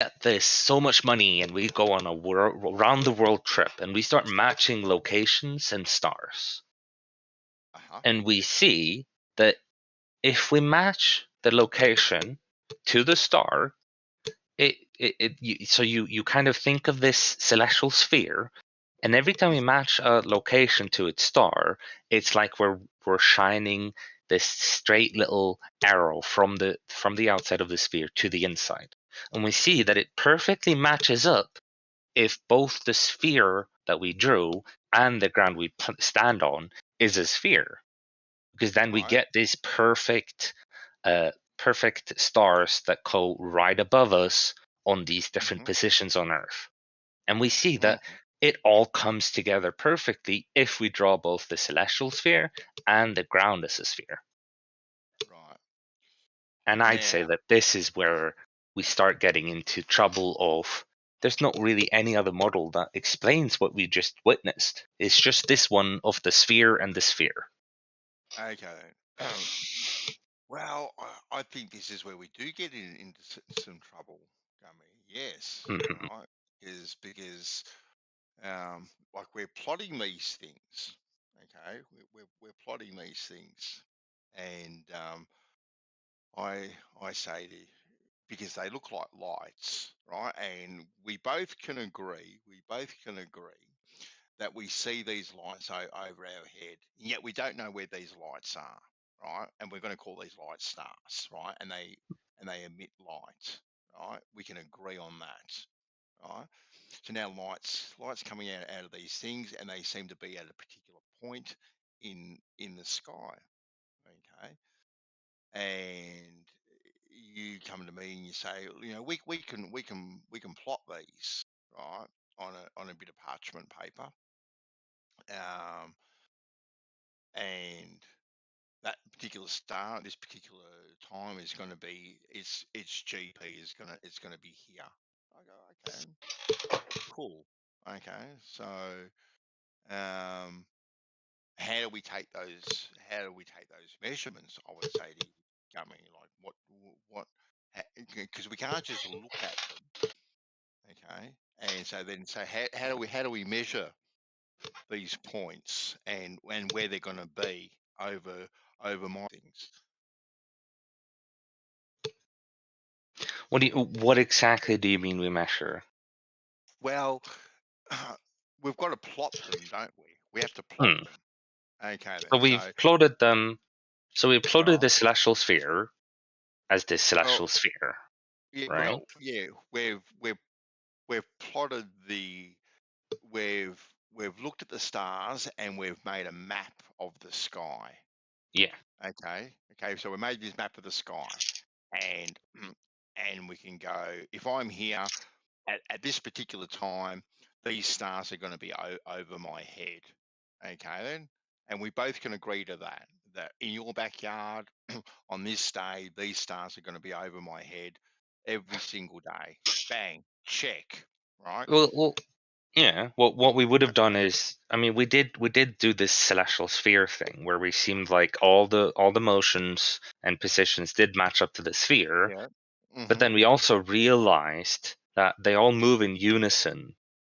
get this so much money and we go on a round the world trip and we start matching locations and stars. And we see that if we match the location to the star, you kind of think of this celestial sphere, and every time we match a location to its star, it's like we're shining this straight little arrow from the outside of the sphere to the inside. And we see that it perfectly matches up if both the sphere that we drew and the ground we stand on is a sphere, because then we get these perfect stars that go right above us on these different positions on Earth. And we see that it all comes together perfectly if we draw both the celestial sphere and the ground as a sphere. Right. And I'd say that this is where we start getting into trouble of there's not really any other model that explains what we just witnessed. It's just this one of the sphere and the sphere. Okay. Well, I think this is where we do get into some trouble, Gummy. Yes, right? Because like we're plotting these things, okay? We're plotting these things, and I say because they look like lights, right? And we both can agree. That we see these lights over our head, and yet we don't know where these lights are, right? And we're going to call these lights stars, right? And they emit light, right? We can agree on that, right? So now lights coming out of these things, and they seem to be at a particular point in the sky, okay? And you come to me and you say, you know, we can plot these, right, on a bit of parchment paper. And that particular star at this particular time is going to be its GP is going to be here. I go, okay, cool. Okay, so how do we take those? How do we take those measurements? I would say to you, Gummy, like what? Because we can't just look at them. Okay, and so then how do we measure these points and where they're going to be over my things? What exactly do you mean we measure? Well, we've got to plot them, don't we? We have to plot them. Okay, So we've plotted them. So we plotted the celestial sphere as this celestial sphere, yeah, right? well, yeah, we've plotted we've looked at the stars and we've made a map of the sky. Yeah. Okay. So we made this map of the sky, and we can go. If I'm here at this particular time, these stars are going to be over my head. Okay, then, and we both can agree to that. That in your backyard on this day, these stars are going to be over my head every single day. Bang, check. Right. Well, yeah. What we would have done is, I mean, we did do this celestial sphere thing where we seemed like all the motions and positions did match up to the sphere, Yeah. but then we also realized that they all move in unison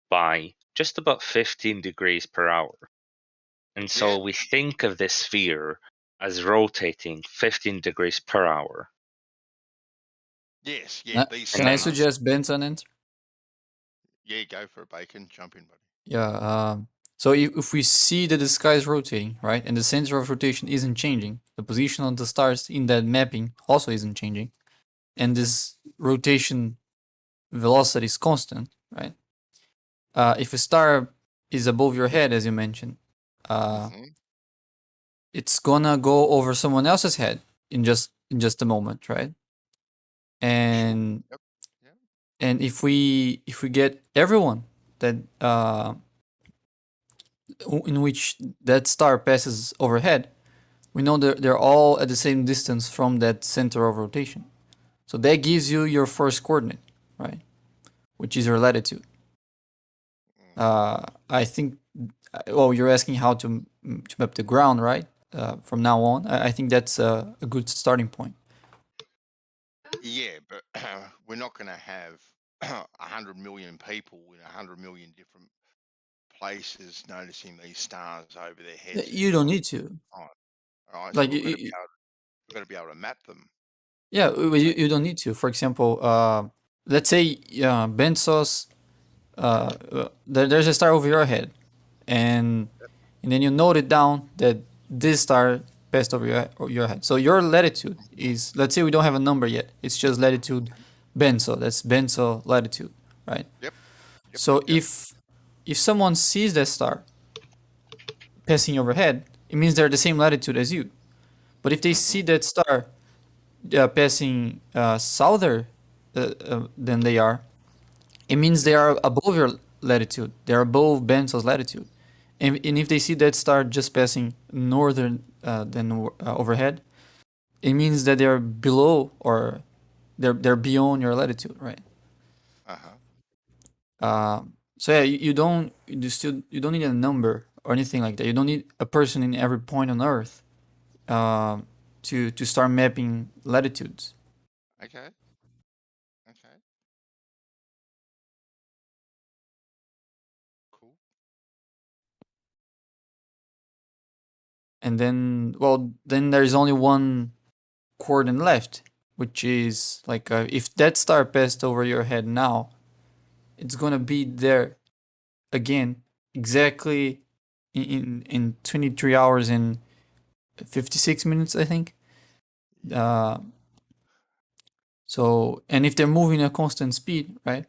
by just about 15 degrees per hour. And so we think of this sphere as rotating 15 degrees per hour. Yes, yeah. Can I suggest Ben's answer? Yeah, go for it, Bacon. Jump in, buddy. Yeah. So if we see that the sky is rotating, right, and the center of rotation isn't changing, the position of the stars in that mapping also isn't changing, and this rotation velocity is constant, right? If a star is above your head, as you mentioned, it's gonna go over someone else's head in just a moment, right? And and if we get everyone that in which that star passes overhead, we know that they're all at the same distance from that center of rotation. So that gives you your first coordinate, right? Which is your latitude. I think, well, you're asking how to map the ground, right? From now on, I think that's a good starting point. Yeah, but we're not going to have 100 million people in 100 million different places noticing these stars over their heads. You don't need to. All right, so Like, we've got to be able to map them. yeah, you don't need to. For example, let's say Benzos, there's a star over your head, and then you note it down that this star passed over your head. So your latitude is, let's say we don't have a number yet. It's just latitude Benzo. That's Benzo latitude, right? Yep. So if someone sees that star passing overhead, it means they're the same latitude as you. But if they see that star passing southern than they are, it means they are above your latitude. They're above Benzo's latitude. And if they see that star just passing northern than overhead, it means that they're below or they're beyond your latitude, right? So yeah, you don't need a number or anything like that. You don't need a person in every point on Earth to start mapping latitudes. Okay. Cool. And then, well, then there's only one coordinate left, which is like if that star passed over your head now, it's gonna be there again exactly in 23 hours and 56 minutes, I think. So, and if they're moving at constant speed, right,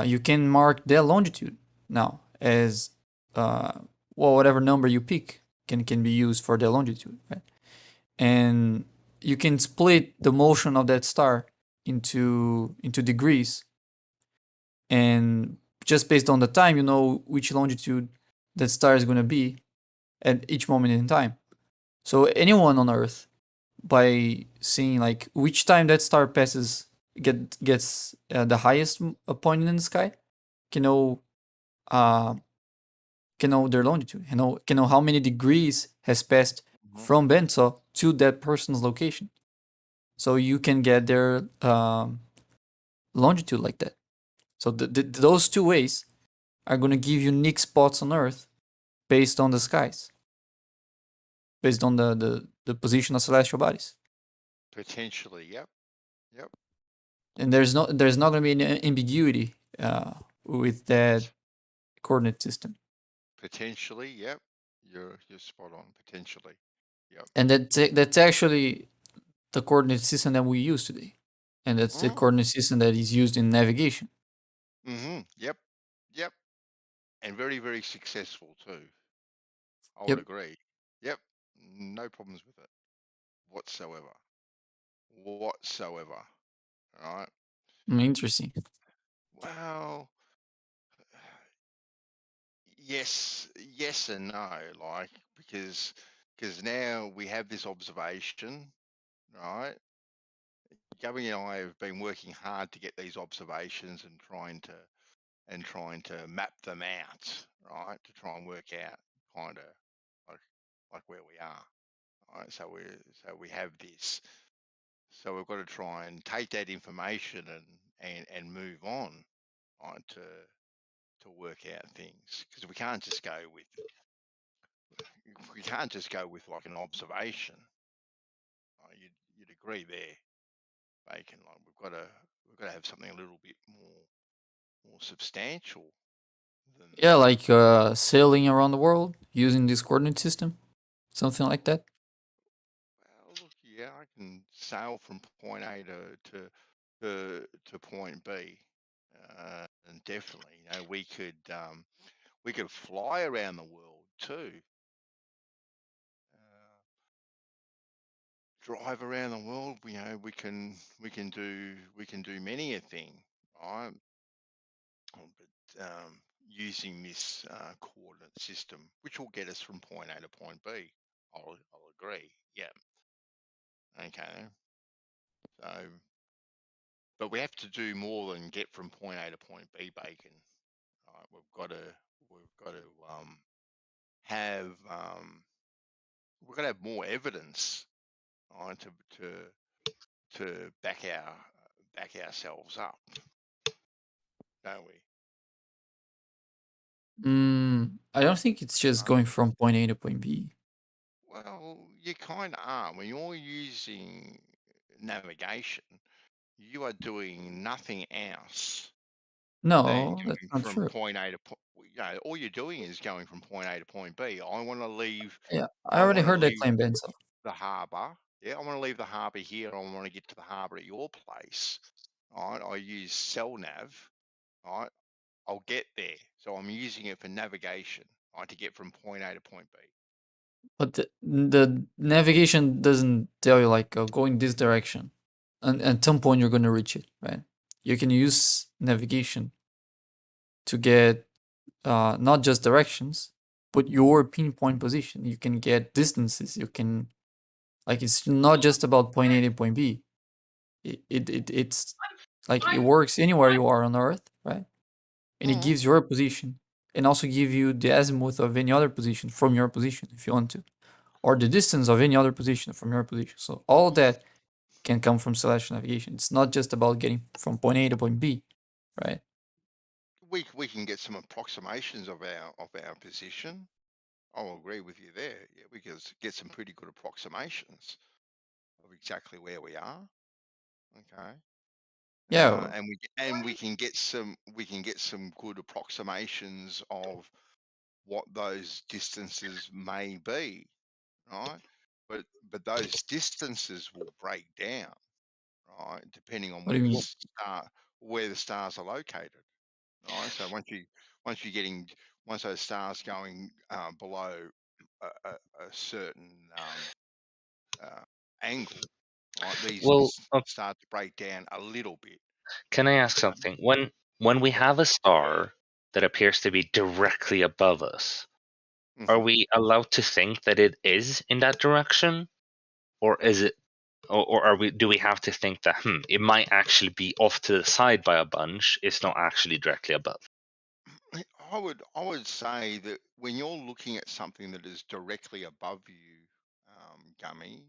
you can mark their longitude now as well, whatever number you pick can be used for their longitude, right? And you can split the motion of that star into degrees, and just based on the time, you know which longitude that star is going to be at each moment in time. So anyone on Earth, by seeing like which time that star passes gets the highest point in the sky, can know their longitude, can know how many degrees has passed from Benzo to that person's location. So you can get their longitude like that. So those two ways are going to give you unique spots on Earth based on the skies, based on the position of celestial bodies. Potentially, yep. And there's not going to be any ambiguity with that coordinate system. Potentially, yep. You're spot on. Potentially, yep. And that's actually the coordinate system that we use today, and that's the coordinate system that is used in navigation. Yep. And very, very successful too. I Yep. would agree. Yep. No problems with it whatsoever. All right. Interesting. Well, yes and no, like because now we have this observation, right? Gabby and I have been working hard to get these observations and trying to map them out, right? To try and work out kind of like where we are. Right? So we have this. So we've got to try and take that information and move on, right, to work out things, because we can't just go with like an observation. You'd agree there, Bacon. Like we've got to have something a little bit more substantial than Yeah, like sailing around the world using this coordinate system, something like that. Well, look, yeah, I can sail from point A to point B, and definitely, we could fly around the world too. Drive around the world. We can do many a thing, right? But using this coordinate system, which will get us from point A to point B, I'll agree. Yeah. Okay. So, but we have to do more than get from point A to point B, Bacon. Right? We've got to have more evidence, right, to back ourselves up. don't we? I don't think it's just going from point A to point B. Well, you kind of are. When you're using navigation, you are doing nothing else than No, that's going not from true. point A to point. You know, all you're doing is going from point A to point B. I want to leave. Yeah, I I already want to heard that leave claim, Ben. So the harbour. Yeah, I want to leave the harbour here. I want to get to the harbour at your place. All right, I use cell nav. All right, I'll get there. So I'm using it for navigation. Right, to get from point A to point B. but the navigation doesn't tell you like go in this direction, and at some point you're going to reach it, right? You can use navigation to get not just directions, but your pinpoint position. You can get distances. You can like it's not just about point A to point B. It's like it works anywhere you are on Earth, right? And it gives your position and also give you the azimuth of any other position from your position if you want to, or the distance of any other position from your position. So all of that can come from celestial navigation. It's not just about getting from point A to point B, right? We can get some approximations of our position. I'll agree with you there. Yeah, we can get some pretty good approximations of exactly where we are. Okay. Yeah. And we can get some good approximations of what those distances may be, right? But those distances will break down, right, depending on What do you mean? where the stars are located. Right. So once those stars going below a certain angle, right, these Well, distances start to break down a little bit. can I ask something? When we have a star that appears to be directly above us, are we allowed to think that it is in that direction, or is it, or are we? Do we have to think that it might actually be off to the side by a bunch? It's not actually directly above. I would say that when you're looking at something that is directly above you, Gummy,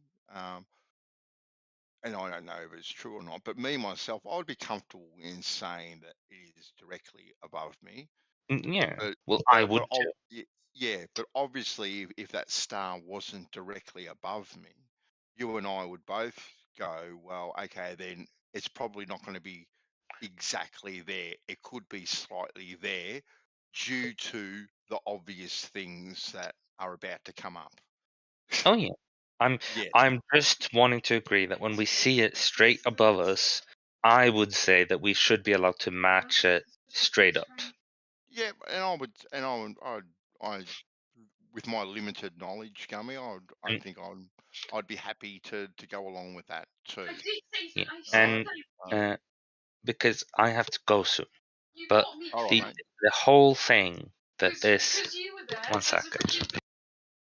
and I don't know if it's true or not, but me myself, I would be comfortable in saying that it is directly above me. Yeah. But Well, I would but too. yeah, but obviously, if that star wasn't directly above me, you and I would both go, well, okay, then it's probably not going to be exactly there. It could be slightly there due to the obvious things that are about to come up. Oh yeah. Yeah. I'm just wanting to agree that when we see it straight above us, I would say that we should be allowed to match it straight up. Yeah, I with my limited knowledge, Gummy, I think I'd be happy to go along with that too. Yeah. Right? And because I have to go soon, but All right, the mate. the whole thing that this 1 second.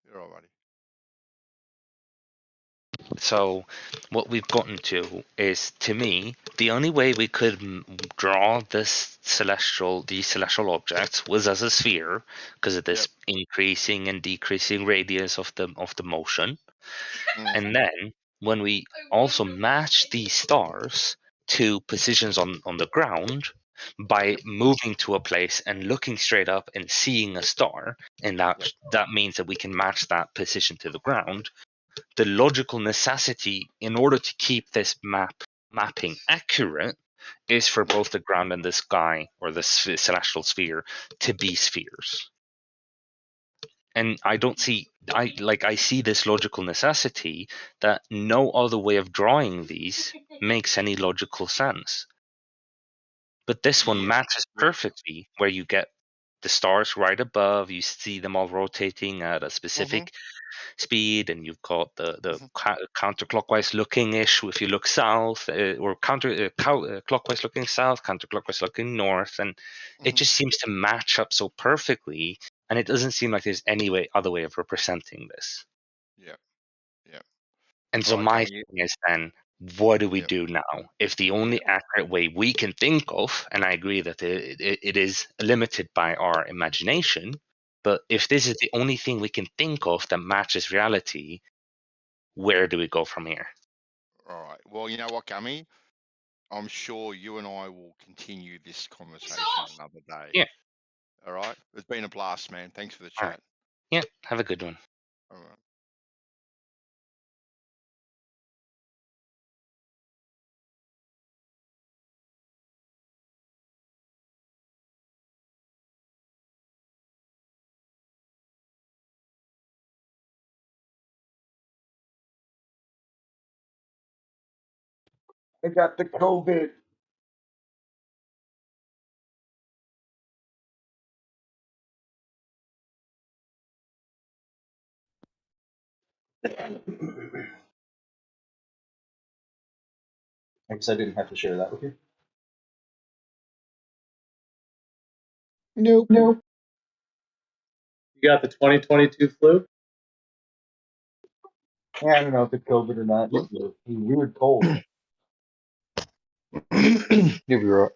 You're all righty. So what we've gotten to is, to me, the only way we could draw these celestial objects was as a sphere because of this increasing and decreasing radius of the motion. And then when we also match these stars to positions on the ground by moving to a place and looking straight up and seeing a star, and that means that we can match that position to the ground. The logical necessity in order to keep this mapping accurate is for both the ground and the sky, or the celestial sphere, to be spheres. And I see this logical necessity that no other way of drawing these makes any logical sense. But this one matches perfectly, where you get the stars right above, you see them all rotating at a specific speed, and you've got the counterclockwise looking ish if you look south, or clockwise looking south, counterclockwise looking north, and it just seems to match up so perfectly, and it doesn't seem like there's any other way of representing this. Yeah. And so my thing is then, what do we do now? If the only accurate way we can think of, and I agree that it is limited by our imagination, but if this is the only thing we can think of that matches reality, where do we go from here? All right. Well, you know what, Gummy? I'm sure you and I will continue this conversation another day. Yeah. All right. It's been a blast, man. Thanks for the All right. chat. Yeah, have a good one. All right. I got the COVID. I guess I didn't have to share that with you. Nope. No. You got the 2022 flu? Yeah, I don't know if it's COVID or not. It's a weird cold. You'll be right.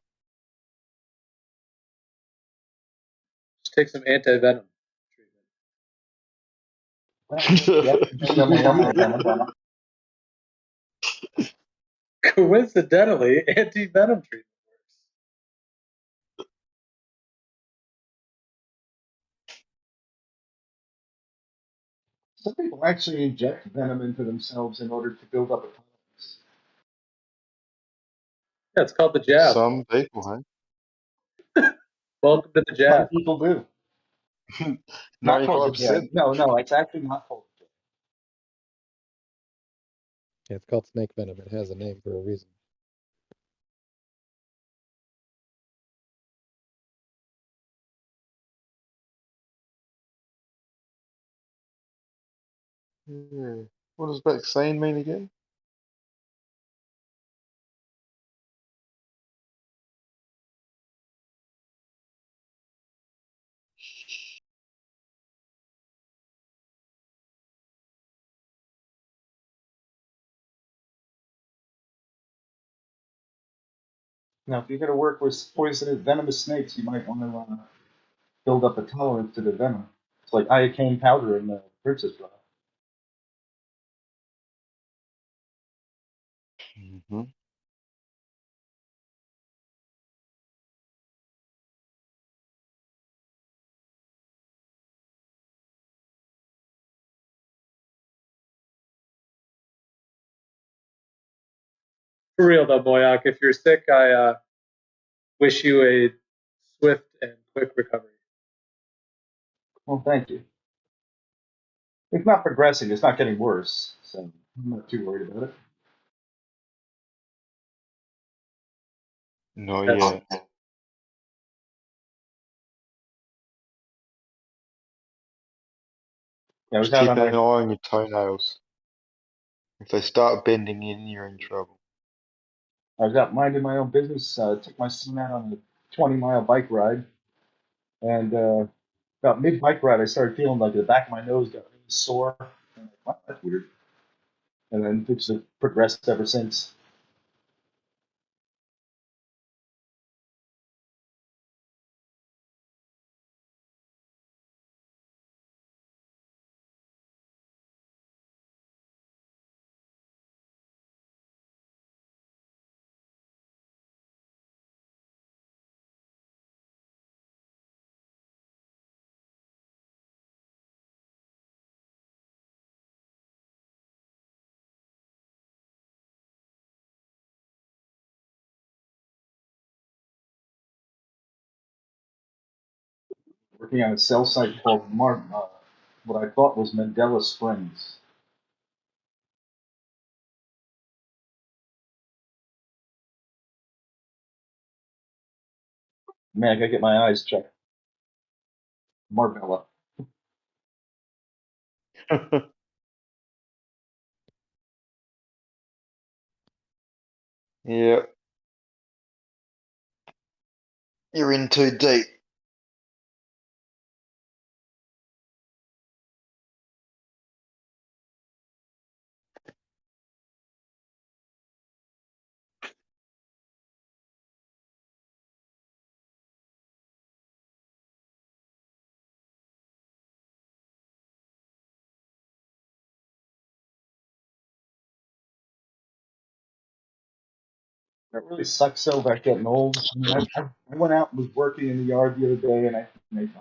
Just take some anti-venom treatment. Coincidentally, anti-venom treatment works. Some people actually inject venom into themselves in order to build up a tolerance. Yeah, it's called the jab. Some people, Welcome to the Some jab. people do. hey? Not called the jab. 95%. No, it's actually not called the jab. Yeah, it's called snake venom. It has a name for a reason. Yeah. What does vaccine mean again? Now, if you're going to work with poisonous, venomous snakes, you might want to build up a tolerance to the venom. It's like iocane powder in the princess drop. Mm-hmm. For real though, Moyak, if you're sick, I wish you a swift and quick recovery. Well, thank you. It's not progressing. It's not getting worse, so I'm not too worried about it. Not That's yet. Yeah, I was Just out keep on an eye my on your toenails. If they start bending in, you're in trouble. I was out minding my own business. Took my son out on a 20-mile bike ride, and about mid bike ride, I started feeling like the back of my nose got really sore. I'm like, wow, that's weird. And then it's just progressed ever since. Working on a cell site called what I thought was Mandela Springs. Man, I gotta get my eyes checked. Marbella. Yep. You're in too deep. It really sucks so about getting old. I mean, I went out and was working in the yard the other day, and I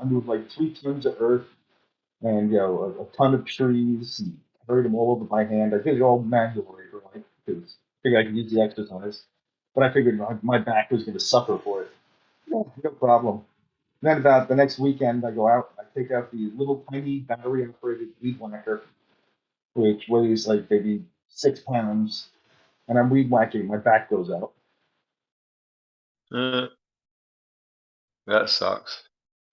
undid like 3 tons of earth and a ton of trees and carried them all over by hand. I did it all manually, right? Because I figured I could use the exercise, but I figured my back was going to suffer for it. Yeah, no problem. And then about the next weekend, I go out, I take out the little tiny battery operated weed whacker, which weighs like maybe 6 pounds, and I'm weed whacking. My back goes out. That sucks.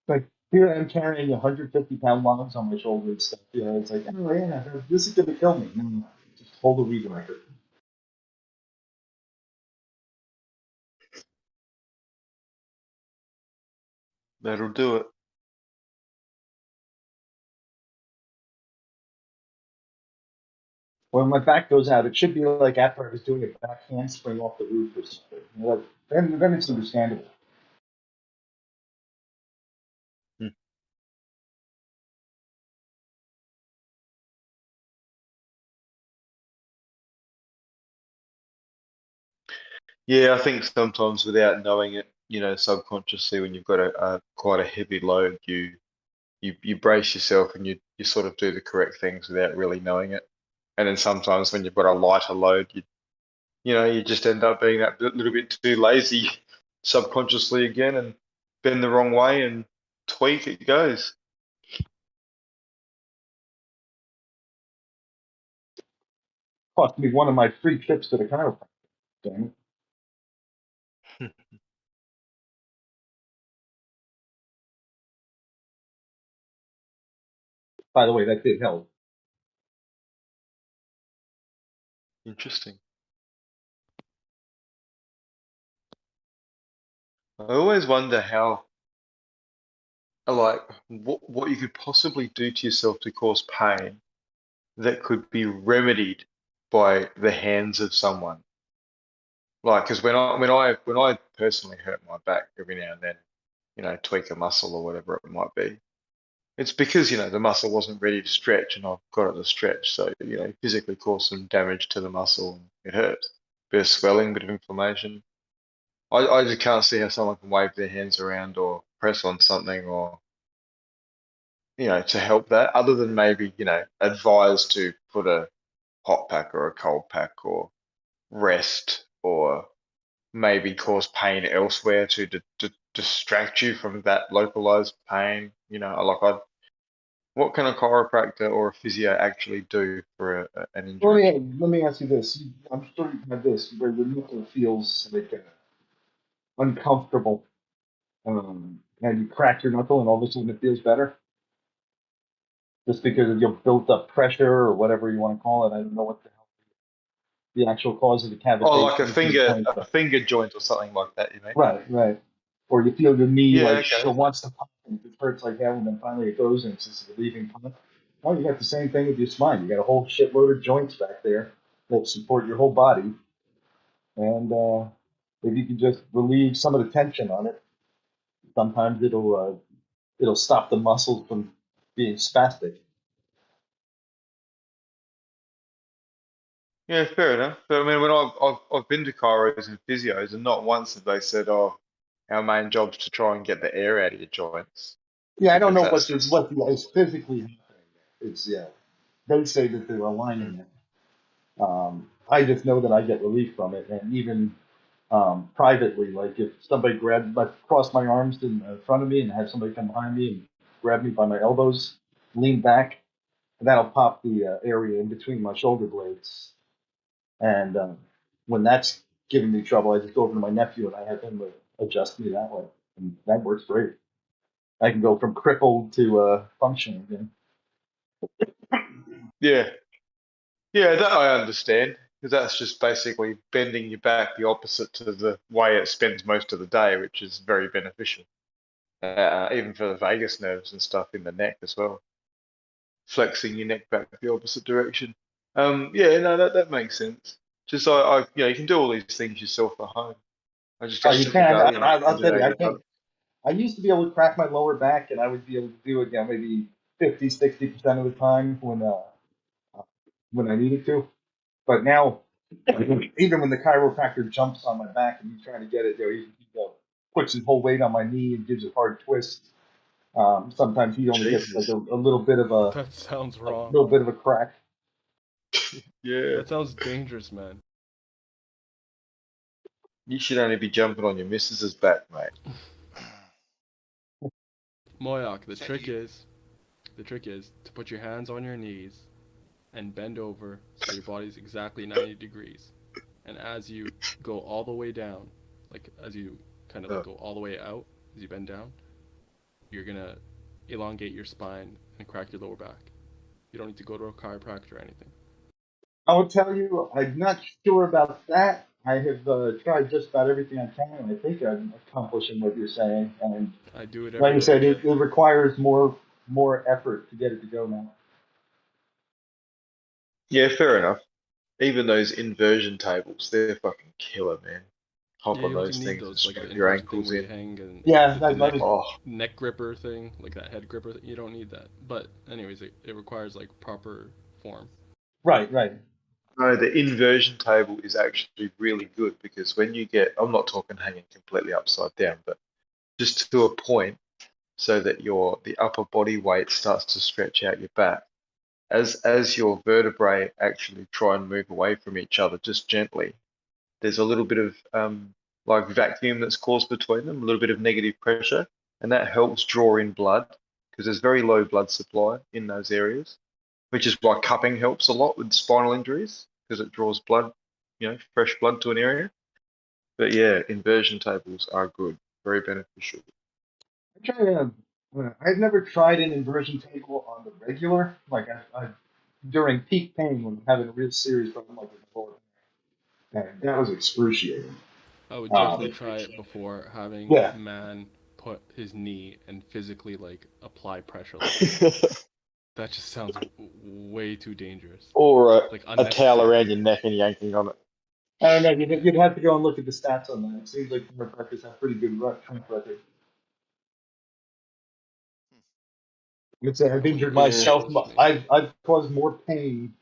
Like here I'm carrying 150-pound logs on my shoulder and stuff. It's like, oh yeah, this is gonna kill me. No, just hold the weed whacker. That'll do it. When my back goes out, it should be like after I was doing a back handspring off the roof or something. Like, then it's understandable. Hmm. Yeah, I think sometimes without knowing it, subconsciously when you've got a quite a heavy load, you brace yourself and you sort of do the correct things without really knowing it. And then sometimes when you've got a lighter load, you just end up being that little bit too lazy subconsciously again and bend the wrong way and tweak it goes. Cost me one of my free trips to the chiropractor. Damn it. By the way, that did help. Interesting. I always wonder how, like, what you could possibly do to yourself to cause pain that could be remedied by the hands of someone. Like, because when I personally hurt my back every now and then, tweak a muscle or whatever it might be, it's because the muscle wasn't ready to stretch and I've got it to stretch, so physically caused some damage to the muscle and it hurt. Bit of swelling, bit of inflammation. I just can't see how someone can wave their hands around or press on something or to help that, other than maybe advise to put a hot pack or a cold pack or rest or maybe cause pain elsewhere to distract you from that localized pain. What can a chiropractor or a physio actually do for an injury? Let me ask you this. I'm sure you've had this where your nipple feels like uncomfortable, and you crack your knuckle, and all of a sudden it feels better, just because of your built-up pressure or whatever you want to call it. I don't know what the hell the actual cause of the cavitation. Oh, like a finger joint or something like that, you mean? Right. Or you feel your knee okay. it wants to pop, and it hurts like hell, and then finally it goes, and it's just a relieving pop. Well, you got the same thing with your spine. You got a whole shitload of joints back there that support your whole body, and if you can just relieve some of the tension on it, sometimes it'll stop the muscles from being spastic. Yeah, fair enough. But I mean, when I've been to chiros and physios, and not once have they said, "Oh, our main job's to try and get the air out of your joints." Yeah, I don't know Because what is physically happening. It's they say that they're aligning it. I just know that I get relief from it, and even privately, like if somebody crossed my arms in front of me and had somebody come behind me and grab me by my elbows, lean back, and that'll pop the area in between my shoulder blades. And when that's giving me trouble, I just go over to my nephew and I have him adjust me that way, and that works great. I can go from crippled to functioning again. yeah, that I understand, because that's just basically bending your back the opposite to the way it spends most of the day, which is very beneficial, even for the vagus nerves and stuff in the neck as well. Flexing your neck back the opposite direction. Yeah, no, that makes sense. Just you can do all these things yourself at home. I just You can. I'll tell you, I can't. can't. I used to be able to crack my lower back, and I would be able to do it, maybe 50-60% of the time when I needed to. But now Even when the chiropractor jumps on my back and he's trying to get it, he puts his whole weight on my knee and gives a hard twist. Sometimes he only gets like Jesus. a little bit of a That sounds a wrong. little bit of a crack. Yeah. That sounds dangerous, man. You should only be jumping on your missus's back, mate. Moyak, the So trick you- is to put your hands on your knees and bend over so your body's exactly 90 degrees. And as you go all the way down, like as you kind of like go all the way out, as you bend down, you're gonna elongate your spine and crack your lower back. You don't need to go to a chiropractor or anything. I will tell you, I'm not sure about that. I have tried just about everything I can, and I think I'm accomplishing what you're saying. And I do it every like you day. said, it requires more effort to get it to go now. Yeah, fair enough. Even those inversion tables, they're fucking killer, man. Hop Yeah, on you don't those need things and those, like the strap your inversion thing ankles where you in. hang and Yeah, the that neck, was Oh, neck gripper thing, like that head gripper. You don't need that. But anyways, it requires like proper form. right. no, the inversion table is actually really good because when you get, I'm not talking hanging completely upside down, but just to a point so that the upper body weight starts to stretch out your back. As your vertebrae actually try and move away from each other just gently, there's a little bit of like vacuum that's caused between them, a little bit of negative pressure, and that helps draw in blood because there's very low blood supply in those areas, which is why cupping helps a lot with spinal injuries because it draws blood, fresh blood to an area. But yeah, inversion tables are good, very beneficial. I've never tried an inversion table on the regular. Like I during peak pain when I'm having a real serious problem like before, and that was excruciating. I would definitely try it before having Yeah. man put his knee and physically like apply pressure like that. That just sounds way too dangerous. Or Like a towel unnecessary. around your neck and yanking on it. I don't know. You'd have to go and look at the stats on that. It seems like chiropractors have pretty good track record. I'd say I've Probably injured not as Yeah. myself. bad as me. I've caused more pain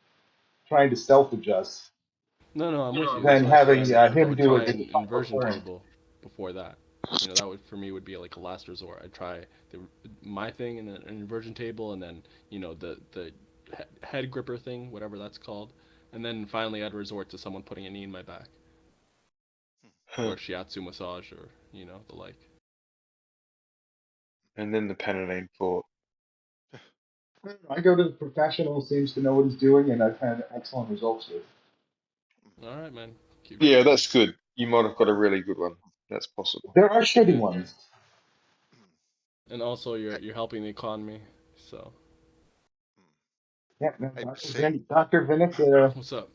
trying to self-adjust No, I'm with you. That's than why I said having I him would do try it in an proper inversion form. table before that. That would for me would be like a last resort. I'd try my thing and then an inversion table, and then the head gripper thing, whatever that's called, and then finally I'd resort to someone putting a knee in my back or a shiatsu massage or the like. And then the Panaline fort. I go to the professional who seems to know what he's doing, and I've had excellent results with. All right, man. Keep Yeah, doing that's it. good. You might have got a really good one. That's possible. There are shitty Yeah. ones. And also you're helping the economy, so. Yeah, Hey, Dr. Vinnick, What's up?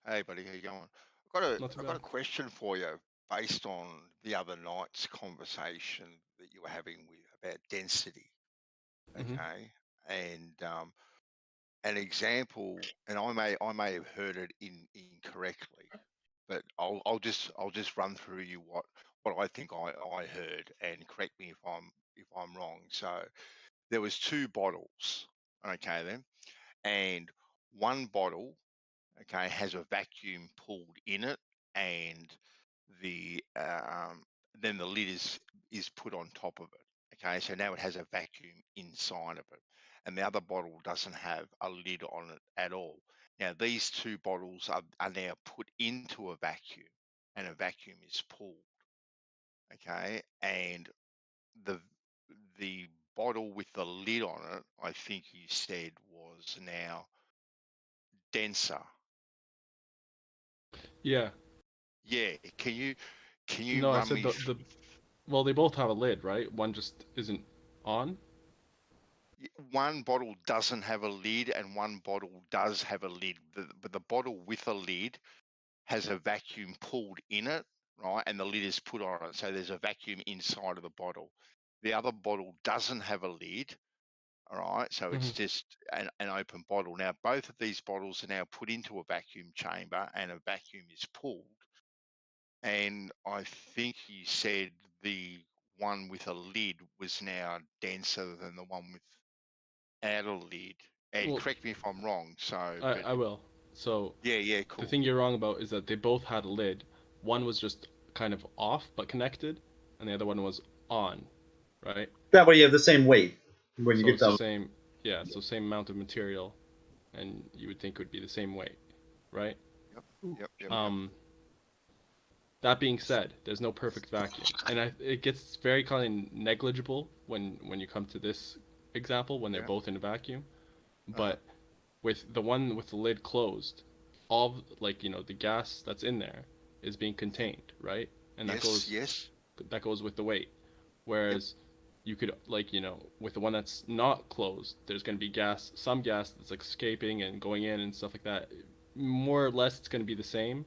Hey, buddy, how you going? Not too I've got a bad. question for you based on the other night's conversation that you were having about density. Mhm. Okay, and an example, and I may have heard it incorrectly, but I'll just run through you what I think I heard, and correct me if I'm wrong. So there was two bottles, okay then, and one bottle, okay, has a vacuum pulled in it, and the then the lid is put on top of it. Okay, so now it has a vacuum inside of it, and the other bottle doesn't have a lid on it at all. Now these two bottles are now put into a vacuum, and a vacuum is pulled. Okay, and the the bottle with the lid on it, I think you said was now denser. Yeah. Yeah, can you No, I run said me the well, they both have a lid, right? One just isn't on. one bottle doesn't have a lid and one bottle does have a lid, but the bottle with a lid has a vacuum pulled in it, right? And the lid is put on it, so there's a vacuum inside of the bottle. The other bottle doesn't have a lid, all right? So it's just an open bottle. Now, both of these bottles are now put into a vacuum chamber and a vacuum is pulled. And I think you said the one with a lid was now denser than the one without a lid. And Well, correct me if I'm wrong. So, I will. So Yeah, cool. the thing you're wrong about is that they both had a lid. One was just kind of off but connected, and the other one was on, right? That way you have the same weight when you So get it's the done. same, yeah, so same amount of material, and you would think it would be the same weight, right? Yep. That being said, there's no perfect vacuum, and it gets very kind of negligible when you come to this example when they're Yeah. both in a vacuum. But with the one with the lid closed, all like the gas that's in there is being contained, right? And Yes. that goes with the weight. Whereas you could with the one that's not closed, there's going to be some gas that's escaping and going in and stuff like that. More or less, it's going to be the same,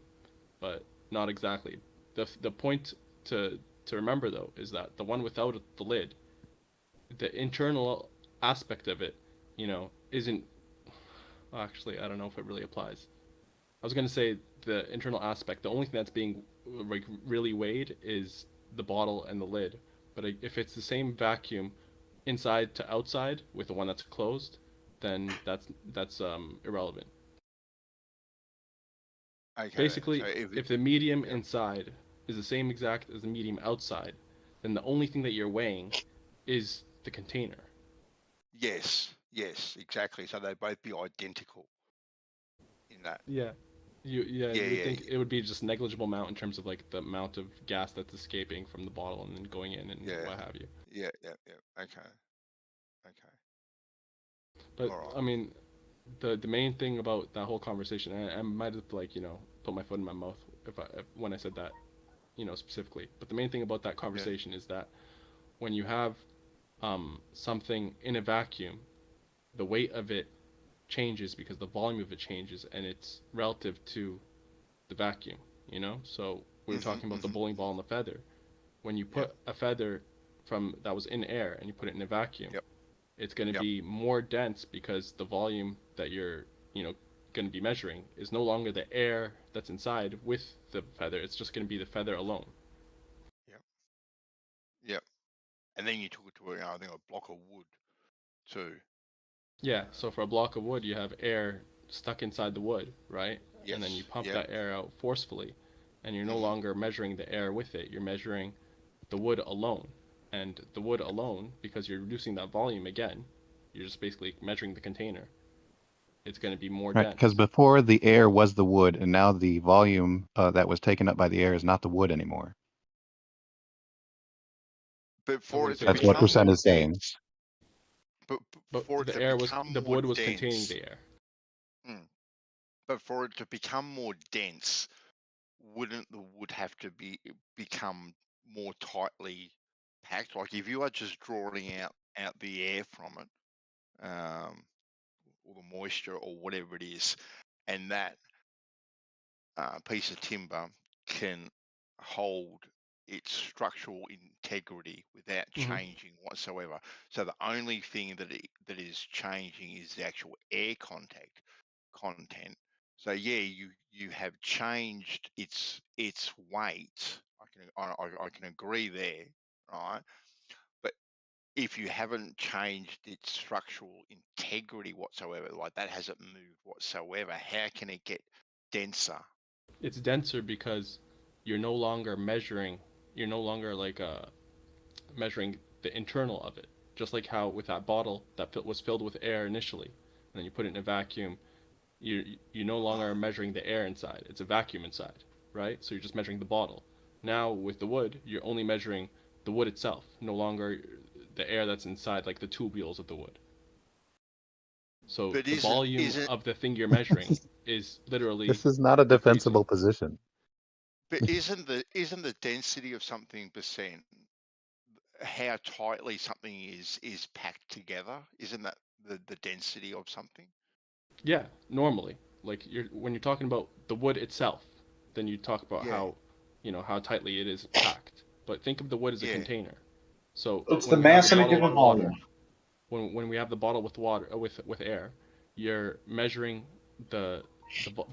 but not exactly. The point to remember though is that the one without the lid, the internal aspect of it, isn't. Well, actually, I don't know if it really applies. I was going to say the internal aspect. The only thing that's being like really weighed is the bottle and the lid. But if it's the same vacuum inside to outside with the one that's closed, then that's irrelevant. Okay. Basically, So if the medium inside is the same exact as the medium outside, then the only thing that you're weighing is the container. yes, exactly. So they'd both be identical in that. Yeah. You would think it would be just negligible amount in terms of like the amount of gas that's escaping from the bottle and then going in and what have you. Yeah. Okay. But Alright. I mean, the main thing about that whole conversation, and I might have put my foot in my mouth when I said that, specifically. But the main thing about that conversation is that when you have something in a vacuum, the weight of it changes because the volume of it changes, and it's relative to the vacuum. So we were talking about the bowling ball and the feather. When you put a feather that was in air and you put it in a vacuum, it's going to be more dense because the volume that you're going to be measuring is no longer the air that's inside with the feather. It's just going to be the feather alone. Yep. And then you took it to I think a block of wood too. Yeah, so for a block of wood, you have air stuck inside the wood, right? Yes. And then you pump that air out forcefully, and you're no longer measuring the air with it. You're measuring the wood alone. And the wood alone, because you're reducing that volume again, you're just basically measuring the container. It's going to be more dense. Because before the air was the wood, and now the volume that was taken up by the air is not the wood anymore. But for it to That's what become percent more is saying. dense, but for it the to air become the more wood was dense, containing the air. But for it to become more dense, wouldn't the wood have to become more tightly packed? Like if you are just drawing out the air from it, or the moisture or whatever it is, and that piece of timber can hold its structural integrity without changing whatsoever. So the only thing that is changing is the actual air content. So yeah, you have changed its weight. I can agree there, right? But if you haven't changed its structural integrity whatsoever, like that hasn't moved whatsoever, how can it get denser? It's denser because you're no longer measuring. You're no longer measuring the internal of it. Just like how with that bottle that was filled with air initially, and then you put it in a vacuum, you no longer are measuring the air inside. It's a vacuum inside, right? So you're just measuring the bottle. Now with the wood, you're only measuring the wood itself, no longer the air that's inside, like the tubules of the wood. So But the volume of the thing you're measuring is literally. This is not a defensible position. But isn't the density of something percent how tightly something is packed together? Isn't that the density of something? Yeah, normally, like when you're talking about the wood itself, then you talk about how tightly it is packed. But think of the wood as a container. So it's the mass in a given volume. When we have the bottle with water with air, you're measuring the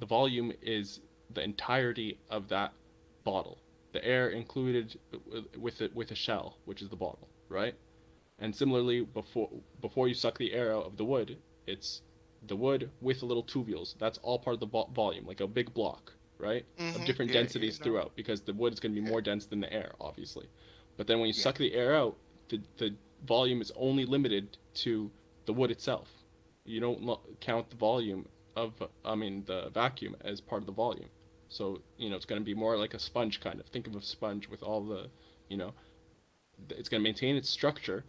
volume is the entirety of that bottle. The air included with a shell, which is the bottle, right? And similarly, before you suck the air out of the wood, it's the wood with the little tubules. That's all part of the volume, like a big block, right? Of different densities throughout, because the wood is going to be more dense than the air, obviously. But then when you suck the air out, the volume is only limited to the wood itself. You don't count the volume of, the vacuum as part of the volume. So, it's going to be more like a sponge kind of. Think of a sponge with all the, it's going to maintain its structure,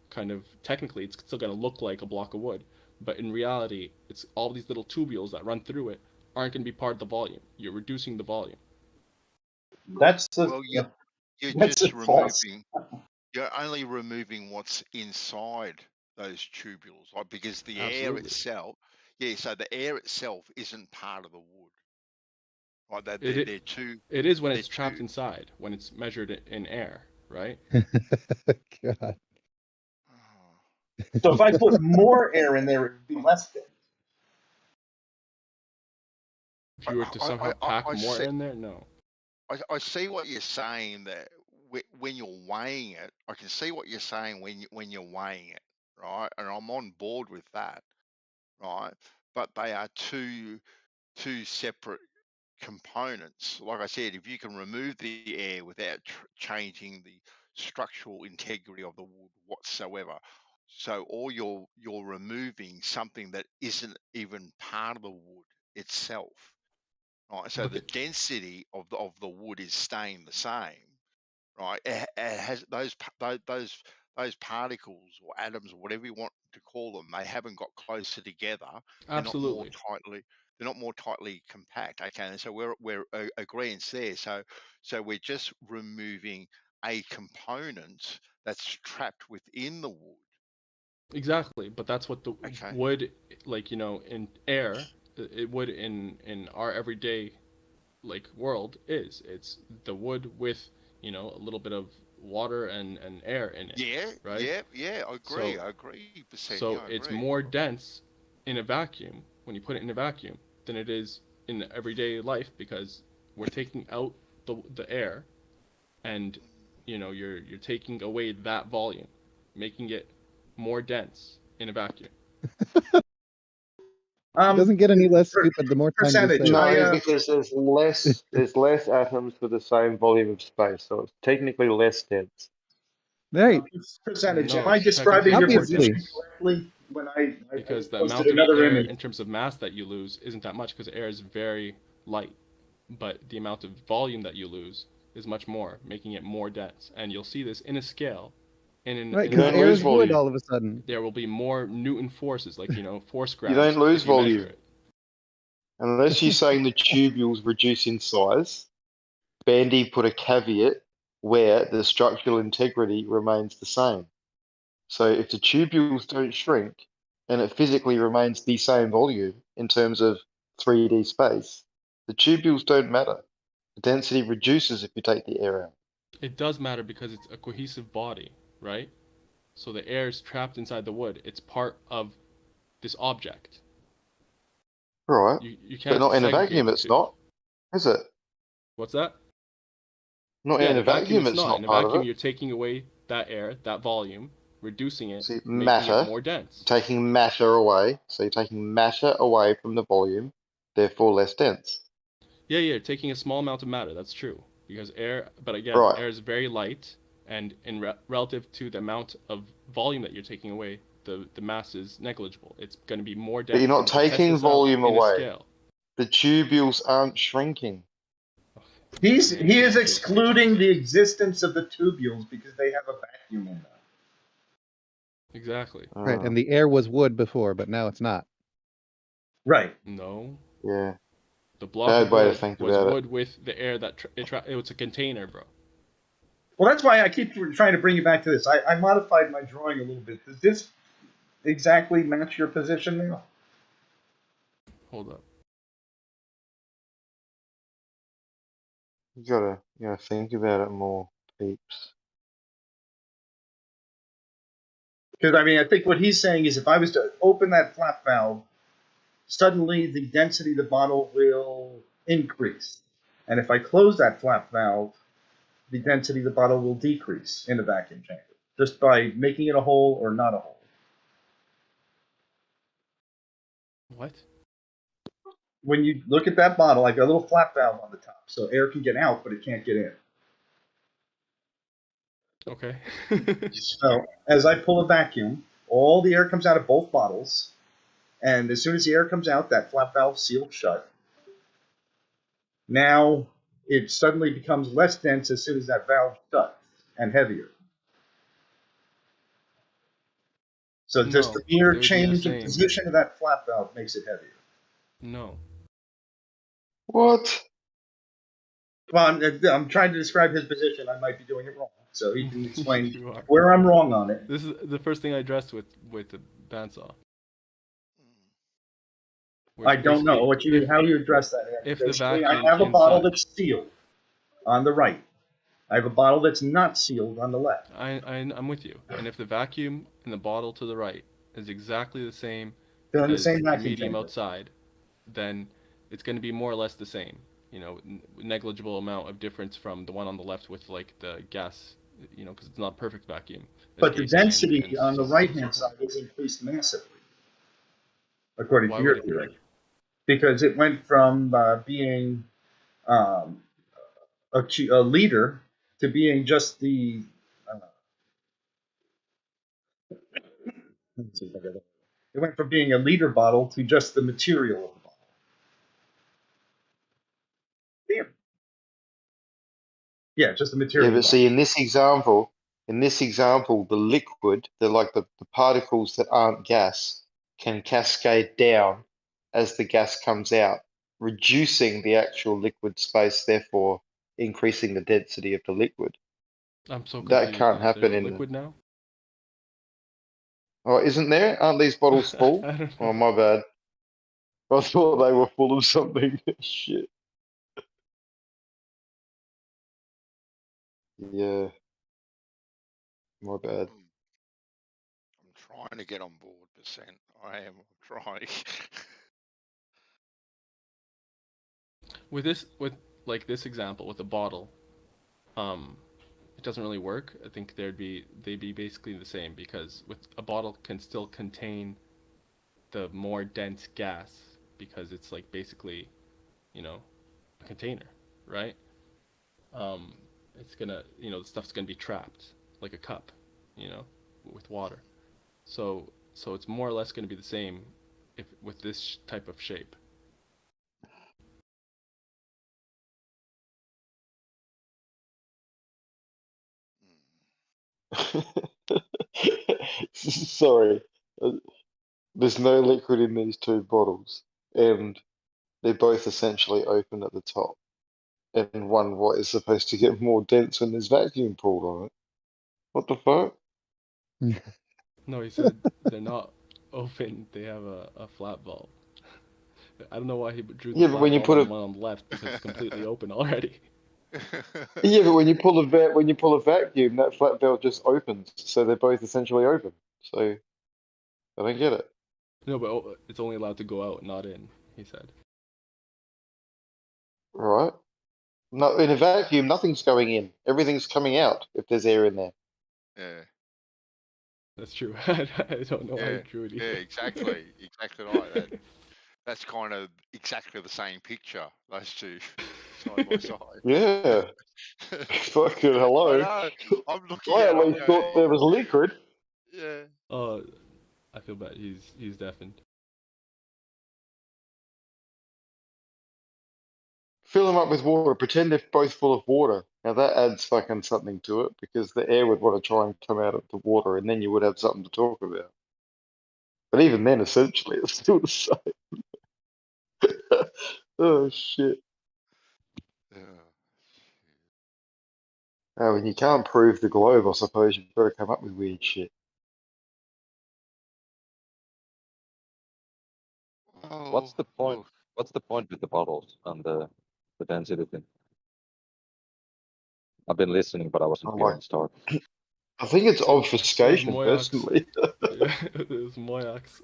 kind of. Technically, it's still going to look like a block of wood, but in reality, it's all these little tubules that run through it aren't going to be part of the volume. You're reducing the volume. That's the Well, you're that's just false. removing. You're only removing what's inside those tubules, like, because the air Absolutely. itself, so the air itself isn't part of the wood. Like they're two. It is when they're it's trapped two. inside, when it's measured in air, right? God. So if I put more air in there, it would be less dense. If you were to somehow pack more in there, no. I see what you're saying, that when you're weighing it, I can see what you're saying when you're weighing it, right? And I'm on board with that, right? But they are two separate components. Like I said, if you can remove the air without changing the structural integrity of the wood whatsoever, so all you're removing something that isn't even part of the wood itself. Right, so the density of the wood is staying the same, right? It has those particles or atoms or whatever you want to call them. They haven't got closer together. Absolutely. They're not more tightly compact. Okay, and so we're agreeing there. So we're just removing a component that's trapped within the wood. Exactly, but that's what the wood, in air, it would in our everyday, world is. It's the wood with, a little bit of water and air in it. Yeah, right? I agree. I agree. So it's more dense in a vacuum, when you put it in a vacuum, than it is in everyday life, because we're taking out the air, and you're taking away that volume, making it more dense in a vacuum. It doesn't get any less stupid the more time you say percentage. it. No, because there's less atoms for the same volume of space, so it's technically less dense. Right. Percentage. No, Am I it's describing your technically more Obviously. position dense. correctly when I Because the posted amount of another air image? in terms of mass that you lose isn't that much, because air is very light, but the amount of volume that you lose is much more, making it more dense. And you'll see this in a scale, and Right, You don't because air lose is wood volume. all of a sudden. there will be more Newton forces, force grabs. You don't lose if you measure volume. it. Unless you're saying the tubules reduce in size, Bandy put a caveat where the structural integrity remains the same. So if the tubules don't shrink and it physically remains the same volume in terms of 3D space, the tubules don't matter. The density reduces if you take the air out. It does matter because it's a cohesive body, right? So the air is trapped inside the wood. It's part of this object. Right. You But can't not in a segregate vacuum, the it's two. not. Is it? What's that? Not Yeah, in in a a vacuum vacuum, it's it's not. not In a part of vacuum, it. you're taking away that air, that volume, reducing it, See, making it matter, more dense. taking matter away. So you're taking matter away from the volume, therefore less dense. Yeah, you're taking a small amount of matter. That's true. Because air, but again, Right. air is very light, and relative to the amount of volume that you're taking away, the mass is negligible. It's going to be more dense. But you're not and you can test taking this out volume in a away. scale. The tubules aren't shrinking. He is excluding the existence of the tubules because they have a vacuum in them. Exactly. Right, and the air was wood before, but now it's not. Right. No. Yeah. The block Bad of way to wood think was about wood with the air that it was a container, bro. Well, that's why I keep trying to bring you back to this. I modified my drawing a little bit. Does this exactly match your position now? Hold up. You gotta think about it more, peeps. Because I think what he's saying is if I was to open that flap valve, suddenly the density of the bottle will increase. And if I close that flap valve, the density of the bottle will decrease in the vacuum chamber, just by making it a hole or not a hole. What? When you look at that bottle, I got a little flap valve on the top, so air can get out, but it can't get in. Okay. So as I pull a vacuum, all the air comes out of both bottles, and as soon as the air comes out, that flap valve sealed shut. Now it suddenly becomes less dense as soon as that valve shuts and heavier. So just No, the mere they would be the change in same. position of that flap valve makes it heavier. No. What? Well, I'm trying to describe his position. I might be doing it wrong, so he can explain You are. where I'm wrong on it. This is the first thing I addressed with the bandsaw. Where I it's don't know basically how you address that. if the Basically, I vacuum have a bottle inside. that's sealed on the right. I have a bottle that's not sealed on the left. I'm with you. And if the vacuum in the bottle to the right is exactly the same They're in the as same the vacuum medium chamber. outside, then it's going to be more or less the same. You know, negligible amount of difference from the one on the left with like the gas. You know, because it's not a perfect vacuum. But the escaping density and on the so on and so right-hand forth. side is increased massively, according Why to would your it theory, be? because it went from being um, a liter to being just the. Let's see if I got it. It went from being a liter bottle to just the material of the bottle. Damn. Yeah, just the Yeah, material. but see, in this example, the liquid, the particles that aren't gas, can cascade down as the gas comes out, reducing the actual liquid space, therefore increasing the density of the liquid. I'm so That confused can't now. There's happen a in. liquid now? Oh, isn't there? Aren't these bottles full? I don't Oh, know. my bad. I thought they were full of something. Shit. Yeah, my bad. I'm trying to get on board, percent. I am trying. With like this example with a bottle, it doesn't really work. I think they'd be basically the same because with a bottle can still contain the more dense gas because it's like basically, you know, a container, right? Um, it's gonna, you know, the stuff's gonna be trapped like a cup, you know, with water. So it's more or less gonna be the same if with this type of shape. Sorry. Uh, There's no liquid in these two bottles, and they're both essentially open at the top. And one what is supposed to get more dense when there's vacuum pulled on it. What the fuck? No, he said they're not open. They have a flat valve. I don't know why he drew the Yeah, but flat when you valve put on the a one on the left because it's completely open already. yeah, but when you pull a vacuum, that flat valve just opens, so they're both essentially open. So I don't get it. No, but it's only allowed to go out, not in. He said. Right? No, in a vacuum, nothing's going in. Everything's coming out if there's air in there. Yeah, That's true. I don't know why he yeah, drew it yeah, either. exactly right. That's kind of exactly the same picture. Those two side by side. Yeah. Fucking I hello. know. I'm looking I at at it. I'm least thought there going, was liquid. yeah. Oh, I feel bad. He's deafened. Fill them up with water. Pretend they're both full of water. Now that adds fucking something to it because the air would want to try and come out of the water, and then you would have something to talk about. But even then, essentially, it's still the same. Oh shit. Yeah. Oh, and you can't prove the globe, I suppose you've got to come up with weird shit. What's Oh, the point? oh. What's the point with the bottles and the density thing? I've been listening, but I wasn't I'm here like, in start. I think it's It was obfuscation, Moyak's. personally. Yeah, it was Moyak's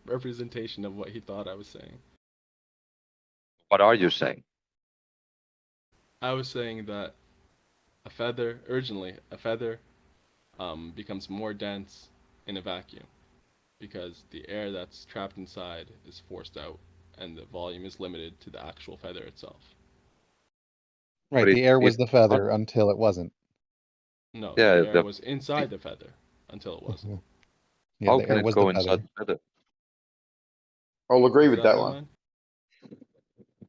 representation of what he thought I was saying. What are you saying? I was saying that originally a feather becomes more dense in a vacuum because the air that's trapped inside is forced out, and the volume is limited to the actual feather itself. Right, But the air was it the feather until it wasn't. No, yeah, the air was inside the feather until it wasn't. Yeah, how the can air it was go the inside feather. the feather? I'll agree What's with that no one. man?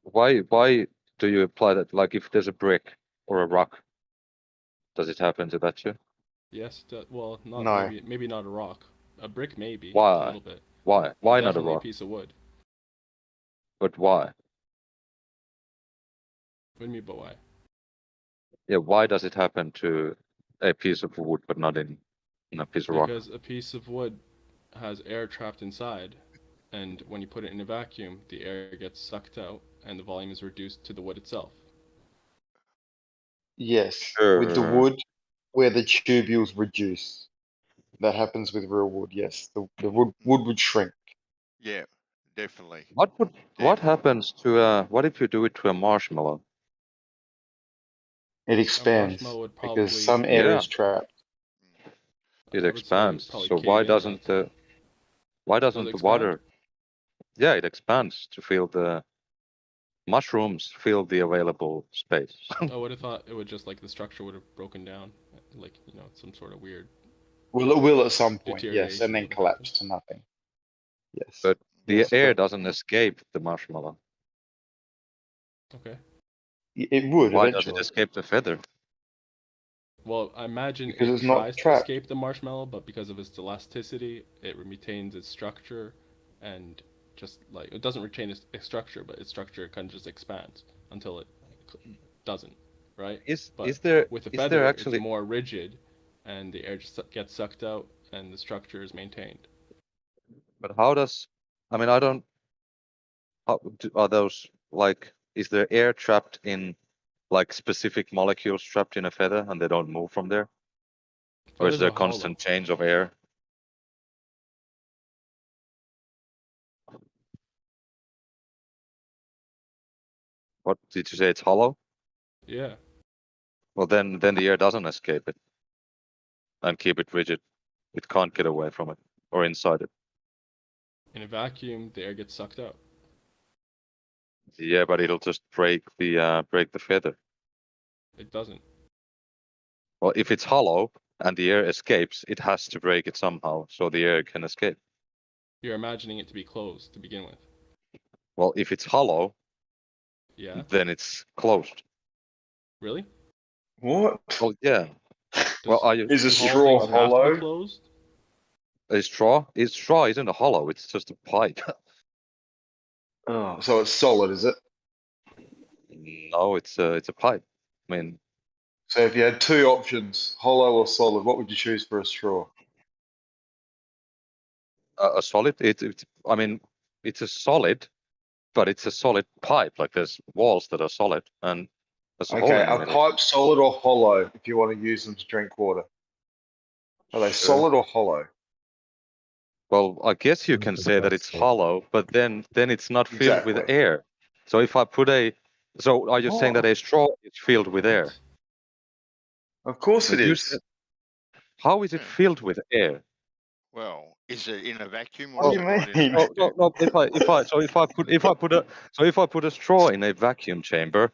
Why do you apply that? Like if there's a brick or a rock, does it happen to that too? Yes, well, not No. maybe not a rock. A brick maybe a Why? little bit. Why? Why not a Definitely a rock? piece of wood. But why? What do you mean, but why? Yeah, why does it happen to a piece of wood but not in a piece of rock? Because a piece of wood has air trapped inside, and when you put it in a vacuum, the air gets sucked out, and the volume is reduced to the wood itself. Yes, with the Sure. wood, where the tubules reduce. That happens with real wood, yes. The wood would shrink. Yeah, definitely. What happens to what if you do it to a marshmallow? It A expands marshmallow would because probably, some air Yeah, is trapped. it I would say, expands. probably So cave in. That's all. why Does doesn't it the expand? water? Yeah, it expands to fill the mushrooms fill the available space. I would have thought it would just like the structure would have broken down, like some sort of weird Well, it will at some point, yes, and deterioration then would have happened. collapse to nothing. Yes. But the Yes, air but doesn't escape the marshmallow. Okay. it would Why does it eventually escape the feather? Well, I imagine because it it's not tries to trapped. escape the marshmallow, but because of its elasticity, it retains its structure, and just like it doesn't retain its structure, but its structure kind of just expands until it doesn't, right? Is But there with a is there feather, it's actually more rigid, and the air just gets sucked out, and the structure is maintained. but how does I mean I don't are those like is there air trapped in like specific molecules trapped in a feather and they don't move from there? Or is Feathers there are a constant hollow. change of air? What did you say? It's hollow? Yeah. Well, then the air doesn't escape it and keep it rigid. It can't get away from it or inside it. In a vacuum, the air gets sucked out. Yeah, but it'll just break the feather. It doesn't. Well, if it's hollow and the air escapes, it has to break it somehow so the air can escape. You're imagining it to be closed to begin with. Well, if it's hollow, Yeah. then it's closed. Really? What? Well, yeah. Well, Does, Is a do straw things have to be hollow? closed? a straw? Straw isn't a hollow. It's just a pipe. Oh, so it's solid, is it? No, it's a pipe. I mean, So if you had two options, hollow or solid, what would you choose for a straw? a solid. I mean, it's a solid, but it's a solid pipe. Like there's walls that are solid, and there's a hole Okay, in the are middle. pipes solid or hollow if you want to use them to drink water? Are they Sure. solid or hollow? Well, I guess you That's can the say that best it's state. hollow, but then it's not filled with Exactly. air. So if I put so are you saying that What? a straw is filled with air? Of course it But you is. said, how is it Yeah. filled with air? Well, is it in a vacuum or What is do it you not in a mean? vacuum? No. If I put a straw in a vacuum chamber,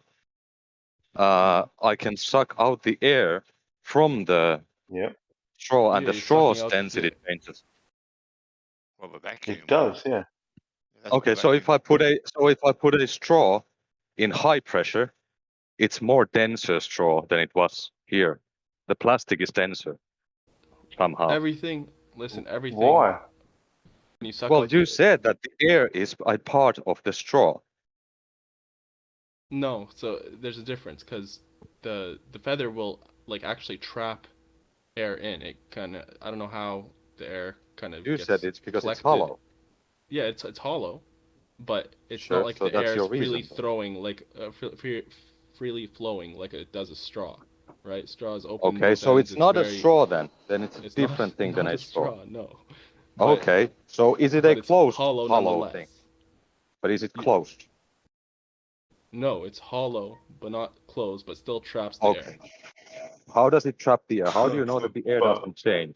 I can suck out the air from the Yep, straw, and Yeah, the you're sucking straw's out density the. changes. Well, the vacuum. it does, yeah. That's what Okay, the so if vacuum. I put a straw in high pressure, it's more denser straw than it was here. The plastic is denser somehow. Everything. Listen, everything. Why? When you suck Well, out you said that the air is a part of the straw. No, so there's a difference because the feather will like actually trap air in. It kind of I don't know how the air kind of You gets said it's because it's collected. hollow. Yeah, it's hollow, but it's Sure, not like so the that's air your is freely reason. throwing like freely flowing like it does a straw, right? Straw is open Okay, both so ends. it's not a very. straw then. Then it's a It's different thing than not a a straw. straw, no. But Okay, so is it a it's closed hollow hollow nonetheless. thing? But is it You- closed? No, it's hollow but not closed, but still traps the Okay. air. How does it trap the air? How do you know that the air But doesn't change?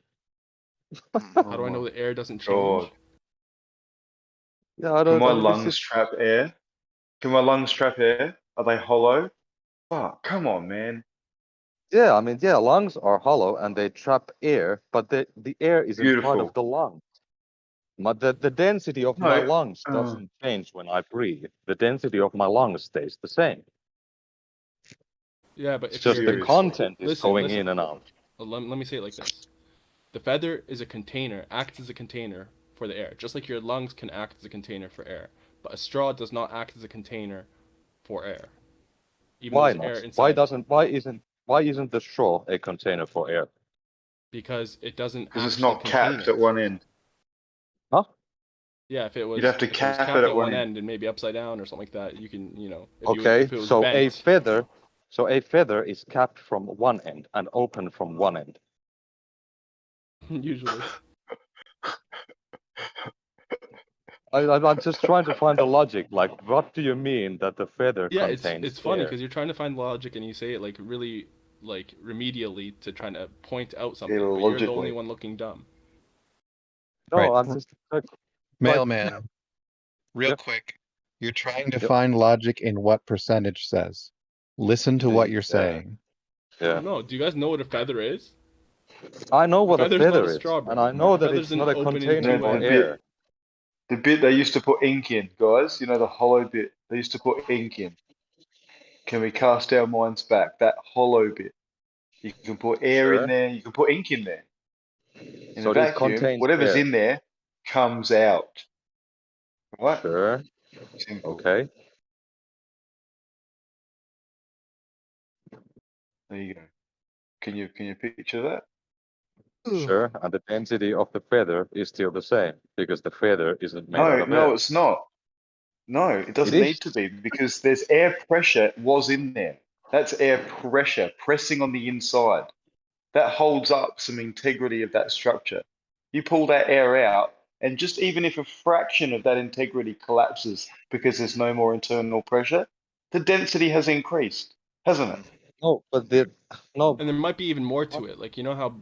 How do I know the air doesn't change? God. Yeah, I Can don't. my I mean, this lungs is trap air? Can my lungs trap air? Are they hollow? Fuck, come on, man. yeah. I mean, yeah, lungs are hollow and they trap air, but the air isn't part of Beautiful. the lung. But the density of my No. lungs doesn't change when I breathe. The density of my lungs stays the same. Yeah, but It's if just you're the Seriously. content is listen, going listen. in and out. Let me say it like this: the feather is a container, acts as a container for the air, just like your lungs can act as a container for air. But a straw does not act as a container for air, even though Why there's air not? inside. Why isn't the straw a container for air? Because it doesn't Because it's actually not contain capped it. at one end. Huh? Yeah, if it was You'd have to cap capped it at at one one end. end and maybe upside down or something like that, you can, Okay, if it was so bent, a feather is capped from one end and open from one end. usually. I'm just trying to find the logic. Like, what do you mean that the feather Yeah, contains it's funny air? because you're trying to find logic and you say it like really like remedially to trying to point out something, but you're the only Illogically. one looking dumb. No, Right. I'm just like, Mailman, real Yep. quick. You're trying to Yep. find logic in what percentage says. Listen to what you're Yeah. saying. yeah. No, do you guys know what a feather is? I know what a feather's not feather a is, strawberry. and I know that Feather's it's an not a open in container two for ends. air. The bit they used to put ink in, guys, you know, the hollow bit they used to put ink in. Can we cast our minds back? That hollow bit. You can put air in Sure. there, you can put ink in there. In a So this vacuum, contains whatever's air. in there comes out. Right? Sure. Simple. Okay. There you go. Can you picture that? Sure. And the density of the feather is still the same because the feather isn't made out of air. No, it's not. No, it doesn't It need is. to be because there's air pressure was in there. That's air pressure pressing on the inside. That holds up some integrity of that structure. You pull that air out, and just even if a fraction of that integrity collapses because there's no more internal pressure, the density has increased, hasn't it? No, but no. And there might be even more to it. Like, you know how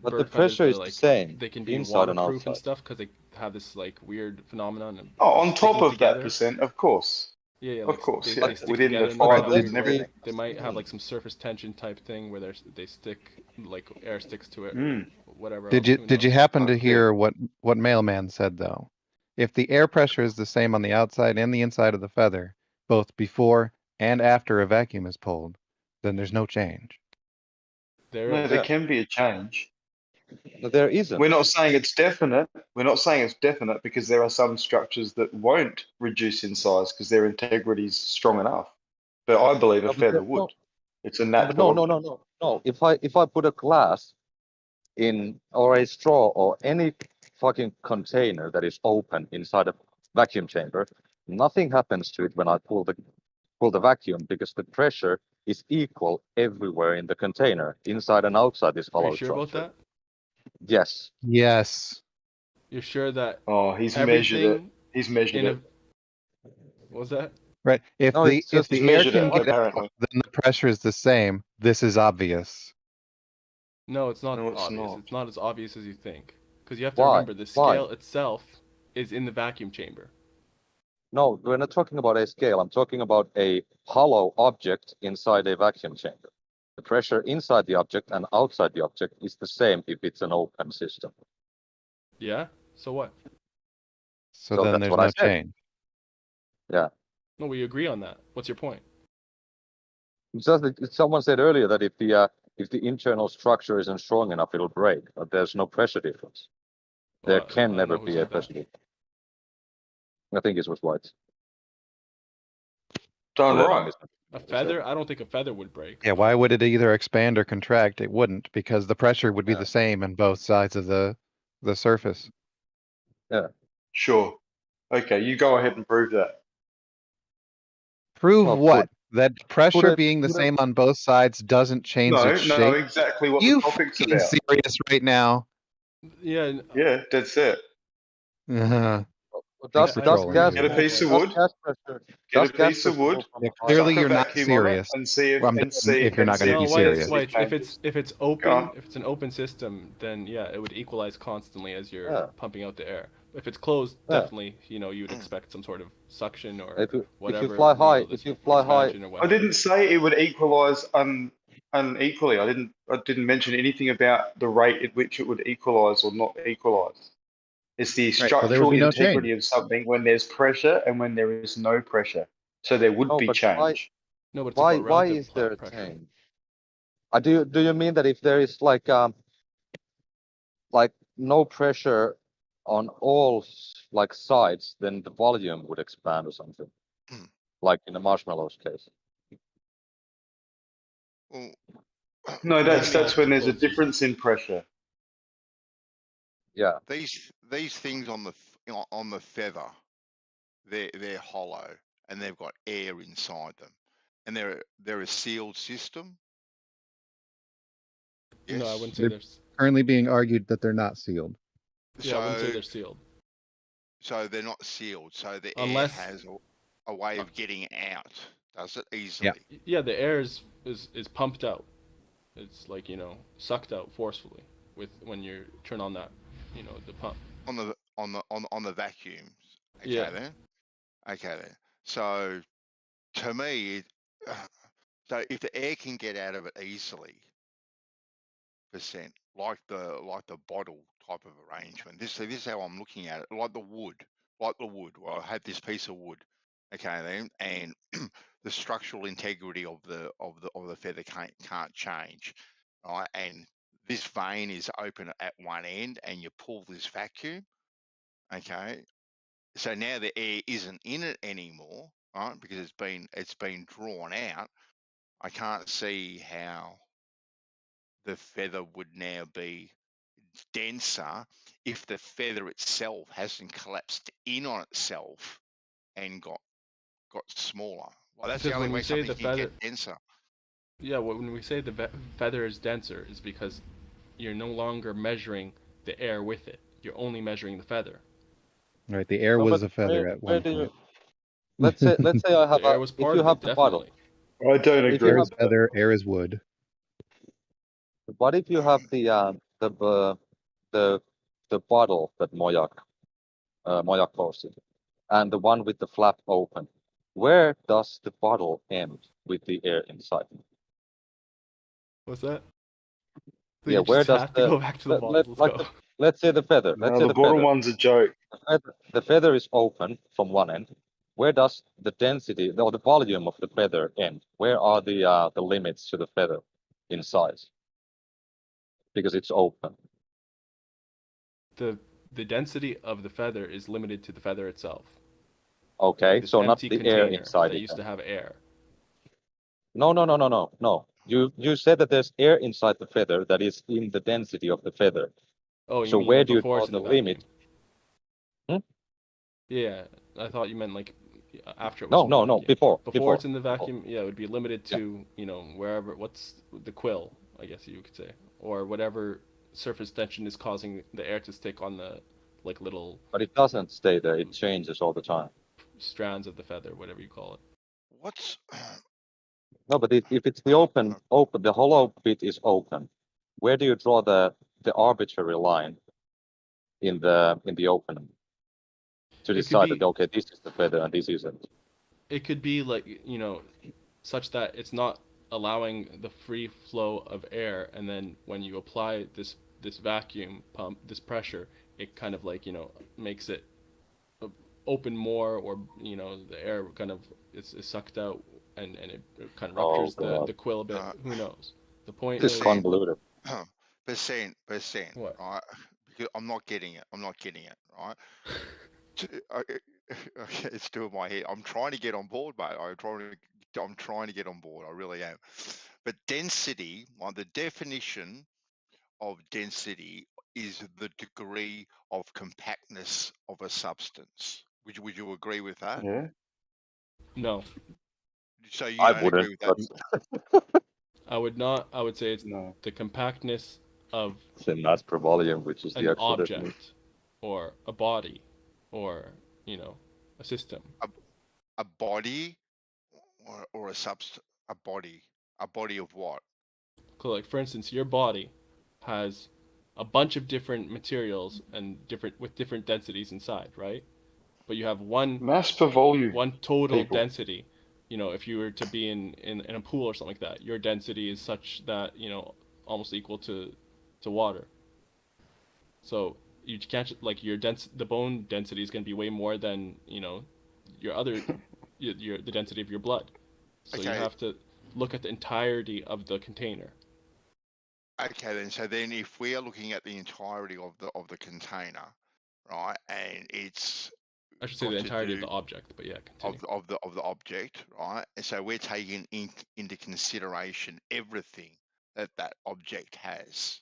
But the bird feathers, pressure they're is the like, same they can be inside and waterproof and outside. stuff because they have this like weird phenomenon of Oh, on top sticking of together. that percent, of course. Yeah, Of like course, they yeah. stick Within together the in the fibers belly and where everything. they might have like some surface tension type thing where they stick like air sticks to it, or Mm. whatever. Did else, you who did you knows? happen to Okay. hear what Mailman said though? If the air pressure is the same on the outside and the inside of the feather, both before and after a vacuum is pulled, then there's no change. There, No, there Yeah. can be a change. But there isn't. We're not saying it's definite. We're not saying it's definite because there are some structures that won't reduce in size because their integrity is strong enough. But I believe a No, but feather there- would. no, It's a no, but no, natural no, no, object. no, no. If I put a glass in or a straw or any fucking container that is open inside a vacuum chamber, nothing happens to it when I pull the vacuum because the pressure is equal everywhere in the container, inside and outside this are hollow you sure about structure. that? Yes. Yes. You're sure that Oh, he's measured it. everything He's measured in a it. what was that? Right. If No, the it's if just He's the air measured can it, get out, apparently. then the pressure is the same. This is obvious. No, it's not No, it's obvious. not. It's not as obvious as you think. Because you have to Why? remember the Why? scale itself is in the vacuum chamber. No, we're not talking about a scale. I'm talking about a hollow object inside a vacuum chamber. The pressure inside the object and outside the object is the same if it's an open system. Yeah? So what? So So then that's there's what I no said. change. Yeah. No, we agree on that. What's your point? It's just that someone said earlier that if the internal structure isn't strong enough, it'll break. But there's no pressure difference. There Well, I can don't never know who be a said that. pressure difference. I think it was White. Done Well, right. A feather? I don't think a feather would break. Yeah, why would it either expand or contract? It wouldn't, because the pressure would be Yeah. the same on both sides of the surface. Sure. Okay, you go ahead and prove that. Prove Well, what? That pressure it- being the put it- same on both sides doesn't change No, its no, shape. exactly what You the topic's fucking about. serious right now? Yeah. Yeah, that's it. Uh-huh. Well, Thanks does for does trolling, gas Get a dude. piece of does wood. gas pressure Get does a gas piece of pressure wood. go from Yeah, a high clearly Chuck a you're not vacuum on it serious. and see if Well, I'm and done see if you're and not gonna see be No, if wait, serious. density wait. changes. If it's Go open, on. if it's an open system, then yeah, it would equalize constantly as you're Yeah. pumping out the air. If it's closed, Yeah. definitely, you know, you would expect some sort of suction or If you whatever. fly high, you know, if you fly high, expansion or what I have you. didn't say it would equalise unequally. I didn't mention anything about the rate at which it would equalise or not equalise. It's the Right. So there would structural be no change. integrity of something when there's pressure and when there is no pressure. So there would no, be but why change. No, but it's why about why relative is there a pressure. change? Do you mean that if there is like no pressure on all like sides, then the volume would expand or something? Like in the marshmallows case. Well, No, let that's me. when there's a Closed system. difference in pressure. Yeah. These things on the feather, they're hollow and they've got air inside them, and they're a sealed system. Yes. No, I wouldn't say They're there's. currently being argued that they're not sealed. Yeah, I wouldn't say So they're sealed. so they're not sealed. So the Unless- air has a way of getting out. Does it Yeah. easily? Yeah, the air is pumped out. It's like, you know, sucked out forcefully with when you turn on that, you know, the pump. On the vacuums. Okay Yeah. then. Okay then. So to me, so if the air can get out of it easily, percent like the bottle type of arrangement. This is how I'm looking at it. Like the wood. Well, I had this piece of wood. Okay then, and the structural integrity of the feather can't change. Right, and this vein is open at one end, and you pull this vacuum. Okay, so now the air isn't in it anymore, right? Because it's been drawn out. I can't see how the feather would now be denser if the feather itself hasn't collapsed in on itself and got smaller. Well, that's Because the only when way we say something the can feather, get denser. yeah, when we say the feather is denser, is because you're no longer measuring the air with it. You're only measuring the feather. Right. The air No, was but a feather where at one do you point. let's say I have The air was if part you of have it, the bottle. definitely. I don't If you agree Air have is feather. Air is wood. what if you have the bottle that Moyak posted, and the one with the flap open? Where does the bottle end with the air inside? What's that? So Yeah, you where just does have to go back to the bottles. Let's like go. let's say the feather. Let's No, say the the bottom feather. one's a joke. The feather is open from one end. Where does the density or the volume of the feather end? Where are the limits to the feather in size? Because it's open. The density of the feather is limited to the feather itself. Okay, Like this so not empty the air container inside that it. used to have air. No. You said that there's air inside the feather that is in the density of the feather. Oh, you So mean where like do you before draw it's in the the limit? vacuum? Yeah, I thought you meant like after it was in the No, vacuum. Before it's in the vacuum, yeah, it would be limited to, you know, wherever, what's the quill, I guess you could say, or whatever surface tension is causing the air to stick on the like little But it doesn't stay there. It changes all the time. strands of the feather, whatever you call it. What's No, but if it's the open, the hollow bit is open. Where do you draw the arbitrary line in the opening to It could decide be that okay, this is the feather and this isn't? it could be like, you know, such that it's not allowing the free flow of air, and then when you apply this vacuum pump, this pressure, it kind of like, you know, makes it open more, or, you know, the air kind of is sucked out, and it kind of ruptures the quill a bit. Who knows? The point This is is convoluted. percent, what? right? Because I'm not getting it, right? It's still in my head. I'm trying to get on board, mate. I'm trying to get on board. I really am. But density, like the definition of density, is the degree of compactness of a substance. Would you agree with that? Yeah. No, So you I don't wouldn't. agree with that? I would not. I would say it's No. the compactness of It's mass per volume, which is an the actual definition. object, or a body, or, a system. A body or a body. A body of what? So, like, for instance, your body has a bunch of different materials and with different densities inside, right? But you have one Mass per volume. total people. density. If you were to be in a pool or something like that, your density is such that almost equal to water. So you can't, like, the bone density is going to be way more than your other the density of your blood. So you Okay. have to look at the entirety of the container. Okay, then. So then, if we are looking at the entirety of the container, right, and it's I should say got the to entirety of do the object, but yeah, continue. of the object, right? And so we're taking into consideration everything that object has.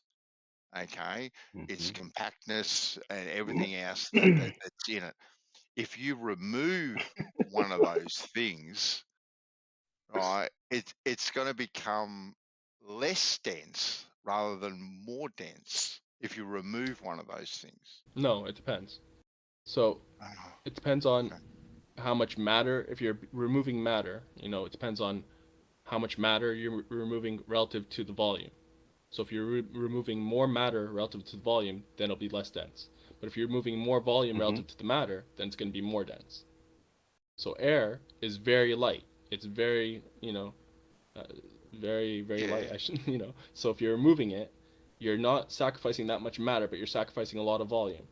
Okay, its compactness and everything else that's in it. If you remove one of those things, right, it's going to become less dense rather than more dense if you remove one of those things. No, it depends. So it depends on how much matter. If you're removing matter, it depends on how much matter you're removing relative to the volume. So if you're removing more matter relative to the volume, then it'll be less dense. But if you're removing more volume relative to the matter, then it's going to be more dense. So air is very light. It's very, very, very light. So if you're removing it, you're not sacrificing that much matter, but you're sacrificing a lot of volume,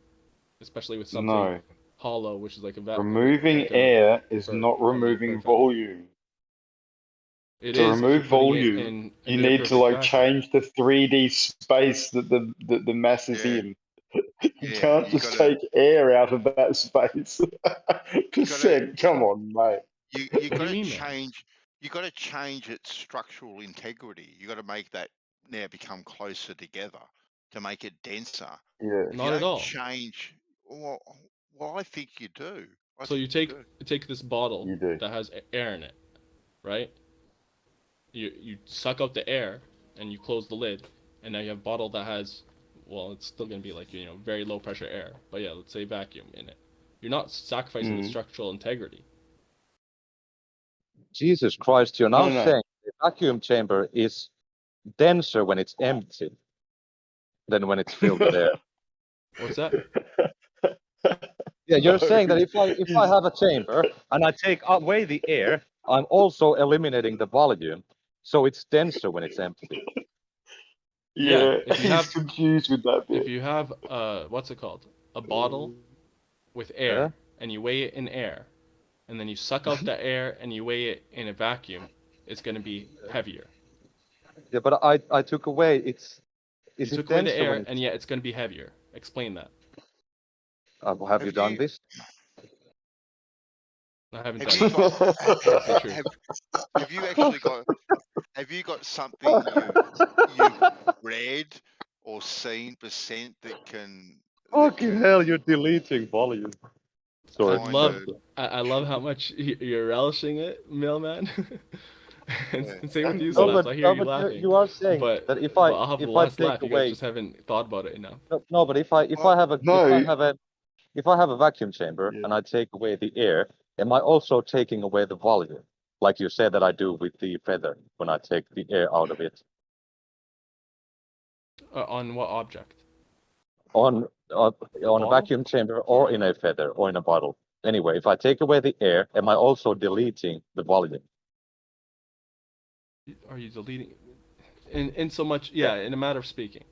especially with something No. hollow, which is like a Removing like air is for not harmony removing perfect. volume. It To is if you're remove putting it volume, in a you near need to perfect like vacuum. change the 3D space that the mass is Yeah. in. You Yeah, can't you just gotta- take air out of that space. Percent, come on, mate. You What do got you to mean, man? change. You got to change its structural integrity. You got to make that now become closer together to make it denser. Yeah. If Not you at don't all. change, well, I think you do. So you take this bottle You do. that has air in it, right? You suck out the air and you close the lid, and now you have a bottle that has, well, it's still gonna be like very low pressure air, but yeah, let's say vacuum in it. You're not sacrificing the structural integrity. Jesus Christ, you're now No, no. saying the vacuum chamber is denser when it's empty than when it's filled with air. What's that? Yeah, you're No, saying that if I he's- have a chamber and I take away the air, I'm also eliminating the volume, so it's denser when it's empty. Yeah, if you he's have confused with that bit. if you have what's it called? A bottle with air, Yeah. and you weigh it in air, and then you suck out the air and you weigh it in a vacuum, it's gonna be heavier. Yeah, but I took away its. You Is it took away the denser when air, it's? and yet it's gonna be heavier. Explain that. Have you done this? I haven't Have done you it. got? That's the truth. Have you actually got? Have you got something you've read or seen percent that can? Fucking hell, you're deleting volume. Sorry. I love how much you're relishing it, mailman. And same with you, No, Slaps. but, I hear no, you but laughing. you are saying but that but I'll have the last take laugh. You guys away just haven't thought about it enough. no, but if I have a No. if I have a vacuum chamber Yeah. and I take away the air, am I also taking away the volume, like you said that I do with the feather when I take the air out of it? On what object? On a bottle? vacuum chamber or in a feather or in a bottle. Anyway, if I take away the air, am I also deleting the volume? Are you deleting? In so much, yeah, in a matter of speaking.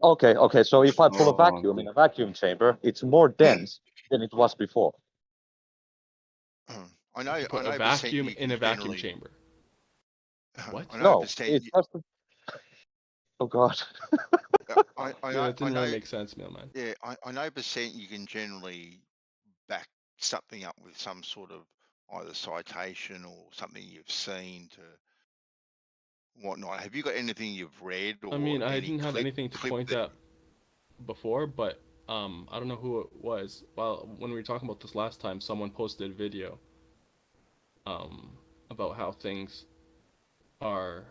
Okay, so if I pull a Oh, vacuum in a vacuum chamber, it's more dense than it was before. I know. You put I know a vacuum you in can a vacuum generally- chamber. What? I know No, percent. it has to. Oh God. I Yeah, know. that didn't I really know. make sense, mailman. Yeah, I know percent you can generally back something up with some sort of either citation or something you've seen to whatnot. Have you got anything you've read or I mean, I any didn't have anything to point that- out before, but I don't know who it was. Well, when we were talking about this last time, someone posted a video about how things are,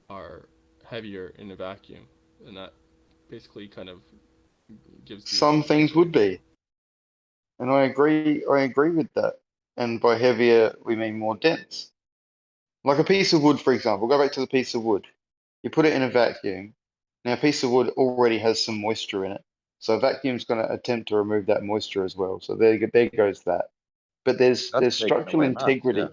are heavier in a vacuum, and that basically kind of gives you Some things would be. And I agree with that. And by heavier, we mean more dense. Like a piece of wood, for example, go back to the piece of wood. You put it in a vacuum. Now, a piece of wood already has some moisture in it. So a vacuum's going to attempt to remove that moisture as well. So there goes that. But there's That's taking structural away mass. integrity Yeah.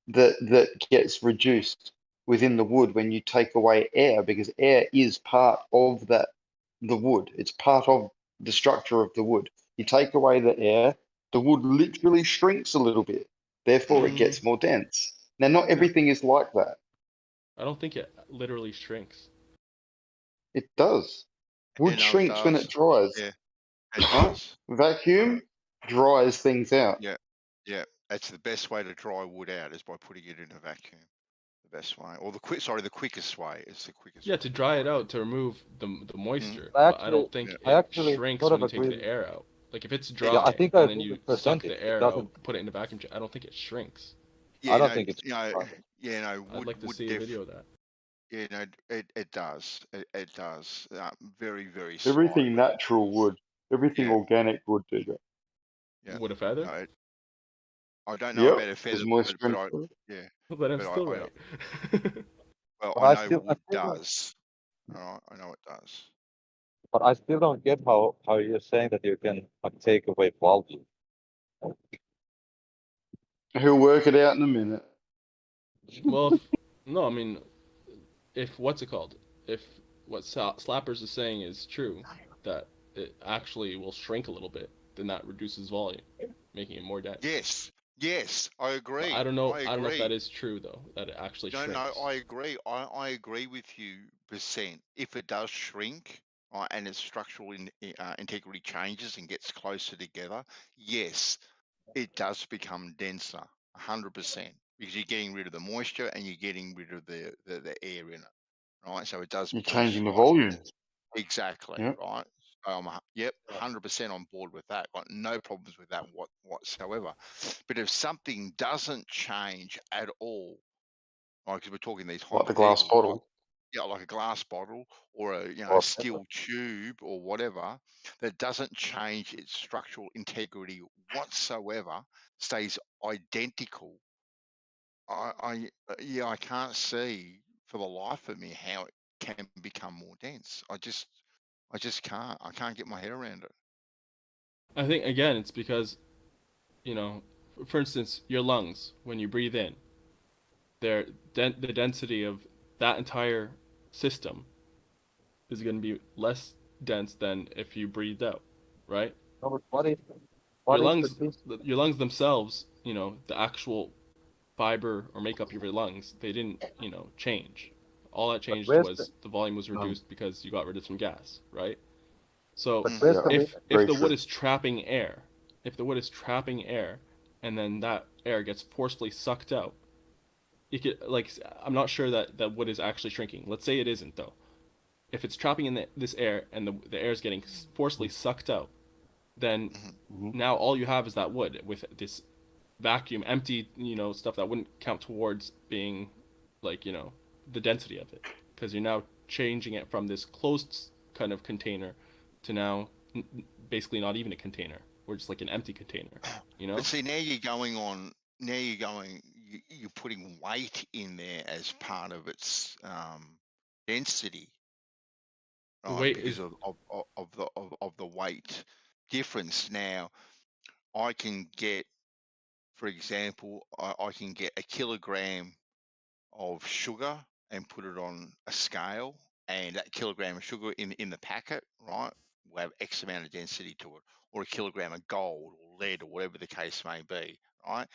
that gets reduced within the wood when you take away air, because air is part of the wood. It's part of the structure of the wood. You take away the air, the wood literally shrinks a little bit. Therefore, it gets more dense. Now, not everything is like that. I don't think it literally shrinks. It does. Wood it shrinks when does. it dries. Yeah, it Right? does. Vacuum dries things out. Yeah, yeah. That's the best way to dry wood out is by putting it in a vacuum. The best way, or the quickest way is the quickest Yeah, way to dry it out to remove the moisture, I but I don't think I it actually shrinks sort when of you take agree. the air out. Like if it's Yeah, dry I think and I then agree you with suck percentage. the It air out, doesn't. put it in the vacuum chamber, I don't think it shrinks. yeah. I don't No, think it's. you know, yeah, no. I'd like to see a video of that. Yeah, no, it does. It does. Very, very Everything slightly. natural would. Everything Yeah. organic would do that. Yeah. Would a feather? No, I don't know Yep. about a feather, There's moisture but in I, it. yeah, But I'm but still I right. well, But I I know still, I wood still don't. does. All right, I know it does. But I still don't get how you're saying that you can like, take away volume. He'll work it out in a minute. Well, no, I mean, if what's it called? If what Slappers is saying is true, that it actually will shrink a little bit, then that reduces volume, making it more dense. Yes, I agree. But I don't know. I I don't know if agree. that is true though. That it actually No, shrinks. I agree. I agree with you percent. If it does shrink, and its structural integrity changes and gets closer together, yes, it does become denser, 100%, because you're getting rid of the moisture and you're getting rid of the air in it, right? So it does You're become changing the slightly volume. denser. Exactly, Yep. right? Yep, 100% on board with that. Got no problems with that whatsoever. But if something doesn't change at all, right, because we're talking these Like the glass hypotheticals, right? bottle. Yeah, like a glass bottle or a Or steel tube or whatever, that doesn't change its structural integrity whatsoever, stays identical. I can't see for the life of me how it can become more dense. I just can't. I can't get my head around it. I think again, it's because, for instance, your lungs when you breathe in, the density of that entire system is going to be less dense than if you breathed out, right? no, but what Your is the lungs, your lungs themselves, the actual fiber or makeup of your lungs, they didn't, change. All that but changed where's was the volume was reduced because you got rid of some gas, right? So but Mm. where's Yeah. the if Very the wood true. is trapping air, and then that air gets forcefully sucked out, you could I'm not sure that wood is actually shrinking. Let's say it isn't though. If it's trapping in this air and the air is getting forcefully sucked out, then Mhm. now all you have is that wood with this vacuum, empty, stuff that wouldn't count towards being the density of it, because you're now changing it from this closed kind of container to now basically not even a container, or just like an empty container, But see, now you're going on. Now you're putting weight in there as part of its density, The right? weight Because is of the weight difference. Now I can get, for example, I can get a kilogram of sugar and put it on a scale, and that kilogram of sugar in the packet, right, will have X amount of density to it, or a kilogram of gold or lead or whatever the case may be, right?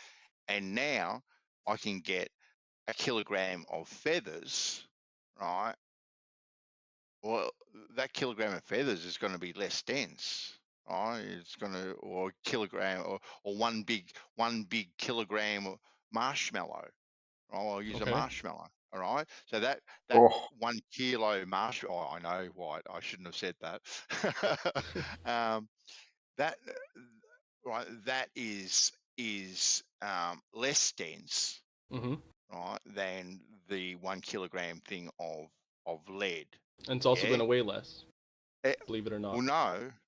And now I can get a kilogram of feathers, right? Well, that kilogram of feathers is going to be less dense, right? It's going to, or a kilogram, or one big kilogram of marshmallow. Oh, I'll use a okay. marshmallow. All right. So that Oh, 1 kilo marshmallow. Oh, I know, White. I shouldn't have said that. That right. That is less dense, Mm-hmm. right, than the 1 kilogram thing of lead. And it's also Yeah. going to weigh less. Believe it or not. Well,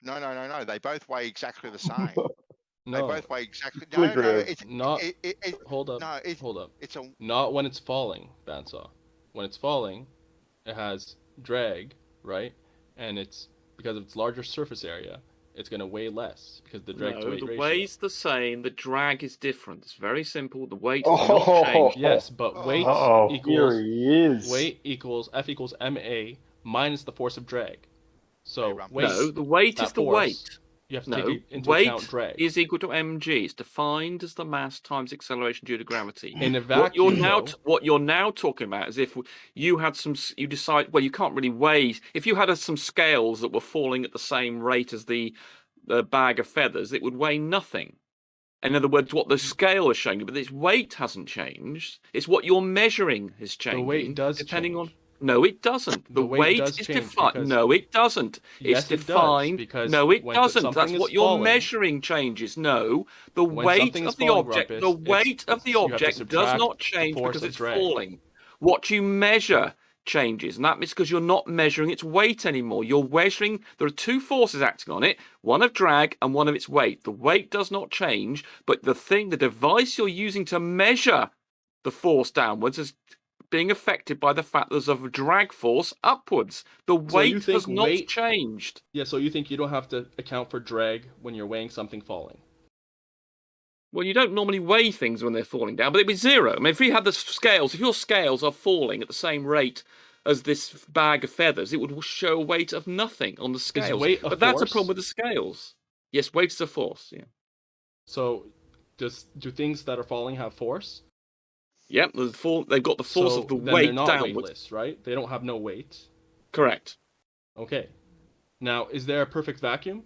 no. They both weigh exactly the same. They No, both weigh exactly. Completely No, agree. it's not. it, Hold up. no, Hold up. it's a Not when it's falling, Bandsaw. When it's falling, it has drag, right? And it's because of its larger surface area, it's going to weigh less because the drag to No, weight the ratio. weight's the same. The drag is different. It's very simple. The weight has not changed. Yes, but weight Oh, here equals he is. weight equals F equals ma minus the force of drag. So Rumpus. weight. No, the weight that is the force, weight. You have to No, take into account weight drag. is equal to mg. It's defined as the mass times acceleration due to gravity. In a What you're vacuum, now though, what you're now talking about is if you had you decide, well, you can't really weigh. If you had some scales that were falling at the same rate as the bag of feathers, it would weigh nothing. In other words, what the scale is showing you, but its weight hasn't changed. It's what you're measuring is changing. the weight does depending change. on. No, it doesn't. The, The weight does is change defined. because- No, it doesn't. Yes, It's it does, defined. because no, it when doesn't. something That's is what you're falling- measuring changes. No, the When weight something is of the falling, object. Rumpus, the weight of the you have to object does subtract not the change force because of it's drag. falling. What you measure changes, and that means because you're not measuring its weight anymore. You're measuring. There are two forces acting on it: one of drag and one of its weight. The weight does not change, but the device you're using to measure the force downwards is being affected by the fact there's a drag force upwards. The So you weight think has not weight- changed. Yeah, so you think you don't have to account for drag when you're weighing something falling? Well, you don't normally weigh things when they're falling down, but it'd be zero. I mean, if we had the scales, if your scales are falling at the same rate as this bag of feathers, it would show a weight of nothing on the scales. weight a But that's a force? problem with the scales. Yes, weight is a force. Yeah. So do things that are falling have force? Yep. They've got the force So of the then weight they're not downwards. weightless, right? They don't have no weight. Correct. Okay. Now, is there a perfect vacuum?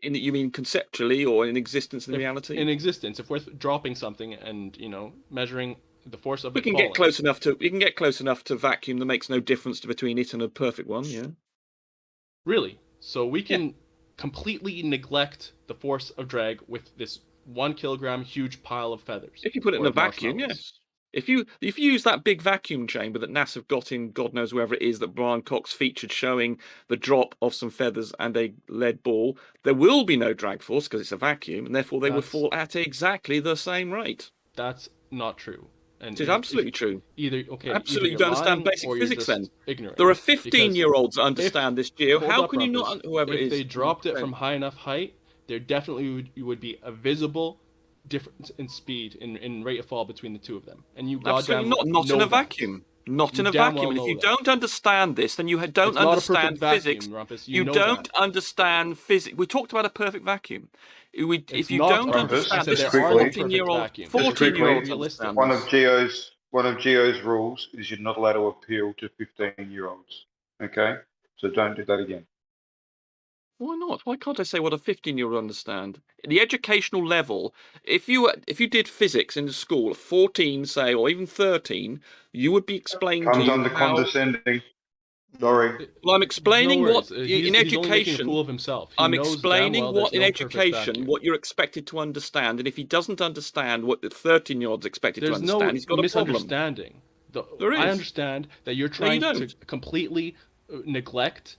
You mean conceptually or in existence in reality? In existence, if we're dropping something and measuring the force of we it can falling, get close enough to. We can get close enough to vacuum that makes no difference between it and a perfect one. Yeah. Really? So we can completely neglect the force of drag with this 1 kilogram huge pile of feathers. If you put it in or a vacuum, marshmallows. yes. If you use that big vacuum chamber that NASA have got in God knows wherever it is that Brian Cox featured showing the drop of some feathers and a lead ball, there will be no drag force because it's a vacuum, and therefore they would fall at exactly the same rate. That's not true. And It is absolutely true. Either absolutely, either you don't you're understand lying basic or you're physics. just Then ignorant. there are Because 15-year-olds that understand this, Geo. Hold How up, can you Rumpus. not? Whoever if it is, they dropped it from high enough height, there definitely would be a visible difference in speed in rate of fall between the two of them. And you absolutely goddamn not in know a vacuum. Not You in a damn vacuum. well And if know you that. don't understand this, then you don't It's not a understand perfect physics. vacuum, Rumpus. You know don't that. understand physics. We talked about a perfect vacuum. If you not don't a perfect- understand I said this, there Just are no quickly, perfect 14-year-old, vacuums. Just quickly, 14-year-olds realistic. understand one of Geo's rules is you're not allowed to appeal to 15-year-olds. Okay, so don't do that again. Why not? Why can't I say what a 15-year-old understand? The educational level, if you did physics in the school at 14, say, or even 13, you would be explaining Comes to you under how. condescending. Sorry. Well, I'm explaining No what worries. in He's only making a education. fool of himself. He I'm knows damn explaining well what there's in no perfect education vacuum. what you're expected to understand, and if he doesn't understand what the 13-year-old's expected to There's no understand, he's got a problem. misunderstanding. There I is. understand that you're No, trying you to don't. completely neglect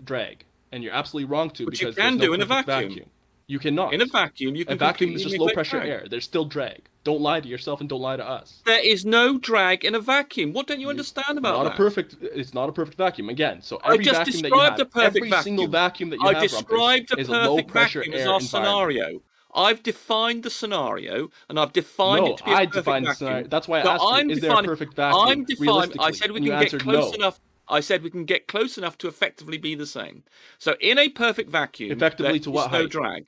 drag, and you're absolutely wrong to But you because can there's no do in a perfect vacuum. You cannot. In a vacuum, you can A vacuum is completely just low neglect pressure drag. air. There's still drag. Don't lie to yourself and don't lie to us. There is no drag in a vacuum. What don't you understand about Not that? It's not a perfect vacuum. Again, so I've every just vacuum that you described have, a perfect every single vacuum. vacuum that you I've have, described Rumpus, a is a low perfect pressure vacuum as air our environment. scenario. I've defined the scenario, and I've defined No, it to be a I perfect defined the vacuum. scenario. That's why I So asked you, I'm is there a defining- perfect vacuum, I'm defined. I realistically? said we And you can get answered close no. enough. I said we can get close enough to effectively be the same. So in a perfect vacuum, Effectively there to what is no height? drag.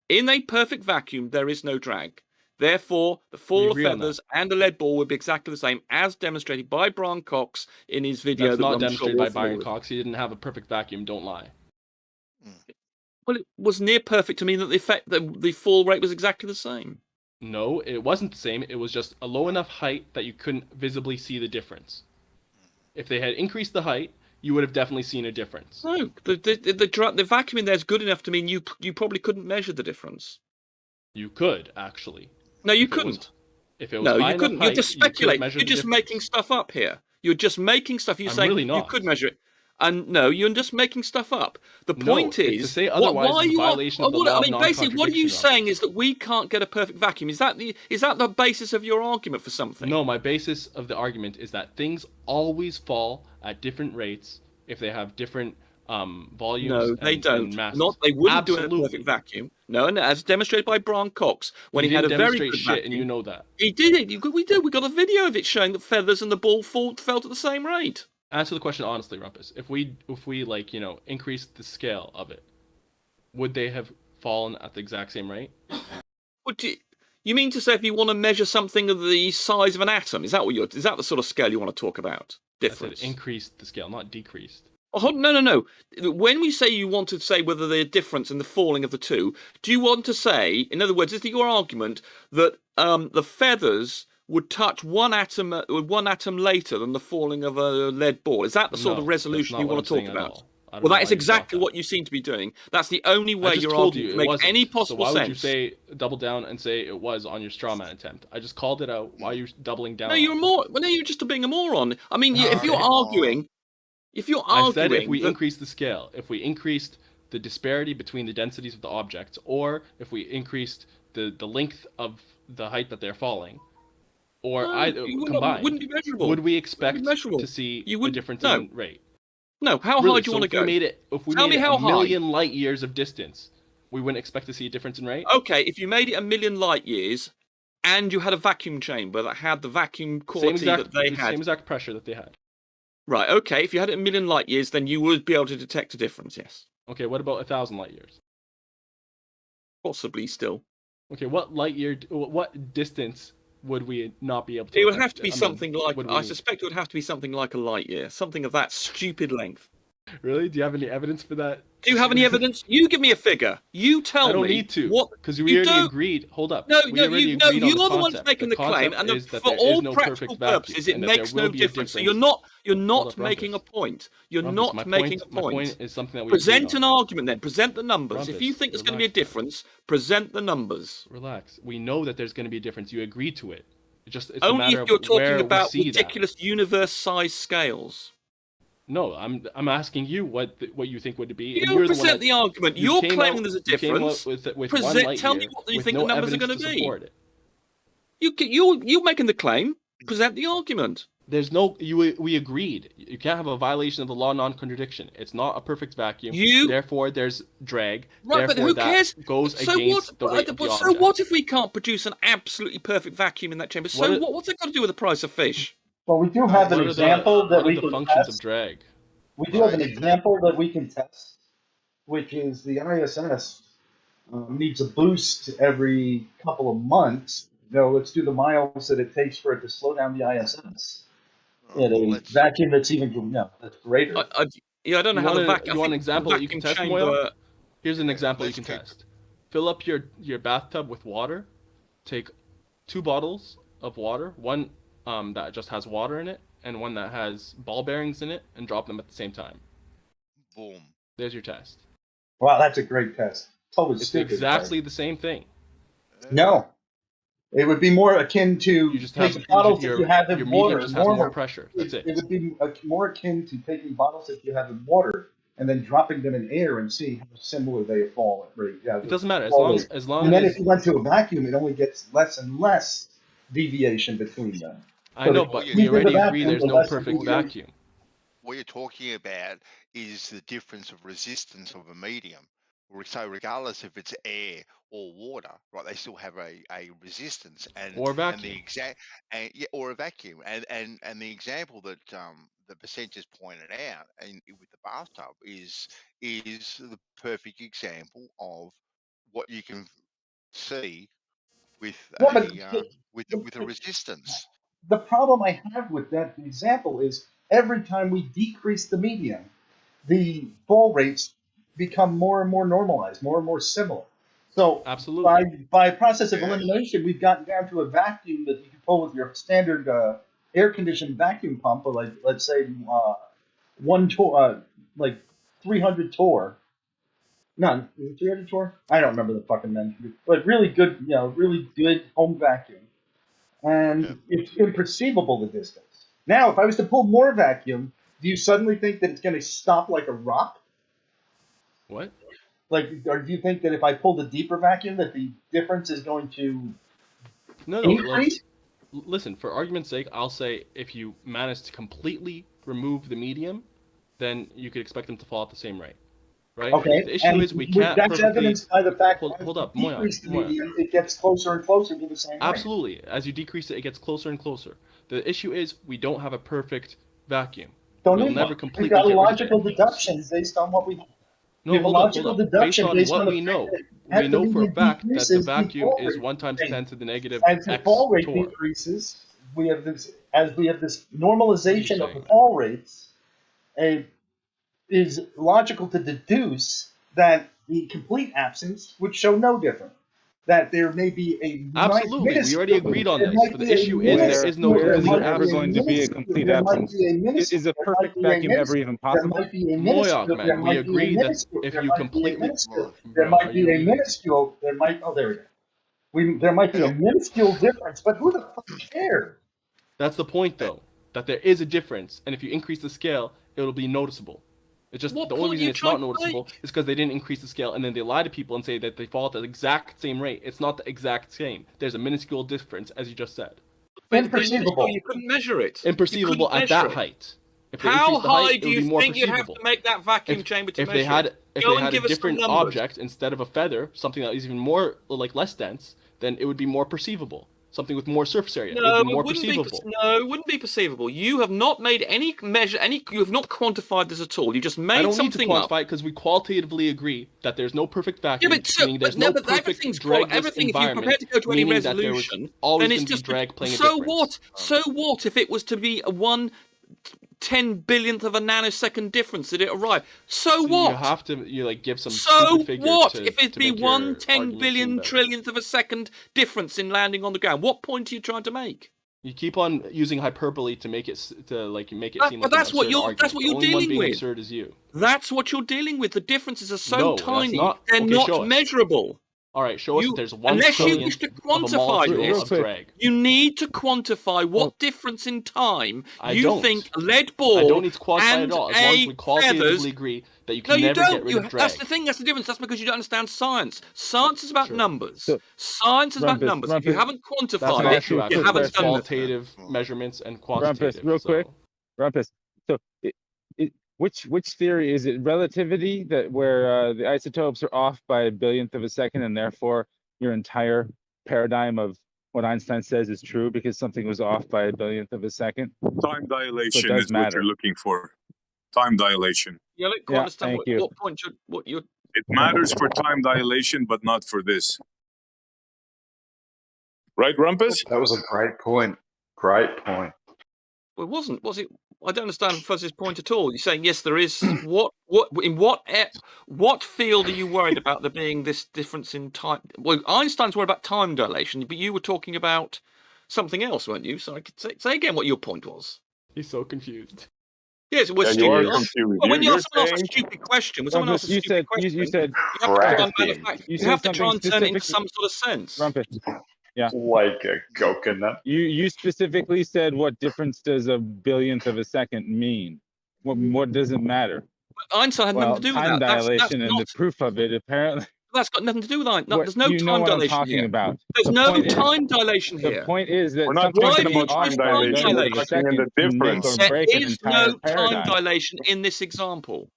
In a perfect vacuum, there is no drag. Therefore, the fall of agree on that. feathers and the lead ball would be exactly the same, as demonstrated by Brian Cox in his video. That's that not I'm sure demonstrated we're by Byron familiar with. Cox. He didn't have a perfect vacuum. Don't lie. Well, it was near perfect to mean that the fall rate was exactly the same. No, it wasn't the same. It was just a low enough height that you couldn't visibly see the difference. If they had increased the height, you would have definitely seen a difference. No, the vacuum in there is good enough to mean you probably couldn't measure the difference. You could, actually. No, you If it was- couldn't. If it was No, high you enough couldn't. height, You're just you couldn't speculating. measure You're the just difference. making stuff up here. You're just making stuff. You're I'm saying really you not. could measure it. And no, you're just making stuff up. The point No, it's to is, say otherwise why is a you are? violation of the What, law I of mean, basically, what are you non-contradiction, saying Rumpus. is that we can't get a perfect vacuum. Is that the basis of your argument for something? No, my basis of the argument is that things always fall at different rates if they have different volumes. No, they and don't. masses. Not they wouldn't do it in a Absolutely. perfect vacuum. No, and as demonstrated by Brian Cox when he had a didn't very demonstrate good shit, vacuum. and you know that. He did it. We did. We got a video of it showing that feathers and the ball felt at the same rate. Answer the question honestly, Rumpus. If we like, you know, increased the scale of it, would they have fallen at the exact same rate? What do you mean to say if you want to measure something of the size of an atom? Is that the sort of scale you want to talk about? Difference. I said increased the scale, not decreased. Oh, no. When we say you want to say whether there's a difference in the falling of the two, do you want to say, in other words, is it your argument that the feathers would touch one atom later than the falling of a lead ball? Is that the sort of resolution you want to talk about? Well, that is exactly what you seem to be doing. That's the only way your argument makes any possible sense. So why would you say double down and say it was on your straw man attempt? I just called it out. Why are you doubling down? No, you're just being a moron. I mean, if you're arguing. I said if we increase the scale, if we increased the disparity between the densities of the objects, or if we increased the length of the height that they're falling, or combined, wouldn't be measurable. Would we expect to see a difference in rate? No, how high do you want to go? If we made it a million light years of distance, we wouldn't expect to see a difference in rate? Okay, if you made it a million light years, and you had a vacuum chamber that had the vacuum quality that they had. Same exact pressure that they had. Right, okay, if you had it a million light years, then you would be able to detect a difference, yes. Okay, what about 1,000 light years? Possibly still. Okay, what distance would we not be able to? It would have to be something like, I suspect it would have to be something like a light year, something of that stupid length. Really? Do you have any evidence for that? Do you have any evidence? You give me a figure. You tell me. I don't need to. What? Because we already agreed. Hold up. No, you're the one making the claim, and for all practical purposes, it makes no difference. So you're not making a point. You're not making a point. My point is something that we present an argument then. Present the numbers. If you think there's going to be a difference, present the numbers. Relax. We know that there's going to be a difference. You agreed to it. It's only a matter if you're of talking where about we see ridiculous universe-sized scales. No, I'm asking you what you think would it be. You present the argument. You're claiming there's a difference. Tell me what you think the numbers are going to be. You're making the claim. Present the argument. There's no. We agreed. You can't have a violation of the law of non-contradiction. It's not a perfect vacuum. Therefore, there's drag. Right, but who cares? Goes against the weight of the object. So what if we can't produce an absolutely perfect vacuum in that chamber? So what's that got to do with the price of fish? Well, we do have an example that we can functions test. Of drag. We do have an example that we can test, which is the ISS needs a boost every couple of months. Let's do the miles that it takes for it to slow down the ISS. A vacuum that's even that's greater. I don't know how the vacuum. You want an example that you can test, Moyle? Here's an example you can test. Fill up your bathtub with water. Take 2 bottles of water, one that just has water in it, and one that has ball bearings in it, and drop them at the same time. Boom. There's your test. Wow, that's a great test. Totally it's stupid. Exactly the same thing. No. It would be more akin to taking bottles if you have in water. Just has more pressure. That's it. It would be more akin to taking bottles if you have in water and then dropping them in air and seeing how similar they fall at rate. It doesn't matter as long and then if you went to a vacuum, it only gets less and less deviation between them. I know, but we already agree there's no perfect vacuum. What you're talking about is the difference of resistance of a medium. So regardless if it's air or water, right, they still have a resistance or vacuum. Or a vacuum. And the example that the percent just pointed out with the bathtub is the perfect example of what you can see with a resistance. The problem I have with that example is every time we decrease the medium, the fall rates become more and more normalized, more and more similar. So absolutely, by process of elimination, we've gotten down to a vacuum that you can pull with your standard air-conditioned vacuum pump, or like let's say 300 torr. None. Is it 300 torr? I don't remember the fucking name. But really good home vacuum. And it's imperceivable, the distance. Now, if I was to pull more vacuum, do you suddenly think that it's going to stop like a rock? What? Like, or do you think that if I pulled a deeper vacuum, that the difference is going to No, increase? Listen, for argument's sake, I'll say if you manage to completely remove the medium, then you could expect them to fall at the same rate, right? Okay. The issue is we can't that's perfectly... evidenced by the fact that Hold up, as you decrease the Moya. medium, it gets closer and closer to the same rate. Absolutely. As you decrease it, it gets closer and closer. The issue is we don't have a perfect vacuum. Don't We'll need never one. completely We've got get rid of logical it. deductions based on what we have. No, We have a hold up. logical deduction Based on based what on the we fact know. that We know for a medium fact that the decreases, vacuum fall is rate 1 times 10 changes. to the negative As the x fall rate torr. decreases, we have this normalization of the saying? fall rates. Is logical to deduce that the complete absence would show no different. That there may be a Absolutely, we already agreed on this. But the issue is there is no Where is complete there ever going to be a complete absence? Is a perfect vacuum ever even possible? There might be a Moyak, minuscule. man, There we might be a agree that minuscule. if There you might be a completely... minuscule. Bro, There are might you be a really... minuscule. There might. Oh, there we go. There might be a minuscule difference, but who the fuck cares? That's the point, though, that there is a difference, and if you increase the scale, it'll be noticeable. It's just What the only point reason are you it's not trying to noticeable make? is because they didn't increase the scale, and then they lie to people and say that they fall at the exact same rate. It's not the exact same. There's a minuscule difference, as you just said. But Imperceivable. you couldn't measure it. Imperceivable at that height. If they How increase the height, high it do would you be more think you'd have perceivable. to make that vacuum chamber to If measure they had, it? if Go they and had a give us some different numbers. object instead of a feather, something that is even more like less dense, then it would be more perceivable. Something with more surface area. No, it would be more wouldn't perceivable. no, it wouldn't be perceivable. You have not made any measure, you have not quantified this at all. You just made I don't need to something up. quantify it because we qualitatively agree that there's no perfect vacuum, Yeah, but meaning there's no perfect everything's dragless everything. If you're prepared environment, to go to any meaning that there was resolution, always then going it's to be just drag playing a so difference. what? So what if it was to be a 1/10,000,000th of a nanosecond difference that it arrived? So what? You have to give some So stupid figure what to, if it to be make your 1/10,000,000,000 argument seem better. trillionth of a second difference in landing on the ground? What point are you trying to make? You keep on using hyperbole to make it seem like But that's what you're argument. The only one dealing being with. absurd is you. That's what you're dealing with. The differences are so No, that's tiny; not- they're okay, not show us. measurable. All right, show us that there's 1 unless you trillionth wish to of a quantify molecule this, of drag. you need to quantify what difference in time I you don't. think a lead ball I don't need to quantify and it at all. As long as we a qualitatively feathers. agree that you No, can you never don't. get rid of drag. That's the thing. That's the difference. That's because you don't understand science. Science is about Sure. numbers. So- Science is about numbers. If you haven't That's quantified not it, true, you actually. haven't There's done it. qualitative measurements and quantitative. Rumpus, real so- quick. Rumpus. So, which theory is it? Relativity, that where the isotopes are off by a billionth of a second, and therefore your entire paradigm of what Einstein says is true because something was off by a billionth of a second? Time dilation does is what matter. you're looking for. Time dilation. You don't Yeah, understand thank you. what point you're. It matters for time dilation, but not for this. Right, Rumpus? That was a great point. Great point. Well, it wasn't, was it? I don't understand Fuzz's point at all. You're saying yes, there is. What field are you worried about there being this difference in time? Well, Einstein's worried about time dilation, but you were talking about something else, weren't you? So I could say again what your point was. He's so confused. Yes, it was Yeah, you are stupid. confused. Well, when You're someone asks a saying- stupid question, when someone Rumpus, asks a you stupid said question, you said you have to try and Bragging. manufacture. You You have said to try and something turn it into specific- some sort of sense. Rumpus. Yeah. Like a coconut. You specifically said what difference does a billionth of a second mean? What does it matter? But Einstein had Well, nothing to do with time that. dilation and the proof of it apparently. That's got nothing to do with Einstein. No, What- there's no you know time what I'm dilation talking here. about. There's The no point is- time dilation The here. point is that We're not something talking can be about off time by a dilation. billionth We're of a talking in second the to make difference. or There break an is entire no time paradigm. dilation in this example.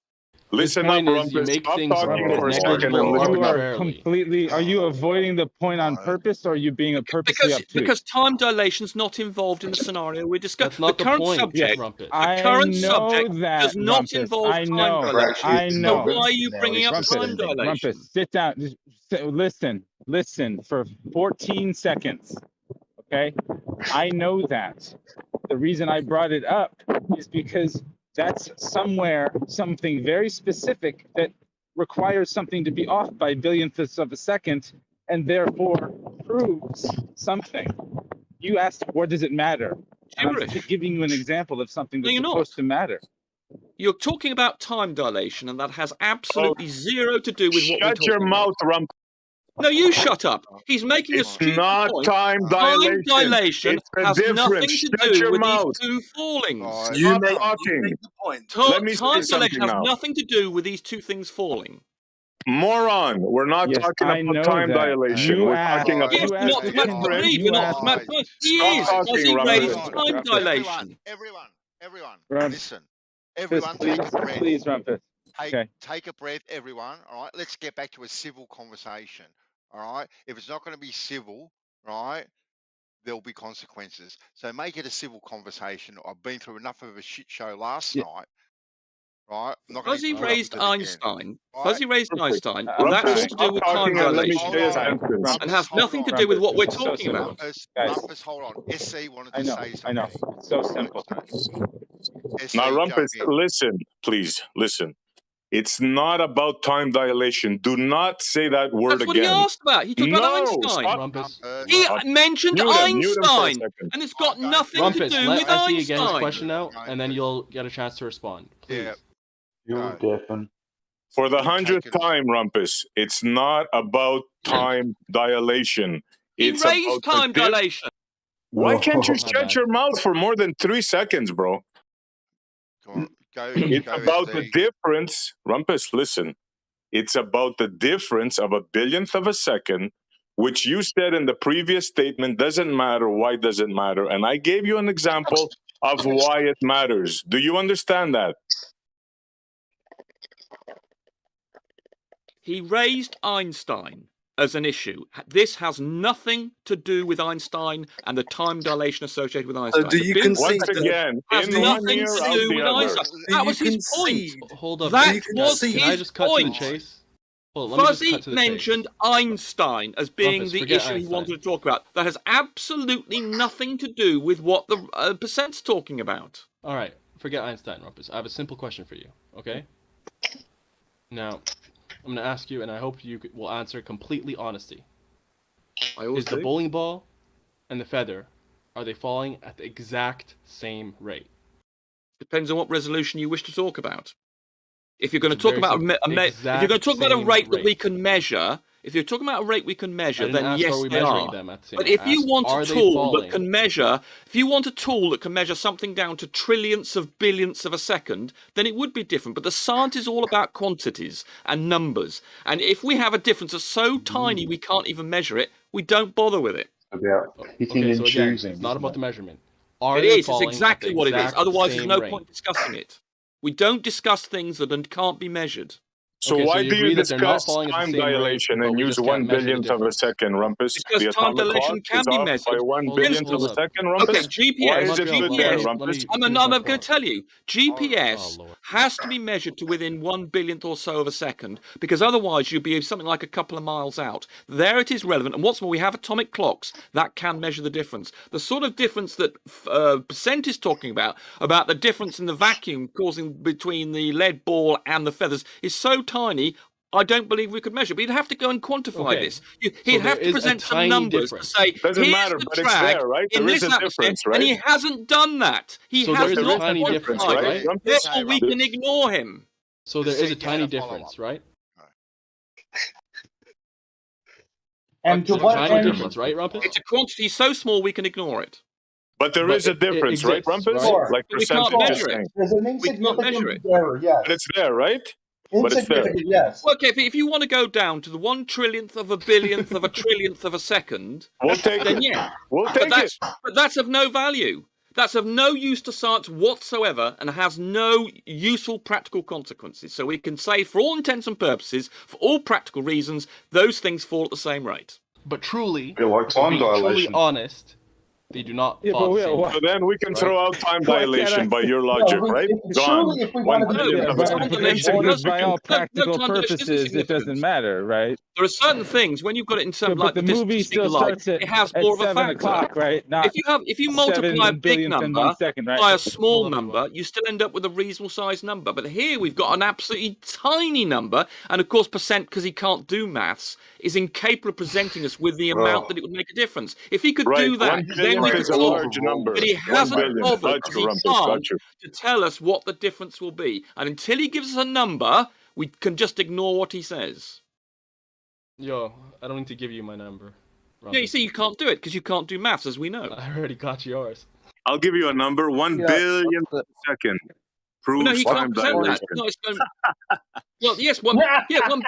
Listen up, point is you Rumpus. make Stop things talking more for a second negligible and You listen are up. arbitrarily. completely. Are you avoiding the point on purpose, or are you being purposely obtuse? Because time dilation's not involved in the scenario we're discussing. That's not the current point, subject. Rumpus. I current know subject that, does not Rumpus. involve I time know. dilation. I So know. why are you bringing up Rumpus, time dilation? Rumpus, sit down. Just listen for 14 seconds. Okay? I know that. The reason I brought it up is because that's something very specific that requires something to be off by billionths of a second and therefore proves something. You asked, what does it matter? And I'm Gibberish. giving you an example of something No, that's you're not. supposed to matter. You're talking about time dilation, and that has absolutely zero to do with what we're Shut talking your about. mouth, Rumpus. No, you shut up. He's making a It's stupid not point. time Time dilation. dilation It's a has nothing difference. to Shut do your with mouth. these two fallings. Right. Stop You talking. make the point. Let me say Time something dilation has now. nothing to do with these two things falling. Moron, we're not Yes, talking I about know time that. dilation. You We're asked- talking about Yes, you you're not asked- meant to difference. believe. you You're not asked- meant to. He Stop is. talking, Does he raise Rumpus. time Rumpus. dilation? Everyone, Rumpus, listen. Everyone, take a breath. please, Rumpus. Okay. Take a breath, everyone. All right, let's get back to a civil conversation. All right, if it's not going to be civil, right, there'll be consequences. So make it a civil conversation. I've been through enough of a shit show last night. Right, I'm not going to Fuzzy be put up raised with it again. Einstein. Right? Fuzzy raised Perfect. Einstein, I'm and that's sorry. all to do with Stop time talking and let me dilation, say his Hold on. sentence. and has Hold nothing to on. do with what we're Rumpus, so talking simple. about. Guys. Rumpus, hold on. SC wanted to I know, say I know. something. It's so simple. SC, Now, jump Rumpus, in. listen, please, listen. It's not about time dilation. Do not say that word That's what he again. asked about. He talked about No, Einstein. stop. Rumpus. He Stop. mentioned Mute him for a Einstein, second. and it's got I don't nothing to Rumpus, do let with SE get his Einstein. question out, and then you'll get a chance to respond. Please. Yeah. You're No. deafened. For the You take 100th it away. time, Rumpus, it's not about time dilation. He It's raised about time dilation. Why can't you My shut bad. your mouth for more than 3 seconds, bro? Come on, go. It's go about the SC. difference. Rumpus, listen. It's about the difference of a billionth of a second, which you said in the previous statement doesn't matter. Why does it matter? And I gave you an example of why it matters. Do you understand that? He raised Einstein as an issue. This has nothing to do with Einstein and the time dilation associated with Einstein. do The you billion concede Once that- again, has in one nothing ear, to out do the with other. Einstein. do That you was his point. concede? Hold up. That can was see- Can I his just cut to the point. chase? Hold on, let me just Fuzzy cut to the mentioned chase. Einstein as being Rumpus, the forget issue he Einstein. wanted to talk about. That has absolutely nothing to do with what the percent's talking about. All right, forget Einstein, Rumpus. I have a simple question for you, okay? Now, I'm going to ask you, and I hope you will answer completely honesty. I always Is the do. bowling ball and the feather, are they falling at the exact same rate? Depends on what resolution you wish to talk about. If you're going to It's talk very about simple. if you're going to talk about a Exact rate same that we rate. can measure, if you're talking about a rate we can measure, I didn't then ask, yes, are we they measuring are. them at the same But rate? if I you asked, want are a they tool falling? that can measure, if you want a tool that can measure something down to trillionths of billionths of a second, then it would be different. But the science is all about quantities and numbers. And if we have a difference that's so tiny we can't even measure it, we don't bother with it. About picking Okay, and so again, choosing. it's not isn't about it? the measurement. Are It they is. It's falling exactly at the what it is. exact Otherwise, there's same no rate? point discussing it. We don't discuss things that can't be measured. So Okay, so why you do you agree that they're not discuss falling at the time same rate, dilation but and we use just can't 1 measure the billionth of a difference? second, Rumpus? Because The time atomic dilation clock can is be off by measured. 1 Hold up, billionth hold of a up. second, Rumpus? Okay, Why GPS. is it Montreal, good there, GPS. let me Rumpus? I'm finish my going to point. tell you. GPS Oh, Lord. has to be measured to within 1 billionth or so of a second, because otherwise you'd be something like a couple of miles out. There it is relevant. And what's more, we have atomic clocks that can measure the difference. The sort of difference that Percent is talking about the difference in the vacuum causing between the lead ball and the feathers, is so tiny, I don't believe we could measure. But he'd have to go and quantify Okay, this. so He'd have there to is a present some tiny numbers difference. to say, Doesn't here's matter, the but it's drag there, right? in There is this a atmosphere, difference, and right? he hasn't done that. He So has there is a not tiny difference, quantified right? it. Rumpus? Therefore, we can ignore him. So there is a You had tiny a follow-up. difference, right? And to There's a what tiny end? difference, right, Rumpus? It's a quantity so small we can ignore it. But there But is a difference, right, exists, Rumpus? right? Sure. Like But we can't percentage is measure it. saying. There's an We can't measure insignificant it. error, yes. But it's there, right? But it's there. Insignificant, yes. Well, okay, if you want to go down to the 1 trillionth of a billionth of a trillionth of a second, We'll take then it. yeah. We'll But take it. that's of no value. That's of no use to science whatsoever and has no useful practical consequences. So we can say, for all intents and purposes, for all practical reasons, those things fall at the same rate. But truly, Bit like if we're time being truly dilation. honest, they do not Yeah, fall but at the same why- rate. So then we can Right. throw out time Why can't dilation I- by your logic, No, right? if Gone. we 1 want to be billionth of a but second. time dilation But does- by all practical time dilation is purposes, it doesn't significant. matter, right? There are certain things, when you've got it in terms But like the the movie distance speed still of light, starts at it has more of a 7 factor. o'clock, right? Not If you multiply a 7 big billionth in number 1 second, right? by a small Hold on, number, you still end up with a reasonable sized number. But here we've got an absolutely tiny number, and of course, Percent, because he can't do maths, is incapable of presenting us with the amount that it would make a difference. If he could Right. do that, 1 then billion we is could a solve large it. number. But he 1 hasn't billion. bothered, Got because you, he Rumpus. Got can't, you. to tell us what the difference will be. And until he gives us a number, we can just ignore what he says. Yo, I don't need to give you my number. Yeah, you see, you can't do it because you can't do maths, as we know. I already got yours. I'll give you a number: 1 Yeah, billion what's second. But no, Proves he time can't present that. dilation. No, it's well, yes, one. Yeah, one.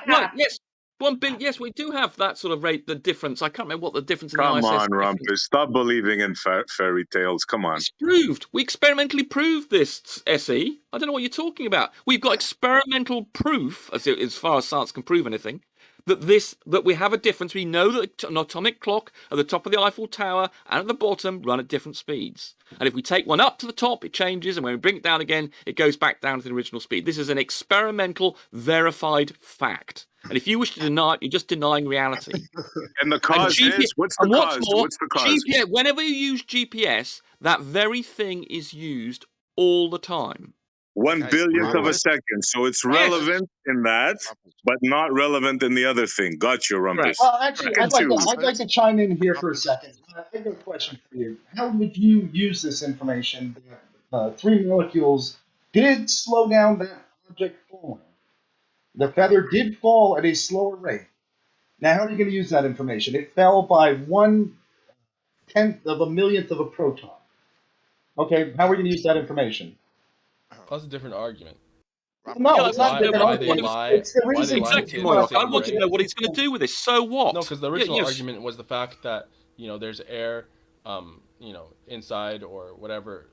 Right, yes, 1 billion. Yes, we do have that sort of rate. The difference. I can't remember what the difference in the Come ISS. on, Rumpus. Stop believing in fairy tales. Come on. It's proved. We experimentally proved this, SE. I don't know what you're talking about. We've got experimental proof, as far as science can prove anything, that we have a difference. We know that an atomic clock at the top of the Eiffel Tower and at the bottom run at different speeds. And if we take one up to the top, it changes, and when we bring it down again, it goes back down to the original speed. This is an experimental, verified fact. And if you wish to deny it, you're just denying reality. And the cause is? What's the what's cause? more, What's the cause? GPS, whenever you use GPS, that very thing is used all the time. 1 billionth of a second. So it's relevant in that, but not relevant in the other thing. Got you, Rumpus. Well, actually, I'd like to chime in here for a second. I have a question for you. How would you use this information that 3 molecules did slow down that object falling? The feather did fall at a slower rate. Now, how are you going to use that information? It fell by 1/10 of a millionth of a proton. Okay, how are you going to use that information? That's a different argument. No, it's not a different why argument. they lie. It's the Why they reason. lie Exactly, to Moira. the same I want to rate. know what he's going to do with this. So what? No, because the original yes. argument was the fact that there's air, inside or whatever,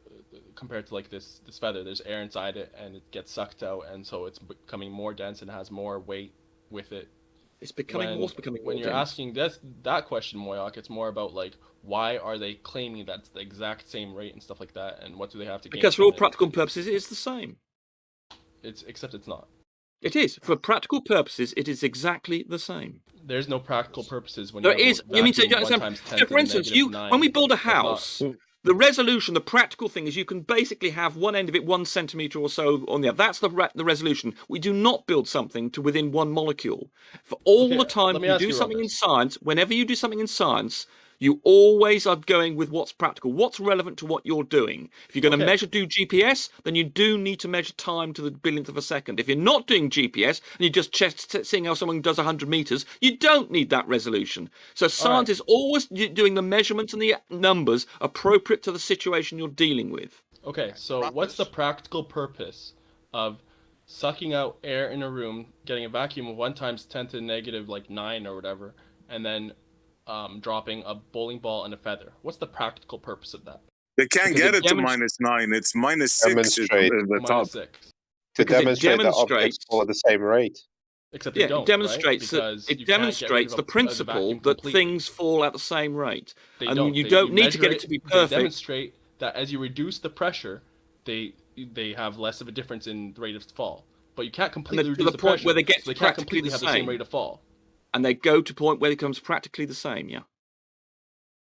compared to like this feather. There's air inside it, and it gets sucked out, and so it's becoming more dense and has more weight with it. It's becoming more when you're dense. asking that question, Moyak, it's more about like why are they claiming that's the exact same rate and stuff like that, and what do they have to gain? Because for all practical purposes, it is the same. Except it's not. It is. For practical purposes, it is exactly the same. There's no practical purposes when there you is. You mean to understand? So for instance, when we build a house, the resolution, the practical thing is you can basically have one end of it 1 centimeter or so on the other. That's the resolution. We do not build something to within 1 molecule. For all the time when you do something in science, whenever you do something in science, you always are going with what's practical, what's relevant to what you're doing. If you're going to do GPS, then you do need to measure time to the billionth of a second. If you're not doing GPS and you're just seeing how someone does 100 meters, you don't need that resolution. So science is always doing the measurements and the numbers appropriate to the situation you're dealing with. Okay, so what's the practical purpose of sucking out air in a room, getting a vacuum of 1 times 10 to the negative like 9 or whatever, and then dropping a bowling ball and a feather? What's the practical purpose of that? They can't get it to -9. It's -6 is the top. To demonstrate that objects fall at the same rate. Except it demonstrates the principle that things fall at the same rate, and you don't need to get it to be perfect. They demonstrate that as you reduce the pressure, they have less of a difference in the rate of fall. But you can't completely reduce the point where they get so they can't completely have the same rate of fall. And they go to a point where it becomes practically the same, yeah.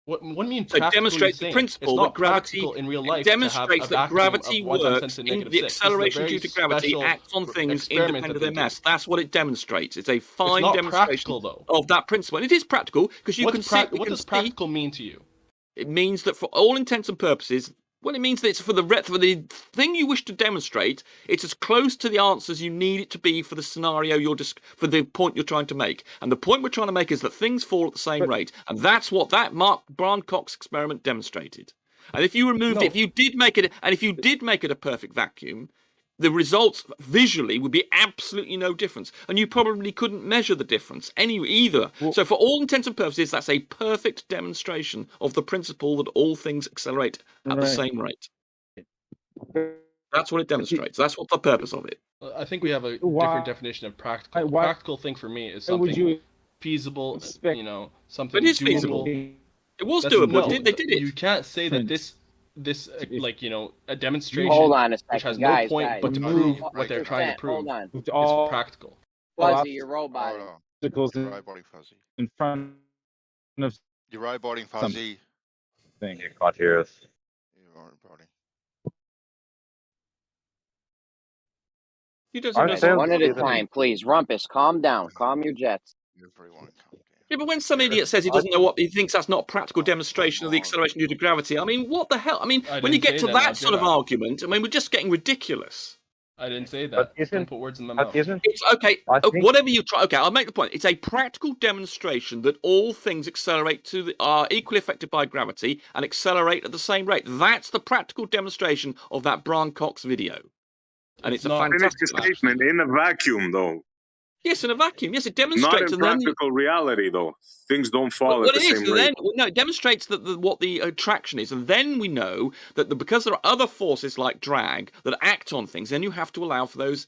What do you mean? So it demonstrates the principle that gravity in real life demonstrates that gravity works. The acceleration due to gravity acts on things independent of their mass. That's what it demonstrates. It's a fine demonstration of that principle, and it is practical because you can see. What does practical mean to you? It means that for all intents and purposes, well, it means that it's for the thing you wish to demonstrate, it's as close to the answers you need it to be for the scenario for the point you're trying to make. And the point we're trying to make is that things fall at the same rate, and that's what that Brown-Cox experiment demonstrated. And if you removed it, if you did make it a perfect vacuum, the results visually would be absolutely no difference, and you probably couldn't measure the difference either. So for all intents and purposes, that's a perfect demonstration of the principle that all things accelerate at the same rate. That's what it demonstrates. That's what the purpose of it. I think we have a different definition of practical. A practical thing for me is something feasible, something it is doable. feasible. It was doable. They did it. You can't say that this a demonstration hold on a second, which has guys, no point guys. but to prove what they're trying to prove. Hold on. It's practical. Fuzzy, you're robot. Roboting Fuzzy. In front of You're roboting Fuzzy. You can't hear us. You're roboting. He doesn't know. One at a time, please. Rumpus, calm down. Calm your jets. Everyone calm down. Yeah, but when some idiot says he doesn't know what he thinks, that's not a practical demonstration of the acceleration due to gravity. I mean, what the hell? I mean, when you get to that sort of argument, I mean, we're just getting ridiculous. I didn't say that. But Don't put words in my mouth. It's okay. Whatever you try. Okay, I'll make the point. It's a practical demonstration that all things accelerate are equally affected by gravity and accelerate at the same rate. That's the practical demonstration of that Brian Cox video, and it's a fantastic statement in a vacuum, though. Yes, in a vacuum. Yes, it demonstrates. Not in practical reality, though. Things don't fall at the same rate. No, it demonstrates that what the attraction is, and then we know that because there are other forces like drag that act on things, then you have to allow for those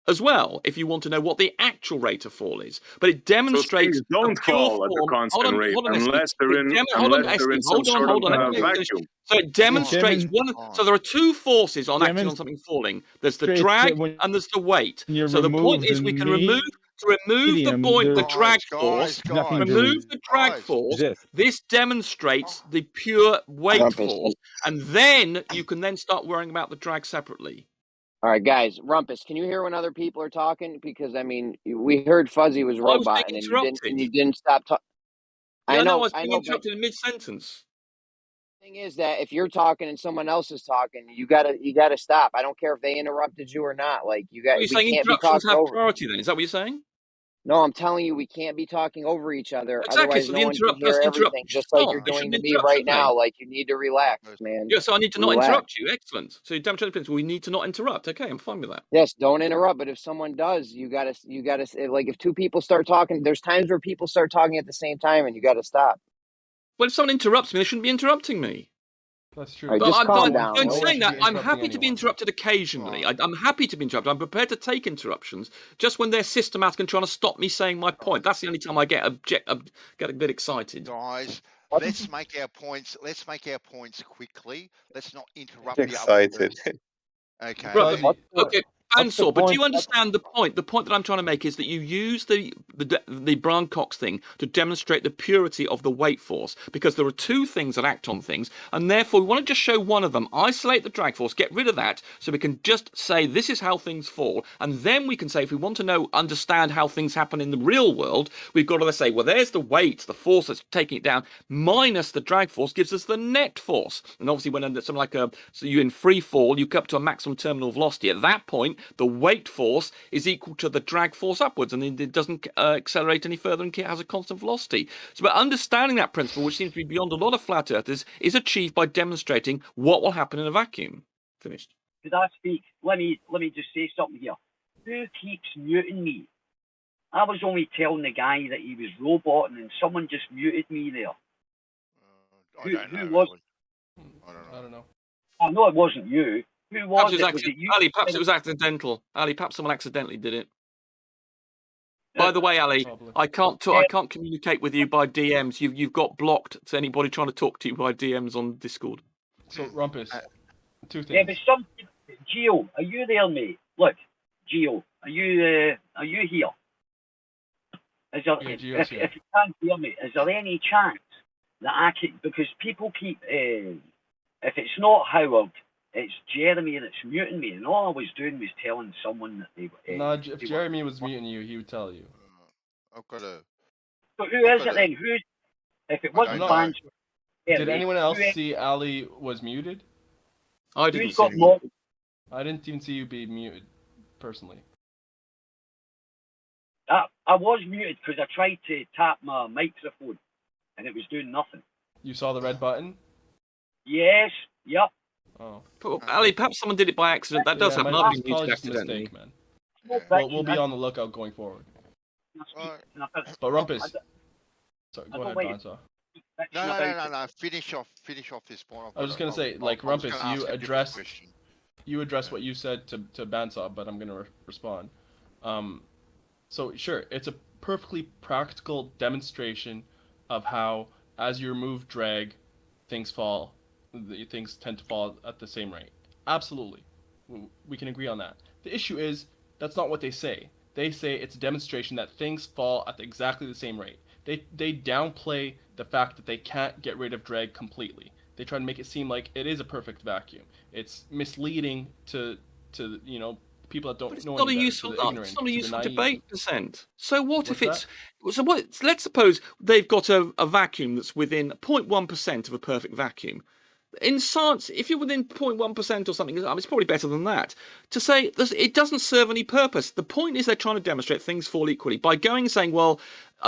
as well if you want to know what the actual rate of fall is. But it demonstrates so things don't fall at the constant rate unless they're in some sort of vacuum. So it demonstrates so there are two forces acting on something falling. There's the drag and there's the weight. So the point is we can remove the drag force. Remove the drag force. This demonstrates the pure weight force, and then you can start worrying about the drag separately. All right, guys. Rumpus, can you hear when other people are talking? Because I mean, we heard Fuzzy was robot, and you didn't stop talking. Yeah, I know. I was being interrupted in mid-sentence. The thing is that if you're talking and someone else is talking, you gotta stop. I don't care if they interrupted you or not. Like you got. You're saying interruptions have priority, then? Is that what you're saying? No, I'm telling you, we can't be talking over each other. Exactly, Otherwise, so no one can hear everything, just like you're doing to me right now. Like, you need to relax, man. Yeah, so I need to not interrupt you. Excellent. So you demonstrate the principle. We need to not interrupt. Okay, I'm fine with that. Yes, don't interrupt. But if someone does, you gotta like if two people start talking, there's times where people start talking at the same time, and you gotta stop. Well, if someone interrupts me, they shouldn't be interrupting me. That's true. Right, just calm down. I'm saying that I'm happy to be interrupted occasionally. I'm happy to be interrupted. I'm prepared to take interruptions just when they're systematic and trying to stop me saying my point. That's the only time I get a bit excited. Guys, let's make our points. Let's make our points quickly. Let's not interrupt the Excited. other person. Okay. Okay. Ansel, but do you understand the point? The point that I'm trying to make is that you use the Brian Cox thing to demonstrate the purity of the weight force, because there are two things that act on things, and therefore we want to just show one of them, isolate the drag force, get rid of that, so we can just say this is how things fall, and then we can say if we want to understand how things happen in the real world, we've got to say, well, there's the weight, the force that's taking it down, minus the drag force gives us the net force. And obviously when something like so you're in free fall, you come up to a maximum terminal velocity. At that point, the weight force is equal to the drag force upwards, and it doesn't accelerate any further and it has a constant velocity. So, but understanding that principle, which seems to be beyond a lot of flat earthers, is achieved by demonstrating what will happen in a vacuum. Finished. Could I speak? Let me just say something here. Who keeps muting me? I was only telling the guy that he was roboting, and someone just muted me there. Who was? I don't know. I know it wasn't you. Who was it? Was it you? Ali, perhaps it was accidental. Ali, perhaps someone accidentally did it. By the way, Ali, I can't communicate with you by DMs. You've got blocked to anybody trying to talk to you by DMs on Discord. So Rumpus, two things. Yeah, but Gio, are you there, mate? Look, Gio, are you here? Is there, if you can't hear me, is there any chance that I can? Because people keep, if it's not Howard, it's Jeremy that's muting me, and all I was doing was telling someone that they. No, if Jeremy was muting you, he would tell you. I've got a. So who is it then? Who? If it wasn't Banjo. Did anyone else see Ali was muted? I didn't see you. I didn't even see you be muted, personally. I was muted because I tried to tap my microphone, and it was doing nothing. You saw the red button? Yes. Yep. Oh. Ali, perhaps someone did it by accident. That does happen. I've been muted accidentally. Mistake, man. We'll be on the lookout going forward. But Rumpus. Sorry, go ahead, Bonsa. No. Finish off this point. I was just gonna say, like, Rumpus, you addressed what you said to Bandsaw, but I'm gonna respond. So sure, it's a perfectly practical demonstration of how, as you remove drag, things tend to fall at the same rate. Absolutely, we can agree on that. The issue is that's not what they say. They say it's a demonstration that things fall at exactly the same rate. They downplay the fact that they can't get rid of drag completely. They try to make it seem like it is a perfect vacuum. It's misleading to people that don't know. It's not a useful debate, percent. So what if it's so? What? Let's suppose they've got a vacuum that's within 0.1% of a perfect vacuum. in science, if you're within 0.1% or something, it's probably better than that. To say this, it doesn't serve any purpose. The point is they're trying to demonstrate things fall equally by going and saying, well,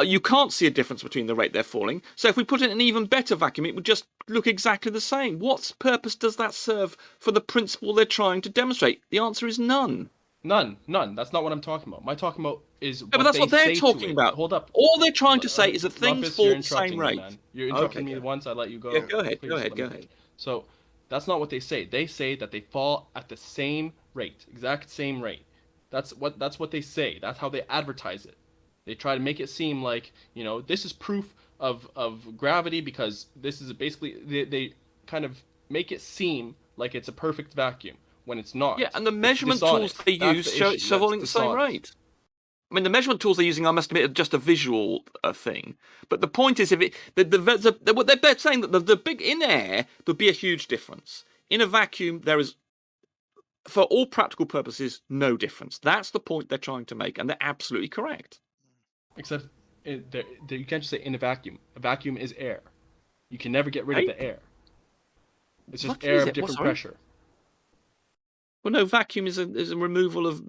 you can't see a difference between the rate they're falling. So if we put it in an even better vacuum, it would just look exactly the same. What purpose does that serve for the principle they're trying to demonstrate? The answer is none. None. That's not what I'm talking about. My talking about is but that's what they're talking about. Hold up. All they're trying to say is that things Rumpus, fall you're at the same interrupting rate. me, man. You're interrupting me once. I let you go. Yeah, go ahead. Please, Go let ahead. me Go finish. ahead. So that's not what they say. They say that they fall at the same rate, exact same rate. That's what they say. That's how they advertise it. They try to make it seem like, you know, this is proof of gravity because this is basically they kind of make it seem like it's a perfect vacuum when it's not. Yeah, and the measurement tools they use show it's falling at the same rate. I mean, the measurement tools they're using, I must admit, are just a visual thing. But the point is, if it, what they're saying that the big in air there'd be a huge difference. In a vacuum, there is, for all practical purposes, no difference. That's the point they're trying to make, and they're absolutely correct. Except you can't just say in a vacuum. A vacuum is air. You can never get rid of the air. It's just air of different pressure. Well, no, vacuum is a removal of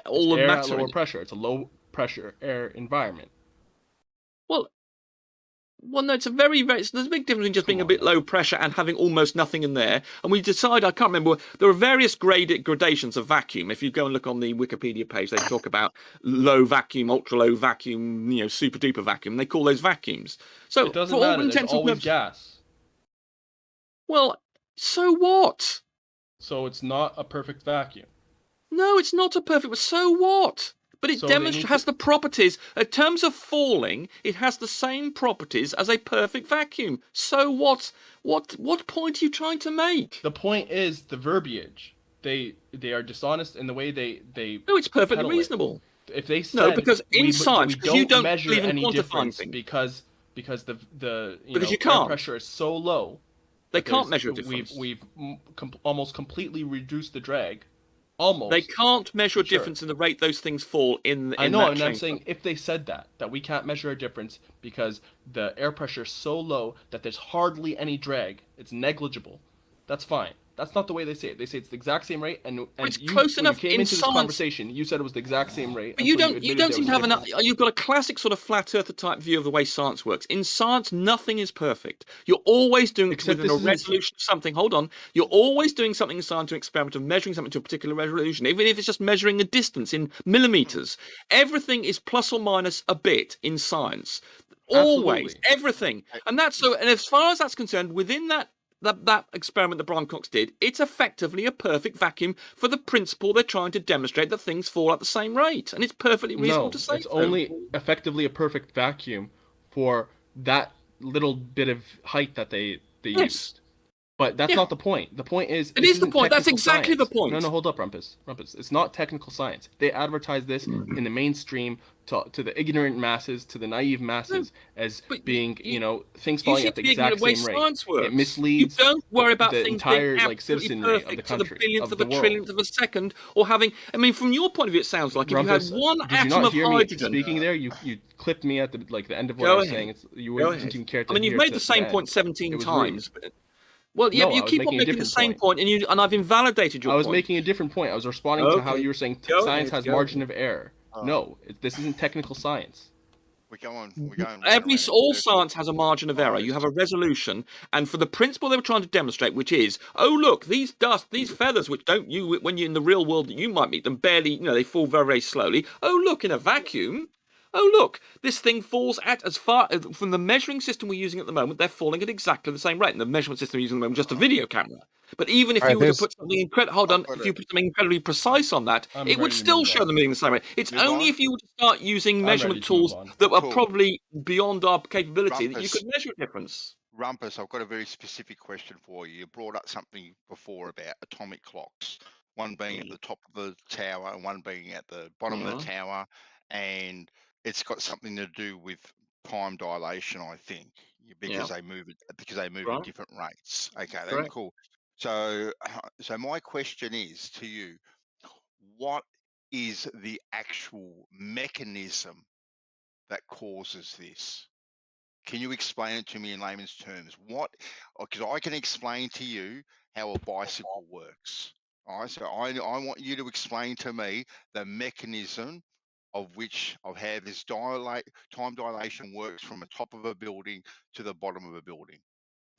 all the air matter. At lower pressure. It's a low pressure air environment. Well, no, it's a very, there's a big difference between just being a bit low pressure and having almost nothing in there. And we decide, I can't remember, there are various gradations of vacuum. If you go and look on the Wikipedia page, they talk about low vacuum, ultra low vacuum, you know, super duper vacuum. They call those vacuums. So it doesn't matter. There's always gas. Well, so what? So it's not a perfect vacuum. No, it's not a perfect. So what? But it has the properties, in terms of falling, it has the same properties as a perfect vacuum. So what? What point are you trying to make? The point is the verbiage. They are dishonest in the way they. No, it's perfectly reasonable. If they said because in science, you don't measure believe in any difference things because the you air pressure is so low. They can't measure a difference. We've almost completely reduced the drag. Almost. They can't measure a difference in the rate those things fall in. I know, and I'm saying if they said that we can't measure a difference because the air pressure is so low that there's hardly any drag, it's negligible. That's fine. That's not the way they say it. They say it's the exact same rate, and it's close enough. When you came into this conversation, you said it was the exact same rate. But you don't seem to have enough. You've got a classic sort of flat earther type view of the way science works. In science, nothing is perfect. You're always doing it within a resolution of something. Hold on. You're always doing something in science to experiment of measuring something to a particular resolution, even if it's just measuring a distance in millimeters. Everything is plus or minus a bit in science. Always, everything, and that's so. And as far as that's concerned, within that experiment that Brian Cox did, it's effectively a perfect vacuum for the principle they're trying to demonstrate that things fall at the same rate, and it's perfectly reasonable to say. It's only effectively a perfect vacuum for that little bit of height that they used. But that's not the point. The point is... It is the point. That's exactly the point. No, hold up, Rumpus. It's not technical science. They advertise this in the mainstream to the ignorant masses, to the naive masses, as being, things falling at the exact same rate. It misleads you don't worry about the things entire being citizenry of the country, to the billionth of of the a world. trillionth of a second, or having... I mean, from your point of view, it sounds like Rumpus, if you had one did you atom not of hear hydrogen... me speaking there? You clipped me at the end of what I was saying. You didn't even care to I mean, you've made the same point 17 times. Well, yeah, but you keep on making the same point, and I've invalidated your point. I was making a different point. I was responding to how you were saying science has margin of error. No, this isn't technical science. We're going. All science has a margin of error. You have a resolution, and for the principle they were trying to demonstrate, which is, oh look, these feathers, which when you're in the real world, you might meet them barely. They fall very, very slowly. Oh look, in a vacuum. Oh, look, this thing falls at as far from the measuring system we're using at the moment, they're falling at exactly the same rate. And the measurement system we're using at the moment is just a video camera. But even if you were to put something incredibly precise on that, it would still show them moving the same rate. It's only if you were to start using measurement tools that are probably beyond our capability that you could measure a difference. Rumpus, I've got a very specific question for you. You brought up something before about atomic clocks, one being at the top of the tower and one being at the bottom of the tower, and it's got something to do with time dilation, I think, because they move at different rates. Okay, then cool. So my question is to you: what is the actual mechanism that causes this? Can you explain it to me in layman's terms? Because I can explain to you how a bicycle works. All right, so I want you to explain to me the mechanism of how this time dilation works from the top of a building to the bottom of a building.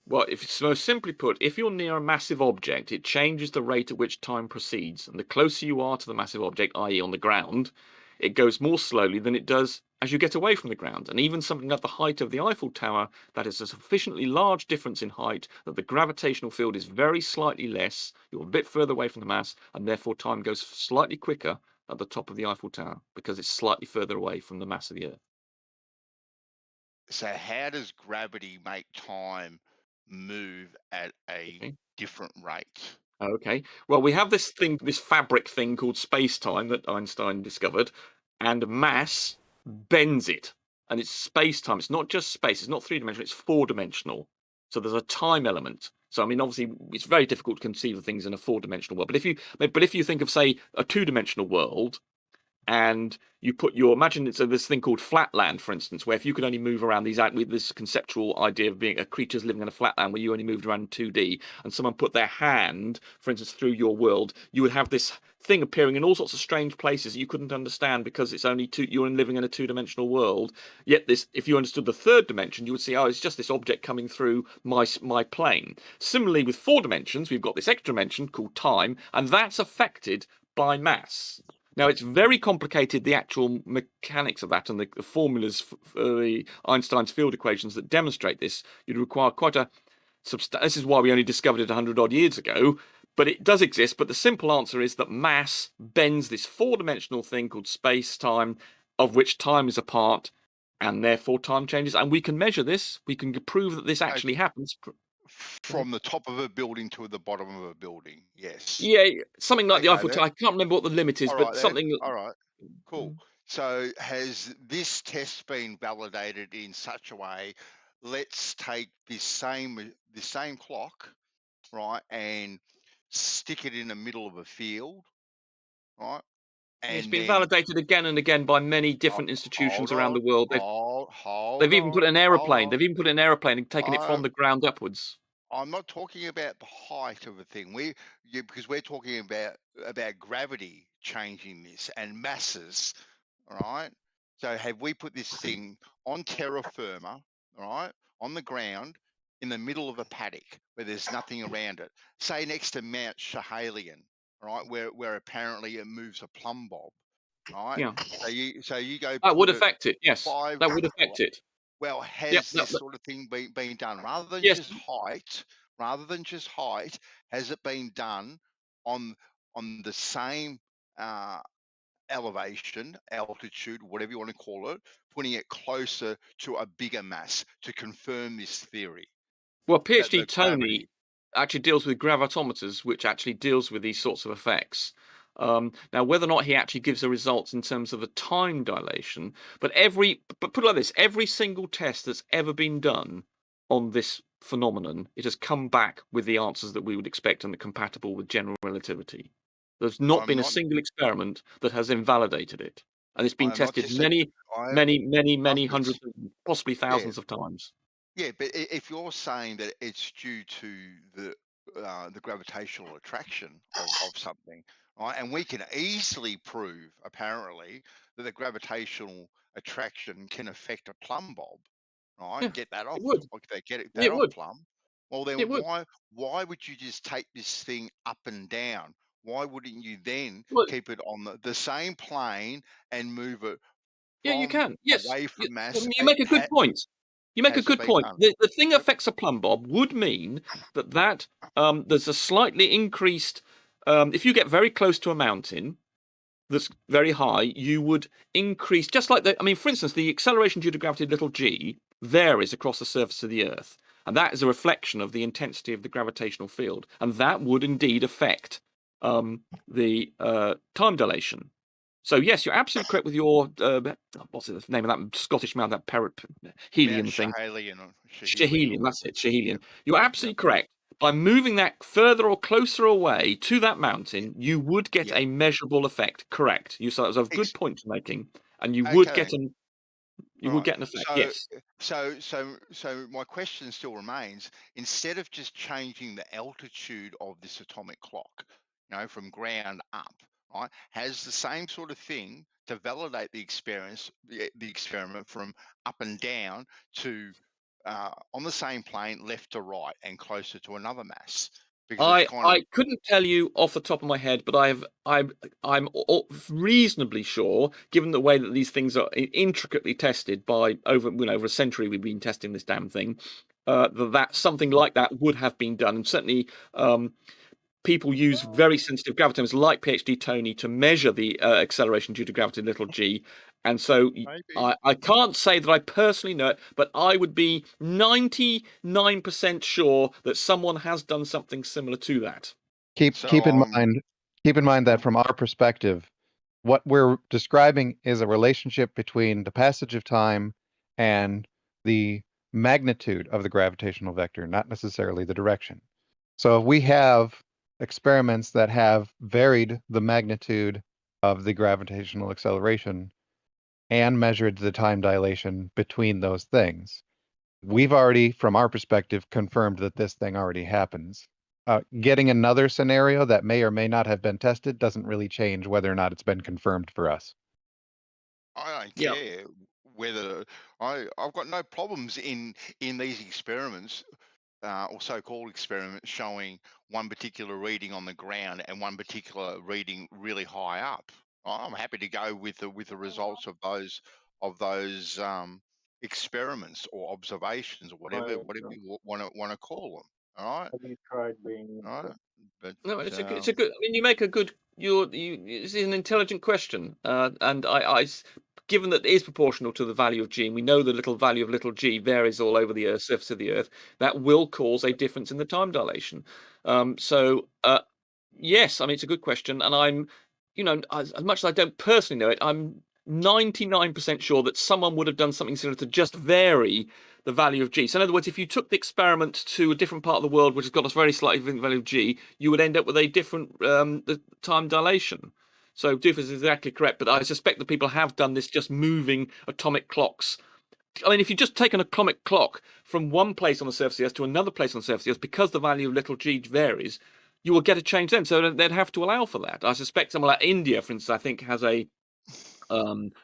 Well, if it's most simply put, if you're near a massive object, it changes the rate at which time proceeds. And the closer you are to the massive object, i.e. on the ground, it goes more slowly than it does as you get away from the ground. And even something at the height of the Eiffel Tower that is a sufficiently large difference in height that the gravitational field is very slightly less, you're a bit further away from the mass, and therefore time goes slightly quicker at the top of the Eiffel Tower because it's slightly further away from the mass of the Earth. So how does gravity make time move at a different rate? Okay. Well, we have this fabric thing called space-time that Einstein discovered, and mass bends it. And it's space-time. It's not just space. It's not three-dimensional. It's four-dimensional. So there's a time element. So, I mean, obviously, it's very difficult to conceive of things in a four-dimensional world. But if you think of, say, a two-dimensional world, and you put imagine it's this thing called flatland, for instance, where if you could only move around with this conceptual idea of being a creatures living in a flatland where you only moved around in 2D, and someone put their hand, for instance, through your world, you would have this thing appearing in all sorts of strange places that you couldn't understand because it's only you're living in a two-dimensional world. Yet if you understood the third dimension, you would see, oh, it's just this object coming through my plane. Similarly, with 4 dimensions, we've got this extra dimension called time, and that's affected by mass. Now, it's very complicated, the actual mechanics of that and the formulas for Einstein's field equations that demonstrate this. You'd require quite a this is why we only discovered it 100-odd years ago, but it does exist. But the simple answer is that mass bends this 4-dimensional thing called space-time, of which time is a part, and therefore time changes. And we can measure this. We can prove that this actually happens. From the top of a building to the bottom of a building, yes. Yeah, something like the Eiffel Tower. I can't remember what the limit is, but something. All right, cool. So has this test been validated in such a way? Let's take this same clock, right, and stick it in the middle of a field, right? And it's been validated again and again by many different institutions around the world. They've even put an aeroplane. They've even put an aeroplane and taken it from the ground upwards. I'm not talking about the height of a thing. Because we're talking about gravity changing this and masses, all right? So have we put this thing on terra firma, all right, on the ground in the middle of a paddock where there's nothing around it, say next to Mount Schehallien, all right, where apparently it moves a plumb bob, right? Yeah. So you go. That would affect it. Yes. That would affect it. Well, has this sort of thing been done rather than just height? Rather than just height, has it been done on the same elevation, altitude, whatever you want to call it, putting it closer to a bigger mass to confirm this theory? Well, PhD Tony actually deals with gravitometers, which actually deals with these sorts of effects. Now, whether or not he actually gives the results in terms of a time dilation, but put it like this: every single test that's ever been done on this phenomenon, it has come back with the answers that we would expect and are compatible with general relativity. There's not been a single experiment that has invalidated it, and it's been tested many hundreds, possibly thousands of times. Yeah, but if you're saying that it's due to the gravitational attraction of something, right, and we can easily prove, apparently, that the gravitational attraction can affect a plumb bob, right? Yeah, get that off. It off would. plumb. Well, then why would you just take this thing up and down? Why wouldn't you then keep it on the same plane and move it? Yeah, you can. Yes, away from mass. You make a good point. You make a good point. The thing affects a plumb bob would mean that there's a slightly increased. If you get very close to a mountain that's very high, you would increase, just like for instance, the acceleration due to gravity, little g, varies across the surface of the Earth. And that is a reflection of the intensity of the gravitational field. And that would indeed affect the time dilation. So yes, you're absolutely correct with your what's the name of that Scottish mountain, that helium thing? Schehallien, that's it, Schehallien. You're absolutely correct. By moving that further or closer away to that mountain, you would get a measurable effect. Correct. So that was a good point to making, and you would get an. You would get an effect, yes. So my question still remains: instead of just changing the altitude of this atomic clock, from ground up, right, has the same sort of thing to validate the experiment from up and down to on the same plane, left to right, and closer to another mass. Because I couldn't tell you off the top of my head, but I'm reasonably sure, given the way that these things are intricately tested by over a century we've been testing this damn thing, that something like that would have been done, and certainly people use very sensitive gravitometers like PhD Tony to measure the acceleration due to gravity little g. And so I can't say that I personally know it, but I would be 99% sure that someone has done something similar to that. Keep in mind that from our perspective, what we're describing is a relationship between the passage of time and the magnitude of the gravitational vector, not necessarily the direction. So if we have experiments that have varied the magnitude of the gravitational acceleration and measured the time dilation between those things, we've already, from our perspective, confirmed that this thing already happens. Getting another scenario that may or may not have been tested doesn't really change whether or not it's been confirmed for us. I don't care whether I've got no problems in these experiments or so-called experiments showing one particular reading on the ground and one particular reading really high up. I'm happy to go with the results of those experiments or observations or whatever you want to call them. All right. Have you tried being? All right. But no, it's a good. I mean, you make a good. It's an intelligent question, and I given that it is proportional to the value of g, and we know the little value of little g varies all over the surface of the Earth, that will cause a difference in the time dilation. Yes, I mean, it's a good question, and I'm, as much as I don't personally know it, I'm 99% sure that someone would have done something similar to just vary the value of g. So in other words, if you took the experiment to a different part of the world, which has got a very slightly different value of g, you would end up with a different the time dilation. So Doofus is exactly correct, but I suspect that people have done this just moving atomic clocks. I mean, if you just take an atomic clock from one place on the surface of the Earth to another place on the surface of the Earth, because the value of little g varies, you will get a change then. So they'd have to allow for that. I suspect someone like India, for instance, I think has a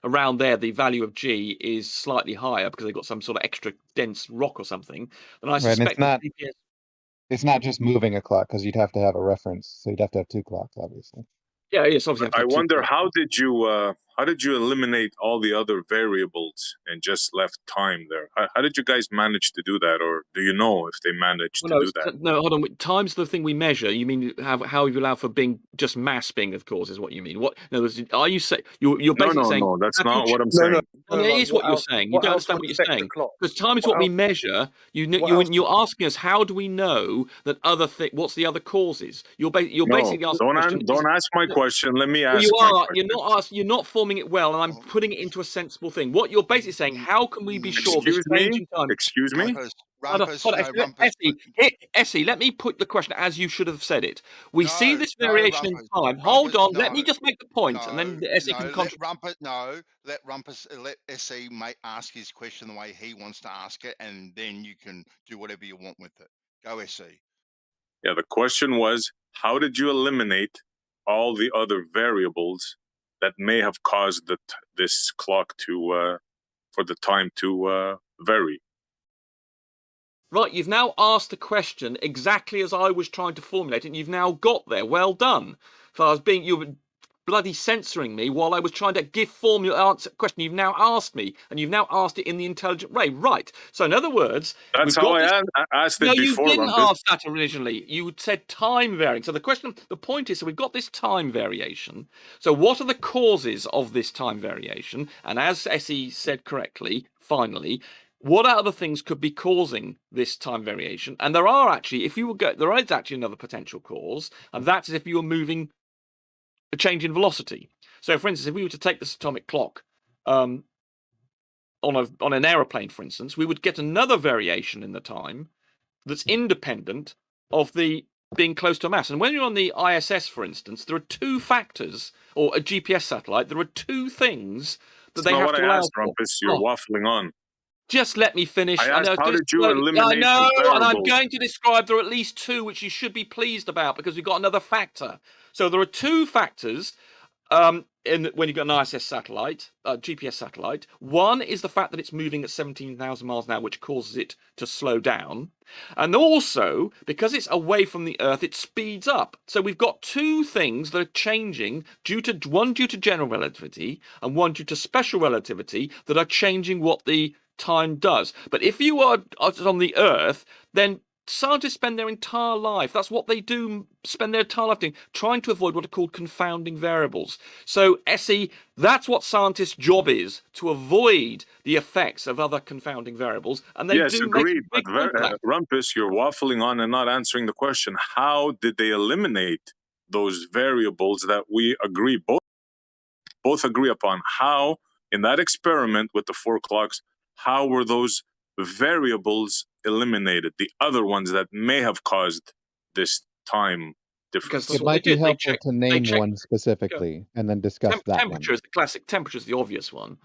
around there the value of g is slightly higher because they've got some sort of extra dense rock or something. And I suspect it's not just moving a clock, because you'd have to have a reference, so you'd have to have two clocks, obviously. Yeah, yes, obviously. I wonder how did you eliminate all the other variables and just left time there? How did you guys manage to do that, or do you know if they managed to do that? No, hold on. Time's the thing we measure. You mean how you allow for being just mass being, of course, is what you mean. What? No, are you saying you're basically saying? No, that's not what I'm saying. No, it is what you're saying. You don't understand what you're saying. Because time is what we measure. You're asking us how do we know that other thing? What's the other causes? You're basically asking. Don't ask my question. Let me ask. You are. You're not forming it well, and I'm putting it into a sensible thing. What you're basically saying: how can we be sure this changing time? Excuse me. Essie, let me put the question as you should have said it. We see this variation in time. Hold on, let me just make the point, and then Essie can contribute. Let Essie ask his question the way he wants to ask it, and then you can do whatever you want with it. Go, Essie. Yeah, the question was, how did you eliminate all the other variables that may have caused this clock to for the time to vary? Right, you've now asked the question exactly as I was trying to formulate it, and you've now got there. Well done. You were bloody censoring me while I was trying to answer the question you've now asked me, and you've now asked it in the intelligent way. Right. So in other words, that's how I asked it before. No, you didn't ask that originally. You said time varying. So the point is, so we've got this time variation. So what are the causes of this time variation? And as Essie said correctly, finally, what other things could be causing this time variation? And there are actually, there is actually another potential cause, and that's if you were moving a change in velocity. So, for instance, if we were to take this atomic clock on an aeroplane, for instance, we would get another variation in the time that's independent of the being close to a mass. And when you're on the ISS, for instance, there are 2 factors, or a GPS satellite, there are 2 things that they have to allow for. Rumpus, you're waffling on. Just let me finish. I asked, how did you I eliminate know, the and I'm variables? going to describe there are at least 2 which you should be pleased about because we've got another factor. So there are 2 factors when you've got an ISS satellite, GPS satellite. One is the fact that it's moving at 17,000 miles an hour, which causes it to slow down. And also, because it's away from the Earth, it speeds up. So we've got 2 things that are changing, one due to general relativity and one due to special relativity, that are changing what the time does. But if you are on the Earth, then scientists spend their entire life, that's what they do, spend their entire life doing, trying to avoid what are called confounding variables. So, Essie, that's what scientists' job is, to avoid the effects of other confounding variables. And they yes, do agreed. make a big But Rumpus, you're waffling on and not answering the question. How did they eliminate those variables that we agree, both agree upon? How, in that experiment with the 4 clocks, how were those variables eliminated, the other ones that may have caused this time difference? It might be helpful to name one specifically and then discuss that temperature is the classic. Temperature is the obvious one.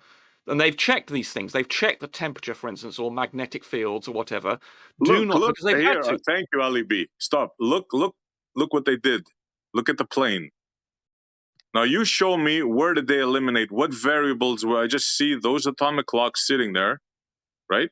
And they've checked these things. They've checked the temperature, for instance, or magnetic fields or whatever. Look, because they've here, had to. Thank you, Ali B. Stop. Look what they did. Look at the plane. Now you show me, where did they eliminate? What variables were? I just see those atomic clocks sitting there, right?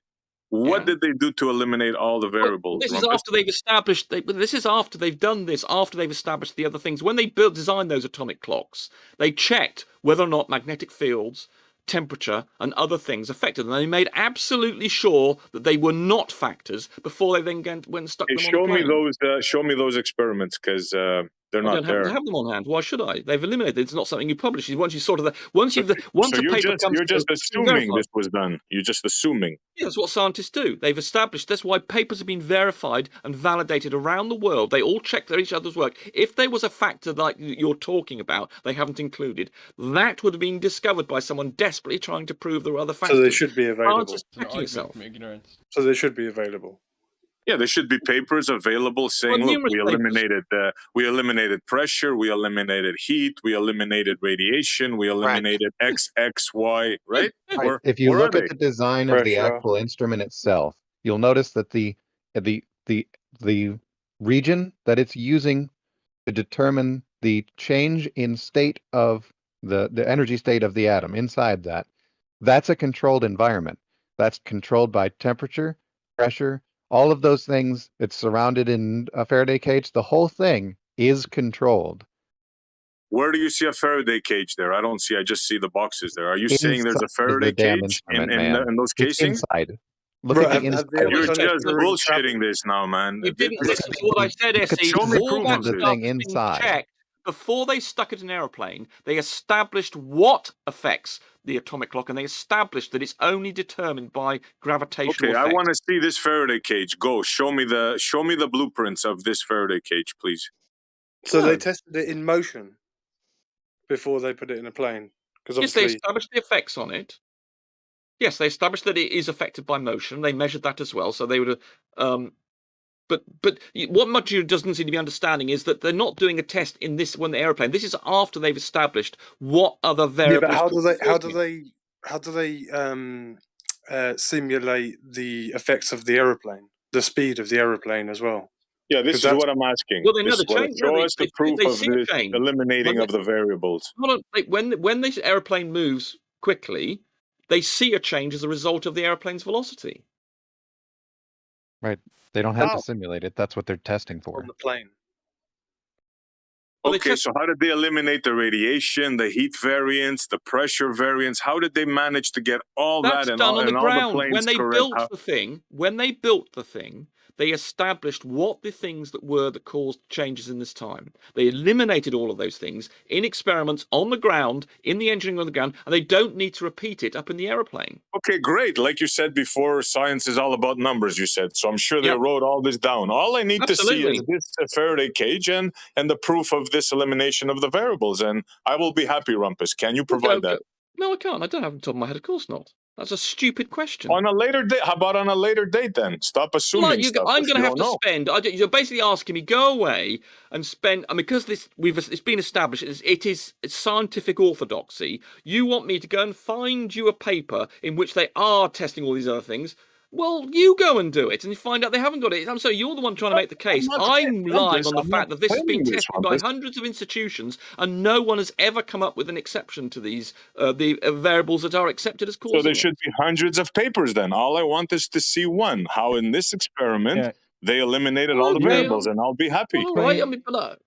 What did they do to eliminate all the variables? This is after they've established. This is after they've done this. After they've established the other things. When they designed those atomic clocks, they checked whether or not magnetic fields, temperature, and other things affected them. They made absolutely sure that they were not factors before they then went and stuck them on the plane. Show me those experiments, because they're not there. I don't have them on hand. Why should I? They've eliminated. It's not something you publish. Once you sort of once a paper comes, you're just assuming this was done. You're just assuming. Yeah, that's what scientists do. They've established. That's why papers have been verified and validated around the world. They all check each other's work. If there was a factor like you're talking about, they haven't included, that would have been discovered by someone desperately trying to prove there were other factors. So they should be available. So they should be available. Yeah, there should be papers available saying, look, we eliminated pressure, we eliminated heat, we eliminated radiation, we eliminated X, Y, right? If you look at the design of the actual instrument itself, you'll notice that the region that it's using to determine the change in state of the energy state of the atom inside that's a controlled environment. That's controlled by temperature, pressure, all of those things. It's surrounded in a Faraday cage. The whole thing is controlled. Where do you see a Faraday cage there? I don't see. I just see the boxes there. Are you saying there's a Faraday cage in those casings? It's inside. Look at the inside. You're just bullshitting this now, man. You didn't listen to what I said, Essie. Show me All proof that of stuff this. has been checked. Before they stuck it in an aeroplane, they established what affects the atomic clock, and they established that it's only determined by gravitational effects. I want to see this Faraday cage. Go, show me the blueprints of this Faraday cage, please. So they tested it in motion before they put it in a plane? Yes, they established the effects on it. Yes, they established that it is affected by motion. They measured that as well, so they would have. But what much you doesn't seem to be understanding is that they're not doing a test in this when the airplane. This is after they've established what other variables. Yeah, but how do they simulate the effects of the aeroplane, the speed of the aeroplane as well? Yeah, this is what I'm asking. Well, they know the change. Show us the proof of this eliminating of the variables. When this airplane moves quickly, they see a change as a result of the airplane's velocity. Right. They don't have to simulate it. That's what they're testing for. On the plane. Okay, so how did they eliminate the radiation, the heat variance, the pressure variance? How did they manage to get all That's that and done all, on the and ground. all the planes When they correct? built the thing, they established what the things that caused changes in this time. They eliminated all of those things in experiments on the ground, in the engineering on the ground, and they don't need to repeat it up in the aeroplane. Okay, great. Like you said before, science is all about numbers, you said. So I'm sure they wrote all this down. All I need to see is this Faraday cage and the proof of this elimination of the variables, and I will be happy, Rumpus. Can you provide that? No, I can't. I don't have it on top of my head. Of course not. That's a stupid question. On a later date. How about on a later date then? Stop assuming stuff. I'm going to have to know. spend. You're basically asking me go away and spend. And because it's been established, it's scientific orthodoxy. You want me to go and find you a paper in which they are testing all these other things. Well, you go and do it and find out they haven't got it. I'm sorry, you're the one trying to make the case. I'm relying on the fact that this has been tested by hundreds of institutions and no one has ever come up with an exception to these the variables that are accepted as causing. So there should be hundreds of papers then. All I want is to see one. How in this experiment they eliminated all the variables, and I'll be happy. Well, all right, I mean, but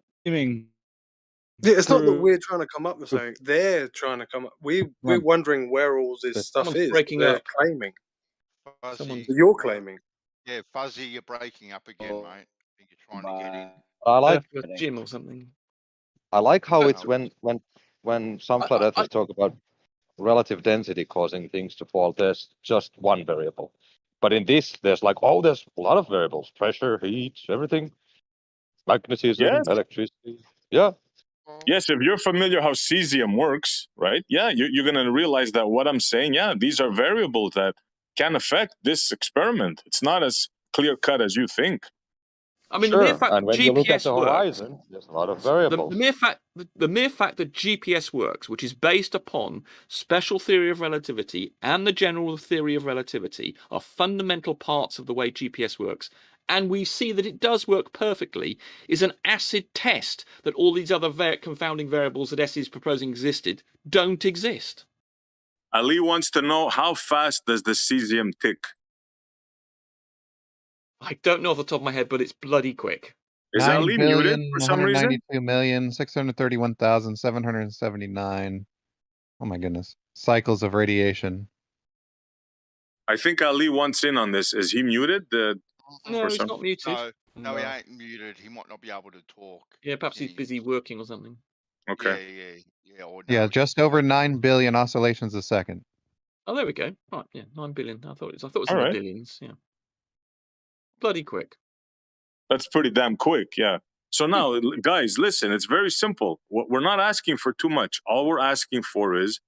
it's not that we're trying to come up with something. They're trying to come up. We're wondering where all this stuff is. They're claiming. Fuzzy, you're claiming. Yeah, Fuzzy, you're breaking up again, mate. I think you're trying to get in. I like a gym or something. I like how it's when some flat earthers talk about relative density causing things to fall, there's just one variable. But in this, there's like, there's a lot of variables: pressure, heat, everything, magnetism, electricity. Yeah. Yes, if you're familiar how cesium works, right? Yeah, you're going to realize that what I'm saying, these are variables that can affect this experiment. It's not as clear cut as you think. I mean, the mere fact that when GPS you look at the works, horizon, there's a lot of variables. The mere fact that GPS works, which is based upon special theory of relativity and the general theory of relativity, are fundamental parts of the way GPS works. And we see that it does work perfectly, is an acid test that all these other confounding variables that S is proposing don't exist. Ali wants to know, how fast does the cesium tick? I don't know off the top of my head, but it's bloody quick. Is Ali muted for some reason? 9,192,631,779. Oh my goodness. Cycles of radiation. I think Ali wants in on this. Is he muted? No, he's not muted. No, he ain't muted. He might not be able to talk. Yeah, perhaps he's busy working or something. Okay. Yeah, just over 9 billion oscillations a second. Oh, there we go. Right, 9 billion. I thought it was in the billions. Yeah. Bloody quick. That's pretty damn quick, yeah. So now, guys, listen, it's very simple. We're not asking for too much. All we're asking for is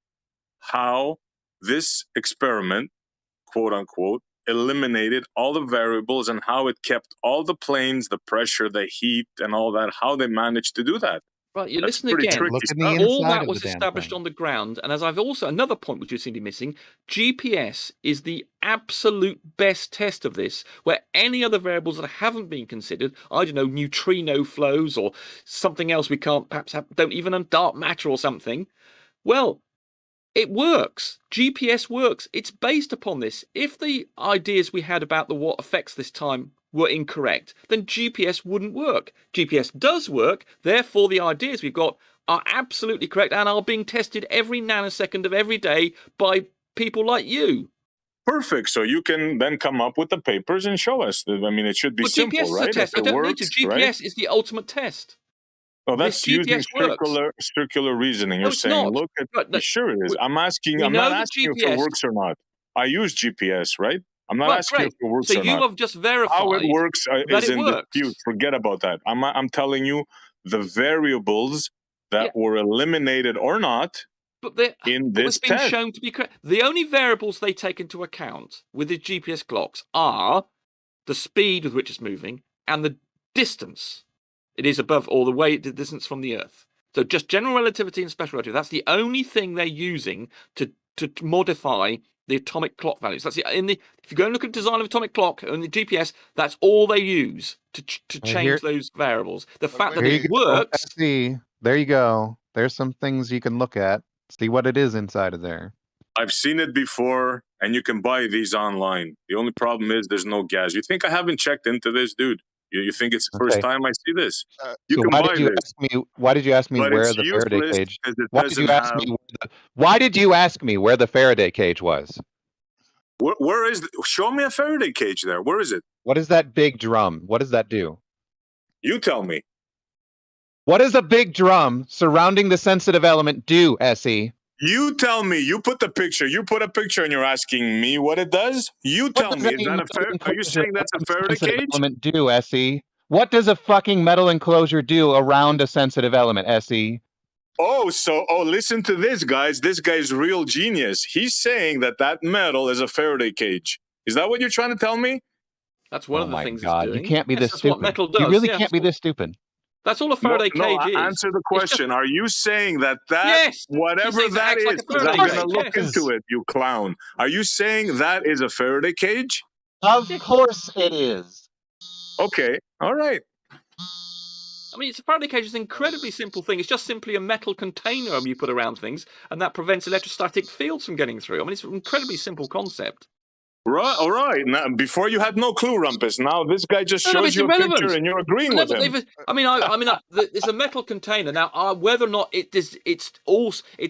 how this experiment, quote unquote, eliminated all the variables and how it kept all the planes, the pressure, the heat, and all that, how they managed to do that. Right, you listen again. All that was established on the ground, and as I've also another point which you seem to be missing, GPS is the absolute best test of this, where any other variables that haven't been considered, I don't know, neutrino flows or something else we can't perhaps have, don't even dark matter or something. Well, it works. GPS works. It's based upon this. If the ideas we had about what affects this time were incorrect, then GPS wouldn't work. GPS does work, therefore the ideas we've got are absolutely correct and are being tested every nanosecond of every day by people like you. Perfect. So you can then come up with the papers and show us. I mean, it should be simple, GPS right? Is a test. I don't need to. GPS is the ultimate test. Oh, that's using circular reasoning. You're saying, look at sure it is. I'm not asking if it works or not. I use GPS, right? I'm not asking if it works or not. So you have just verified how it works is in dispute. Forget about that. I'm telling you the variables that were eliminated or not in this test. Been shown to be correct. The only variables they take into account with the GPS clocks are the speed with which it's moving and the distance it is above, or the distance from the Earth. So just general relativity and special relativity. That's the only thing they're using to modify the atomic clock values. That's if you go and look at the design of atomic clock and the GPS, that's all they use to change those variables. The fact that it works. There you go. There's some things you can look at. See what it is inside of there. I've seen it before, and you can buy these online. The only problem is there's no gas. You think I haven't checked into this, dude? You think it's the first time I see this? You can buy this. Why did you ask me where the Faraday cage? Why did you ask me where the Faraday cage was? Where is? Show me a Faraday cage there. Where is it? What is that big drum? What does that do? You tell me. What does a big drum surrounding the sensitive element do, SE? You tell me. You put the picture. You put a picture and you're asking me what it does? You tell me. Is that are you saying that's a Faraday cage? Element do, SE? What does a fucking metal enclosure do around a sensitive element, SE? Listen to this, guys. This guy's real genius. He's saying that metal is a Faraday cage. Is that what you're trying to tell me? That's one of the things it's God, doing. you can't be Yes, this that's stupid. what metal does. You really Yeah, can't be this stupid. That's all a Faraday cage is. Answer the question. Are you saying that Yes, whatever he that acts like is, a because I'm Faraday going to cage, look yes. into it, you clown. Are you saying that is a Faraday cage? Of course it is. Okay, all right. I mean, it's a Faraday cage is an incredibly simple thing. It's just simply a metal container you put around things, and that prevents electrostatic fields from getting through. I mean, it's an incredibly simple concept. Right, all right. Now, before you had no clue, Rumpus. Now this guy just shows It's you a irrelevant. picture and you're agreeing with him. It's a metal container. Now, whether or not it's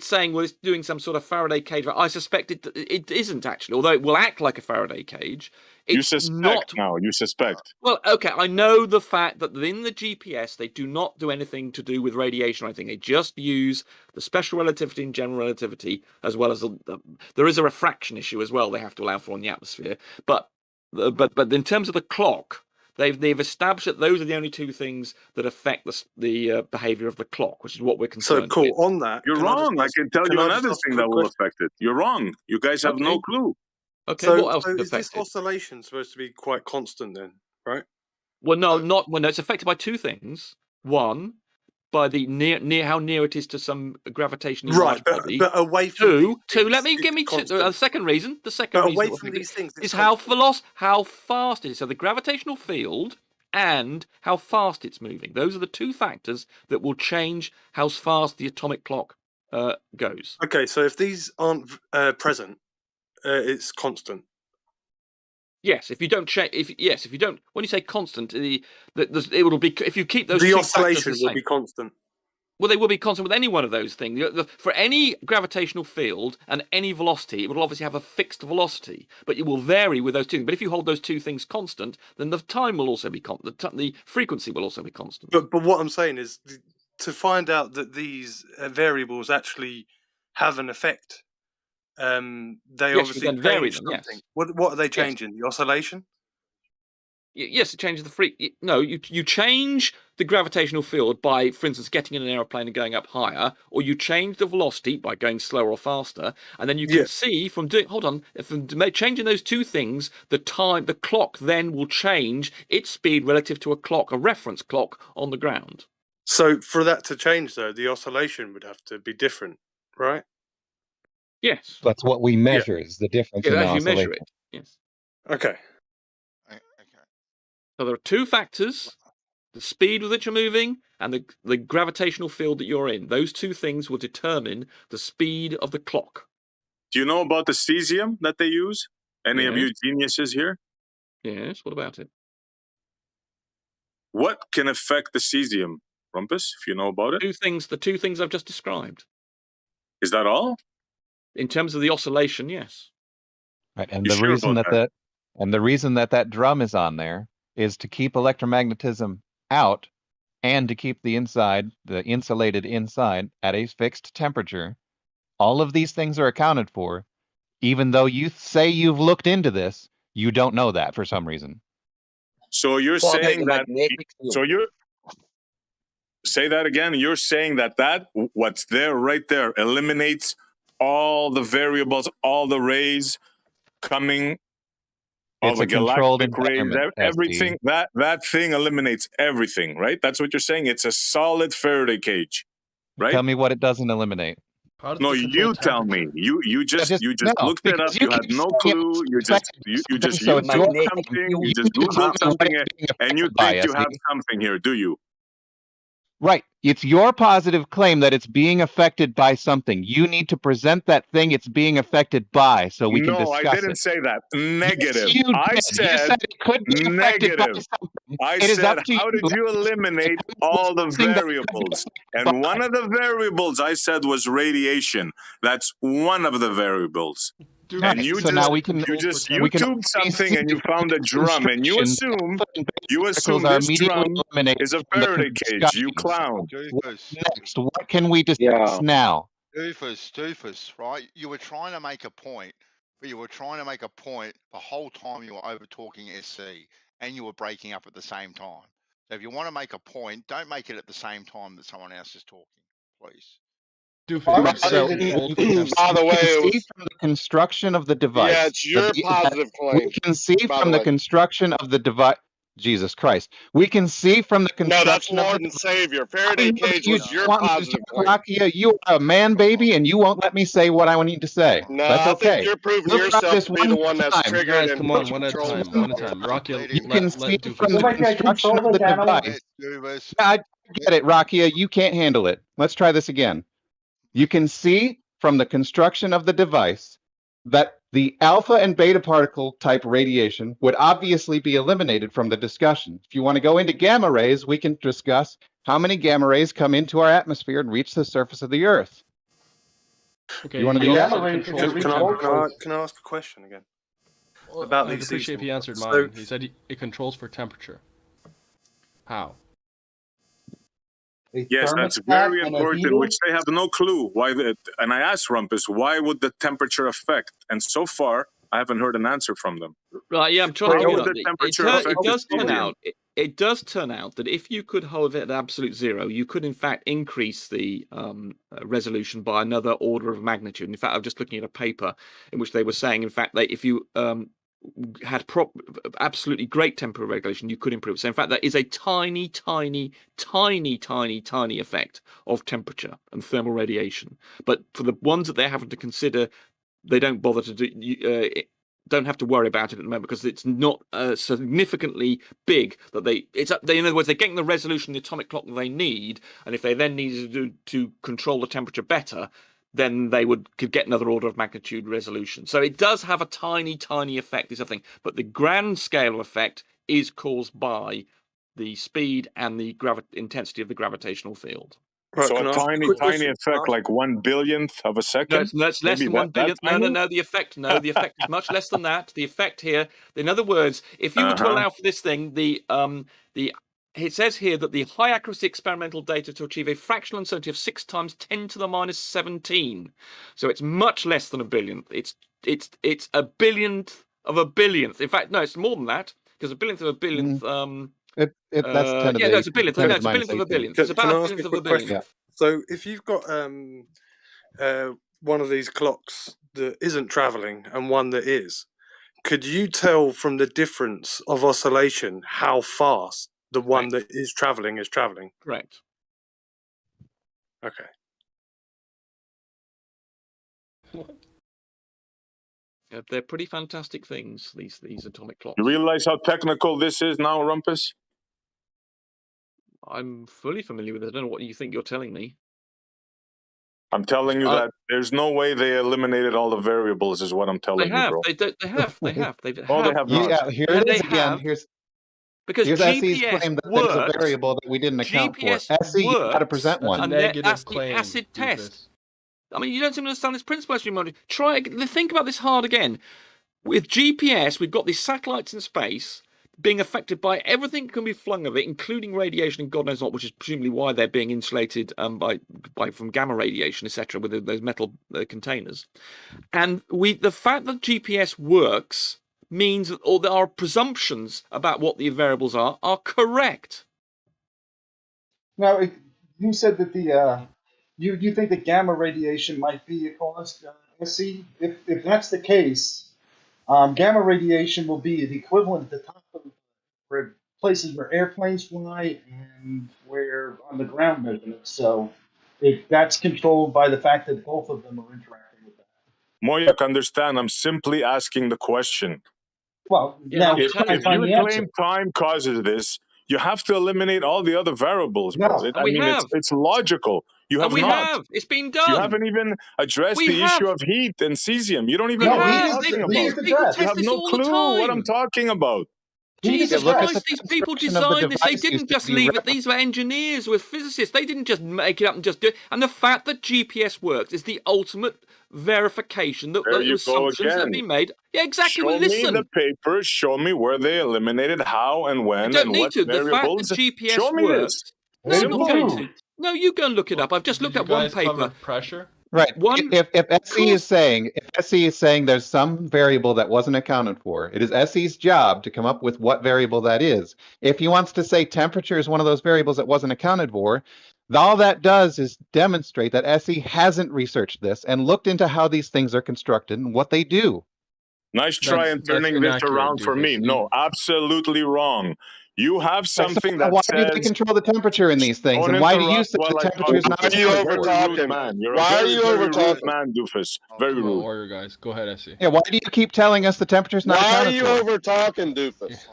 saying, well, it's doing some sort of Faraday cage. I suspect it isn't actually, although it will act like a Faraday cage. You suspect now. You suspect. Well, okay, I know the fact that in the GPS they do not do anything to do with radiation or anything. They just use the special relativity and general relativity, as well as there is a refraction issue as well they have to allow for in the atmosphere. But in terms of the clock, they've established that those are the only two things that affect the behavior of the clock, which is what we're concerned So, cool. with. On that, You're wrong. I can tell you another thing that will affect it. You're wrong. You guys have no clue. Okay, so, what else so is is this affected? oscillation supposed to be quite constant then, right? Well, no, not when it's affected by two things. One, by the how near it is to some gravitationally large body. But away from two. Let me give me the second reason. The second reason away from these things is how fast it is. So the gravitational field and how fast it's moving. Those are the two factors that will change how fast the atomic clock goes. Okay, so if these aren't present, it's constant. Yes, if you don't change, if you don't, when you say constant, it will be if you keep those. The two oscillation factors the will be constant. Well, they will be constant with any one of those things. For any gravitational field and any velocity, it will obviously have a fixed velocity, but it will vary with those two things. But if you hold those two things constant, then the time will also be constant. The frequency will also be constant. But what I'm saying is to find out that these variables actually have an effect. They obviously then vary them. something. Yes. What are they changing? The oscillation? Yes, it changes the No, you change the gravitational field by, for instance, getting in an aeroplane and going up higher, or you change the velocity by going slower or faster, and then you can see from changing those two things, the clock then will change its speed relative to a reference clock on the ground. So for that to change, though, the oscillation would have to be different, right? Yes. That's what we measure is the difference in the as you measure oscillation. it. Yes. Okay. So there are two factors: the speed with which you're moving and the gravitational field that you're in. Those two things will determine the speed of the clock. Do you know about the cesium that they use? Any of you geniuses here? Yes. What about it? What can affect the cesium, Rumpus, if you know about it? The two things I've just described. Is that all? In terms of the oscillation, yes. Right, and the reason the reason that drum is on there is to keep electromagnetism out and to keep the insulated inside at a fixed temperature. All of these things are accounted for, even though you say you've looked into this, you don't know that for some reason. So you're saying that. So you're. Say that again. You're saying that what's there right there eliminates all the variables, all the rays coming. All It's the a controlled galactic rays, everything. SD. That thing eliminates everything, right? That's what you're saying. It's a solid Faraday cage, right? Tell me what it doesn't eliminate. No, you tell me. You just looked it up. You had no clue. You just YouTube something. You just Googled something, and you think you have something here, do you? Right. It's your positive claim that it's being affected by something. You need to present that thing it's being affected by so we can discuss it. No, I didn't say that. Negative. Yes, I said it could be affected by something. I said, how did you eliminate all the variables? And one of the variables I said was radiation. That's one of the variables. And you just YouTubed something and you found a drum, and you assume this drum is a Faraday cage. You clown. Next, what can we discuss now? Doofus, right? You were trying to make a point, but you were trying to make a point the whole time you were over talking SC, and you were breaking up at the same time. So if you want to make a point, don't make it at the same time that someone else is talking, please. Doofus, So you said it controls for you temperature. By the way, can it see was, from the construction of the device. yeah, it's your positive We claim. can see By from the the way, construction of the device. Jesus Christ. We can see from the no, that's construction of Lord the and Savior. I Faraday know that cage you was just your want me to positive talk, claim. Rakia. You are a man baby, and you won't let me say what I need to say. No, That's I think okay. you're proving We'll try yourself this to be one the more one that's time. triggered Guys, and come on, one at a controls time. One at a the time. Rakia, You can see let Doofus from So the like finish. construction control of the the gamma. device. I get it, Rakia. You can't handle it. Let's try this again. You can see from the construction of the device that the alpha and beta particle type radiation would obviously be eliminated from the discussion. If you want to go into gamma rays, we can discuss how many gamma rays come into our atmosphere and reach the surface of the Earth. Okay, You want to you do also that? said it controls for temperature. Can I ask a question again? Well, About I'd these appreciate if he answered So- mine. He said it controls for temperature. How? Yes, that's very important, which they have no clue why. And I asked Rumpus, why would the temperature affect? And so far, I haven't heard an answer from them. Right, yeah, I'm trying to How get would up. the temperature affect the stadium? It does turn out that if you could hold it at absolute zero, you could in fact increase the resolution by another order of magnitude. In fact, I'm just looking at a paper in which they were saying, in fact, that if you had absolutely great temperature regulation, you could improve. So in fact, that is a tiny, tiny, tiny, tiny, tiny effect of temperature and thermal radiation. But for the ones that they're having to consider, they don't bother to do. Don't have to worry about it at the moment because it's not significantly big that in other words, they're getting the resolution, the atomic clock that they need, and if they then needed to control the temperature better, then they could get another order of magnitude resolution. So it does have a tiny, tiny effect, this other thing, but the grand scale effect is caused by the speed and the intensity of the gravitational field. So a tiny, tiny effect, like 1/1000th of a second. No, it's less than 1/100000th. No, the effect is much less than that. The effect here, in other words, if you were to allow for this thing, it says here that the high accuracy experimental data to achieve a fractional uncertainty of 6 times 10 to the minus 17. So it's much less than a billionth. It's a billionth of a billionth. In fact, no, it's more than that because a billionth of a billionth. That's 10 to the no, it's a billionth. No, it's a billionth of a 18. billionth. It's about a billionth of a billionth. Yeah. So if you've got one of these clocks that isn't traveling and one that is, could you tell from the difference of oscillation how fast the one that is traveling is traveling? Correct. Okay. They're pretty fantastic things, these atomic clocks. You realize how technical this is now, Rumpus? I'm fully familiar with it. I don't know what you think you're telling me. I'm telling you that there's no way they eliminated all the variables, is what I'm telling you, bro. They have. Oh, they have not. Yeah, here it is again. Because here's SE's GPS claim that works, there's a variable that we didn't account for. SE, you got to present one. And that's the acid test. I mean, you don't seem to understand this principle, as you might. Think about this hard again. With GPS, we've got these satellites in space being affected by everything that can be flung of it, including radiation and God knows what, which is presumably why they're being insulated from gamma radiation, etc., with those metal containers. And the fact that GPS works means that all our presumptions about what the variables are correct. Now, you said that you think that gamma radiation might be a cause, SC? If that's the case, gamma radiation will be the equivalent at the top of where places where airplanes fly and where on the ground measurements. So that's controlled by the fact that both of them are interacting with that. Moyak, understand, I'm simply asking the question. Well, now if you claim time causes this, you have to eliminate all the other variables, bro. It's logical. You have not. It's been done. You haven't even addressed the issue of heat and cesium. You don't even know what I'm talking about. You have no clue what I'm talking about. Jesus Christ, these people designed this. They didn't just leave it. These were engineers with physicists. They didn't just make it up and just do it. And the fact that GPS works is the ultimate verification that the assumptions that have been made. Yeah, exactly. Show me the paper. Show me where they eliminated how and when and what variables. The fact that GPS show me works. this. No, I'm not going to. No, you go and look it up. I've just looked at one paper. Pressure. Right. If SE is saying there's some variable that wasn't accounted for, it is SE's job to come up with what variable that is. If he wants to say temperature is one of those variables that wasn't accounted for, All that does is demonstrate that SE hasn't researched this and looked into how these things are constructed and what they do. Nice try in turning this around for me. No, absolutely wrong. You have something that why says... do they control the temperature in these things? Don't And why do you interrupt say the while I temperature is talk. not... You're a very rude man. You're a very rude man, Doofus. Very Come on, rude. warrior guys. Go ahead, Essie. Yeah, why do you keep telling us the temperature's not Why are accounted you for? over talking, Doofus?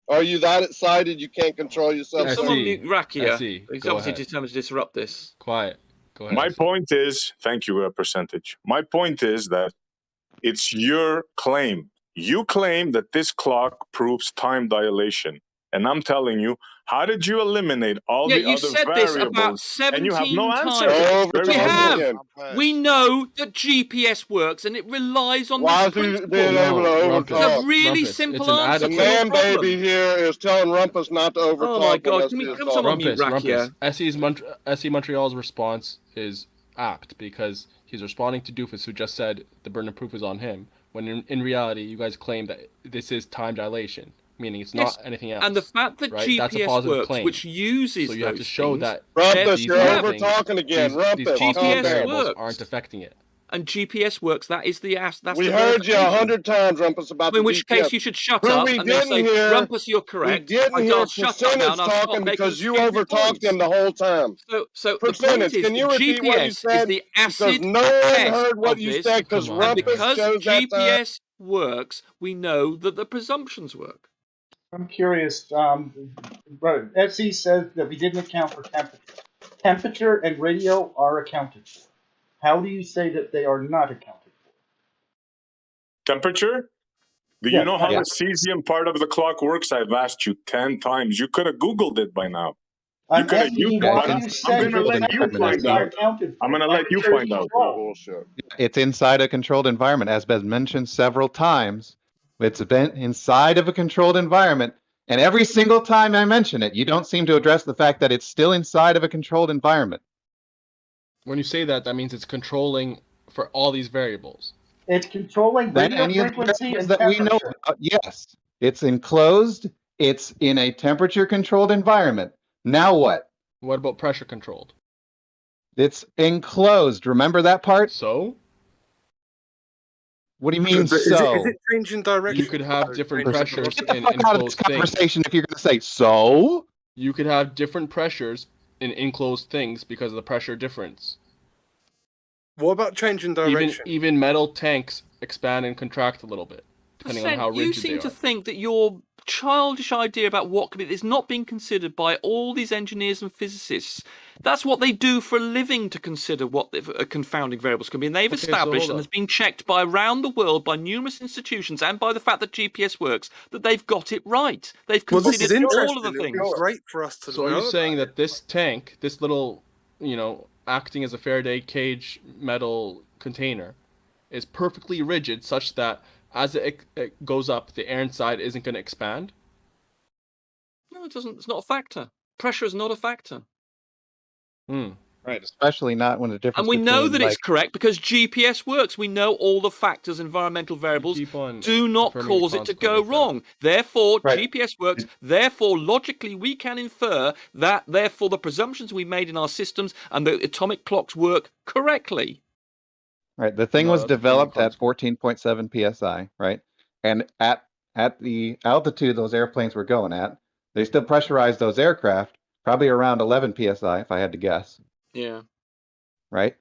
Are you that excited you can't control yourself? Can someone mute Rakia? Essie, He's go obviously ahead. determined to disrupt this. Quiet. Go ahead. My point is, thank you, percentage. My point is that it's your claim. You claim that this clock proves time dilation. And I'm telling you, how did you eliminate all the you other said this about variables? 17 And you have no answer. times. It's We very have. rude. We know that GPS works and it relies on Why this is he principle. being able to overtalk? It's a really Rumpus, simple it's an answer. The to your man problem. baby here is telling Rumpus not to overtalk. Oh my God! when Can SE is someone talking. mute Rakia? SE Montreal's response is apt because he's responding to Doofus, who just said the burden of proof is on him, when in reality you guys claim that this is time dilation, meaning it's not anything else. And the fact that right? That's a GPS positive works, claim. which uses so you have to those show things, that Rumpus, these you're other over things, talking again. these Rumpus, possible GPS variables works. aren't affecting it. And GPS works. That is the That's We the heard you verification. 100 times, Rumpus, about In the which GPS. case you should shut Who up we and then didn't say, hear, Rumpus, you're correct. We didn't hear I'll shut up now percentage and I'll stop talking making because you stupid overtalked points. him the whole time. So the point Percentage, is can you that repeat what you GPS is said? the Because acid no one test heard what of you this, said because Come on, and Rumpus because chose that time. GPS works, we know that the presumptions work. I'm curious. SE says that we didn't account for temperature. Temperature and radio are accounted for. How do you say that they are not accounted for? Temperature? Do you know how the cesium part of the clock works? I've asked you 10 times. You could have Googled it by now. You could have used it, but I'm going to let you find out. I'm going to let you find out. It's inside a controlled environment, as been mentioned several times. It's been inside of a controlled environment, and every single time I mention it, you don't seem to address the fact that it's still inside of a controlled environment. When you say that, that means it's controlling for all these variables. It's controlling radio frequency and that we know temperature. about, yes. It's enclosed. It's in a temperature-controlled environment. Now what? What about pressure controlled? It's enclosed. Remember that part? So? What do you mean, Is it changing direction? You could have different pressures Get the in fuck out of this enclosed things. conversation if you're going to say so. You could have different pressures in enclosed things because of the pressure difference. What about changing direction? Even metal tanks expand and contract a little bit, depending on how rigid You seem they to are. think that your childish idea about what could be is not being considered by all these engineers and physicists. That's what they do for a living, to consider what the confounding variables can be. And they've Okay, so established, hold and on. has been checked by around the world by numerous institutions and by the fact that GPS works, that they've got it right. They've Well, this considered is all of the interesting. things. It'd be great for us to So are know you saying about that this tank, this little, acting as a Faraday cage metal container, is perfectly rigid such that as it goes up, the air inside isn't going to expand? No, it doesn't. It's not a factor. Pressure is not a factor. Right, especially not when the difference. And we know between, that it's correct because GPS works. We know all the factors, environmental variables, do not affirming cause the it to go wrong. Therefore, GPS works. Therefore, logically, we can infer that, therefore, the presumptions we made in our systems and the atomic clocks work correctly. Right, the thing No, was that's a developed at 14.7 psi, right? And at the altitude those airplanes were going at, they still pressurized those aircraft probably around 11 psi, if I had to guess. Yeah. Right?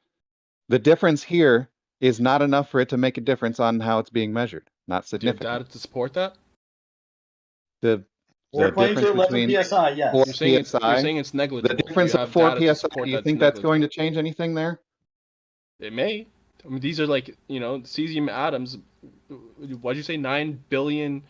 The difference here is not enough for it to make a difference on how it's being measured. Not Do you have significant. data to support that? The Airplanes difference are 11 between psi, yes. 4 You're saying psi, it's negligible. the difference Do you of have 4 data to psi, support do you that think it's that's going negligible? to change anything there? It may. I mean, these are like, cesium atoms. What'd you say? 9 billion,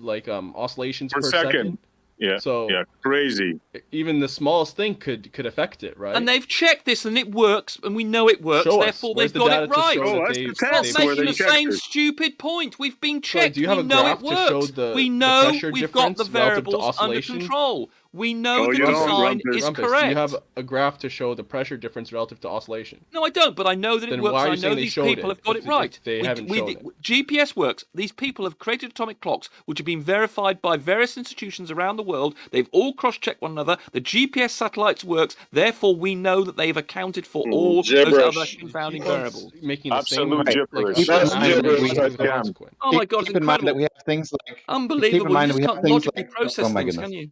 oscillations per second. Yeah. So yeah, crazy. Even the smallest thing could affect it, right? And they've checked this, and it works, and we know it works. Show us. Therefore, Where's they've the got data it to right. show that us they've- the Stop test where making they the checked same it. stupid point. We've been Sorry, checked. do you have we a know graph it to works. show the we know pressure we've got the difference relative to variables under oscillation? control. We know Oh, the you're wrong, design Rumpus. is Rumpus, correct. do you have a graph to show the pressure difference relative to oscillation? No, I don't, but I know that it Then works. why are you I know saying they these showed people it have got if it right. they haven't shown it? GPS works. These people have created atomic clocks, which have been verified by various institutions around the world. They've all cross-checked one another. The GPS satellites works. Therefore, we know that they've accounted for all those other confounding variables. Making the Absolute same gibberish. that's gibberish, consequence. Oh my God, it's keep in mind that incredible. we have things like Unbelievable. You just can't logically process oh my things, goodness. can you?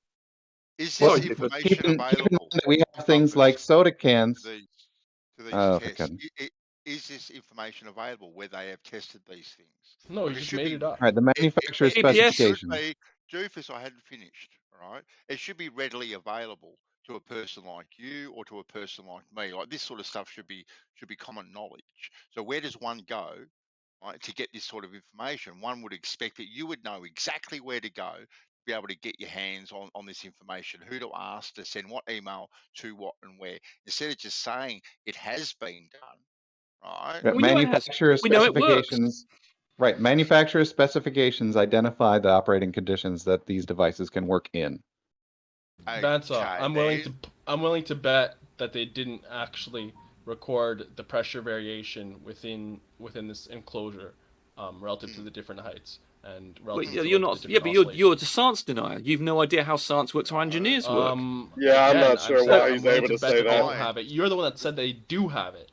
Is Well, this keep information in mind available? that we have things like soda cans. To these Oh, for tests? goodness. Is this information available where they have tested these things? No, you just made it up. All right, the manufacturer's It should specifications. be, Doofus, I hadn't finished, all right? It should be readily available to a person like you or to a person like me. Like this sort of stuff should be common knowledge. So where does one go, right, to get this sort of information? One would expect that you would know exactly where to go to be able to get your hands on this information, who to ask to send what email to what and where, instead of just saying it has been done, right? Yeah, manufacturer specifications. Right, manufacturer specifications identify the operating conditions that these devices can work in. Bansaw, I'm willing to bet that they didn't actually record the pressure variation within this enclosure, relative to the different heights and relative to you're the not. different Yeah, but you're a science denier. You've no idea how science works or how engineers work. Yeah, I'm Again, not sure why I'm he's willing able to bet say that they that. don't have it. You're the one that said they do have it.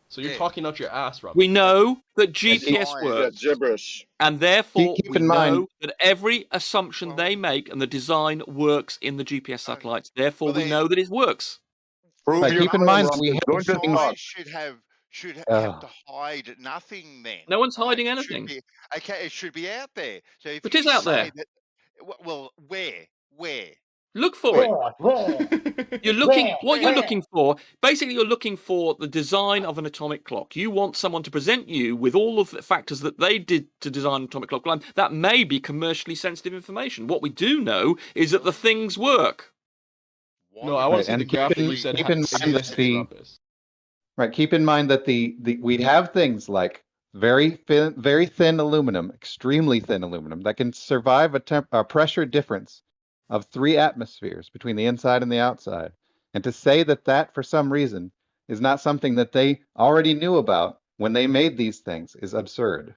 So you're talking out your ass, Rob. We know that GPS works, gibberish, and therefore Keep we in mind- know that every assumption they make and the design works in the GPS satellites. Therefore, we know that it works. Right, keep in mind that we have Science should have to hide nothing. Then No one's right? hiding It should anything. be- okay, it should be out there. So if It you is out say there. that, well, where? Look for it. You're looking. What you're looking for, basically, you're looking for the design of an atomic clock. You want someone to present you with all of the factors that they did to design an atomic clock. That may be commercially sensitive information. What we do know is that the things work. No, I want to see and the graph that you said keep in mind that exists, Rumpus. right. Keep in mind that we have things like very thin aluminum, extremely thin aluminum that can survive a pressure difference of 3 atmospheres between the inside and the outside. And to say that for some reason is not something that they already knew about when they made these things is absurd.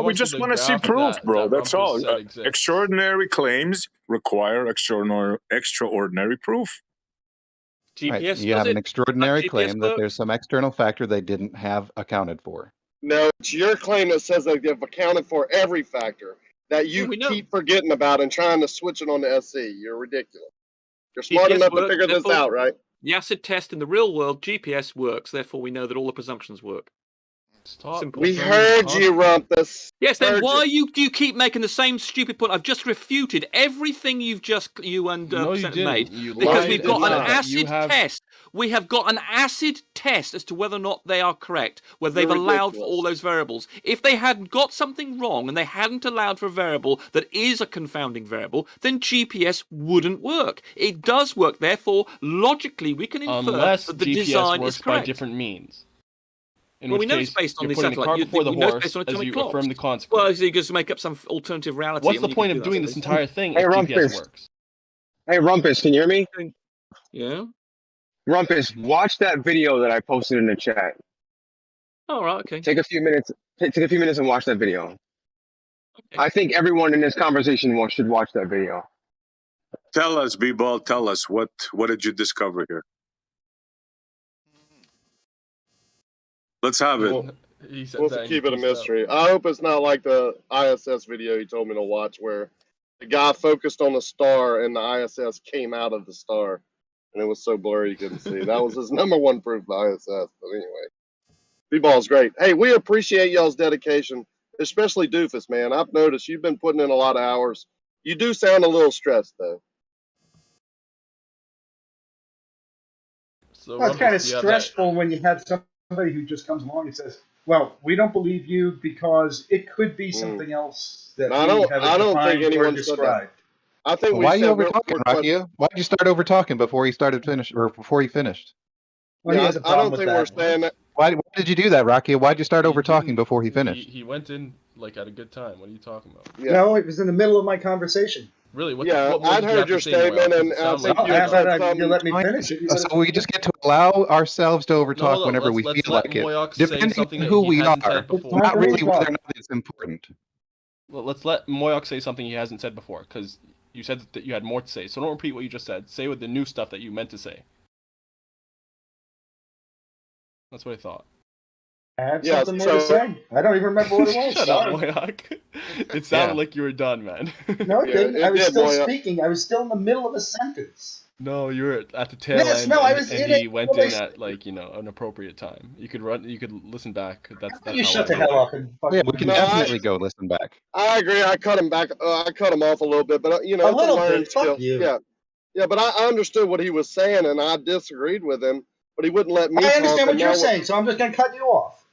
We just want to see proof, bro. That's all. Extraordinary claims require extraordinary proof. Right. You have an extraordinary claim that there's some external factor they didn't have accounted for. No, it's your claim that says that they've accounted for every factor that you keep forgetting about and trying to switch it on the SC. You're ridiculous. You're smart GPS enough to works, figure this therefore, out, right? The acid test in the real world, GPS works. Therefore, we know that all the presumptions work. We heard you, Rumpus. Yes, then Heard why do you keep making the same stupid point? I've just refuted everything you and No, you Percent didn't. made You because lied we've and got said an that. acid test. We have got an acid test as to whether or not they are correct, whether they've You're allowed for ridiculous. all those variables. If they had got something wrong and they hadn't allowed for a variable that is a confounding variable, then GPS wouldn't work. It does work. Therefore, logically, we can infer Unless that the GPS design works is by correct. different means. In Well, which we know case, it's based on you're the putting the satellite. cart before the We know it's horse based on as atomic you clocks. affirm the consequence. Well, so you just make up some alternative reality. What's and the you point can of do doing that. this entire thing Hey, if GPS Rumpus. works? Hey, Rumpus, can you hear me? Yeah. Rumpus, watch that video that I posted in the chat. All right. Okay. Take a few minutes. Take a few minutes and watch that video. I think everyone in this conversation should watch that video. Tell us, B-Ball, tell us, what did you discover here? Let's have it. He said Wants to keep it a mystery. I hope it's not like the ISS video he told me to watch where the guy focused on the star and the ISS came out of the star. And it was so blurry you couldn't see. That was his #1 proof of the ISS. But anyway, B-Ball's great. Hey, we appreciate y'all's dedication, especially Doofus, man. I've noticed you've been putting in a lot of hours. You do sound a little stressed, though. So, Well, it's kind of Rumpus, do you have stressful when you have somebody who just comes along and says, "Well, we don't believe you because it could be something else that I we don't haven't think defined or anyone said that. described." I think we Why are you said over talking, Rocky? Why did you start over talking before he finished? Well, he Yeah, has a I problem don't with think that. we're saying that. Why did you do that, Rocky? Why did you start over talking before he finished? He went in like at a good time. What are you talking about? Yeah. No, it was in the middle of my conversation. Really, what Yeah, what more I'd did you heard have your to say, Moya? statement, 'Cause and it I sounded think like you you had were said done. you let me something. finish it. So we just get to allow ourselves to No, overtalk whenever we let's feel let like it, Moyox say depending something on that who he we hasn't are, said It's before. time not for me really to whether talk. or not it's important. Well, let's let Moyox say something he hasn't said before, because you said that you had more to say. So don't repeat what you just said. Say with the new stuff that you meant to say. That's what I thought. I had Yeah, something more to so say. I don't even remember what it was. Shut up, Sorry. Moyox. It sounded like you were done, man. No, it yeah, didn't. I it was did, still Moya. speaking. I was still in the middle of a sentence. No, you were at the tail Yes, end, no, I and, was and in he it. went What did I in say? at, like, an appropriate time. You could listen back. That's You how shut I the know hell it. up and Yeah, fucking. we can No, definitely go listen back. I agree. I cut him back. I cut him off a little bit, but you know, A it's a little learned bit. Fuck skill. you. Yeah, yeah. But I understood what he was saying, and I disagreed with him. But he wouldn't let me I talk. understand And what you're now, saying, so I'm just gonna cut you off.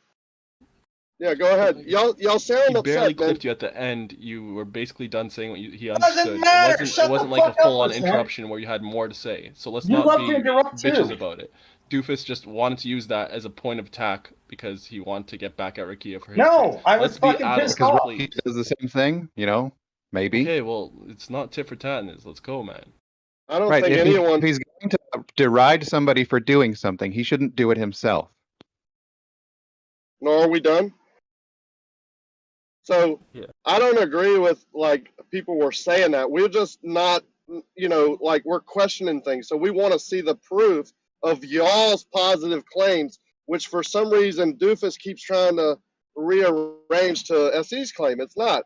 yeah, go ahead. Y'all sound He barely upset, man. clipped you at the end. You were basically done saying what he Doesn't understood. matter. It Shut wasn't the like a fuck up, full-on listener. interruption where you had more to say. So let's You not love to be interrupt bitches too. about it. Doofus just wanted to use that as a point of attack because he wanted to get back at Rakia for his No, take. I was Let's be fucking adults, pissed off. He please. does the same thing, you know, maybe. Okay, well, it's not tit for tat, Niz. Let's go, man. I don't Right, think if anyone. he's going to deride somebody for doing something, he shouldn't do it himself. Nor are we done. So Yeah. I don't agree with like people were saying that. We're just not, you know, like we're questioning things. So we want to see the proof of y'all's positive claims, which for some reason Doofus keeps trying to rearrange to SE's claim. It's not.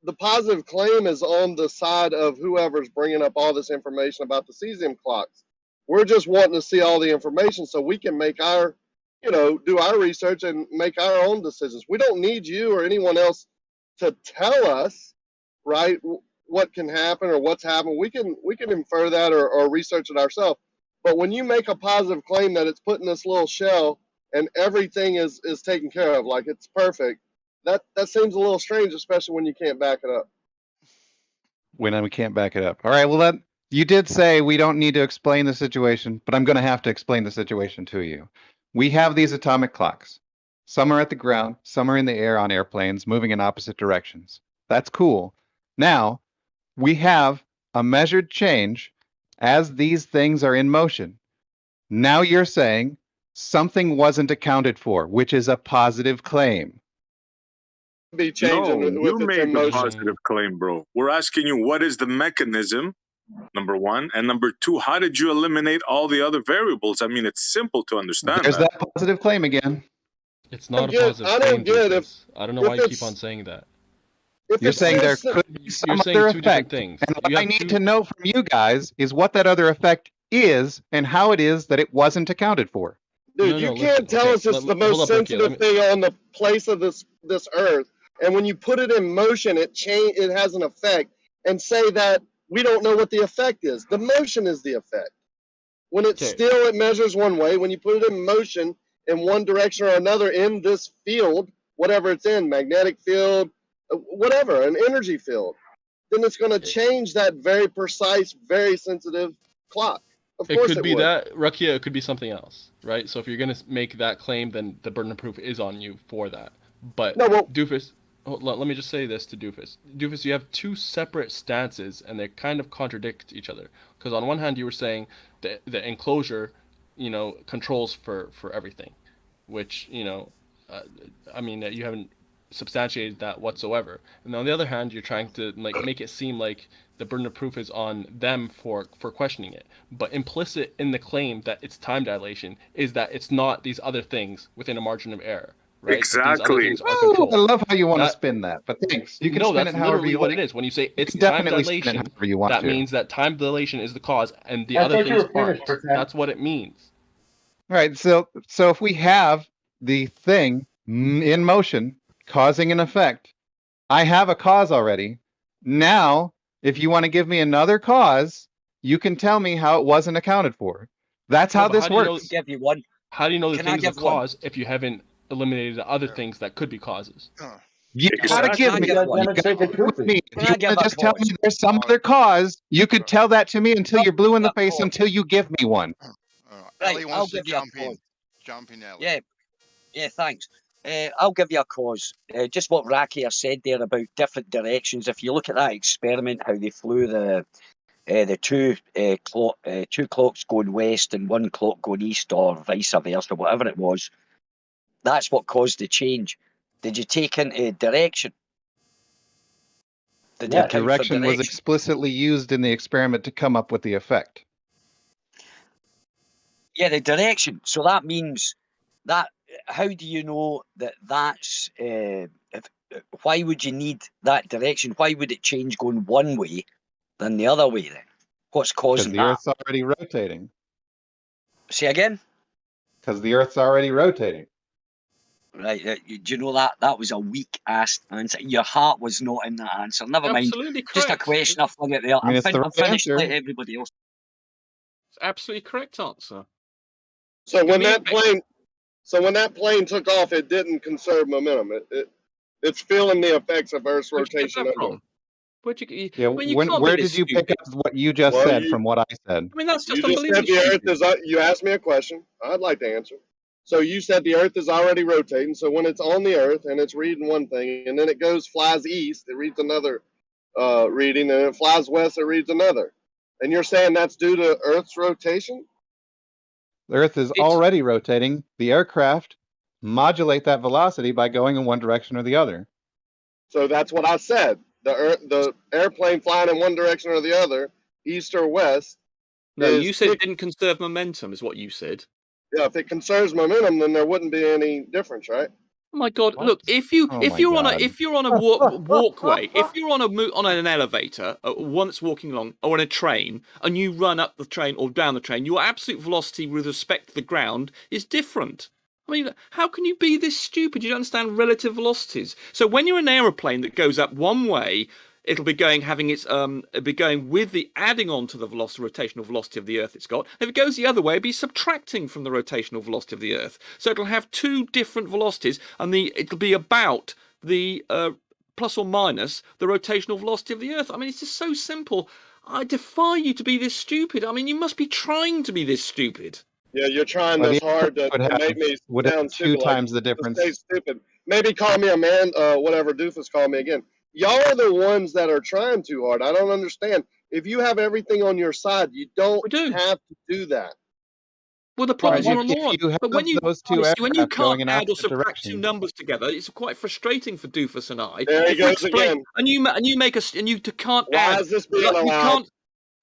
The positive claim is on the side of whoever's bringing up all this information about the cesium clocks. We're just wanting to see all the information so we can make our, you know, do our research and make our own decisions. We don't need you or anyone else to tell us, right, what can happen or what's happened. We can infer that or research it ourselves. But when you make a positive claim that it's put in this little shell and everything is taken care of, like it's perfect, that seems a little strange, especially when you can't back it up. When we can't back it up. All right, well, you did say we don't need to explain the situation, but I'm going to have to explain the situation to you. We have these atomic clocks. Some are at the ground, some are in the air on airplanes, moving in opposite directions. That's cool. Now, we have a measured change as these things are in motion. Now you're saying something wasn't accounted for, which is a positive claim. Be changing No, with you its made the emotion. positive claim, bro. We're asking you what is the mechanism, number one, and number two, how did you eliminate all the other variables? I mean, it's simple to understand There's that. that positive claim again. It's not a get- positive I don't claim, get if- Doofus. I don't know if why you keep it's- on saying that. If You're it saying there says- could be some You're saying other two different effect. things. And what You I have need two- to know from you guys is what that other effect is and how it is that it wasn't accounted for. Dude, No, you no, can't listen, tell okay, us it's the hold most up, Ricky, let sensitive me- thing on the place of this earth, and when you put it in motion, it has an effect, and say that we don't know what the effect is. The motion is the effect. When it's Okay. still, it measures one way. When you put it in motion in one direction or another in this field, whatever it's in, magnetic field, whatever, an energy field, then it's going to change that very precise, very sensitive clock. Of It course could it be would. that, Rakia, it could be something else, right? So if you're going to make that claim, then the burden of proof is on you for that. But No, well- Doofus, let me just say this to Doofus. Doofus, you have two separate stances, and they kind of contradict each other. Because on one hand, you were saying the enclosure, controls for everything, which, I mean, you haven't substantiated that whatsoever. And on the other hand, you're trying to make it seem like the burden of proof is on them for questioning it. But implicit in the claim that it's time dilation is that it's not these other things within a margin of error. Right? These other Exactly. things are Oh, controlled. I love how you want to That- spin that, but thanks. You can no, spin that's it however literally you what like. it is. When you say it's can time definitely spin it dilation, however you want that to. means that time dilation is the cause, and the I other thought you things were finished, aren't. Pretend. That's what it means. All right, so if we have the thing in motion causing an effect, I have a cause already. Now, if you want to give me another cause, you can tell me how it wasn't accounted for. That's No, how but this how do you know- works. Give you one. How do you know the Can I thing's a give one? cause if you haven't eliminated the other things that could be causes? You gotta Exactly. give Can I me. give You one? gotta Demonstrate the agree with truth. me. Can If I you give want a to just tell cause? me there's some other cause, you could tell that to me until you're blue in the face until you give me one. All right. Right, Ellie I'll wants to give you a jump in. cause. Jump in, Ellie. Yeah, thanks. I'll give you a cause. Just what Rakia said there about different directions. If you look at that experiment, how they flew the two clocks going west and one clock going east, or vice versa, whatever it was, that's what caused the change. Did you take into direction? Did you Yeah, account for direction was direction? explicitly used in the experiment to come up with the effect. Yeah, the direction. So that means that. How do you know that that's? Why would you need that direction? Why would it change going one way than the other way then? What's causing the that? Earth's already rotating. Say again? Because the Earth's already rotating. Right. Do you know that was a weak ass answer? Your heart was not in that answer. Never mind. Absolutely Just a correct. question. I flung it there. I mean, it's the I'm right finished. answer. Let everybody else. It's absolutely correct answer. So Give when me that a- plane took off, it didn't conserve momentum. It's feeling the effects of Earth's Where'd you get rotation that under. from? Where'd you? Yeah, I mean, you can't where be this did you pick stupid. up what you just Well, said from what I said? I mean, that's You just just said unbelievably the Earth stupid. is. You asked me a question. I'd like to answer. So you said the Earth is already rotating. So when it's on the Earth and it's reading one thing, and then it flies east, it reads another reading, and it flies west, it reads another. And you're saying that's due to Earth's rotation? The Earth is already rotating. The aircraft modulate that velocity by going in one direction or the other. So that's what I said. The airplane flying in one direction or the other, east or west. No, you said it didn't conserve momentum, is what you said. Yeah, if it conserves momentum, then there wouldn't be any difference, right? Oh my God! Look, if you're on a walkway, if you're on an elevator, one that's walking along, or on a train, and you run up the train or down the train, your absolute velocity with respect to the ground is different. I mean, how can you be this stupid? You don't understand relative velocities. So when you're in an aeroplane that goes up one way, it'll be going with the adding on to the rotational velocity of the Earth it's got. If it goes the other way, it'll be subtracting from the rotational velocity of the Earth. So it'll have two different velocities, and it'll be about the plus or minus the rotational velocity of the Earth. I mean, it's just so simple. I defy you to be this stupid. I mean, you must be trying to be this stupid. Yeah, you're trying this hard to make me sound stupid. 2 times the difference. Stay stupid. Maybe call me a man, whatever Doofus called me again. Y'all are the ones that are trying too hard. I don't understand. If you have everything on your side, you don't have to do that. Well, the problem is Right, you're a if moron. you have But when you those two honestly, when you aircraft going can't in add or opposite subtract two directions. numbers together, it's quite frustrating for Doofus and I. There he If we goes explain, again. and you make us and you can't Why add. is this being you allowed? can't.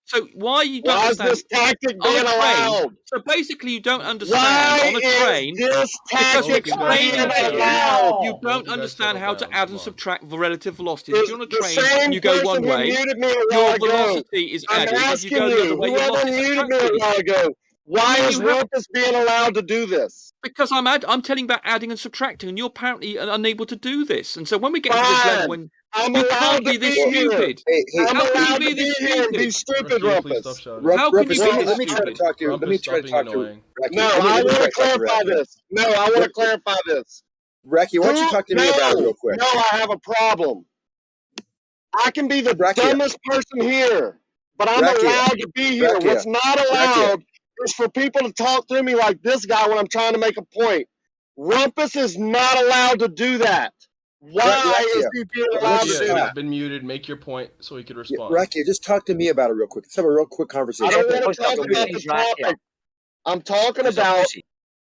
So why you don't Why is understand? this tactic On being a train. allowed? So basically, you don't understand Why on a train is this because we're tactic explaining being to allowed? you don't understand how to add and subtract the relative velocities. If you're on a The train same and you go person one who way, muted me a while your ago. velocity is I'm added. If you asking go the other way, your whoever velocity is muted me a subtracted. while ago, why mean is you have- Rumpus being allowed to do this? Because I'm telling about adding and subtracting, and you're apparently unable to do this. And so when we get to this level, when I'm you allowed can't to be this be here. stupid, I'm how can you allowed be to this be here and be stupid? stupid, Rakia, please stop Rumpus. shouting. How can you be Rumpus, this let me try to stupid? talk to you. Rumpus, Let me stop try to being talk to annoying. No, I want to clarify this. No, I want to clarify this. Racky, why don't you talk to me about it real quick? No, I have a problem. I can be the dumbest person here, but I'm allowed to be here. What's not allowed is for people to talk through me like this guy when I'm trying to make a point. Rumpus is not allowed to do that. Why is he being allowed to do Rakia, that? he's been muted. Make your point so he could respond. Racky, just talk to me about it real quick. Let's have a real quick conversation. I don't want to talk about the topic. I'm talking about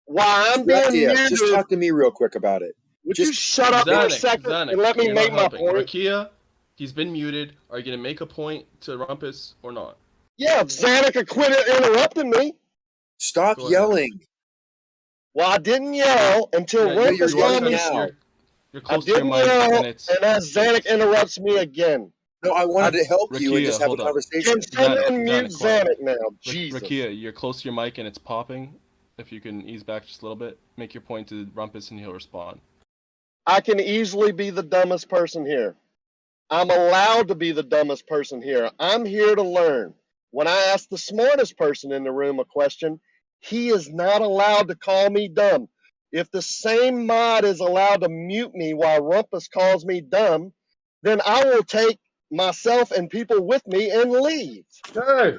why I'm being Rakia, muted. just talk to me real quick about it. Would you shut up for a second and let me you're make not my helping. point? Rakia, he's been muted. Are you going to make a point to Rumpus or not? Yeah, if Zanuck could quit interrupting me. Stop yelling. Well, I didn't yell until Rumpus told me. You're I close to your didn't mic, yell, and it's... and as Zanuck interrupts me again. No, I wanted to help you and Rakia, just have a hold on. conversation. Can someone mute Zanuck, quiet. Zanuck now? Jesus. Rakia, you're close to your mic and it's popping. If you can ease back just a little bit, make your point to Rumpus and he'll respond. I can easily be the dumbest person here. I'm allowed to be the dumbest person here. I'm here to learn. When I ask the smartest person in the room a question, he is not allowed to call me dumb. If the same mod is allowed to mute me while Rumpus calls me dumb, then I will take myself and people with me and leave. I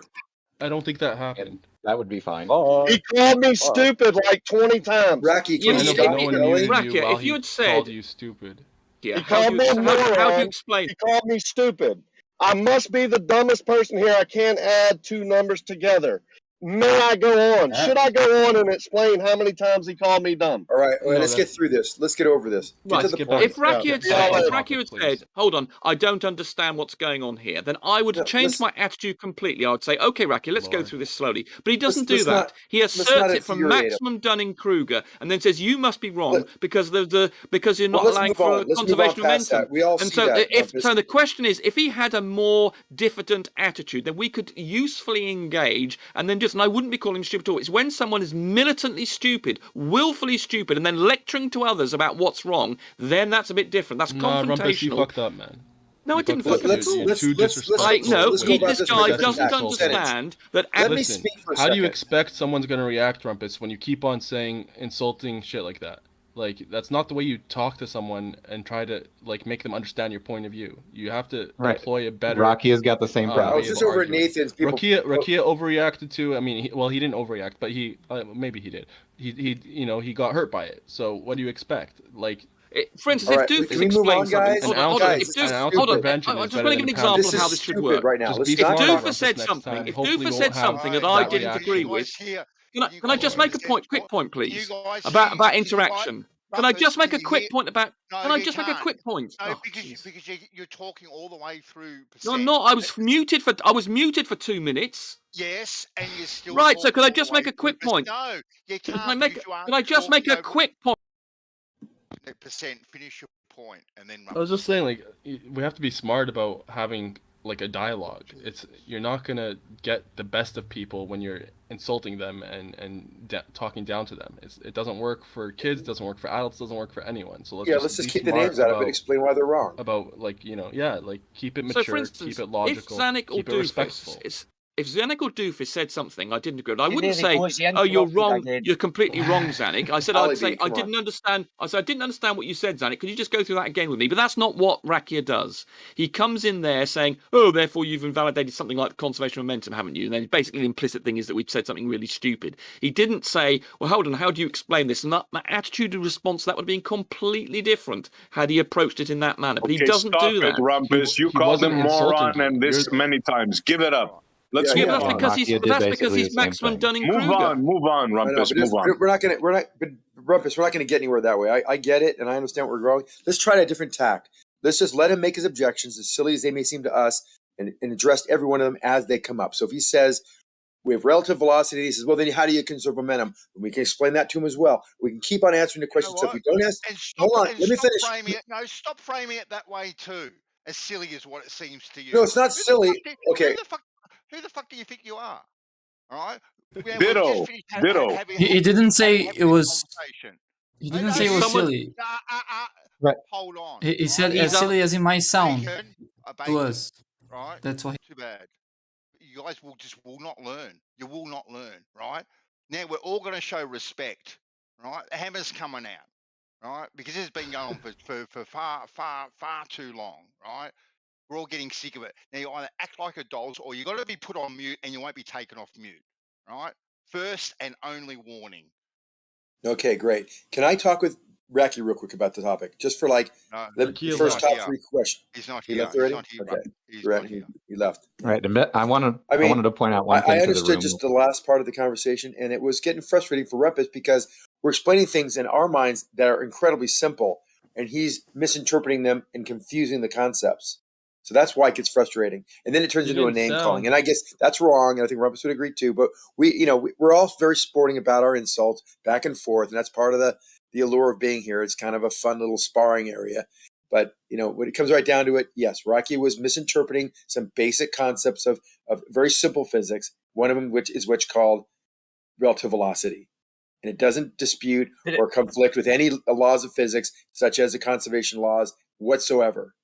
don't think that happened. That would be fine. He called me stupid like 20 times. Rocky, I know, but no one muted you while if you he had said, called you stupid. Yeah, He called me a how do you moron. explain? He called me stupid. I must be the dumbest person here. I can't add two numbers together. May I go on? Should I go on and explain how many times he called me dumb? All right, No, let's get through this. Let's get over this. Get Right. to the point. If Raki had said, hold on, I don't understand what's going on here, then I would change my attitude completely. I would say, okay, Raki, let's go through this slowly. But he doesn't do let's that. not- He let's asserts not it from infuriate him. maximum Dunning-Kruger and then says you must be wrong because because you're not Well, let's allowing move for on. Let's move on conservation past momentum. that. We all and see so that, if Rumpus. so the question is, if he had a more diffident attitude, then we could usefully engage and then and I wouldn't be calling him stupid at all. It's when someone is militantly stupid, willfully stupid, and then lecturing to others about what's wrong, then that's a bit different. That's Nah, confrontational. Rumpus, you fucked up, man. No, I You didn't fucked fuck up, up dude. at all. You're too disrespectful. This guy doesn't understand that. Listen, how do you expect someone's gonna react, Rumpus, when you keep on saying insulting shit like that? Like, that's not the way you talk to someone and try to like make them understand your point of view. You have to employ a better. Rocky has got the same problem. I was just over at Nathan's. People... Rakia overreacted to. I mean, he didn't overreact, but he maybe he did. He got hurt by it. So what do you expect? Like. For instance, if Doofus explains something, hold on. I just want to give an example of how this should work. Right now. If Doofus said something, that I didn't agree with, can I just make a quick point, please, about interaction? Can I just make a quick point about? Can I just make a quick point? No, because you're talking all the way through. No, I'm not. I was muted for 2 minutes. Yes, and you're still right. So can I just make a quick point? No, you can't. Can I just make a quick point? Finish your point, and then. I was just saying, like, we have to be smart about having like a dialogue. You're not gonna get the best of people when you're insulting them and talking down to them. It doesn't work for kids. Doesn't work for adults. Doesn't work for anyone. So let's just keep the names out of it. Explain why they're wrong. About keep it mature, So for instance, keep it logical, if Zanuck keep or it respectful. If Zanuck or Doofus said something I didn't agree with, I wouldn't say, "Oh, you're wrong. You're completely wrong, Zanuck." I said, I'd say, "I didn't understand." I said, "I didn't understand what you said, Zanuck. Could you just go through that again with me?" But that's not what Rakia does. He comes in there saying, "Oh, therefore you've invalidated something like conservation momentum, haven't you?" And then basically the implicit thing is that we've said something really stupid. He didn't say, "Well, hold on, how do you explain this?" And that attitude and response to that would have been completely different had he approached it in that manner. But he doesn't do that. Rumpus. You called him moron and this many times. Give it up. Let's move that's on. because he's maximum Dunning-Kruger. Move on, Rumpus. Move on. Rumpus, we're not gonna get anywhere that way. I get it, and I understand what we're growing. Let's try a different tack. Let's just let him make his objections, as silly as they may seem to us, and address every one of them as they come up. So if he says we have relative velocity, he says, well, then how do you conserve momentum? And we can explain that to him as well. We can keep on answering the questions. So if we don't ask, hold on, let me finish. Stop framing it that way too. As silly as what it seems to you. No, it's not silly. Okay. Who the fuck do you think you are? All right. Ditto. He didn't say it was. He didn't say it was silly. Right. Hold on. He said as silly as it might sound to us. Right. That's why. Too bad. You guys will not learn. You will not learn. Right. Now we're all going to show respect. Right. The hammer's coming out. Right. Because it's been going on for far too long. Right. We're all getting sick of it. Now you either act like adults or you got to be put on mute and you won't be taken off mute. Right. First and only warning. Okay, great. Can I talk with Racky real quick about the topic? Just for the first top three questions. He's not here. He left already? Okay. He left. Right. I wanted to point out one thing. I understood just the last part of the conversation, and it was getting frustrating for Rumpus because we're explaining things in our minds that are incredibly simple, and he's misinterpreting them and confusing the concepts. So that's why it gets frustrating. And then it turns into a name calling. And I guess that's wrong. And I think Rumpus would agree too. But we're all very sporting about our insults back and forth. And that's part of the allure of being here. It's kind of a fun little sparring area. But, when it comes right down to it, yes, Rocky was misinterpreting some basic concepts of very simple physics. One of them, which is called relative velocity. And it doesn't dispute or conflict with any laws of physics, such as the conservation laws whatsoever.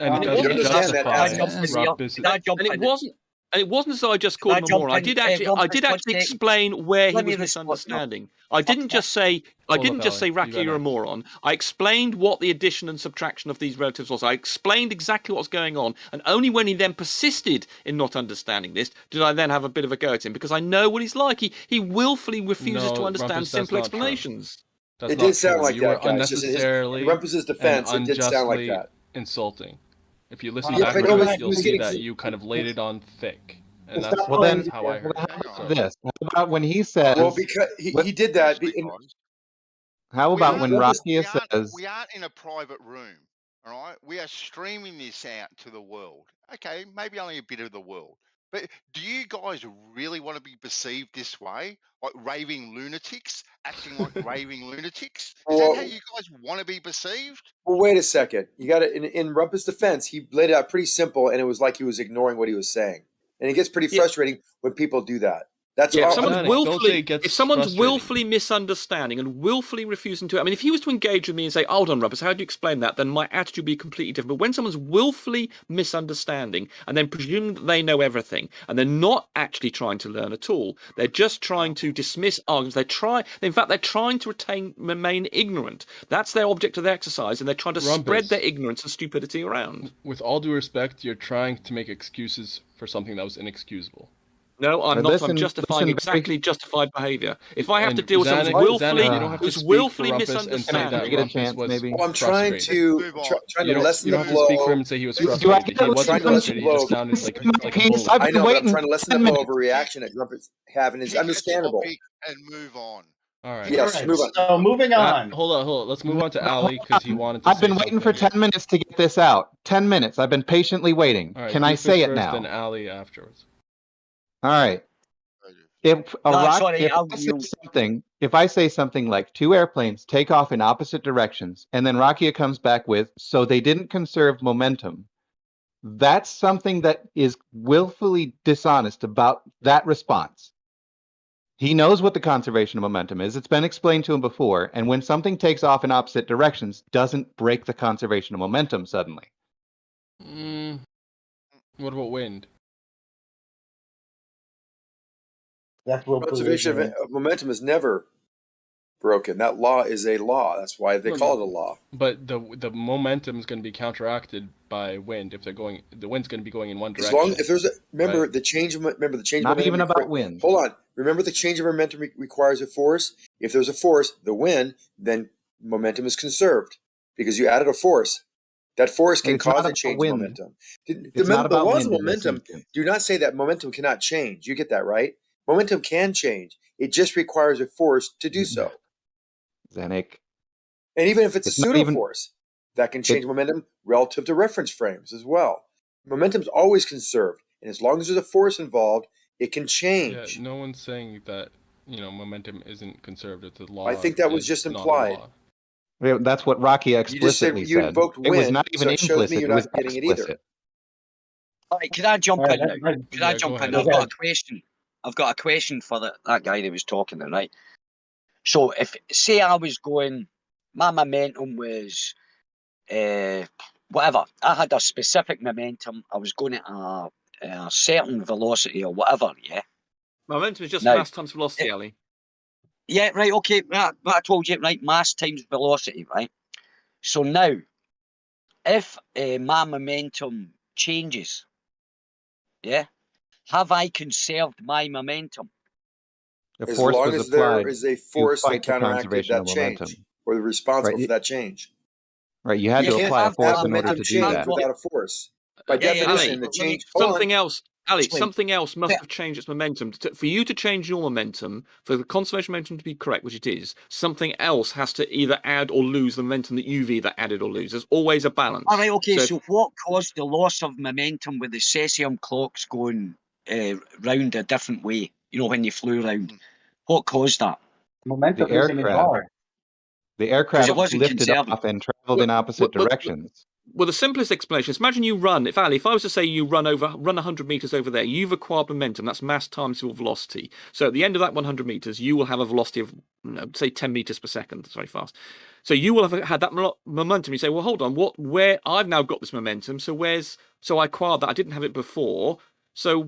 And it doesn't justify Rumpus. And it wasn't. And it wasn't as though I just called him a moron. I did actually explain where he was misunderstanding. I didn't just say, Raki, you're a moron. I explained what the addition and subtraction of these relatives was. I explained exactly what's going on, and only when he then persisted in not understanding this did I then have a bit of a go at him, because I know what he's like. He willfully refuses to understand simple explanations. It did sound like that, guys. Unnecessarily in Rumpus's defense, it did sound like that. Insulting. If you listen back to it, you'll see that you kind of laid it on thick. And that's how I heard it. How about this? How about when he says... Well, because he did that... How about when Rakia says... We aren't in a private room, all right? We are streaming this out to the world. Okay, maybe only a bit of the world. But do you guys really want to be perceived this way? Like raving lunatics? Acting like raving lunatics? Is that how you guys want to be perceived? Well, wait a second. You got to, in Rumpus' defense, he laid it out pretty simple, and it was like he was ignoring what he was saying. And it gets pretty frustrating when people do that. That's if someone's willfully misunderstanding and willfully refusing to, I mean, if he was to engage with me and say, "Hold on, Rumpus, how do you explain that?" then my attitude would be completely different. But when someone's willfully misunderstanding and then presuming that they know everything and they're not actually trying to learn at all, they're just trying to dismiss arguments. In fact, they're trying to remain ignorant. That's their object of the exercise, and they're trying to spread their ignorance and stupidity around. With all due respect, you're trying to make excuses for something that was inexcusable. No, I'm not. I'm justifying justified behaviour. If I have to deal with someone who's willfully misunderstanding, I'm trying to lessen the blow. You don't have to speak for him and say he was frustrated. He wasn't frustrated. He just sounded like a bully. I know, but I'm trying to lessen the blow of a reaction that Grumpus having is understandable. And move on. All right. Yes, move on. So moving on. Hold on. Let's move on to Ali because he wanted to. I've been waiting for 10 minutes to get this out. 10 minutes. I've been patiently waiting. Right, Can I say it now? Then Ali afterwards. All right. If I say something like 2 airplanes take off in opposite directions, and then Rakia comes back with, so they didn't conserve momentum, that's something that is willfully dishonest about that response. He knows what the conservation of momentum is. It's been explained to him before, and when something takes off in opposite directions, doesn't break the conservation of momentum suddenly. What about wind? Conservation of momentum is never broken. That law is a law. That's why they call it a law. But the momentum is going to be counteracted by wind if they're going. The wind's going to be going in one As direction. long if there's the change of momentum. Not even about wind. Hold on. Remember, the change of momentum requires a force. If there's a force, the wind, then momentum is conserved because you added a force. That force can cause a change in momentum. The laws of momentum do not say that momentum cannot change. You get that, right? Momentum can change. It just requires a force to do so. Zenik. And even if it's a pseudo force, that can change momentum relative to reference frames as well. Momentum's always conserved, and as long as there's a force involved, it can change. Yeah, no one's saying that momentum isn't conserved. It's a law. I think that was just implied. That's what Rakia explicitly said. You invoked wind, it was not even so it shows implicit. me you're it was not getting explicit. it either. All right, can I jump in now? Can I jump in? I've got a question. I've got a question for that guy that was talking there, right? So if, say I was going, my momentum was, whatever. I had a specific momentum. I was going at a certain velocity or whatever, yeah? Momentum is just mass times velocity, Ali. Yeah, right, okay. Right, I told you, right? Mass times velocity, right? So now, if my momentum changes, yeah? Have I conserved my momentum? As long as there is a force that counteracted that change, or the responsible for that change. Right, you had to apply a force in order to do that. Without a force. By definition, the change... Something else, Ali, something else must have changed its momentum. For you to change your momentum, for the conservation momentum to be correct, which it is, something else has to either add or lose the momentum that you've either added or lose. There's always a balance. All right, okay, so what caused the loss of momentum with the cesium clocks going round a different way, when you flew around? What caused that? Momentum. The aircraft lifted off and traveled in opposite directions. Well, the simplest explanation is, imagine you run. If I was to say you run 100 meters over there, you've acquired momentum. That's mass times your velocity. So at the end of that 100 meters, you will have a velocity of, say, 10 meters per second. That's very fast. So you will have had that momentum. You say, well, hold on, where I've now got this momentum. So I acquired that. I didn't have it before. So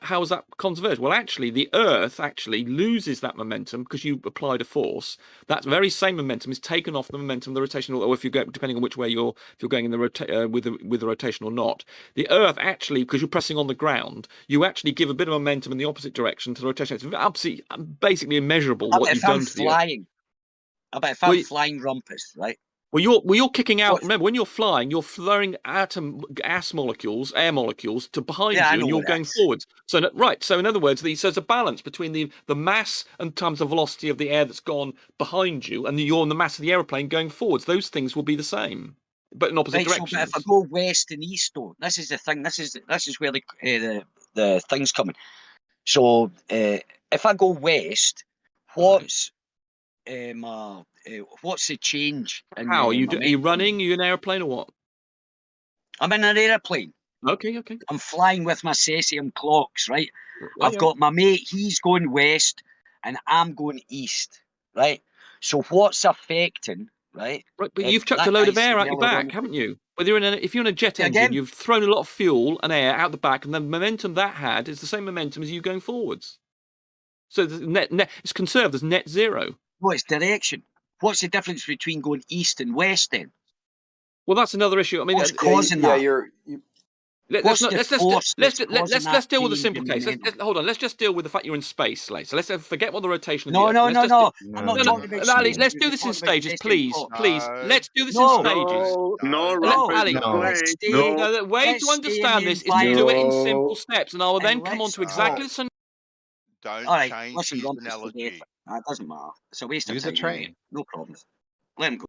how is that conserved? Well, actually, the Earth actually loses that momentum because you applied a force. That very same momentum is taken off the momentum of the rotational, or if you go, depending on which way if you're going in the with the rotation or not. The Earth actually, because you're pressing on the ground, you actually give a bit of momentum in the opposite direction to the rotation. It's absolutely, basically immeasurable what you've done to the Earth. I bet if I'm flying Rumpus, right? Well, you're kicking out. Remember, when you're flying, you're throwing air molecules to behind you, and you're going forwards. So right. So in other words, there's a balance between the mass and times the velocity of the air that's gone behind you, and the mass of the aeroplane going forwards. Those things will be the same, but in opposite directions. So, but if I go west and east, though, this is the thing. This is where the thing's coming. So if I go west, what's the change? How are you running? Are you an airplane or what? I'm in an airplane. Okay. I'm flying with my cesium clocks, right? Yeah, I've got my mate. He's going west, and I'm going east, right? So what's affecting, right? Right, but you've chucked a load of air out your back, haven't you? Whether if you're in a jet engine, you've thrown a lot of fuel and air out the back, and the momentum that had is the same momentum as you going forwards. So it's conserved as net zero. Well, it's direction. What's the difference between going east and west then? Well, that's another issue. I mean, what's causing that? Let's deal with the simple case. Hold on. Let's just deal with the fact you're in space, Slay. So let's forget what the rotation of the Earth. No. I'm not talking about Ali, let's do this in stages, please. Please, let's do this in stages. The way to understand this is to do it in simple steps, and I will then come on to exactly the scenario. Don't change the analogy. It doesn't matter. It's a waste of Use time. a train. No problems. Let him go.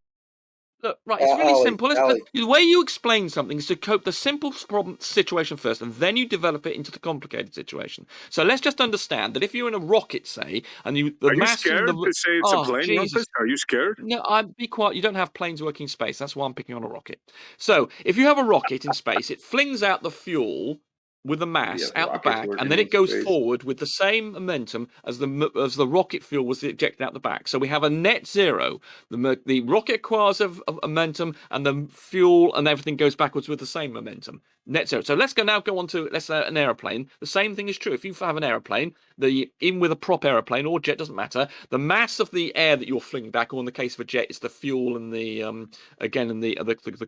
Look, right, it's really simple. The way you explain something is to cope the simple problem situation first, and then you develop it into the complicated situation. So let's just understand that if you're in a rocket, say, and Are you scared to say it's a plane, Rumpus? Are you scared? No, be quiet. You don't have planes working in space. That's why I'm picking on a rocket. So if you have a rocket in space, it flings out the fuel with the mass out the back, and then it goes forward with the same momentum as the rocket fuel was ejected out the back. So we have a net zero. The rocket acquires a momentum, and the fuel and everything goes backwards with the same momentum. Net zero. So let's go on to an aeroplane. The same thing is true. If you have an aeroplane, even with a prop aeroplane or jet, doesn't matter. The mass of the air that you're flinging back, or in the case of a jet, it's the fuel and the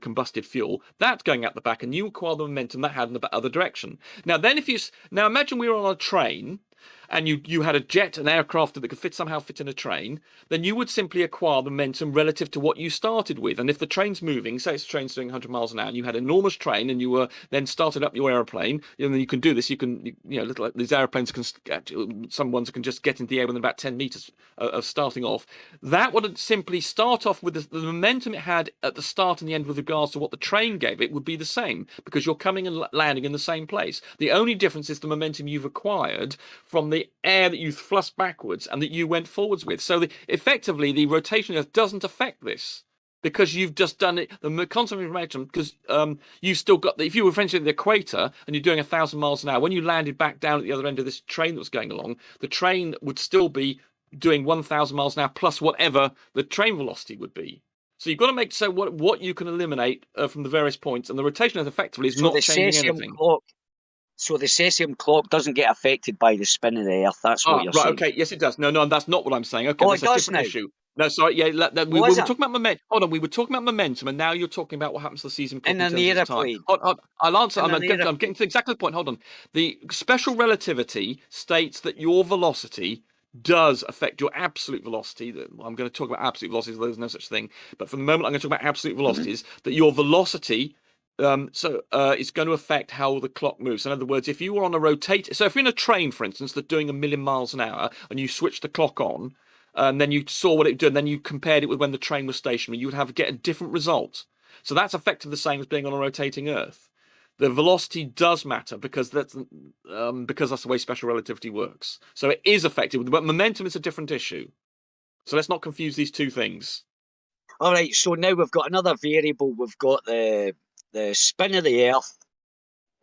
combusted fuel that's going out the back, and you acquire the momentum that had in the other direction. Now imagine we were on a train, and you had a jet, an aircraft that could somehow fit in a train, then you would simply acquire the momentum relative to what you started with. And if the train's moving, say it's a train's doing 100 miles an hour, and you had an enormous train, and you were then started up your aeroplane, and then you can do this. You can, these airplanes some ones can just get into the air within about 10 meters of starting off. That would simply start off with the momentum it had at the start and the end with regards to what the train gave. It would be the same because you're coming and landing in the same place. The only difference is the momentum you've acquired from the air that you thrust backwards and that you went forwards with. So effectively, the rotation of Earth doesn't affect this because you've just done it. The constant information, because you've still got if you were essentially at the equator and you're doing 1,000 miles an hour, when you landed back down at the other end of this train that was going along, the train would still be doing 1,000 miles an hour plus whatever the train velocity would be. So you've got to make what you can eliminate from the various points, and the rotation of Earth effectively is not changing anything. So the cesium clock doesn't get affected by the spin of the Earth. That's what you're saying. Okay, yes, it does. No, that's not what I'm saying. Okay, that's a different issue. No, sorry. Yeah, we were talking about momentum. Hold on, we were talking about momentum, and now you're talking about what happens to the cesium clock in the airplane. I'll answer. I'm getting to exactly the point. Hold on. The special relativity states that your velocity does affect your absolute velocity. I'm going to talk about absolute velocities. There's no such thing. But for the moment, I'm going to talk about absolute velocities. That your velocity. It's going to affect how the clock moves. In other words, if you were on a so if you're in a train, for instance, that's doing 1,000,000 miles an hour, and you switched the clock on, and then you saw what it did, and then you compared it with when the train was stationary, you would get a different result. So that's effectively the same as being on a rotating Earth. The velocity does matter because that's the way special relativity works. So it is affected, but momentum is a different issue. So let's not confuse these two things. All right. So now we've got another variable. We've got the spin of the Earth,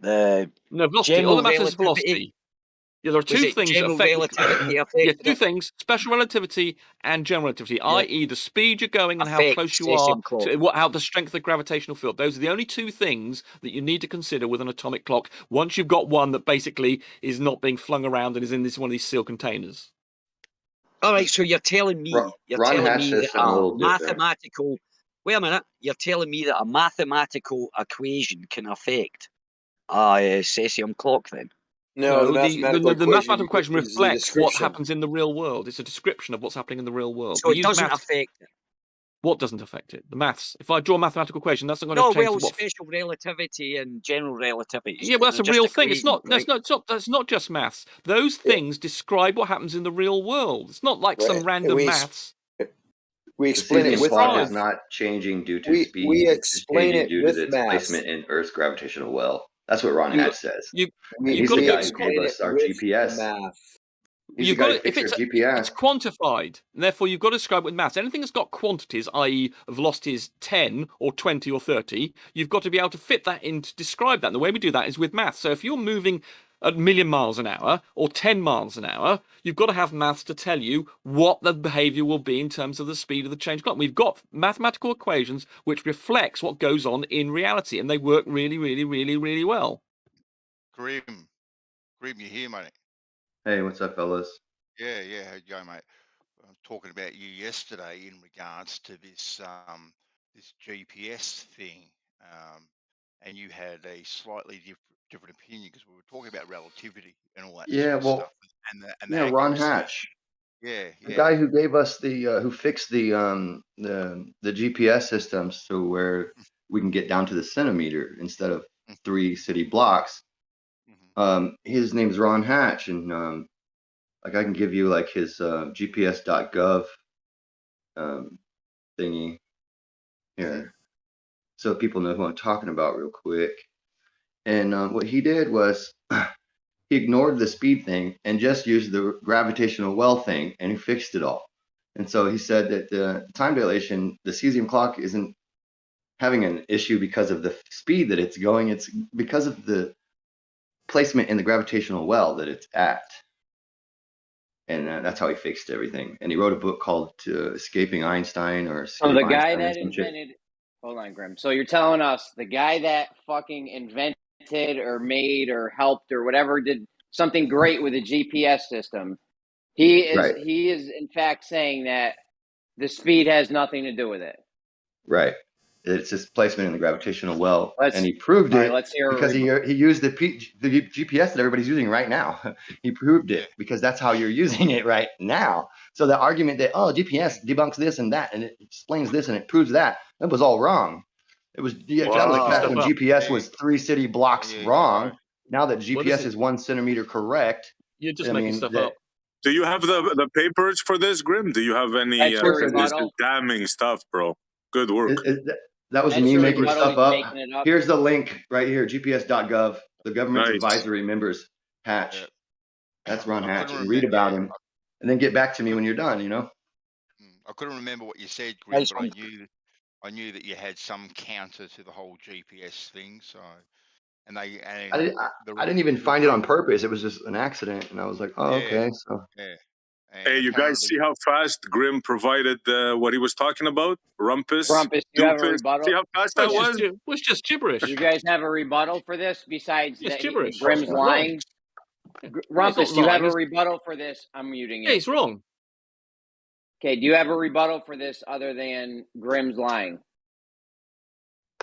the velocity. All that matters is velocity. Yeah, there are two things that general affect relativity yeah, affected two it? things: special relativity and general relativity, i.e., the speed you're going and how Affect close you are cesium clock. to how the strength of the gravitational field. Those are the only two things that you need to consider with an atomic clock. Once you've got one that basically is not being flung around and is in one of these sealed containers. All right, so you're telling me that a mathematical. Wait a minute. You're telling me that a mathematical equation can affect a cesium clock, then? No, the mathematical equation is the reflects what description. happens in the real world. It's a description of what's happening in the real world. So it doesn't affect it. What doesn't affect it? The maths. If I draw a mathematical equation, that's not going to change. No, well, special relativity and general relativity. Yeah, well, that's a real thing. It's not. That's not just maths. Those things describe what happens in the real world. It's not like some random maths. We explain it with clock math. is not changing due to speed. We it's explain changing it due with to its math. placement in Earth's gravitational well. That's what Ron Hatch says. You've He's got the to guy who gave us our GPS. He's You've the guy got who to, if fixed it's our GPS. it's quantified, and therefore you've got to describe it with maths. Anything that's got quantities, i.e., velocities 10 or 20 or 30, you've got to be able to fit that in to describe that. And the way we do that is with maths. So if you're moving at 1,000,000 miles an hour or 10 miles an hour, you've got to have maths to tell you what the behavior will be in terms of the speed of the change clock. We've got mathematical equations which reflects what goes on in reality, and they work really, really, really, really well. Grim, you here, mate? Hey, what's up, fellas? Yeah, how'd you go, mate? I'm talking about you yesterday in regards to this this GPS thing, and you had a slightly different opinion because we were talking about relativity and all that Yeah, sort of well, stuff, and the yeah, Ron accuracy. Hatch, the guy who gave us who fixed the GPS systems to where we can get down to the centimeter instead of 3 city blocks. His name's Ron Hatch, and like I can give you like his GPS.gov thingy here, so people know who I'm talking about real quick. And what he did was he ignored the speed thing and just used the gravitational well thing, and he fixed it all. And so he said that the time dilation, the cesium clock isn't having an issue because of the speed that it's going. It's because of the placement in the gravitational well that it's at. And that's how he fixed everything. And he wrote a book called Escaping Einstein or So the guy that invented, hold on, Grim. So you're telling us the guy that fucking invented or made or helped or whatever did something great with a GPS system. He is in fact saying that the speed has nothing to do with it. Right. It's just placement in the gravitational well, and he proved it because he used the GPS that everybody's using right now. He proved it because that's how you're using it right now. So the argument that GPS debunks this and that, and it explains this and it proves that was all wrong. It was that was back when GPS was 3 city blocks wrong. Now that GPS is 1 centimeter correct, you're just making stuff up. Do you have the papers for this, Grim? Do you have any this is damning stuff, bro? Good work. That was me making stuff up. Here's the link right here, gps.gov, the government's advisory members, Hatch. That's Ron Hatch. And read about him. And then get back to me when you're done, you know? I couldn't remember what you said, Grim, but I knew that you had some counter to the whole GPS thing. So, I didn't even find it on purpose. It was just an accident. And I was like, oh, okay. So. Yeah. Hey, you guys see how fast Grim provided what he was talking about? Rumpus, you have a rebuttal? See how fast that was? It was just gibberish. You guys have a rebuttal for this besides that gibberish. Grim's lying? Rumpus, do you have a rebuttal for this? I'm muting it. Yeah, he's wrong. Okay, do you have a rebuttal for this other than Grim's lying?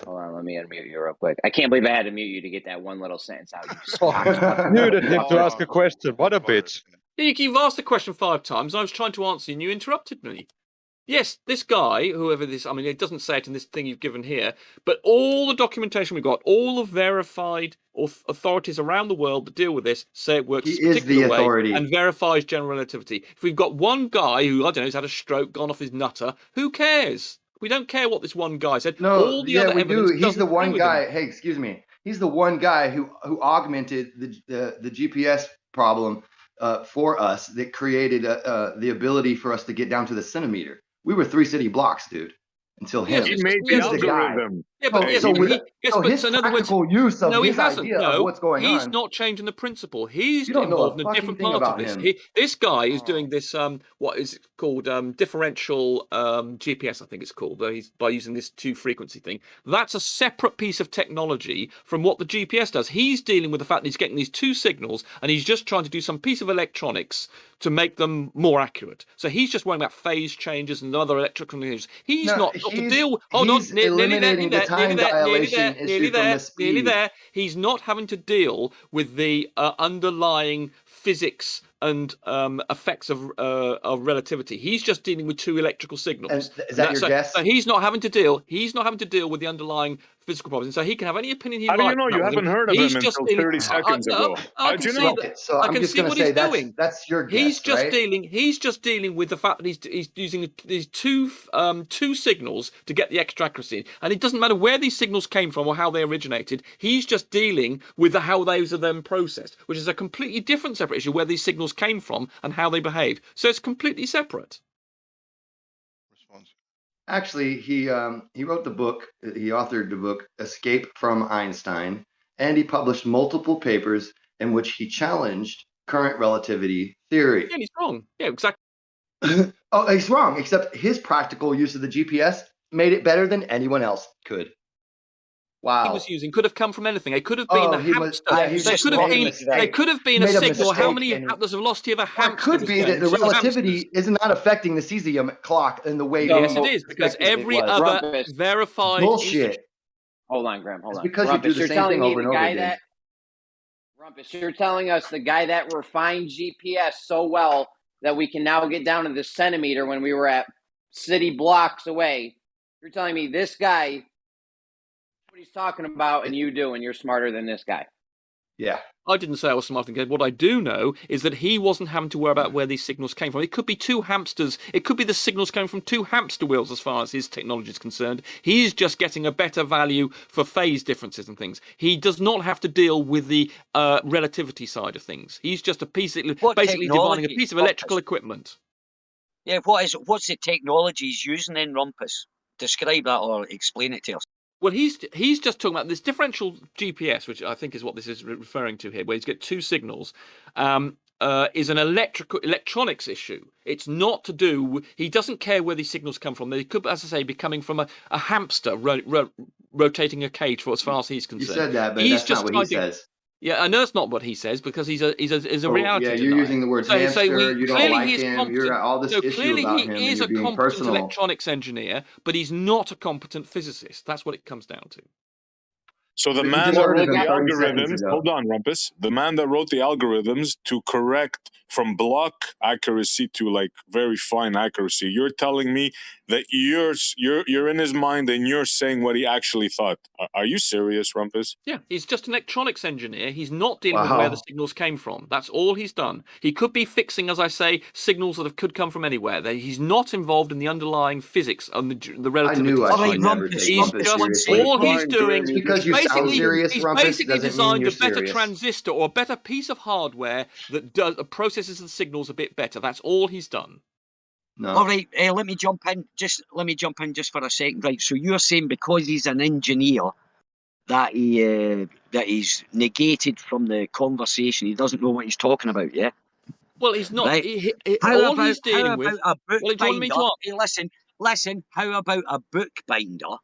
Hold on, let me unmute you real quick. I can't believe I had to mute you to get that one little sentence out. Muted him to ask a question. What a bitch. You've asked the question 5 times. I was trying to answer you and you interrupted me. Yes, this guy, whoever this, I mean, it doesn't say it in this thing you've given here, but all the documentation we've got, all the verified authorities around the world that deal with this say it works a particular way and verifies general relativity. If we've got one guy who, I don't know, has had a stroke, gone off his nutter, who cares? We don't care what this one guy said. No, all the other we evidence do. He's the one guy. him. Hey, excuse me. He's the one guy who augmented the GPS problem for us that created the ability for us to get down to the centimeter. We were 3 city blocks, dude, until him. He made the algorithm. Yeah, but So, yes, so, but with, he, yes, so but his so in other words, practical use of no, he his hasn't. idea of No, what's going he's on, not changing the principle. He's you don't know involved a in a fucking different thing part of about this. him. This guy is Oh. doing this what is called differential GPS, I think it's called. He's by using this 2 frequency thing. That's a separate piece of technology from what the GPS does. He's dealing with the fact that he's getting these 2 signals, and he's just trying to do some piece of electronics to make them more accurate. So he's just worrying about phase changes and other electrical changes. He's No, not got to he's deal. Hold on, he's nearly there, eliminating the time dilation issue from the speed. nearly there. He's not having to deal with the underlying physics and effects of relativity. He's just dealing with 2 electrical signals. And is that your guess? So he's not having to deal. He's not having to deal with the underlying physical problems. So he can have any opinion he How do likes. you know? about You them. haven't heard of He's him just until dealing. 30 seconds ago. I How'd can you see know? that. So I I'm can just see gonna what say he's doing. that's your guess, He's just right? dealing. He's just dealing with the fact that he's using these 2 signals to get the extra accuracy, and it doesn't matter where these signals came from or how they originated. He's just dealing with how those are then processed, which is a completely different separate issue where these signals came from and how they behave. So it's completely separate. Actually, he wrote the book. He authored the book Escape from Einstein, and he published multiple papers in which he challenged current relativity theory. Yeah, he's wrong. Yeah, exactly. Oh, he's wrong. Except his practical use of the GPS made it better than anyone else could. Wow. He was using could have come from anything. It could have been a hamster. They could have been a signal. How many there's a velocity of a hamster? It could be that the relativity is not affecting the cesium clock in the way. Yes, it is, because every other Rumpus. verified bullshit. Hold on, Graham. Hold on. Because Rumpus, you do the you're same thing telling me over the and over guy again. Rumpus, you're telling us the guy that refined GPS so well that we can now get down to the centimeter when we were at city blocks away. You're telling me this guy, what he's talking about, and you do, and you're smarter than this guy. Yeah. I didn't say I was smart again. What I do know is that he wasn't having to worry about where these signals came from. It could be 2 hamsters. It could be the signals coming from 2 hamster wheels as far as his technology is concerned. He's just getting a better value for phase differences and things. He does not have to deal with the relativity side of things. He's just basically dividing a piece of electrical equipment. Yeah, what's the technology he's using in Rumpus? Describe that or explain it to us. Well, he's just talking about this differential GPS, which I think is what this is referring to here, where he's got 2 signals, is an electronics issue. It's not to do. He doesn't care where these signals come from. They could, as I say, be coming from a hamster rotating a cage for as far as he's concerned. You said that, but he's that's not what he says. Yeah, I know it's not what he says because he's a reality. Yeah, you're using the words hamster. You don't like him. You're all this issue clearly about he him. is And a you're being competent personal. electronics engineer, but he's not a competent physicist. That's what it comes down to. So the But you man just that heard wrote of the him 30 seconds algorithms, ago. hold on, Rumpus. The man that wrote the algorithms to correct from block accuracy to like very fine accuracy. You're telling me that you're in his mind and you're saying what he actually thought. Are you serious, Rumpus? Yeah, he's just an electronics engineer. He's not dealing with where the signals came from. That's all he's done. He could be fixing, as I say, signals that could come from anywhere. He's not involved in the underlying physics and the relativity. I knew I side. should never take He's Rumpus just seriously. all he's doing. Just because you sound serious, he's Rumpus, basically doesn't mean designed you're a better serious. transistor or a better piece of hardware that processes the signals a bit better. That's all he's done. No. All right, let me jump in. Let me jump in just for a second. Right, so you're saying because he's an engineer that he's negated from the conversation. He doesn't know what he's talking about. Yeah. Well, he's not. Right. He's dealing with. A book Well, do you want me to binder? Hey, listen. How about a book binder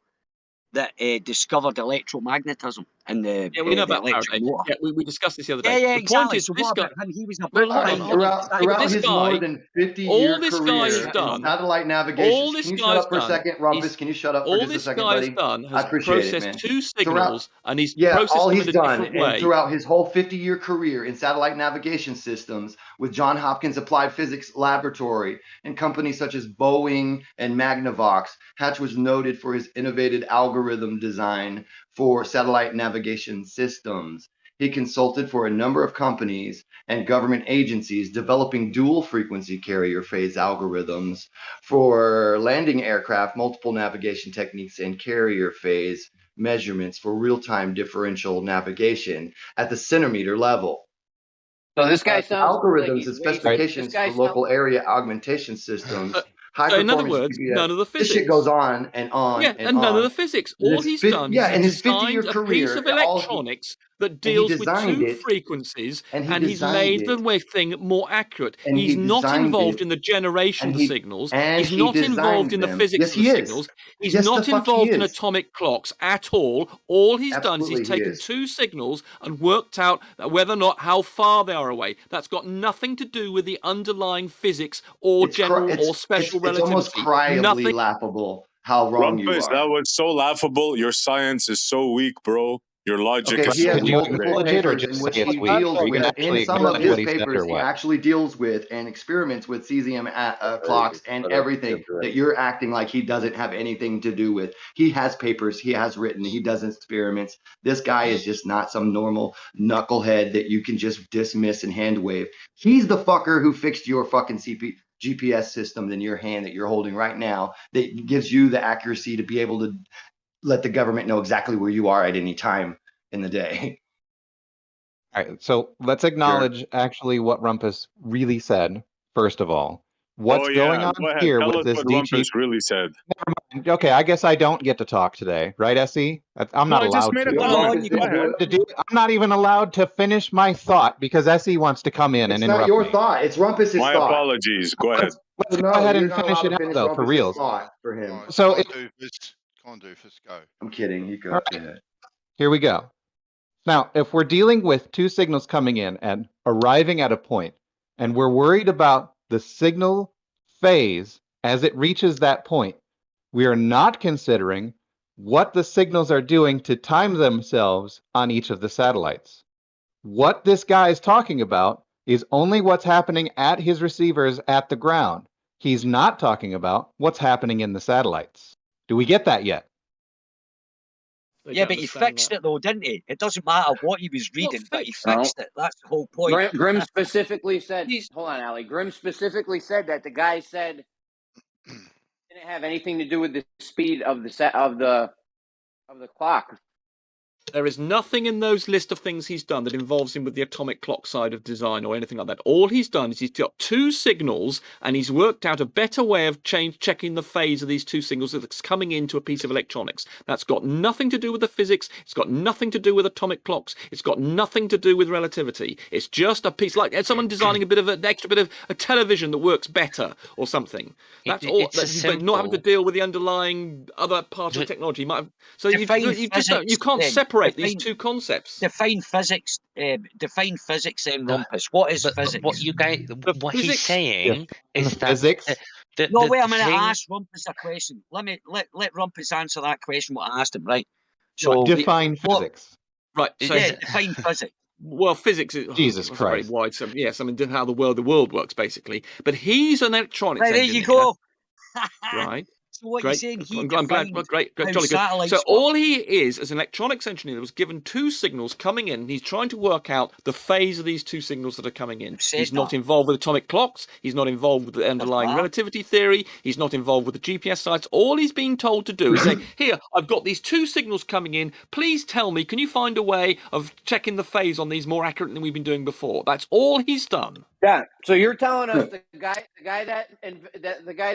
that discovered electromagnetism and the Yeah, we know about electric Faraday. motor? Yeah, we discussed this the other day. Yeah, The exactly. point is, So this what guy. about him? He was a Well, book hold on, binder. hold on. Throughout This his guy, more than 50-year all this career guy has in done, satellite navigation. all this Can you shut guy's up for a done, second, Rumpus? he's- Can you shut up for all just a this second, guy's buddy? done I has appreciate it, processed man. 2 signals, and he's Yeah, processed all them he's in a done, different and way. throughout his whole 50-year career in satellite navigation systems with Johns Hopkins Applied Physics Laboratory and companies such as Boeing and Magnavox, Hatch was noted for his innovative algorithm design for satellite navigation systems. He consulted for a number of companies and government agencies developing dual frequency carrier phase algorithms for landing aircraft, multiple navigation techniques, and carrier phase measurements for real-time differential navigation at the centimeter level. So this guy sounds algorithms like he's and specifications for local area augmentation systems high So in other performance words, GPS. none of the This shit physics. goes on and on Yeah, and and none of on. the physics. In All his he's fif- done yeah, in is his he's 50-year designed a piece career, of electronics that and he deals with designed two it, frequencies, and he and he's designed made the it, thing more accurate. and He's he not designed involved it, in the generation and of the he signals. and He's he not involved in designed the them. physics Yes, of the he is. signals. He's Yes, the not fuck he involved in is. atomic clocks at all. All he's done is he's Absolutely he taken is. two signals and worked out whether or not how far they are away. That's got nothing to do with the underlying physics or general or special It's almost relativity. cryably Nothing. laughable how wrong you Rumpus, are. that was so laughable. Your science is so weak, bro. Your logic Okay, is he so has weak. multiple Today. papers in which he deals with, in some of his papers, he actually deals with and experiments with cesium clocks and everything that you're acting like he doesn't have anything to do with. He has papers, he has written, he does experiments. This guy is just not some normal knucklehead that you can just dismiss and hand wave. He's the fucker who fixed your fucking GPS system in your hand that you're holding right now that gives you the accuracy to be able to let the government know exactly where you are at any time in the day. All right, so let's acknowledge actually what Rumpus really said, first of all. What's going on Go ahead. here Tell with us this what DG? Rumpus really said. Never mind. Okay, I guess I don't get to talk today, right, SE? I'm No, not I just allowed made a to. comment. Go ahead. I'm not even allowed to finish my thought because SE wants to come in and It's interrupt not your me. thought. It's Rumpus's My thought. apologies. Go ahead. Let's No, go ahead you're and not finish allowed it to out, finish though, for Rumpus's reals. thought for him. Right, So come if, on, Doofus. Come on, Doofus, go. I'm kidding. You go. All Go right. ahead. Here we go. Now, if we're dealing with two signals coming in and arriving at a point, and we're worried about the signal phase as it reaches that point, we are not considering what the signals are doing to time themselves on each of the satellites. What this guy is talking about is only what's happening at his receivers at the ground. He's not talking about what's happening in the satellites. Do we get that yet? Yeah, but he fixed it though, didn't he? It doesn't matter what he was reading, but he fixed it. That's the whole point. Grim specifically said, hold on, Ali. Grim specifically said that the guy said it didn't have anything to do with the speed of the clock. There is nothing in those list of things he's done that involves him with the atomic clock side of design or anything like that. All he's done is he's got two signals and he's worked out a better way of checking the phase of these two signals that's coming into a piece of electronics. That's got nothing to do with the physics. It's got nothing to do with atomic clocks. It's got nothing to do with relativity. It's just a piece like someone designing a bit of an extra bit of a television that works better or something. That's all. But not having to deal with the underlying other part of the technology. So you can't separate these two concepts. Define physics. Define physics, then, Rumpus. What is physics? What he's saying is that physics. No, wait a minute. I asked Rumpus a question. Let Rumpus answer that question. What I asked him, right? So define physics. Right. So define physics. Well, physics is Jesus Christ. very wide. So yes, I mean how the world works basically. But he's an electronics Right, there engineer. you go. Right. So what you're saying? I'm glad. Great, jolly good. So all he is, as an electronics engineer, was given two signals coming in. And he's trying to work out the phase of these two signals that are coming in. He's not involved with atomic clocks. He's not involved with the underlying relativity theory. He's not involved with the GPS sites. All he's being told to do is say, "Here, I've got these two signals coming in. Please tell me, can you find a way of checking the phase on these more accurately than we've been doing before?" That's all he's done. Yeah. So you're telling us the guy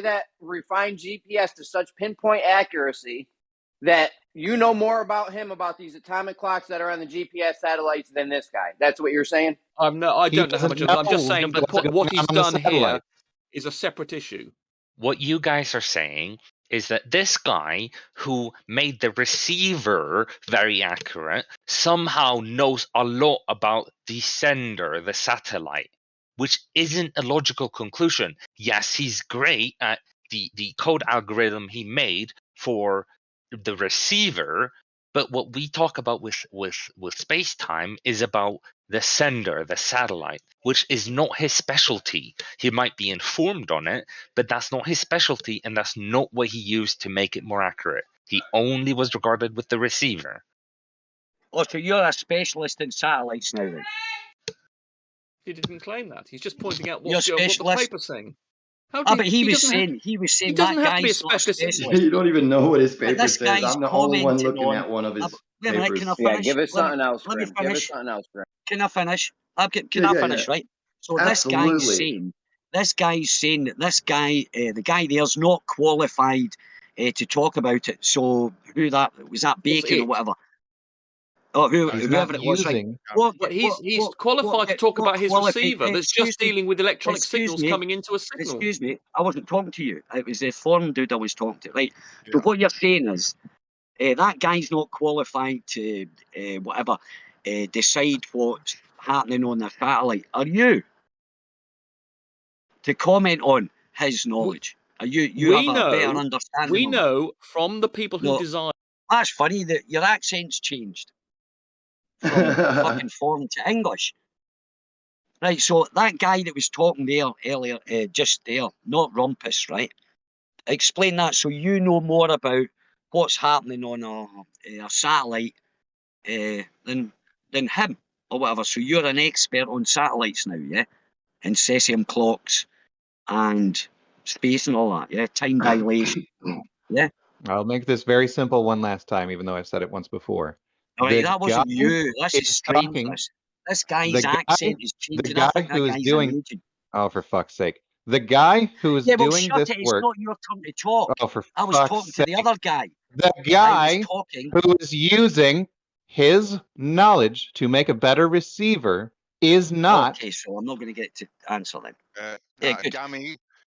that refined GPS to such pinpoint accuracy that you know more about him about these atomic clocks that are on the GPS satellites than this guy. That's what you're saying? I don't know how much. I'm just saying what he's done here is a separate issue. What you guys are saying is that this guy who made the receiver very accurate somehow knows a lot about the sender, the satellite, which isn't a logical conclusion. Yes, he's great at the code algorithm he made for the receiver, but what we talk about with space-time is about the sender, the satellite, which is not his specialty. He might be informed on it, but that's not his specialty, and that's not what he used to make it more accurate. He only was regarded with the receiver. Oh, so you're a specialist in satellites now, then? He didn't claim that. He's just pointing out You're what the specialist. paper's saying. But he was saying he that doesn't have to be a guy's not a specialist. specialist. You don't even know what his paper this says. guy's I'm the only one commenting looking on- at one of his Wait a minute, papers. can I Yeah, finish? give us something else, Let me Grim. Give us finish. something else, Grim. Can I finish? Can Yeah, I yeah, finish, yeah. right? So Absolutely. this guy's saying this guy's saying that this guy, the guy there's not qualified to talk about it. So who that was, that Bacon or whatever. Oh, whoever it was, right? But he's qualified to talk about his receiver that's just dealing with electronic signals coming into a signal. Excuse me, I wasn't talking to you. It was the foreign dude I was talking to, right? Yeah. But what you're saying is that guy's not qualified to whatever decide what's happening on the satellite. Are you to comment on his knowledge? Are you have a better understanding? We know from the people who design. That's funny that your accent's changed from fucking foreign to English. Right, so that guy that was talking there earlier, just there, not Rumpus, right? Explain that so you know more about what's happening on a satellite than him or whatever. So you're an expert on satellites now, yeah? And cesium clocks and space and all that, yeah? Time dilation, yeah? I'll make this very simple one last time, even though I've said it once before. All right, that wasn't you. This is strange. This guy's accent is changing. The guy who is doing... Oh, for fuck's sake. The guy who is doing this work... It's not your turn to talk. Oh, for I was talking to the other guy. The guy who is using his knowledge to make a better receiver is not... Okay, so I'm not going to get to answer then.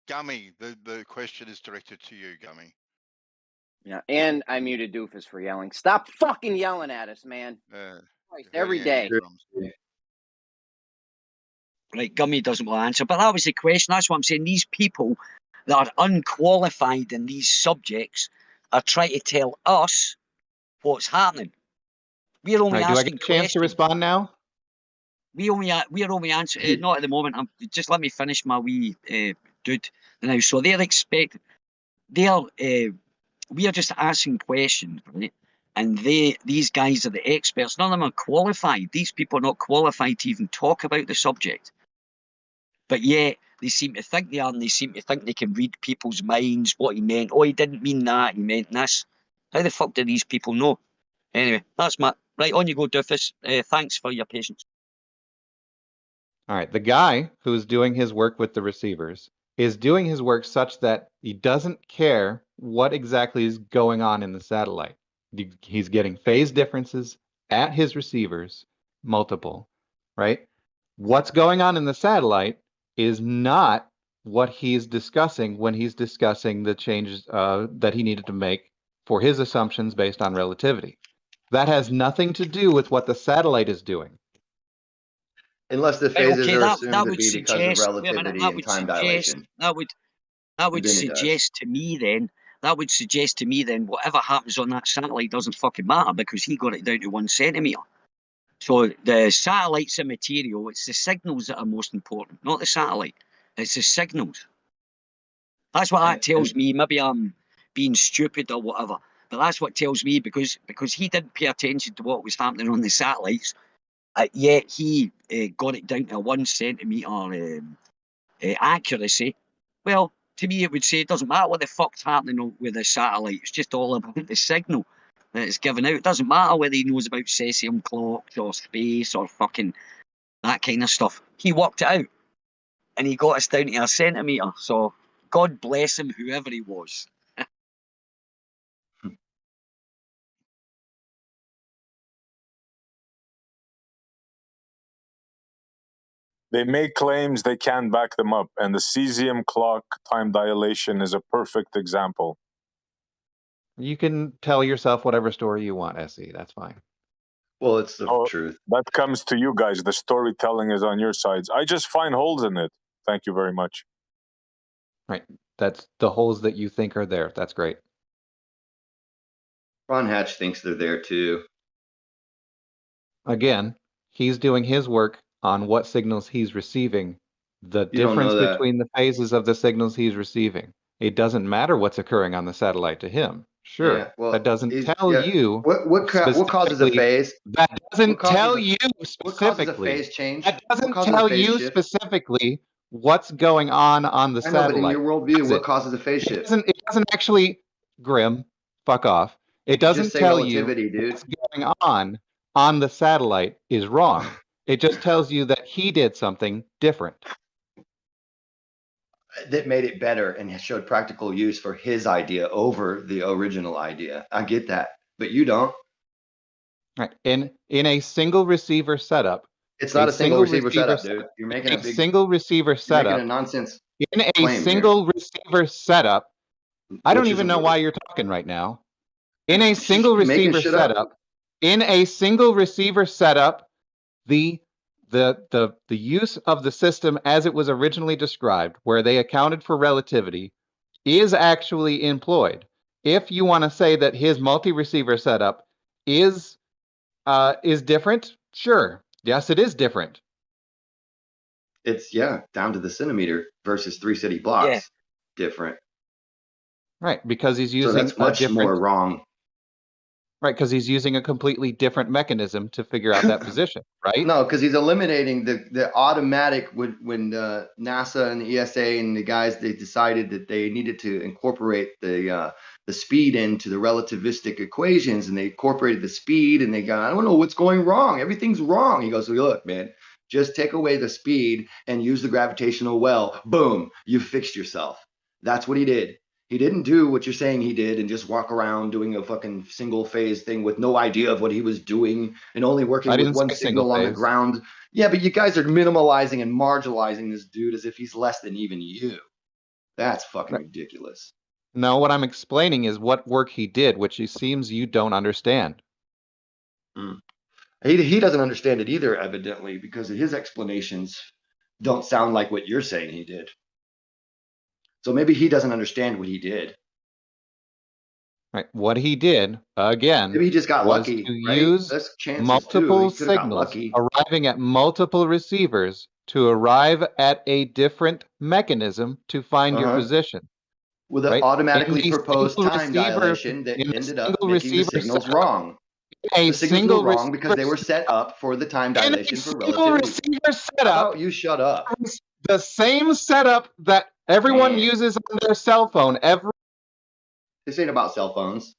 Gummy, the question is directed to you, Gummy. Yeah, and I muted Doofus for yelling. Stop fucking yelling at us, man. Every day. Right, Gummy doesn't want to answer, but that was the question. That's what I'm saying. These people that are unqualified in these subjects are trying to tell us what's happening. We're only asking do I get a chance to respond now? We're only answering, not at the moment. Just let me finish my wee dude now. So they're expecting, we are just asking questions, right? And these guys are the experts. None of them are qualified. These people are not qualified to even talk about the subject. But yet, they seem to think they are, and they seem to think they can read people's minds, what he meant. Oh, he didn't mean that, he meant this. How the fuck do these people know? Anyway, that's my... Right, on you go, Doofus. Thanks for your patience. All right, the guy who's doing his work with the receivers is doing his work such that he doesn't care what exactly is going on in the satellite. He's getting phase differences at his receivers, multiple, right? What's going on in the satellite is not what he's discussing when he's discussing the changes that he needed to make for his assumptions based on relativity. That has nothing to do with what the satellite is doing. Unless the phases are assumed to be because of relativity and time dilation. That would suggest to me then whatever happens on that satellite doesn't fucking matter because he got it down to 1 centimeter. So the satellite's immaterial. It's the signals that are most important, not the satellite. It's the signals. That's what that tells me. Maybe I'm being stupid or whatever, but that's what tells me because he didn't pay attention to what was happening on the satellites. Yet he got it down to 1 centimeter accuracy. Well, to me, it would say it doesn't matter what the fuck's happening with the satellite. It's just all about the signal that it's given out. It doesn't matter whether he knows about cesium clocks or space or fucking that kind of stuff. He worked it out, and he got us down to 1 centimeter. So God bless him, whoever he was. They make claims, they can't back them up, and the cesium clock time dilation is a perfect example. You can tell yourself whatever story you want, SE. That's fine. Well, it's the truth. That comes to you guys. The storytelling is on your sides. I just find holes in it. Thank you very much. Right. That's the holes that you think are there. That's great. Ron Hatch thinks they're there too. Again, he's doing his work on what signals he's receiving, the difference between the phases of the signals he's receiving. It doesn't matter what's occurring on the satellite to him. Sure, yeah, well, that doesn't tell you what causes a phase. That doesn't tell you specifically. What causes a phase change? That doesn't tell you specifically what's going on the satellite. I know, but in your worldview, what causes a phase shift? It doesn't actually, Grim, fuck off. It doesn't tell you what's going on the satellite is wrong. It just tells you that he did something different. that made it better and showed practical use for his idea over the original idea. I get that, but you don't. Right. In a single receiver setup, It's not a single receiver setup, dude. You're making a big single receiver you're making a setup. nonsense In a claim here. single receiver setup, I don't Which even isn't know really- why you're talking right now. In a Just single making receiver shit up. setup, in a single receiver setup, the use of the system as it was originally described, where they accounted for relativity, is actually employed. If you want to say that his multi-receiver setup is different, sure. Yes, it is different. It's down to the centimeter versus 3 city blocks. Different. Right, because he's So using that's much more wrong. Right, because he's using a completely different mechanism to figure out that position, right? No, because he's eliminating the automatic when NASA and the ESA and the guys, they decided that they needed to incorporate the speed into the relativistic equations, and they incorporated the speed, and they got, I don't know what's going wrong. Everything's wrong. He goes, look, man, just take away the speed and use the gravitational well. Boom, you fixed yourself. That's what he did. He didn't do what you're saying he did and just walk around doing a fucking single phase thing with no idea of what he was doing and only working with one signal on the ground. Yeah, but you guys are minimalizing and marginalizing this dude as if he's less than even you. That's fucking ridiculous. No, what I'm explaining is what work he did, which it seems you don't understand. He doesn't understand it either, evidently, because his explanations don't sound like what you're saying he did. So maybe he doesn't understand what he did. Right. What he did, again, maybe he just got was lucky, to right? use There's chances multiple too. He could have got signals, lucky. arriving at multiple receivers to arrive at a different mechanism to find your position. With an right? automatically In a proposed single time receiver- dilation that in a ended up single making the receiver signals setup- wrong. a The signals single were wrong because they were receiver set up for the time In a dilation for single relativity. receiver setup, How about you shut up? the same setup that everyone Man. uses on their cell phone every This ain't about cell phones.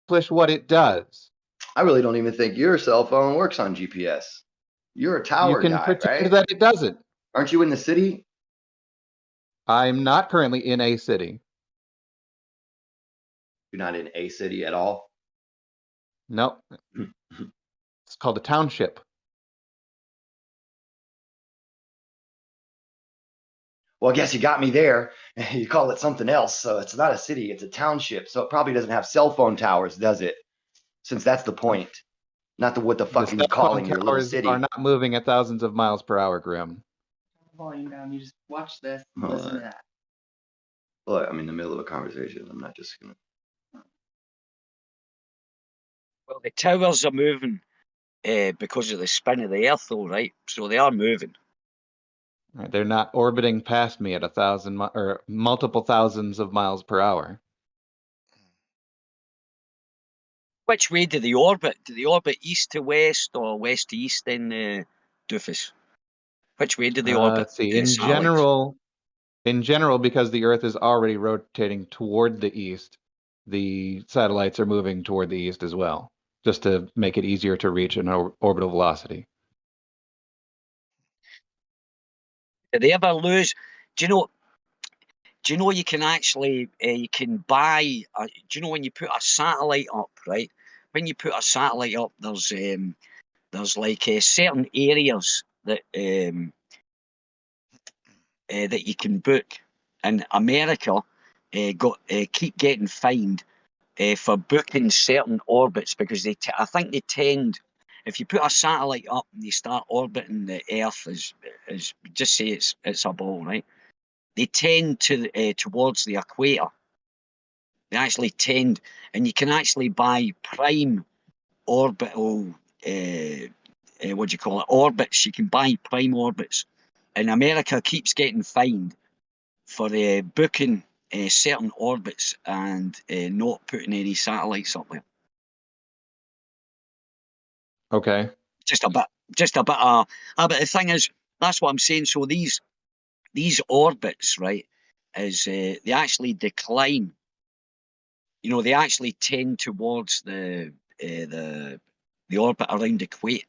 accomplish what it does. I really don't even think your cell phone works on GPS. You're a tower You can guy, pretend right? that it doesn't. Aren't you in the city? I'm not currently in a city. You're not in a city at all? Nope. It's called a township. Well, I guess you got me there. You call it something else. So it's not a city, it's a township. So it probably doesn't have cell phone towers, does it? Since that's the point. Not the what the fuck are you cell phone calling your little towers city? are not moving at thousands of miles per hour, Grim. Volume down. You just watch this and Hold listen on. to that. Look, I'm in the middle of a conversation. I'm not just gonna. Well, the towers are moving because of the spin of the Earth, though, right? So they are moving. Right, they're not orbiting past me at or multiple thousands of miles per hour. Which way do they orbit? Do they orbit east to west or west to east then, Doofus? Which way do they orbit? Let's see. the In satellites? general, because the Earth is already rotating toward the east, the satellites are moving toward the east as well, just to make it easier to reach an orbital velocity. Do they ever lose? Do you know you can actually you can buy? Do you know when you put a satellite up, right? When you put a satellite up, there's like certain areas that that you can book. In America, keep getting fined for booking certain orbits because I think they tend. If you put a satellite up and you start orbiting the Earth, as just say it's a ball, right? They tend to towards the equator. They actually tend, and you can actually buy prime orbital, what do you call it, orbits. You can buy prime orbits. And America keeps getting fined for booking certain orbits and not putting any satellites up there. Okay. Just a bit. But the thing is, that's what I'm saying. So these orbits, right, is they actually decline. You know, they actually tend towards the orbit around the equator,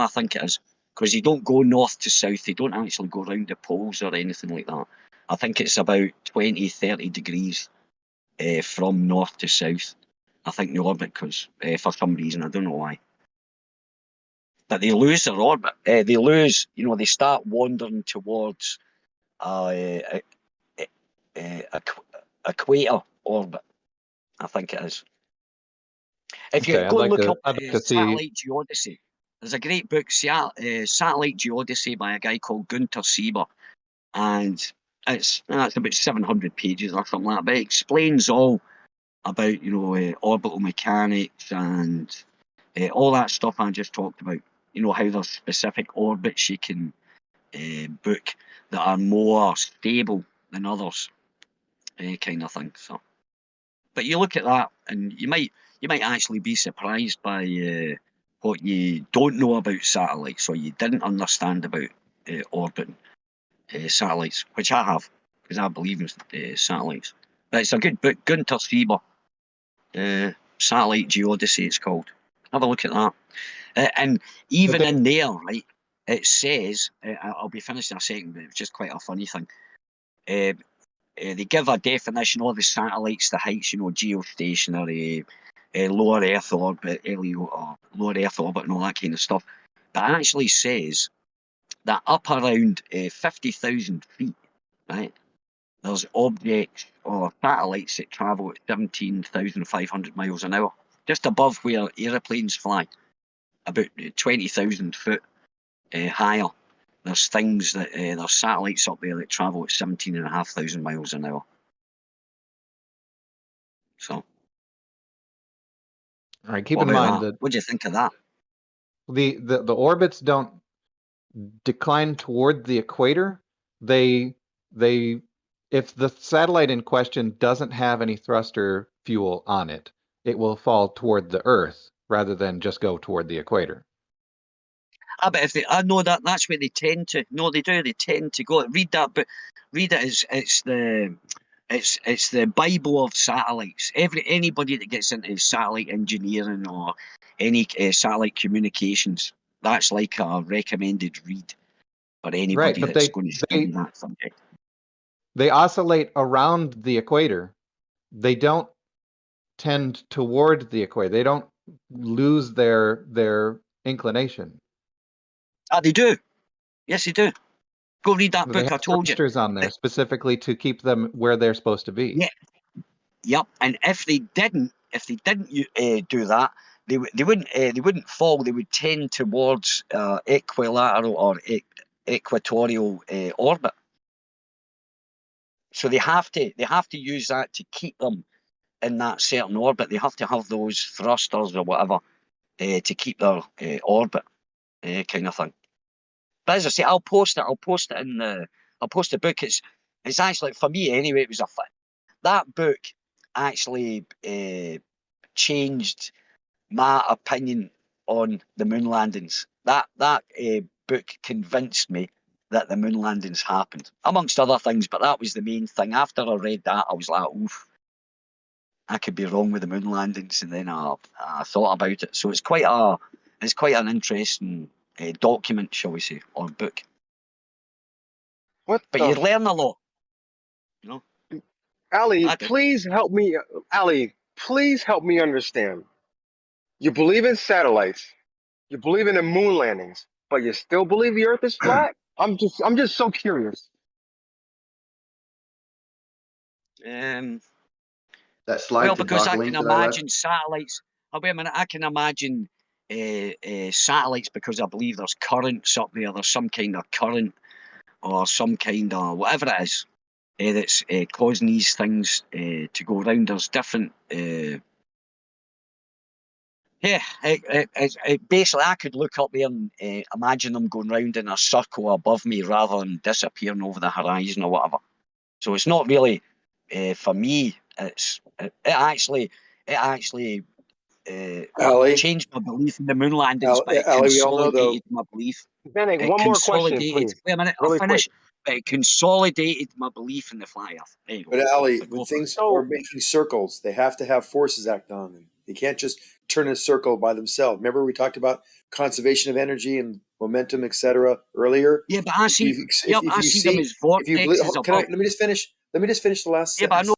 I think it is. because you don't go north to south. You don't actually go around the poles or anything like that. I think it's about 20, 30 degrees from north to south. I think the orbit, because for some reason, I don't know why. But they lose their orbit. They lose, you know, they start wandering towards equator orbit, I think it is. If you Okay, go and look up I'd like to see. Satellite Geodesy, there's a great book, Satellite Geodesy, by a guy called Gunter Sieber, and it's about 700 pages or something like that. But it explains all about, you know, orbital mechanics and all that stuff I just talked about. You know, how there's specific orbits you can book that are more stable than others, kind of thing. So, but you look at that, and you might actually be surprised by what you don't know about satellites, or you didn't understand about orbiting satellites, which I have, because I believe in satellites. But it's a good book, Gunter Sieber, Satellite Geodesy, it's called. Have a look at that. And even in there, right, it says, I'll be finished in a second, but it's just quite a funny thing. They give a definition of the satellites, the heights, you know, geostationary, lower Earth orbit, LEO, or lower Earth orbit, and all that kind of stuff. But it actually says that up around 50,000 feet, right, there's objects or satellites that travel at 17,500 miles an hour, just above where aeroplanes fly, about 20,000 foot higher. There's things that there's satellites up there that travel at 17,500 miles an hour. So, All right, keep in mind that. What do you think of that? The orbits don't decline toward the equator. They if the satellite in question doesn't have any thruster fuel on it, it will fall toward the Earth rather than just go toward the equator. But if I know that's where they tend to. No, they do. They tend to go. Read that, but read it as it's the Bible of satellites. Anybody that gets into satellite engineering or any satellite communications, that's like a recommended read for anybody that's going to study that subject. They oscillate around the equator. They don't tend toward the equator. They don't lose their inclination. They do. Yes, they do. Go read that They book. have I told you. thrusters on there specifically to keep them where they're supposed to be. Yeah. Yep. And if they didn't do that, they wouldn't fall. They would tend towards equilateral or equatorial orbit. So they have to use that to keep them in that certain orbit. They have to have those thrusters or whatever to keep their orbit, kind of thing. But as I say, I'll post it in the. I'll post the book. It's actually, for me anyway, it was that book actually changed my opinion on the moon landings. That book convinced me that the moon landings happened, amongst other things, but that was the main thing. After I read that, I was like, oof, I could be wrong with the moon landings, and then I thought about it. So it's quite an interesting document, shall we say, or book. But you learn a lot, you know. Ali, please help me. Ali, please help me understand. You believe in satellites, you believe in the moon landings, but you still believe the Earth is flat? I'm just so curious. That slide to because dock I link can that I left. imagine satellites. Wait a minute, I can imagine satellites because I believe there's currents up there. There's some kind of current or some kind of whatever it is that's causing these things to go around. There's different. Basically, I could look up there and imagine them going round in a circle above me rather than disappearing over the horizon or whatever. So it's not really for me. It actually changed my belief in the moon landings, but it consolidated my belief. Benny, one more question, please. Wait a minute, Really I'll finish. But it consolidated my belief in the flat Earth. There you go. But Ali, Go when for it. things are making circles, they have to have forces act on them. They can't just turn in a circle by themselves. Remember we talked about conservation of energy and momentum, etc. earlier. Yeah, but I see. I see them as vortexes above. Let me just finish the last Yeah, but I sentence. know.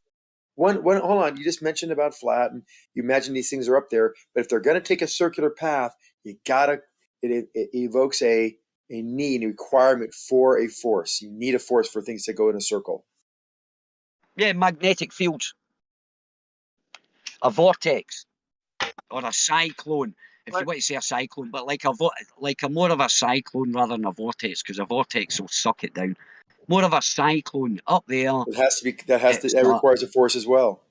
One, hold on. You just mentioned about flat, and you imagine these things are up there. But if they're going to take a circular path, you gotta. It evokes a need, a requirement for a force. You need a force for things to go in a circle. Yeah, magnetic fields. A vortex or a cyclone, if you want to say a cyclone, but like a more of a cyclone rather than a vortex, because a vortex will suck it down. More of a cyclone up there. It has to be. That requires a force as well.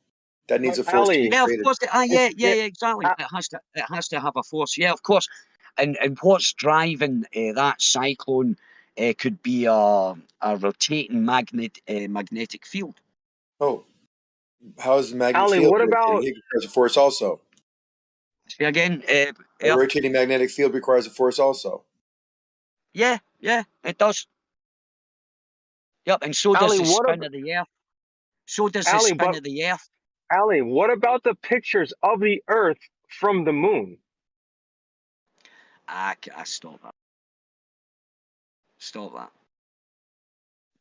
That needs a force to be Yeah, of created. course. Yeah, exactly. It has to have a force. Yeah, of course. And what's driving that cyclone could be a rotating magnetic field. Oh, how is the magnetic Ali, field what rotating? about? It requires a force also. See again. A rotating magnetic field requires a force also. Yeah, it does. Yep, and so does Ali, the what spin of the Earth. So does the Ali, spin of the Earth. Ali, what about the pictures of the Earth from the moon? I stop that. Stop that.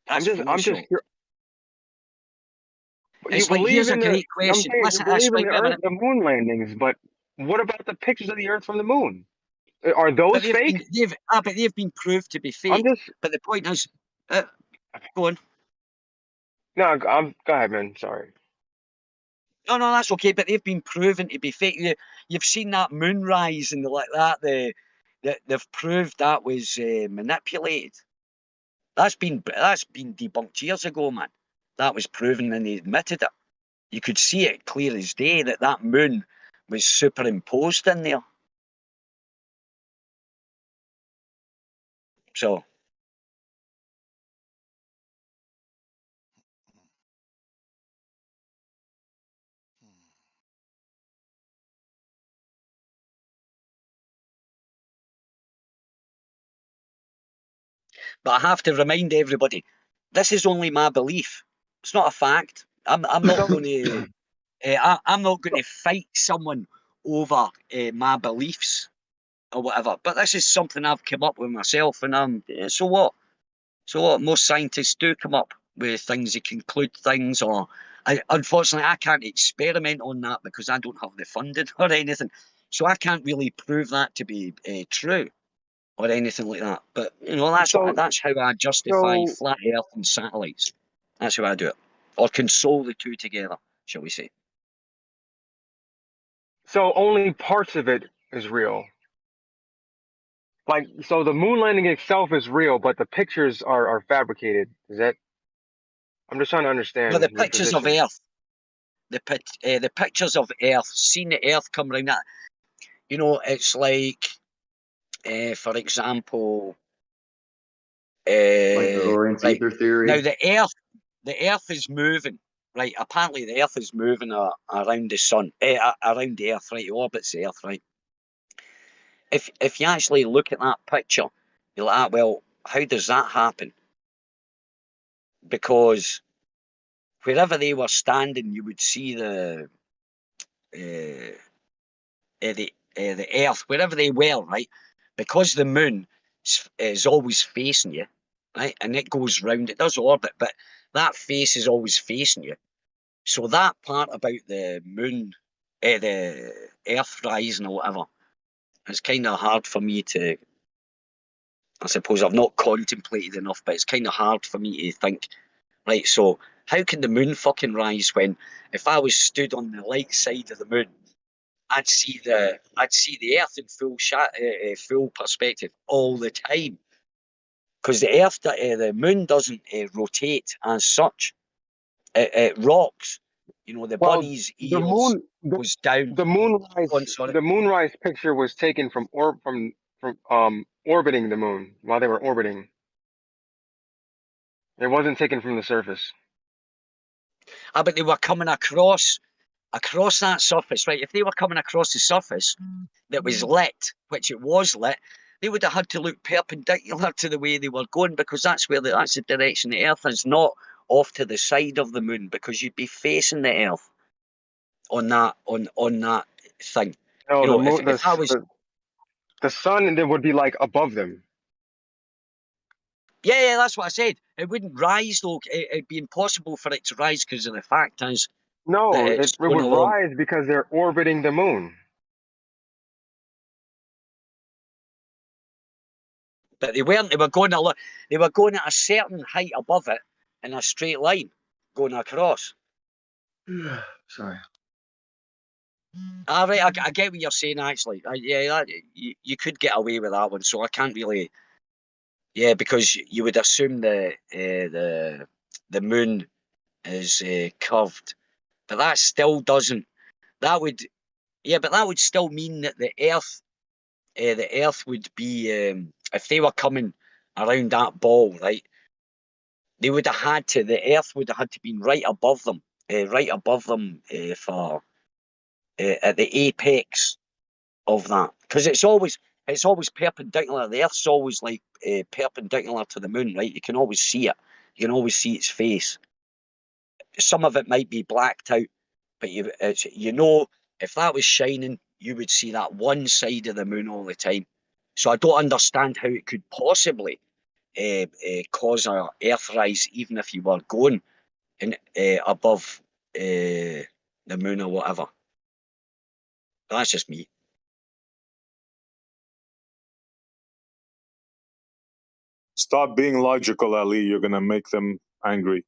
I'm just. It's like, here's a great question. You believe in the moon landings, but what about the pictures of the Earth from the moon? Are those fake? But they've been proved to be fake. But the point is, go on. No, go ahead, man. Sorry. No, that's okay. But they've been proven to be fake. You've seen that moonrise and like that. They've proved that was manipulated. That's been debunked years ago, man. That was proven and they admitted it. You could see it clear as day that moon was superimposed in there. So. But I have to remind everybody, this is only my belief. It's not a fact. I'm not going to. I'm not going to fight someone over my beliefs or whatever. But this is something I've come up with myself, and so what? So what? Most scientists do come up with things that conclude things, or unfortunately, I can't experiment on that because I don't have the funding or anything. So I can't really prove that to be true or anything like that. But that's how I justify flat Earth and satellites. That's how I do it, or console the two together, shall we say? So only parts of it is real. Like, so the moon landing itself is real, but the pictures are fabricated. Is that? I'm just trying to understand. Well, the pictures of Earth, the pictures of Earth, seeing the Earth come around that, it's like, for example, like the Lorentz ether theory. Now the Earth is moving, right? Apparently the Earth is moving around the sun, around the Earth, right? It orbits the Earth, right? If you actually look at that picture, you're like, well, how does that happen? Because wherever they were standing, you would see the Earth, wherever they were, right? Because the moon is always facing you, right? And it goes round, it does orbit, but that face is always facing you. So that part about the moon, the Earth rising or whatever, it's kind of hard for me to, I suppose I've not contemplated enough, but it's kind of hard for me to think, right, so how can the moon fucking rise when if I was stood on the light side of the moon, I'd see the Earth in full perspective all the time, because the moon doesn't rotate as such. It rocks. The bunny's ears goes down. The moonrise picture was taken from orbiting the moon while they were orbiting. It wasn't taken from the surface. But they were coming across that surface, right? If they were coming across the surface that was lit, which it was lit, they would have had to look perpendicular to the way they were going, because that's the direction the Earth is, not off to the side of the moon, because you'd be facing the Earth on that thing. No, You the know, moon, if I was, the sun, and then would be like above them. yeah, that's what I said. It wouldn't rise though. It'd be impossible for it to rise because of the fact is that No, it's it going would along. rise because they're orbiting the moon. But they weren't. They were going a lot. They were going at a certain height above it in a straight line, going across. Sorry. All right, I get what you're saying. Actually, yeah, you could get away with that one. So I can't really, yeah, because you would assume the moon is curved, but that still doesn't. That would, yeah, but that would still mean that the Earth would be, if they were coming around that ball, right? They would have had to. The Earth would have had to been right above them, for at the apex of that, because it's always perpendicular. The Earth's always like perpendicular to the moon, right? You can always see it. You can always see its face. Some of it might be blacked out, but you know, if that was shining, you would see that one side of the moon all the time. So I don't understand how it could possibly cause a Earthrise, even if you were going in above the moon or whatever. That's just me. Stop being logical, Ali. You're gonna make them angry.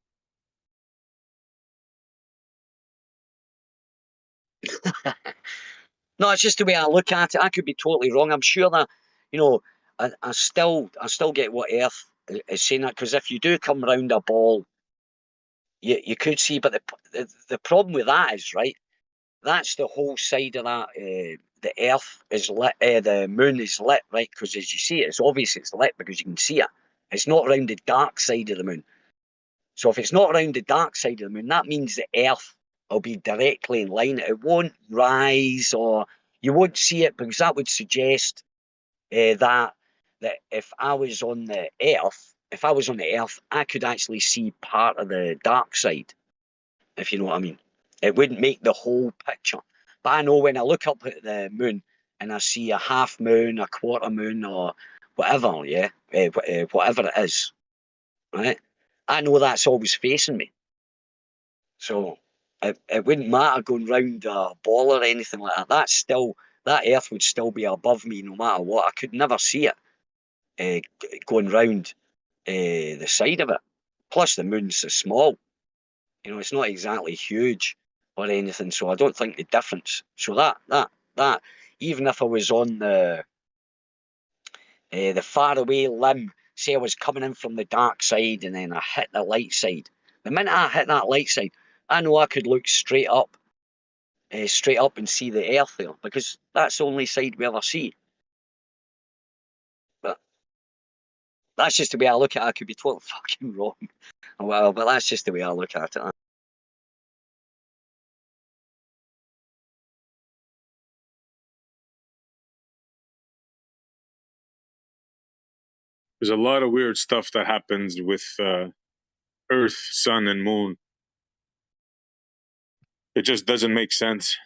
No, it's just the way I look at it. I could be totally wrong. I'm sure that, you know, I still get what Earth is saying, that because if you do come round a ball, you could see, but the problem with that is, right, that's the whole side of that. The Earth is lit, the moon is lit, right? Because as you see it, it's obvious it's lit because you can see it. It's not around the dark side of the moon. So if it's not around the dark side of the moon, that means the Earth will be directly in line. It won't rise, or you won't see it, because that would suggest that if I was on the Earth, I could actually see part of the dark side, if you know what I mean. It wouldn't make the whole picture. But I know when I look up at the moon and I see a half moon, a quarter moon, or whatever, yeah, whatever it is, right? I know that's always facing me. So it wouldn't matter going round a ball or anything like that. That Earth would still be above me no matter what. I could never see it going round the side of it. Plus the moon's so small. You know, it's not exactly huge or anything, so I don't think the difference. So that even if I was on the faraway limb, say I was coming in from the dark side and then I hit the light side. The minute I hit that light side, I know I could look straight up and see the Earth there, because that's the only side we ever see. But that's just the way I look at it. I could be totally fucking wrong. Well, but that's just the way I look at it. There's a lot of weird stuff that happens with Earth, Sun, and Moon. It just doesn't make sense.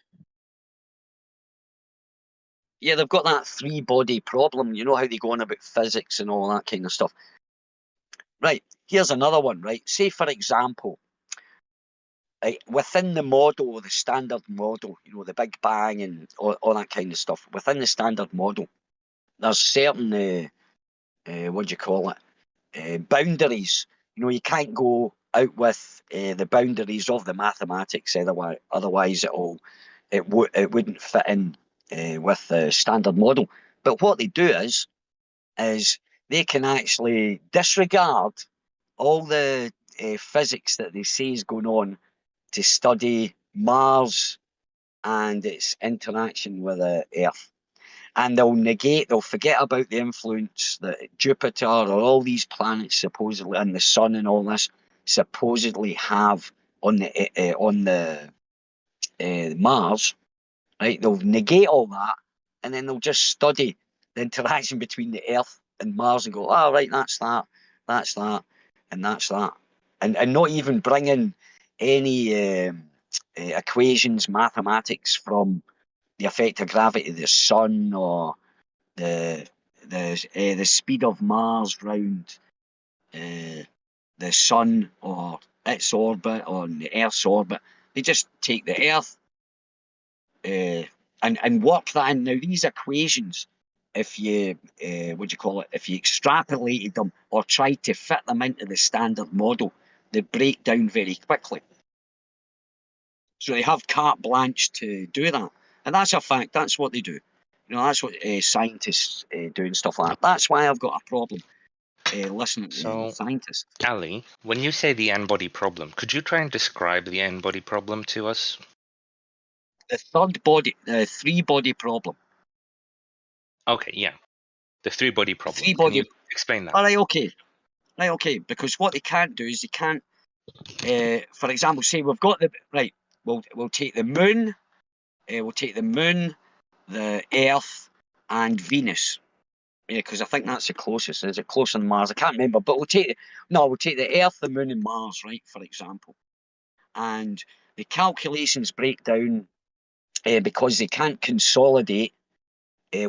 Yeah, they've got that three-body problem. You know how they go on about physics and all that kind of stuff. Right, here's another one, right? Say, for example, within the model, the standard model, you know, the Big Bang and all that kind of stuff, within the standard model, there's certain, what do you call it, boundaries. You know, you can't go out with the boundaries of the mathematics, otherwise it wouldn't fit in with the standard model. But what they do is they can actually disregard all the physics that they say is going on to study Mars and its interaction with the Earth. And they'll forget about the influence that Jupiter or all these planets supposedly, and the sun and all this, supposedly have on the Mars, right? They'll negate all that, and then they'll just study the interaction between the Earth and Mars and go, oh, right, that's that, and that's that. And not even bring in any equations, mathematics from the effect of gravity of the sun, or the speed of Mars round the sun, or its orbit, or the Earth's orbit. They just take the Earth and work that in. Now, these equations, if you if you extrapolated them or tried to fit them into the standard model, they break down very quickly. So they have carte blanche to do that, and that's a fact. That's what they do. You know, that's what scientists do and stuff like that. That's why I've got a problem listening to scientists. Ali, when you say the n-body problem, could you try and describe the n-body problem to us? The third body, the three-body problem. Okay, yeah. The three-body problem. Three-body. Can you explain that? All right, okay. Right, okay. Because what they can't do is they can't, for example, say we've got the, right, we'll take the moon, the Earth, and Venus. Yeah, because I think that's the closest. Is it closer than Mars? I can't remember, but we'll take the Earth, the Moon, and Mars, right, for example. And the calculations break down because they can't consolidate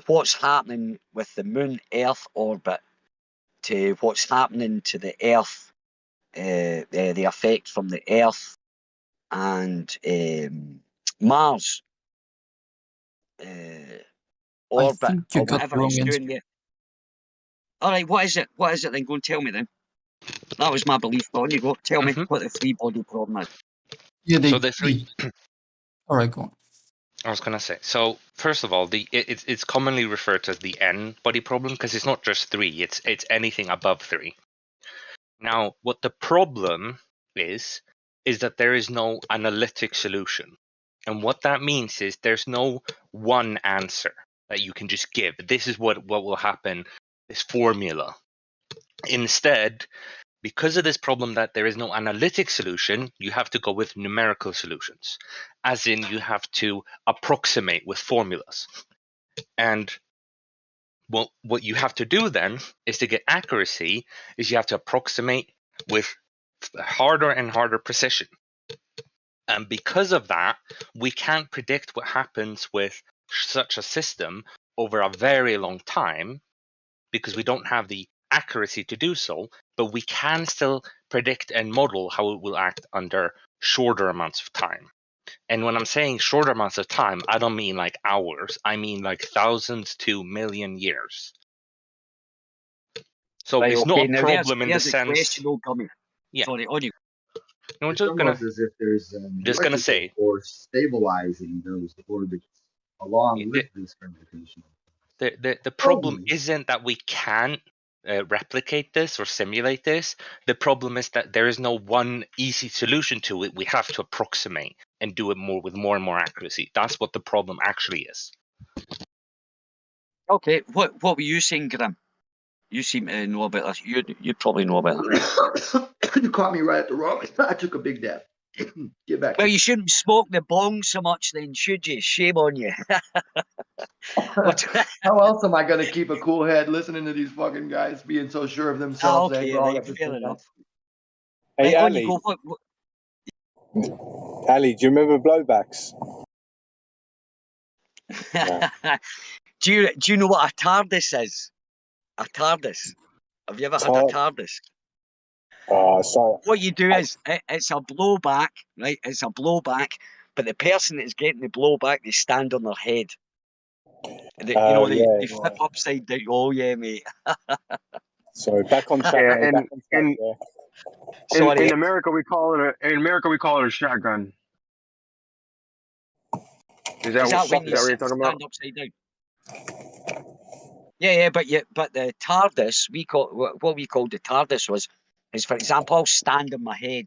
what's happening with the Moon Earth orbit to what's happening to the Earth, the effect from the Earth and Mars orbit, think you or got the whatever wrong it's answer. doing there. All right, what is it? What is it then? Go and tell me then. That was my belief. Go on, you go. Tell me what the three-body problem is. Yeah, So the three. All right, go on. I was gonna say. So first of all, it's commonly referred to as the n-body problem because it's not just three. It's anything above three. Now, what the problem is that there is no analytic solution, and what that means is there's no one answer that you can just give. This is what will happen. This formula. Instead, because of this problem that there is no analytic solution, you have to go with numerical solutions, as in you have to approximate with formulas. And what you have to do then is to get accuracy is you have to approximate with harder and harder precision. And because of that, we can't predict what happens with such a system over a very long time because we don't have the accuracy to do so, but we can still predict and model how it will act under shorter amounts of time. And when I'm saying shorter amounts of time, I don't mean like hours, I mean like thousands to million years. So Right, it's okay, not a now problem in the there's a sense. question, old gummy. Yeah. Sorry, on you. No, It's almost as if there's an electrical say force stabilizing those orbits along with this gravitational. the problem isn't that we can't replicate this or simulate this. The problem is that there is no one easy solution to it. We have to approximate and do it with more and more accuracy. That's what the problem actually is. Okay, what were you saying, Grim? You seem to know about this. You probably know about that. You caught me right at the wrong. I took a big dab. Get back. Well, you shouldn't smoke the bong so much then, should you? Shame on you. How else am I going to keep a cool head listening to these fucking guys being so sure of themselves and okay, wrong right, at the fair same time? enough. Hey, Right, on Ali. you go. Ali, do you remember blowbacks? Do you know what a TARDIS is? A TARDIS. Have you ever had a TARDIS? Sorry. What you do is it's a blowback, right? It's a blowback, but the person that's getting the blowback, they stand on their head. They flip upside down. Oh yeah, mate. Sorry, back on track. Yeah, back on track, Sorry. In America we call it a shotgun. Is that when what you're talking about? stand upside down? Yeah, but the TARDIS, what we called the TARDIS is, for example, I'll stand on my head,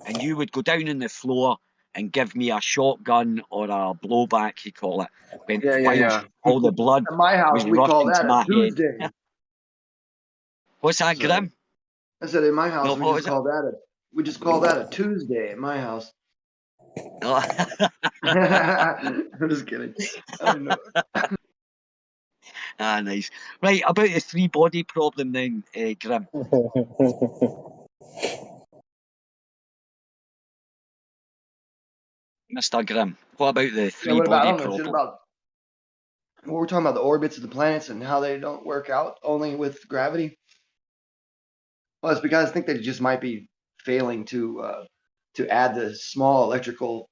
and you would go down on the floor and give me a shotgun or a blowback, you call it. When all the blood At my house, was we call rushing that to a my Tuesday. head. What's that, Grim? I said in my house, No, we just call that a Tuesday at my house. Oh. I'm just kidding. I don't know. Ah, nice. Right, about the three-body problem then, Grim. Mr. Grim, what about the three-body problem? Shit about we're talking about the orbits of the planets and how they don't work out only with gravity. Well, it's because I think they just might be failing to add the small electrical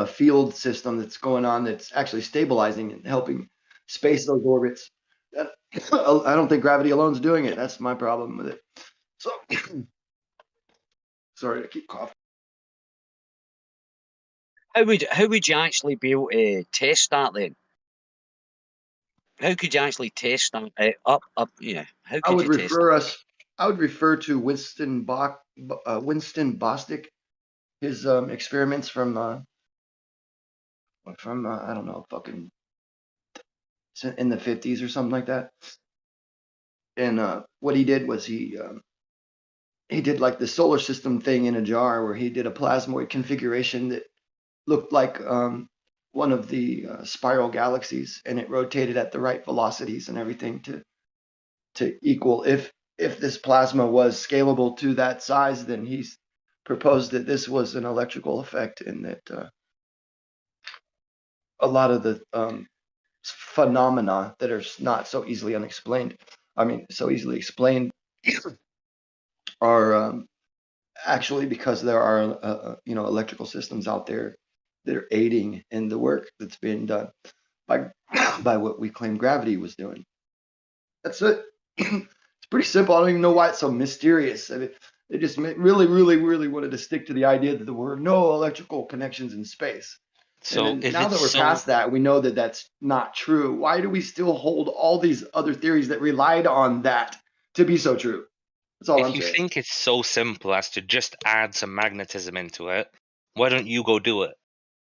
field system that's going on that's actually stabilizing and helping space those orbits. I don't think gravity alone is doing it. That's my problem with it. So, sorry to keep coughing. How would you actually be able to test that then? How could you actually test that up? Yeah. How I could would you test that? refer us. I would refer to Winston Bostic, his experiments from I don't know, fucking in the 50s or something like that. And what he did was he did like the solar system thing in a jar, where he did a plasmoid configuration that looked like one of the spiral galaxies, and it rotated at the right velocities and everything to equal. If this plasma was scalable to that size, then he's proposed that this was an electrical effect, and that a lot of the phenomena that are not so easily so easily explained, are actually because there are electrical systems out there that are aiding in the work that's being done by what we claim gravity was doing. That's it. It's pretty simple. I don't even know why it's so mysterious. I mean, they just really, really, really wanted to stick to the idea that there were no electrical connections in space. So And then if now that it's we're so, past that, we know that that's not true. Why do we still hold all these other theories that relied on that to be so true? That's all I'm if you saying. think it's so simple as to just add some magnetism into it, why don't you go do it?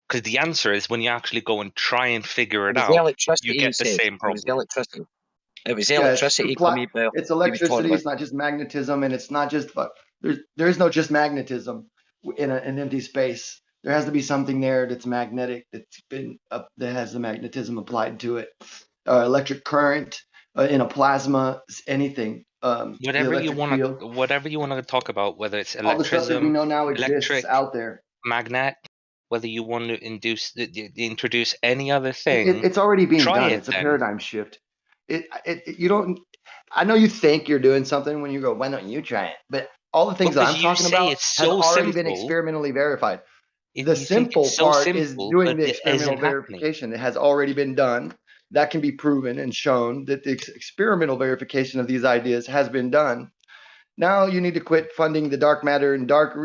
Because the answer is, when you actually go and try and figure It it was the out, electricity you he get the said. same It was the problem. electricity. It was the Yeah, electricity coming about. it's He was talking electricity. about. It's not just magnetism, and it's not just there is no just magnetism in an empty space. There has to be something there that's magnetic, that's been that has the magnetism applied to it. Electric current in a plasma, anything. The Whatever you electric field, want to talk about, whether it's all the stuff that we electrism, know now exists electric, out there. magnet, whether you want to introduce any other thing, It's already being try done. it It's a then. paradigm shift. You don't. I know you think you're doing something when you go, why don't you try it? But all the things that Because I'm you talking say about it's have so already been simple. experimentally verified. You The think it's simple so part is simple, doing but the it experimental isn't happening. verification that has already been done. That can be proven and shown that the experimental verification of these ideas has been done. Now you need to quit funding the dark matter and dark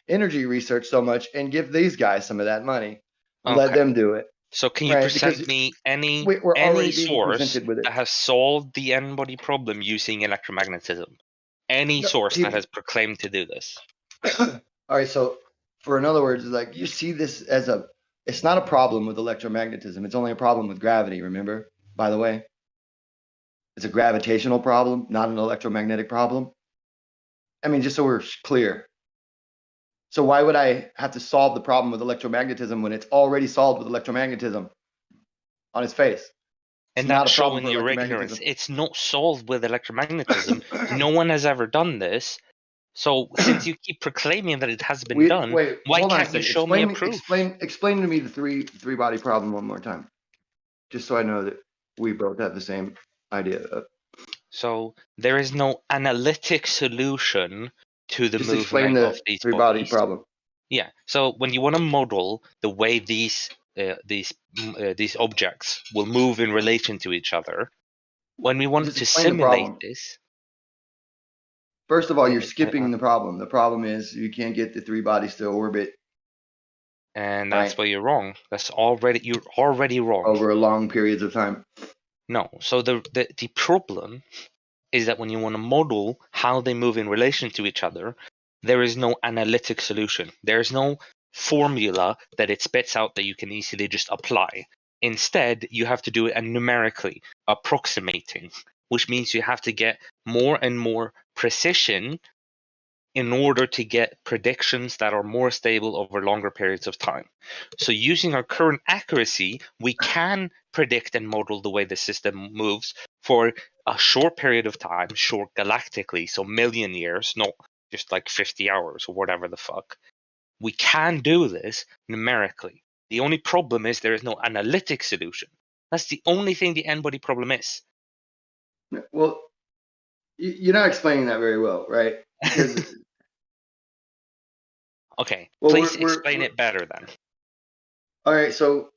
energy research so much and give these guys some of that money. Let Okay. them do it. So can you Right, because present me any we're already being source presented with it. that has solved the n-body problem using electromagnetism? Any No, source that people- has proclaimed to do this? All right, so in other words, like, you see this as it's not a problem with electromagnetism. It's only a problem with gravity, remember? By the way, it's a gravitational problem, not an electromagnetic problem. I mean, just so we're clear. So why would I have to solve the problem with electromagnetism when it's already solved with electromagnetism on its face? And not that's a problem showing for your ignorance. electromagnetism. It's not solved with electromagnetism. No one has ever done this. So since you keep proclaiming that it has been done, Wait, why hold on a can't you second. show me a proof? Explain to me the three body problem one more time, just so I know that we both have the same idea. So there is no analytic solution to the Just explain movement of the these three body bodies. problem. Yeah. So when you want to model the way these objects will move in relation to each other, when we want Just to explain the simulate problem. this, First of all, you're skipping the problem. The problem is you can't get the three bodies to orbit, and that's right, where you're wrong. You're already wrong. over long periods of time. No. So the problem is that when you want to model how they move in relation to each other, there is no analytic solution. There's no formula that it spits out that you can easily just apply. Instead, you have to do it numerically, approximating, which means you have to get more and more precision in order to get predictions that are more stable over longer periods of time. So using our current accuracy, we can predict and model the way the system moves for a short period of time, short galactically, so million years, not just like 50 hours or whatever the fuck. We can do this numerically. The only problem is there is no analytic solution. That's the only thing the n-body problem is. Well, you're not explaining that very well, right? Because Okay, well, please explain it better then. All right, so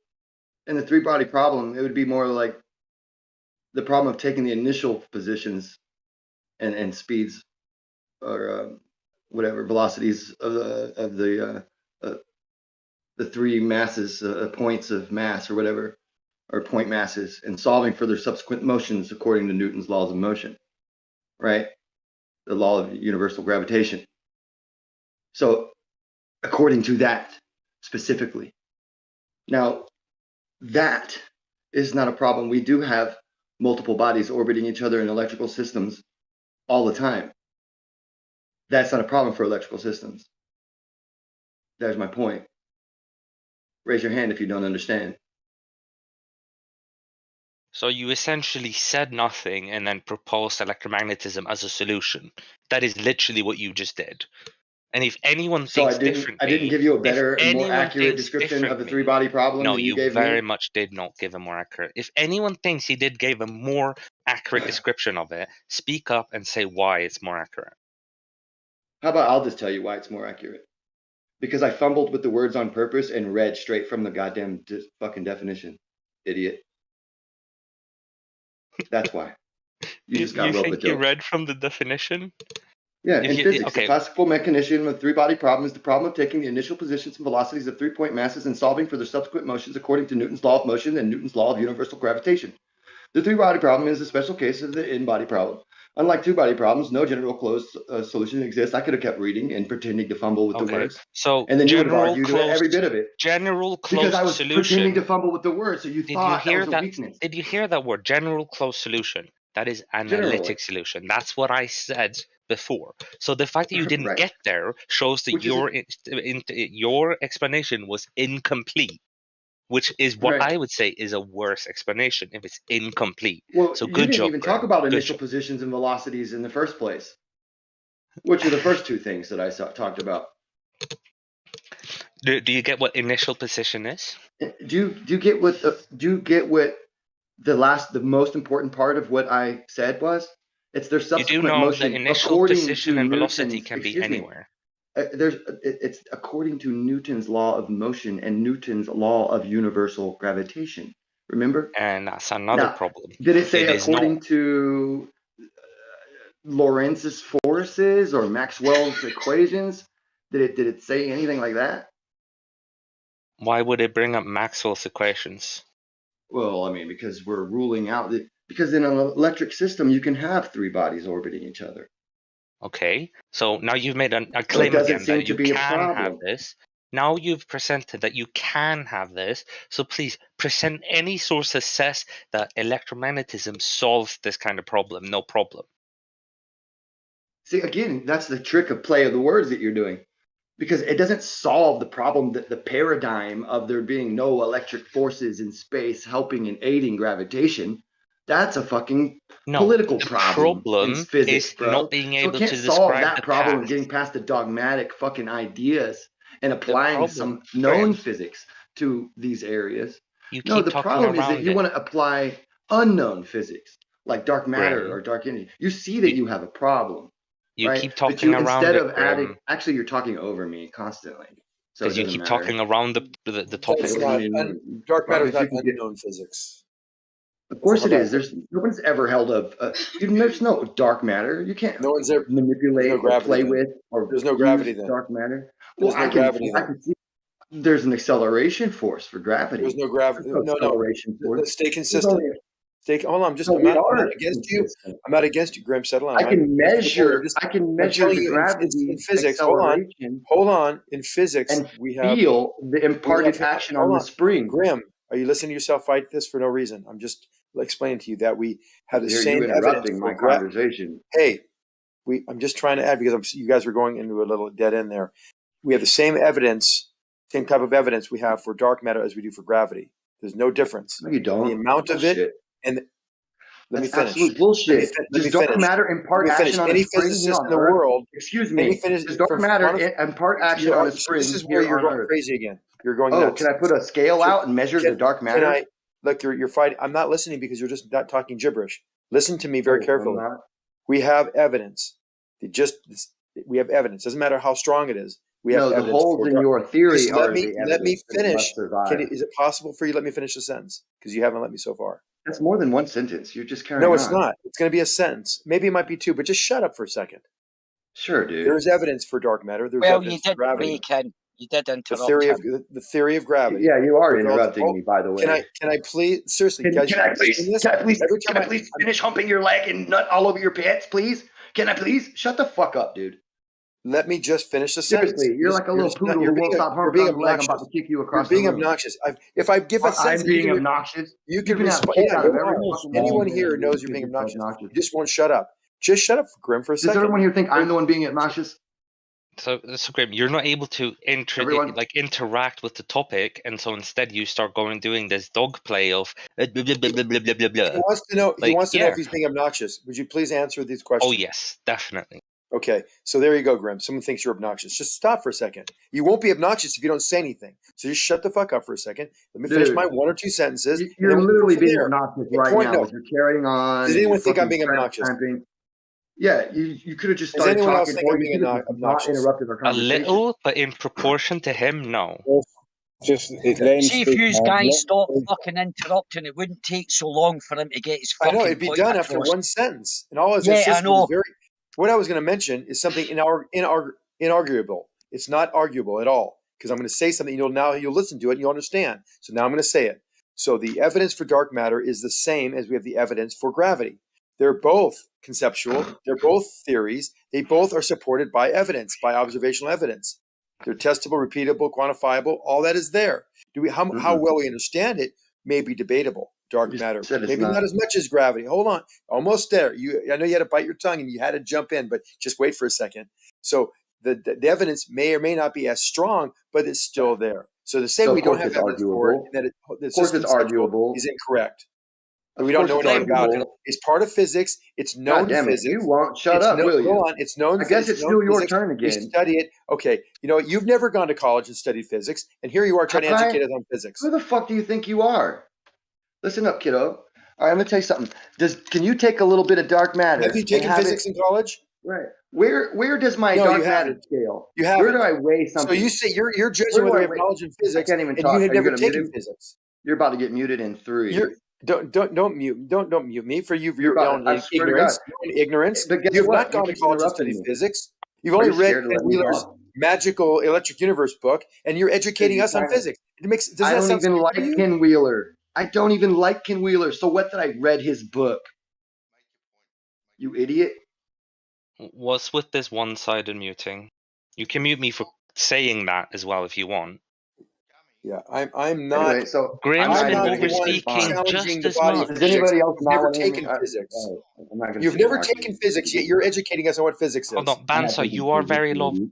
in the three-body problem, it would be more like the problem of taking the initial positions and speeds or whatever velocities of the three masses, points of mass or whatever, or point masses, and solving for their subsequent motions according to Newton's laws of motion, right? The law of universal gravitation. So according to that specifically. Now, that is not a problem. We do have multiple bodies orbiting each other in electrical systems all the time. That's not a problem for electrical systems. There's my point. Raise your hand if you don't understand. So you essentially said nothing and then proposed electromagnetism as a solution. That is literally what you just did. And if anyone thinks differently, I didn't give you a better and more accurate description of the three-body problem than you gave me. No, you very much did not give a more accurate. If anyone thinks he did give a more accurate description of it, speak up and say why it's more accurate. How about I'll just tell you why it's more accurate? Because I fumbled with the words on purpose and read straight from the goddamn fucking definition, idiot. That's why. You just got rolled the joke. You read from the definition? Yeah, in physics, the classical mechanism of the three-body problem is the problem of taking the initial positions and velocities of three-point masses and solving for their subsequent motions according to Newton's law of motion and Newton's law of universal gravitation. The three-body problem is a special case of the in-body problem. Unlike two-body problems, no general closed solution exists. I could have kept reading and pretending to fumble with the words. So and then you would have argued every bit of it. General closed because I was solution. pretending to fumble with the words, so you thought that was a weakness. Did you hear that word? General closed solution. That is analytic solution. That's what I said before. So the fact that you didn't get there shows that your explanation was incomplete, which is what I would say is a worse explanation if it's incomplete. Well, so you good didn't job, even Graham. talk about initial positions and velocities in the first place, which are the first two things that I talked about. Do you get what initial position is? Do you get what the most important part of what I said was? It's their subsequent you do know motion. that initial position and velocity can be anywhere. It's according to Newton's law of motion and Newton's law of universal gravitation. Remember? And that's another problem. Did it say according to Lorenz's forces or Maxwell's equations? Did it say anything like that? Why would it bring up Maxwell's equations? Well, I mean, because we're ruling out that because in an electric system you can have three bodies orbiting each other. Okay, so now you've made a claim again that you can have this. Now you've presented that you can have this. So please present any source that says that electromagnetism solves this kind of problem. No problem. See, again, that's the trick of play of the words that you're doing. Because it doesn't solve the problem that the paradigm of there being no electric forces in space helping and aiding gravitation. That's a fucking political problem in physics, bro. Not being able so it can't to solve describe that the problem path. of getting past the dogmatic fucking ideas and applying some known physics to these areas. No, the problem is that you want to apply unknown physics like dark matter or dark energy. You see that you have a problem. You right? keep talking around instead it. Of adding, actually, you're talking over me constantly. So you keep talking around the topic. Dark matter is not unknown physics. Of course it is. Nobody's ever held of. There's no dark matter. You can't. No one's ever manipulate or play with or there's no gravity then. Dark matter. There's Well, no gravity. I can see. There's an acceleration force for gravity. There's no gravity. No. Force. Stay consistent. Hold on. I'm not against you. I'm not against you, Grim. Settle on. I can measure the gravity in physics. Hold on. In physics, we have feel the imparted action on the spring. Grim, are you listening to yourself fight this for no reason? I'm just explaining to you that we have the same interrupting my conversation. Hey, I'm just trying to add because you guys are going into a little dead end there. We have the same evidence, same type of evidence we have for dark matter as we do for gravity. There's no difference. No, you don't. The amount of it. And Let me That's finish. absolute bullshit. Let me Does dark finish. matter impart action on a Any spring physicist here on in the Earth? world. Excuse Let me me. finish. Does dark from matter quantum- impart action on a spring This is where here you're on going Earth? crazy again. You're going Oh, nuts. can I put a scale out and measure the dark matter? Can I look? You're fighting. I'm not listening because you're just not talking gibberish. Listen to me very carefully. I'm not. We have evidence. We have evidence. Doesn't matter how strong it is. We have No, the evidence. holes in your theory Just are let me the evidence that it finish. must survive. Is it possible for you to let me finish the sentence? Because you haven't let me so far. That's more than one sentence. You're just carrying No, on. it's not. It's going to be a sentence. Maybe it might be two, but just shut up for a second. Sure, dude. There's evidence for dark matter. There's Well, you evidence for did gravity. break in. You did interrupt The theory of gravity. Yeah, you are interrupting me, by the way. Can I please seriously, guys? Can I please Every time finish humping your leg and nut all over your pants, please? Can I please? Shut the fuck up, dude. Let me just finish the sentence. Seriously, you're like a little poodle who won't stop humping on the leg. I'm about to kick you across the room. You're being obnoxious. If I give a sentence, I'm being obnoxious. You can have respond. kicked Yeah, out of you every are. fucking Anyone game here you knows you're being think obnoxious. obnoxious. You just won't shut up. Just shut up, Grim, for a second. Does everyone here think I'm the one being obnoxious? So Grim, you're not able to interact with the topic, and so instead you start doing this dog play of blah, blah, blah, blah, blah, blah, blah, blah. He wants to know. He Like, wants to know yeah. if he's being obnoxious. Would you please answer these questions? Oh yes, definitely. Okay, so there you go, Grim. Someone thinks you're obnoxious. Just stop for a second. You won't be obnoxious if you don't say anything. So just shut the fuck up for a second. Let me finish my one or two sentences. You're literally being obnoxious right now. You're carrying on. Does anyone think I'm being obnoxious? Yeah, you could have just Does started anyone else talking, think or I'm you being could have just not obnoxious? interrupted our A conversation. little, but in proportion to him, no. Just See if you guys stop fucking interrupting, it wouldn't take so long for him to get his I fucking know it'd be point done after across. one sentence, and all his Yeah, I assistance know. was very. What I was going to mention is something inarguable. It's not arguable at all because I'm going to say something. You'll listen to it and you'll understand. So now I'm going to say it. So the evidence for dark matter is the same as we have the evidence for gravity. They're both conceptual. They're both theories. They both are supported by evidence, by observational evidence. They're testable, repeatable, quantifiable. All that is there. How well we understand it may be debatable. Dark matter, maybe not as much as gravity. Hold on, almost there. I know you had to bite your tongue and you had to jump in, but just wait for a second. So the evidence may or may not be as strong, but it's still there. So to say we don't have evidence for it, and that it's just conceptual, is incorrect. We don't know anything about it. It's part of physics. It's known God damn to it, physics. you won't shut up, will you? Hold on. It's known. I guess it's still your turn We again. study it. Okay, you've never gone to college and studied physics, and here you are trying to educate us on physics. Who the fuck do you think you are? Listen up, kiddo. All right, I'm gonna tell you something. Can you take a little bit of dark matter? Have you taken physics in college? Right. Where does my dark matter scale? You haven't. Where do I weigh something? So you say you're judging whether we have knowledge in physics, I can't even and talk. you have Are you never gonna mute taken him? physics. You're about to get muted in 3. Don't mute me for your own I swear to ignorance. God. Your own ignorance. But guess You have what? not gone You to keep college and interrupting studied me. physics. You've Are only you read scared to Ken let me Wheeler's talk? Magical Electric Universe book, and you're educating us on physics. Does I that don't sound even stupid to like you? Ken Wheeler. I don't even like Ken Wheeler. So what that I read his book? You idiot. What's with this one-sided muting? You can mute me for saying that as well if you want. Yeah, I'm not. Anyway, so Grim's I'm been not overspeaking just the as body much. of Does physics. anybody else You've not never want to hear me? taken physics. I'm not gonna You've sit here never and argue taken with physics, you. yet you're educating us on what physics is. Hold on, I'm not Bansa, taking you are physics, very you low. idiot.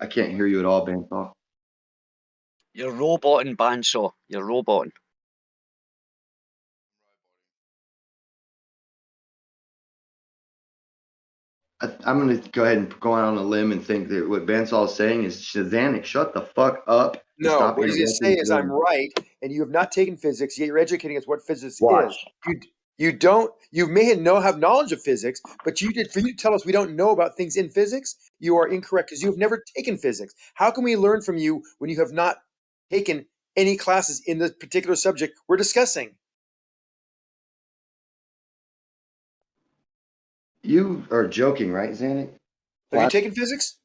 I can't hear you at all, Bansaw. You're roboting, Bandsaw. You're roboting. I'm going to go ahead and go out on a limb and think that what Bansaw is saying is, Shazanic, shut the fuck up. And No, stop what he's going to say interrupting is I'm Grim. right, and you have not taken physics, yet you're educating us what physics Watch. is. You may have knowledge of physics, but for you to tell us we don't know about things in physics, you are incorrect because you have never taken physics. How can we learn from you when you have not taken any classes in the particular subject we're discussing? You are joking, right, Xanic? Have you taken physics?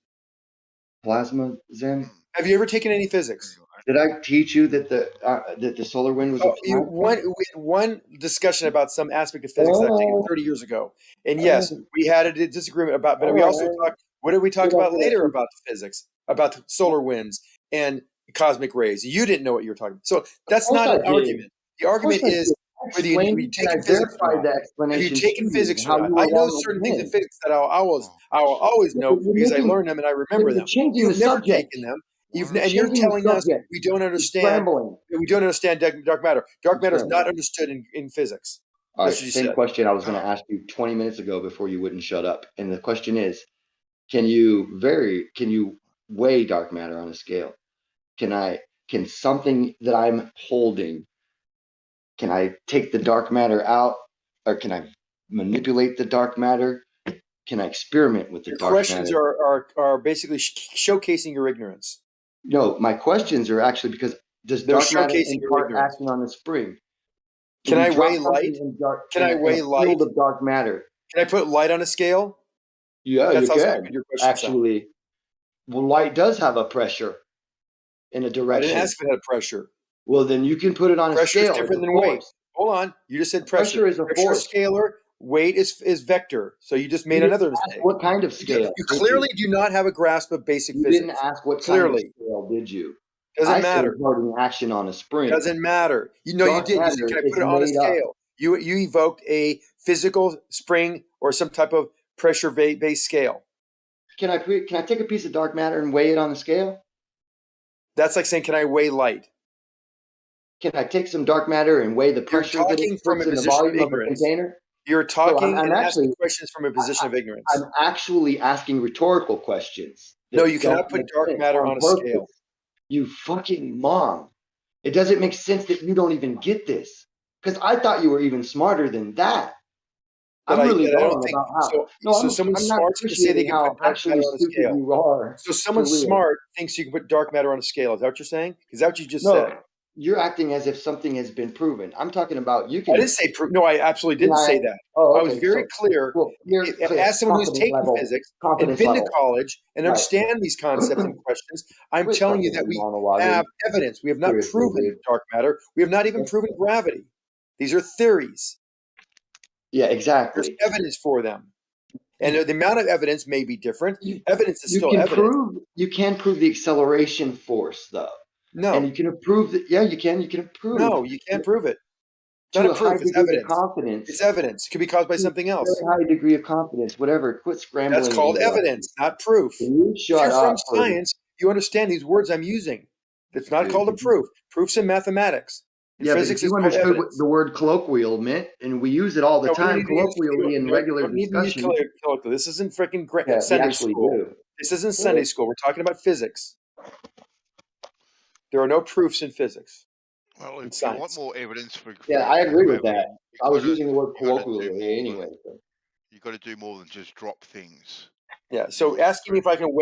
Plasma, Xanic? Have you ever taken any physics? Did I teach you that the solar wind was a We had one discussion about some aspect of physics that I've taken 30 years ago. And yes, we had a disagreement about, but we also talked, what did we talk about later about the physics, about the solar winds and cosmic rays? You didn't know what you were talking about. So that's not an argument. The argument is whether you taken physics or not. Have you taken physics or not? I know certain things in physics that I will always know because I learned them and I remember them. Changing You've the never subject. taken them. And you're telling us we don't understand. We don't understand dark matter. Dark matter is not understood in physics. All That's right, what you same said. question I was going to ask you 20 minutes ago before you wouldn't shut up. And the question is, can you weigh dark matter on a scale? Can something that I'm holding, can I take the dark matter out, or can I manipulate the dark matter? Can I experiment with the Your dark questions matter? are basically showcasing your ignorance. No, my questions are actually because does They're dark matter showcasing your impart ignorance. action on the spring? Can I weigh drop something light? in dark Can I in weigh a light? field of dark matter? Can I put light on a scale? Yeah, That's you how can. stupid your questions sound. Actually, well, light does have a pressure in a I direction. didn't ask if it had pressure. Well, then you can put it on a Pressure is scale. different It's a than weight. force. Hold on. You just said Pressure pressure. is a Pressure is force. scalar. Weight is vector. So you just made You didn't another ask mistake. what kind of scale. You did clearly do not have a grasp of basic You physics. didn't ask what kind of Clearly. scale, did you? Doesn't I said matter. imparting action on a spring. Doesn't matter. You know you Dark did. You said, matter can I is put it on a made up. scale? You evoked a physical spring or some type of pressure based scale. Can I take a piece of dark matter and weigh it on the scale? That's like saying, can I weigh light? Can I take some dark matter and weigh the pressure that talking it from puts a in the position of volume of a ignorance. container? You're talking I'm and actually asking questions from a position of ignorance. I'm actually asking rhetorical questions. No, that you don't cannot put make dark sense matter on a purpose. scale. You fucking mom. It doesn't make sense that you don't even get this. Because I thought you were even smarter than that. But I'm really I don't wrong think about how. so. No, So someone I'm not smart to say they appreciating can put how dark actually matter on a stupid scale. you are. So someone for real. smart thinks you can put dark matter on a scale. Is that what you're saying? Is that what you just No, said? you're acting as if something has been proven. I'm talking about you can. I didn't say no. I absolutely didn't say that. Oh, I was okay. very clear. Well, you're clear. As someone who's Confidence taken level. physics and Confidence been level. to college and Right. understand these concepts and questions, I'm Quit telling you fucking that we monologuing. have evidence. We have not Seriously, proven dude. dark matter. We have not even proven gravity. These are theories. Yeah, There's exactly. evidence for them. And the amount of evidence may be different. Evidence is still evidence. You can prove the acceleration force though. No. And you can prove that. Yeah, you can prove. No, you can't prove it. It's To not a a proof. high It's degree of evidence. confidence. It's evidence. It could be caused by something To a else. very high degree of confidence. Whatever. Quit scrambling. That's called anymore. evidence, not proof. Can you If shut you're from up, please? science, you understand these words I'm using. It's not Dude, called a proof. Proof's in mathematics. In Yeah, but physics, if it's you called understood what evidence. the word colloquial meant, and we use it all the No, we don't time need to use colloquially in regular don't need to use discussion. colloquial. This isn't freaking Yeah, we Sunday actually school. do. This isn't Sunday school. We're talking about physics. There are no proofs in physics. Well, In if you want science. more evidence for Yeah, I agree with gravity, that. I was using the word colloquially anyway. So. You got to do more than just drop things. Yeah. So asking me if I can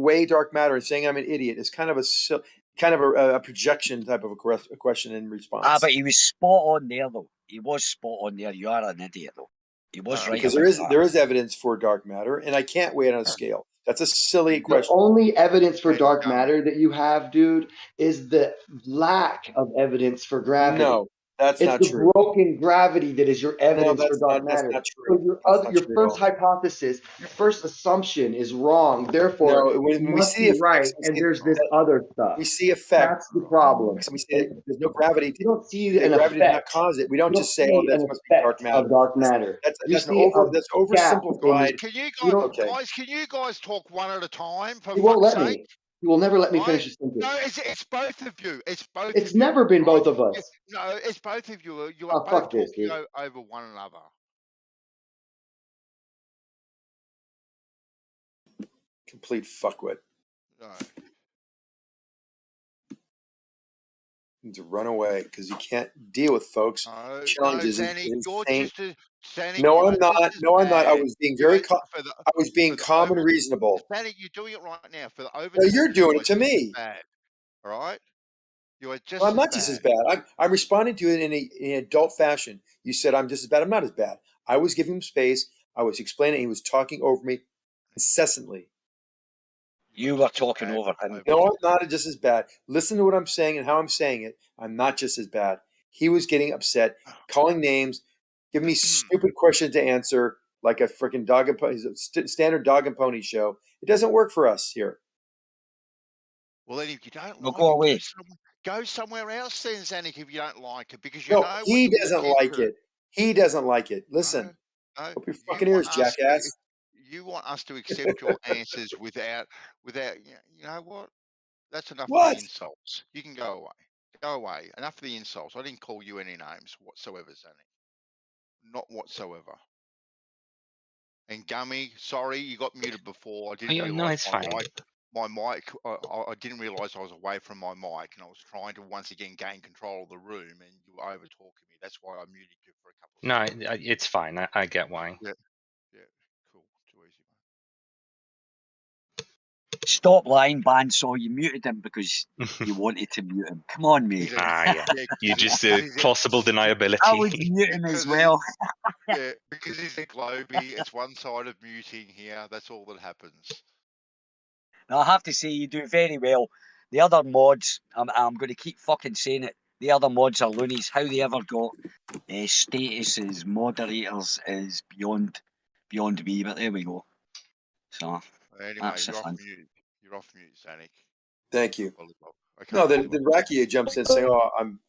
weigh dark matter and saying I'm an idiot is kind of a projection type of a question and response. But he was spot on there though. He was spot on there. You are an idiot though. He was right Because about there is evidence for dark matter, and I can't weigh it on a scale. That's a silly question. The only evidence for dark matter that you have, dude, is the lack of evidence for gravity. No, that's it's not the true. broken gravity that is your evidence for dark matter. That's not true. So your first hypothesis, your first assumption is wrong. Therefore, No, when it we must see be right, and there's this other stuff. We see effect. That's the problem. We see that there's no gravity. You don't see an gravity did not effect. cause it. We don't You just say, see "Oh, that an must be dark effect matter." of dark matter. That's You that's see a that's gap in oversimplified. Can you You guys, don't- guys? Can you guys talk one at a time? For He won't fuck's let sake? me. He will never let me Right? finish a sentence. No, it's both of you. It's both. It's of you, never been right? both of us. No, it's both of you. You Oh, are both fuck this, talking dude. over one another. Complete fuckwit. No. Need to run away because you can't deal with folks. Challenges is Zanny, you're insane. just Zanny, No, you I'm are not. just as No, I'm not. I bad. was being You very. are I was being calm and reasonable. Zanny, you're doing it right now for the over. No, you're doing it to me. Bad. All right. You are just. Well, I'm not just as bad. I'm responding to it in an adult fashion. You said I'm just as bad. I'm not as bad. I was giving him space. I was explaining. He was talking over me incessantly. You were talking over him. No, I'm not just as bad. Listen to what I'm saying and how I'm saying it. I'm not just as bad. He was getting upset, calling names, giving me stupid questions to answer, like a freaking dog and pony, standard dog and pony show. It doesn't work for us here. Well, then if you don't Well, like go it, away. Go somewhere else then, Zanuck, if you don't like it, because No, he doesn't like it. He doesn't like it. Listen. No, Open your fucking ears, jackass. You want us to accept your answers without. You know what? That's enough of What? the insults. You can go away. Go away. Enough of the insults. I didn't call you any names whatsoever, Zanny. Not whatsoever. And Gummy, sorry, you got muted before. I Oh, didn't yeah, no, realise it's my fine. mic. I didn't realise I was away from my mic, and I was trying to once again gain control of the room, and you were over talking me. That's why I muted you for a couple of No, seconds. it's fine. I get why. Yeah, cool. Too easy. Stop lying, Ban. So you muted him because you wanted to mute him. Come on, mate. Yeah. You just plausible deniability. I would mute him as well. Yeah, because he's a Globey. It's one-sided muting here. That's all that happens. Now, I have to say, you do very well. The other mods, I'm going to keep fucking saying it. The other mods are loonies. How they ever got status as moderators is beyond me. But there we go. So Anyway, that's the you're off fun. mute. You're off mute, Zanik. Thank you. Okay. No, then Rakia jumps in saying, "Oh, I'm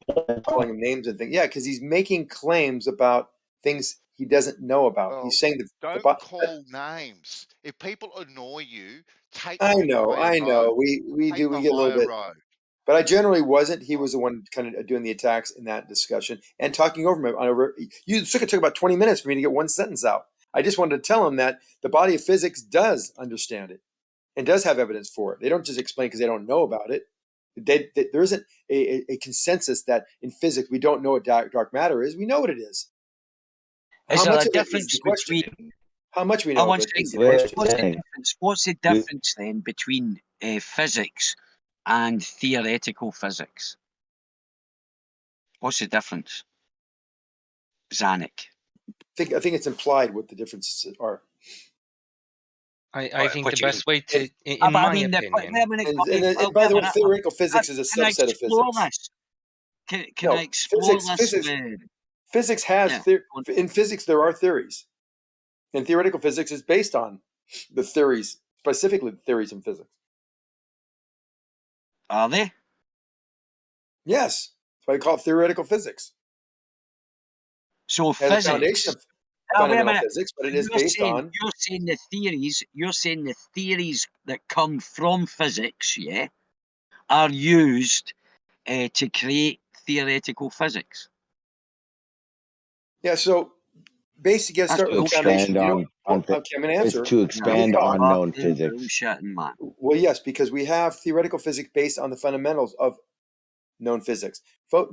calling him names and things." Yeah, because he's making claims about things he doesn't know about. Well, He's saying that don't call names. If people annoy you, take I them know, higher I know. road. We Take do. We the get a little higher bit, road. but I generally wasn't. He was the one kind of doing the attacks in that discussion and talking over me. You took about 20 minutes for me to get one sentence out. I just wanted to tell him that the body of physics does understand it and does have evidence for it. They don't just explain because they don't know about it. There isn't a consensus that in physics we don't know what dark matter is. We know what it is. Is How there much a of it is difference the question? between? How much we I know want of to it is the think, question. what's the difference then between physics and theoretical physics? What's the difference, Zanik? I think it's implied what the differences are. I think what the do you best mean? way to, in But my I mean, opinion, And by the way, theoretical physics is a can I subset of explore physics. this? Can I explore this? Physics has in physics there are theories, and theoretical physics is based on the theories, specifically the theories in physics. Are they? Yes, that's why I call it theoretical physics. So It has physics. a foundation of Wait a fundamental minute. physics, but it is based on. You're saying the theories. You're saying the theories that come from physics, yeah, are used to create theoretical physics. Yeah, so basically, you got to start with the foundation. I'm going to answer. To expand on known physics. Well, yes, because we have theoretical physics based on the fundamentals of known physics.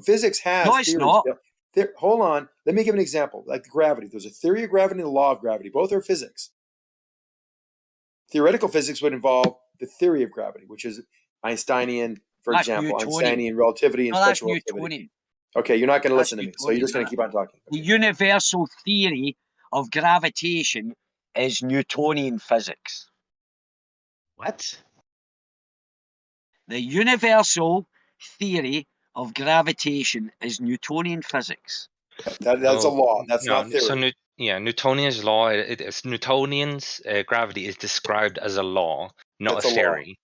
Physics has No, it's theories. not. Hold on. Let me give an example. Like gravity. There's a theory of gravity and a law of gravity. Both are physics. Theoretical physics would involve the theory of gravity, which is Einsteinian, for That's example, Newtonian. Einsteinian relativity and No, that's special relativity. Newtonian. Okay, you're not going to That's listen to me, so you're just going to keep on talking. The universal theory of gravitation is Newtonian physics. What? The universal theory of gravitation is Newtonian physics. That's a law. That's not theory. So Newtonian's law. Newtonian's gravity is described as a law, not a theory.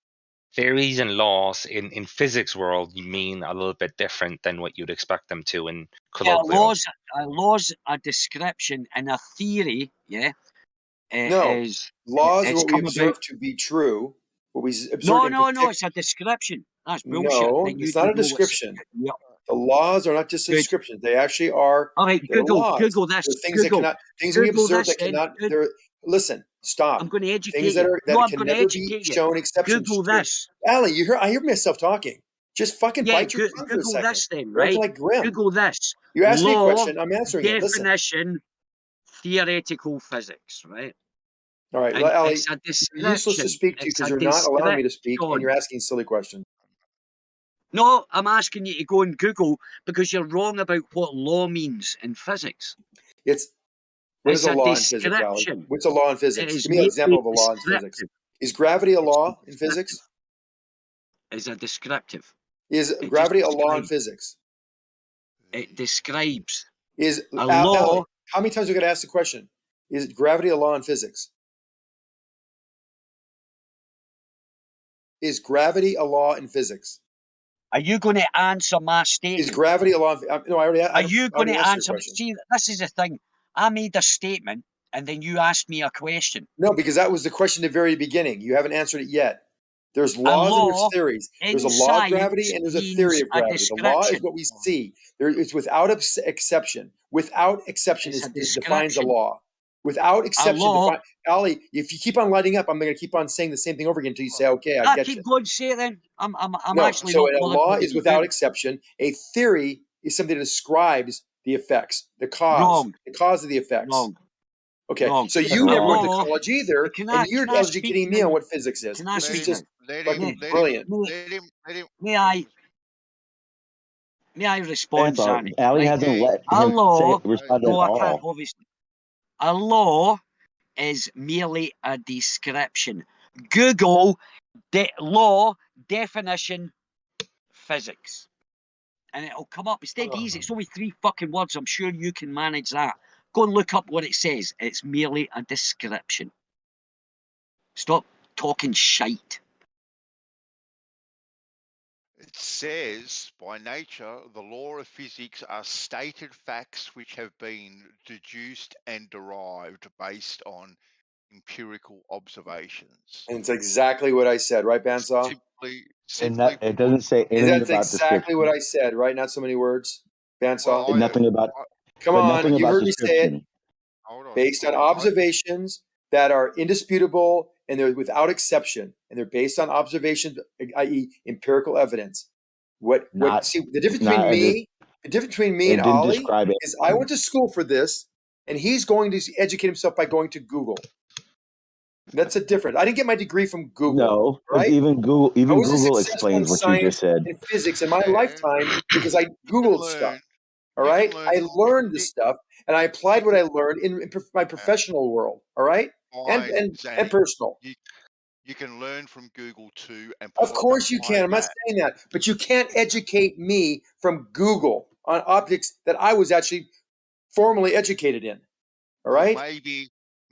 Theories and laws in physics world mean a little bit different than what you'd expect them to in colloquial. Laws are description, and a theory, No, is laws are it's what we come observe about. to be true. What we observe No, it's a description. That's bullshit. No, Then you it's not a don't know what's- description. Yeah. The laws are not just descriptions; they actually are. All right, they're laws. Google this. They're things Google. that cannot. Things we Google observe this, that then. cannot. Listen, stop. I'm going to educate things that you. are that No, I'm can going to never be educate you. shown exceptions. Google to. this. Ali, I hear myself talking. Just fucking bite your tongue for a Google second. this then, You're right? like Grim. Google this. You asked me a Law, question. I'm answering it. Listen. definition, theoretical physics, right? All right, And Ali, it's a you're useless to description. speak to It's because a you're not allowing me to speak, and description. you're asking silly questions. No, I'm asking you to go and Google because you're wrong about what law means in physics. What is a law in physics, Ali? description. What's a law in It physics? is Give me an example of a law in descriptive. physics. Is gravity a law in physics? Is a descriptive. Is It gravity a just law in describes. physics? It describes. Is a law? Ali, how many times are we going to ask the question? Is gravity a law in physics? Is gravity a law in physics? Are you going to answer my statement? Is gravity a law? No, I already. Are you going to answer? your question. See, this is the thing. I made a statement, and then you asked me a question. No, because that was the question at the very beginning. You haven't answered it yet. There's laws and there's law theories. There's a in law of gravity science and there's a means theory of a gravity. The law is description. what we see. It's without exception. Without exception It's a it defines a description. law. Without exception, law. Ali, if you keep on lighting up, I'm going to keep on saying the same thing over again until you say, "Okay, I get keep you." going, say it then. I'm No, actually so not a bothered law what is you without do. exception. A theory is something that describes the effects, the cause Wrong. of the effects. Wrong. Okay, Wrong. so you never went to Law. college either, Can and I you're speak educating me now? on what physics is. Can I This is speak just now? fucking brilliant. May I respond, That's all. Zanny? Ali Right? hasn't let A him law, respond no, at I can't, all. obviously. A law is merely a description. Google law definition physics. And it'll come up. It's dead easy. It's only 3 fucking words. I'm sure you can manage that. Go and look up what it says. It's merely a description. Stop talking shite. It says, by nature, the law of physics are stated facts which have been deduced and derived based on empirical observations. And it's exactly what I said, right, Bandsaw? Simply It doesn't say anything That's about exactly what description. I said, right? Not so many words, Bandsaw. Nothing about. Come but on, nothing you about heard me say it. description. Based on observations that are indisputable and they're without exception, and they're based on observations, i.e., empirical evidence. See the difference between me, It and didn't Ali describe it. is I went to school for this, and he's going to educate himself by going to Google. That's a difference. I didn't get my degree from Google. No, because right? even I Google was successful in explains what you just science said. and physics in my lifetime because I Googled stuff. All right, I learned this stuff and I applied what I learned in my professional world. All right, and personal. You can learn from Google too, and Of course you can. I'm not saying that, but you can't educate me from Google on objects that I was actually formally educated in. All right.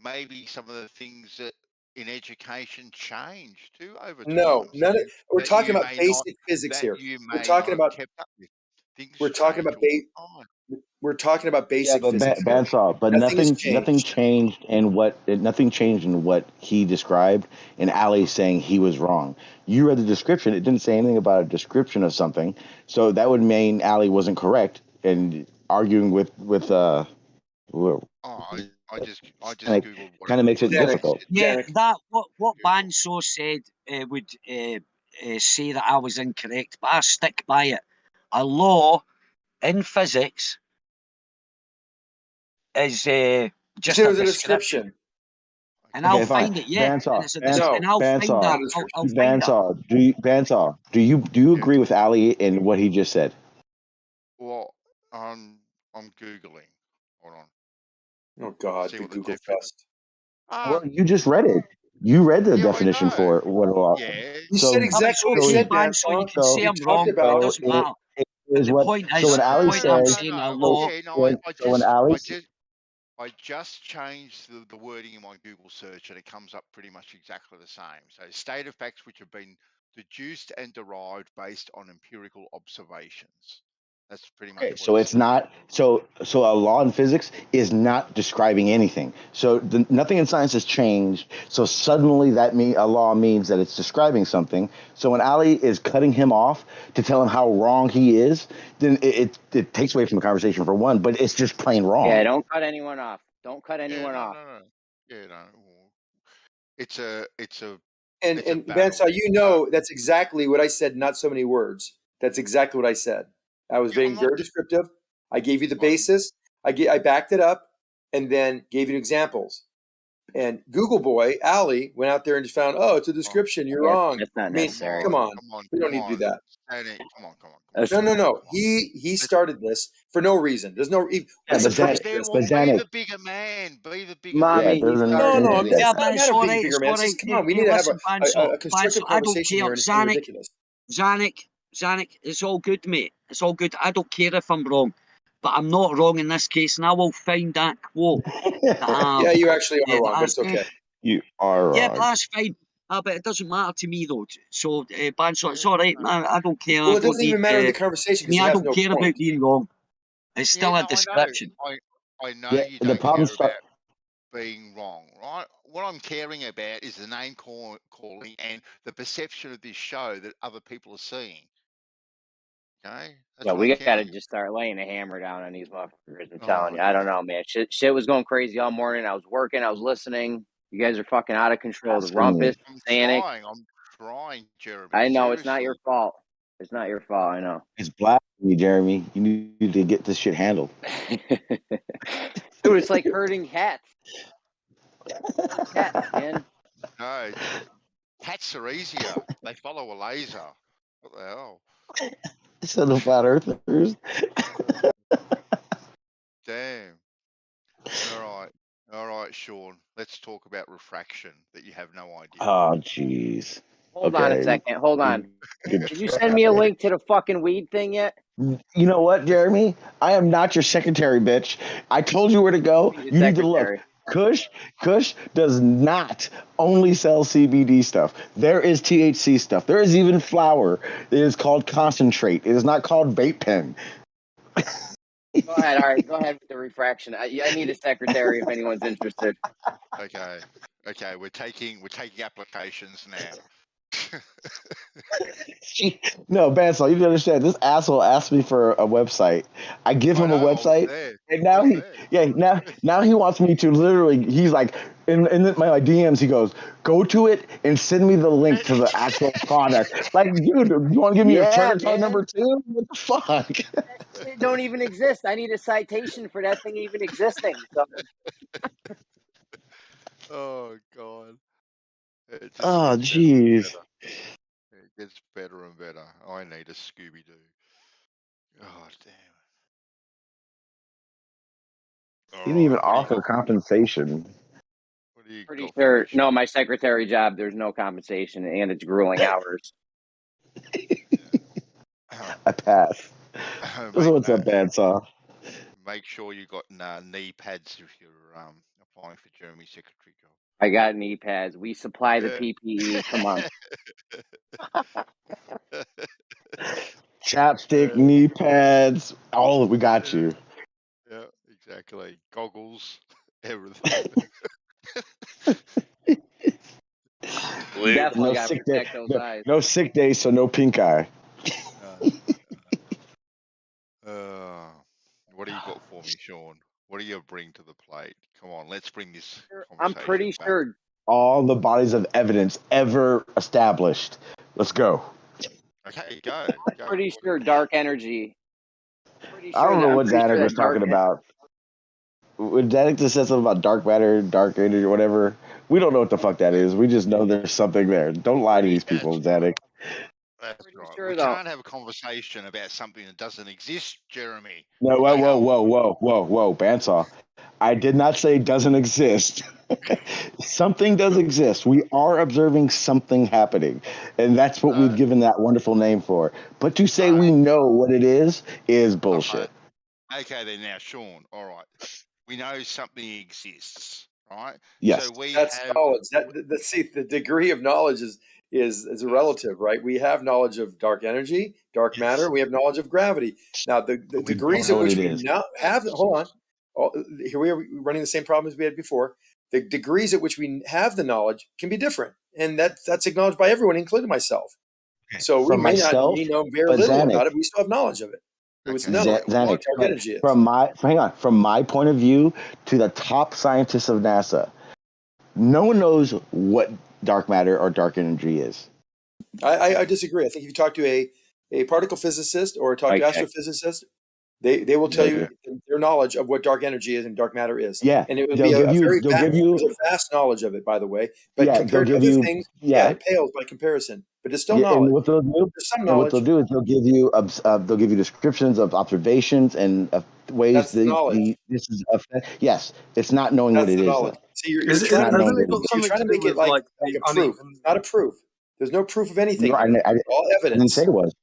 Maybe some of the things that in education change too over time. No, none of. We're that talking you about may basic not- physics that here. you We're may talking not about. kept up with. Things We're talking about change all the time. We're talking about basic but physics. here. Bandsaw, but Nothing nothing changed in what he described, and Ali's saying he was wrong. You read the description; it didn't say anything about a description of something, so that would mean Ali wasn't correct, and arguing with I just googled. Kind of makes it difficult. Yeah, that what Banso said would say that I was incorrect, but I stick by it. A law in physics is just It a was a description. description. And I'll Okay, fine. find it, yeah. Bandsaw, And, and I'll find that. I'll find that. Bandsaw, do you agree with Ali in what he just said? Well, I'm googling. Hold on. Oh God, the Google fest. Well, you just read it. You read the definition for what a law. You said exactly what I said, Dan. So you can say I'm wrong, but it doesn't matter. Is The what, point is, so when Ali I'm says, saying a law. I just changed the wording in my Google search and it comes up pretty much exactly the same. So state of facts which have been deduced and derived based on empirical observations. That's pretty much okay, what so it's not so a law in physics is not describing anything. So nothing in science has changed. So suddenly a law means that it's describing something. So when Ali is cutting him off to tell him how wrong he is, then it takes away from the conversation for one. But it's just plain wrong. Yeah, don't cut anyone off. Don't cut anyone off. No. Yeah, no. It's a And Bandsaw, you know that's exactly what I said. Not so many words. That's exactly what I said. I was being very descriptive. I gave you the basis. I backed it up, and then gave you examples. And Google boy Ali went out there and just found, oh, it's a description. You're wrong. That's not necessary. Come on. We don't need to do that. Come on. No. He started this for no reason. There's no. Be the bigger man. Be the bigger Mommy, man. no. Yeah, It's but not a big bigger man. It's just, come on, we need to have a constructive conversation here. It's ridiculous. Zanik, it's all good, mate. It's all good. I don't care if I'm wrong, but I'm not wrong in this case, and I will find that quote. Yeah, you actually are wrong, but it's okay. You are wrong. Yeah, but that's fine. But it doesn't matter to me though. So, Banso, it's all right. I don't care. Well, it doesn't even matter in the conversation because I don't care about being wrong. It's still a description. I know Yeah, you don't care about. being wrong, right? What I'm caring about is the name calling and the perception of this show that other people are seeing. Okay, that's Yeah, what I'm we got to caring. just start laying a hammer down on these motherfuckers. I'm Oh, telling you, I don't know, man. Shit was going crazy all morning. I was working, I was listening. You guys are fucking out of control. The rumpus, Sanic. I'm trying, Jeremy. I know it's Seriously. not your fault. It's not your fault. I know. It's blasphemy, Jeremy. You need to get this shit handled. Dude, it's like herding cats. Cats, man. No, cats are easier. They follow a laser. What the hell? So the flat earthers. Damn. All right, Sean. Let's talk about refraction that you have no idea. Oh, jeez. Hold on a second. Hold on. Did you send me a link to the fucking weed thing yet? You know what, Jeremy? I am not your secretary, bitch. I told you where to go. You need to look. Kush does not only sell CBD stuff. There is THC stuff. There is even flour. It is called concentrate. It is not called vape pen. Go ahead. All right. Go ahead with the refraction. I need a secretary if anyone's interested. Okay. We're taking applications now. No, Bansal, you need to understand. This asshole asked me for a website. I give him a website, and now he wants me to literally. He's like in my DMs. He goes, "Go to it and send me the link to the actual product." Like, dude, you want to give me your credit card number too? What the fuck? It don't even exist. I need a citation for that thing even existing. So. Oh God. Oh jeez. It gets better and better. I need a Scooby Doo. Oh damn. You didn't even offer compensation. Pretty sure. No, my secretary job. There's no compensation, and it's grueling hours. I pass. This is what's up, Bansal. Make sure you got knee pads if you're applying for Jeremy's secretary job. I got knee pads. We supply the PPE. Come on. Chapstick, knee pads, all we got you. Yeah, exactly. Goggles, everything. Definitely got to protect those eyes. No sick days, so no pink eye. What do you got for me, Sean? What do you bring to the plate? Come on, let's bring this conversation I'm pretty back. sure. All the bodies of evidence ever established. Let's go. Okay, go. I'm pretty sure dark energy. I don't know what Zanuck was talking about. When Zanuck just said something about dark matter, dark energy, or whatever, we don't know what the fuck that is. We just know there's something there. Don't lie to these people, Zanuck. That's right. We can't have a conversation about something that doesn't exist, Jeremy. No, whoa, Bandsaw. I did not say it doesn't exist. Something does exist. We are observing something happening. And that's what we've given that wonderful name for. But to say we know what it is bullshit. Okay, then now, Sean, all right. We know something exists, right? Yes. So That's knowledge. See, the degree of knowledge is a relative, right? We have knowledge of dark energy, dark matter. We have knowledge of gravity. Now, the degrees at which we now have, hold on. Here we are running the same problem as we had before. The degrees at which we have the knowledge can be different. And that's acknowledged by everyone, including myself. So we may not know very little about it, but we still have knowledge of it. It's known what dark energy is. From my point of view, to the top scientists of NASA, no one knows what dark matter or dark energy is. I disagree. I think if you talk to a particle physicist or talk to astrophysicist, they will tell you their knowledge of what dark energy is and dark matter is. Yeah, and it would be a vast knowledge of it, by the way. But compared to other things, it pales by comparison. But it's still knowledge. And what they'll do, knowledge. Is they'll give you descriptions of observations and ways that this is. Yes, it's not knowing what it is. See, you're trying to make it like a proof. It's not a proof. There's no proof of anything. All evidence. I didn't say it was.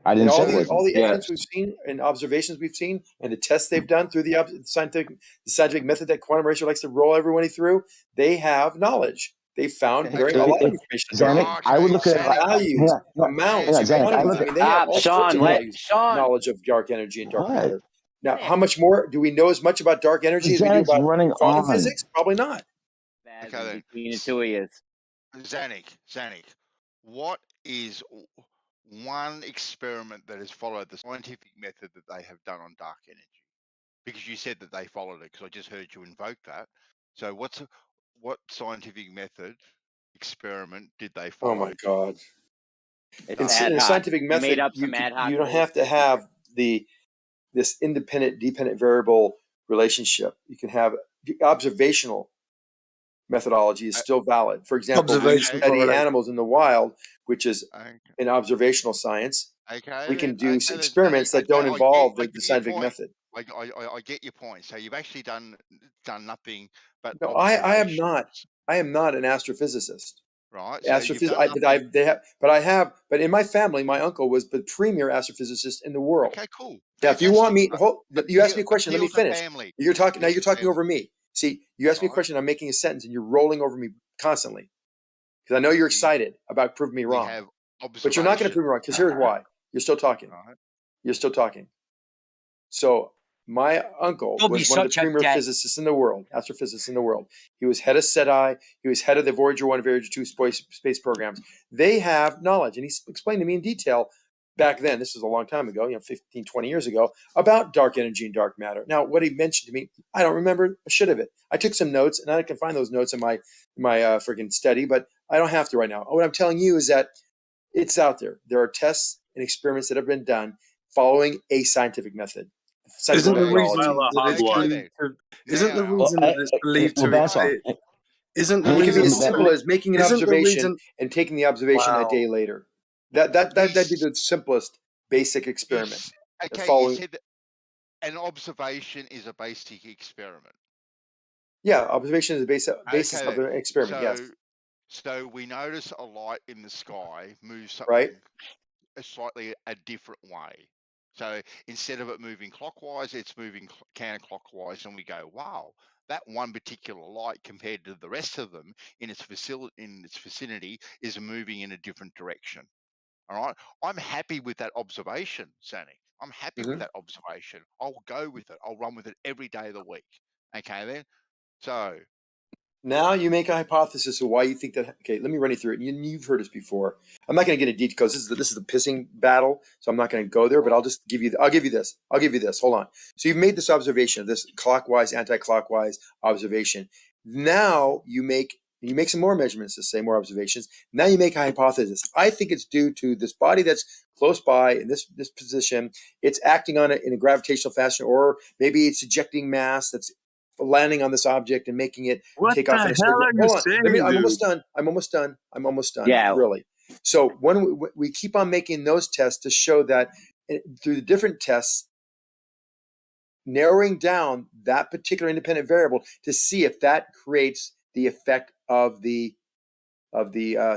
I didn't say it was. All the evidence we've seen and observations we've seen and the tests they've done through the scientific method that quantum ratio likes to roll everybody through, they have knowledge. They found a lot of information. Zanuck, I would look at values, amounts, quantities. I mean, they have all sorts of knowledge of dark energy and dark matter. Now, how much more do we know as much about dark energy as we do Zanek's about running quantum on. physics? Probably not. Okay, then. Between the two of you. Zanik, what is one experiment that has followed the scientific method that they have done on dark energy? Because you said that they followed it, because I just heard you invoke that. So what scientific method experiment did they follow? Oh my God! It's In ad a hoc. scientific They method, made up some ad hoc you don't rules. have to have this independent dependent variable relationship. You can have observational methodology is still valid. For example, when we Observation study correlation. animals in the wild, which is an observational science, Okay, we can then. do Okay, experiments that don't involve the scientific method. I get your point. So you've actually done nothing but No, I am not. I am not an astrophysicist. Right. So you've done But in my family, my uncle was the premier astrophysicist in the world. Okay, cool. Now, if you want me, Fantastic. you asked me a question. Let me appeal to finish. family. You're talking now. Appeal You're to talking family. over me. See, you asked me a question. I'm making a sentence, and you're rolling over me constantly because I know you're excited about proving me wrong. have But you're not going to prove me wrong because here's why. You're still talking. You're still talking. So my uncle Don't be was one of the such a premier dick. physicists in the world, astrophysicists in the world. He was head of SETI. He was head of the Voyager 1 and Voyager 2 space programs. They have knowledge, and he explained to me in detail back then, this was a long time ago, 15, 20 years ago, about dark energy and dark matter. Now, what he mentioned to me, I don't remember a shit of it. I took some notes, and I can find those notes in my freaking study, but I don't have to right now. What I'm telling you is that it's out there. There are tests and experiments that have been done following a scientific method. Isn't the reason methodology. that it's believed to, isn't the reason that it's believed to exist? Isn't the It can be reason as simple as making an isn't the observation reason and taking the observation a Wow. day later. That'd be the simplest basic experiment. Okay, following, you said that an observation is a basic experiment. Yeah, observation is the basis Okay, of the experiment. Yes. So we notice a light in the sky move something Right. slightly a different way. So instead of it moving clockwise, it's moving counterclockwise, and we go, "Wow, that one particular light compared to the rest of them in its vicinity is moving in a different direction." All right, I'm happy with that observation, Sani. I'm happy with that observation. I'll go with it. I'll run with it every day of the week. Okay, then. So Now you make a hypothesis of why you think that. Okay, let me run you through it. You've heard this before. I'm not going to get into detail because this is the pissing battle, so I'm not going to go there. But I'll just give you. I'll give you this. Hold on. So you've made this observation of this clockwise, anti-clockwise observation. Now you make some more measurements to say more observations. Now you make a hypothesis. I think it's due to this body that's close by in this position. It's acting on it in a gravitational fashion, or maybe it's ejecting mass that's landing on this object and making it take off. I'm almost done. Yeah. Really. So when we keep on making those tests to show that through the different tests, narrowing down that particular independent variable to see if that creates the effect of the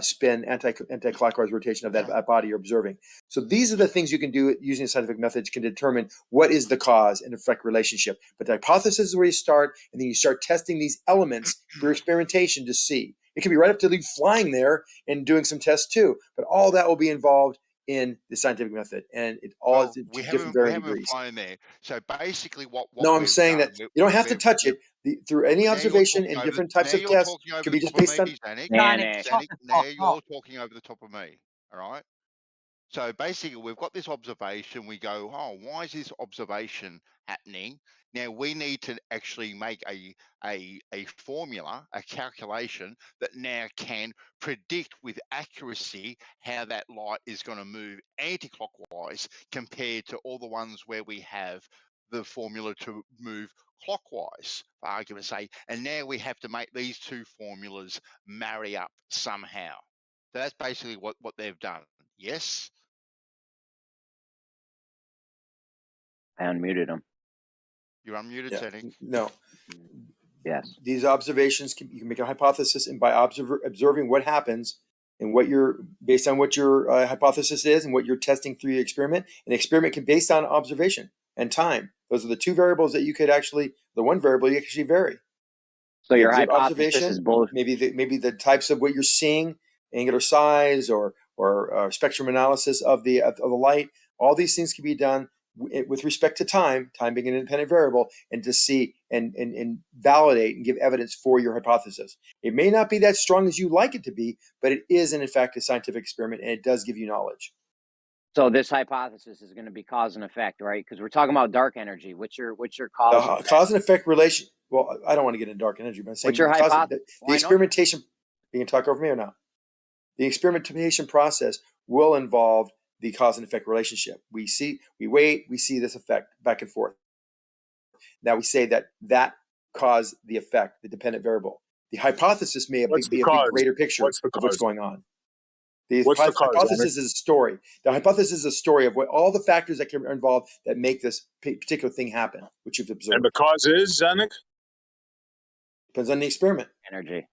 spin anti-clockwise rotation of that body you're observing. So these are the things you can do using scientific methods can determine what is the cause and effect relationship. But the hypothesis is where you start, and then you start testing these elements for experimentation to see. It can be right up to flying there and doing some tests too, but all that will be involved in the scientific method, and it all is we different haven't degrees. flown there. So basically, what No, I'm we've saying done, that you don't have to touch it. Through any observation and different types of tests can be just based on. Zanik, Zanik, now you're talking over the top of me. All right. So basically, we've got this observation. We go, oh, why is this observation happening? Now we need to actually make a formula, a calculation that now can predict with accuracy how that light is going to move anti-clockwise compared to all the ones where we have the formula to move clockwise, for argument's sake. And now we have to make these two formulas marry up somehow. So that's basically what they've done. Yes. I unmuted him. You're unmuted, Yeah. Teddy. No. Yes. These observations you can make a hypothesis, and by observing what happens and what based on what your hypothesis is and what you're testing through your experiment, an experiment can based on observation and time. Those are the two variables that you could actually. The one variable you actually vary. So your hypothesis observation is both. Maybe the types of what you're seeing, angular size or spectrum analysis of the light. All these things can be done with respect to time being an independent variable, and to see and validate and give evidence for your hypothesis. It may not be that strong as you like it to be, but it is in fact a scientific experiment, and it does give you knowledge. So this hypothesis is going to be cause and effect, right? Because we're talking about dark energy. What's your cause? Cause and effect relation. Well, I don't want to get into dark energy, but I'm saying what's your hypothesis? The experimentation. You can talk over me or not? The experimentation process will involve the cause and effect relationship. We wait, we see this effect back and forth. Now we say that caused the effect, the dependent variable. The hypothesis may be a big greater picture of what's going on. The hypothesis is a story. The hypothesis is a story of what all the factors that are involved that make this particular thing happen, which you've observed. And the cause is, Zanuck? Depends on the experiment. Energy.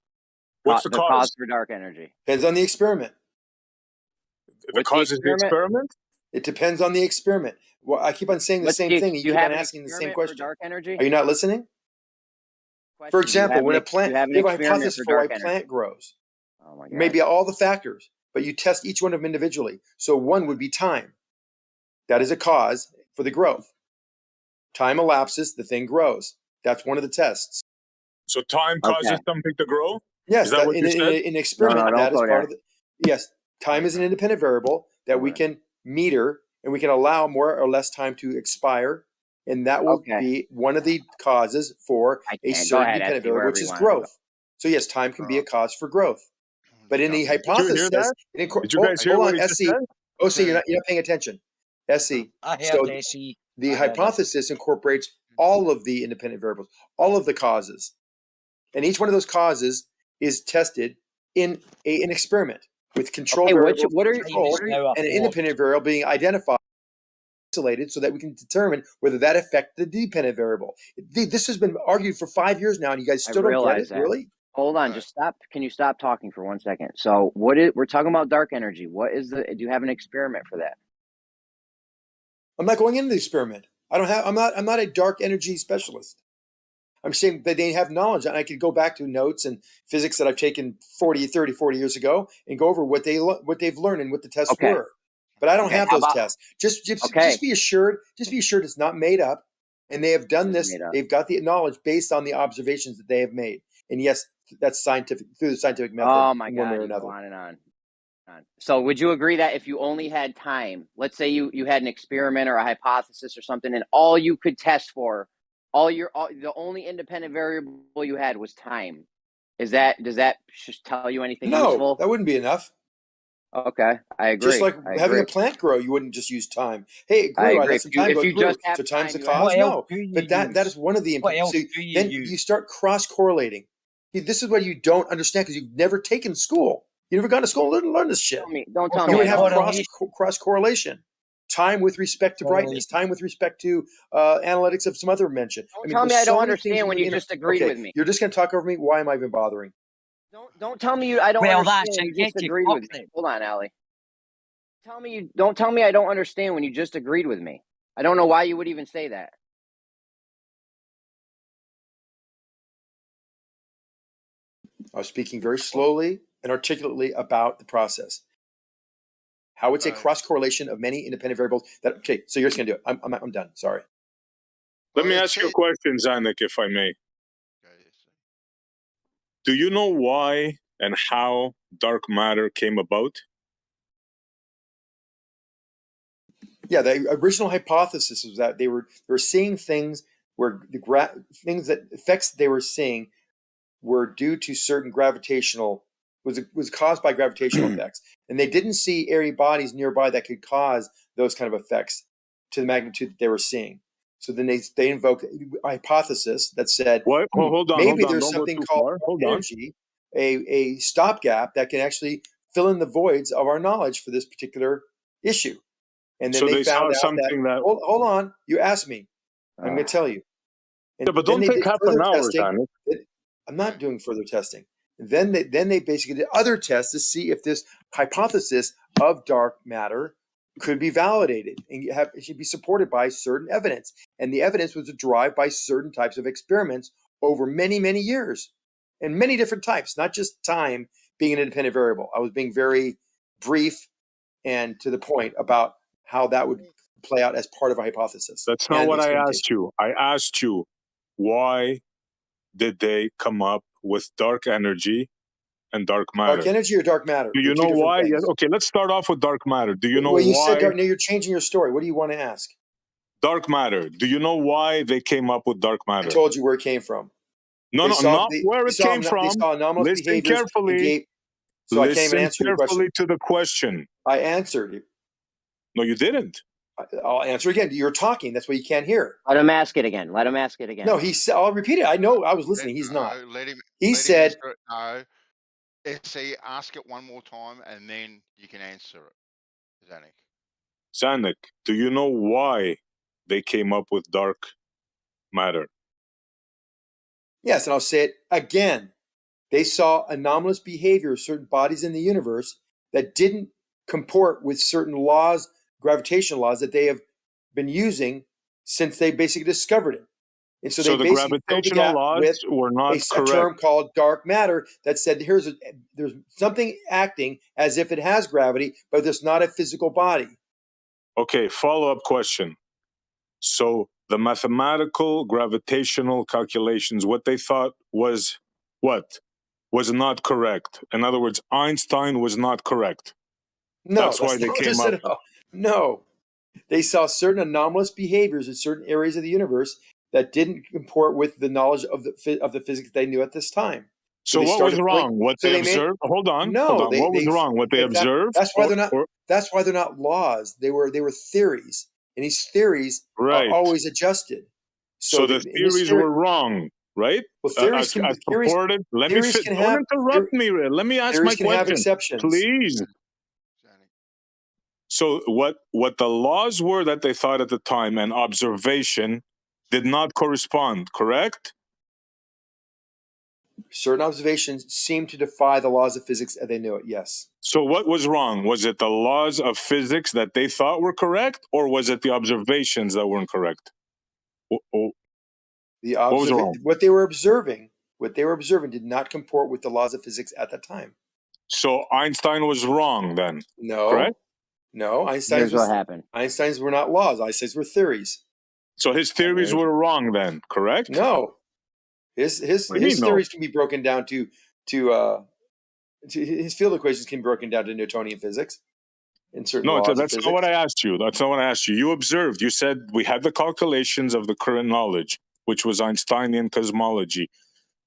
What's the cause for dark energy? Depends on the experiment. The cause is the experiment? It depends on the experiment. Well, I keep on saying the same thing. You keep on asking the same question. Dark energy? Are you not listening? For example, when a plant, you have a hypothesis for why a plant grows. Oh my God. Maybe all the factors, but you test each one of them individually. So one would be time. That is a cause for the growth. Time elapses, the thing grows. That's one of the tests. So time causes something to grow? Yes, is that what you said? In experiment, that is part of it. Yes, time is an independent variable that we can meter, and we can allow more or less time to expire, and that will be one of the causes for a certain dependent variable, which is growth. So yes, time can be a cause for growth. But in the hypothesis, did you guys hear what he just said? Oh, see, you're not paying attention. SE. I heard SE. The hypothesis incorporates all of the independent variables, all of the causes. And each one of those causes is tested in an experiment with control variables and an independent variable being identified, isolated, so that we can determine whether that affects the dependent variable. This has been argued for 5 years now, and you guys still don't get it, really? Hold on, just stop. Can you stop talking for 1 second? So we're talking about dark energy. Do you have an experiment for that? I'm not going into the experiment. I'm not a dark energy specialist. I'm saying that they have knowledge, and I could go back to notes and physics that I've taken 40 years ago and go over what they've learned and what the tests were. But I don't have those tests. Just be assured it's not made up, and they have done this. They've got the knowledge based on the observations that they have made. And yes, that's scientific through the scientific method. Oh my God, you go on and on. So would you agree that if you only had time, let's say you had an experiment or a hypothesis or something, and all you could test for, the only independent variable you had was time, does that just tell you anything useful? No, that wouldn't be enough. Okay, I agree. Just like having a plant grow, you wouldn't just use time. Hey, it grew. I let some time go. So time's the cause? No, but that is one of the. Then you start cross-correlating. This is what you don't understand because you've never taken school. You never gone to school and learned this shit. Don't tell me. You would have cross correlation. Time with respect to brightness. Time with respect to analytics of some other mention. Don't tell me I don't understand when you just agreed with me. You're just going to talk over me. Why am I even bothering? Don't tell me I don't understand when you just agreed with me. Hold on, Allie. Don't tell me I don't understand when you just agreed with me. I don't know why you would even say that. I was speaking very slowly and articulately about the process. How it's a cross correlation of many independent variables. So you're just going to do it. I'm done. Sorry. Let me ask you a question, Zanuck, if I may. Do you know why and how dark matter came about? Yeah, the original hypothesis was that they were seeing things where effects they were seeing were due to certain gravitational was caused by gravitational effects, and they didn't see airy bodies nearby that could cause those kind of effects to the magnitude that they were seeing. So then they invoked a hypothesis that said, maybe there's something called energy, a stopgap that can actually fill in the voids of our knowledge for this particular issue. And then so they found out something that hold on, you asked me. I'm going to tell you. And but don't take half an hour, Zanuck. I'm not doing further testing. Then they basically did other tests to see if this hypothesis of dark matter could be validated and it should be supported by certain evidence. And the evidence was derived by certain types of experiments over many, many years and many different types, not just time being an independent variable. I was being very brief and to the point about how that would play out as part of a hypothesis. That's not what I asked you. I asked you, why did they come up with dark energy and dark matter? Dark energy or dark matter? Do you know why? Yeah, okay, let's start off with dark matter. Do you know well, you why? said dark. Now you're changing your story. What do you want to ask? Dark matter. Do you know why they came up with dark matter? I told you where it came from. No, not where it came from. They saw anomalous Listen behaviors. carefully. So I can't even answer your question. Listen carefully to the question. I answered you. No, you didn't. I'll answer again. You're talking. That's why you can't hear. Let him ask it again. Let him ask it again. No, he said. I'll repeat it. I know. I was listening. He's not. He said. No. SC, ask it one more time, and then you can answer it. Zanik. Zanik, do you know why they came up with dark matter? Yes, and I'll say it again. They saw anomalous behavior of certain bodies in the universe that didn't comport with certain laws, gravitational laws that they have been using since they basically discovered it. And so they the basically gravitational laws were not correct. A term called dark matter that said there's something acting as if it has gravity, but it's not a physical body. Okay, follow-up question. So the mathematical gravitational calculations, what they thought was what? Was not correct. In other words, Einstein was not correct. No, that's why they came up. No, they saw certain anomalous behaviors in certain areas of the universe that didn't comport with the knowledge of the physics they knew at this time. So what was wrong? What they observed? Hold on. What was wrong? What they observed? That's why they're not. That's why they're not laws. They were theories, and these theories are always adjusted. So the theories were wrong, right? Well, theories can purported. Let me fit. Don't interrupt me. Let me ask my question, have exceptions. please. So what the laws were that they thought at the time and observation did not correspond, correct? Certain observations seem to defy the laws of physics as they knew it, yes. So what was wrong? Was it the laws of physics that they thought were correct, or was it the observations that weren't correct? What was wrong? What they were observing did not comport with the laws of physics at that time. So Einstein was wrong then, correct? No, Here's what happened. Einstein's were not laws. Einstein's were theories. So his theories were wrong then, correct? No. His theories can be broken down to his field equations can be broken down to Newtonian physics in certain laws of that's physics. not what I asked you. That's not what I asked you. You observed. You said we had the calculations of the current knowledge, which was Einsteinian cosmology,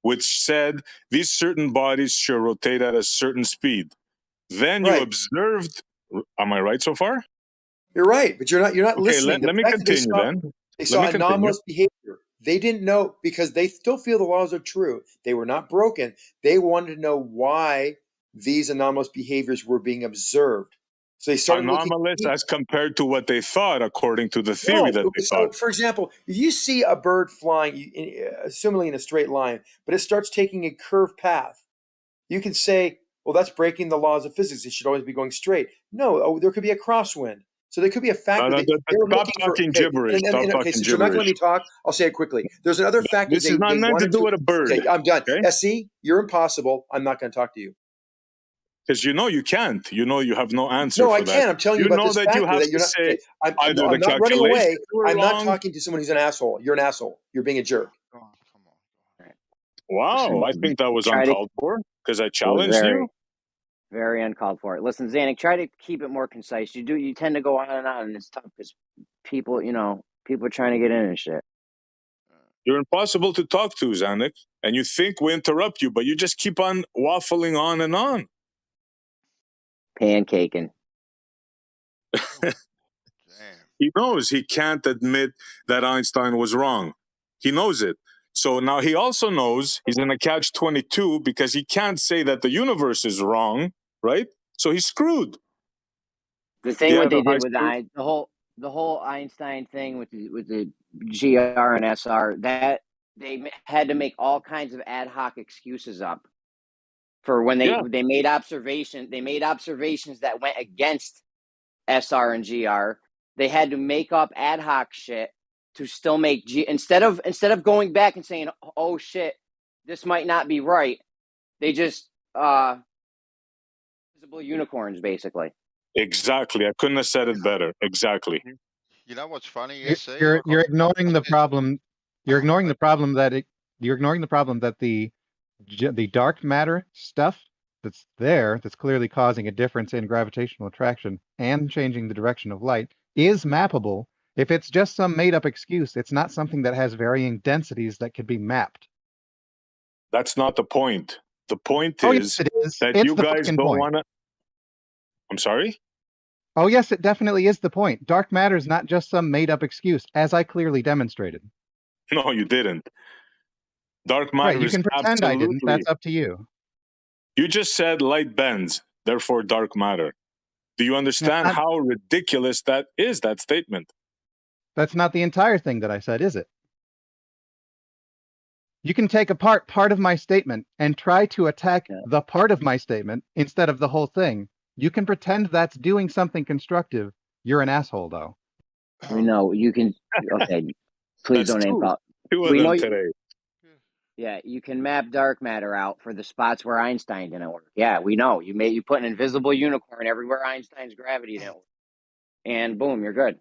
which said these certain bodies should rotate at a certain speed. Then you observed. Am I right so far? You're right, but you're not listening. Let me continue then. They saw anomalous behavior. They didn't know because they still feel the laws are true. They were not broken. They wanted to know why these anomalous behaviors were being observed. So they started anomalous as compared to what they thought, according to the theory that they thought. For example, if you see a bird flying, assumingly in a straight line, but it starts taking a curved path, you can say, well, that's breaking the laws of physics. It should always be going straight. No, there could be a crosswind. So there could be a factor. Stop talking gibberish. Stop talking since you're not going to let me talk, I'll say it quickly. There's another factor. This is not meant to do with a bird. Okay, I'm done. SC, you're impossible. I'm not going to talk to you. Because you know you can't. You know you have no answer. No, for I can't. I'm telling you about this factor. You have to say either the calculations running away. were I'm wrong. not talking to someone who's an asshole. You're an asshole. You're being a jerk. Wow, I think that was uncalled for because I challenged you. Very uncalled for. Listen, Zanik, try to keep it more concise. You tend to go on, and it's tough because people are trying to get in and shit. You're impossible to talk to, Zanik, and you think we interrupt you, but you just keep on waffling on and on. Pancaking. He knows he can't admit that Einstein was wrong. He knows it. So now he also knows he's in a catch-22 because he can't say that the universe is wrong, right? So he's screwed. The thing what they did with the whole Einstein thing with the GR and SR, that they had to make all kinds of ad hoc excuses up for when they made observations. They made observations that went against SR and GR. They had to make up ad hoc shit to still make instead of going back and saying, oh shit, this might not be right, they just visible unicorns basically. Exactly. I couldn't have said it better. Exactly. You know what's funny? You're ignoring the problem. You're ignoring the problem that you're ignoring the problem that the dark matter stuff that's there, that's clearly causing a difference in gravitational attraction and changing the direction of light, is mappable. If it's just some made-up excuse, it's not something that has varying densities that could be mapped. That's not the point. The point Oh, is yes, it is. that It's you the guys fucking don't point. want to. I'm sorry? Oh, yes, it definitely is the point. Dark matter is not just some made-up excuse, as I clearly demonstrated. No, you didn't. Dark Right, matter you is can pretend I didn't. absolutely. That's up to you. You just said light bends, therefore dark matter. Do you understand how ridiculous that is, that statement? That's not the entire thing that I said, is it? You can take apart part of my statement and try to attack the part of my statement instead of the whole thing. You can pretend that's doing something constructive. You're an asshole, though. We know you can. Okay, please don't name call. Two of We know them today. Yeah, you can map dark matter out for the spots where Einstein didn't work. Yeah, we know. You put an invisible unicorn everywhere Einstein's gravity didn't work, and boom, you're good.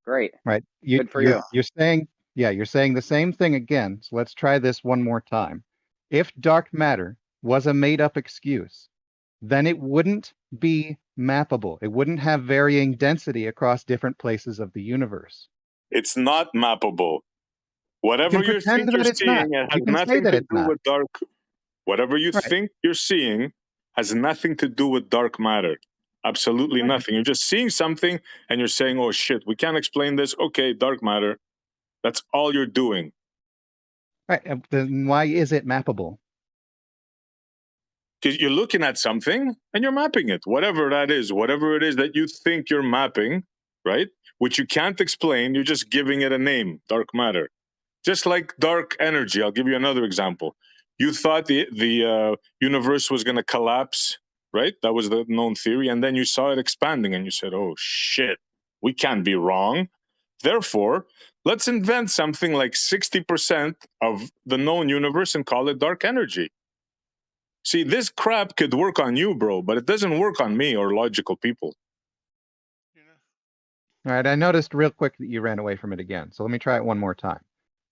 Great. Right. Good for you. You're saying, yeah, you're saying the same thing again. So let's try this one more time. If dark matter was a made-up excuse, then it wouldn't be mappable. It wouldn't have varying density across different places of the universe. It's not mappable. Whatever you think you're seeing, it has nothing to do with dark. Whatever you think you're seeing has nothing to do with dark matter. Absolutely nothing. You're just seeing something and you're saying, oh shit, we can't explain this. Okay, dark matter. That's all you're doing. Right. Then why is it mappable? Because you're looking at something and you're mapping it. Whatever that is, whatever it is that you think you're mapping, right? Which you can't explain, you're just giving it a name, dark matter. Just like dark energy. I'll give you another example. You thought the universe was going to collapse, right? That was the known theory. And then you saw it expanding and you said, oh, shit, we can't be wrong. Therefore, let's invent something like 60% of the known universe and call it dark energy. See, this crap could work on you, bro, but it doesn't work on me or logical people. All right. I noticed real quick that you ran away from it again. So let me try it one more time.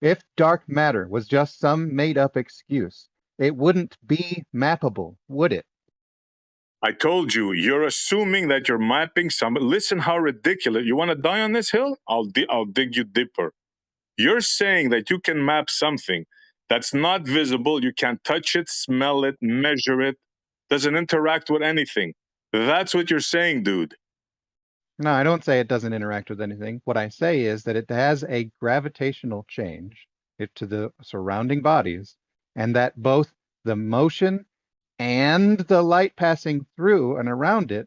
If dark matter was just some made-up excuse, it wouldn't be mappable, would it? I told you, you're assuming that you're mapping somebody. Listen how ridiculous. You want to die on this hill? I'll dig you deeper. You're saying that you can map something that's not visible. You can't touch it, smell it, measure it. Doesn't interact with anything. That's what you're saying, dude. No, I don't say it doesn't interact with anything. What I say is that it has a gravitational change to the surrounding bodies, and that both the motion and the light passing through and around it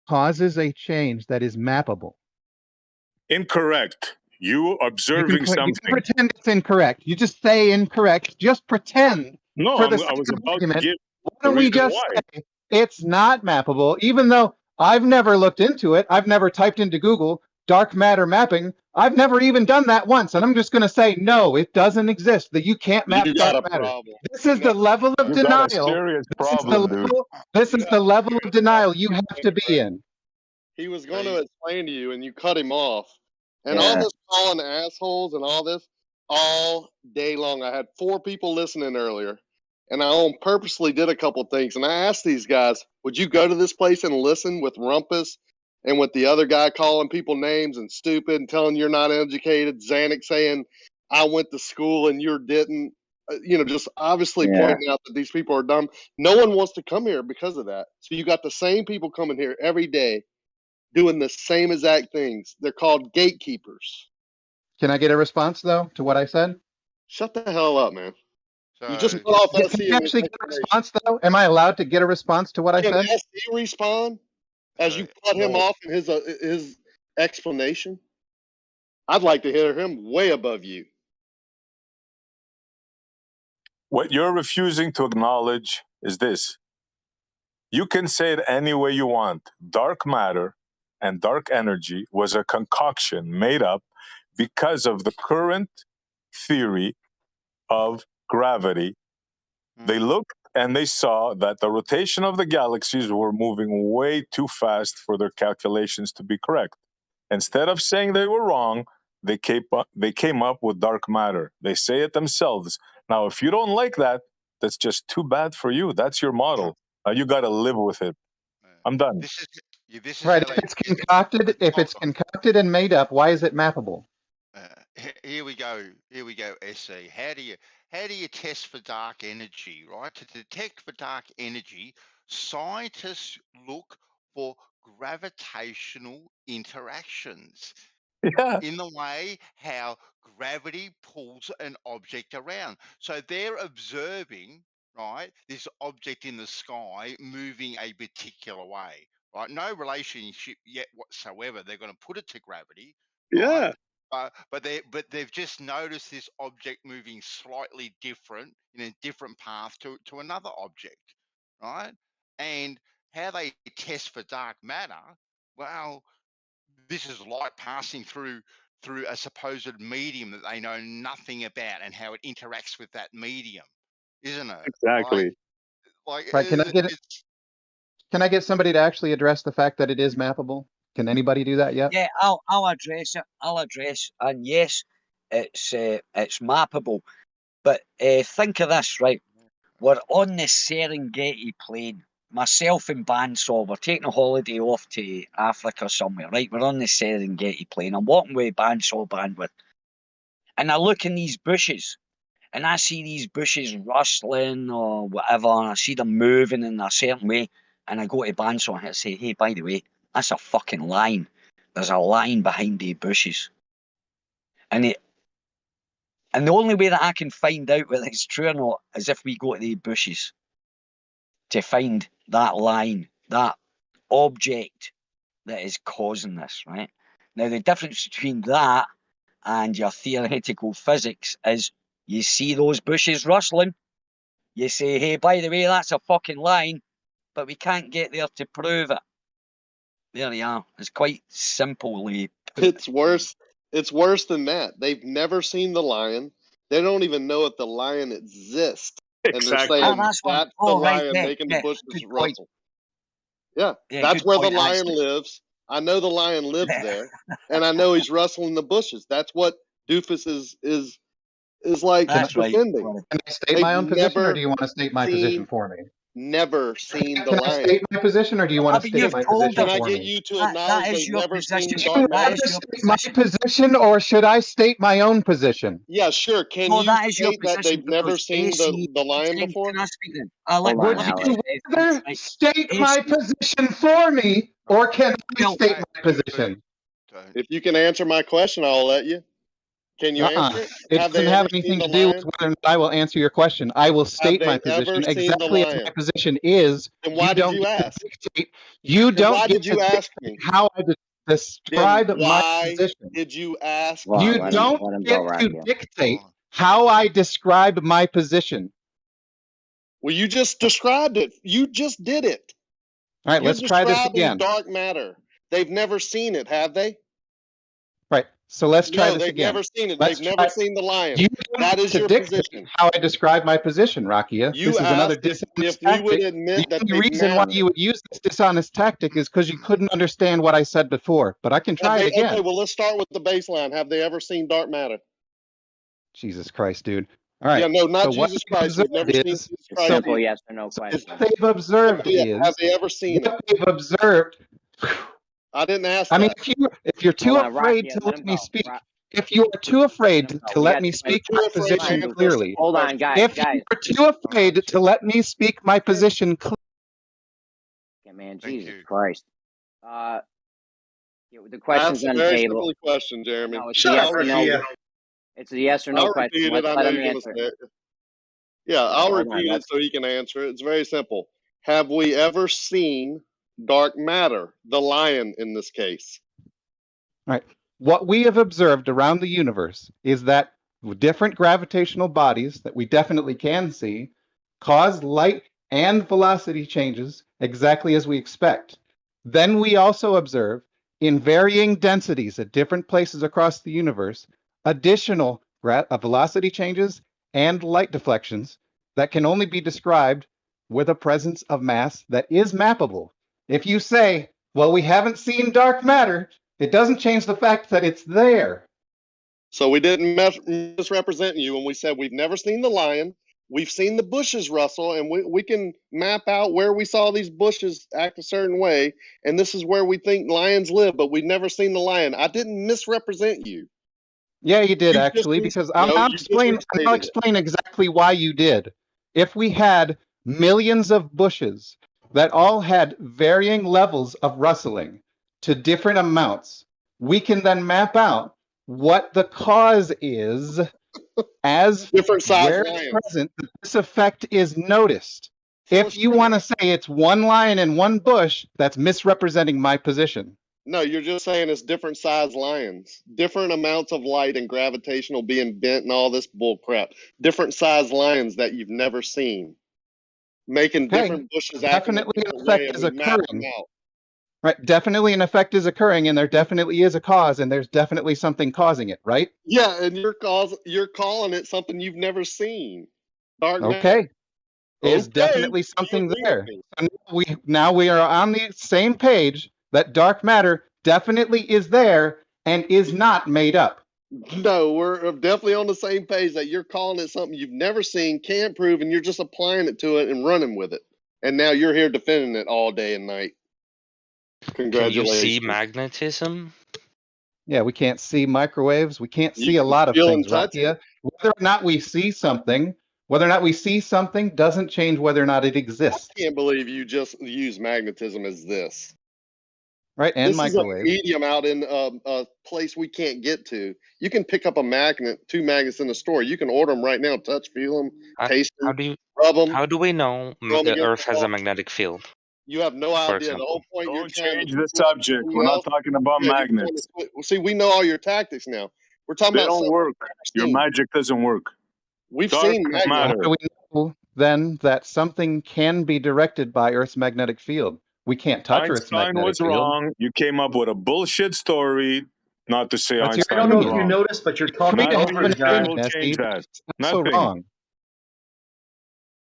causes a change that is mappable. Incorrect. You observing something. You can pretend it's incorrect. You just say incorrect. Just pretend. No, for I the was sake of about argument, to give why the don't we reason just why. say it's not mappable, even though I've never looked into it. I've never typed into Google dark matter mapping. I've never even done that once. And I'm just going to say, no, it doesn't exist, that you can't map dark matter. This is the level of denial. This is the level of denial you have to be in. He was going to explain to you, and you cut him off. And all this calling assholes and all this, all day long. I had 4 people listening earlier, and I purposely did a couple things. And I asked these guys, would you go to this place and listen with Rumpus and with the other guy calling people names and stupid and telling you're not educated, Xanax saying I went to school and you didn't, just obviously pointing out that these people are dumb. No one wants to come here because of that. So you got the same people coming here every day doing the same exact things. They're called gatekeepers. Can I get a response, though, to what I said? Shut the hell up, man. You just put off Can you actually get a response, though? Am I allowed to get a response to what I said? Can SC respond as you cut him off in his explanation? I'd like to hear him way above you. What you're refusing to acknowledge is this. You can say it any way you want. Dark matter and dark energy was a concoction made up because of the current theory of gravity. They looked and they saw that the rotation of the galaxies were moving way too fast for their calculations to be correct. Instead of saying they were wrong, they came up with dark matter. They say it themselves. Now, if you don't like that, that's just too bad for you. That's your model. You got to live with it. I'm done. This is Right. how If it's concocted and made up, why is it mappable? Here we go. Here we go. SE. How do you test for dark energy? Right. To detect for dark energy, scientists look for gravitational interactions. Yeah. In the way how gravity pulls an object around. So they're observing, right, this object in the sky moving a particular way, right? No relationship yet whatsoever. They're going to put it to gravity, Yeah. right? But they've just noticed this object moving slightly different in a different path to another object, right? And how they test for dark matter, well, this is light passing through a supposed medium that they know nothing about and how it interacts with that medium, isn't it? Exactly. Like Right. Can I get somebody to actually address the fact that it is mappable? Can anybody do that yet? Yeah, I'll address it. I'll address, and yes, it's mappable. But think of this, right? We're on the Serengeti plain. Myself and Bandsaw, we're taking a holiday off to Africa somewhere, right? We're on the Serengeti plain. I'm walking with Bandsaw Bandwidth. And I look in these bushes, and I see these bushes rustling or whatever, and I see them moving in a certain way. And I go to Bandsaw and I say, hey, by the way, that's a fucking line. There's a line behind the bushes. And the only way that I can find out whether it's true or not is if we go to the bushes to find that line, that object that is causing this, right? Now, the difference between that and your theoretical physics is you see those bushes rustling, you say, hey, by the way, that's a fucking line, but we can't get there to prove it. There you are. It's quite simply put. It's worse. It's worse than that. They've never seen the lion. They don't even know if the lion exists. And they're saying that's the lion making the bushes rustle. Yeah, that's where the lion lives. I know the lion lives there, and I know he's rustling the bushes. That's what Doofus is like defending. Can I state my own position, or do you want to state my position for me? Never seen the Can I lion. state my position, or do you want to state my position Can I for get me? you to acknowledge they've never seen Do you dark want matter? to state my position, or should I state my own position? Yeah, sure. Can No, you that is your state that position they've never because seen the lion before? Can I speak then? Would you rather state my position for me, or can I state my position? If you can answer my question, I'll let you. Can you answer it? It Have doesn't they have ever anything seen to the do lion? with whether or not I will answer your question. I will state my they ever position seen the exactly as my lion? position is. Then why did you get to ask? dictate. You Then why don't get did you to ask dictate me? how I describe Then my why position. did you ask You me? don't get to dictate how I describe my position. Well, you just described it. You just did it. All right, You're let's try this describing again. dark matter. They've never seen it, have they? Right. So let's try No, this they've again. never seen it. Let's They've try- never seen the lion. You That don't is get your to dictate position. how I describe my position, Rakia. You This is another asked if dishonest we would tactic. admit The that only they've reason why never. you would use this dishonest tactic is because you couldn't understand what I said before. But I can try it again. Okay, well, let's start with the baseline. Have they ever seen dark matter? Jesus Christ, dude. All right. Yeah, no, not so what Jesus they've Christ. We've never observed seen is, Jesus Christ. Simple either. yes or no question. what they've observed is, Have they ever seen it? what they've observed. I didn't ask I mean, that. if you're too Hold on, afraid Rocky, to let let him me go. speak, if you are too afraid to We let got me too speak many my people. Too afraid to position answer clearly, Hold on, guys. if you are too afraid to let me speak my position clearly, Yeah, man, Thank Jesus you. Christ. The question's That's on a the very table. simple question, Jeremy. No, it's a yes or no. It's a yes or no I'll question. repeat it. Let's I let know him you're going answer to it. say it. Yeah, I'll Hold on, repeat it let's- so he can answer it. It's very simple. Have we ever seen dark matter, the lion in this case? right? What we have observed around the universe is that different gravitational bodies that we definitely can see cause light and velocity changes exactly as we expect. Then we also observe in varying densities at different places across the universe additional velocity changes and light deflections that can only be described with a presence of mass that is mappable. If you say, well, we haven't seen dark matter, It doesn't change the fact that it's there. So we didn't misrepresent you when we said we've never seen the lion. We've seen the bushes rustle, and we can map out where we saw these bushes act a certain way, and this is where we think lions live, but we've never seen the lion. I didn't misrepresent you. Yeah, you did You actually, just because no, I'll you just explain. I'll restated it. explain exactly why you did. If we had millions of bushes that all had varying levels of rustling to different amounts, we can then map out what the cause is as different size where lions. it's present. That this effect is noticed. If you want to say it's one lion in one bush, that's misrepresenting my position. No, you're just saying it's different size lions, different amounts of light and gravitational being bent and all this bull crap. Different size lions that you've never seen, making Okay, different bushes acting a definitely an different way, effect and is we map them occurring. out. Right, definitely an effect is occurring, and there definitely is a cause, and there's definitely something causing it, right? Yeah, and you're calling it something you've never seen. Dark matter. Okay, is Okay, definitely you something agree with there. me. And now we are on the same page that dark matter definitely is there and is not made up. No, we're definitely on the same page that you're calling it something you've never seen, can't prove, and you're just applying it to it and running with it. And now you're here defending it all day and night. Can you Congratulations. see magnetism? Yeah, we can't see microwaves. We can't You see a can lot of feel and things, touch it. Rakia. Whether or not we see something, doesn't change whether or not it exists. I can't believe you just use magnetism as this. Right, and This microwave. is a medium out in a place we can't get to. You can pick up a magnet, 2 magnets in the store. You can order them right now. Touch, feel them, taste them, rub them. How do we know throw 'em the against Earth the has a wall. magnetic field? You have no For idea. The whole example. point you're Don't trying change to the subject. We're not talking about magnets. See, we know all your tactics now. We're talking They about don't something work. we've Your never seen. magic doesn't work. We've Dark seen How matter. do we know then that something can be directed by Earth's magnetic field? We can't touch Earth's Einstein magnetic was field. wrong. You came up with a bullshit story. Not to say That's your Einstein I don't know was if you wrong. noticed, but you're talking Opinion. Nothing over the guy. will change that. So Nothing. wrong.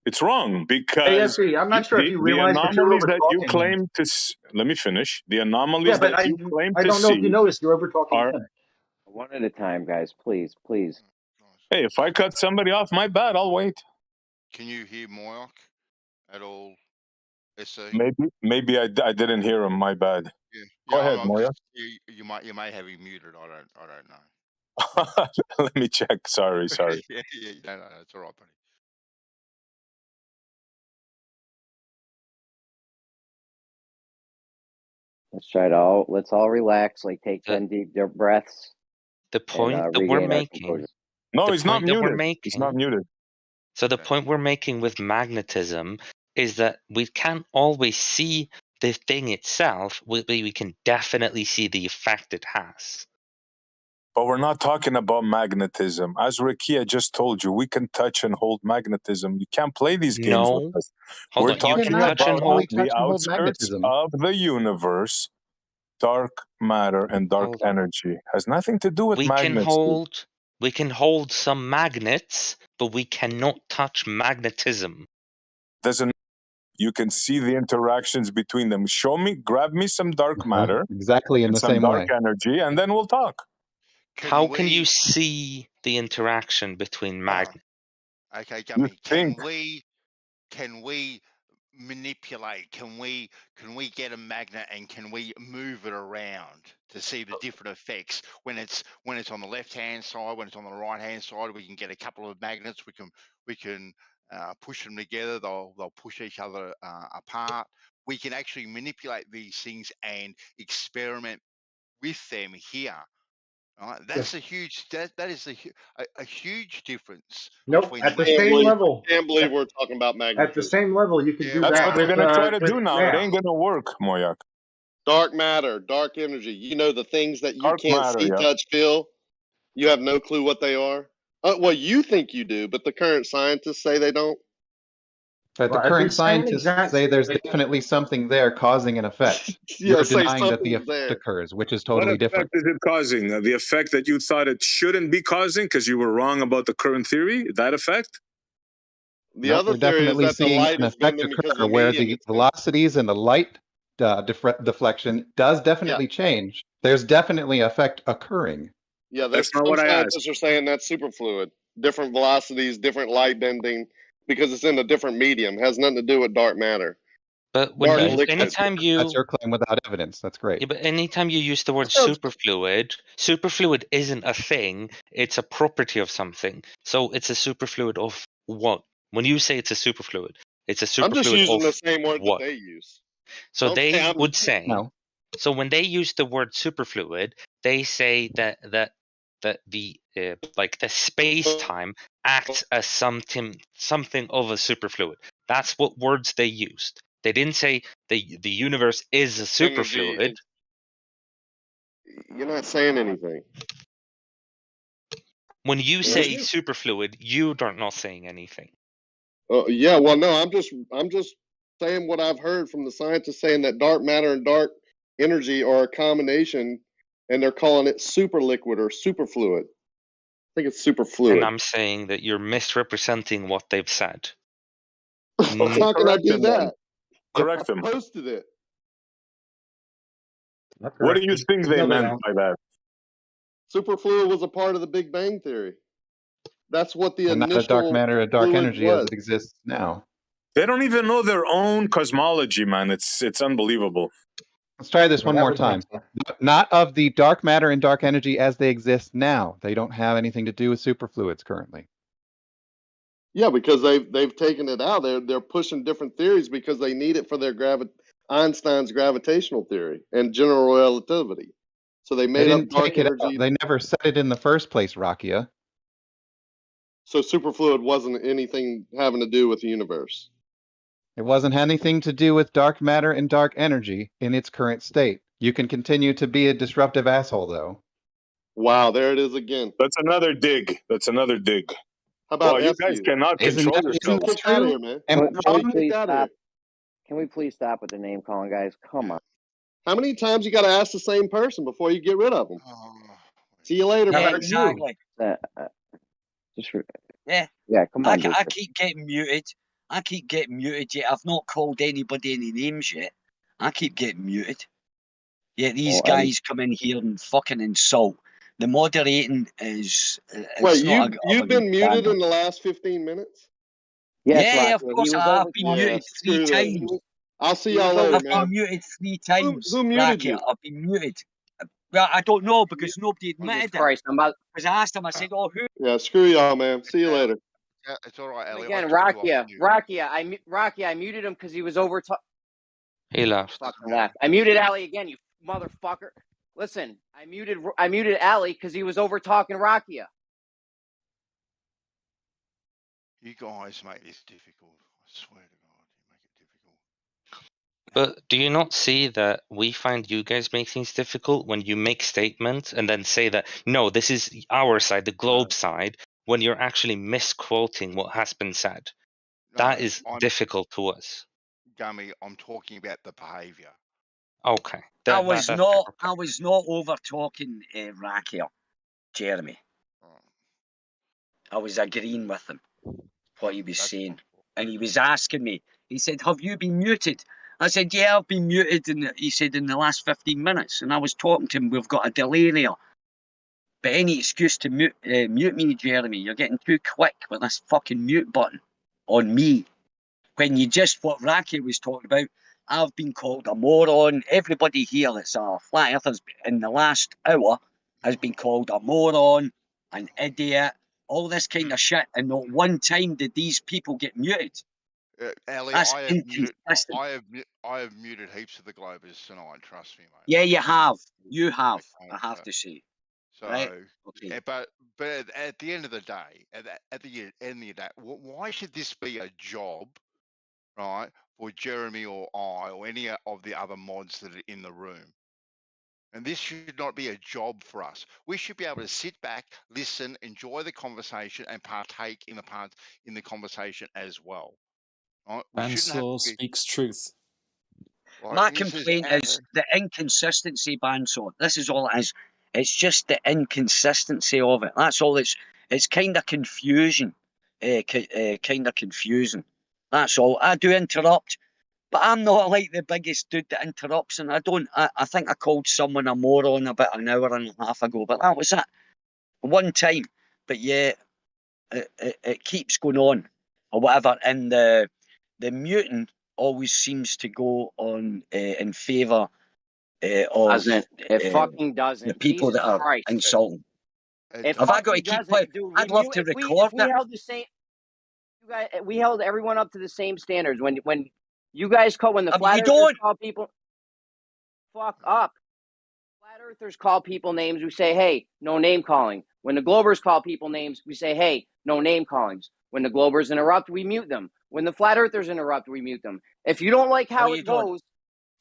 It's wrong because AFC, I'm not sure if you the realize that you're anomalies over that you talking him. claim to let me finish. The anomalies Yeah, but that you claim I to don't know if you see noticed you're over talking are. him. One at a time, guys. Please, please. Hey, if I cut somebody off, my bad. I'll wait. Can you hear Moyoc at all? SC? Maybe I didn't hear him. My bad. Yeah. Go ahead, Moya. You may have him muted. I don't know. Let me check. Sorry. yeah. No, it's all right, buddy. Let's all relax. Like take 10 deep breaths. The point that we're making. No, the he's not point that we're muted. making, He's not muted. So the point we're making with magnetism is that we can't always see the thing itself, we can definitely see the effect it has. But we're not talking about magnetism. As Rakia just told you, we can touch and hold magnetism. You can't play these games with us. Hold We're on, you talking can touch and about hold the outskirts of the universe, dark matter and dark energy. Has nothing to do with magnets. We can hold some magnets, but we cannot touch magnetism. You can see the interactions between them. Grab me some dark matter. Exactly in and the some same dark way. energy, and then we'll talk. How can you see the interaction between magnets? Okay, Gummy. Can we manipulate? Can we get a magnet and can we move it around to see the different effects when it's on the left hand side, when it's on the right hand side? We can get a couple of magnets. We can push them together. They'll push each other apart. We can actually manipulate these things and experiment with them here. Right? That's a huge. That is a huge difference. Nope, at the same level. Can't believe we're talking about magnetism. At the same level, you can do That's that what they're with going to try to do now. math. It ain't going to work, Moyak. Dark matter, dark energy. You know the things that you Dark can't matter, see, yeah. touch, feel. You have no clue what they are. Well, you think you do, but the current scientists say they don't. But the current scientists say there's definitely something there causing an effect. You're denying that the effect occurs, which is totally different. What effect is it causing? The effect that you thought it shouldn't be causing because you were wrong about the current theory? That effect? The other we're theory is definitely that the seeing light an is effect bending because occur the where medium the is bent. velocities and the light deflection does definitely change. There's definitely effect occurring. Yeah, That's that's not some what I asked. scientists are saying that's superfluid. Different velocities, different light bending, because it's in a different medium. Has nothing to do with dark matter. But when Dark you, liquid. anytime That's you, your claim without evidence. That's great. yeah, but anytime you use the word Sounds- superfluid isn't a thing. It's a property of something. So it's a superfluid of what? When you say it's a superfluid, it's a I'm just superfluid using the of same word that what? they use. So Don't say they I'm- would say. No. So when they use the word superfluid, they say that the like the space time acts as something of a superfluid. That's what words they used. They didn't say the universe is a superfluid. Energy. You're not saying anything. When you Yeah. say superfluid, you're not saying anything. Yeah, well, no, I'm just saying what I've heard from the scientists saying that dark matter and dark energy are a combination, and they're calling it superliquid or superfluid. I think it's superfluid. And I'm saying that you're misrepresenting what they've said. How can I do that? Correct them. I posted it. What do you think they meant by that? Superfluid was a part of the Big Bang Theory. That's what the And not initial a dark matter, a dark fluid energy was. as it exists now. They don't even know their own cosmology, man. It's unbelievable. Let's try this one more time. Not of the dark matter and dark energy as they exist now. They don't have anything to do with superfluids currently. Yeah, because they've taken it out. They're pushing different theories because they need it for their Einstein's gravitational theory and general relativity. So they They made up didn't dark take it energy. out. They never said it in the first place, Rakia. So superfluid wasn't anything having to do with the universe. It wasn't anything to do with dark matter and dark energy in its current state. You can continue to be a disruptive asshole, though. Wow, there it is again. That's another dig. That's another dig. How about Wow, you F guys you? cannot Isn't control that yourselves. Get out of here, man. Am I Can we wrong? please Get out of stop? here. Can we please stop with the name calling, guys? Come on. How many times you got to ask the same person before you get rid of them? See you later, Yeah, man. exactly. Yeah, come on, I dude. keep getting muted. I keep getting muted yet. I've not called anybody any names yet. I keep getting muted. Yet these Well, guys come in here and fucking insult. The moderating is Wait, a you've been muted standard. in the last 15 minutes? Yes, Yeah, of Rocky, course he was I have over been talking. muted screw 3 this. times. I'll see He was y'all over later, I've man. been muted 3 times. Who muted you? I've been muted. Well, I don't know because nobody Jesus admitted it. Christ, I'm about. Because I asked him, I said, "Oh, who?" Yeah, screw y'all, man. See you later. Yeah, it's all right, Ellie. Again, I took you off Rakia, mute. I muted him because he was over talking. He left. Fucking left. I muted Ali again, you motherfucker. Listen, I muted Ali because he was over talking Rakia. You guys make this difficult. I swear to God, you make it difficult. But do you not see that we find you guys make things difficult when you make statements and then say that, no, this is our side, the globe side, when you're actually misquoting what has been said? That is difficult to us. Gummy, I'm talking about the behaviour. Okay. I was not over talking Rakia, Jeremy. I was agreeing with him, what he was saying. And he was asking me, he said, "Have you been muted?" I said, "Yeah, I've been muted." And he said, "In the last 15 minutes. And I was talking to him, we've got a delay there. But any excuse to mute me, Jeremy, you're getting too quick with this fucking mute button on me. When you just, what Rakia was talking about, I've been called a moron. Everybody here that's a flat earthers in the last hour has been called a moron, an idiot, all this kind of shit. And not one time did these people get muted. Ellie, That's I have muted heaps of the Globers tonight. Trust me, mate. Yeah, you have. You have. I have to say. So, right? Okay. but at the end of the day, at the end of the day, why should this be a job, right, for Jeremy or I or any of the other mods that are in the room? And this should not be a job for us. We should be able to sit back, listen, enjoy the conversation, and partake in the conversation as well. Right? Bansaw speaks truth. Like, my complaint is the inconsistency, Bansaw. This is all it is. It's just the inconsistency of it. That's all. It's kind of confusing. Kind of confusing. That's all. I do interrupt, But I'm not like the biggest dude that interrupts, and I think I called someone a moron about an hour and a half ago, but that was it. One time. But yeah, it keeps going on, or whatever, and the muting always seems to go on in favour of Doesn't. It fucking the doesn't. people Jesus that are Christ. insulting. It Have I got to fucking keep playing? doesn't, dude. I'd When love you to if record we it. held the same, you guys, we held everyone up to the same standards. When you guys call, when the flat You earthers don't. call people, fuck up. Flat earthers call people names. We say, hey, no name calling. When the Globers call people names, we say, hey, no name callings. When the Globers interrupt, we mute them. When the flat earthers interrupt, we mute them. If you don't like how you it goes,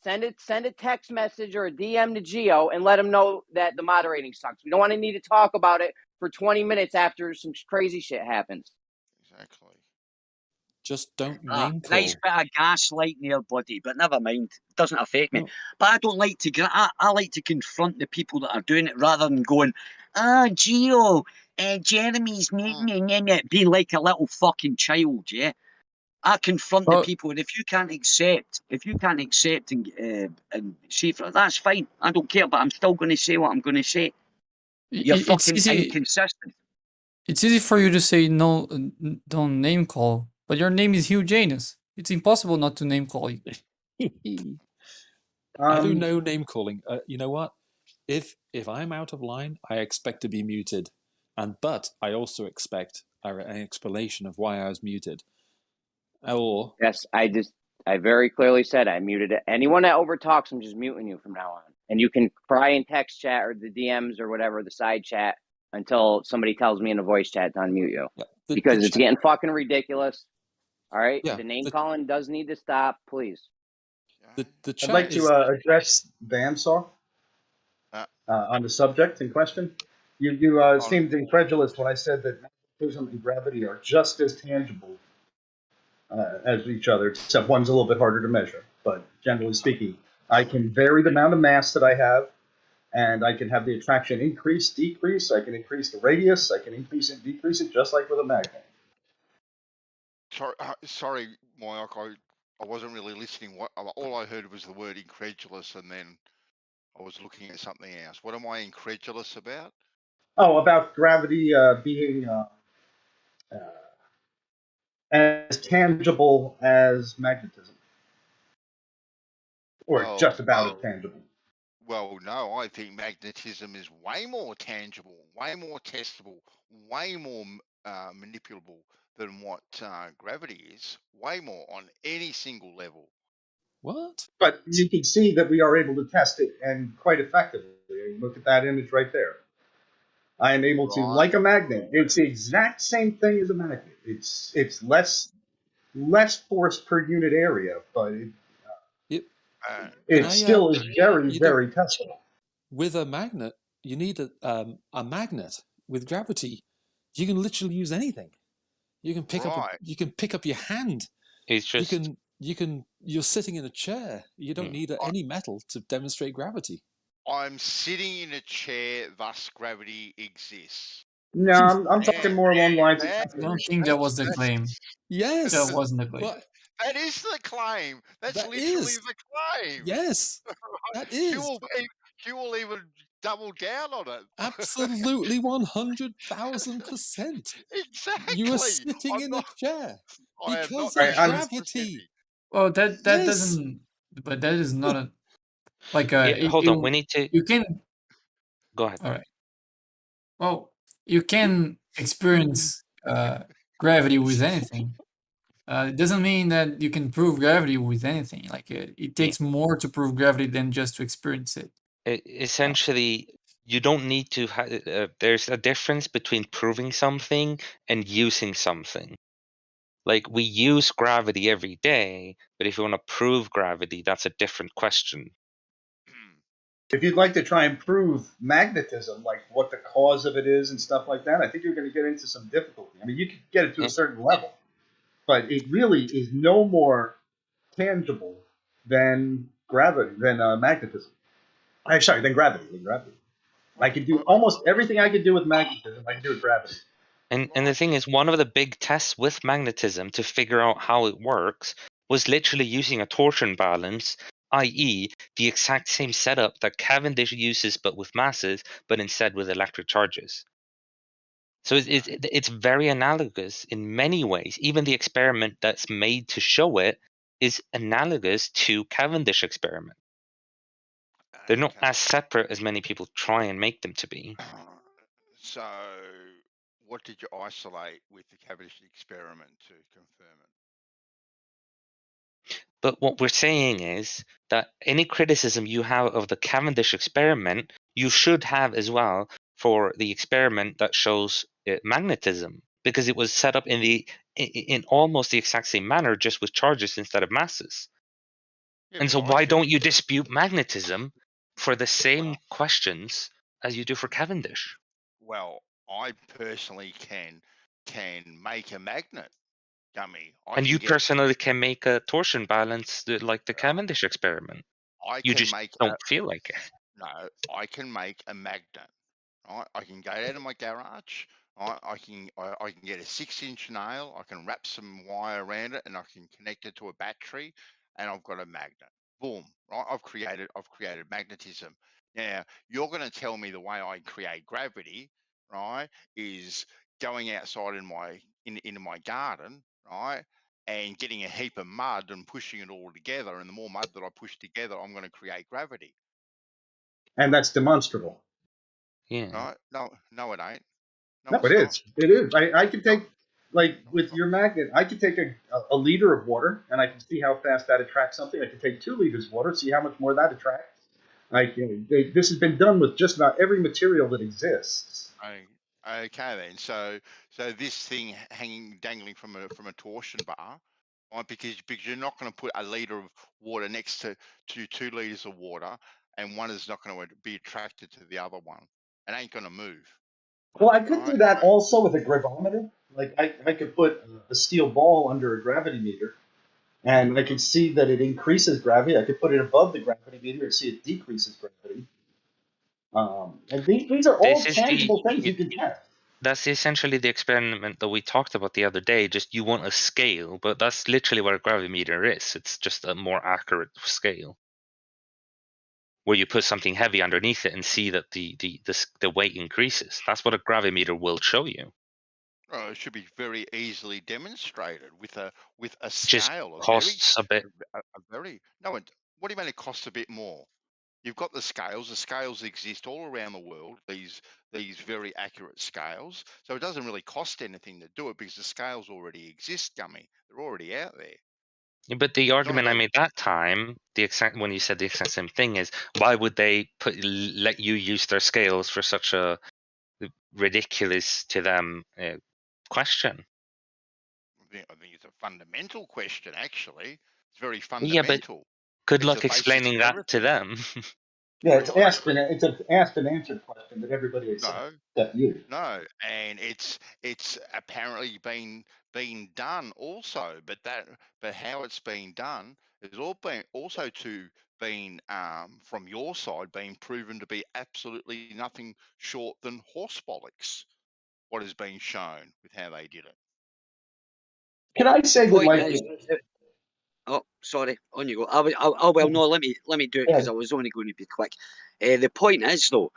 send a text message or a DM to Geo and let him know that the moderating sucks. We don't want to need to talk about it for 20 minutes after some crazy shit happens. Exactly. Just don't name call. Nice bit of gaslighting there, buddy, but never mind. It doesn't affect me. But I don't like to. I like to confront the people that are doing it rather than going, Geo, Jeremy's being like a little fucking child, yeah. I confront the people, and if you can't accept and see for that's fine. I don't care, but I'm still going to say what I'm going to say. You're fucking inconsistent. It's easy for you to say no, don't name call, but your name is Hugh Janus. It's impossible not to name call you. I do no name calling. You know what? If I'm out of line, I expect to be muted, but I also expect an explanation of why I was muted. Or yes, I very clearly said I muted it. Anyone that overtalks, I'm just muting you from now on. And you can cry in text chat or the DMs or whatever, the side chat, until somebody tells me in a voice chat to unmute you. Because it's getting fucking ridiculous. All right? Yeah, the name calling does need to stop, please. The I'd like to address Bandsaw on the subject in question. You seemed incredulous when I said that magnetism and gravity are just as tangible as each other, except one's a little bit harder to measure. But generally speaking, I can vary the amount of mass that I have, and I can have the attraction increase, decrease. I can increase the radius. I can increase and decrease it, just like with a magnet. Sorry, Mike. I wasn't really listening. All I heard was the word incredulous, and then I was looking at something else. What am I incredulous about? Oh, about gravity being as tangible as magnetism, or just about as tangible. Well, no, I think magnetism is way more tangible, way more testable, way more manipulable than what gravity is. Way more on any single level. What? But you can see that we are able to test it, and quite effectively. Look at that image right there. I am able to, like a magnet. It's the exact same thing as a magnet. It's less force per unit area, but it still is very, very testable. With a magnet, you need a magnet. With gravity, you can literally use anything. You can pick up your hand. It's just you're sitting in a chair. You don't need any metal to demonstrate gravity. I'm sitting in a chair, thus gravity exists. No, I'm talking more along the lines of. I don't think that was the claim. Yes, that wasn't the claim. But that is the claim. That's literally the claim. Yes, that is. You will even double down on it. Absolutely, 100,000%. Exactly. You are sitting in a chair because of gravity. Well, that doesn't. But that is not a like a. Hold on, we need to. You can. Go ahead. All right. Well, you can experience gravity with anything. It doesn't mean that you can prove gravity with anything. Like it takes more to prove gravity than just to experience it. Essentially, you don't need to. There's a difference between proving something and using something. Like we use gravity every day, but if you want to prove gravity, that's a different question. If you'd like to try and prove magnetism, like what the cause of it is and stuff like that, I think you're going to get into some difficulty. I mean, you could get it to a certain level, but it really is no more tangible than gravity, than magnetism. Than gravity. I can do almost everything I can do with magnetism. I can do with gravity. And the thing is, one of the big tests with magnetism to figure out how it works was literally using a torsion balance, i.e. the exact same setup that Cavendish uses but with masses, but instead with electric charges. So it's very analogous in many ways. Even the experiment that's made to show it is analogous to Cavendish experiment. They're not as separate as many people try and make them to be. So, what did you isolate with the Cavendish experiment to confirm it? But what we're saying is that any criticism you have of the Cavendish experiment, you should have as well for the experiment that shows magnetism, because it was set up in almost the exact same manner, just with charges instead of masses. Yeah, and so why don't you dispute magnetism for the same questions as you do for Cavendish? Well, I personally can make a magnet, dummy. And you personally can make a torsion balance like the Cavendish experiment. You just don't feel like it. No, I can make a magnet. Right? I can go out of my garage. Right? I can get a 6-inch nail. I can wrap some wire around it, and I can connect it to a battery, and I've got a magnet. Boom! Right? I've created magnetism. Now you're going to tell me the way I create gravity, right, is going outside into my garden, right, and getting a heap of mud and pushing it all together. And the more mud that I push together, I'm going to create gravity. And that's demonstrable. Yeah. No, it ain't. No, it is. It is. I can take, like, with your magnet, I can take a liter of water, and I can see how fast that attracts something. I can take 2 liters of water, see how much more that attracts. This has been done with just about every material that exists. Okay then. So this thing dangling from a torsion bar, right? Because you're not going to put a liter of water next to 2 liters of water, and one is not going to be attracted to the other one. It ain't going to move. Well, I could do that also with a gravimeter. Like, I could put a steel ball under a gravity meter, and I could see that it increases gravity. I could put it above the gravity meter and see it decreases gravity. And these are all tangible things you can test. That's essentially the experiment that we talked about the other day. Just you want a scale, but that's literally what a gravimeter is. It's just a more accurate scale, where you put something heavy underneath it and see that the weight increases. That's what a gravimeter will show you. Oh, it should be very easily demonstrated with a Just scale. costs a bit. What do you mean it costs a bit more? You've got the scales. The scales exist all around the world. These very accurate scales. So it doesn't really cost anything to do it because the scales already exist, Gummy. They're already out there. Yeah, but the argument I made that time, when you said the exact same thing, is why would they let you use their scales for such a ridiculous to them question? I think it's a fundamental question, actually. It's very fundamental. Yeah, but good luck explaining that to them. Yeah, it's an asked and answered question that everybody accepts except you. No, and it's apparently been done also, but how it's been done is also been from your side being proven to be absolutely nothing short than horse bollocks. What has been shown with how they did it. Can I say that, Oh, sorry. On you go. Well, no. Let me do it because I was only going to be quick. The point is, though,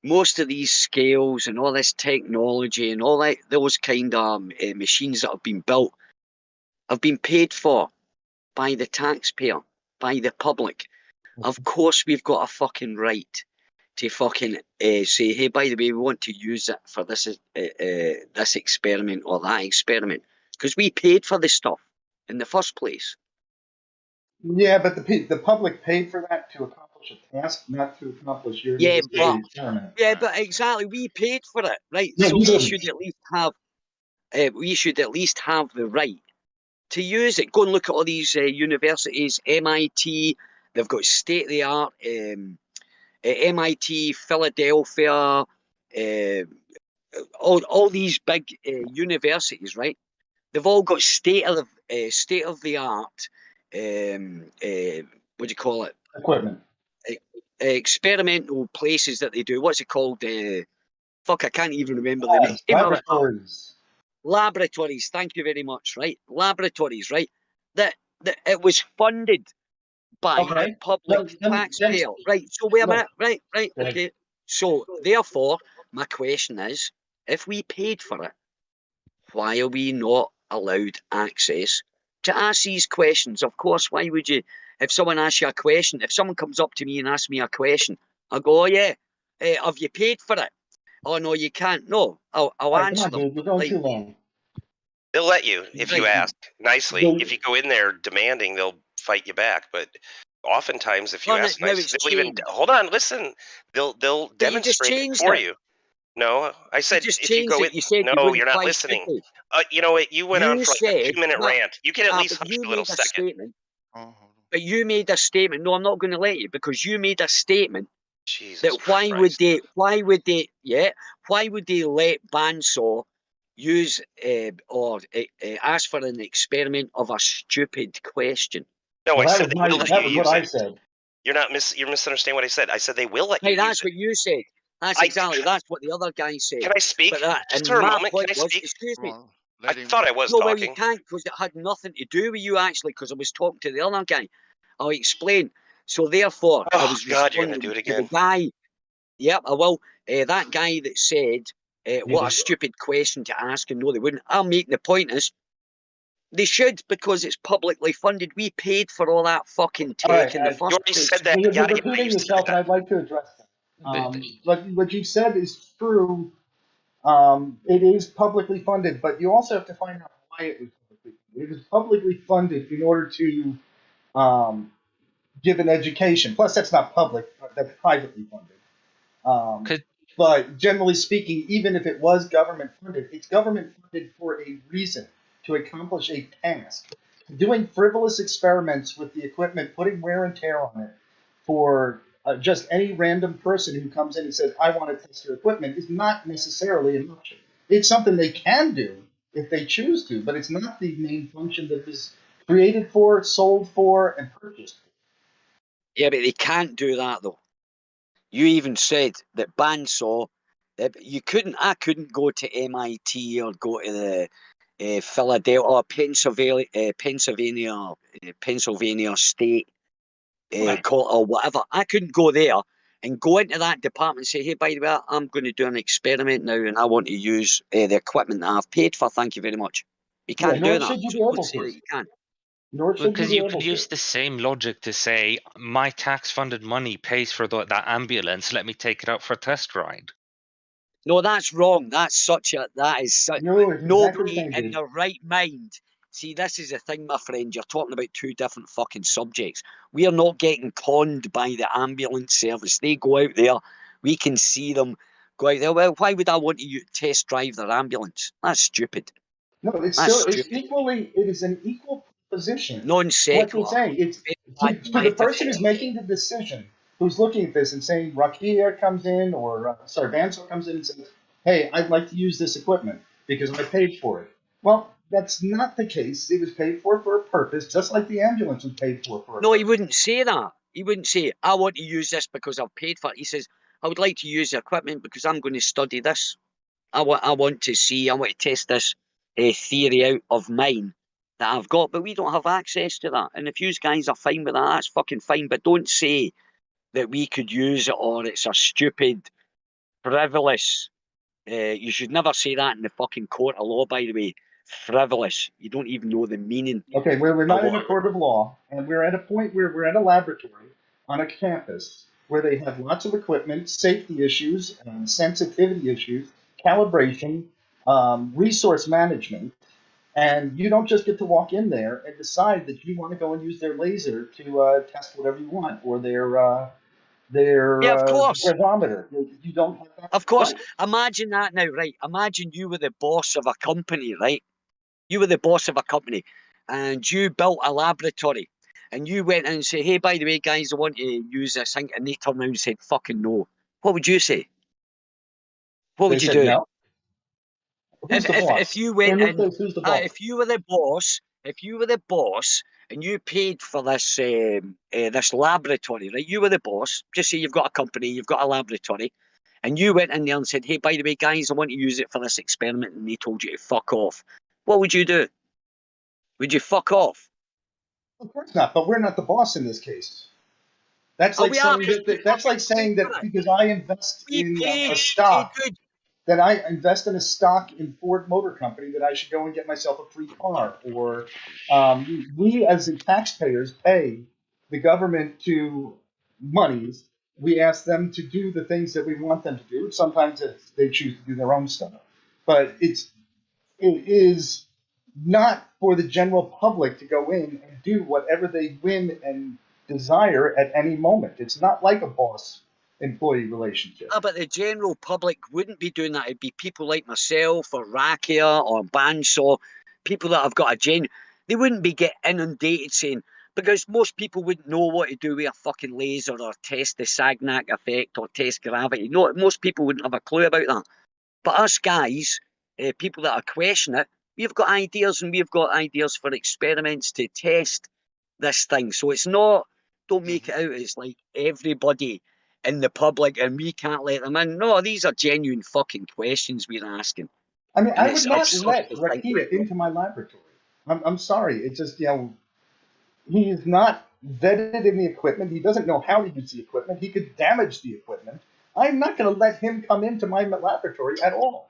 most of these scales and all this technology and all that, those kind of machines that have been built, have been paid for by the taxpayer, by the public. Of course, we've got a fucking right to fucking say, hey, by the way, we want to use it for this experiment or that experiment, because we paid for this stuff in the first place. Yeah, but the public paid for that to accomplish a task, not to accomplish your experiment. Yeah, but exactly, we paid for it, right? Yeah, so we should at least have the right to use it. Go and look at all these universities, MIT. They've got state of the art. MIT, Philadelphia, all these big universities, right? They've all got state of the art. What do you call it? Equipment. Experimental places that they do. What's it called? Fuck, I can't even remember the name. Laboratories. Laboratories. Thank you very much. Right, laboratories. Right, that It was funded by Okay. the public taxpayer. Right. So wait a minute. Right. Okay. So therefore, my question is, if we paid for it, why are we not allowed access to ask these questions? Of course, why would you? If someone asks you a question, if someone comes up to me and asks me a question, I go, oh yeah, have you paid for it? Oh no, you can't. No, I'll answer them. We're going too long. They'll let you if you ask nicely. If you go in there demanding, they'll fight you back. But oftentimes, if you ask nicely, they'll even hold on. Listen, they'll demonstrate it for you. No, I said if you go in. No, you're not listening. You know what? You went on for like a 2-minute rant. You can at least hush a little second. But you made a statement. No, I'm not going to let you, because you made a statement. Jesus that why would they let Bandsaw use or ask for an experiment of a stupid question? No, I said they will let you use I it. said. You're misunderstanding what I said. I said they will let you use it. That's what you said. That's exactly. That's what the other guy said. Can I speak? But Just for a moment, can I speak? Excuse me. I thought I was talking. talking. Well, you can't, because it had nothing to do with you, actually, because I was talking to the other guy. I'll explain. So therefore, I was God, you're responding gonna do it to again. the guy. Yep, I will. That guy that said, what a stupid question to ask, and no, they wouldn't. I'm making the point is, they should, because it's publicly funded. We paid for all that fucking tech in the first place. You already said that. You're repeating yourself, and I'd like to address that. What you said is true. It is publicly funded, but you also have to find out why it was publicly funded. It was publicly funded in order to give an education. Plus, that's not public; that's privately funded. But generally speaking, even if it was government funded, it's government funded for a reason, to accomplish a task. Doing frivolous experiments with the equipment, putting wear and tear on it for just any random person who comes in and says, I want to test your equipment, is not necessarily an option. It's something they can do if they choose to, but it's not the main function that it was created for, sold for, and purchased for. Yeah, but they can't do that, though. You even said that Bandsaw, you couldn't. I couldn't go to MIT or go to the Philadelphia or Pennsylvania State Court or whatever. I couldn't go there and go into that department and say, "Hey, by the way, I'm going to do an experiment now, and I want to use the equipment that I've paid for. Thank you very much." You can't do that. Should you be So able say to. that you can't. Because you could use the same logic to say, my tax-funded money pays for that ambulance, let me take it out for a test ride. No, that's wrong. That is such. Nobody in their right mind. See, this is the thing, my friend. You're talking about two different fucking subjects. We are not getting conned by the ambulance service. They go out there. We can see them go out there. Well, why would I want to test drive their ambulance? That's stupid. No, it's it is an equal position. Non sequitur. What you're saying, it's to the person who's making the decision, who's looking at this and saying, Rakia comes in, or Bandsaw comes in and says, hey, I'd like to use this equipment because I paid for it. Well, that's not the case. It was paid for a purpose, just like the ambulance was paid for a purpose. No, he wouldn't say that. He wouldn't say, I want to use this because I've paid for it. He says, I would like to use the equipment because I'm going to study this. I want to test this theory out of mine that I've got, but we don't have access to that. And if you guys are fine with that, that's fucking fine. But don't say that we could use it or it's a stupid, frivolous. You should never say that in the fucking court of law, by the way. Frivolous. You don't even know the meaning. Okay, we're not in a court of law, and we're at a point where we're at a laboratory on a campus where they have lots of equipment, safety issues, sensitivity issues, calibration, resource management, and you don't just get to walk in there and decide that you want to go and use their laser to test whatever you want, or their thermometer. You don't have that. Of course. Imagine that now, right? Imagine you were the boss of a company, right? You were the boss of a company, and you built a laboratory, and you went in and said, hey, by the way, guys, I want to use this thing, and they turned around and said, fucking no. What would you say? What would you do? No. If you went in, if you were the boss, and you paid for this this laboratory, right? You were the boss. Just say you've got a company, you've got a laboratory, and you went in there and said, hey, by the way, guys, I want to use it for this experiment, and they told you to fuck off. What would you do? Would you fuck off? Of course not, but we're not the boss in this case. That's like we are, saying because we that's like fucking pay saying for that it. because I invest We in pay, a stock, dude. that I invest in a stock in Ford Motor Company, that I should go and get myself a free car. Or we as the taxpayers pay the government to monies. We ask them to do the things that we want them to do. Sometimes they choose to do their own stuff, but it is not for the general public to go in and do whatever they win and desire at any moment. It's not like a boss employee relationship. But the general public wouldn't be doing that. It'd be people like myself or Rakia or Bandsaw, people that have got a they wouldn't be get inundated saying, because most people wouldn't know what to do with a fucking laser or test the Sagnac effect or test gravity. No, most people wouldn't have a clue about that. But us guys, people that are questioning it, we've got ideas, and we've got ideas for experiments to test this thing. So it's not, don't make it out as like everybody in the public and we can't let them in. No, these are genuine fucking questions we're asking. I mean, And I it's would not absurd let to think Rakia into my laboratory. I'm sorry. It's just, he is not vetted in the equipment. He doesn't know how to use the equipment. He could damage the equipment. I'm not going to let him come into my laboratory at all.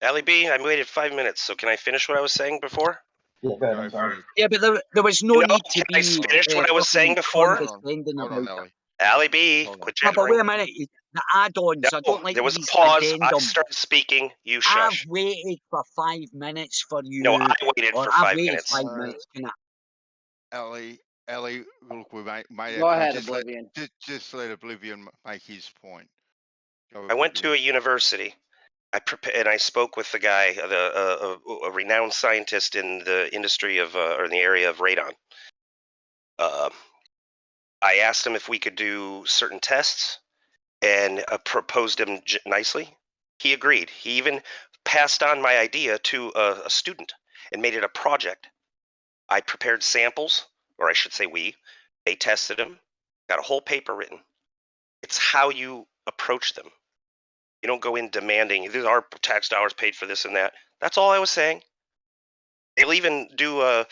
Ali B, I waited 5 minutes, so can I finish what I was saying before? Yeah, go ahead, I'm sorry. Yeah, but there was no need to can I be finish what I was saying before? condescending about it. Ali B, quit No, but jabbering. wait a minute. The add-ons, I don't like There was a these pause. I addendum. started speaking. You I've shush. waited for 5 minutes for you. No, I waited or for I've 5 waited minutes. 5 minutes. Can I? Ellie, look, we made Go ahead, just Oblivion. just let Oblivion make his point. I went to a university. I spoke with the guy, a renowned scientist in the industry of or in the area of radon. I asked him if we could do certain tests, and proposed him nicely. He agreed. He even passed on my idea to a student and made it a project. I prepared samples, or I should say they tested them, got a whole paper written. It's how you approach them. You don't go in demanding, these are tax dollars paid for this and that. That's all I was saying. They'll even do a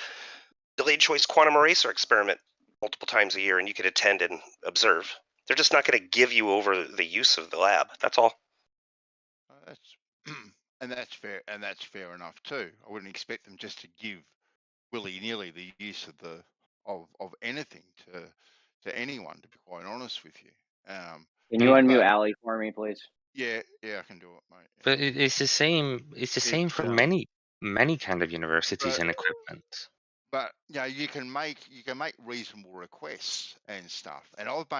delayed choice quantum eraser experiment multiple times a year, and you could attend and observe. They're just not going to give you over the use of the lab. That's all. That's fair, and that's fair enough too. I wouldn't expect them just to give willy-nilly the use of of anything to anyone, to be quite honest with you. Can you unmute Ali for me, please? Yeah, I can do it, mate. But it's the same. It's the same for many kind of universities and equipment. But you can make reasonable requests and stuff. And I've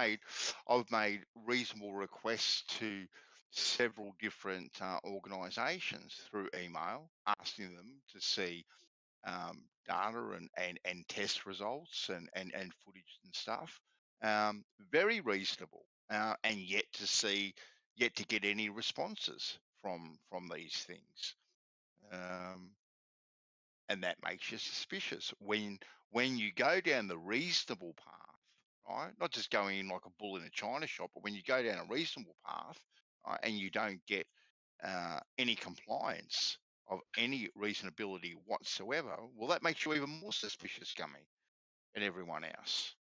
made reasonable requests to several different organisations through email, asking them to see data and test results and footage and stuff. Very reasonable, and yet to get any responses from these things. And that makes you suspicious when you go down the reasonable path, right? Not just going in like a bull in a china shop, but when you go down a reasonable path, right, and you don't get any compliance of any reasonability whatsoever, well, that makes you even more suspicious, Gummy, and everyone else.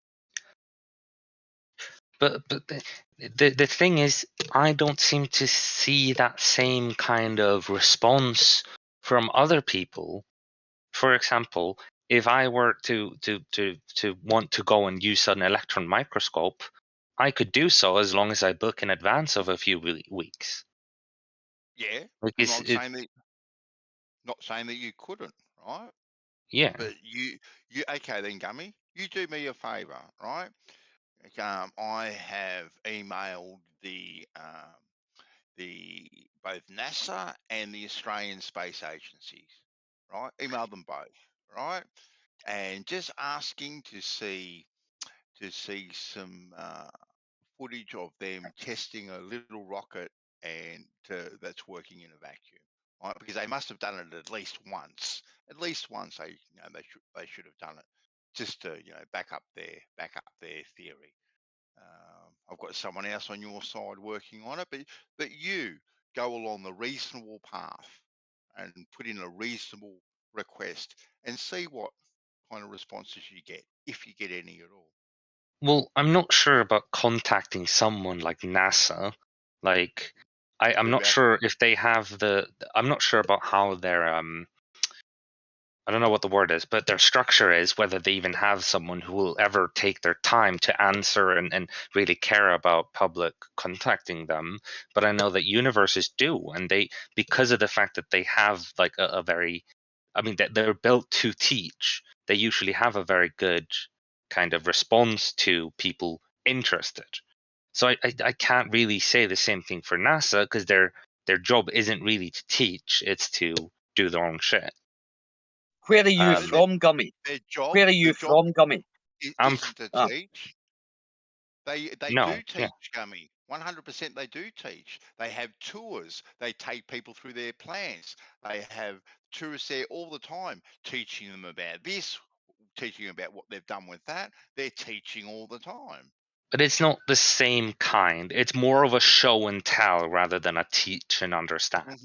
But the thing is, I don't seem to see that same kind of response from other people. For example, if I were to want to go and use an electron microscope, I could do so as long as I book in advance of a few weeks. Yeah, Like I'm not saying that you couldn't, right? Yeah. But you okay then, Gummy? You do me a favour, right? I have emailed the both NASA and the Australian Space Agencies, right? Email them both, right? And just asking to see some footage of them testing a little rocket and that's working in a vacuum, right? Because they must have done it at least once. At least once they should have done it, just to back up their theory. I've got someone else on your side working on it, but you go along the reasonable path and put in a reasonable request and see what kind of responses you get, if you get any at all. Well, I'm not sure about contacting someone like NASA. Like, I'm not sure if they have I'm not sure about how their I don't know what the word is, but their structure is, whether they even have someone who will ever take their time to answer and really care about public contacting them. But I know that universes do, and they, because of the fact that they have like a very, I mean, they're built to teach, they usually have a very good kind of response to people interested. So I can't really say the same thing for NASA, because their job isn't really to teach, it's to do their own shit. Where are you from, Gummy? Their job, Where are you from, Gummy? Isn't to teach. They No, do teach, yeah. Gummy. 100% they do teach. They have tours. They take people through their plants. They have tourists there all the time, teaching them about this, teaching them about what they've done with that. They're teaching all the time. But it's not the same kind. It's more of a show and tell rather than a teach and understand.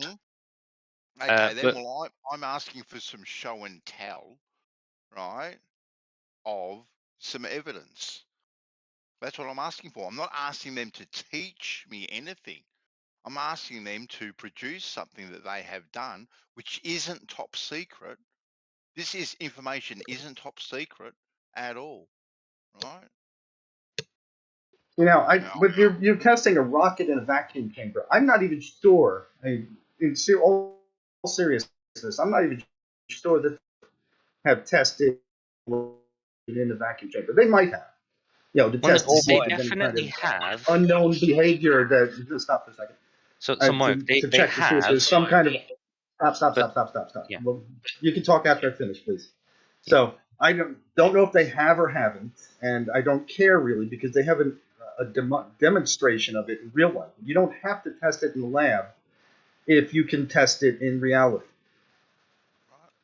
Okay, then, But well, I'm asking for some show and tell, right, of some evidence. That's what I'm asking for. I'm not asking them to teach me anything. I'm asking them to produce something that they have done, which isn't top secret. This is information isn't top secret at all, right? You know, but you're testing a rocket in a vacuum chamber. I'm not even sure. In all seriousness, I'm not even sure that they have tested in the vacuum chamber. They might have, you know, to test to see if there's any kind of unknown behavior. That stop for a second. So Moik, to check to see if there's some kind of stop. Yeah. Well, you can talk after I finish, please. So I don't know if they have or haven't, and I don't care really, because they have a demonstration of it in real life. You don't have to test it in the lab if you can test it in reality.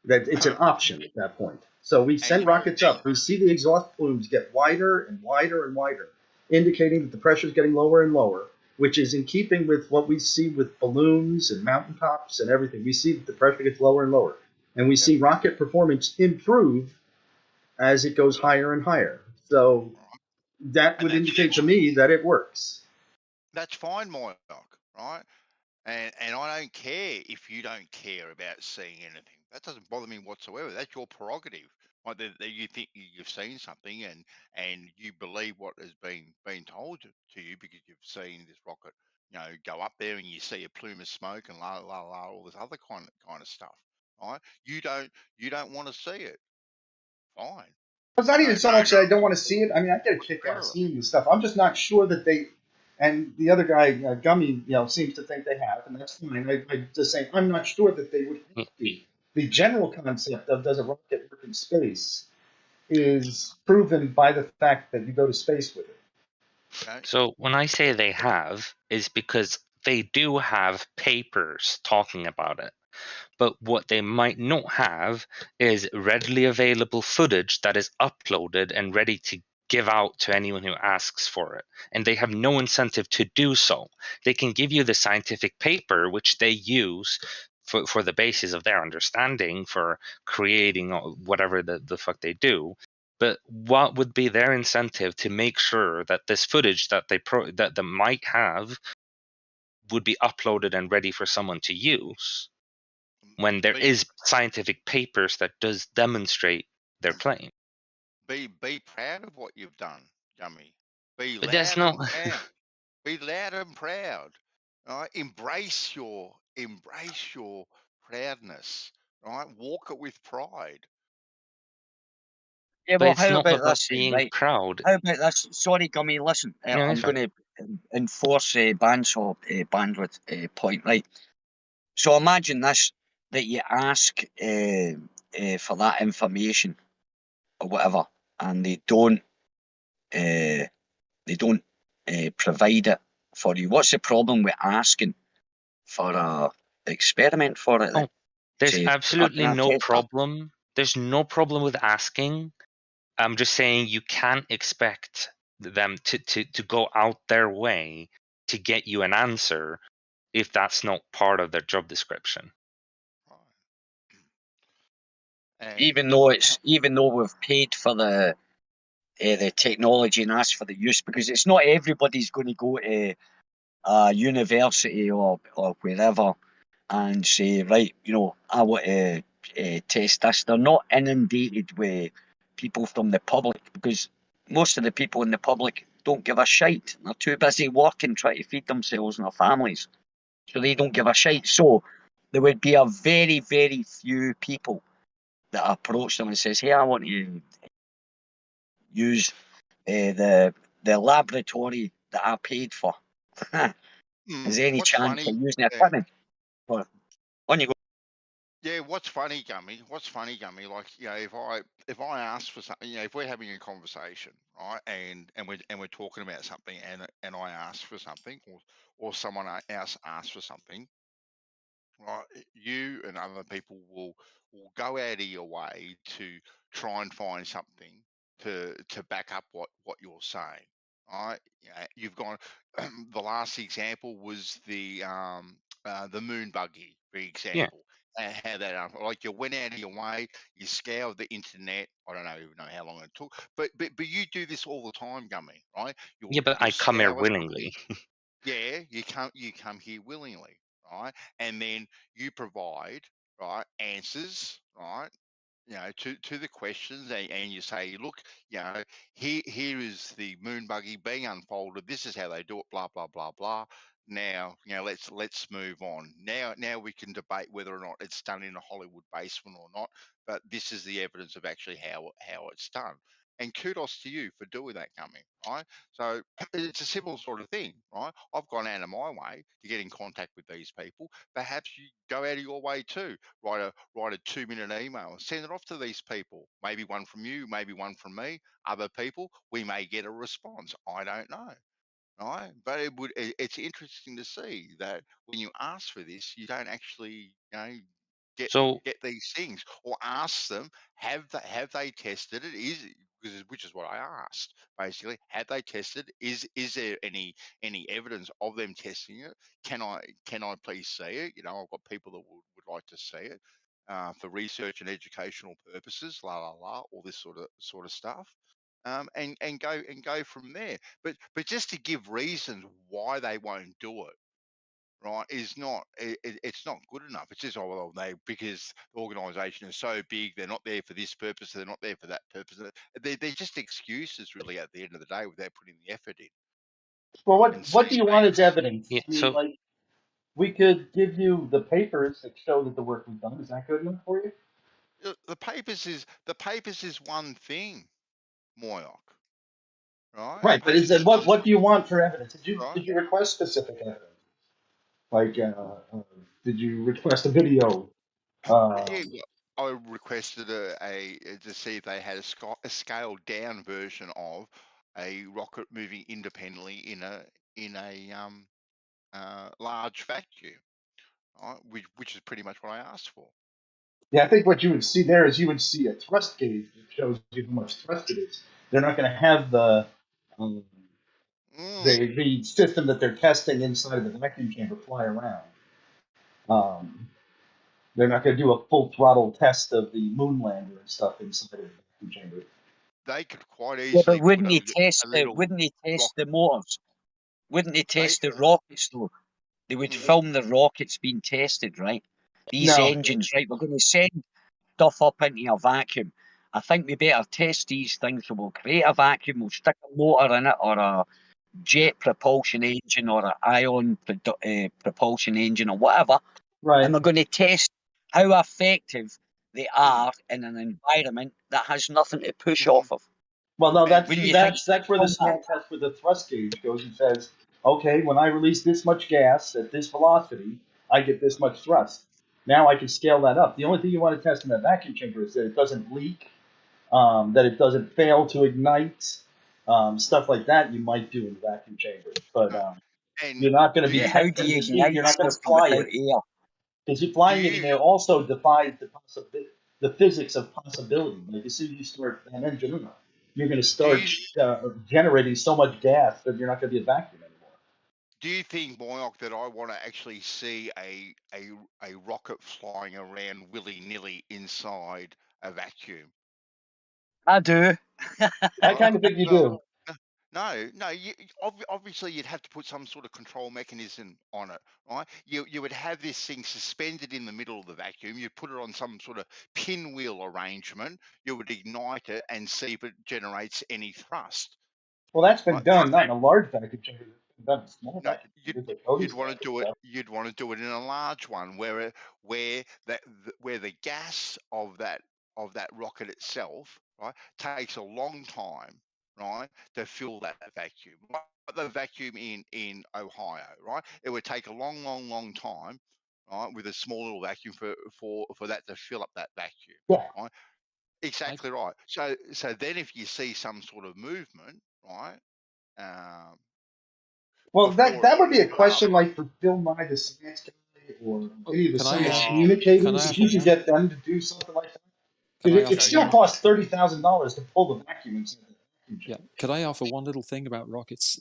That it's an option at that point. So we send rockets up. We see the exhaust plumes get wider and wider and wider, indicating that the pressure is getting lower and lower, which is in keeping with what we see with balloons and mountaintops and everything. We see that the pressure gets lower and lower, and we see rocket performance improve as it goes higher and higher. So that would indicate to me that it works. That's fine, Moik, right? And I don't care if you don't care about seeing anything. That doesn't bother me whatsoever. That's your prerogative. Like that you think you've seen something and you believe what has been told to you because you've seen this rocket, you know, go up there and you see a plume of smoke and la la la, all this other kind of stuff. Right? You don't want to see it. Fine. It's not even so much that I don't want to see it. I mean, I get a kick out of seeing this stuff. I'm just not sure that they. And the other guy, Gummy, seems to think they have, and that's fine. I just saying, I'm not sure that they would have to. The general concept of does a rocket work in space is proven by the fact that you go to space with it. So when I say they have, is because they do have papers talking about it. But what they might not have is readily available footage that is uploaded and ready to give out to anyone who asks for it. And they have no incentive to do so. They can give you the scientific paper, which they use for the basis of their understanding for creating whatever the fuck they do. But what would be their incentive to make sure that this footage that that they might have would be uploaded and ready for someone to use, when there is scientific papers that does demonstrate their claim? Be proud of what you've done, Gummy. Be But loud that's and not. proud. Be loud and proud. Right? Embrace your proudness. Right? Walk it with pride. Yeah, But well, it's how not about about this, being right? proud. How about this? Sorry, Gummy, listen. Yeah, I'm that's fine. going to enforce bandsaw bandwidth point, right? So imagine this, that you ask for that information or whatever, and they don't provide it for you. What's the problem with asking for a experiment for it? Then? There's Say, absolutely can I no test that? problem. There's no problem with asking. I'm just saying you can't expect them to go out their way to get you an answer if that's not part of their job description. even though we've paid for the technology and asked for the use, because it's not everybody's going to go to a university or wherever and say, right, I want to test this. They're not inundated with people from the public, because most of the people in the public don't give a shite. They're too busy working, trying to feed themselves and their families, so they don't give a shite. So there would be a very, very few people that approach them and says, hey, I want to use the laboratory that I paid for. Is there any What's chance funny? of using the equipment? Well, on you go. Yeah, what's funny, Gummy? Like, if I ask for something, if we're having a conversation, right, and we're talking about something, and I ask for something, or someone else asks for something, right, you and other people will go out of your way to try and find something to back up what you're saying. Right? You've gone. The last example was the moon buggy, for example. How that like you went out of your way, you scoured the internet. I don't even know how long it took, but you do this all the time, Gummy, right? Yeah, but I come here willingly. Yeah, you come here willingly, right? And then you provide, right, answers, right, to the questions, and you say, look, here is the moon buggy being unfolded. This is how they do it. Blah blah blah blah. Now, let's move on. Now we can debate whether or not it's done in a Hollywood basement or not. But this is the evidence of actually how it's done. And kudos to you for doing that, Gummy, right? So it's a simple sort of thing, right? I've gone out of my way to get in contact with these people. Perhaps you go out of your way too. Write a 2-minute email and send it off to these people. Maybe one from you, maybe one from me. Other people, we may get a response. I don't know. Right? But it's interesting to see that when you ask for this, you don't actually, So get these things, or ask them, have they tested it? Which is what I asked, basically. Have they tested? Is there any evidence of them testing it? Can I please see it? I've got people that would like to see it for research and educational purposes. All this sort of stuff. And go from there. But just to give reasons why they won't do it, right, is not it's not good enough. It's just because the organisation is so big, they're not there for this purpose, they're not there for that purpose. They're just excuses, really, at the end of the day, without putting the effort in. Well, what do you want as evidence? Yeah, I mean, like, we could give you the papers that show that the work was done. Is that good enough for you? The papers is one thing, Moyoc. Right, but is it what do you want for evidence? Did Right. you request specific evidence? Like, did you request a video? Yeah, I requested to see if they had a scaled down version of a rocket moving independently in a large vacuum, right? Which is pretty much what I asked for. Yeah, I think what you would see there is you would see a thrust gauge that shows you how much thrust it is. They're not going to have the system that they're testing inside of the vacuum chamber fly around. They're not going to do a full throttle test of the moon lander and stuff inside of the vacuum chamber. They could quite Yeah, easily but wouldn't put they test a little the motors? Wouldn't they test the rockets though? They would film the rockets being tested, right? These No. engines, right? We're going to send stuff up into a vacuum. I think we better test these things. So we'll create a vacuum, we'll stick a motor in it, or a jet propulsion engine, or an ion propulsion engine, or whatever. Right. And we're going to test how effective they are in an environment that has nothing to push off of. Well, no, that's Wouldn't you think where the scan test with the thrust gauge goes and says, okay, when I release this much gas at this velocity, I get this much thrust. Now I can scale that up. The only thing you want to test in that vacuum chamber is that it doesn't leak, that it doesn't fail to ignite, stuff like that you might do in the vacuum chamber. But you're not going to be how do testing you the heat. You're not going to something fly without it. air? Because you're flying it in there also defies the physics of possibility. Like as soon as you start an engine up, you're going to start generating so much gas that you're not going to be a vacuum anymore. Do you think, Moyoc, that I want to actually see a rocket flying around willy-nilly inside a vacuum. I do. I kind of think you do. No. Obviously, you'd have to put some sort of control mechanism on it, right? You would have this thing suspended in the middle of the vacuum. You'd put it on some sort of pinwheel arrangement. You would ignite it and see if it generates any thrust. Well, that's been done, not in a large vacuum chamber. It's been done in a small No, vacuum chamber. you'd want to do it. You'd want to do it in a large one where the gas of that rocket itself, right, takes a long time, right, to fill that vacuum. Like the vacuum in Ohio, right, it would take a long time, right, with a small little vacuum for that to fill up that vacuum. Yeah. Right. Exactly right. So then if you see some sort of movement, right. Well, that would be a question like for Bill Nye, the science guy, or any of the science communicators. If you could get them to do something like that, it still costs $30,000 to pull the vacuum inside the vacuum chamber. Yeah. Could I offer one little thing about rockets?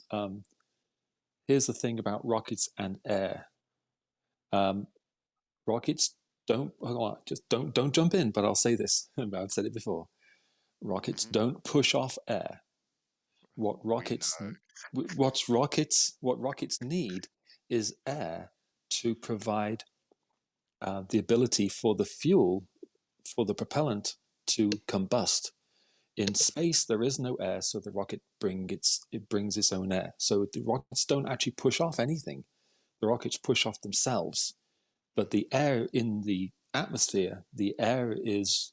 Here's the thing about rockets and air. Rockets don't don't jump in, but I'll say this. I've said it before. Rockets don't push off air. What rockets need is air to provide the ability for the fuel, for the propellant to combust. In space, there is no air, so the rocket brings its own air. So the rockets don't actually push off anything. The rockets push off themselves. But the air in the atmosphere, the air is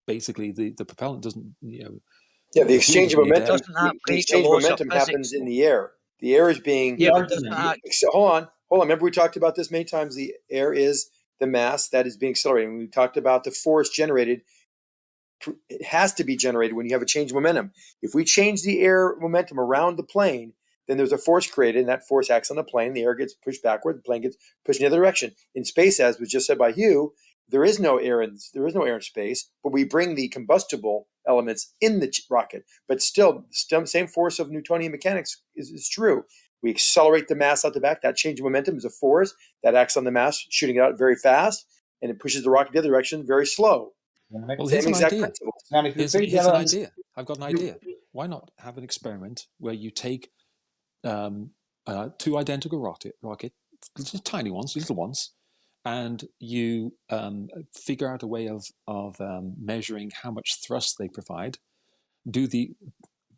basically the propellant doesn't Yeah, the exchange of momentum. Doesn't The exchange of momentum happens in the air. The air is being. Yeah, but doesn't that... Hold on. Remember, we talked about this many times. The air is the mass that is being accelerated. When we talked about the force generated, it has to be generated when you have a change of momentum. If we change the air momentum around the plane, then there's a force created, and that force acts on the plane. The air gets pushed backward. The plane gets pushed in the other direction. In space, as was just said by Hugh, there is no air in space, but we bring the combustible elements in the rocket. But still, same force of Newtonian mechanics is true. We accelerate the mass out the back. That change of momentum is a force that acts on the mass, shooting it out very fast, and it pushes the rocket the other direction very slow. Well, here's an idea. Here's an idea. I've got an idea. Why not have an experiment where you take two identical rockets, just tiny ones, little ones, and you figure out a way of measuring how much thrust they provide.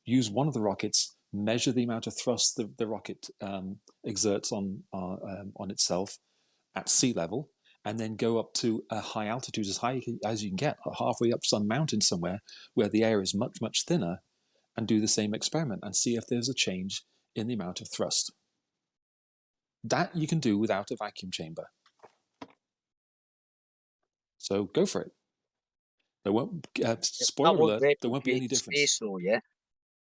Use one of the rockets, measure the amount of thrust the rocket exerts on itself at sea level, and then go up to a high altitude, as high as you can get, halfway up some mountain somewhere where the air is much, much thinner, and do the same experiment and see if there's a change in the amount of thrust. That you can do without a vacuum chamber. So go for it. There won't, spoiler alert, there won't be any difference. Space, though, yeah?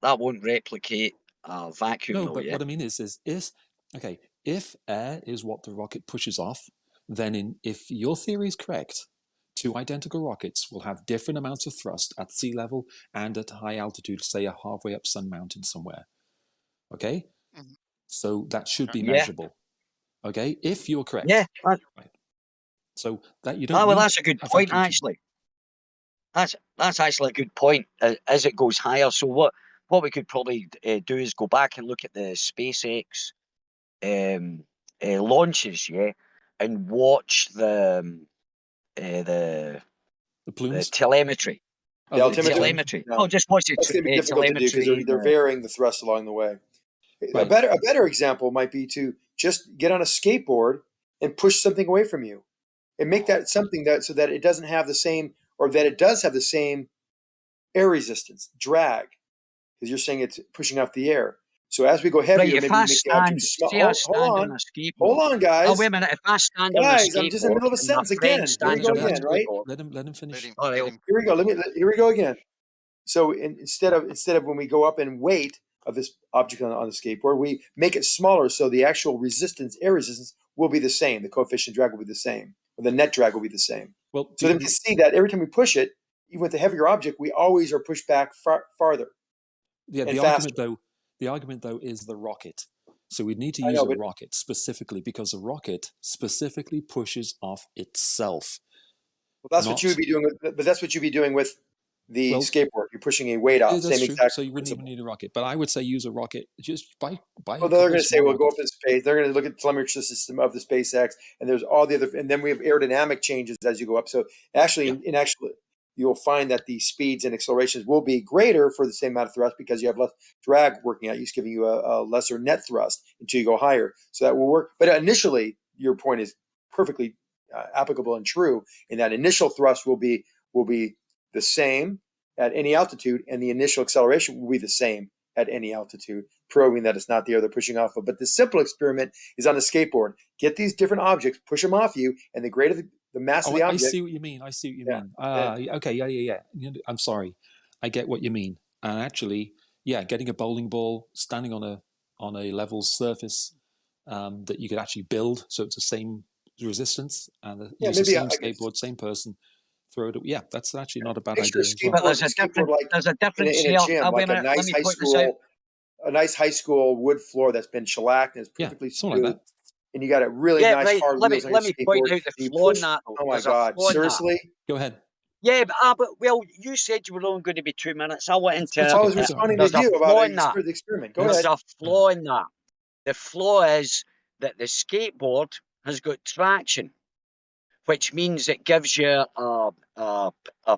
That won't replicate a vacuum, no, but what I mean is if air is what the rocket pushes off, then if your theory is correct, two identical rockets will have different amounts of thrust at sea level and at high altitude, say halfway up some mountain somewhere. Okay? So that should be measurable. Okay? If you're correct. Yeah. Right. So that you don't. Oh, well, that's a good point, actually. That's actually a good point as it goes higher. So what we could probably do is go back and look at the SpaceX launches, yeah, and watch the plumes, the telemetry. The altimetry. No. Oh, just watch it. That's going to be difficult to do because they're varying the thrust along the way. Right. A better example might be to just get on a skateboard and push something away from you, and make that something so that it doesn't have the same, or that it does have the same air resistance, drag, because you're saying it's pushing off the air. So as we go heavier, maybe we make the object small. Hold on, guys. Oh, wait a minute. If I stand on a skateboard, I'm just in the middle of a sentence again. Here we go again, right? Let him finish. Here we go. Here we go again. So instead of when we go up in weight of this object on the skateboard, we make it smaller so the actual resistance, air resistance, will be the same. The coefficient drag will be the same, or the net drag will be the same. Well, so then you see that every time we push it, even with the heavier object, we always are pushed back farther. Yeah, the argument though is the rocket. So we need to use a rocket specifically because a rocket specifically pushes off itself. Well, that's what you would be doing but that's what you'd be doing with the skateboard. You're pushing a weight Yeah, out. that's Same true. exact So you wouldn't even need a rocket. But I would say use a rocket just buy Well, they're going to say, well, go up in space. They're going to look at the telemetry system of the SpaceX, and there's all the other, and then we have aerodynamic changes as you go up. So actually, you'll find that the speeds and accelerations will be greater for the same amount of thrust because you have less drag working out. It's giving you a lesser net thrust until you go higher. So that will work. But initially, your point is perfectly applicable and true in that initial thrust will be the same at any altitude, and the initial acceleration will be the same at any altitude, proving that it's not the air they're pushing off of. But the simple experiment is on a skateboard. Get these different objects, push them off you, and the greater the mass of the object. I see what you mean. Okay, yeah. I'm sorry. I get what you mean. And actually, getting a bowling ball, standing on a level surface that you could actually build, so it's the same resistance, and use the same skateboard, same person. Throw it. Yeah, that's actually not a bad idea as well. But there's a difference in a gym, like a nice high school. A nice high school wood floor that's been shellacked and it's perfectly smooth, like and you got a really nice hard wheels on your skateboard. Point out the flaw in that. Oh my God! Seriously? Go ahead. Yeah, but well, you said you were only going to be 2 minutes. I went into. I was responding to you about the experiment. Go ahead. There's a flaw in that. The flaw is that the skateboard has got traction, which means it gives you a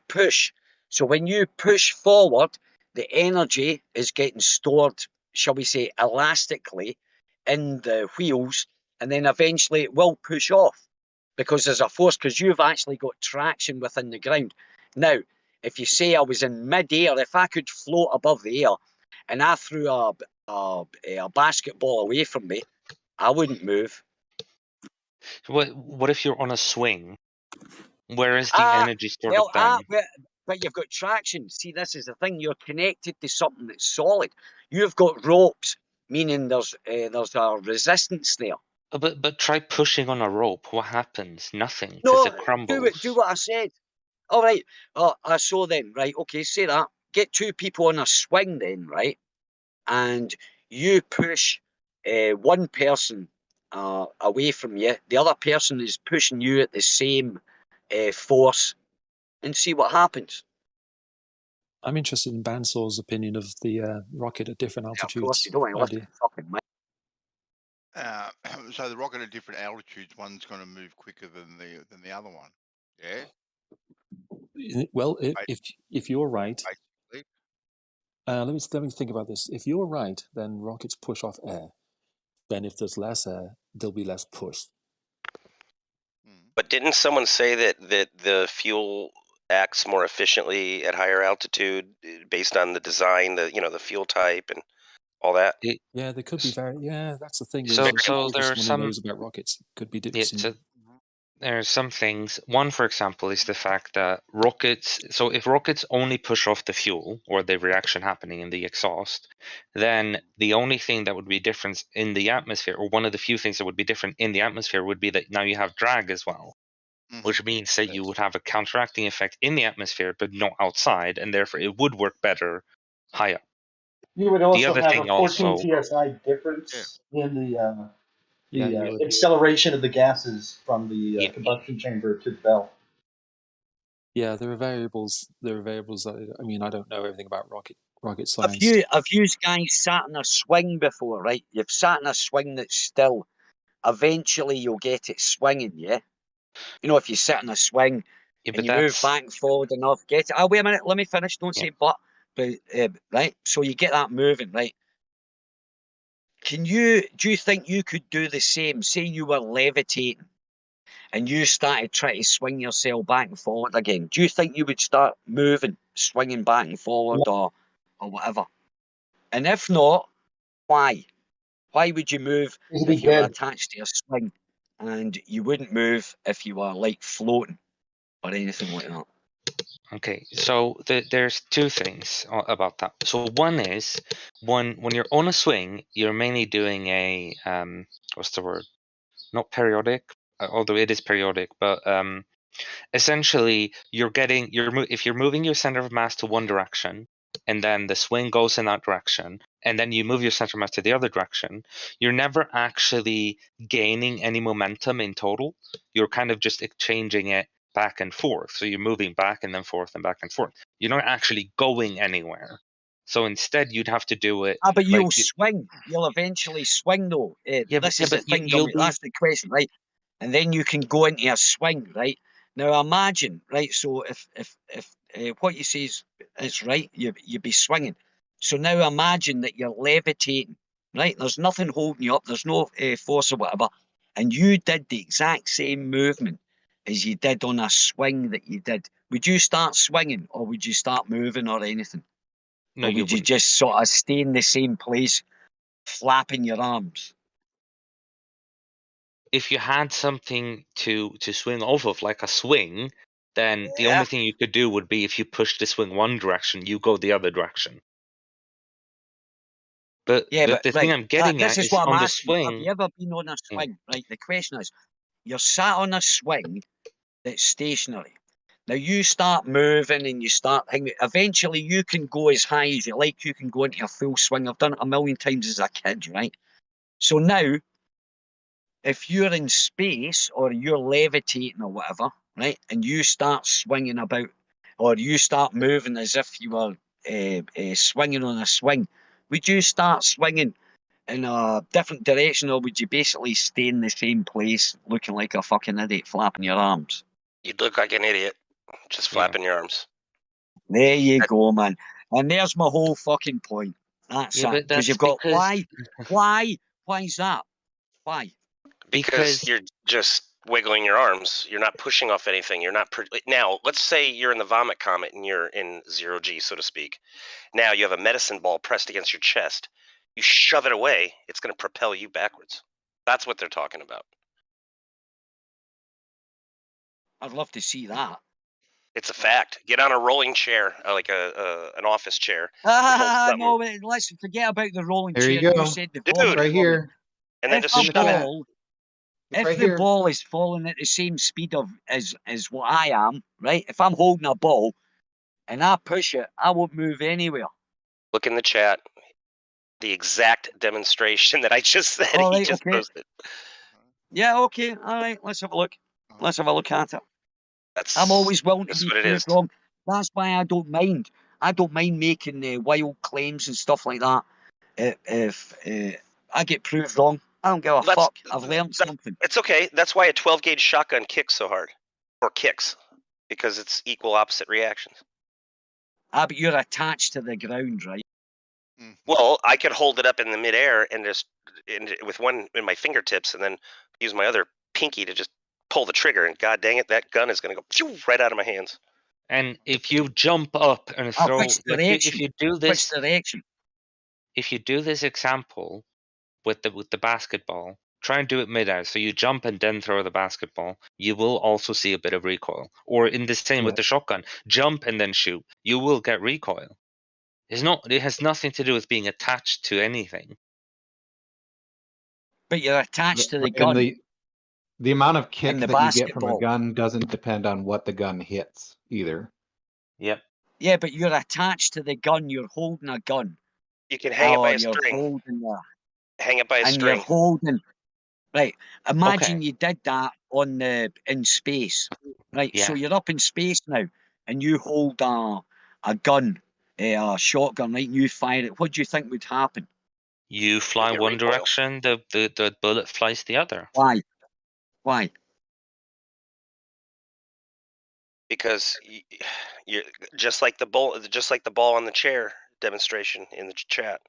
push. So when you push forward, the energy is getting stored, shall we say, elastically in the wheels, and then eventually it will push off because there's a force, because you've actually got traction within the ground. Now, if you say I was in mid-air, if I could float above the air and I threw a basketball away from me, I wouldn't move. What if you're on a swing? Where is the energy stored up then? But you've got traction. See, this is the thing. You're connected to something that's solid. You've got ropes, meaning there's a resistance there. But try pushing on a rope. What happens? Nothing, because it crumbles. Do what I said. All right. So then, right, okay, say that. Get two people on a swing then, right? And you push one person away from you. The other person is pushing you at the same force, and see what happens. I'm interested in Bansaw's opinion of the rocket at different altitudes. Of course, you don't want to listen to fucking Mike. So the rocket at different altitudes, one's going to move quicker than the other one. Yeah. Well, if you're right, let me think about this. If you're right, then rockets push off air. Then if there's less air, there'll be less push. But didn't someone say that the fuel acts more efficiently at higher altitude based on the design, the fuel type and all that? Yeah, there could be that's the thing. So there are some knows about rockets. Could be different. So there are some things. One, for example, is the fact that rockets. So if rockets only push off the fuel or the reaction happening in the exhaust, then the only thing that would be different in the atmosphere, or one of the few things that would be different in the atmosphere, would be that now you have drag as well, which means that you would have a counteracting effect in the atmosphere, but not outside, and therefore it would work better high up. You would also have a 14 psi difference in the acceleration of the gases from the combustion chamber to the bell. Yeah, there are variables. That, I don't know everything about rocket science. Have you guys sat in a swing before, right? You've sat in a swing that's still. Eventually, you'll get it swinging, yeah? If you sit in a swing and you move back and forward enough, get it. Oh, wait a minute, let me finish. Don't say but right? So you get that moving, right? Do you think you could do the same? Say you were levitating and you started trying to swing yourself back and forward again. Do you think you would start moving, swinging back and forward or whatever? And if not, why? Why would you move if you were attached to a swing? And you wouldn't move if you were like floating or anything like that. Okay, so there's two things about that. So one is when you're on a swing, you're mainly doing a what's the word? Not periodic, although it is periodic, but essentially if you're moving your center of mass to one direction, and then the swing goes in that direction, and then you move your center of mass to the other direction, you're never actually gaining any momentum in total. You're kind of just exchanging it back and forth. So you're moving back and then forth and back and forth. You're not actually going anywhere. So instead, you'd have to do it. But you'll like swing. You'll eventually swing, though. This is the but thing. you'll be. That's the question, right? And then you can go into a swing, right? Now imagine, right? So if what you say is right, you'd be swinging. So now imagine that you're levitating, right? There's nothing holding you up. There's no force or whatever, and you did the exact same movement as you did on a swing that you did. Would you start swinging, or would you start moving, or anything? No, or would you just sort of stay in the same place, flapping your arms? If you had something to swing off of, like a swing, then the only thing you could do would be if you push the swing one direction, you go the other direction. But the thing I'm getting at is on the swing. Have you ever been on a swing? Right. The question is, you're sat on a swing that's stationary. Now you start moving and you start hanging. Eventually, you can go as high as you like. You can go into a full swing. I've done it a million times as a kid, right? So now, if you're in space or you're levitating or whatever, right, and you start swinging about, or you start moving as if you were swinging on a swing, would you start swinging in a different direction, or would you basically stay in the same place looking like a fucking idiot flapping your arms? You'd look like an idiot, just flapping your arms. There you go, man. And there's my whole fucking point. That's it. Because you've got why is that? Why? Because you're just wiggling your arms. You're not pushing off anything. You're not now. Let's say you're in the vomit comet and you're in 0G, so to speak. Now you have a medicine ball pressed against your chest. You shove it away. It's going to propel you backwards. That's what they're talking about. I'd love to see that. It's a fact. Get on a rolling chair, like an office chair. No, let's forget about the rolling chair. There you go. You said the Dude, right here. And then if just the ball is falling at the same speed as what I am, right? If I'm holding a ball and I push it, I won't move anywhere. Look in the chat. The exact demonstration that I just said. All right, he just posted. Yeah, okay. All right, let's have a look. Let's have a look at it. I'm always willing to be proved wrong. That's why I don't mind. I don't mind making wild claims and stuff like that. If I get proved wrong, I don't give a fuck. I've learned something. It's okay. That's why a 12-gauge shotgun kicks so hard. Or kicks. Because it's equal opposite reactions. But you're attached to the ground, right? Well, I could hold it up in the midair and just with one in my fingertips and then use my other pinky to just pull the trigger, and god dang it, that gun is going to go right out of my hands. And if you jump up and throw, if you do this, if you do this example with the basketball, try and do it midair. So you jump and then throw the basketball. You will also see a bit of recoil. Or in the same with the shotgun, jump and then shoot. You will get recoil. It has nothing to do with being attached to anything. But you're attached to the gun. The amount of kick that you get from a basketball. gun doesn't depend on what the gun hits either. Yep. Yeah, but you're attached to the gun. You're holding a gun. You can hang it by a you're string. Holding hang it by a and string. You're holding. Right. Imagine you did that in space. Right. Yeah. So you're up in space now, and you hold a gun, a shotgun, right? And you fire it. What do you think would happen? You fly one direction, the bullet flies the other. Why? Why? Because you're just like the ball on the chair demonstration in the chat.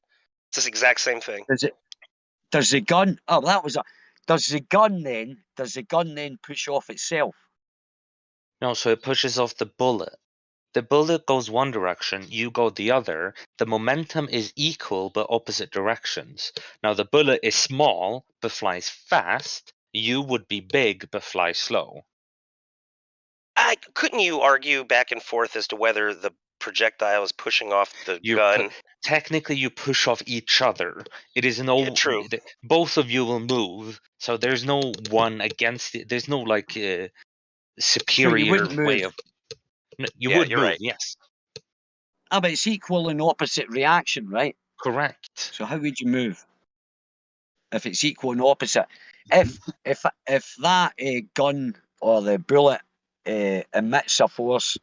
It's the exact same thing. Does the gun? Oh, that was a. Does the gun then push off itself? No, so it pushes off the bullet. The bullet goes one direction, you go the other. The momentum is equal but opposite directions. Now the bullet is small but flies fast. You would be big but fly slow. Couldn't you argue back and forth as to whether the projectile is pushing off the gun? Technically, you push off each other. It is true. Both of you will move, so there's no one against it. There's no superior way of. You would move, right. Yes. But it's equal and opposite reaction, right? Correct. So how would you move if it's equal and opposite? If that gun or the bullet emits a force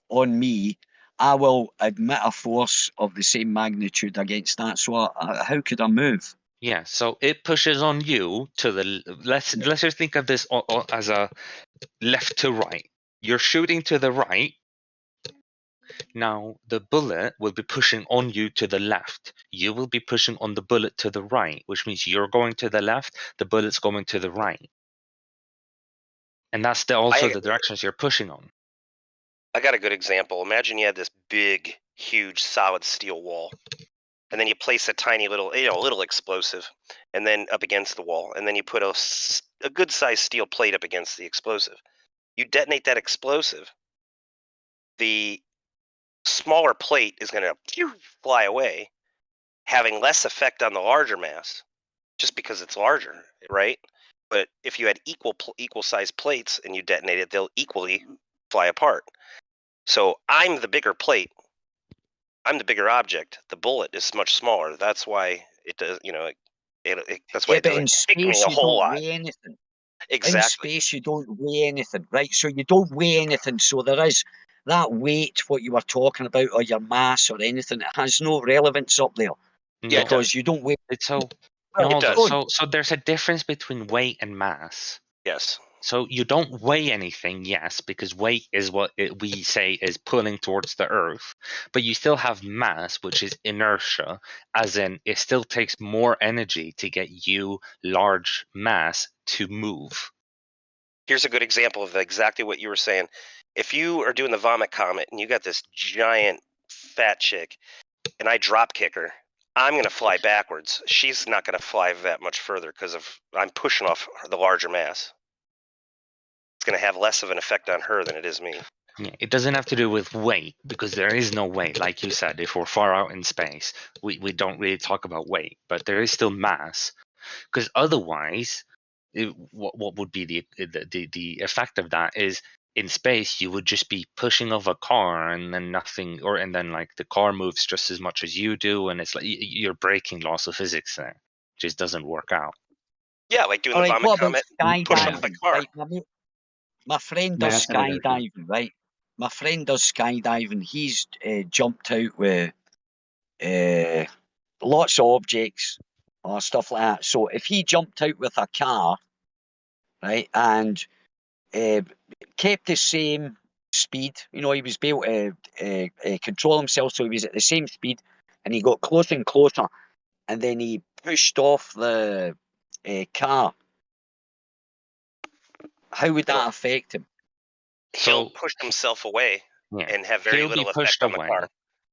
on me, I will emit a force of the same magnitude against that. So how could I move? Yeah, so it pushes on you to the let's just think of this as a left to right. You're shooting to the right. Now the bullet will be pushing on you to the left. You will be pushing on the bullet to the right, which means you're going to the left, the bullet's going to the right. And that's also the directions you're pushing on. I got a good example. Imagine you had this big, huge, solid steel wall, and then you place a tiny little, little explosive, and then up against the wall, and then you put a good-sized steel plate up against the explosive. You detonate that explosive, the smaller plate is going to fly away, having less effect on the larger mass, just because it's larger, right? But if you had equal sized plates and you detonate it, they'll equally fly apart. So I'm the bigger plate. I'm the bigger object. The bullet is much smaller. That's why it does. That's why it doesn't take me a whole lot. Anything. Exactly. In space, you don't weigh anything, right? So you don't weigh anything. So there is that weight, what you were talking about, or your mass or anything. It has no relevance up there because you don't weigh. It's so Well, no, it does. so there's a difference between weight and mass. Yes. So you don't weigh anything, yes, because weight is what we say is pulling towards the Earth. But you still have mass, which is inertia, as in it still takes more energy to get you, large mass, to move. Here's a good example of exactly what you were saying. If you are doing the vomit comet and you got this giant fat chick and I drop kick her, I'm going to fly backwards. She's not going to fly that much further because I'm pushing off the larger mass. It's going to have less of an effect on her than it is me. Yeah, it doesn't have to do with weight, because there is no weight. Like you said, if we're far out in space, we don't really talk about weight, but there is still mass. Because otherwise, what would be the effect of that is, in space you would just be pushing off a car and then nothing, and then like the car moves just as much as you do, and it's like you're breaking laws of physics there. It just doesn't work out. Yeah, like doing the vomit comet, push off the car. Right, my friend does skydiving, right? My friend does skydiving. He's jumped out with lots of objects or stuff like that. So if he jumped out with a car, right, and kept the same speed, he was able to control himself, so he was at the same speed, and he got closer and closer, and then he pushed off the car. How would that affect him? He'll push himself away and have very little effect on the car.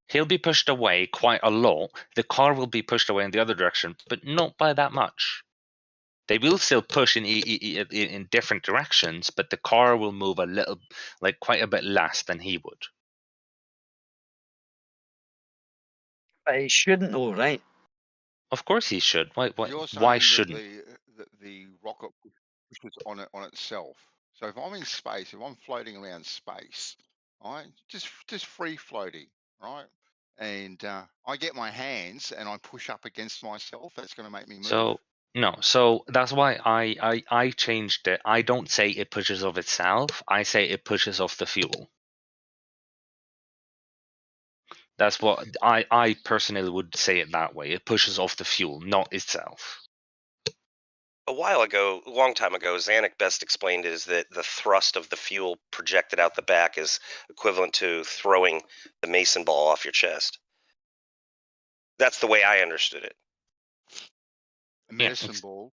He'll be pushed away quite a lot. The car will be pushed away in the other direction, but not by that much. They will still push in different directions, but the car will move a little, like quite a bit less than he would. But he shouldn't, though, right? Of course he should. Why Saying shouldn't? that the rocket pushes on itself. So if I'm in space, if I'm floating around space, right, just free floating, right, and I get my hands and I push up against myself, that's going to make me move. So that's why I changed it. I don't say it pushes off itself. I say it pushes off the fuel. That's what I personally would say it that way. It pushes off the fuel, not itself. A long time ago, Zanuck best explained is that the thrust of the fuel projected out the back is equivalent to throwing the mason ball off your chest. That's the way I understood it. A medicine ball,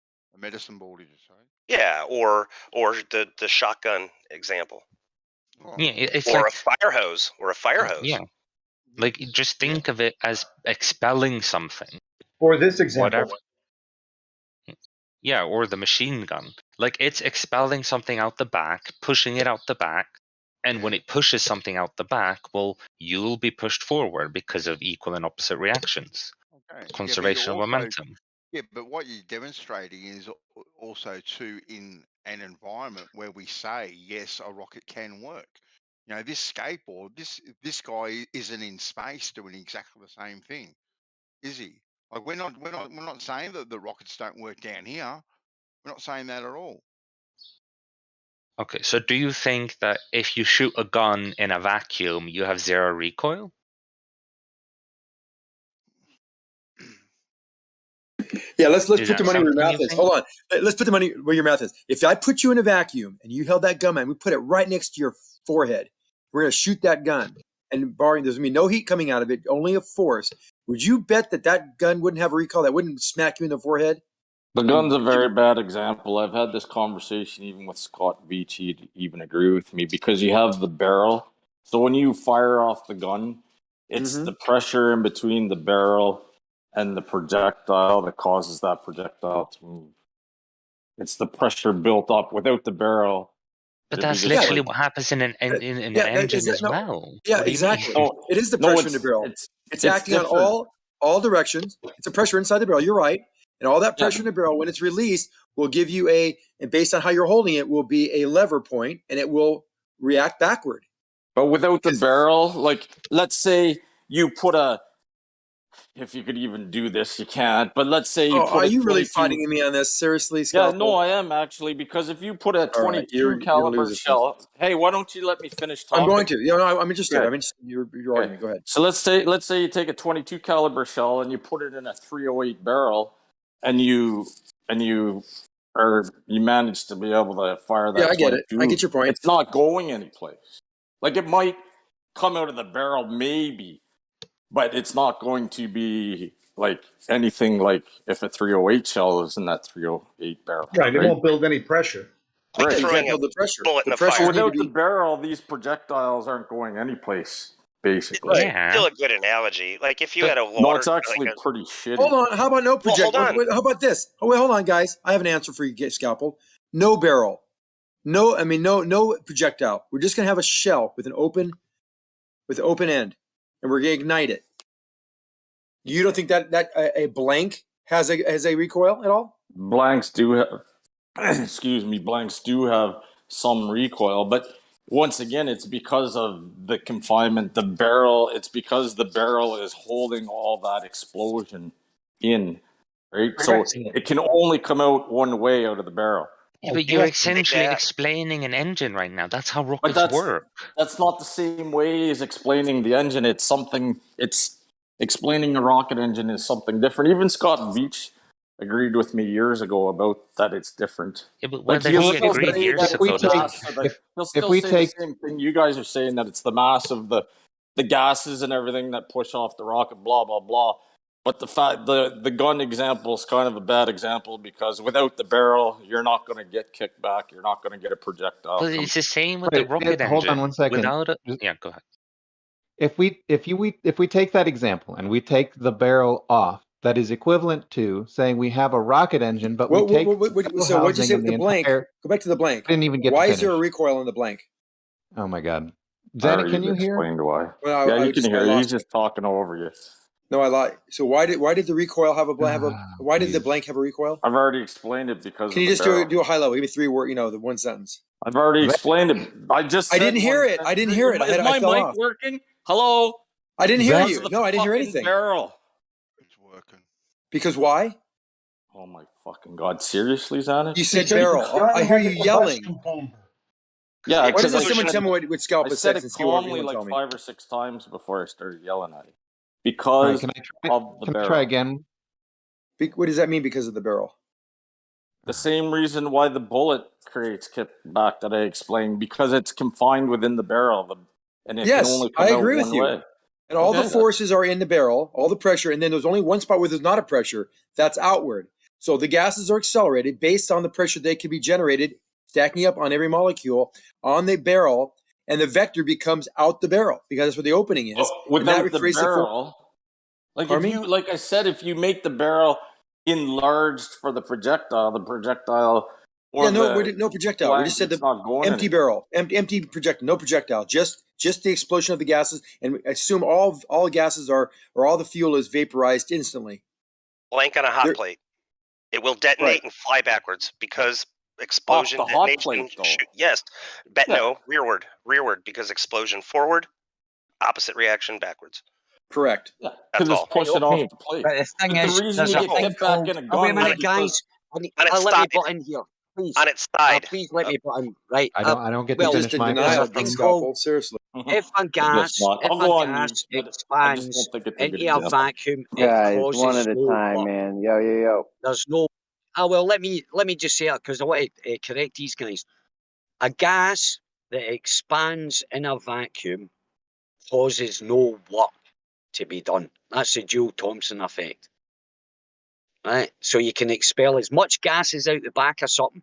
did you say? Yeah, or the shotgun example. Oh. Yeah, it's or like a fire hose. Yeah, like just think of it as expelling something. For this example, whatever. Yeah, or the machine gun. Like it's expelling something out the back, pushing it out the back, and when it pushes something out the back, well, you'll be pushed forward because of equal and opposite reactions. Okay. Conservation of momentum. Yeah, but what you're demonstrating is also too in an environment where we say yes, a rocket can work. This skateboard, this guy isn't in space doing exactly the same thing, is he? Like we're not saying that the rockets don't work down here. We're not saying that at all. Okay, so do you think that if you shoot a gun in a vacuum, you have 0 recoil? Yeah, let's Is put that the money where your something mouth you is. think? Hold on. Let's put the money where your mouth is. If I put you in a vacuum and you held that gun, man, we put it right next to your forehead. We're gonna shoot that gun, and barring there's gonna be no heat coming out of it, only a force. Would you bet that that gun wouldn't have a recoil? That wouldn't smack you in the forehead? The gun's a very bad example. I've had this conversation even with Scott Beach. He'd even agree with me because you have the barrel. So when you fire off the gun, it's the pressure in between the barrel and the projectile that causes that projectile to move. It's the pressure built up without the barrel. But that's literally what happens in an engine as well. Yeah, What do you exactly. mean? It is the pressure in the barrel. It's acting on all directions. It's a pressure inside the barrel. You're right. And all that pressure in the barrel, when it's released, will give you and based on how you're holding it, will be a lever point, and it will react backward. But without the barrel, like, let's say you put if you could even do this, you can't. But let's say you put are you really 22 fighting me on this? Seriously, Yeah, Scalpel? no, I am actually, because if you put a 22 you're caliber losing. shell, hey, why don't you let me finish talking? I'm going to. You know, I'm interested. Okay. I'm interested in your argument. Go ahead. So let's say you take a 22 caliber shell and you put it in a 308 barrel, and you manage to be able to fire that. Yeah, I get it. 22. I get your point. It's not going anyplace. Like, it might come out of the barrel, maybe, but it's not going to be like anything like if a 308 shell is in that 308 barrel. Right, it won't build any pressure. Right. You can't build the pressure. Bullet in The a fire. pressure Without the barrel, these projectiles aren't going anyplace, basically. It's still a good analogy. Like if you had a water, No, it's actually pretty shitty. Hold on. How about no projectile? Well, hold on. How about this? Oh, wait, hold on, guys. I have an answer for you, Scalpel. No barrel. No projectile. We're just gonna have a shell with an open end, and we're gonna ignite it. You don't think that a blank has a recoil at all? Blanks do have, blanks do have some recoil, but once again, it's because of the confinement. The barrel, it's because the barrel is holding all that explosion in, right? So it can only come out one way out of the barrel. Yeah, but you're essentially explaining an engine right now. That's how rockets work. That's not the same way as explaining the engine. It's explaining a rocket engine is something different. Even Scott Beach agreed with me years ago about that it's different. Yeah, but Like, whether he agreed years ago, he'll still say the same thing you guys are saying, that it's the mass of the gases and everything that push off the rocket, blah blah blah. But the gun example is kind of a bad example because without the barrel, you're not going to get kicked back. You're not going to get a projectile. But it's the same with the rocket engine. Hold on one second. Yeah, go ahead. If we take that example and we take the barrel off, that is equivalent to saying we have a rocket engine, but we take so what'd you say with the blank? Go back to the blank. Didn't even get. Why to is there a finish. recoil in the blank? Oh my God, Zanny, can you hear? Explained why. Well, yeah, you can hear. He's just talking over you. No, I lied. So why did the recoil have a why did the blank have a recoil? I've already explained it because. Can you just do a high level? Give me 3 words. The one sentence. I've already explained it. I didn't hear it. I didn't hear it. Is my mic working? Hello. I didn't hear you. No, I didn't hear anything. Barrel. It's working. Because why? Oh my fucking God! Seriously, Xanax? You said barrel. I hear you yelling. Yeah. Why doesn't someone tell me what scalp I is? said it calmly like 5 or 6 times before I started yelling at it. Because can I try again? What does that mean? Because of the barrel? The same reason why the bullet creates kickback that I explained, because it's confined within the barrel, and it can only come I out agree one with you. way. And all the forces are in the barrel, all the pressure, and then there's only one spot where there's not a pressure. That's outward. So the gases are accelerated based on the pressure they can be generated, stacking up on every molecule on the barrel, and the vector becomes out the barrel because that's where the opening is. Without the barrel, like I said, if you make the barrel enlarged for the projectile, no projectile. We just said the empty barrel, empty projectile, no projectile, just the explosion of the gases, and assume all gases or all the fuel is vaporized instantly. Blank on a hot plate. It will detonate and fly backwards because explosion, off the hot detonation. plate, though. Yes, no, rearward because explosion forward, opposite reaction backwards. Correct. Yeah, because it's pushing off the plate. But the thing is, the reason there's you a thing get back called. in a gun. Wait a minute, guys. I'll let me butt in here. on its side. Please let me put in right. I don't get to well, finish my there's a point. thing Scalpel, called seriously. if a gas I'll go on mute. I just expands don't think it's a good into a example. vacuum, it Guys, causes one at a no time, work. man. Yo. There's no. Oh well, let me just say it because I want to correct these guys. A gas that expands in a vacuum causes no work to be done. That's the Joule-Thomson effect. Right? So you can expel as much gases out the back of something,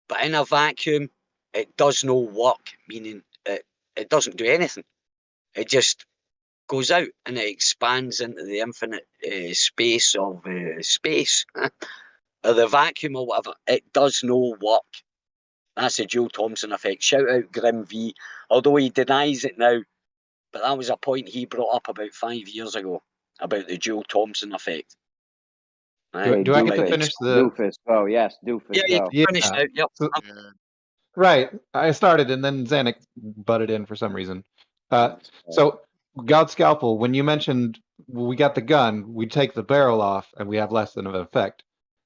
but in a vacuum, it does no work, meaning it doesn't do anything. It just goes out and it expands into the infinite space of space, or the vacuum or whatever. It does no work. That's the Joule-Thomson effect. Shout out Grim V, although he denies it now. But that was a point he brought up about 5 years ago about the Joule-Thomson effect. Do I get to finish the doofus? Oh yes, doofus. Yeah, you can finish now. Yep. So, right. I started and then Xanax butted in for some reason. So God Scalpel, when you mentioned we got the gun, we take the barrel off and we have less than of an effect.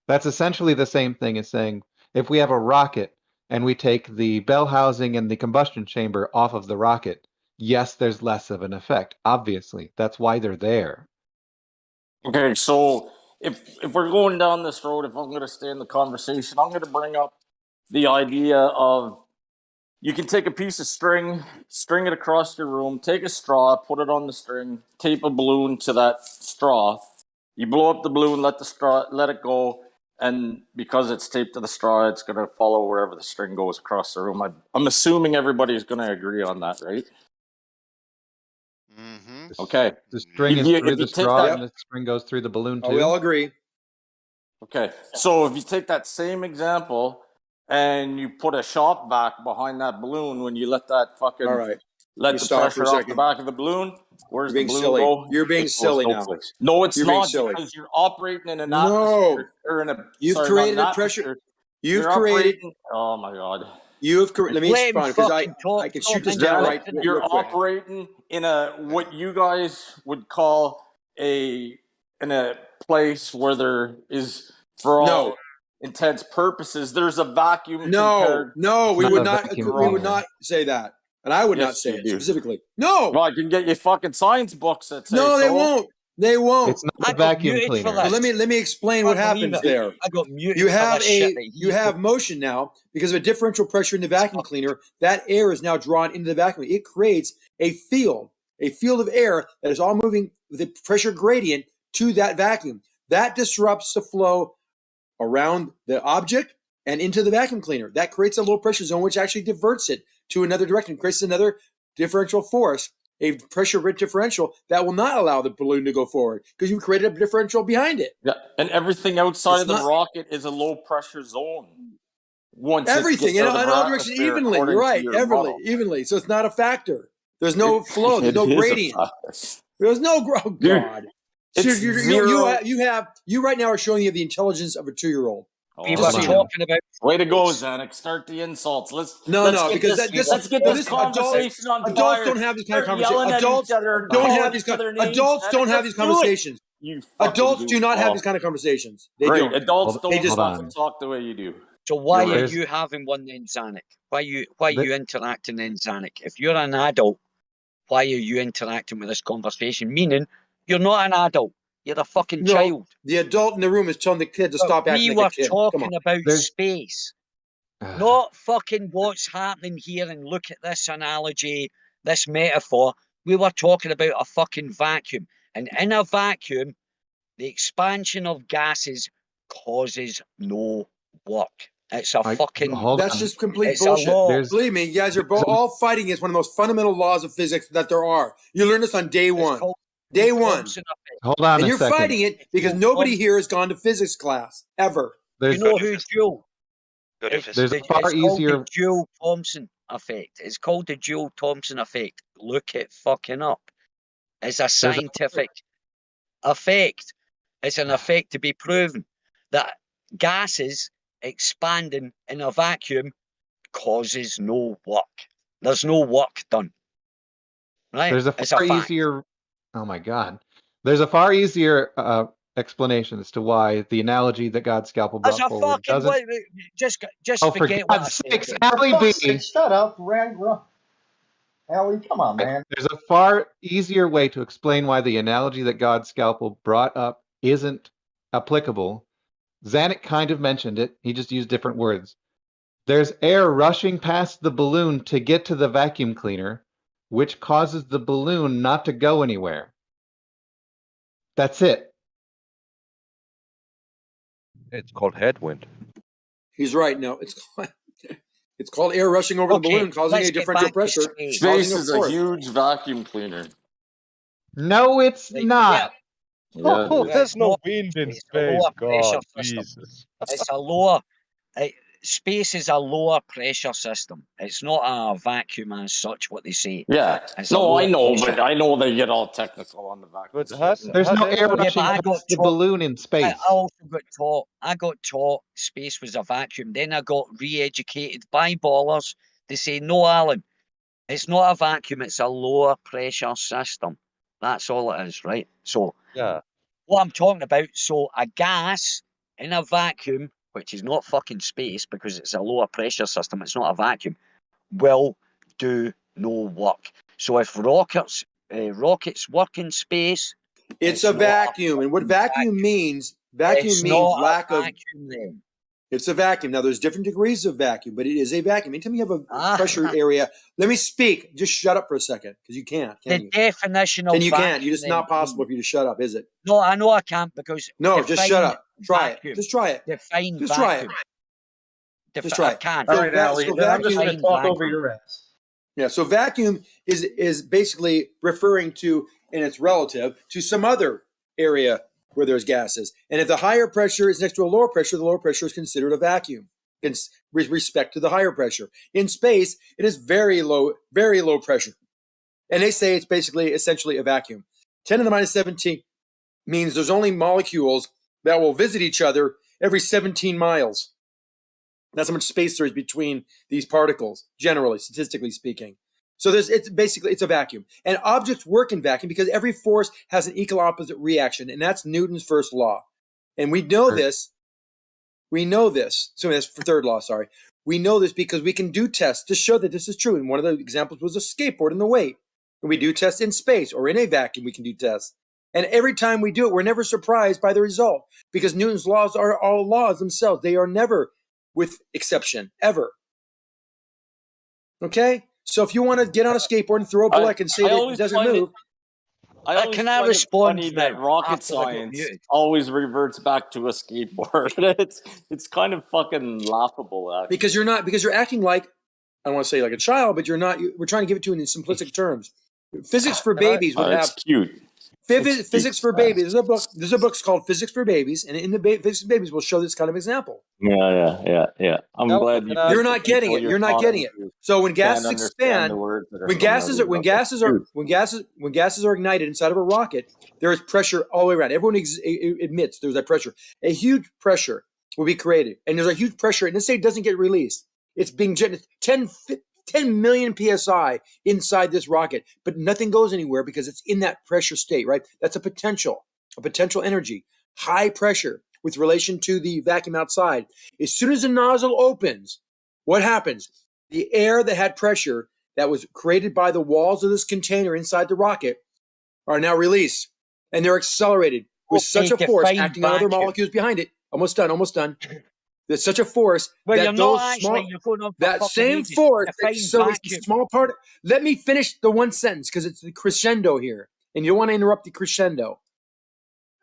That's essentially the same thing as saying if we have a rocket and we take the bell housing and the combustion chamber off of the rocket, yes, there's less of an effect. Obviously, that's why they're there. Okay, so if we're going down this road, if I'm going to stay in the conversation, I'm going to bring up the idea of you can take a piece of string it across your room, take a straw, put it on the string, tape a balloon to that straw. You blow up the balloon, let it go, and because it's taped to the straw, it's going to follow wherever the string goes across the room. I'm assuming everybody's going to agree on that, right? Okay. The string is through the straw and the string goes through the balloon too. Oh, we all agree. Okay, so if you take that same example and you put a shop vac behind that balloon, when you let that fucking let the pressure off the back of the balloon, where's the balloon go? You're being silly now. No, it's You're being not silly. because you're operating in an No. atmosphere or in a. You've sorry, created not an a pressure. atmosphere. You've You're created. operating- Oh my god. You've let me explain because I can shoot this down right. You're real quick. operating in a what you guys would call in a place where there is, for all intents purposes, there's a vacuum. No, we would not. We would not say that, and I would not say it specifically. No. Well, I can get you fucking science books that say no, they so. won't. They won't. It's not a vacuum cleaner. Well, let me explain what happens there. I got muted. You have motion now because of a differential pressure in the vacuum cleaner. That air is now drawn into the vacuum. It creates a field of air that is all moving with a pressure gradient to that vacuum. That disrupts the flow around the object and into the vacuum cleaner. That creates a low pressure zone, which actually diverts it to another direction, creates another differential force, a pressure differential that will not allow the balloon to go forward because you created a differential behind it. Yeah, and everything outside of the rocket is a low pressure zone. Once everything in all directions evenly. You're right, evenly. So it's not a factor. There's no flow. There's no gradient. There's no God. So you right now are showing you the intelligence of a 2-year-old. We were talking about. Way to go, Xanax. Start the insults. Let's get this conversation on fire. Adults don't have this kind of conversation. Adults don't have these conversations. Adults do not have these kind of conversations. They don't. Adults don't talk the way you do. So why are you having one then, Xanax? Why are you interacting then, Xanax? If you're an adult, why are you interacting with this conversation? Meaning, you're not an adult. You're a fucking child. The adult in the room is telling the kid to stop acting like a kid. We were talking about space, not fucking what's happening here. And look at this analogy, this metaphor. We were talking about a fucking vacuum. And in a vacuum, the expansion of gases causes no work. It's a fucking... That's just complete bullshit. Believe me, you guys are all fighting against one of the most fundamental laws of physics that there are. You learned this on day one. Day one. Hold on and a you're second. fighting it because nobody here has gone to physics class, ever. You know who's Joule? There's a far easier... the Joule-Thomson effect. It's called the Joule-Thomson effect. Look it fucking up. It's a scientific effect. It's an effect to be proven that gases expanding in a vacuum causes no work. There's no work done. Right? There's a far easier... Oh my God. There's a far easier explanation as to why the analogy that God's scalpel brought As a forward fucking doesn't. just Oh, for forget what I God's said. sakes, then. Allie Fuck's B. sake, shut up, Allie, come on, man. There's a far easier way to explain why the analogy that God's scalpel brought up isn't applicable. Zanuck kind of mentioned it. He just used different words. There's air rushing past the balloon to get to the vacuum cleaner, which causes the balloon not to go anywhere. That's it. It's called headwind. He's right. No, it's called air rushing over the balloon, causing a differential pressure. Space is a huge vacuum cleaner. No, it's not. Yeah, Oh, it is. there's no wind in space. God, system. Jesus. It's a lower. Space is a lower pressure system. It's not a vacuum as such. What they say. Yeah. It's No, I know, pressure. but I know they get all technical on the vacuum. There's no air rushing I past got the taught- balloon in space. I also got taught. I got taught space was a vacuum. Then I got re-educated by ballers. They say, no, Alan, it's not a vacuum. It's a lower pressure system. That's all it is, right? So, yeah, what I'm talking about. So, a gas in a vacuum, which is not fucking space because it's a lower pressure system. It's not a vacuum. Will do no work. So, if rockets work in space. It's a vacuum, and what vacuum means? Vacuum It's means not a lack of. vacuum then. It's a vacuum. Now, there's different degrees of vacuum, but it is a vacuum. Anytime you have a pressure area, let me speak. Just shut up for a second, because you can't. Can The you? definition of Then you vacuum. can't. It's not possible for you to shut up, is it? No, I know I can't because. No, just shut up. Try vacuum. it. Just try it. Define Just vacuum. try it. Just try I it. can't. All right, Allie, So then I'm just going to vacuum- talk over your ass. Yeah, so vacuum is basically referring to, and it's relative to some other area where there's gases. And if the higher pressure is next to a lower pressure, the lower pressure is considered a vacuum with respect to the higher pressure. In space, it is very low pressure. And they say it's basically essentially a vacuum. 10 to the minus 17 means there's only molecules that will visit each other every 17 miles. That's how much space there is between these particles, generally, statistically speaking. So it's a vacuum. And objects work in vacuum because every force has an equal opposite reaction, and that's Newton's first law. And we know this. We know this. So that's for third law, sorry. We know this because we can do tests to show that this is true. And one of the examples was a skateboard and the weight. And we do tests in space or in a vacuum, we can do tests. And every time we do it, we're never surprised by the result because Newton's laws are all laws themselves. They are never with exception, ever. Okay? So if you want to get on a skateboard and throw a brick and say that it doesn't move. Can I respond funny to that rocket after I got science muted? always reverts back to a skateboard? it's kind of fucking laughable, actually. Because you're acting like, I don't want to say like a child, but you're not. We're trying to give it to you in simplistic terms. Physics for babies would have. It's cute. Physics for babies. There's a book called Physics for Babies, and in the Physics for Babies, we'll show this kind of example. Yeah. I'm glad You're not getting it. You're not getting it. So when gases expand, when gases are ignited inside of a rocket, there is pressure all the way around. Everyone admits there's that pressure. A huge pressure will be created, and there's a huge pressure, and let's say it doesn't get released. It's being 10 million psi inside this rocket, but nothing goes anywhere because it's in that pressure state, right? That's a potential energy, high pressure with relation to the vacuum outside. As soon as the nozzle opens, what happens? The air that had pressure that was created by the walls of this container inside the rocket are now released, and they're accelerated with such a force acting on other molecules behind it. Almost done. There's such a force that that same force accelerates small part. Let me finish the one sentence because it's the crescendo here, and you don't want to interrupt the crescendo.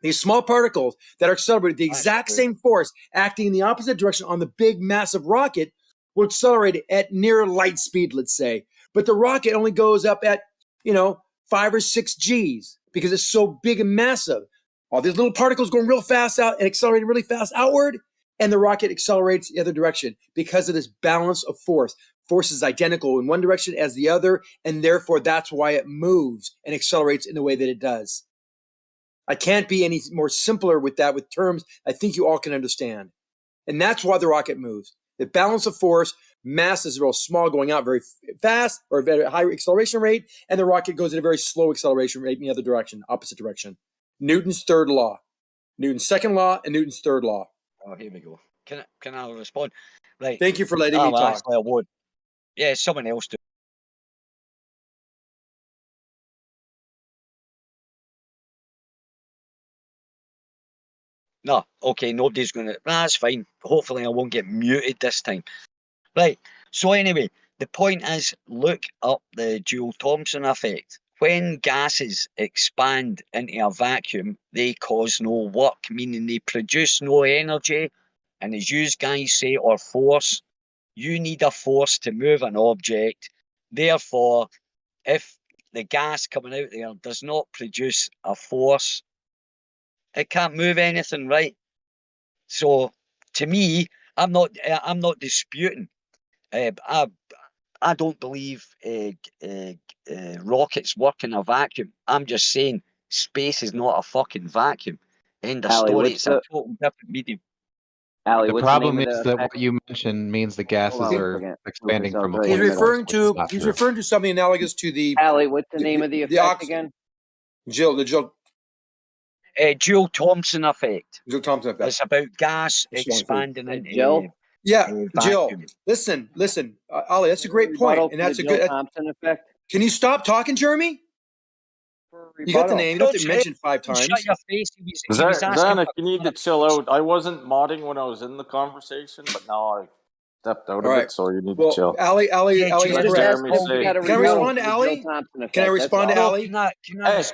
These small particles that are accelerated, the exact same force acting in the opposite direction on the big, massive rocket will accelerate at near light speed, let's say. But the rocket only goes up at 5 or 6 Gs because it's so big and massive. All these little particles going real fast out and accelerating really fast outward. And the rocket accelerates the other direction because of this balance of force. Force is identical in one direction as the other, and therefore that's why it moves and accelerates in the way that it does. I can't be any more simpler with that, with terms I think you all can understand. And that's why the rocket moves. The balance of force, mass is real small, going out very fast or a very high acceleration rate, and the rocket goes at a very slow acceleration rate in the other direction, opposite direction. Newton's third law. Newton's second law and Newton's third law. Oh, here we go. Can I respond? Right. Thank you for letting me talk. Actually, I would. Yeah, someone else do. No, okay, nobody's going to. That's fine. Hopefully, I won't get muted this time. Right. So anyway, the point is, look up the Joule-Thomson effect. When gases expand into a vacuum, they cause no work, meaning they produce no energy. And as you guys say, or force, you need a force to move an object. Therefore, if the gas coming out there does not produce a force, it can't move anything, right? So, to me, I'm not disputing. I don't believe rockets work in a vacuum. I'm just saying space is not a fucking vacuum. End of story. It's a total different medium. The problem is that what you mentioned means the gases are expanding from a point. He's referring to something analogous to the. Allie, what's the name of the effect again? Joule-Thomson effect. Joule-Thomson effect. It's about gas expanding into Jill. Jill. Listen, Ollie. That's a great point, and that's a good. Joule-Thomson effect. Can you stop talking, Jeremy? You got the name. You don't have to mention 5 times. Shut your face. Zanuck, you need to chill out. I wasn't modding when I was in the conversation, but now I stepped out of it, so you need to chill. Allie is correct. Can I respond to Allie? Can I respond to Allie?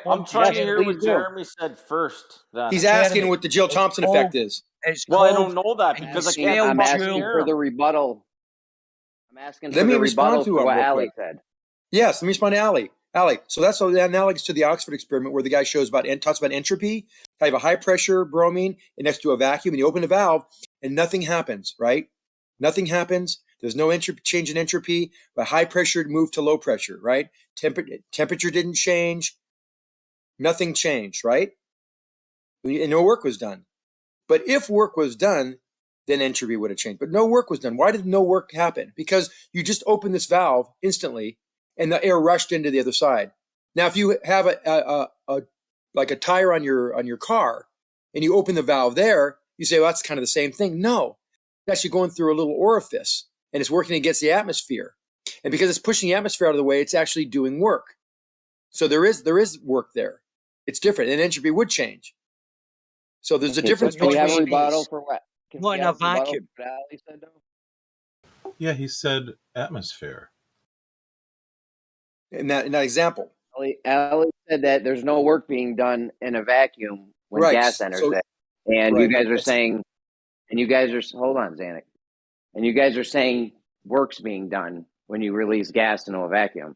I'm trying to hear what Jeremy said first. He's asking what the Joule-Thomson effect is. Well, I don't know that because I can't. I'm asking for the rebuttal. I'm asking for the rebuttal to what Allie said. Yes, let me respond to Allie. So that's analogous to the Oxford experiment where the guy talks about entropy. I have a high pressure bromine next to a vacuum, and you open the valve, and nothing happens, right? Nothing happens. There's no change in entropy, but high pressure moved to low pressure, right? Temperature didn't change. Nothing changed, right? And no work was done. But if work was done, then entropy would have changed. But no work was done. Why did no work happen? Because you just opened this valve instantly, and the air rushed into the other side. Now, if you have like a tire on your car, and you open the valve there, you say, well, that's kind of the same thing. No, it's actually going through a little orifice, and it's working against the atmosphere. And because it's pushing the atmosphere out of the way, it's actually doing work. So there is work there. It's different, and entropy would change. So there's a difference between. Can we have a rebuttal for what? Not in a vacuum. Yeah, he said atmosphere. In that example. Allie said that there's no work being done in a vacuum when gas enters it. And you guys are saying, hold on, Zanuck. And you guys are saying work's being done when you release gas into a vacuum.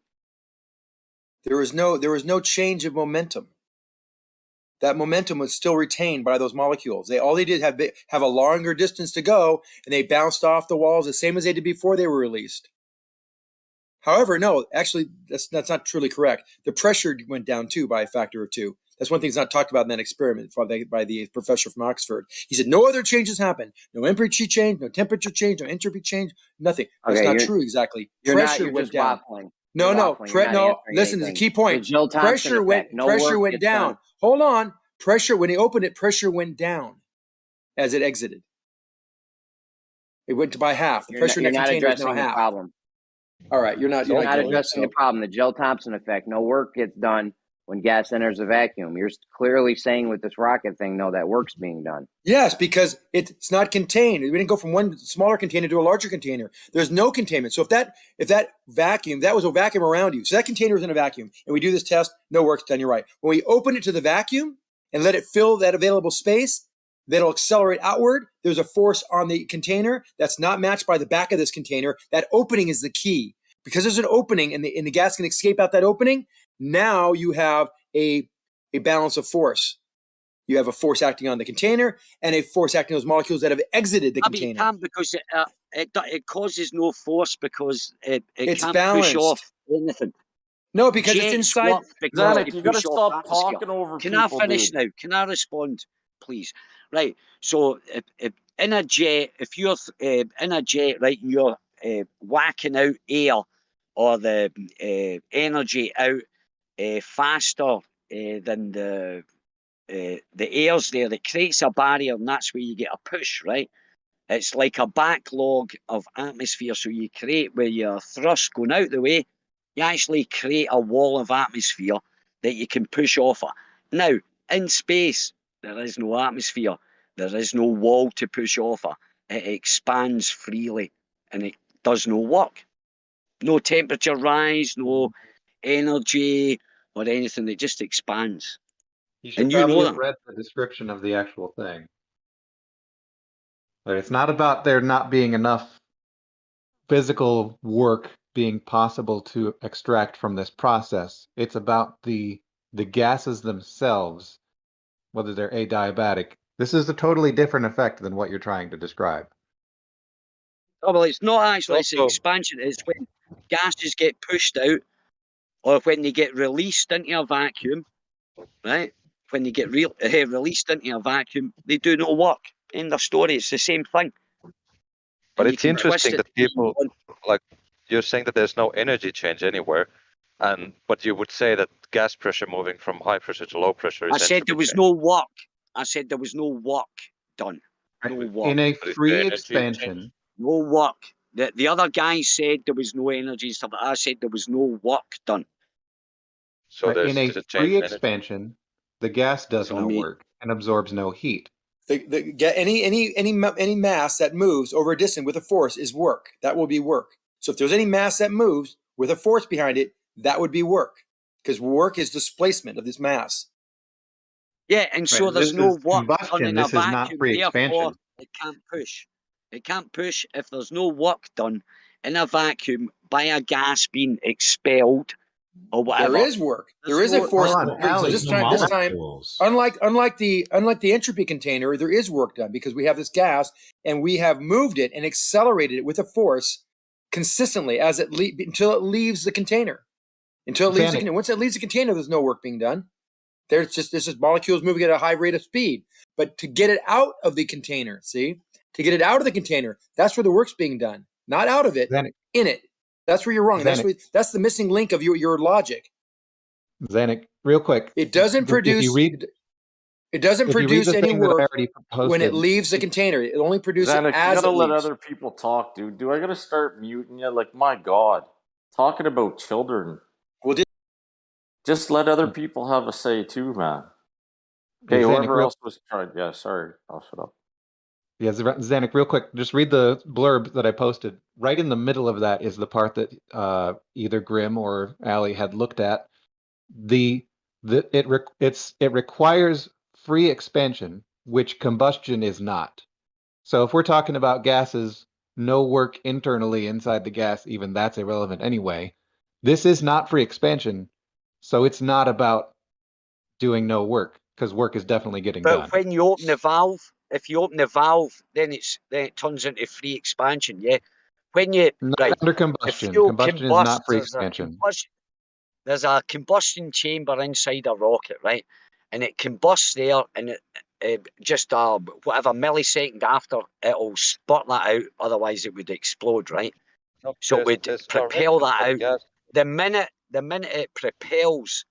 There was no change of momentum. That momentum was still retained by those molecules. All they did have a longer distance to go, and they bounced off the walls the same as they did before they were released. However, no, actually, that's not truly correct. The pressure went down too by a factor of 2. That's one thing that's not talked about in that experiment by the professor from Oxford. He said no other changes happened. No entropy change, no temperature change, no entry change, nothing. That's not true exactly. Pressure went down. Waffling. No. Listen, it's a key point. Pressure went down. Hold on. Pressure, when he opened it, pressure went down as it exited. It went by half. The pressure in the container is now half. Problem. All right, you're not addressing the problem. The Joule-Thomson effect. No work gets done when gas enters a vacuum. You're clearly saying with this rocket thing, no, that work's being done. Yes, because it's not contained. We didn't go from one smaller container to a larger container. There's no containment. So if that vacuum, that was a vacuum around you. So that container was in a vacuum, and we do this test, no work's done. You're right. When we open it to the vacuum and let it fill that available space, that'll accelerate outward. There's a force on the container that's not matched by the back of this container. That opening is the key. Because there's an opening and the gas can escape out that opening, now you have a balance of force. You have a force acting on the container and a force acting on those molecules that have exited the container. It can't because it causes no force because it can't balanced. Push off anything. No, because it's inside. Zanuck, you got to stop talking over people. Can I finish now? Can I respond, please? Right. So if in a jet, if you're in a jet, right, and you're whacking out air or the energy out faster than the air's there, it creates a barrier, and that's where you get a push, right? It's like a backlog of atmosphere. So you create, where your thrust going out the way, you actually create a wall of atmosphere that you can push off of. Now, in space, there is no atmosphere. There is no wall to push off of. It expands freely, and it does no work. No temperature rise, no energy or anything. It just expands. You should And you probably know have that. read the description of the actual thing. Like, it's not about there not being enough physical work being possible to extract from this process. It's about the gases themselves, whether they're adiabatic. This is a totally different effect than what you're trying to describe. Oh, well, it's not actually it's Also- expansion. It's when gases get pushed out, or when they get released into a vacuum, right? When they get released into a vacuum, they do no work. End of story. It's the same thing. But And you it's can twist interesting it that people, like, you're saying that there's no energy change anywhere, but you would say that gas pressure moving from high pressure to low pressure is I said there entropy was change. no work. I said there was no work done. No work. In a But is free there energy expansion, change? No work. The other guy said there was no energy and stuff. I said there was no work done. So in a there's a change free in energy. expansion, the gas does So no me- work and absorbs no heat. Any mass that moves over a distance with a force is work. That will be work. So if there's any mass that moves with a force behind it, that would be work, because work is displacement of this mass. Yeah, and so Right, there's this no is work done combustion. in a This is not vacuum. free Therefore, expansion. it can't push. It can't push if there's no work done in a vacuum by a gas being expelled or whatever. There is work. There is a force. Hold on, Ali, this time, unlike the entropy container, there is work done, because we have this gas and we have moved it and accelerated it with a force consistently as it until it leaves the container. Until it leaves the container. Once it leaves the container, there's no work being done. There's just molecules moving at a high rate of speed. But to get it out of the container, to get it out of the container, that's where the work's being done. Not out of it, in it. That's where you're wrong. That's the missing link of your logic. Zanuck, real quick. It doesn't produce. It doesn't produce any work when it leaves the container. It only produces Zanuck, it as you gotta it let leaves. other people talk, dude. Do I gotta start muting you? Like, my God, talking about children. Well, just let other people have a say too, man. Okay, Zanuck, whoever else was trying. Yeah, sorry, I'll shut up. Yeah, Zanuck, real quick, just read the blurb that I posted. Right in the middle of that is the part that either Grim or Ali had looked at. It requires free expansion, which combustion is not. So if we're talking about gases, no work internally inside the gas, even that's irrelevant anyway. This is not free expansion, so it's not about doing no work, because work is definitely getting done. But when you open the valve, if you open the valve, then it turns into free expansion. Yeah. When you under combustion, combustion is not free expansion. There's a combustion chamber inside a rocket, right? And it combusts there, and it just whatever millisecond after, it'll spurt that out. Otherwise, it would explode, right? No, so it would propel that out. Gas. The minute it propels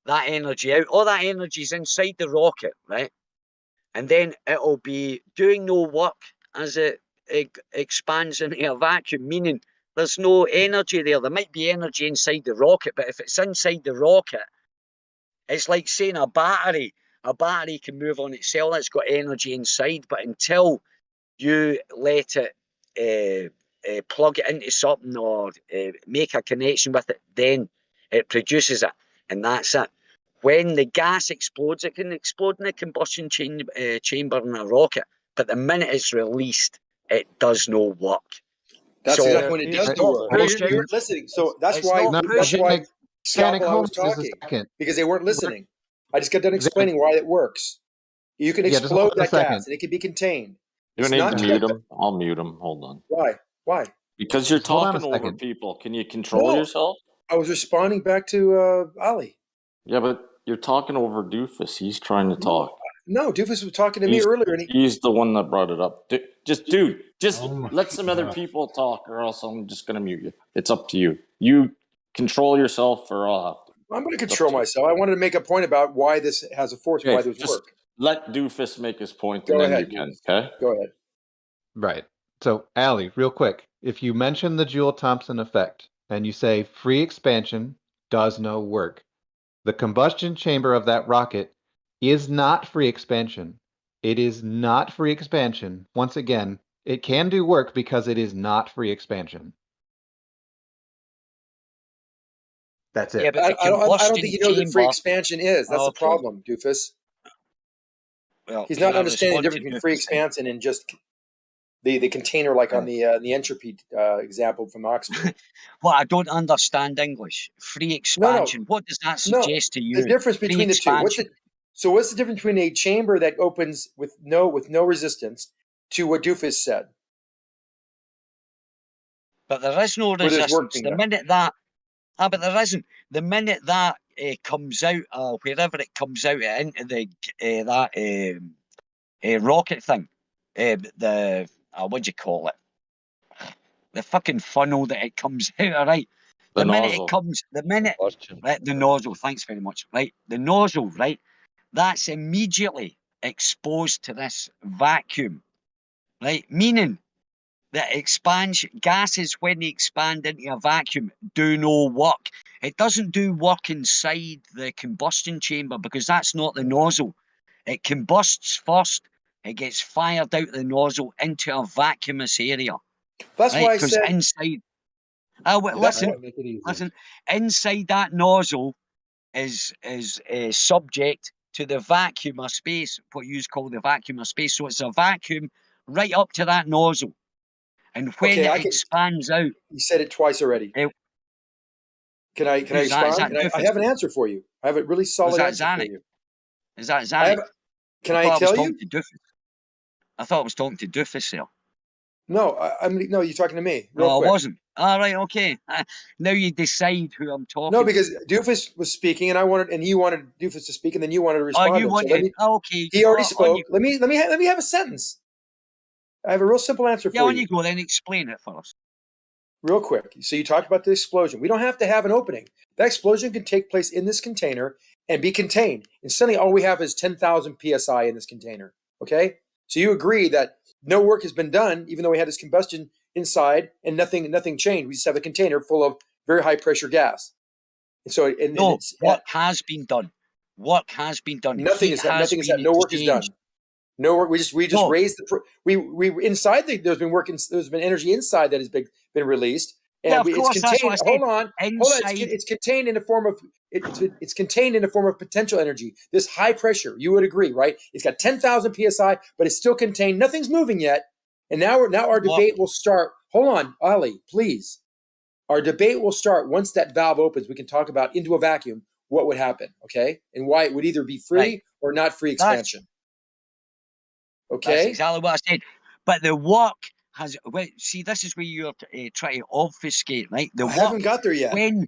that energy out, all that energy is inside the rocket, right? And then it'll be doing no work as it expands into a vacuum, meaning there's no energy there. There might be energy inside the rocket, but if it's inside the rocket, it's like saying a battery. A battery can move on itself. It's got energy inside, but until you let it plug it into something or make a connection with it, then it produces it, and that's it. When the gas explodes, it can explode in a combustion chamber in a rocket, but the minute it's released, it does no work. That's exactly when it does no work. You weren't listening. So that's why Scalpel, I was talking, because they weren't listening. I just got done explaining why it works. You can explode that gas, and it can be contained. You don't need to mute him. I'll mute him. Hold on. Why? Why? Because you're talking over people. Can you control yourself? I was responding back to Ali. Yeah, but you're talking over Doofus. He's trying to talk. No, Doofus was talking to me earlier. And he's the one that brought it up. Dude, let some other people talk, or else I'm just going to mute you. It's up to you. You control yourself, or I'll have to. I'm going to control myself. I wanted to make a point about why this has a force, why there's work. Let Doofus make his point, Go and then ahead. you can. Okay. Go ahead. Right. So, Ali, real quick, if you mention the Joule-Thomson effect and you say free expansion does no work, the combustion chamber of that rocket is not free expansion. It is not free expansion. Once again, it can do work because it is not free expansion. That's it. Yeah, but I don't think he knows what free expansion is. That's the problem, Doofus. Well, he's not understanding the difference between free expansion and just the container, like on the entropy example from Oxford. Well, I don't understand English. Free expansion. What does that suggest to you? The difference between the two. What's the difference between a chamber that opens with no resistance to what Doofus said? But there is no resistance. The minute that, but there isn't. The minute that comes out, wherever it comes out into the rocket thing, what do you call it? The fucking funnel that it comes out of, right? The minute it comes, right, the nozzle. Thanks very much. Right, the nozzle, right? That's immediately exposed to this vacuum, right? Meaning that gases, when they expand into a vacuum, do no work. It doesn't do work inside the combustion chamber because that's not the nozzle. It combusts first. It gets fired out the nozzle into a vacuumous area. That's right? why I said inside. Listen. Inside that nozzle is subject to the vacuum of space, what you call the vacuum of space. So it's a vacuum right up to that nozzle. And when it expands out, you said it twice already. Can I respond? I have an answer for you. I have a really solid answer for you. Is that Zanuck? Can I tell you? I thought I was talking to Doofus there. No, no. You're talking to me. No, I wasn't. All right, okay. Now you decide who I'm talking. No, because Doofus was speaking, and he wanted Doofus to speak, and then you wanted to respond. Oh, you wanted? Okay. He already spoke. Let me have a sentence. I have a real simple answer for you. Yeah, on you go. Then explain it for us. Real quick. So you talked about the explosion. We don't have to have an opening. That explosion can take place in this container and be contained. And suddenly all we have is 10,000 psi in this container. Okay? So you agree that no work has been done, even though we had this combustion inside and nothing changed. We just have a container full of very high pressure gas. And so work has been done. Work has been done. Nothing is that. No work is done. No work. We just raised the. We inside there's been work. There's been energy inside that has been released, and it's contained. Hold on. It's contained in the form of it's contained in the form of potential energy. This high pressure. You would agree, right? It's got 10,000 psi, but it's still contained. Nothing's moving yet, and now our debate will start. Hold on, Ali, please. Our debate will start once that valve opens. We can talk about into a vacuum what would happen, okay, and why it would either be free or not free expansion. Okay, that's exactly what I said. But the work has. See, this is where you're trying to obfuscate, right? I haven't got there yet. When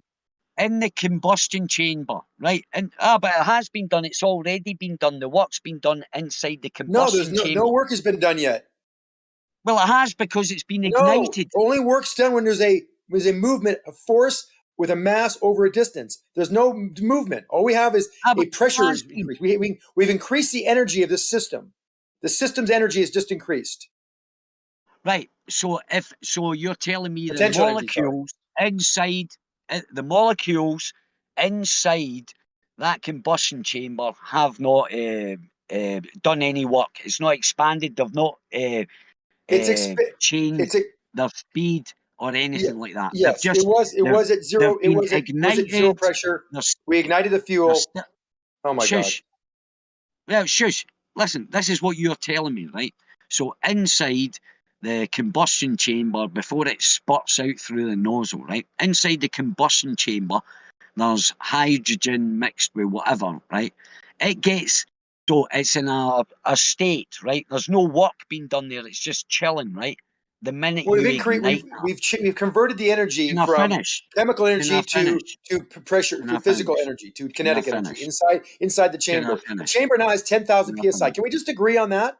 in the combustion chamber, right? And but it has been done. It's already been done. The work's been done inside the combustion chamber. No work has been done yet. Well, it has because it's been ignited. Only work's done when there's a movement, a force with a mass over a distance. There's no movement. All we have is a pressure increase. We've increased the energy of this system. The system's energy has just increased. Right. So you're telling me the molecules inside that combustion chamber have not done any work. It's not expanded. They've not changed their speed or anything like that. Yes, it was at zero. It was at zero pressure. We ignited the fuel. Oh my God. Yeah, shush. Listen, this is what you're telling me, right? So inside the combustion chamber, before it spurts out through the nozzle, right? Inside the combustion chamber, there's hydrogen mixed with whatever, right? So it's in a state, right? There's no work being done there. It's just chilling, right? The minute we've converted the energy from chemical energy to pressure, to physical energy, to kinetic energy inside the chamber. The chamber now has 10,000 psi. Can we just agree on that?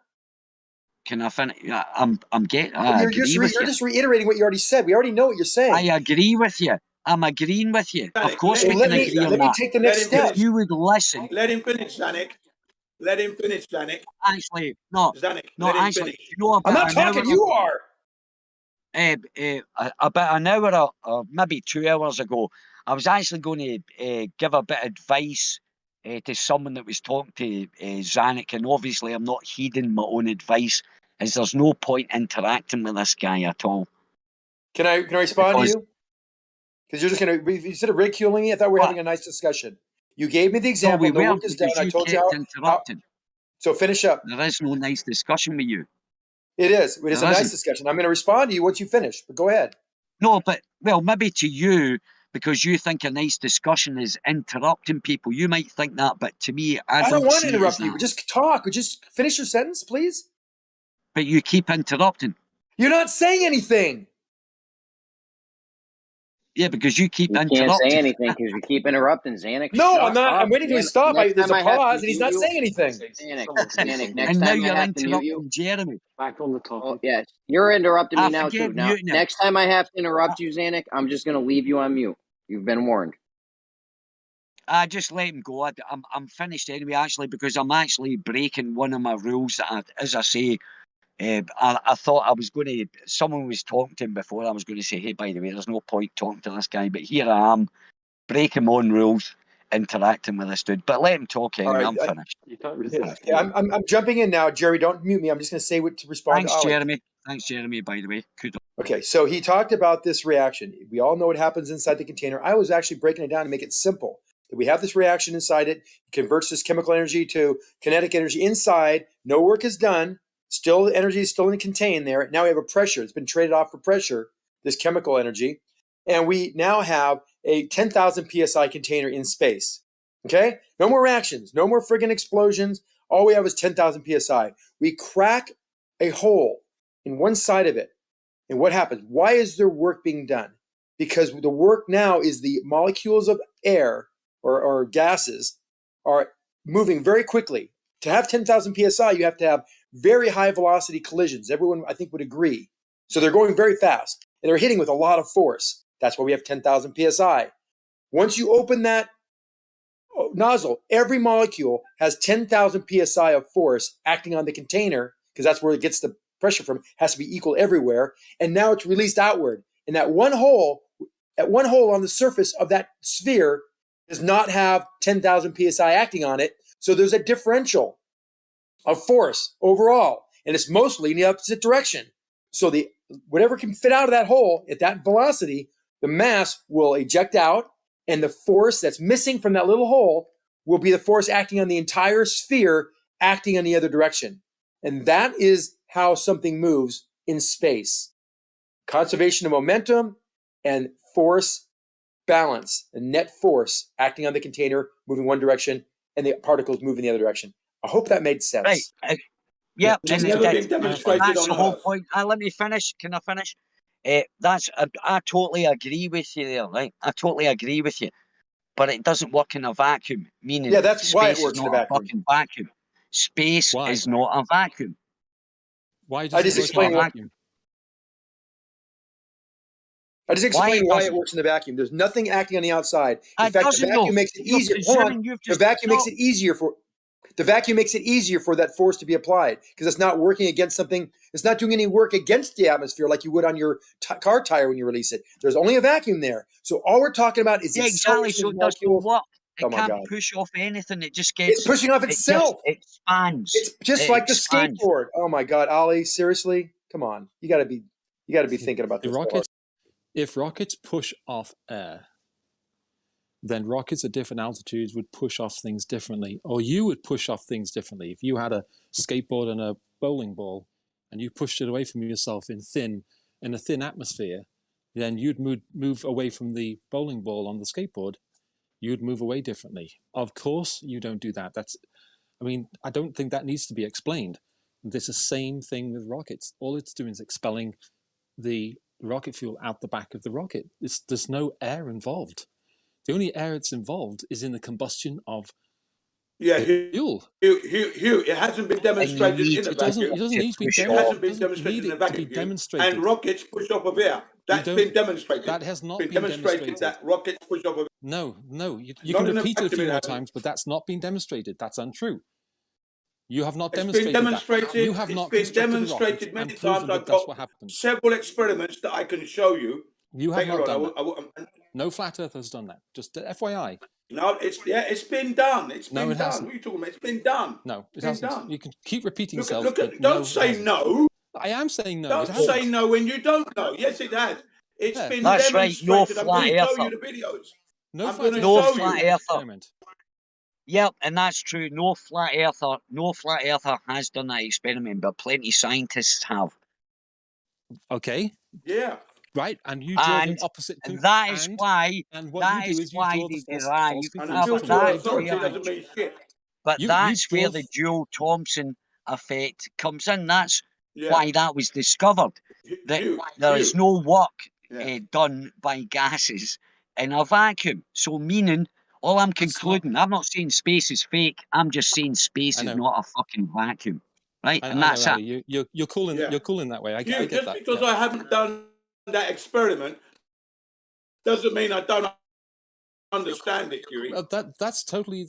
Can I finish? I'm getting. You're just reiterating what you already said. We already know what you're saying. I agree with you. I'm agreeing with you. Of course, Well, we can agree on let me that. take the next step. If you would listen. Let him finish, Zanuck. Let him finish, Zanuck. Actually, no. Zanuck, No, let him actually, finish. you know, I'm not talking. You are. About an hour or maybe 2 hours ago, I was actually going to give a bit of advice to someone that was talking to Zanuck, and obviously I'm not heeding my own advice, as there's no point interacting with this guy at all. Can I respond to you? Because you're just going to, instead of ridiculing me, I thought we were having a nice discussion. You gave me the example. No, we work is done. I told you how. Interrupting. So finish up. There is no nice discussion with you. It is. It is a nice discussion. I'm going to respond to you once you finish, but go ahead. No, but, well, maybe to you, because you think a nice discussion is interrupting people. You might think that, but to me, I don't want see to it interrupt as you. that. Just talk. Just finish your sentence, please. But you keep interrupting. You're not saying anything. Yeah, because you keep interrupting. You can't say anything because you keep interrupting, Xanax. No, I'm not. I'm waiting till he stops. There's a pause, and he's not saying anything. Xanax, next And now time I you're have to mute you. interrupting Jeremy. Back on the topic. Oh, yes, you're interrupting me now forget too. Now, muting him. next time I have to interrupt you, Xanax, I'm just going to leave you on mute. You've been warned. I just let him go. I'm finished anyway, actually, because I'm actually breaking one of my rules that, as I say, I thought I was going to, someone was talking to him before, I was going to say, hey, by the way, there's no point talking to this guy, but here I am, breaking my own rules, interacting with this dude. But let him talk anyway, I'm finished. I'm jumping in now. Jerry, don't mute me. I'm just going to say what to respond Thanks, to Ollie. Jeremy. Thanks, Jeremy, by the way. Kudos. Okay, so he talked about this reaction. We all know what happens inside the container. I was actually breaking it down to make it simple. That we have this reaction inside it, converts this chemical energy to kinetic energy inside. No work is done. Still, energy is still contained there. Now we have a pressure. It's been traded off for pressure, this chemical energy. And we now have a 10,000 PSI container in space. Okay? No more reactions. No more friggin' explosions. All we have is 10,000 PSI. We crack a hole in one side of it. And what happens? Why is there work being done? Because the work now is the molecules of air or gases are moving very quickly. To have 10,000 PSI, you have to have very high velocity collisions. Everyone, I think, would agree. So they're going very fast, and they're hitting with a lot of force. That's why we have 10,000 PSI. Once you open that nozzle, every molecule has 10,000 PSI of force acting on the container, because that's where it gets the pressure from. It has to be equal everywhere. And now it's released outward. And that one hole on the surface of that sphere does not have 10,000 PSI acting on it. So there's a differential of force overall, and it's mostly in the opposite direction. So whatever can fit out of that hole at that velocity, the mass will eject out, and the force that's missing from that little hole will be the force acting on the entire sphere, acting in the other direction. And that is how something moves in space. Conservation of momentum and force balance, a net force acting on the container, moving one direction, and the particles moving the other direction. I hope that made sense. Right. Yeah, It's never been demonstrated that's on the whole Earth. point. Let me finish. Can I finish? I totally agree with you there, right? I totally agree with you. But it doesn't work in a vacuum, meaning that's why it space works is in a not vacuum. fucking vacuum. Space is not a vacuum. Why I just explained why it works in the vacuum. There's nothing acting on the outside. In fact, the vacuum makes it easier. The vacuum makes it easier for that force to be applied because it's not working against something. It's not doing any work against the atmosphere like you would on your car tire when you release it. There's only a vacuum there. So all we're talking about is exactly. So it does no work. It can't God. push off anything. It just gets. It's pushing off itself. It expands. It's just like the skateboard. Oh my God, Ollie! Seriously, come on. You got to be thinking about this. If rockets push off air, then rockets at different altitudes would push off things differently, or you would push off things differently. If you had a skateboard and a bowling ball, and you pushed it away from yourself in a thin atmosphere, then you'd move away from the bowling ball on the skateboard. You'd move away differently. Of course, you don't do that. I don't think that needs to be explained. It's the same thing with rockets. All it's doing is expelling the rocket fuel out the back of the rocket. There's no air involved. The only air that's involved is in the combustion of fuel. Hugh, it hasn't been demonstrated in a vacuum. It doesn't need to be demonstrated in a vacuum. And rockets push off of air. That's been demonstrated. That has not been demonstrated. That rockets push off. No. You can repeat it a few more times, but that's not been demonstrated. That's untrue. You have not demonstrated that. You have not constructed a rocket and proven that that's what happened. Several experiments that I can show you. You have not done that. No flat earth has done that. Just FYI. No, it's been done. It's been done. Hasn't. What are you talking about? It's been done. No, it hasn't. Done. You can keep repeating yourself. Don't say no. I am saying no. Don't say no when you don't know. Yes, it has. It's been That's demonstrated. right. No I'm flat going to show earther. you the videos. No flat earther. Yep, and that's true. No flat earther has done that experiment, but plenty of scientists have. Okay. Yeah. Right, and you draw the opposite conclusion. That is why. And what that you do is is you why draw they the derive. But that's where the Joule Thomson effect comes in. That's why that was discovered. That there is no work done by gases in a vacuum. So meaning, all I'm concluding, I'm not saying space is fake. I'm just saying space is not a fucking vacuum, right? And that's it. You're cool in that way. I get just that. because I haven't done that experiment doesn't mean I don't understand it, Huey. Well, that's totally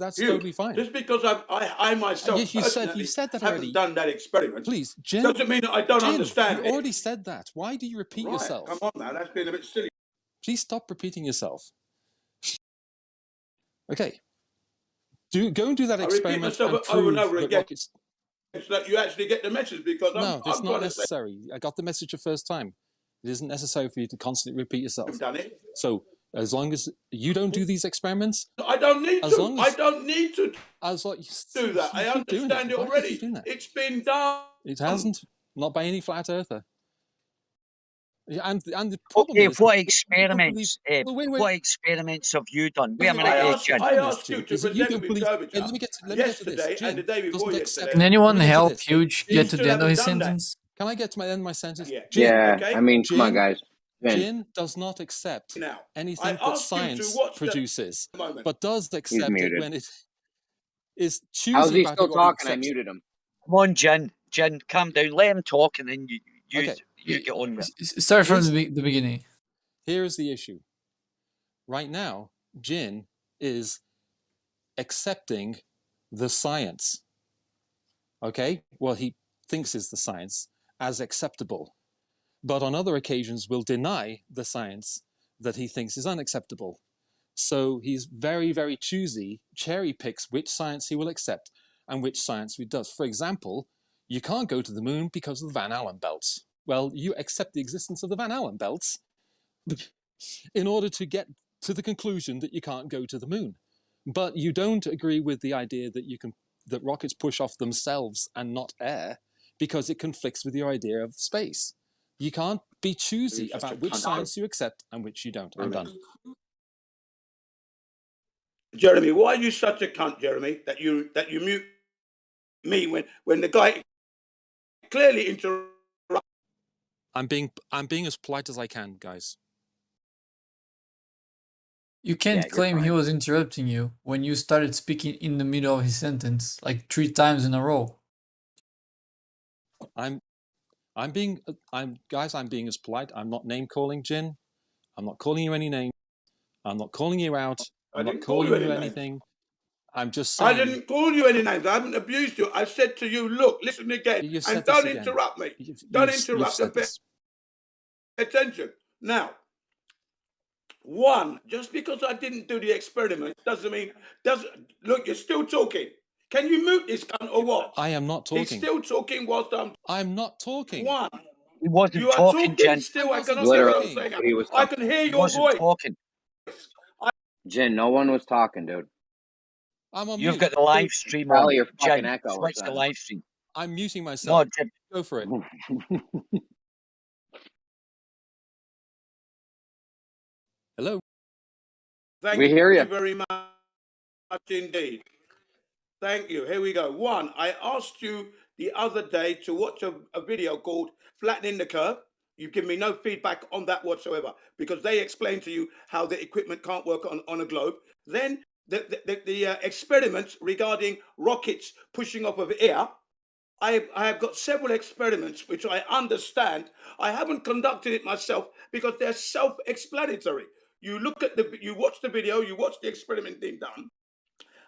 fine. Just because I myself you said that already. Haven't done that experiment. Please, Jim, doesn't mean that I don't understand it. You already said that. Why do you repeat yourself? Come on now, that's been a bit silly. Please stop repeating yourself. Okay. Go and do that experiment and prove over and over that again. Rockets... It's like you actually get the message because it's not necessary. I got the message the first time. It isn't necessary for you to constantly repeat yourself. I've done it. So as long as you don't do these experiments, I don't need to. I don't need to do that. I understand it already. It's been done. It hasn't. Not by any flat earther. And the problem is, what experiments? What experiments have you done? Wait a minute, I asked you to present me yesterday and the day before yesterday. Can anyone help Huge get to the end of his sentence? Can I get to end my sentence? Yeah, I mean, come on, guys. Jin does not accept anything that science produces, but does accept it when it is choosing. How's he still talking? I muted him. Come on, Jin, calm down. Let him talk, and then you get on with it. Start from the beginning. Here's the issue. Right now, Jin is accepting the science. Okay? Well, he thinks is the science as acceptable. But on other occasions will deny the science that he thinks is unacceptable. So he's very, very choosy, cherry picks which science he will accept and which science he does. For example, you can't go to the moon because of the Van Allen belts. Well, you accept the existence of the Van Allen belts in order to get to the conclusion that you can't go to the moon. But you don't agree with the idea that that rockets push off themselves and not air because it conflicts with your idea of space. You can't be choosy about which science you accept and which you don't. I'm done. Jeremy, why are you such a cunt, Jeremy, that you mute me when the guy clearly interrupted? I'm being as polite as I can, guys. You can't claim he was interrupting you when you started speaking in the middle of his sentence, like 3 times in a row. I'm being as polite. I'm not name calling Jin. I'm not calling you any name. I'm not calling you out. I'm not calling you anything. I'm just saying. I didn't call you any names. I haven't abused you. I said to you, look, listen again, and don't interrupt me. Don't interrupt and pay attention. Now, just because I didn't do the experiment doesn't mean look, you're still talking. Can you mute this cunt or what? I am not talking. He's still talking whilst I'm not talking. He wasn't you are talking, Jen. Still, I cannot hear what I'm saying. I can hear your voice. Talking. Jen, no one was talking, dude. I'm on You've mute. got the live stream on. Probably your fucking Jen, echo. switch the live stream. I'm muting myself. No, Jen. Go for it. Hello. Thank we hear you very much indeed. Thank you. Here we go. I asked you the other day to watch a video called Flattening the Curve. You've given me no feedback on that whatsoever because they explain to you how the equipment can't work on a globe. Then the experiments regarding rockets pushing off of air, I have got several experiments which I understand. I haven't conducted it myself because they're self-explanatory. You look at you watch the video, you watch the experiment being done,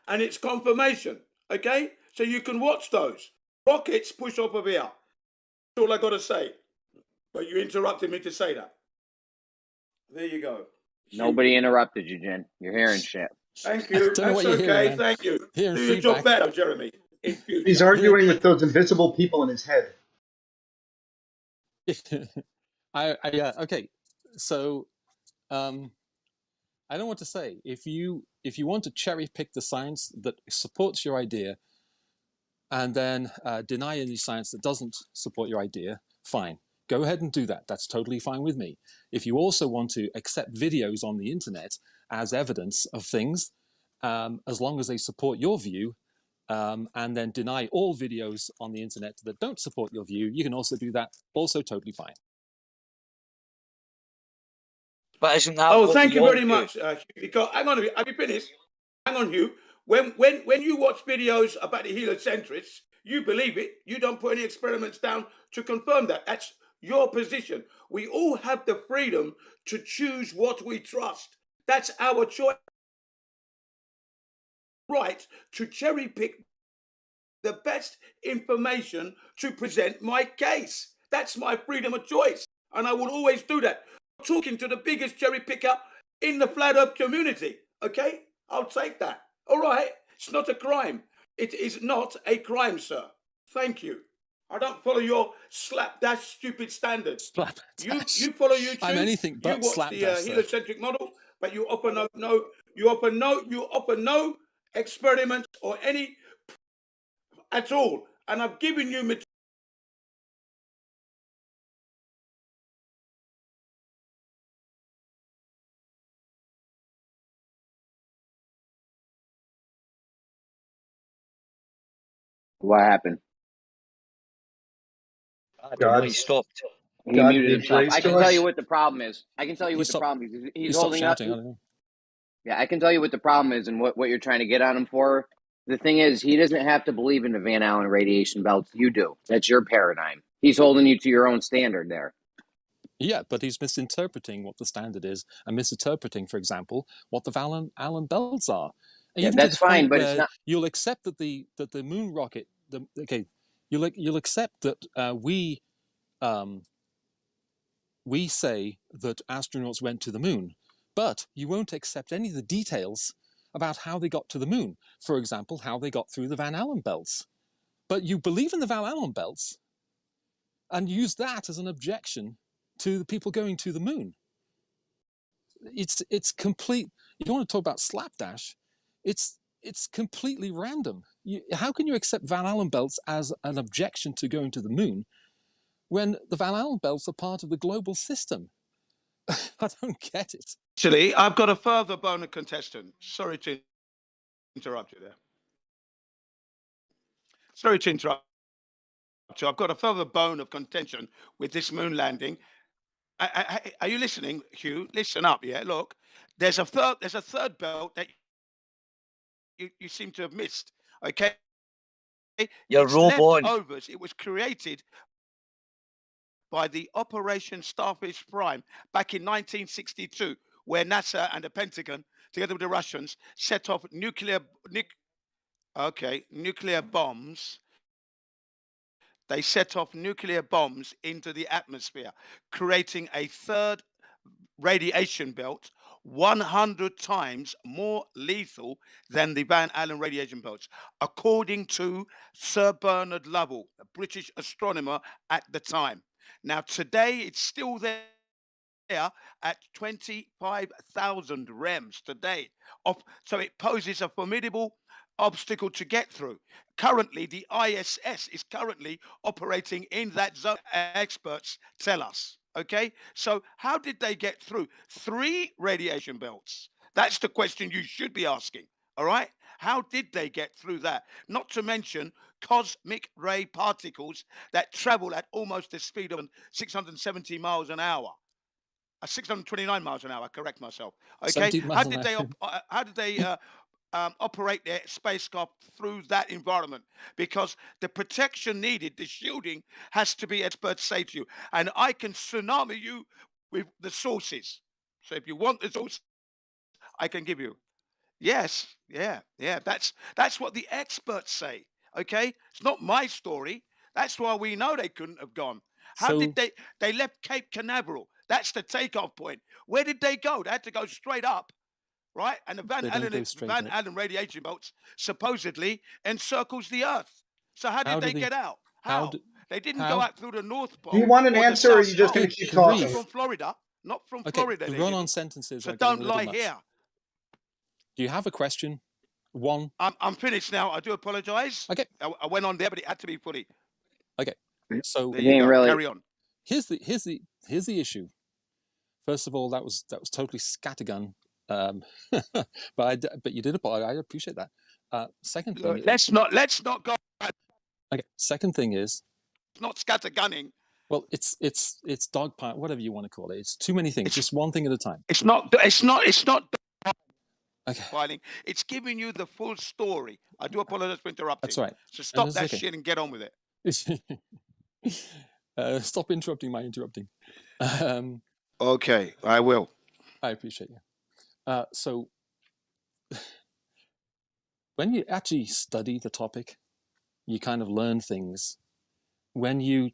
and it's confirmation. Okay, so you can watch those. Rockets push off of here. That's all I got to say. But you interrupted me to say that. There you go. Nobody interrupted you, Jen. You're hearing shit. Thank you. Don't know That's what you're okay. hearing, man. Thank you. Hearing Do your feedback. job better, Jeremy. In future. He's arguing with those invisible people in his head. Okay. So, I don't know what to say. If you want to cherry pick the science that supports your idea, and then deny any science that doesn't support your idea, fine. Go ahead and do that. That's totally fine with me. If you also want to accept videos on the internet as evidence of things, as long as they support your view, and then deny all videos on the internet that don't support your view, you can also do that. Also totally fine. But isn't that Oh, what thank we you all very do? much. Because hang on a minute, have you finished? Hang on, Hugh. When you watch videos about the heliocentrics, you believe it. You don't put any experiments down to confirm that. That's your position. We all have the freedom to choose what we trust. That's our choice. Right to cherry pick the best information to present my case. That's my freedom of choice, and I will always do that. I'm talking to the biggest cherry picker in the flat earth community. Okay, I'll take that. All right, it's not a crime. It is not a crime, sir. Thank you. I don't follow your slapdash stupid standards. Slapdash. You follow YouTube. I'm anything but you watch slapdash, the sir. heliocentric model, but you offer no experiments or any at all. And I've given you material. What happened? I don't know. He stopped. He muted himself. I can tell you what the problem is. He He's stopped holding up. shouting. I don't know. Yeah, I can tell you what the problem is and what you're trying to get on him for. The thing is, he doesn't have to believe in the Van Allen radiation belts. You do. That's your paradigm. He's holding you to your own standard there. Yeah, but he's misinterpreting what the standard is and misinterpreting, for example, what the Van Allen belts are. Yeah, Even that's to the point fine, but where it's not. you'll accept that the moon rocket. You'll accept that we say that astronauts went to the moon, but you won't accept any of the details about how they got to the moon. For example, how they got through the Van Allen belts. But you believe in the Van Allen belts and use that as an objection to the people going to the moon. It's complete. You don't want to talk about slapdash. It's completely random. How can you accept Van Allen belts as an objection to going to the moon when the Van Allen belts are part of the global system? I don't get it. Actually, I've got a further bonus contestant. Sorry to interrupt you there. Sorry to interrupt you. I've got a further bone of contention with this moon landing. Are you listening, Hugh? Listen up, yeah. Look, there's a third belt that you seem to have missed. Okay, You're roboing. leftovers. It was created by the Operation Starfish Prime back in 1962, where NASA and the Pentagon, together with the Russians, set off nuclear bombs. They set off nuclear bombs into the atmosphere, creating a third radiation belt 100 times more lethal than the Van Allen radiation belts, according to Sir Bernard Lovell, a British astronomer at the time. Now, today, it's still there at 25,000 rems today. So it poses a formidable obstacle to get through. Currently, the ISS is currently operating in that zone, experts tell us. Okay, so how did they get through 3 radiation belts? That's the question you should be asking. All right, how did they get through that? Not to mention cosmic ray particles that travel at almost the speed of 670 miles an hour. 629 miles an hour. Correct myself. Okay. How did they operate their spacecraft through that environment, because the protection needed, the shielding, has to be, experts say to you. And I can tsunami you with the sources. So if you want the source, I can give you. Yes, yeah. That's what the experts say. Okay, it's not my story. That's why we know they couldn't have gone. How So- did they left Cape Canaveral? That's the takeoff point. Where did they go? They had to go straight up, right? And the They don't go straight up. Allen radiation belts supposedly encircles the Earth. So how did they get out? How? They didn't go out through the North Pole. Do you want an or the answer, or are South you just Pole. going to keep Not talking? from Florida. Not from Okay, Florida. the they run-on didn't. sentences So are getting don't a little lie much. here. Do you have a question? One. I'm finished now. I do apologize. Okay. I went on there, but it had to be fully. Okay. So There you go. Carry on. Here's the issue. First of all, that was totally scattergun. But you did I appreciate that. Second thing. Let's not go. Okay. Second thing is. It's not scattergunning. Well, it's dogpile, whatever you want to call it. It's too many things. Just one thing at a time. It's not. Okay. Filing. It's giving you the full story. I do apologize for interrupting. That's right. So stop that okay. shit and get on with it. Stop interrupting my interrupting. Okay, I will. I appreciate you. So when you actually study the topic, you kind of learn things. When you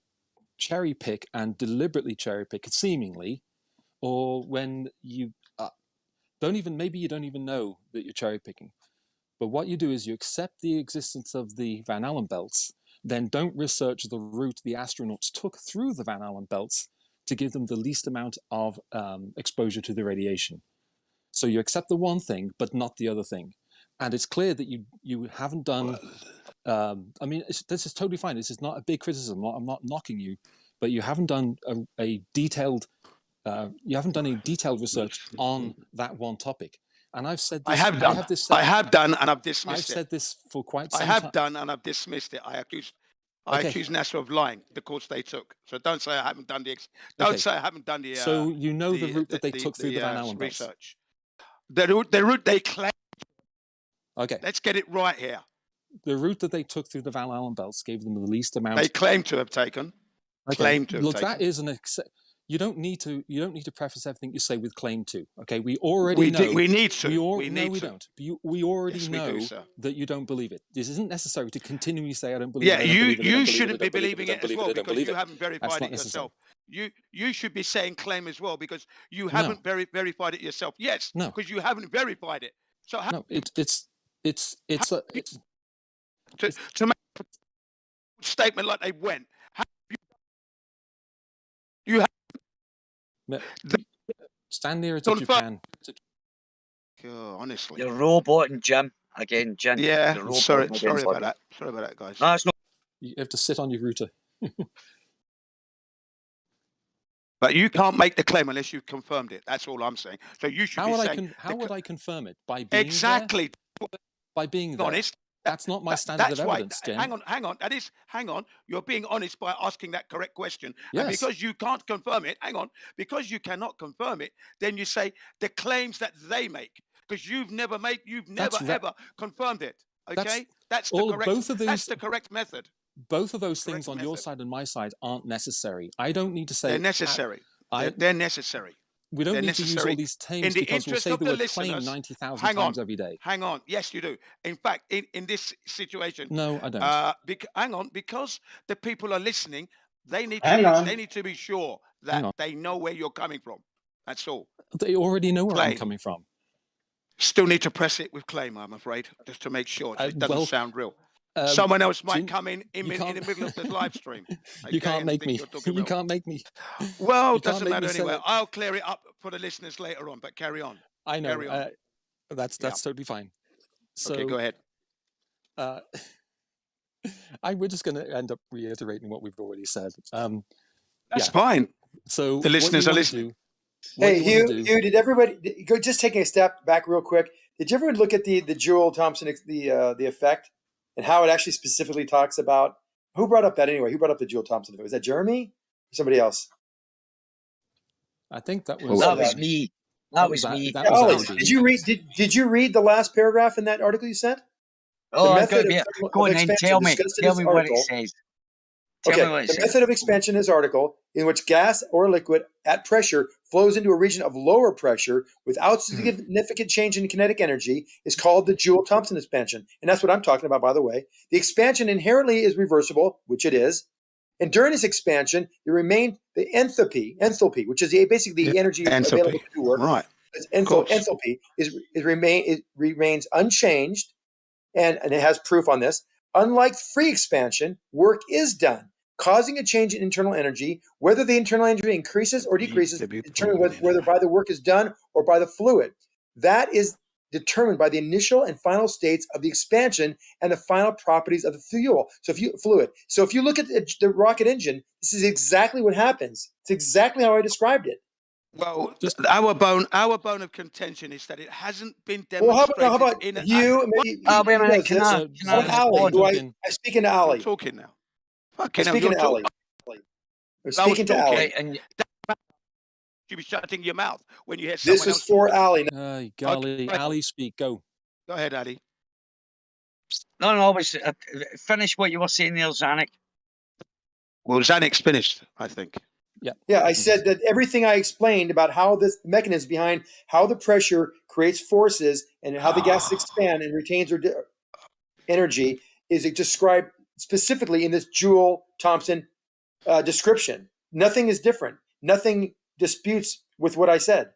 cherry pick and deliberately cherry pick, seemingly, or when you maybe you don't even know that you're cherry picking. But what you do is you accept the existence of the Van Allen belts, then don't research the route the astronauts took through the Van Allen belts to give them the least amount of exposure to the radiation. So you accept the one thing, but not the other thing. And it's clear that you haven't done, I mean, this is totally fine. This is not a big criticism. I'm not knocking you, but you haven't done a detailed research on that one topic. And I've said this. I have done, and I've dismissed it. I've said this for quite some time. time. I have done, and I've dismissed it. I accuse NASA of lying, the course they took. So don't say I haven't done the. Say I haven't done the. So you know the route that they took through the Van Allen belts. Research. The route they claim. Okay. Let's get it right here. The route that they took through the Van Allen belts gave them the least amount. They claim to have taken. Okay. Claim to have Look, taken. that is you don't need to preface everything you say with claim to. Okay, we already know. We need to. We don't. We already know that you don't believe it. This isn't necessary to continually say I don't believe it. You shouldn't be believing it as well because you haven't verified it yourself. You should be saying claim as well because you haven't verified it yourself. Yes, because you haven't verified it. So no, it's to make a statement like they went. You have stand near it if you can. Honestly, you're roboting, Jim. Again, Jim. Yeah, sorry about that. Sorry about that, guys. No, it's not. You have to sit on your router. But you can't make the claim unless you've confirmed it. That's all I'm saying. So you should be saying. How would I confirm it? By being exactly there? By being there. Honest. That's not my standard of evidence, Jim. Hang on. Hang on. You're being honest by asking that correct question. Yes. And because you can't confirm it, because you cannot confirm it, then you say the claims that they make. Because you've never ever confirmed it. Okay? That's the correct method. Both of those things on your side and my side aren't necessary. I don't need to say they're necessary. They're necessary. We don't need to use all these terms because we'll say the word claim 90,000 times every day. Hang on. Yes, you do. In fact, in this situation... No, I don't. Hang on. Because the people are listening, they need to be sure that they know where you're coming from. That's all. They already know where I'm coming from. Still need to press it with claim, I'm afraid, just to make sure it doesn't sound real. Someone else might come in the middle of the live stream. Okay, you can't make me. You can't make me. Well, it doesn't matter anyway. I'll clear it up for the listeners later on, but carry on. I know. That's totally fine. So, okay, go ahead. We're just going to end up reiterating what we've already said. That's fine. So the listeners are listening. Hey, Hugh, did everybody go? Just taking a step back real quick. Did you ever look at the Joule Thompson the effect and how it actually specifically talks about? Who brought up that anyway? Who brought up the Joule Thompson effect? Was that Jeremy or somebody else? I think that was me. That was me. That was Ollie, Andy. did you read the last paragraph in that article you sent? Oh, the I've got method to be. of Go on then. expansion Tell me. discussed in Tell this me what article. it says. Tell me what it The says. method of expansion in this article, in which gas or liquid at pressure flows into a region of lower pressure without significant change in kinetic energy, is called the Joule-Thomson expansion. And that's what I'm talking about, by the way. The expansion inherently is reversible, which it is. And during this expansion, there remained the enthalpy, which is basically the energy available to do work. Right. Enthalpy remains unchanged, and it has proof on this. Unlike free expansion, work is done, causing a change in internal energy. Whether the internal energy increases or decreases determined whether by the work is done or by the fluid. That is determined by the initial and final states of the expansion and the final properties of the fuel. So if you look at the rocket engine, this is exactly what happens. It's exactly how I described it. Well, our bone of contention is that it hasn't been Well, demonstrated. how about you? Wait a minute. Can I Ali, respond? I'm speaking to Ali. I'm talking now. I'm speaking to Ali. I'm speaking to Ali. You be shutting your mouth when you hear someone else. This is for Ali. Golly, Ali, speak. Go. Go ahead, Ali. No, finish what you were saying there, Zanuck. Well, Zanuck's finished, I think. Yeah, I said that everything I explained about how this mechanism behind how the pressure creates forces and how the gases expand and retains energy is described specifically in this Joule-Thomson description. Nothing is different. Nothing disputes with what I said.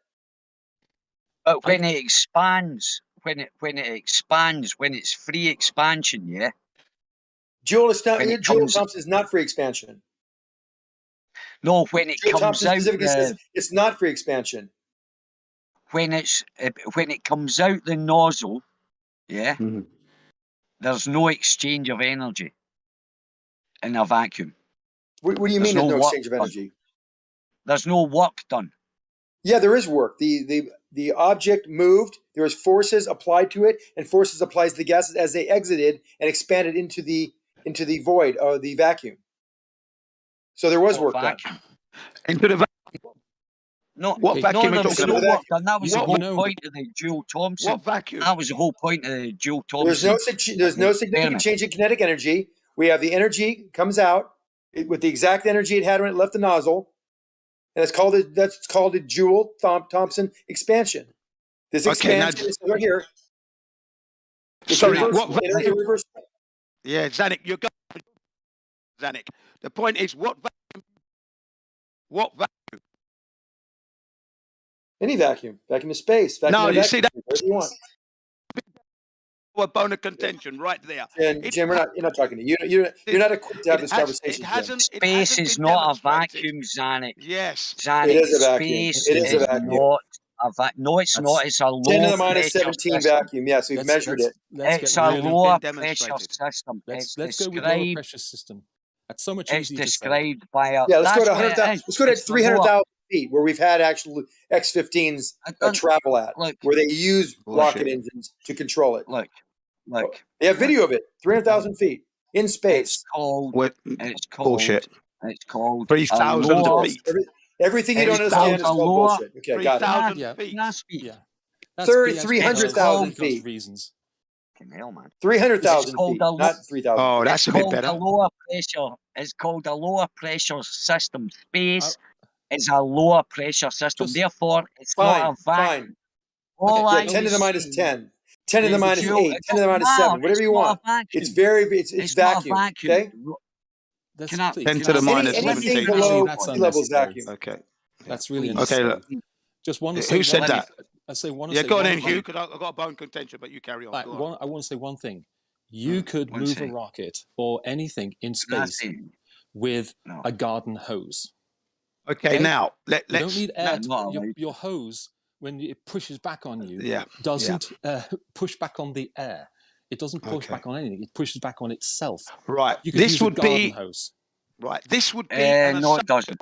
But when it expands, when it's free expansion, yeah. Joule-Thomson is not free expansion. No, when it comes out, says it's not free expansion. When it comes out the nozzle, yeah, there's no exchange of energy in a vacuum. What do you mean there's no exchange of energy? There's no work done. Yeah, there is work. The object moved. There was forces applied to it, and forces applied to the gases as they exited and expanded into the void or the vacuum. So there was work done. Into the vacuum. No, what vacuum? No, there was no work done. That was the whole point of the Joule-Thomson. What vacuum? That was the whole point of the Joule-Thomson. There's no significant change in kinetic energy. We have the energy comes out with the exact energy it had when it left the nozzle, and that's called a Joule-Thomson expansion. This expansion is right here. Sorry, what vacuum? Yeah, Zanuck, you're going. Zanuck. The point is, what vacuum? What vacuum? Any vacuum. Vacuum of space. Vacuum of see that. Whatever you want. A bone of contention right there. Jim, you're not talking to you. You're not equipped to have this conversation. Space is not a vacuum, Zanuck. Yes. Zanuck, it is a vacuum. Space it is a vacuum. No, it's not. It's a low 10 to the minus 17 vacuum. Yes, we've measured it. It's a lower pressure system. Let's go with lower pressure system. That's so much easier to say. It's described by a... Yeah, let's go to 100,000. Let's go to 300,000 feet, where we've had actual X-15s travel at, where they use rocket engines to control it. Look. They have video of it. 300,000 feet in space. It's called 3,000 feet. Everything you don't understand is called bullshit. Okay, got it. 300,000 feet. Reasons. Hell, man. 300,000 feet, not 3,000. Oh, that's a bit better. It's called a lower pressure system. Space is a lower pressure system. Therefore, it's not a vacuum. Fine. 10 to the minus 10. 10 to the minus 8. 10 to the minus 7. Whatever you want. It's vacuum. Okay? 10 to the minus 17. Anything below sea level is vacuum. Okay. That's really okay. Look. Just want to say who said that? Yeah, go on in, Hugh, because I've got a bone contention, but you carry on. I want to say one thing. You could move a rocket or anything in space with a garden hose. Okay, now, you don't need air. Your hose, when it pushes back on you, doesn't push back on the air. It doesn't push back on anything. It pushes back on itself. Right. You could use a garden hose. Right. This would be... no, it doesn't.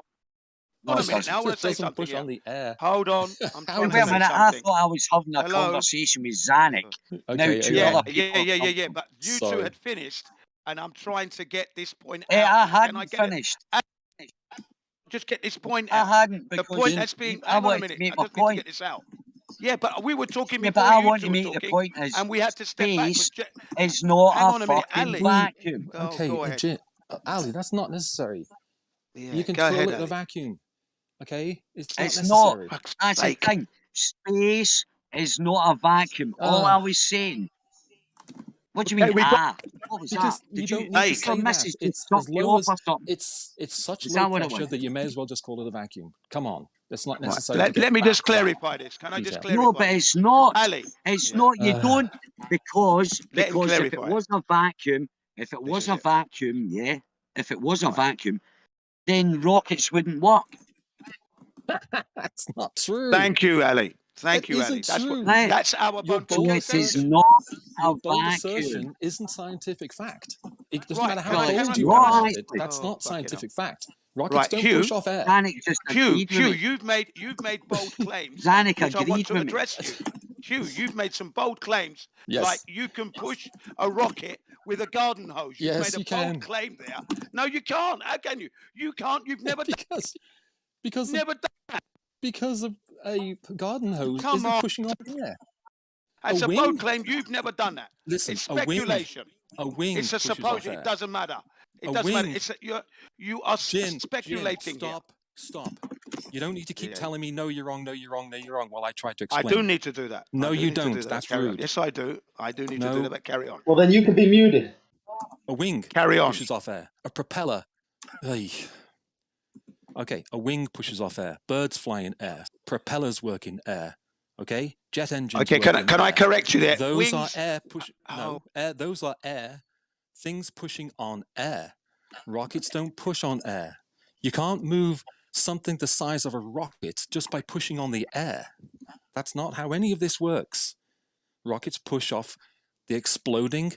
Hold on a minute. Now I want to say something push on the air. Hold on. I'm trying to say something. I thought I was having a conversation with Zanuck. Yeah. But you two had finished, and I'm trying to get this point out. I hadn't finished. just get this point I out. hadn't, The because point that's been. I Hang on a wanted to minute. make I my just need to point. get this out. Yeah, but we were talking Yeah, but before I you want two to were make the talking, point is and we had to step back. space is not Hang a on a minute, fucking Ali. vacuum. Oh, Okay, go ahead. Ali, that's not necessary. Yeah, You can go call ahead, it a Ali. vacuum. Okay, it's not It's not. necessary. That's the thing. Space is not a vacuum. All I was saying. What do you mean? What was Because that? you Did don't you? need to Your say that. missus just It's suck as you low off as or something? it's such Is low that what it pressure was? that you may as well just call it a vacuum. Come on, it's not Right. necessary to get Let me back just to that clarify this. Can I just detail. clarify? No, but it's not. Ali. It's Yeah. not. You don't because Let him if it clarify. was a vacuum, if it This was is a it. vacuum, yeah, if it was a vacuum, then rockets wouldn't work. That's not true. Thank you, Ali. Thank It you, Ali. isn't That's true. what. That's our Your bold It is assertion. not a Your bold vacuum. assertion isn't scientific fact. It doesn't Right. matter how Can I? Can bold I? you Can are I? about it. actually. That's Oh, not fucking hell. scientific fact. Rockets Right, don't Hugh. push off air. Zanuck just agreed with Hugh, me. you've made bold claims, Zanuck which I want agreed to with me. address you. Hugh, you've made some bold claims, Yes. like you can push a rocket with a garden hose. You've Yes, made a you bold can. claim there. No, you can't. How can you? You can't. You've never because never done that. Because of a garden hose Come isn't on. pushing off air. It's a wing? bold claim. You've never done that. Listen, It's a wing. speculation. A wing It's a pushes off supposed. air. It doesn't matter. It A doesn't matter. wing. It's you are Jin, speculating here. Stop. You don't need to keep Yeah. telling me no, you're wrong, no, you're wrong, no, you're wrong while I try to I explain. do need to do that. No, I do you need to do don't. that. That's Carry on. rude. Yes, I do. I do need to do that, but carry on. Well, then you can be muted. A wing Carry on. pushes off air. A propeller. Ay. Okay, a wing pushes off air. Birds fly in air. Propellers work in air. Okay, jet engines. Okay, work in can I air. correct you there? Those Wings. are air push. Oh. No, air. Those are air. Things pushing on air. Rockets don't push on air. You can't move something the size of a rocket just by pushing on the air. That's not how any of this works. Rockets push off the exploding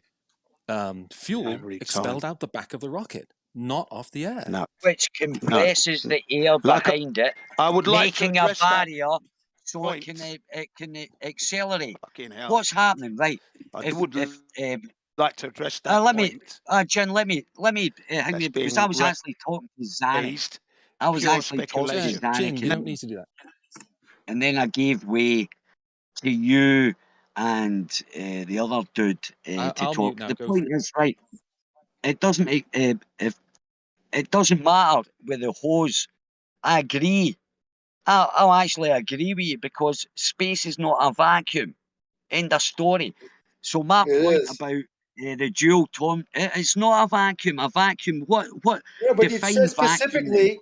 fuel expelled out the back of the rocket, not off the air. No. Which compresses the air behind it, I would like to making a address that barrier so point. it can accelerate. Fucking hell. What's happening, right? I would like to address that point. Jen, let me hang me, because I was actually talking to Zanuck. I was actually talking to Zanuck. You don't need to do that. And then I gave way to you and the other dude to talk. The point is, right, it doesn't make if it doesn't matter with the hose. I agree. I'll actually agree with you, because space is not a vacuum. End of story. So my point about the dual tone, it's not a vacuum. A vacuum. What? Yeah, but it says specifically.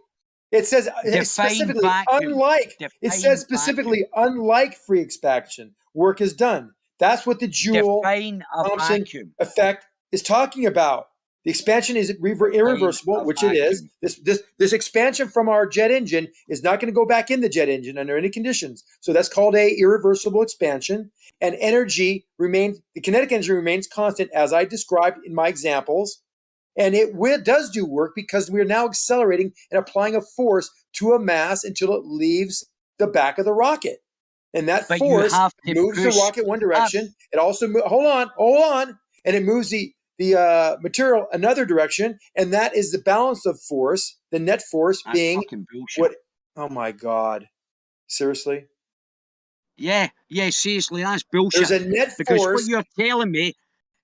It says specifically unlike. It says specifically unlike free expansion, work is done. That's what the Joule Thomson effect is talking about. The expansion is irreversible, which it is. This expansion from our jet engine is not going to go back in the jet engine under any conditions. So that's called a irreversible expansion. And energy remains, the kinetic energy remains constant, as I described in my examples. And it does do work because we're now accelerating and applying a force to a mass until it leaves the back of the rocket. And that force moves the rocket one direction. It also hold on, and it moves the material another direction, and that is the balance of force, the net force being what? Oh my God! Seriously? Yeah, seriously, that's bullshit. There's a net because force. What you're telling me,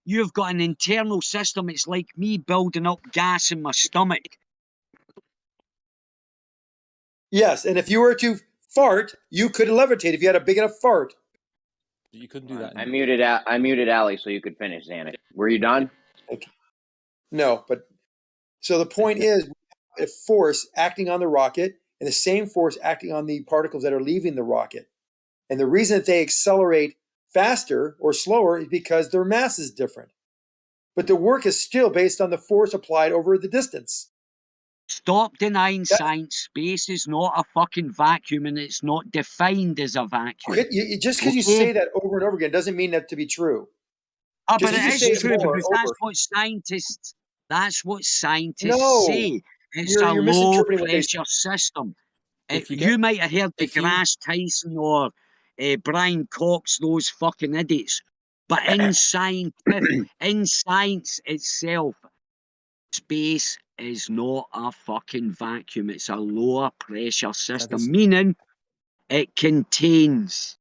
you've got an internal system. It's like me building up gas in my stomach. Yes, and if you were to fart, you could levitate if you had a big enough fart. You couldn't do that. I muted Ali so you could finish, Zanuck. Were you done? No, but so the point is, a force acting on the rocket and the same force acting on the particles that are leaving the rocket. And the reason that they accelerate faster or slower is because their mass is different. But the work is still based on the force applied over the distance. Stop denying science. Space is not a fucking vacuum, and it's not defined as a vacuum. Okay, just because you say that over and over again doesn't mean that to be true. But it is true, because that's what scientists say. It's a low pressure system. You might have heard the Grass Tyson or Brian Cox, those fucking idiots. But in science itself, Space is not a fucking vacuum. It's a lower pressure system, meaning it contains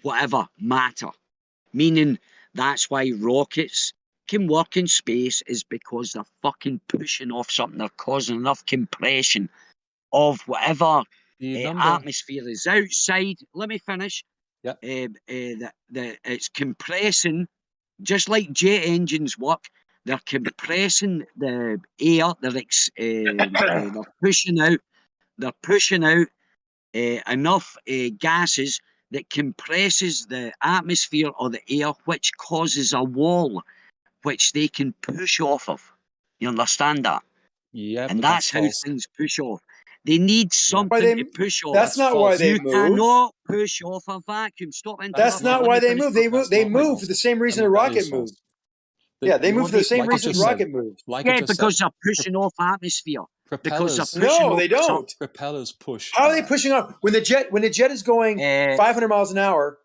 whatever matter. Meaning that's why rockets can work in space, is because they're fucking pushing off something. They're causing enough compression of whatever atmosphere is outside. Let me finish. Yeah. It's compressing, just like jet engines work. They're compressing the air. They're pushing out. They're pushing out enough gases that compresses the atmosphere or the air, which causes a wall, which they can push off of. You understand that? Yeah, and but that's how false. things push off. They need something Why they- to push off. that's not why they You move. cannot push off a vacuum. Stop interrupting. That's not Let why me they finish move. my They thought. move for the same reason a rocket moves. Yeah, they move for the same reason the rocket moves. Yeah, because they're pushing off atmosphere. Because they're Propellers. pushing No, off they don't. something. Propellers push. How are they pushing off when the jet is going 500 miles an hour,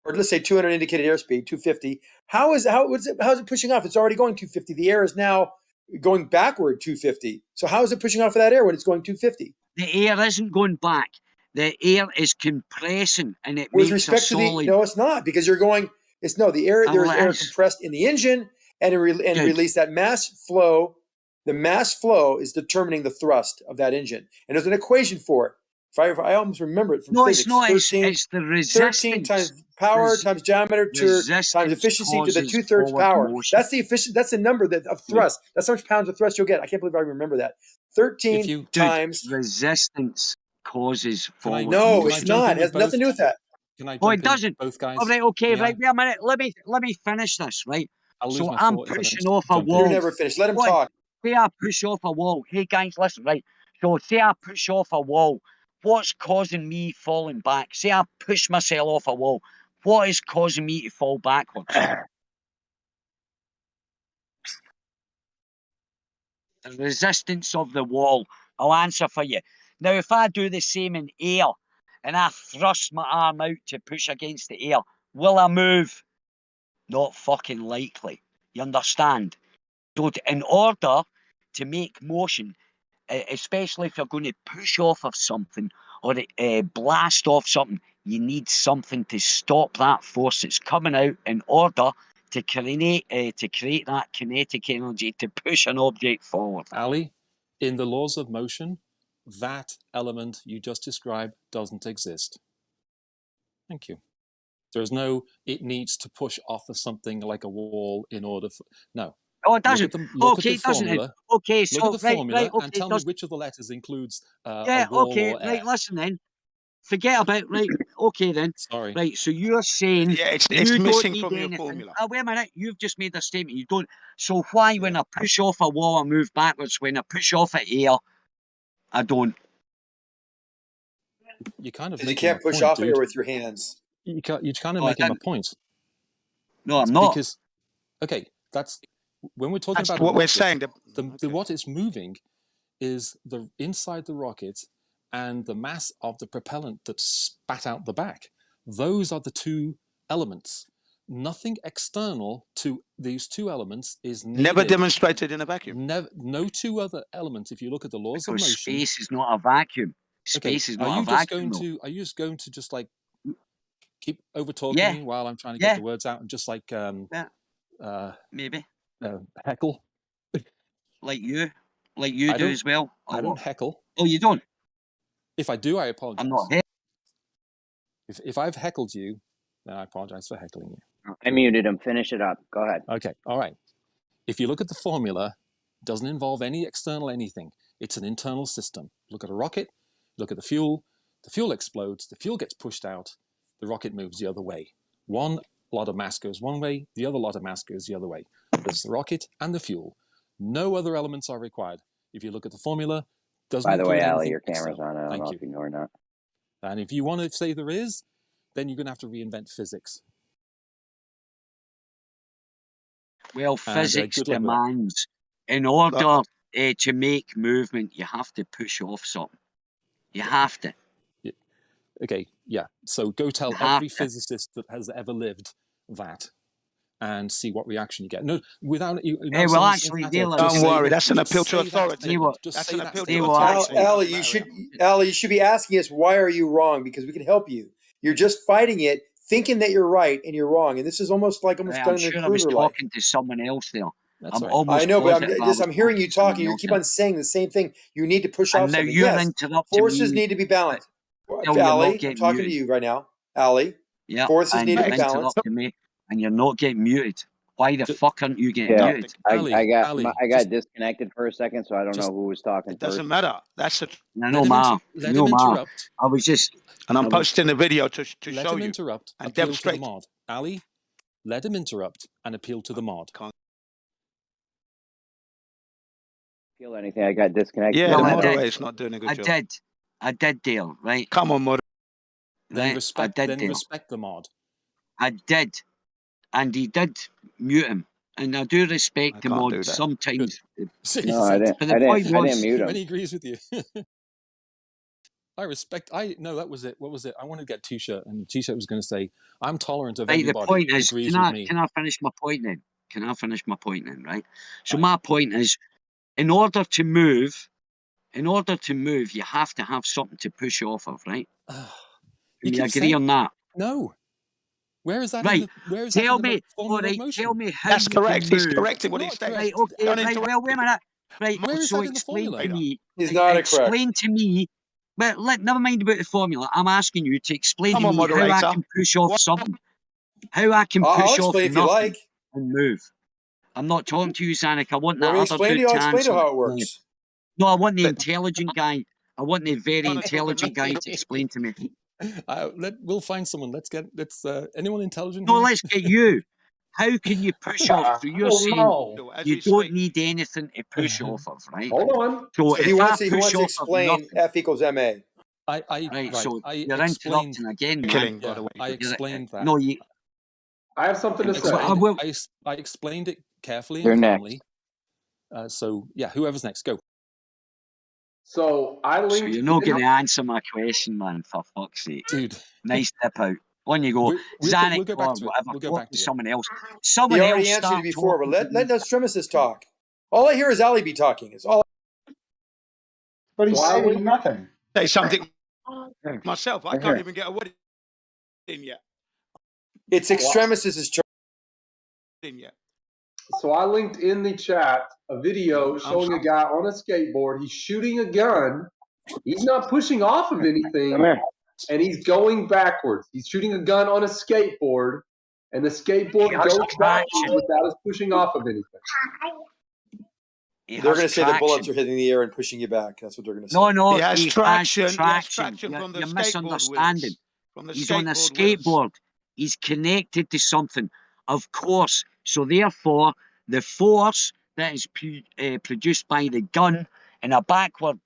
or let's say 200 indicated airspeed, 250? How is it pushing off? It's already going 250. The air is now going backward 250. So how is it pushing off of that air when it's going 250? The air isn't going back. The air is compressing, and it With makes respect a to solid. no, it's not, because you're going. It's no, the air. There is air compressed in the engine, and release that mass flow. The mass flow is determining the thrust of that engine, and there's an equation for it. If I almost remember it from physics. It's not. 13, it's the resistance. 13 times power times diameter times efficiency to the 2/3 power. Motion. That's the efficient. That's the number of thrust. That's how much pounds of thrust you'll get. I can't believe I remember that. 13 times resistance causes forward. No, motion. it's not. It has nothing to do with that. Can I Oh, jump it doesn't. in, both guys? Oh, right, okay, May right. I? Wait a minute. Let me finish this, right? I'll lose So my I'm thought if I don't pushing off a jump in. wall. You're never finished. Let him What? talk. Say I push off a wall. Hey guys, listen, right? So say I push off a wall. What's causing me falling back? Say I push myself off a wall. What is causing me to fall backwards? The resistance of the wall. I'll answer for you. Now, if I do the same in air and I thrust my arm out to push against the air, will I move? Not fucking likely. You understand? So in order to make motion, especially if you're going to push off of something or blast off something, you need something to stop that force that's coming out in order to create that kinetic energy to push an object forward. Ali, in the laws of motion, that element you just described doesn't exist. Thank you. There's no, it needs to push off of something like a wall in order for, no. Oh, it doesn't. Look Okay, at the formula. Okay, so look at the formula right, okay, and tell me which of the letters includes yeah, a wall okay, or air. right, listen then. Forget about, right, okay then. Sorry. Right, so you're saying it's you missing don't from need your anything. formula. Oh, wait a minute, you've just made a statement. You don't. So why, when I push off a wall, I move backwards? When I push off an air, I don't. You kind of You can't push off air with your hands. You're kind of making a point. No, I'm not. Because, okay, that's when we're talking That's about what we're rocket, saying. What is moving is the inside the rocket and the mass of the propellant that spat out the back. Those are the two elements. Nothing external to these two elements is needed. Never demonstrated in a vacuum. No two other elements. If you look at the laws of motion, space is not a vacuum. Space is not a vacuum. Are you just going to just like keep over talking me while I'm trying to get the words out and just like maybe heckle? Like you do as well. I don't heckle. Oh, you don't? If I do, I apologize. I'm not. If I've heckled you, then I apologize for heckling you. I muted him. Finish it up. Go ahead. Okay. All right. If you look at the formula, it doesn't involve any external anything. It's an internal system. Look at a rocket. Look at the fuel explodes. The fuel gets pushed out. The rocket moves the other way. One lot of mass goes one way. The other lot of mass goes the other way. There's the rocket and the fuel. No other elements are required. If you look at the formula, doesn't. By the way, include Ali, anything your camera's external. on. I don't Thank know you. if you know or not. And if you want to say there is, then you're going to have to reinvent physics. Well, physics demands, in order to make movement, you have to push off something. You have to. Yeah. Okay, yeah. So go tell every physicist that has ever lived that. and see what reaction you get. No, without you. Hey, well, actually, don't worry. That's an appeal to authority. That's an appeal to authority. Ali, you should be asking us, why are you wrong? Because we can help you. You're just fighting it, thinking that you're right and you're wrong. And this is almost done in the I'm sure I was recruiter life. talking to someone else there. That's right. Almost I know, but positive I'm hearing you talking. You keep on saying the same thing. You need to push off And now something. you're Yes, interrupting forces me. need to be balanced. No, you're Ali, not I'm getting talking to muted. you right now. Ali, Yeah, forces and need to you're be balanced. interrupting me, and you're not getting muted. Why the fuck aren't you getting muted? I got disconnected for a second, so I don't know who was talking first. Doesn't matter. That's it. No, Ma. No, Ma. I was just. And I'm posting the video to let show him you interrupt, and appeal demonstrate. to the mod. Ali, let him interrupt and appeal to the mod. Feel anything? I got disconnected. Yeah, No, the I moderator's did. not doing a good I job. did. I did, Dale. Right. Come on, moderator. Then Right. respect. I did, Then Dale. respect the mod. I did, and he did mute him. And I do respect the can't mod do that. sometimes. No, I didn't. But the point I didn't was, mute When him. he agrees with you. I respect. No, that was it. What was it? I wanted to get T-shirt, and T-shirt was going to say, "I'm tolerant of right, the everybody point who is, agrees can with I me." finish my point then? Can I finish my point then? Right. So my point is, in order to move, you have to have something to push off of, right? You Can we keep agree saying on that? no. Where is that? Right. Where is that Tell in the me, formula all right, of motion? tell me how That's you correct. can He's move. correcting what he's Not saying. Right, correct. okay, right, well, wait a minute. Right, Where is so that in the explain formula? to me. He's not Explain to me. Well, never mind about the formula. I'm asking you to explain Come to on, me how I moderator. can push off something. How I can I'll push off explain if you nothing like. and move. I'm not talking to you, Sonic. I want Want that me to other explain to dude you? I'll to explain to answer. you how it works. No, I want the intelligent guy. I want the very intelligent guy to explain to me. We'll find someone. Let's anyone intelligent No, here? let's get you. How can you push off? So you're saying you don't need anything to push off of, right? Hold on. So So if he wants I to push off explain of nothing, F equals MA. right? So I you're explained interrupting again, man. Killing, by the way. I explained that. No, you. I have something to say. I explained it carefully You're and next. calmly. So yeah, whoever's next, go. So I linked. So you're not going to answer my question, man. For fuck's sake, dude. Nice step out. On you go, We'll Zanik go back or to it. whatever. We'll go Talk back to to it. someone else. He Someone already else answered start you before, but talking. let Nostromosus talk. All I hear is Ali be talking. It's all. But he's saying nothing. Say something myself. I can't even get a word in yet. It's Extremis's turn. So I linked in the chat a video showing a guy on a skateboard. He's shooting a gun. He's not pushing off of anything, and he's going backwards. He's shooting a gun on a skateboard, and the skateboard goes backwards without us pushing off of anything. They're going to say the bullets are hitting the air and pushing you back. That's what they're going to say. No, he has traction. Has traction. From the You're skateboard misunderstanding. wheels. From the He's on a wheels. skateboard. He's connected to something, of course. So therefore, the force that is produced by the gun in a backward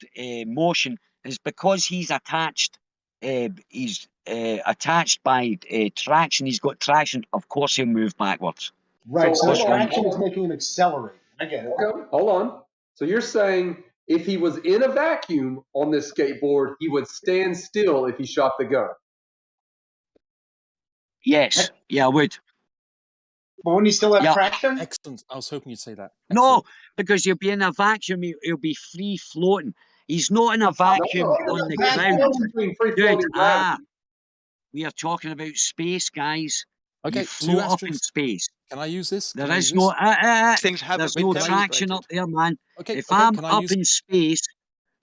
motion is because he's attached. He's attached by traction. He's got traction. Of course, he'll move backwards. Right. So the traction is making him accelerate. I get it. Okay, hold on. So you're saying if he was in a vacuum on this skateboard, he would stand still if he shot the gun? Yes. Yeah, I would. But when you still have traction? Excellent. I was hoping you'd say that. No, because he'll be in a vacuum. He'll be free floating. He's not in a vacuum on the ground. Dude, we are talking about space, guys. Okay, you float up in space. Can I use this? There is no there's no traction up there, man. Okay, if I'm up in space,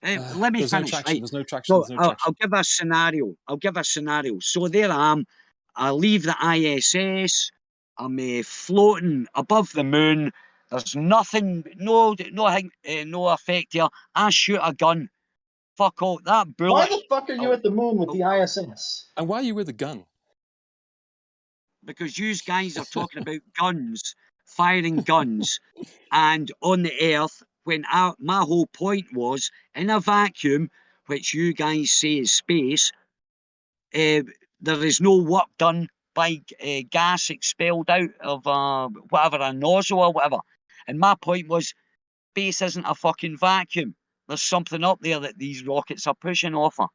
let me there's finish. No traction, right? there's no traction. So there's no traction. I'll give a scenario. So there I am. I leave the ISS. I'm floating above the moon. There's nothing, no effect here. I shoot a gun. Fuck all that bullet. Why the fuck are you at the moon with the ISS? And why are you with a gun? Because you guys are talking about guns, firing guns, and on the Earth, when my whole point was, in a vacuum, which you guys say is space, there is no work done by gas expelled out of whatever, a nozzle or whatever. And my point was, space isn't a fucking vacuum. There's something up there that these rockets are pushing off of.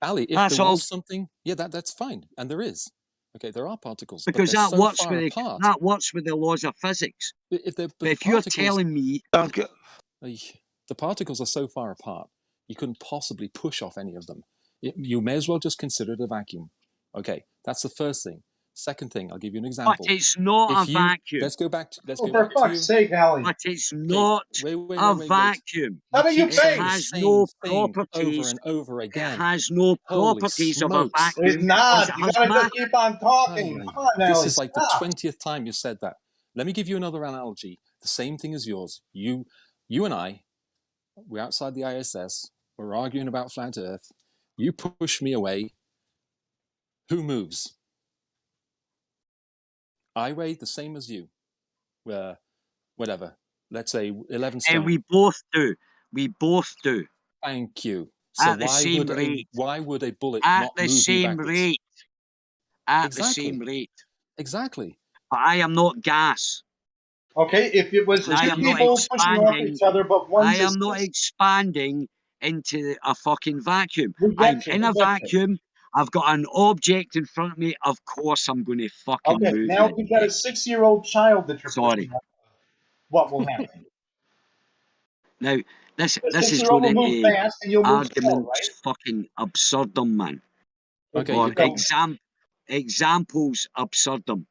Ali, if That's there all. was something, yeah, that's fine. And there is. Okay, there are particles, because but they're that so works far with apart. that works with the laws of physics. But if you're telling me, the particles are so far apart, you couldn't possibly push off any of them. You may as well just consider it a vacuum. Okay, that's the first thing. Second thing, I'll give you an example. But it's not a vacuum. Let's go back. Let's Oh, go for back fuck's to. sake, Alan. But it's not a Wait. vacuum. How do you It think? has Same no thing properties. over and over again. It has no Holy properties of a smokes. vacuum. It's not. It You has gotta matter. just keep on talking. Come on now. This is like the Stop. 20th time you've said that. Let me give you another analogy. The same thing as yours. You and I, we're outside the ISS. We're arguing about flat Earth. You push me away. Who moves? I weigh the same as you. Whatever. Let's say 11 stone. And we both do. We both do. Thank you. So At the same rate. why would a bullet At not the move you same backwards? rate. At Exactly. the same rate. Exactly. But I am not gas. Okay, if it was And I two am not people pushing off expanding. each other, but one's I am not expanding into a fucking vacuum. We I'm get you, in we a get you. vacuum. I've got an object in front of me. Of course, I'm going to fucking Okay, move now it. if you got a 6-year-old child that you're Sorry. pushing off, what will happen? Now, this The is 6-year-old going will move into fast and you'll move slow, arguments right? fucking absurdum, man. Okay, Or you've got examples absurdum.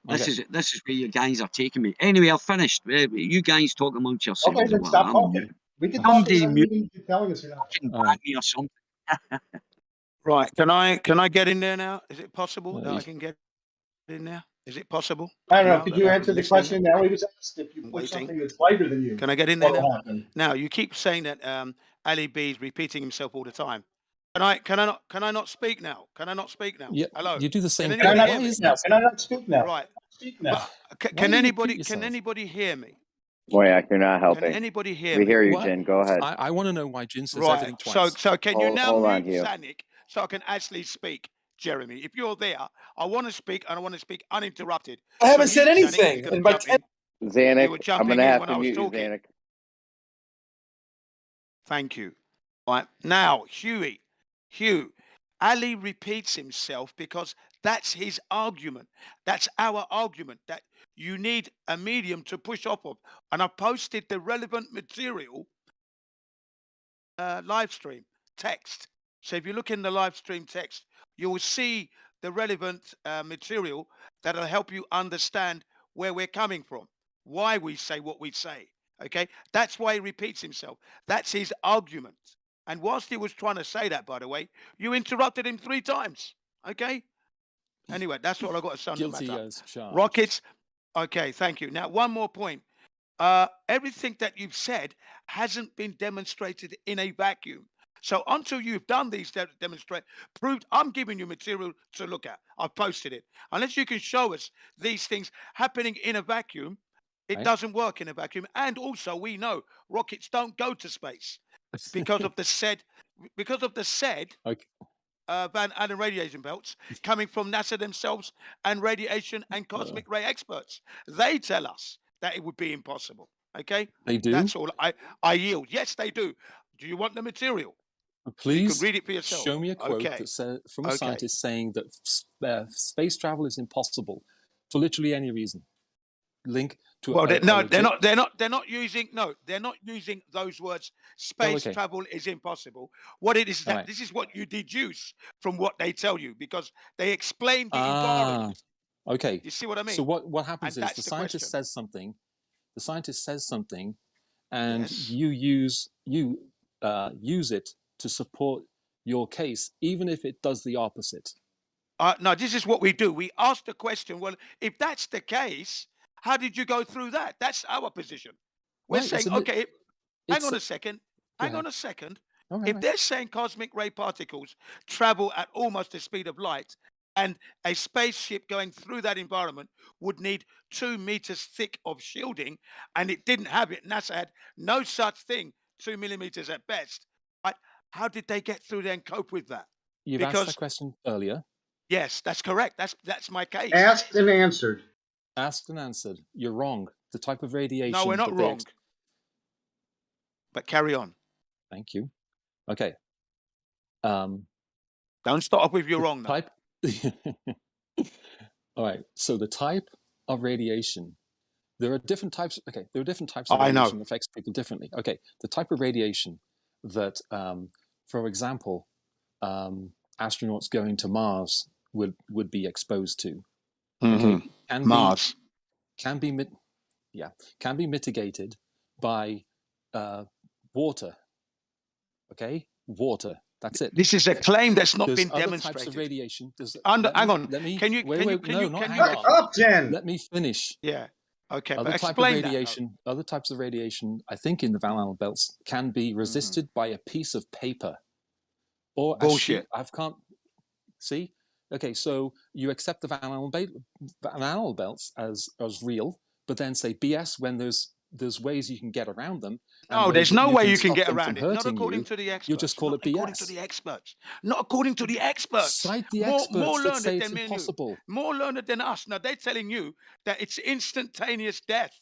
This Okay. is where you guys are taking me. Anyway, I've finished. You guys talk amongst yourselves. Okay, or then stop whatever. talking. We can talk Somebody without mute you even telling us you're not. fucking All back right. me or something. Right, can I get in there now? Is it possible that I can get in there? Is it possible? I don't know. Now Could that you I've answer been the listening question now? He was asked if you and push waiting. something that's lighter than you. Can I get in there What now? will happen? Now you keep saying that Ali B is repeating himself all the time. Can I not speak now? Can I not speak now? Yeah, Hello. you do the same Can thing. Can I anybody not hear me? speak now? Can I not speak now? Right. Speak now. But Why do you repeat yourself? can anybody hear me? Boyak, you're not Can helping. anybody hear We me? hear you, What? Jin. Go ahead. I want to know why Jin says Right. everything twice. So can you now Hold on, mute Hugh. Zanik so I can actually speak, Jeremy? If you're there, I want to speak and I want to speak uninterrupted. I haven't So said mute Zanik, he's anything. gonna And by jump in. You Zanik, were I'm jumping going to in have when to I was mute you, talking. Zanik. Thank you. Right now, Hugh, Ali repeats himself because that's his argument. That's our argument, that you need a medium to push off of. And I posted the relevant material live stream text. So if you look in the live stream text, you will see the relevant material that'll help you understand where we're coming from, why we say what we say. Okay, that's why he repeats himself. That's his argument. And whilst he was trying to say that, by the way, you interrupted him 3 times. Okay. Anyway, that's all I got to say on the Guilty matter. as charged. Rockets. Okay, thank you. Now, one more point. Everything that you've said hasn't been demonstrated in a vacuum. So until you've done these proved, I'm giving you material to look at. I've posted it. Unless you can show us these things happening in a vacuum, it Right. doesn't work in a vacuum. And also, we know rockets don't go to space because of the said Okay. Van Allen radiation belts coming from NASA themselves and radiation and cosmic ray experts. They tell us that it would be impossible. Okay? They do? That's all. I yield. Yes, they do. Do you want the material? You Please can read it for yourself. show me a quote Okay. that says from a Okay. scientist saying that space travel is impossible for literally any reason. Link to Well, a they're legit... not using those words. Space okay. travel is impossible. What it is that Right. this is what you deduce from what they tell you because they explain the Ah, environment. okay. You see what I mean? So what happens And is that's the the scientist question. says something. The scientist says something, and Yes. you use it to support your case, even if it does the opposite. No, this is what we do. We ask the question, well, if that's the case, how did you go through that? That's our position. We're Right, saying, okay, hang on a second. Go Hang on ahead. a second. All right, If right. they're saying cosmic ray particles travel at almost the speed of light, and a spaceship going through that environment would need 2 meters thick of shielding, and it didn't have it, NASA had no such thing, 2 millimeters at best. Right? How did they get through there and cope with that? You've asked that question earlier. Yes, that's correct. That's my case. Asked and answered. Asked and answered. You're wrong. The type of radiation. No, we're not that they wrong. But carry on. Thank you. Okay. Don't start off with you're wrong now. Type. All right. So the type of radiation. There are different types. Okay, there are different types of I know. radiation that affects people differently. Okay, the type of radiation that, for example, astronauts going to Mars would be exposed to. Okay, can Mars. can be mitigated by water. Okay, water. That's it. This is a claim that's not There's been other demonstrated. types of radiation. Hang on. Let me. Can you? Wait, Can you? wait, Can no, you? not Can hang you? on. Shut up, Jen. Let me finish. Yeah. Okay. Other But type of explain that. radiation. Other types of radiation, I think, in the Van Allen belts can be resisted by a piece of paper or a sheet. Bullshit. I can't see. Okay, so you accept the Van Allen belts as real, but then say BS when there's ways you can get around them. No, there's no way you can stop get them around from it. Not hurting according you. to the experts. You just call Not it BS. according to the experts. Not according to the experts. Cite the more experts that learned say than it's me and you. impossible. More learned than us. Now they're telling you that it's instantaneous death.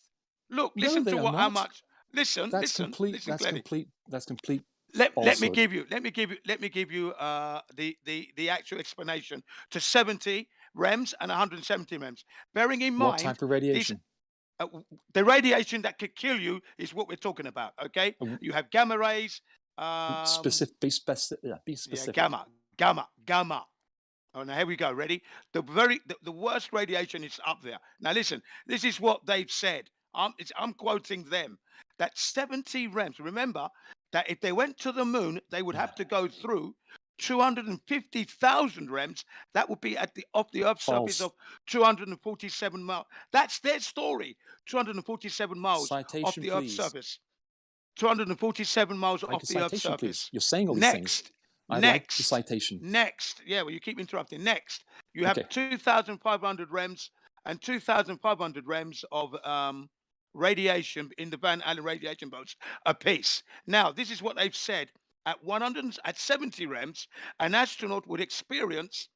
Look, No, listen they to are what how not. much. Listen, That's listen, complete. listen, That's clearly. complete. That's complete. Let me falsehood. give you the actual explanation to 70 REMs and 170 REMs. Bearing in What mind type of radiation? the radiation that could kill you is what we're talking about. Okay, you have gamma rays. Specific. Be specific. Yeah, be Yeah, specific. gamma. Oh, now here we go. Ready? The worst radiation is up there. Now listen. This is what they've said. I'm quoting them. That 70 REMs. Remember that if they went to the moon, they would have to go through 250,000 REMs. That would be off the Earth's surface of 247 miles. That's their story. 247 miles Citation, off the Earth's please. surface. 247 miles Like off a the Earth's citation, surface. please. You're saying all these things. I'd like the citation. Next. Yeah, well, you keep interrupting. Next. You have Okay. 2,500 REMs and 2,500 REMs of radiation in the Van Allen radiation belts apiece. Now, this is what they've said. At 70 REMs, an astronaut would experience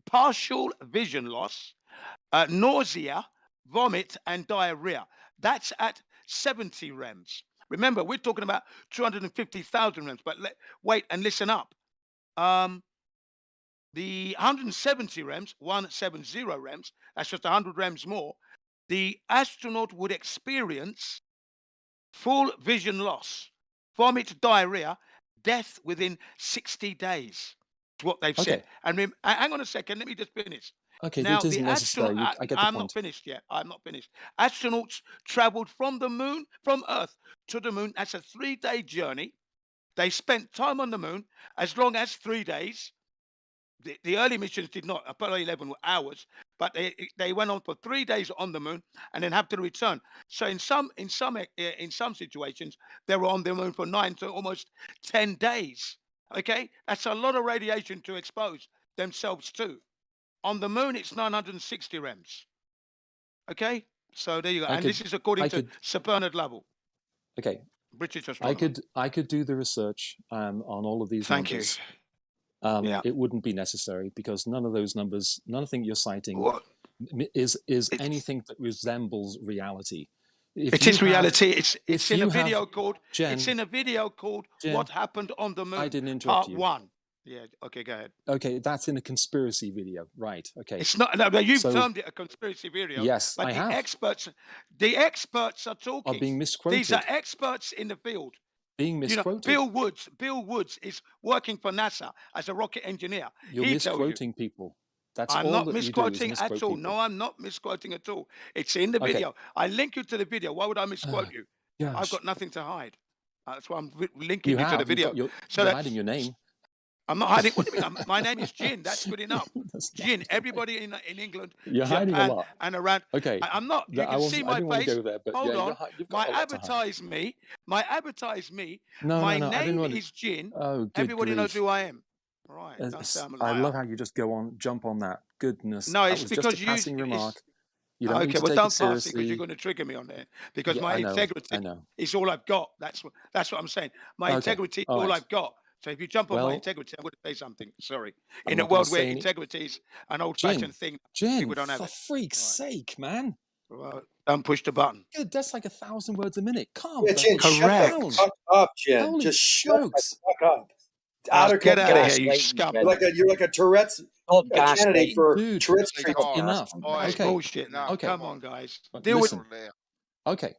partial vision loss, nausea, vomit, and diarrhea. That's at 70 REMs. Remember, we're talking about 250,000 REMs, but wait and listen up. The 170 REMs, 170 REMs, that's just 100 REMs more, the astronaut would experience full vision loss, vomit, diarrhea, death within 60 days. That's what they've said. And hang on a second, let me just finish. Okay, Now, that isn't the necessary. astronaut, I get the I'm point. not finished yet. I'm not finished. Astronauts traveled from the moon, from Earth to the moon. That's a 3-day journey. They spent time on the moon as long as 3 days. The early missions did not. Apollo 11 were hours, but they went on for 3 days on the moon and then have to return. So in some situations, they were on the moon for 9 to almost 10 days. Okay, that's a lot of radiation to expose themselves to. On the moon, it's 960 REMs. Okay, so there you go. And this is according to Sir Bernard Lovell. Okay. British astronomer. I could do the research on all of these Thank numbers. you. It wouldn't be necessary because none of those numbers, nothing you're citing, is anything that resembles reality. It is reality. It's in a video called. Jen, it's in a video called Jen, "What Happened on the Moon." I didn't interrupt Part you. 1. Yeah. Okay. Go ahead. Okay, that's in a conspiracy video, right? Okay. It's not. No, you've termed it a conspiracy video. Yes, but I have. The experts are talking. Are being misquoted. These are experts in the field. Being misquoted. Bill Woods is working for NASA as a rocket engineer. You're misquoting people. That's I'm all not that misquoting you do is at all. misquote people. No, I'm not misquoting at all. It's in the video. I link you to the video. Why would I misquote you? Gosh. I've got nothing to hide. That's why I'm linking You you have. to the video. You're that hiding your name. I'm not hiding. What do you mean? My name is Jin. That's good enough. Jin. Everybody in England, You're Japan, hiding a lot. and around. Okay. I'm not. You can see my I didn't want face. to go there, but Hold yeah, on. you've got a lot to hide. Advertise me. No, my no, I didn't name want is Jin. Oh, good Everybody knows grief. who I am. Right. Don't say I'm a I liar. love how you just jump on that. Goodness. No, it's that was because just a passing remark. You okay, don't need to well, take don't it pass it because seriously. you're going to trigger me on there. Because Yeah, my I know, integrity I know. is all I've got. That's what I'm saying. My Okay, integrity is all all right. I've got. So if you jump on my Well, integrity, I'm going to say something. Sorry. I'm In a not gonna world where say any- integrity is an old-fashioned thing, Jen, people don't have for it. freak's sake, man. Well, don't push the button. Good, that's like 1,000 words a minute. Calm Yeah, the Jen, shut down. the fuck up, Jen. Holy Just shut the smokes. fuck up. It's out of Get out of control. here, you scum. You're like a Tourette's Stop a candidate gaslighting. for Dude, Tourette's that's treatment. enough. That's Okay. bullshit now. Okay. Come on, guys. But Deal with listen. Okay.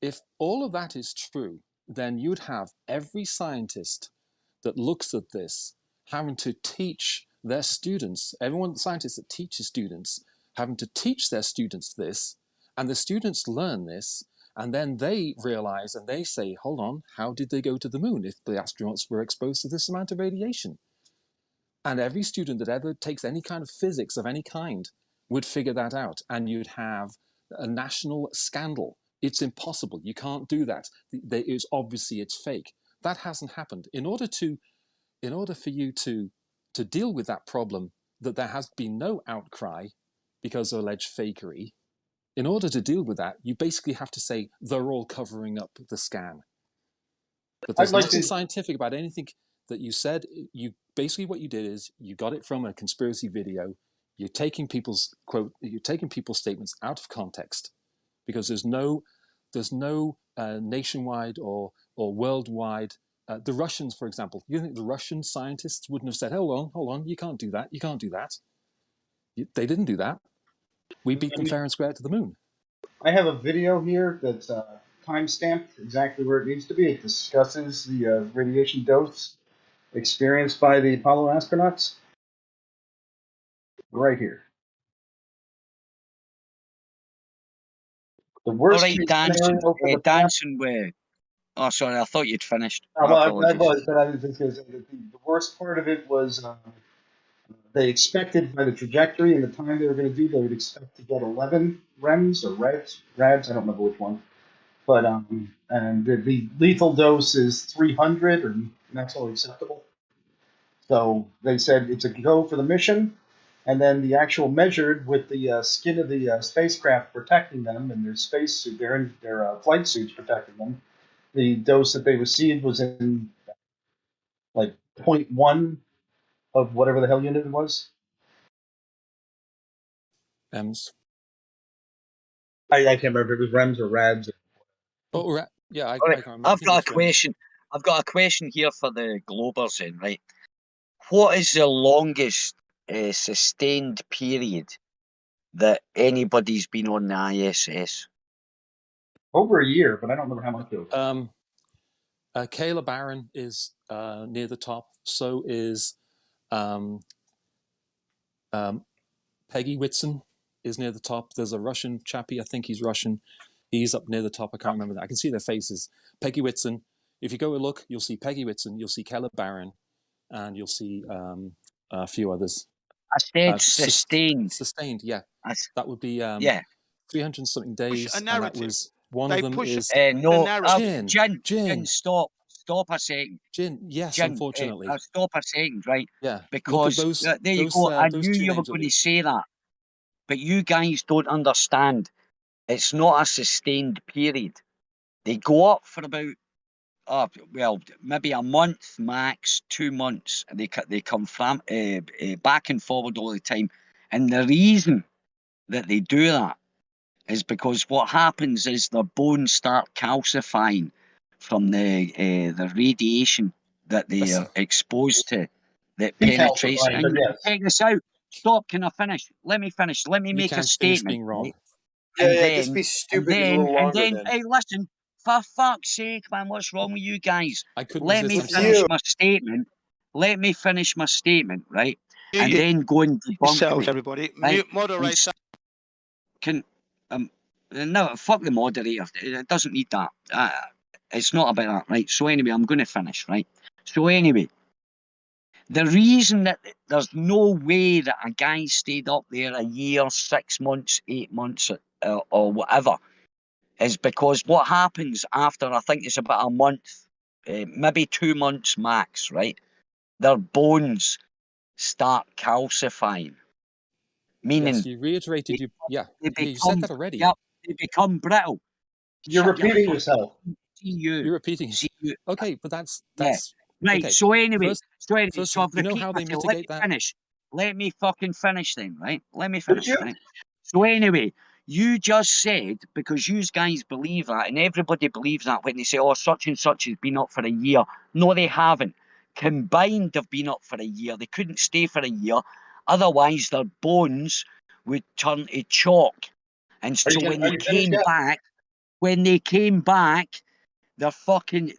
If all of that is true, then you'd have every scientist that looks at this having to teach their students, everyone scientist that teaches students, having to teach their students this, and the students learn this, and then they realize and they say, hold on, how did they go to the moon if the astronauts were exposed to this amount of radiation? And every student that ever takes any kind of physics of any kind would figure that out, and you'd have a national scandal. It's impossible. You can't do that. It's obviously it's fake. That hasn't happened. In order for you to deal with that problem, that there has been no outcry because of alleged fakery, in order to deal with that, you basically have to say they're all covering up the scam. But there's nothing scientific about anything that you said. You basically what you did is you got it from a conspiracy video. You're taking people's statements out of context, because there's no nationwide or worldwide. The Russians, for example, you think the Russian scientists wouldn't have said, hold on, you can't do that. They didn't do that. We beat them fair and square to the moon. I have a video here that's time-stamped exactly where it needs to be. It discusses the radiation dose experienced by the Apollo astronauts. Right here. The worst All right, case dancing, scenario for the dancing with. Oh, sorry, I thought you'd finished. well, I was, Apologies. but I was just going to say that the worst part of it was they expected by the trajectory and the time they were going to do, they would expect to get 11 REMs or RADs, I don't remember which one. But and the lethal dose is 300, and that's all acceptable. So they said it's a go for the mission, and then the actual measured with the skin of the spacecraft protecting them and their spacesuit, their flight suits protecting them. The dose that they received was in like 0.1 of whatever the hell unit it was. M's. I can't remember if it was REMs or RADs. Oh, yeah, I Right, can't remember. I've got a question. I've got a question here for the Globers then, right? What is the longest sustained period that anybody's been on the ISS? Over a year, but I don't remember how much it was. Kayla Barron is near the top. So is Peggy Whitson is near the top. There's a Russian chappie, I think he's Russian. He's up near the top. I can't remember that. I can see their faces. Peggy Whitson. If you go and look, you'll see Peggy Whitson, you'll see Kayla Barron, and you'll see a few others. I said sustained. Sustained, yeah. That would be 300 something days. A and that narrative. was one They of them push is Jin, stop a second. Jin, yes, Jin, unfortunately. Stop a second, right? Yeah. Because there you go. I knew you were going to say that, but you guys don't understand. It's not a sustained period. They go up for about, maybe a month max, 2 months, and they come from back and forward all the time. And the reason that they do that is because what happens is their bones start calcifying from the radiation that they are exposed to, that penetrates. And check this out. Stop. Can I finish? Let me finish. Let me make a statement. Being wrong. Right? Just be stupid. And then, hey, listen. For fuck's sake, man, what's wrong with you guys? Let me resist finish my statement. Let me finish my statement, right? And then go and debunk yourselves, it, everybody. right? Mute moderator. No, fuck the moderator. It doesn't need that. It's not about that, right? So anyway, I'm going to finish, right? So anyway, the reason that there's no way that a guy stayed up there a year, 6 months, 8 months, or whatever, is because what happens after, I think it's about a month, maybe 2 months max, right? Their bones start calcifying. Meaning, yes, you reiterated you said that already. Yep, they become brittle. You're repeating yourself. You're repeating. Okay, but that's right. Okay. So anyway, First, so I've you know how they repeated myself. mitigate that? Finish. Let me fucking finish then, right? Let me finish. Right? So anyway, you just said, because you guys believe that, and everybody believes that when they say, oh, such and such has been up for a year. No, they haven't. Combined, they've been up for a year. They couldn't stay for a year. Otherwise, their bones would turn to chalk. And so when they came back, they're fucking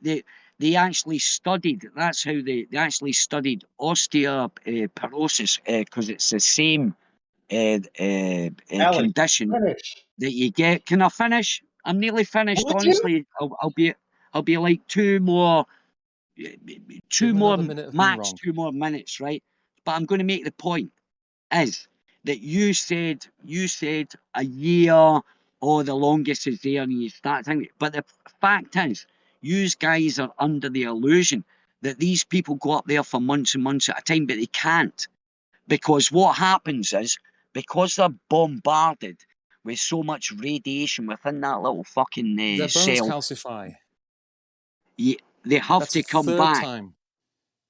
they actually studied. That's how they actually studied osteoporosis because it's the same condition that you get. Can I finish? I'm nearly finished. Honestly, I'll be like two more max 2 more minutes, right? But I'm going to make the point is that you said a year or the longest is there and you start thinking. But the fact is, you guys are under the illusion that these people go up there for months and months at a time, but they can't. Because what happens is, because they're bombarded with so much radiation within that little fucking their bones cell, calcify. they have to come back.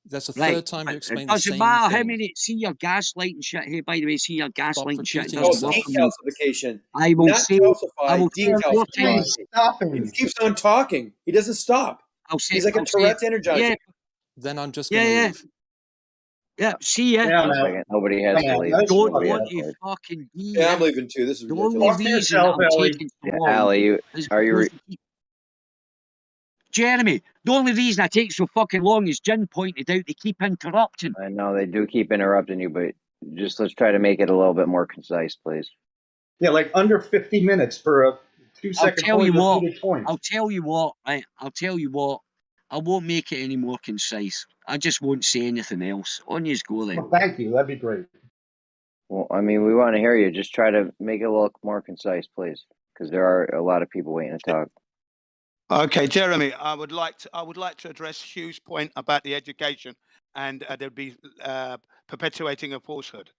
That's the third time you explain the same thing. It doesn't matter how thing. many. See your gaslighting shit here. By the way, see your gaslighting shit. It Oh, doesn't work for me. decalcification. I will Not say. calcify, I will decalcify. He keeps on talking. He doesn't stop. He's like a Tourette's Energizer. Yeah. Then I'm just gonna leave. Yeah, see ya. Nobody has to leave. Don't want to fucking be. Yeah, I'm leaving too. This is the ridiculous. only reason I'm taking so long. Allie, are you? Jeremy, the only reason I take so fucking long is Jin pointed out they keep interrupting. I know they do keep interrupting you, but just let's try to make it a little bit more concise, please. Yeah, like under 50 minutes for a 2-second point. I'll tell you what, right? I'll tell you what. I won't make it any more concise. I just won't say anything else. On you go then. Well, thank you. That'd be great. Well, I mean, we want to hear you. Just try to make it a little more concise, please, because there are a lot of people waiting to talk. Okay, Jeremy, I would like to address Hugh's point about the education and there'd be perpetuating a falsehood,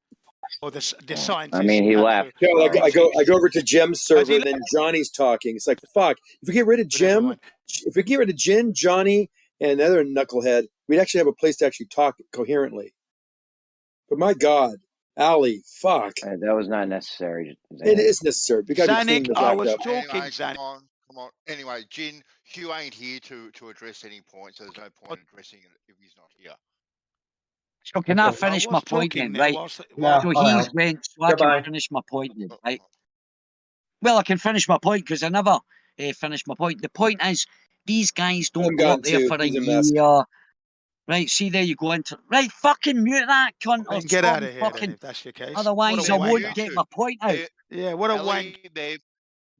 or the science. I mean, he left. Yeah, I go over to Jim's server, and then Johnny's talking. It's like, fuck. If we get rid of Jim, if we get rid of Jin, Johnny, and another knucklehead, we'd actually have a place to actually talk coherently. But my God, Allie, fuck. That was not necessary. It is necessary. We got to clean Zanuck, this I act was up. talking, Zanuck. Come on. Anyway, Jin, Hugh ain't here to address any points, so there's no point addressing it if he's not here. So can I finish my point then, right? So he's went, so I can finish my point then, right? Well, I can finish my point because I never finished my point. The point is, these guys don't go up there for a year. Right, see there you go into right. Fucking mute that cunt. Or get out of here then, if that's your case. Otherwise, I won't get my point out. Yeah, what a wank.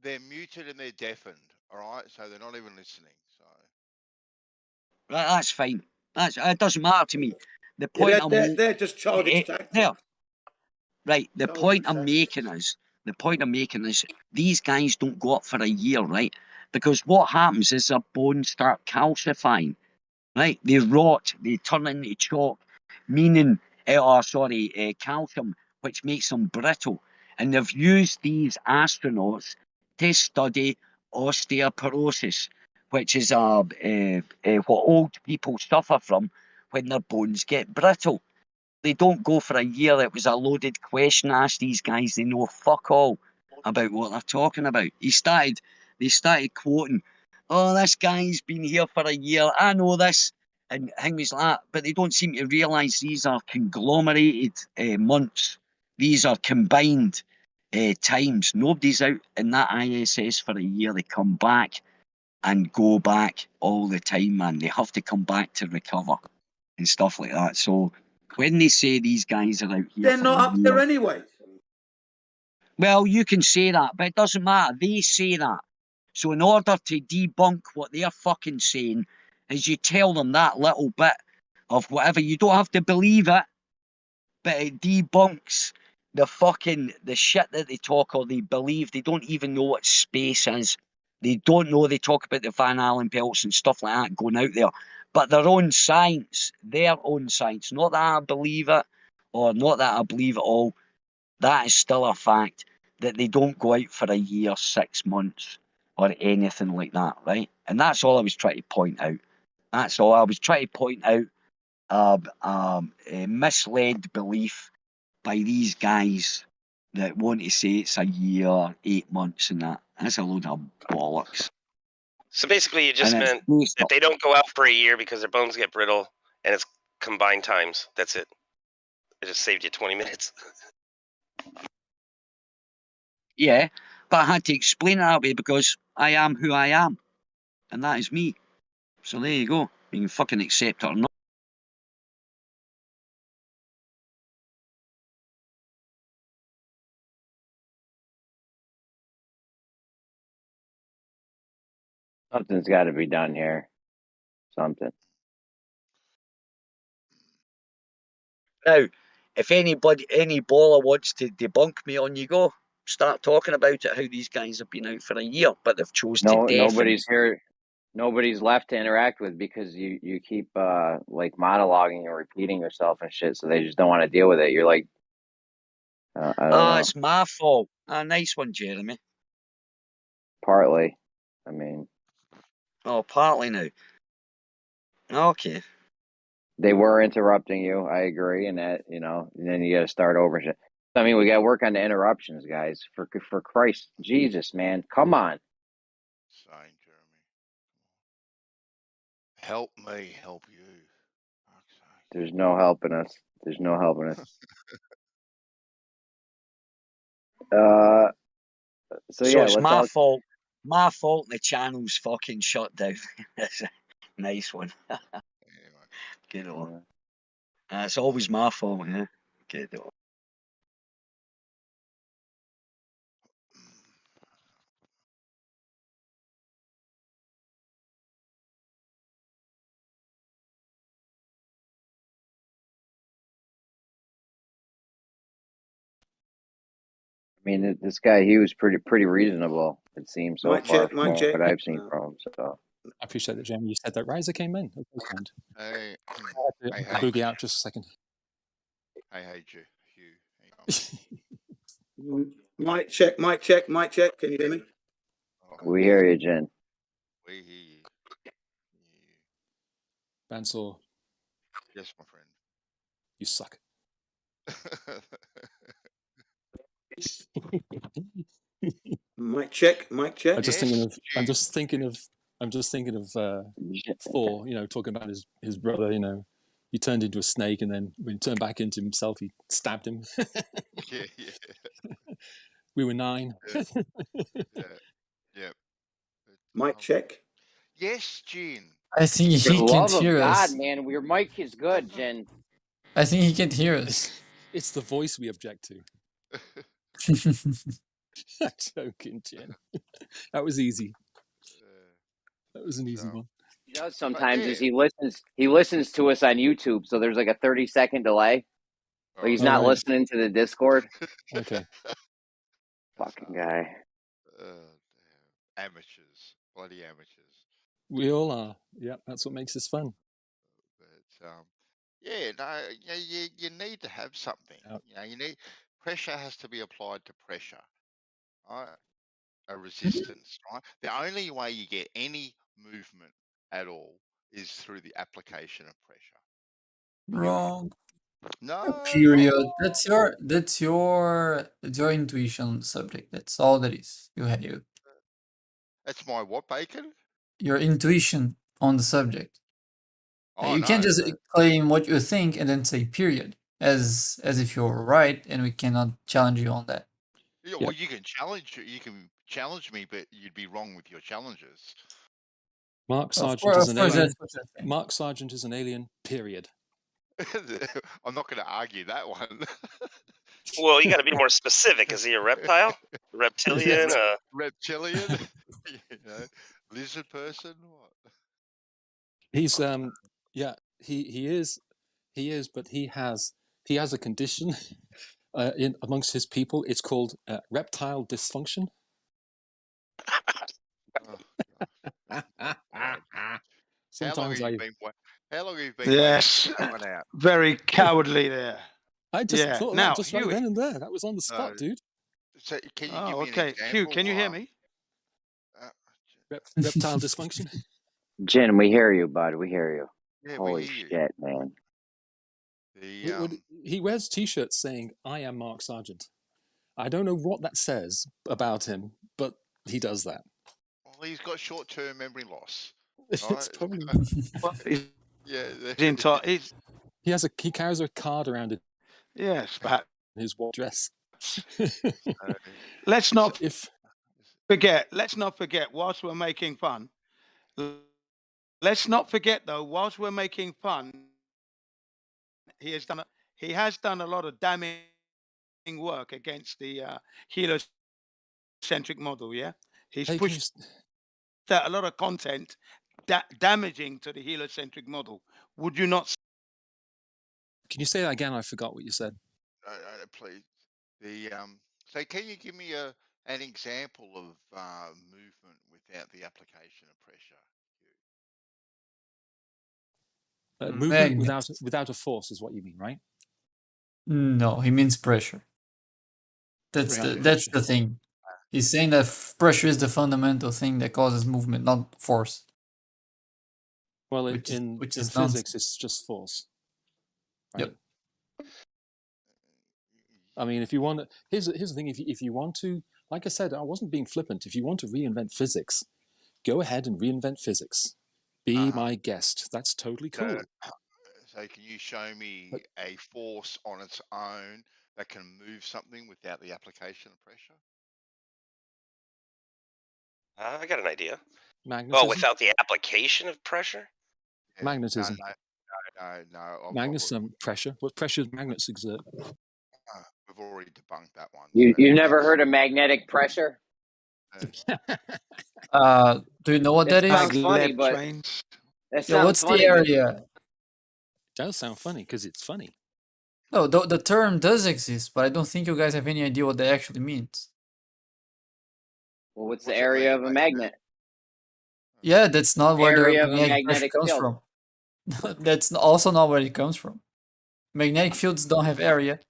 They're muted and they're deafened. All right, so they're not even listening. So right, that's fine. It doesn't matter to me. The point they're just childish tactics. Right, the point I'm making is these guys don't go up for a year, right? Because what happens is their bones start calcifying. Right, they rot, they turn into chalk, meaning, calcium, which makes them brittle. And they've used these astronauts to study osteoporosis, which is what old people suffer from when their bones get brittle. They don't go for a year. It was a loaded question asked these guys. They know fuck all about what they're talking about. They started quoting, oh, this guy's been here for a year. I know this. And things like that. But they don't seem to realise these are conglomerated months. These are combined times. Nobody's out in that ISS for a year. They come back and go back all the time, man. They have to come back to recover and stuff like that. So when they say these guys are out here, they're not up there anyway. Well, you can say that, but it doesn't matter. They say that. So in order to debunk what they're fucking saying, is you tell them that little bit of whatever. You don't have to believe it, but it debunks the shit that they talk or they believe. They don't even know what space is. They don't know. They talk about the Van Allen belts and stuff like that going out there. But their own science, not that I believe it or not that I believe it all. That is still a fact that they don't go out for a year, 6 months or anything like that, right? And that's all I was trying to point out. That's all. I was trying to point out a misled belief by these guys that want to say it's a year, 8 months and that. That's a load of bollocks. So basically you just meant that they don't go out for a year because their bones get brittle and it's combined times. That's it. It just saved you 20 minutes. Yeah, but I had to explain it that way because I am who I am, and that is me. So there you go. You can fucking accept it or not. Something's got to be done here. Something. Now, if any baller wants to debunk me, on you go. Start talking about it, how these guys have been out for a year, but they've chosen to deafen. Nobody's here. Nobody's left to interact with because you keep like monologuing and repeating yourself and shit. So they just don't want to deal with it. You're like, I don't know. It's my fault. Nice one, Jeremy. Partly, I mean. Oh, partly now. Okay. They were interrupting you. I agree, and that and then you got to start over. I mean, we got to work on the interruptions, guys. For Christ, Jesus, man, come on. Saying, Jeremy, help me, help you. There's no helping us. There's no helping us. So yeah, it's let's my all... fault. My fault. The channel's fucking shut down. That's a nice one. Good one. It's always my fault, yeah. Good one. I mean, this guy, he was pretty reasonable, it seems, so Mic far check, from mic check. what I've seen from him. So I appreciate that, Jeremy. You said that right as I came in. Hey, I had to boogie out just a second. Hey, Hugh. Mic check, mic check, mic check. Can you hear me? we hear you, Jen. We hear you. Bansor, Yes, my friend. you suck. Mic check, mic check. I'm just thinking of Thor, talking about his brother, he turned into a snake, and then when he turned back into himself, he stabbed him. Yeah. We were 9. Yeah. Mic check. Yes, Jen. I think For he the can't love of hear God, us. man, your mic is good, Jen. I think he can't hear us. It's the voice we object to. I'm joking, Jen. That was easy. That was an easy one. He does sometimes is he listens to us on YouTube, so there's like a 30-second delay. Like he's not listening to the Discord. Okay. Fucking guy. Amateurs. Bloody amateurs. We all are. Yeah, that's what makes this fun. But you need to have something. You need pressure has to be applied to pressure. Right? A resistance, right? The only way you get any movement at all is through the application of pressure. Wrong. No. Period. That's your intuition on the subject. That's all that is. That's my what, Bacon? Your intuition on the subject. Oh, you can't just claim what you think and then say period, as if you're right, and we cannot challenge you on that. Yeah, well, you can challenge me, but you'd be wrong with your challenges. Mark Sargent is an alien. Mark Sargent is an alien, period. I'm not going to argue that one. Well, you got to be more specific. Is he a reptile? Reptilian? Reptilian? Lizard person? What? He's he is, but he has a condition amongst his people. It's called reptile dysfunction. Sometimes how long have you been Yes, out? Very cowardly there. I just thought now, that just right then and there. That was on the spot, dude. So can you give me okay. an example? Hugh, can you hear me? Reptile dysfunction. Jen, we hear you, bud. We hear you. Yeah, Holy shit, man. He wears T-shirts saying, "I am Mark Sargent." I don't know what that says about him, but he does that. Well, he's got short-term memory loss. It's probably He carries a card around it. Yes, perhaps. His what dress? Let's not forget. Let's not forget. Whilst we're making fun, let's not forget though. Whilst we're making fun, he has done a lot of damning work against the heliocentric model. Yeah, he's pushed a lot of content damaging to the heliocentric model. Would you not? Can you say that again? I forgot what you said. Please. So can you give me an example of movement without the application of pressure? Movement Magnet. without a force is what you mean, right? No, he means pressure. That's the thing. He's saying that pressure is the fundamental thing that causes movement, not force. Well, which in is physics, nonsense. it's just force. Right? Yep. I mean, if you want to, here's the thing: if you want to, like I said, I wasn't being flippant. If you want to reinvent physics, go ahead and reinvent physics. Be my guest. That's totally cool. So can you show me a force on its own that can move something without the application of pressure? I got an idea. Magnetism? Well, without the application of pressure? Yeah. Magnetism. No. Magnetism, pressure. What pressure does magnets exert? We've already debunked that one. You've never heard of magnetic pressure? Do you know what that is? Sounds funny, but that sounds what's funny, the area? It does sound funny because it's funny. No, the term does exist, but I don't think you guys have any idea what that actually means. Well, what's the area of a magnet? Yeah, that's not where the Area of a magnetic pressure magnetic comes field. from. That's also not where it comes from. Magnetic fields don't have area,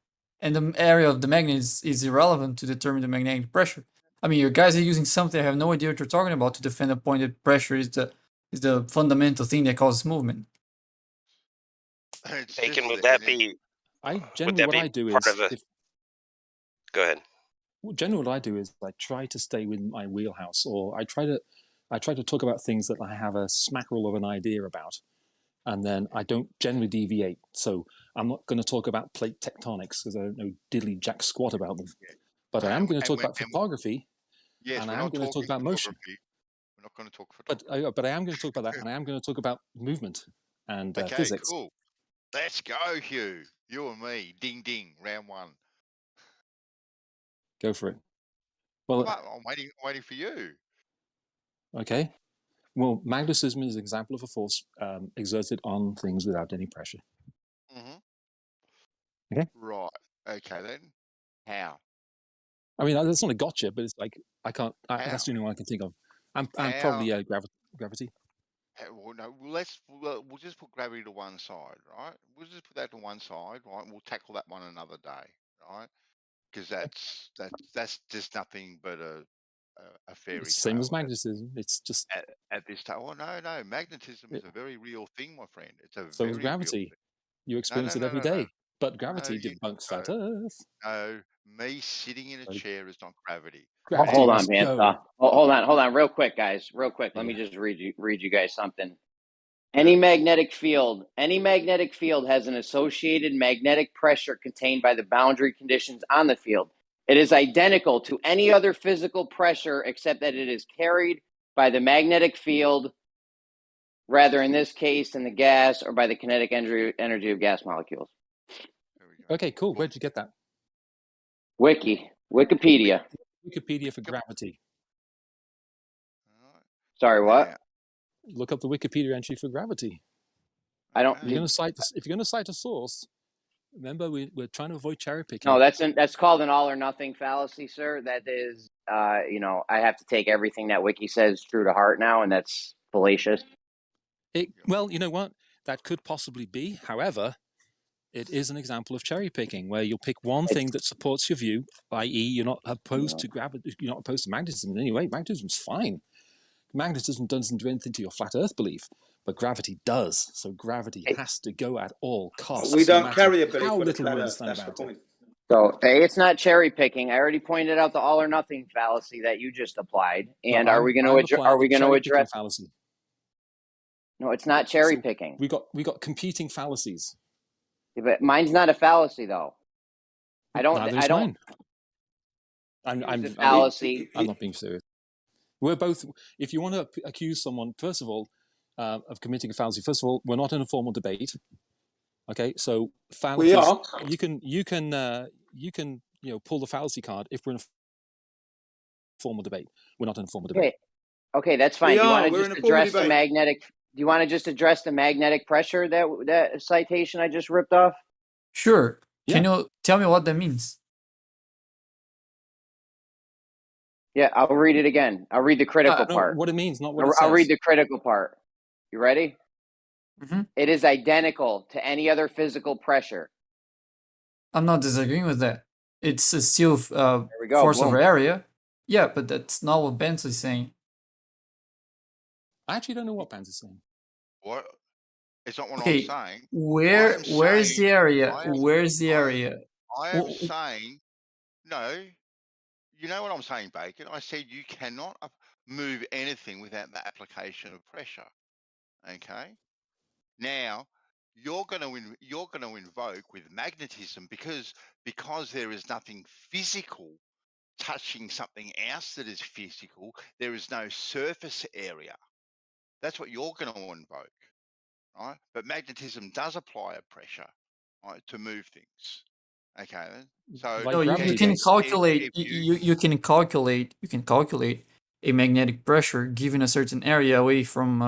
and the area of the magnet is irrelevant to determine the magnetic pressure. I mean, you guys are using something I have no idea what you're talking about to defend the point that pressure is the fundamental thing that causes movement. Taken, would that be? Generally, what I do is go ahead. Generally, what I do is I try to stay within my wheelhouse, or I try to talk about things that I have a smackerel of an idea about, and then I don't generally deviate. So I'm not going to talk about plate tectonics because I don't know diddly jack squat about them. But I am going to talk about photography, and I am going to talk about motion. We're not going to talk photography. But I am going to talk about that, and I am going to talk about movement and physics. Cool. Let's go, Hugh. You and me. Ding, ding. Round one. Go for it. Well, I'm waiting for you. Okay. Well, magnetism is an example of a force exerted on things without any pressure. Okay. Right. Okay then. How? I mean, that's not a gotcha, but it's like that's the only one I can think of. And probably gravity. Well, no. We'll just put gravity to one side, right? We'll just put that to one side, right? We'll tackle that one another day, right? Because that's just nothing but a fairy It's the tale. same as magnetism. It's just at this time. Oh no, magnetism is a very real thing, my friend. It's a so very is gravity. Real thing. You experience it every day. But gravity debunks flat Earth. No, me sitting in a chair is not gravity. Hold on, Panther. Hold on, real quick, guys. Real quick. Let me just read you guys something. Any magnetic field has an associated magnetic pressure contained by the boundary conditions on the field. It is identical to any other physical pressure except that it is carried by the magnetic field, rather in this case in the gas, or by the kinetic energy of gas molecules. Okay, cool. Where'd you get that? Wikipedia. Wikipedia for gravity. Sorry, what? Look up the Wikipedia entry for gravity. I don't. If you're going to cite a source, remember we're trying to avoid cherry picking. No, that's called an all or nothing fallacy, sir. That is, I have to take everything that Wiki says true to heart now, and that's fallacious. Well, you know what? That could possibly be. However, it is an example of cherry picking, where you'll pick one thing that supports your view, i.e., you're not opposed to gravity, you're not opposed to magnetism in any way. Magnetism's fine. Magnetism doesn't do anything to your flat Earth belief, but gravity does. So gravity has to go at all costs. We don't carry a how belief with a little we flat Earth. understand That's the about point. So, it's not cherry picking. I already pointed out the all or nothing fallacy that you just applied. And No, are we going to address? Fallacy. No, it's not cherry picking. We got competing fallacies. Yeah, but mine's not a fallacy though. I don't. Neither I is don't. mine. I'm It's a fallacy. I'm not being serious. We're both. If you want to accuse someone, first of all, of committing a fallacy, first of all, we're not in a formal debate. Okay, so fallacies. We are. You can pull the fallacy card if we're in a formal debate. We're not in a formal debate. Okay, that's fine. We Do you are. want to We're just in a formal address the debate. magnetic? Do you want to just address the magnetic pressure that citation I just ripped off? Sure. Can Yeah. you tell me what that means? Yeah, I'll read it again. I'll read the critical No, part. what it means, not what it I'll read says. the critical part. You ready? It is identical to any other physical pressure. I'm not disagreeing with that. It's still we go, force over boom. area. Yeah, but that's not what Bentley's saying. I actually don't know what Pans is saying. What? It's not what I'm Okay, saying. where's the area? Where's the area? I am saying, no, you know what I'm saying, Bacon? I said you cannot move anything without the application of pressure. Okay? Now, you're going to invoke with magnetism because there is nothing physical touching something else that is physical. There is no surface area. That's what you're going to invoke, right? But magnetism does apply a pressure, right, to move things. Okay, so No, you can calculate. You can calculate a magnetic pressure given a certain area away from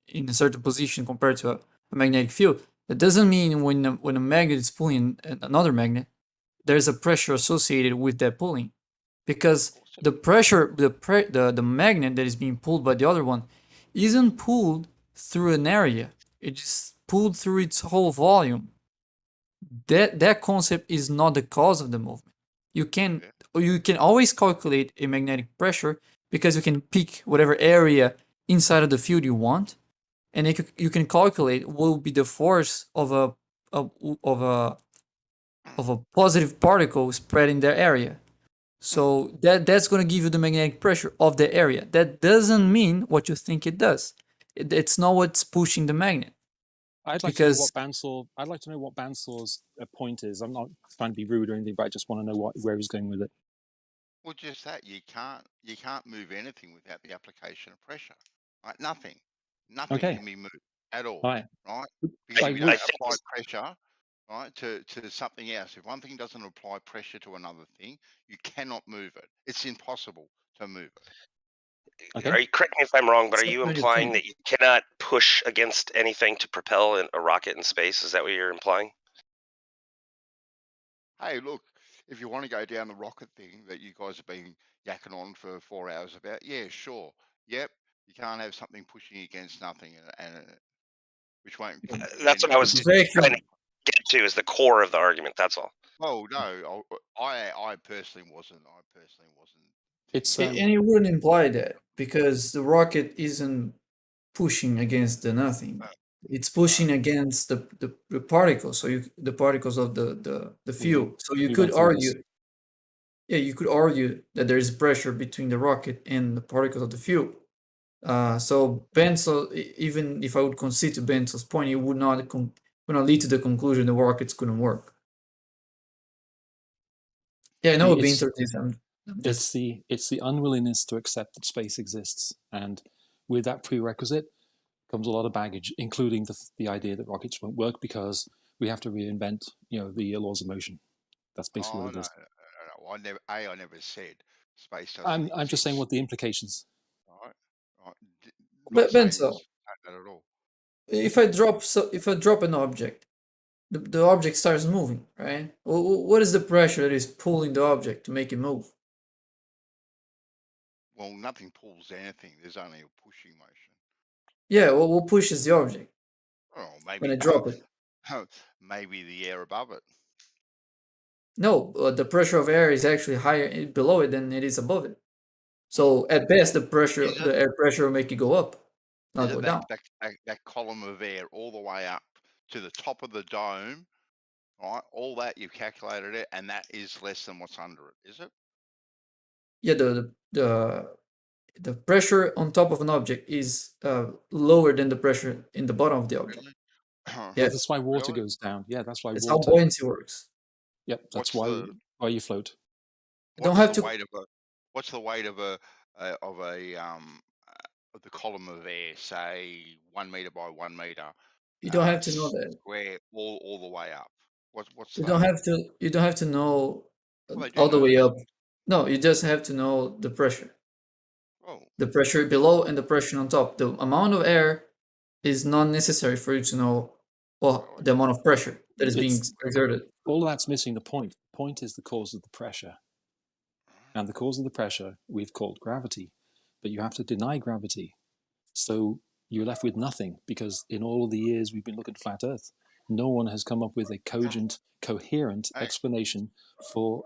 in a certain position compared to a magnetic field. That doesn't mean when a magnet is pulling another magnet, there's a pressure associated with that pulling, because the pressure, the magnet that is being pulled by the other one, isn't pulled through an area. It's pulled through its whole volume. That concept is not the cause of the movement. You can always calculate a magnetic pressure because you can pick whatever area inside of the field you want, and you can calculate what will be the force of a positive particle spread in that area. So that's going to give you the magnetic pressure of the area. That doesn't mean what you think it does. It's not what's pushing the magnet. I'd like to know what Bandsaw. I'd like to know what Bandsaw's point is. I'm not trying to be rude or anything, but I just want to know where he's going with it. well, just that you can't move anything without the application of pressure. Right? Nothing Okay. can be moved at all. Right. Right? Because if you don't apply pressure, right, to something else, if one thing doesn't apply pressure to another thing, you cannot move it. It's impossible to move it. Are you, correct me if I'm wrong, but are you implying that you cannot push against anything to propel a rocket in space? Is that what you're implying? Hey, look, if you want to go down the rocket thing that you guys have been yakking on for 4 hours about, yeah, sure. Yep, you can't have something pushing against nothing, and which won't. That's what I was trying to get to, is the core of the argument. That's all. Oh no, I personally wasn't. It's and it wouldn't imply that, because the rocket isn't pushing against the nothing. It's pushing against the particles. So the particles of the fuel. So you could argue. Yeah, you could argue that there is pressure between the rocket and the particles of the fuel. So Benzel, even if I would concede to Benzel's point, it would not lead to the conclusion the rockets couldn't work. Yeah, I know it'd be interesting. It's the unwillingness to accept that space exists, and with that prerequisite comes a lot of baggage, including the idea that rockets won't work because we have to reinvent, the laws of motion. That's basically what it is. No, I never said space doesn't exist. I'm just saying what the implications. Right. But Benzel, not at all. if I drop an object, the object starts moving, right? What is the pressure that is pulling the object to make it move? Well, nothing pulls anything. There's only a pushing motion. Yeah, well, what pushes the object? Oh, maybe when I drop it. Maybe the air above it. No, the pressure of air is actually higher below it than it is above it. So at best, the air pressure will make it go up, not go down. That column of air all the way up to the top of the dome, right? All that you've calculated it, and that is less than what's under it, is it? Yeah, the pressure on top of an object is lower than the pressure in the bottom of the object. Yeah, that's why water goes down. Yeah, that's why That's water. how buoyancy works. Yep, that's why you float. You don't have the to. weight of a what's the weight of the column of air? Say 1 meter by 1 meter. You don't have to know that. Square all the way up. What's You that? don't have to. You don't have to know Well, they do all the know way that. up. No, you just have to know the pressure. Oh. The pressure below and the pressure on top. The amount of air is not necessary for you to know the amount of pressure that is being exerted. All of that's missing the point. The point is the cause of the pressure. And the cause of the pressure we've called gravity. But you have to deny gravity. So you're left with nothing, because in all of the years we've been looking at flat Earth, no one has come up with a cogent, coherent explanation for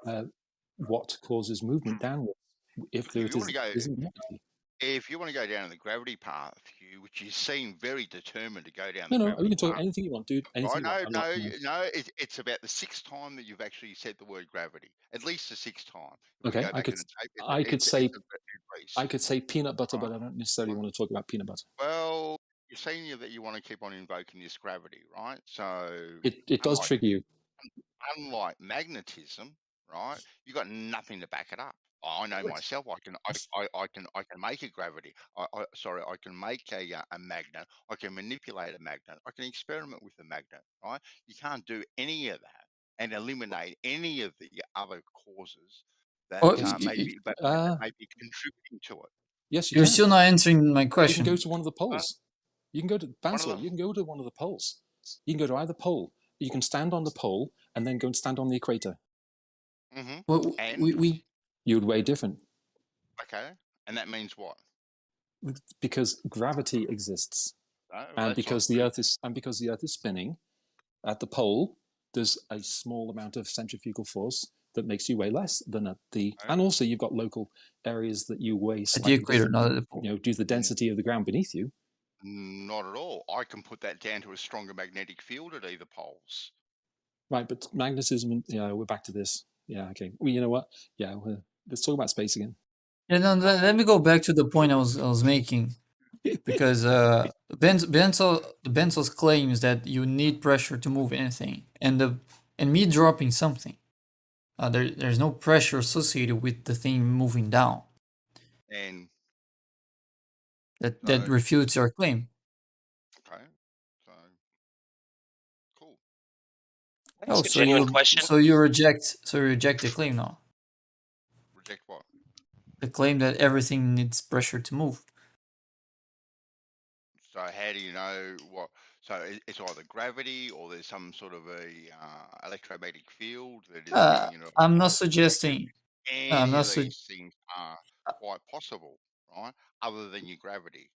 what causes movement downwards if there isn't gravity. If you want to go down the gravity path, which you seem very determined to go down No, the no, gravity we can talk path. anything you want, dude. Anything you want. No. It's about the 6th time that you've actually said the word gravity. At least the 6th time. Okay, I could say peanut butter, but I don't necessarily want to talk about peanut butter. Well, you're saying that you want to keep on invoking this gravity, right? So it does trigger you. Unlike magnetism, right? You got nothing to back it up. I know myself. I can make a gravity. I can make a magnet. I can manipulate a magnet. I can experiment with a magnet. Right? You can't do any of that and eliminate any of the other causes that may be contributing to it. Yes, You're still not answering my You question. can go to one of the poles. You can go to Bansal. You can go to one of the poles. You can go to either pole. You can stand on the pole and then go and stand on the equator. Mm-hmm. Well, you would weigh different. Okay, and that means what? Because gravity exists, and because the Earth is spinning, at the pole there's a small amount of centrifugal force that makes you weigh less than at the. And also you've got local areas that you weigh slightly at the equator, not at the pole. Due to the density of the ground beneath you. Not at all. I can put that down to a stronger magnetic field at either poles. Right, but magnetism. Yeah, we're back to this. Yeah, okay. Well, you know what? Yeah, let's talk about space again. Yeah, no, let me go back to the point I was making, because Benzel's claims that you need pressure to move anything, and me dropping something, there's no pressure associated with the thing moving down. And that refutes your claim. Okay, so cool. Oh, so you reject the claim now. Reject what? The claim that everything needs pressure to move. So how do you know what? So it's either gravity or there's some sort of a electromagnetic field that is giving you. I'm not suggesting. Any of these things are quite possible, right? Other than your gravity.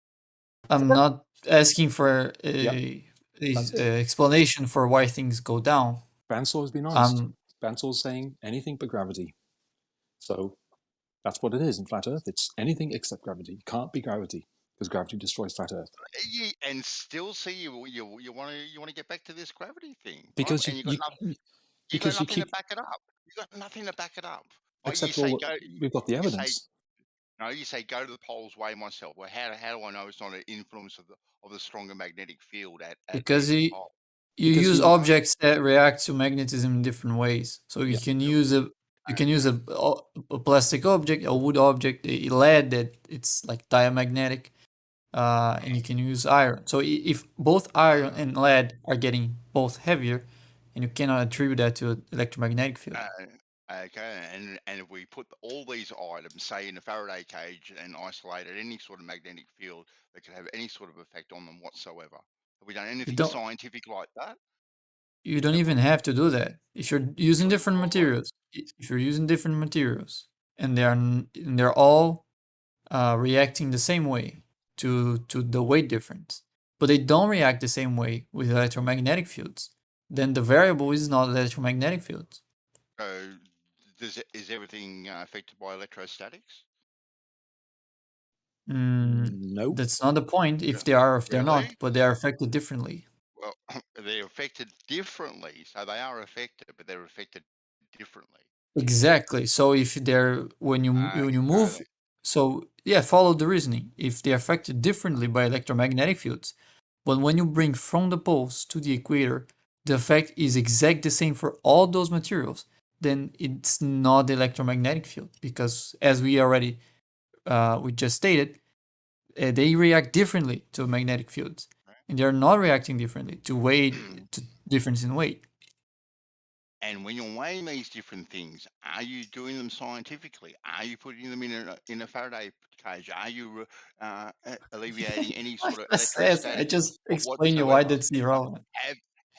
I'm not asking for a explanation for why things go down. Bansal has been honest. Bansal's saying anything but gravity. So that's what it is in flat Earth. It's anything except gravity. It can't be gravity because gravity destroys flat Earth. Yeah, and still see you want to get back to this gravity thing, because right? You got nothing to back it up. You got nothing to back it up. Except we've got the evidence. You say go to the poles, weigh myself. Well, how do I know it's not an influence of the stronger magnetic field at because you use objects that react to magnetism in different ways. So you can use a plastic object, a wood object, a lead that it's like diamagnetic, and you can use iron. So if both iron and lead are getting both heavier, and you cannot attribute that to an electromagnetic field. Okay, and if we put all these items, say, in a Faraday cage and isolated any sort of magnetic field that could have any sort of effect on them whatsoever, have we done anything scientific like that? You don't even have to do that. If you're using different materials, and they're all reacting the same way to the weight difference, but they don't react the same way with electromagnetic fields, then the variable is not electromagnetic fields. Is everything affected by electrostatics? No. That's not the point. If they are, if they're not, but they are affected differently. Well, they're affected differently, so they are affected, but they're affected differently. Exactly. So if they're when you move, so yeah, follow the reasoning. If they're affected differently by electromagnetic fields, but when you bring from the poles to the equator, the effect is exact the same for all those materials. then it's not the electromagnetic field, because as we already we just stated, they react differently to magnetic fields, and they're not reacting differently to weight, to difference in weight. And when you're weighing these different things, are you doing them scientifically? Are you putting them in a Faraday cage? Are you alleviating any sort of electrostatic I just or explain you why whatsoever? that's irrelevant.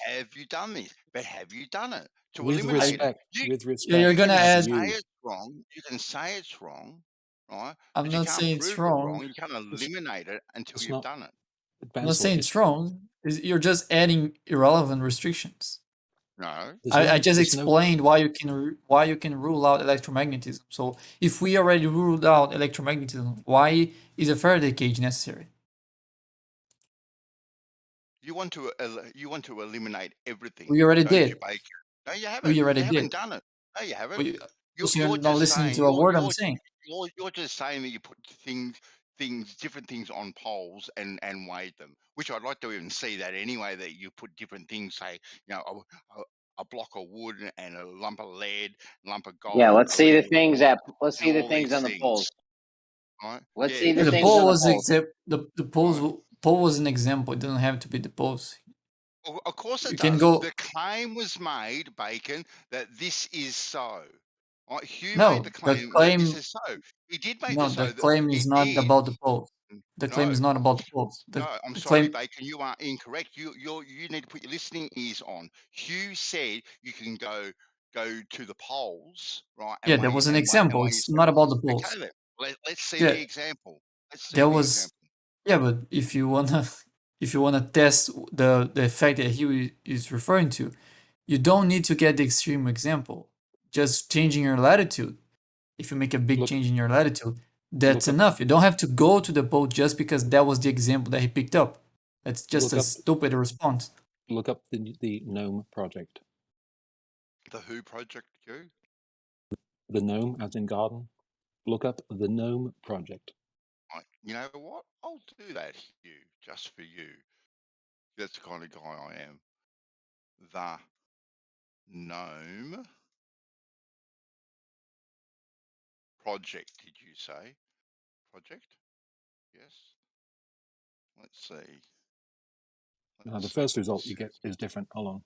Have you done this? But have you done it to With eliminate it? respect Yeah, you're gonna you add. can say it's wrong. You can say it's wrong, right? I'm But you not can't saying it's prove it wrong. wrong. You can't eliminate it until It's you've not. done it. I'm not saying it's wrong. You're just adding irrelevant restrictions. No, I just explained why you can rule out electromagnetism. So if we already ruled out electromagnetism, why is a Faraday cage necessary? You want to eliminate everything. We already don't you, did. Baker? No, you haven't. We already You haven't did. done it. No, you haven't. We, You're you're not just listening saying to a word I'm saying. you're just saying that you put different things on poles and weighed them, which I'd like to even see that anyway. That you put different things, say, a block of wood and a lump of lead, lump of gold. Yeah, let's see the lead, things wood, let's and see the all things these on the things, poles. right? Let's see the The things pole on the was poles. the pole was an example. It doesn't have to be the poles. Well, of course You it can does. go. The claim was made, Bacon, that this is so. Right? Hugh made No, the the claim that this claim. is so. He did make No, it the so. That claim he is not did. about the poles. The claim No, is not about the poles. no. I'm The sorry, claim. Bacon. You are incorrect. You need to put your listening ears on. Hugh said you can go to the poles, right? Yeah, that was an And example. weigh It's yourself. not about the Okay, poles. then. Let's see Yeah, the example. Let's see that the was. example. Yeah, but if you wanna test the effect that he is referring to, you don't need to get the extreme example. Just changing your latitude. If you make a big change in your latitude, that's enough. You don't have to go to the pole just because that was the example that he picked up. That's just a stupid response. Look up the GNOME project. The who project, Hugh? The GNOME, as in garden. Look up the GNOME project. You know what? I'll do that, Hugh, just for you. That's the kind of guy I am. The GNOME project, did you say? Project? Yes. Let's see. Now, the first result you get is different. Hold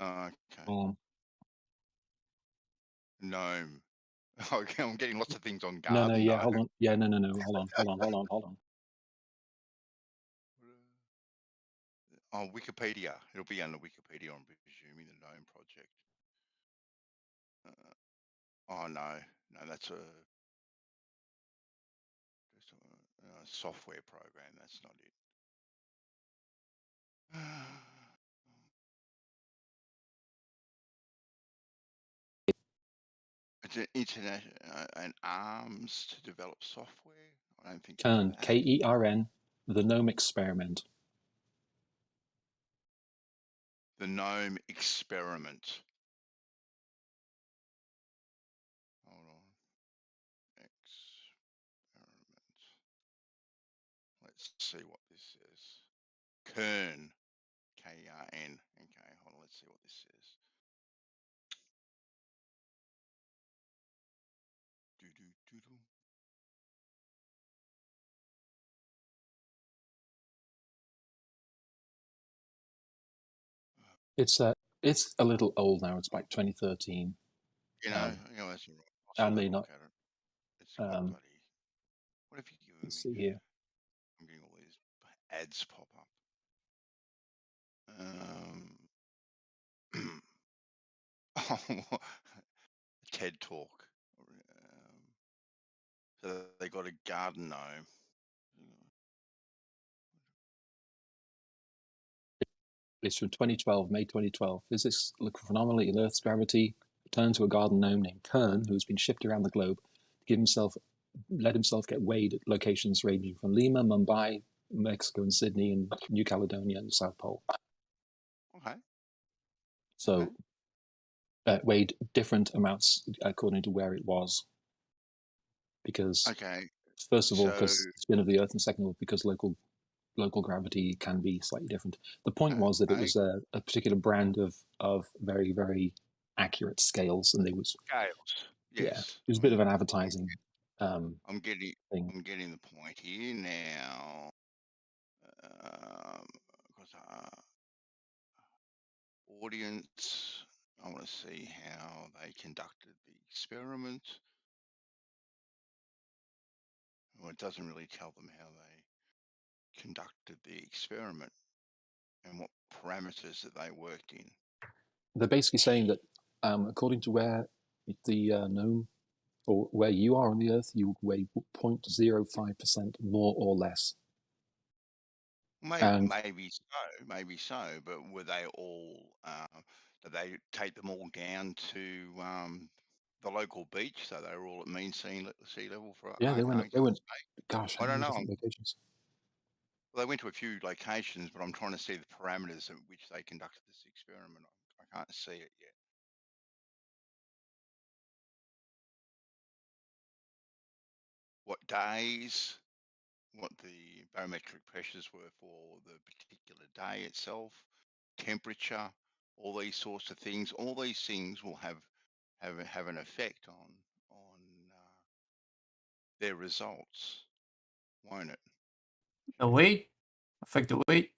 on. Okay. Hold on. GNOME. Okay, I'm getting lots of things on No, garden. yeah, hold on. Yeah, no. Hold on. Oh, Wikipedia. It'll be under Wikipedia, I'm presuming, the GNOME project. Oh, no, that's a software program. That's not it. It's an international an arms to develop software. I don't think Kern, it's that. KERN, the GNOME experiment. The GNOME experiment. Hold on. Experiment. Let's see what this says. Kern. K-E-R-N. Okay, hold on. Let's see what this says. It's a little old now. It's like 2013. That's all right. I may not. Look at it. It's got bloody. What have you given me? Let's see here. I'm getting all these ads pop up. TED Talk. So they got a garden gnome. It's from 2012, May 2012. Physics look for anomalies in Earth's gravity. Return to a garden gnome named Kern, who has been shipped around the globe to let himself get weighed at locations ranging from Lima, Mumbai, Mexico, and Sydney, and New Caledonia and the South Pole. Okay. So weighed different amounts according to where it was. Because first of all, because the spin of the Earth, and second of all, because local gravity can be slightly different. The point was that it was a particular brand of very, very accurate scales, and they was Scales. yeah, Yes. it was a bit of an advertising I'm getting thing. I'm getting the point here now. Because audience, I want to see how they conducted the experiment. Well, it doesn't really tell them how they conducted the experiment and what parameters that they worked in. They're basically saying that according to where the gnome or where you are on the Earth, you would weigh 0.05% more or less. Maybe so. But were they all? Did they take them all down to the local beach, so they were all at mean sea level for? Yeah, they went. They went. Say. Gosh, I how don't many know. different locations? Well, they went to a few locations, but I'm trying to see the parameters at which they conducted this experiment. I can't see it yet. What days? What the barometric pressures were for the particular day itself, temperature, all these sorts of things. All these things will have an effect on their results, won't it? The weight affect the weight.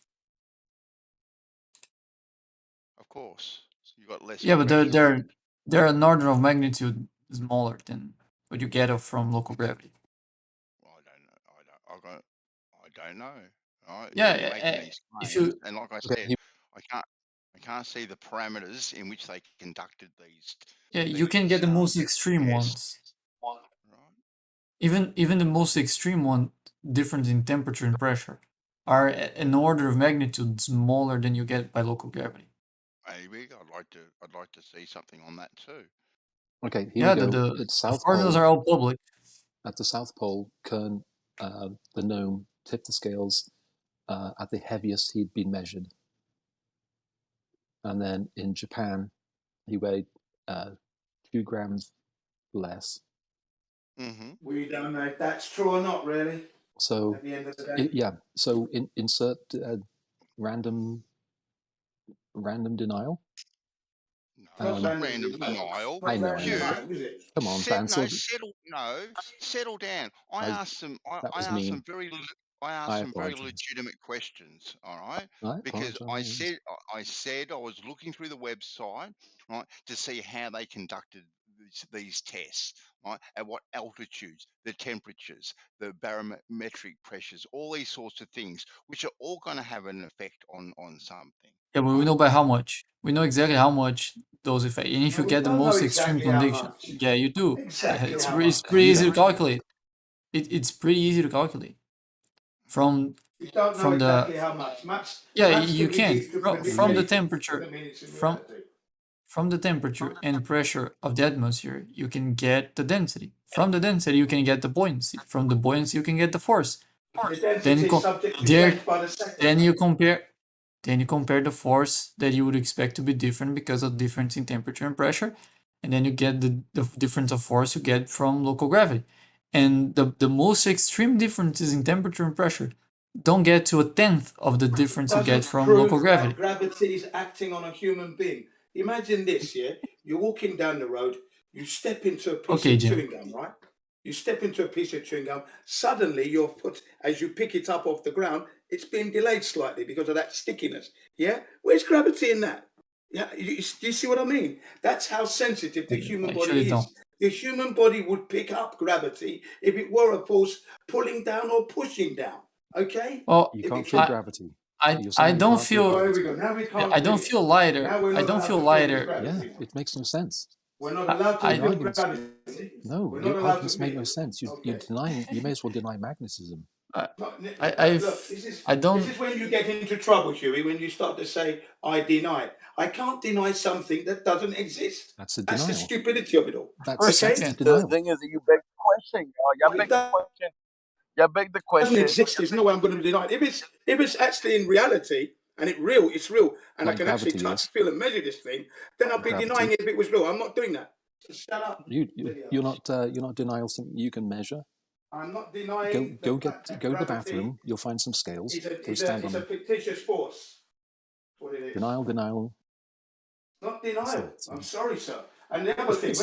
Of course, you got less. Yeah, but they're an order of magnitude smaller than what you get from local gravity. I don't know. Right? Yeah, You're making these if claims, you and like I said, I can't see the parameters in which they conducted these. yeah, you can get the most extreme ones. Even the most extreme one, different in temperature and pressure, are an order of magnitude smaller than you get by local gravity. Maybe I'd like to see something on that too. Okay, here we go. The South formulas Pole, are all public. At the South Pole, Kern, the gnome, tipped the scales at the heaviest he'd been measured. And then in Japan, he weighed 2 grams less. We don't know if that's true or not, really. So, at the end of the day. yeah. So insert random denial. No, it's not random denial. I know. Come on, Settle down. I asked some very legitimate questions. All right, because I said I was looking through the website, right, to see how they conducted these tests, right, at what altitudes, the temperatures, the barometric pressures, all these sorts of things, which are all going to have an effect on something. Yeah, but we know by how much. We know exactly how much those affect. And if you get the most extreme condition, yeah, you do. It's pretty easy to calculate. It's pretty easy to calculate. From You don't know exactly how much. Yeah, you can. From the temperature, from the temperature and pressure of the atmosphere, you can get the density. From the density, you can get the buoyancy. From the buoyancy, you can get the force. Then you compare the force that you would expect to be different because of difference in temperature and pressure, and then you get the difference of force you get from local gravity. And the most extreme differences in temperature and pressure don't get to 1/10 of the difference you get from local gravity. Gravity is acting on a human being. Imagine this, yeah? You're walking down the road, you step into a piece of chewing gum, right? You step into a piece of chewing gum, suddenly your foot, as you pick it up off the ground, it's been delayed slightly because of that stickiness. Yeah? Where's gravity in that? Yeah, you see what I mean? That's how sensitive the human body is. The human body would pick up gravity if it were a force pulling down or pushing down. Okay? Well, you can't feel gravity. I don't feel. I don't feel lighter. I don't feel lighter. Yeah, it makes no sense. We're not allowed to feel gravity. No, your arguments make no sense. You denying. You may as well deny magnetism. I This don't. is when you get into trouble, Huey, when you start to say, I deny. I can't deny something that doesn't exist. That's a That's denial. the stupidity of it all. That's okay? denial. The thing is that you beg the question, y'all. Y'all beg the question. Y'all beg the question. It doesn't exist. There's no way I'm going to deny it. If it's actually in reality and it's real, and like I can gravity, actually touch, feel, and measure this thing, then I'll be denying it if it was real. I'm not doing that. So shut up. You're not denying something you can measure. I'm not denying. Go to the bathroom. You'll find some scales. Go stand on It's a them. fictitious force. What it is. Denial. Not denial. I'm sorry, sir. And the other thing,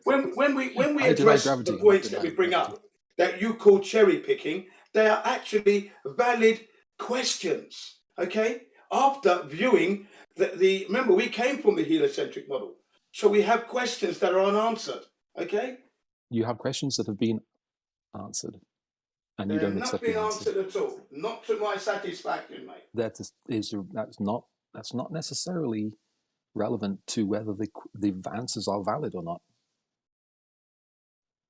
when we I deny address gravity. the I'm not points that we denying bring gravity. up that you call cherry picking, they are actually valid questions. Okay. After viewing the remember we came from the heliocentric model, so we have questions that are unanswered. Okay. You have questions that have been answered, and you They're don't not accept being the answer. answered at all. Not to my satisfaction, mate. That's not necessarily relevant to whether the answers are valid or not.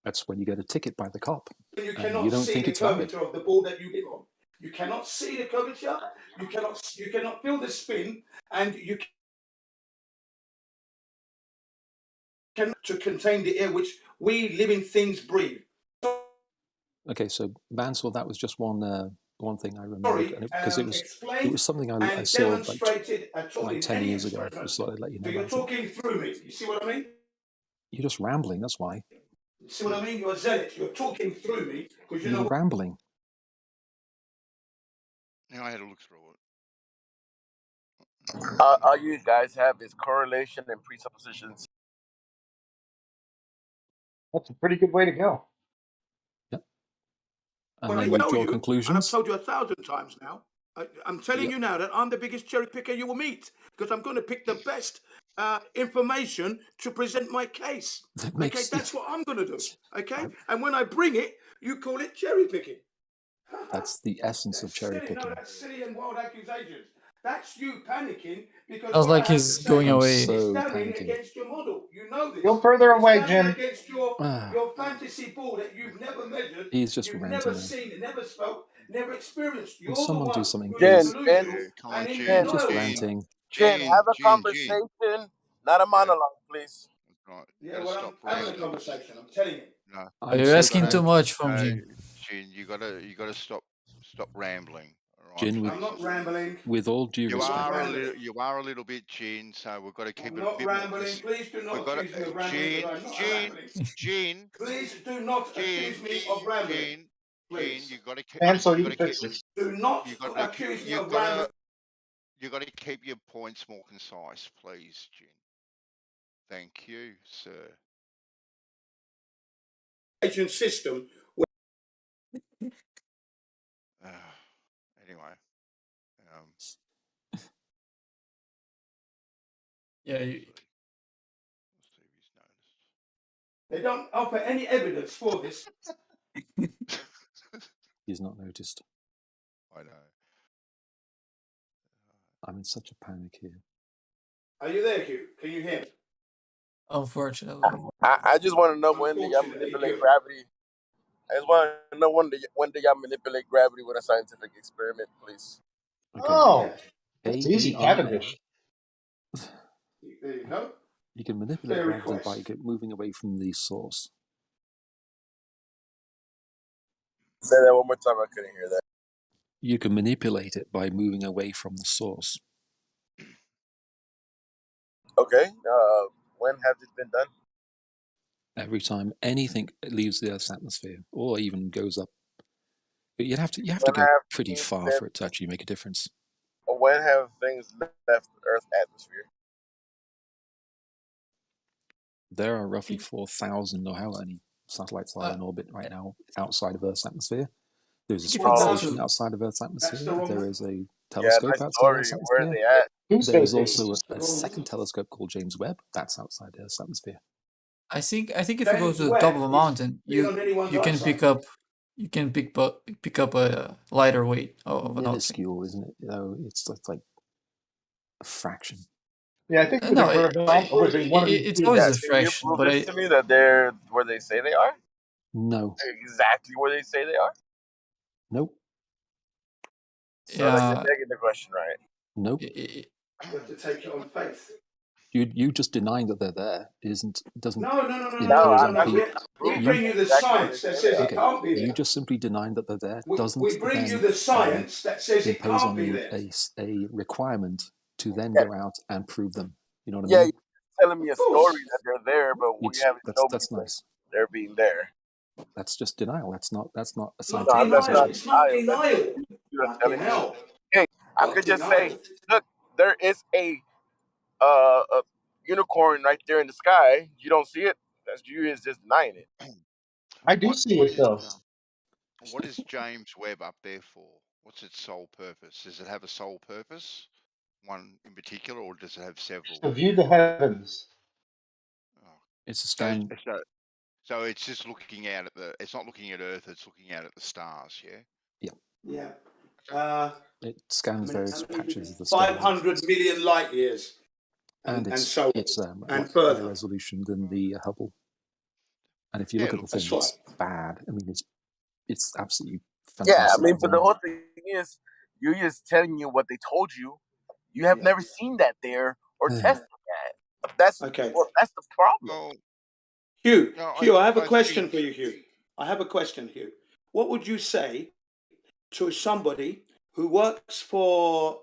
That's when you get a ticket by the cop, You and cannot you don't see think the it's valid. curvature of the ball that you hit on. You cannot see the curvature. You cannot feel the spin, and you can to contain the air which we living things breathe. Okay, so Bansal, that was just one thing I remembered, and because it was something I And saw demonstrated at all like in 10 any years ago. experiment. Just thought I'd let you know So you're about it. talking through me. You see what I mean? You're just rambling. That's why. You see what I mean? You're a zealot. You're talking through me because you know. You're rambling. Now I had to look through it. All you guys have is correlation and presuppositions. That's a pretty good way to go. Yep. And And I then you tell draw you, and I've conclusions. told you 1,000 times now, I'm telling you now that I'm the biggest cherry picker you will meet because I'm going to pick the best information to present my case. Okay, that's what I'm going to do. Okay, and when I bring it, you call it cherry picking. That's the essence of cherry Silly, no, picking. that's silly and wild accusations. That's you panicking because Sounds what like I have he's to going say away. is damning against your model. You know this. Go further It's away, damning Jin. against your fantasy ball that you've never measured, He's just you've ranting never now. seen, never felt, never experienced. Will You're the someone do one something, who is please? delusional Come on, and in Gene. He's just denial. ranting. Jen, have a Gene. conversation, not a monologue, please. Right. Yeah, Gotta well, stop I'm having a rambling. conversation. I'm telling you. No. You're so asking gotta, too much from Jin. Gene, you gotta stop rambling. All right, Jin, please. I'm not rambling. with all due You respect, are a little bit, Gene. So we've got to keep I'm it a not bit rambling. more. Please do We've not got accuse me to, of rambling because I'm not rambling. Gene. Please do not accuse me of rambling. Gene, Please. you gotta keep. And so You you gotta can keep. fix it. Do not You gotta. accuse me You of rambling. gotta keep your points more concise, please, Gene. Thank you, sir. System. Anyway. Yeah. They don't offer any evidence for this. he's not noticed. I know. I'm in such a panic here. Are you there, Hugh? Can you hear me? Unfortunately. I just want to know when do y'all manipulate gravity? I just want to know when do y'all manipulate gravity with a scientific experiment, please? Okay. Oh, that's easy, ABRL. Cavendish. There you go. You can manipulate Fair gravity by request. moving away from the source. Say that one more time. I couldn't hear that. You can manipulate it by moving away from the source. Okay. When has it been done? Every time anything leaves the Earth's atmosphere, or even goes up, but you have to go pretty far for it to actually make a difference. When have things left Earth's atmosphere? There are roughly 4,000 or how many satellites are in orbit right now outside of Earth's atmosphere. There's a space station outside of Earth's atmosphere. There is a telescope outside Earth's Where are atmosphere. they at? There is also a second telescope called James Webb. That's outside Earth's atmosphere. I think if you go to the top of a mountain, you can pick up a lighter weight of an object. Minuscule, isn't it? You know, it's like a fraction. Yeah, I think with No, the Graviton, or was it one of these? it's always a Can you fraction, prove but this to me that they're where they say they are? No. Exactly where they say they are? Nope. So then you're begging the question, right? Nope. You have to take it on faith. You just denying that they're there doesn't No. We bring you the science that says it can't be there. You just simply denying that they're there doesn't We bring you the science that says it impose can't on be you there. a requirement to then go out and prove them. You know what I Yeah, mean? you're telling me a story that they're there, but we haven't shown me That's nice. they're being there. That's just denial. That's not a Not scientific denial. position. It's not denial. You're Fucking telling me. hell. Hey, I Not could just denial. say, look, there is a unicorn right there in the sky. You don't see it. That's you is just denying it. I do see it though. What is James Webb up there for? What's its sole purpose? Does it have a sole purpose, one in particular, or does it have several? To view the heavens. It's a So, scan. so it's just looking out at the. It's not looking at Earth. It's looking out at the stars. Yeah. Yeah. Yeah. It scans various patches of the sky. 500 million light years. And And so it's and higher further. resolution than the Hubble. And if you look at the thing, it's bad. I mean, it's absolutely fantastic. Yeah, I mean, but the design. whole thing is, you're just telling you what they told you. You have never seen that there or tested that. That's okay. Well, that's the problem. Hugh, No, I have a question for you, Hugh. I have a question, Hugh. What would you say to somebody who works for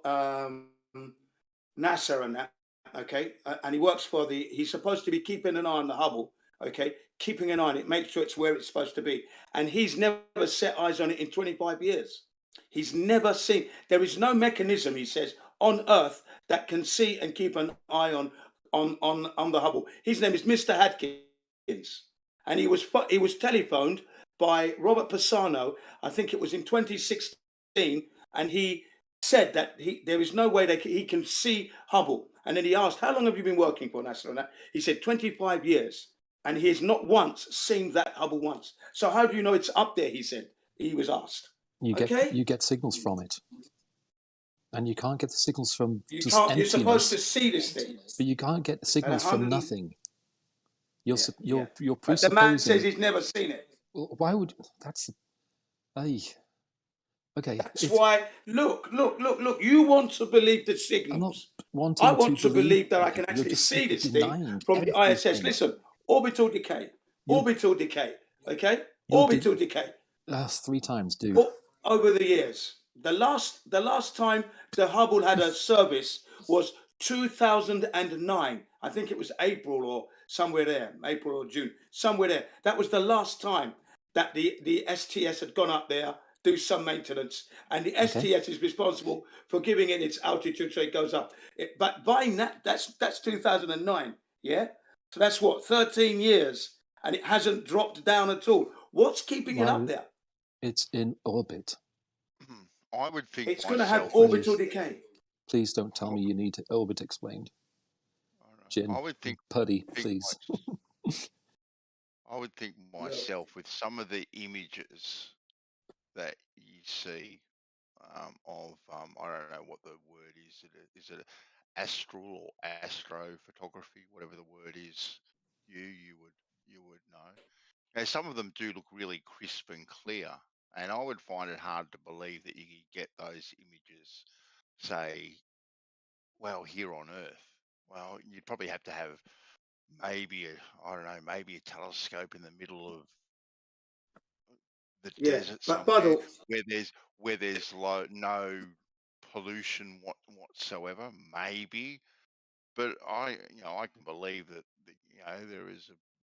NASA and that, okay? And he works for he's supposed to be keeping an eye on the Hubble, okay? Keeping an eye on it, make sure it's where it's supposed to be. And he's never set eyes on it in 25 years. He's never seen, there is no mechanism, he says, on Earth that can see and keep an eye on the Hubble. His name is Mr. Hadkins. And he was telephoned by Robert Pisano, I think it was in 2016, and he said that there is no way he can see Hubble. And then he asked, how long have you been working for NASA on that? He said 25 years. And he has not once seen that Hubble once. So how do you know it's up there, he said. He was asked. You get signals from it. And you can't get the signals from just You're emptiness. supposed to see this thing. But you can't get the signals from nothing. You're But presupposing. the man says he's never seen it. Well, why would that's? Hey, okay. That's why. Look. You want to believe the signals. I want to believe that I can actually see this thing from the ISS. Listen, orbital decay. Orbital decay. Okay. Orbital decay. That's 3 times, dude. Over the years, the last time the Hubble had a service was 2009. I think it was April or somewhere there, April or June, somewhere there. That was the last time that the STS had gone up there, do some maintenance, and the STS is responsible for giving it its altitude so it goes up. But buying that's 2009, yeah. So that's what 13 years, and it hasn't dropped down at all. What's keeping it up there? It's in orbit. I would think it's going to have orbital decay. Please don't tell me you need orbit explained. Jin, I would think Putty, please. I would think myself with some of the images that you see of I don't know what the word is. Is it astral or astrophotography, whatever the word is? You would know. Now, some of them do look really crisp and clear, and I would find it hard to believe that you could get those images, say, well, here on Earth. Well, you'd probably have to have maybe maybe a telescope in the middle of the desert somewhere where there's no pollution whatsoever, maybe. But I can believe that there is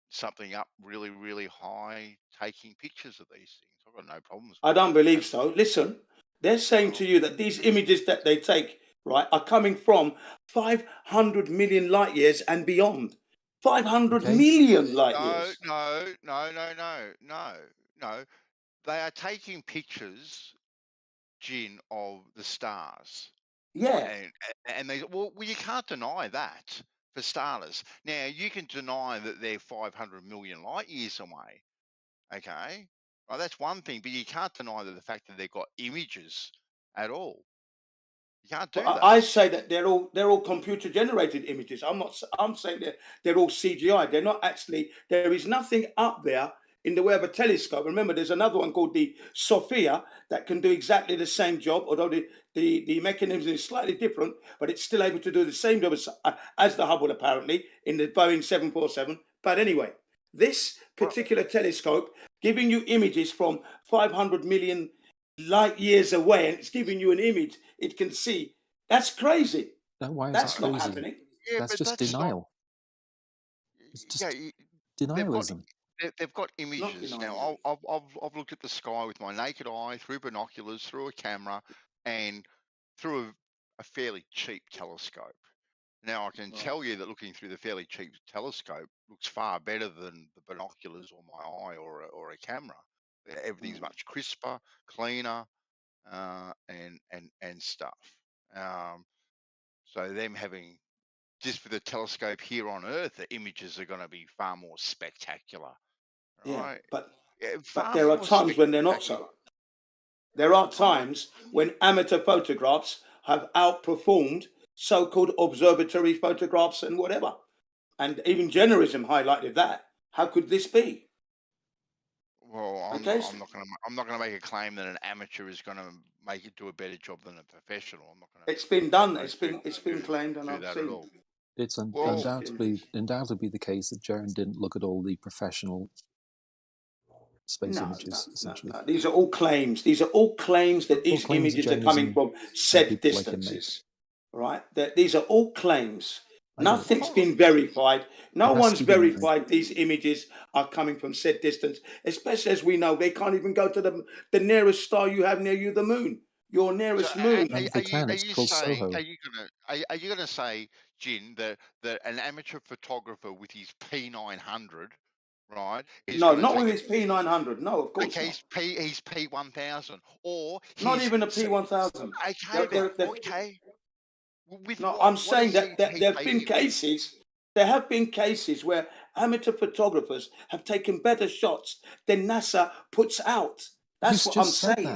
something up really, really high taking pictures of these things. I've got no problems. I don't believe so. Listen, they're saying to you that these images that they take, right, are coming from 500 million light years and beyond. 500 million light years. No. They are taking pictures, Jin, of the stars. Yeah. And they you can't deny that for starters. Now you can deny that they're 500 million light years away. Okay, well, that's one thing, but you can't deny the fact that they've got images at all. You can't do that. I say that they're all computer generated images. I'm saying they're all CGI. They're not actually. There is nothing up there in the way of a telescope. Remember, there's another one called the Sophia that can do exactly the same job, although the mechanism is slightly different, but it's still able to do the same job as the Hubble, apparently, in the Boeing 747. But anyway, this particular telescope giving you images from 500 million light years away, and it's giving you an image it can see. That's crazy. That's not happening. Yeah, that's but just denial. It's just denialism. They've got images now. I've looked at the sky with my naked eye, through binoculars, through a camera, and through a fairly cheap telescope. Now, I can tell you that looking through the fairly cheap telescope looks far better than the binoculars or my eye or a camera. Everything's much crisper, cleaner, and stuff. So them having, just for the telescope here on Earth, the images are going to be far more spectacular. Right? Yeah, but far there are more times when they're not so. There are times when amateur photographs have outperformed so-called observatory photographs and whatever. And even journalism highlighted that. How could this be? Well, I'm not going to make a claim that an amateur is going to make it do a better job than a professional. I'm not going to. It's been done. It's been claimed, and I've that seen. at all. It's Well, undoubtedly the case that Jaren didn't look at all the professional space images. Essentially, no. These are all claims. These are all claims that these images are coming from said distances. Right? That these are all claims. Nothing's been verified. No one's verified these images are coming from said distance, especially as we know they can't even go to the nearest star you have near you, the moon. Your nearest moon. Are you going to say, Jin, that an amateur photographer with his P900, right? No, not with his P900. No, of course not. He's P1000, or not even a P1000. Okay. No, I'm saying that there have been cases. There have been cases where amateur photographers have taken better shots than NASA puts out. That's what I'm saying.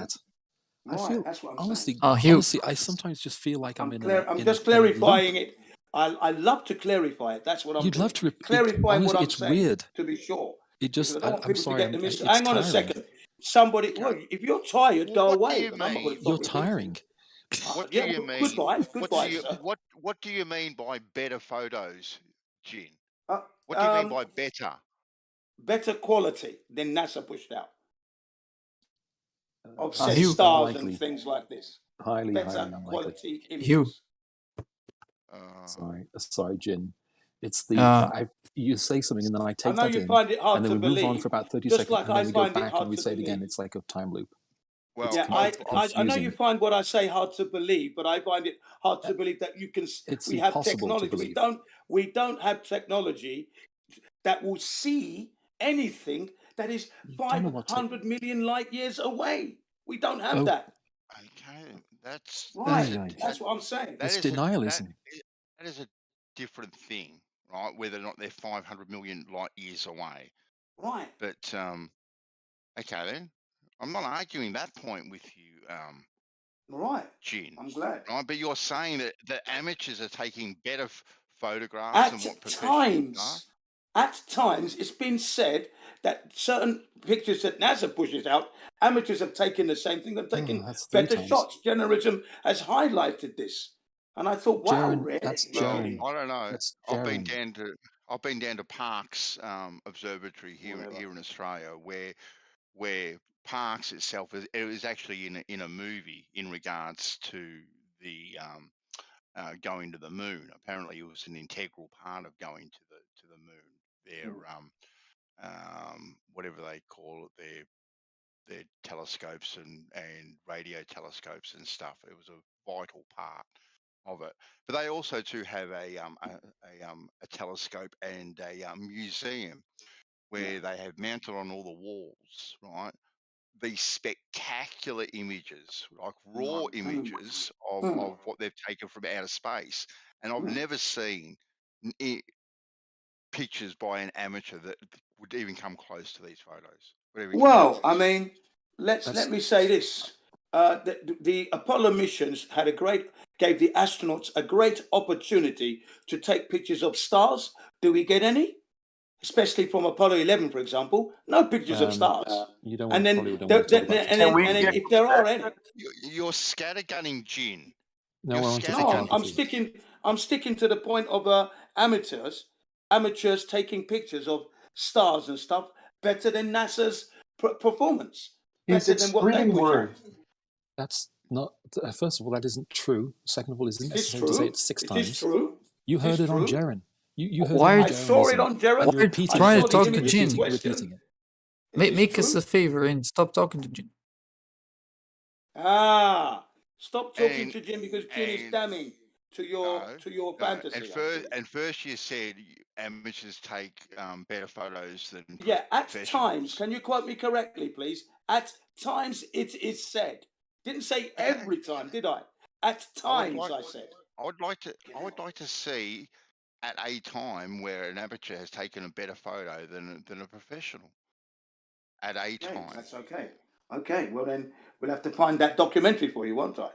Right, that's what I'm saying. Honestly, I sometimes just feel like I'm just clarifying it. I love to clarify it. That's what I'm doing. You'd love to clarify what I'm saying. Weird. To be sure. It just. I'm sorry. Hang on a second. Somebody. Well, if you're tired, go away. You're tiring. What do you mean? Goodbye, sir. What do you mean by better photos, Jin? What do you mean by better? Better quality than NASA pushed out. Of said stars and things like this. Highly quality images. Sorry, Jin. It's the you say something and then I take that in, and then we move on for about 30 seconds, and then we go back and we say it again. It's like a time loop. Well, yeah, I know you find what I say hard to believe, but I find it hard to believe that you can. We have technology. We don't have technology that will see anything that is 500 million light years away. We don't have that. Okay, that's right. That's what I'm saying. It's denialism. That is a different thing, right? Whether or not they're 500 million light years away. Right. But okay then. I'm not arguing that point with you, right, Jin. I'm glad. Right, but you're saying that the amateurs are taking better photographs than what professionals are? At times, it's been said that certain pictures that NASA pushes out, amateurs have taken the same thing and taken better shots. Journalism has highlighted this, and I thought, wow, really? I don't know. I've been down to Parkes Observatory here in Australia, where Parkes itself is actually in a movie in regards to the going to the moon. Apparently, it was an integral part of going to the moon. Their whatever they call it, their telescopes and radio telescopes and stuff. It was a vital part of it. But they also too have a telescope and a museum where they have mounted on all the walls, right, these spectacular images, like raw images of what they've taken from outer space. And I've never seen pictures by an amateur that would even come close to these photos. Well, I mean, let me say this. The Apollo missions gave the astronauts a great opportunity to take pictures of stars. Do we get any? Especially from Apollo 11, for example, no pictures of stars. You don't and want, then if there are any, you're scattergunning, Jin. No, I'm sticking to the point of amateurs taking pictures of stars and stuff better than NASA's performance. It's extreme word. That's not. First of all, that isn't true. Second of all, it isn't necessary to say it 6 times. It is true. You heard it on Jaren. You heard I saw it on Jaren. Why are you trying to talk to Jin? Repeating it. Make us a favor and stop talking to Jin. Stop talking to Jin because Jin is damning No, fantasy. and first you said amateurs take better photos than Yeah, at professionals. times. Can you quote me correctly, please? At times it is said. Didn't say every time, did I? At times I said. I would like to see at a time where an amateur has taken a better photo than a professional. At a time. That's okay. Okay, well then we'll have to find that documentary for you, won't I?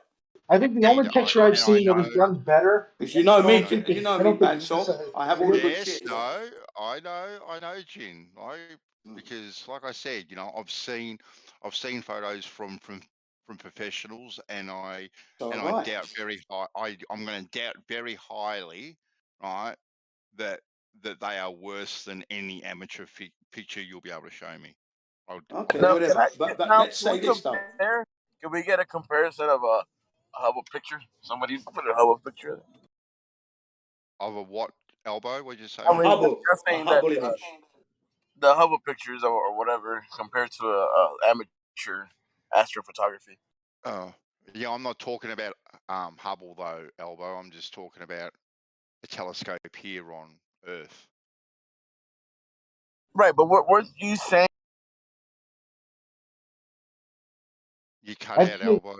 I think the only picture I've seen that was done better. Because you know I me, don't think you know I me, don't think Bansol. I have all the good Yes, shit. no, I know, Jin. Because like I said, you know, I've seen photos from professionals, and I doubt very high. I'm going to doubt very highly, right, that they are worse than any amateur picture you'll be able to show me. Okay, Now, whatever. But now, let's say this though. Can we get a comparison of a Hubble picture? Somebody put a Hubble picture. Of a what elbow? What'd you say? I mean, Hubble, you're saying that the Hubble pictures or whatever compared to a amateur astrophotography. Oh, yeah, I'm not talking about Hubble though, Elbow. I'm just talking about a telescope here on Earth. Right, but what you saying? You cut out, Elbow.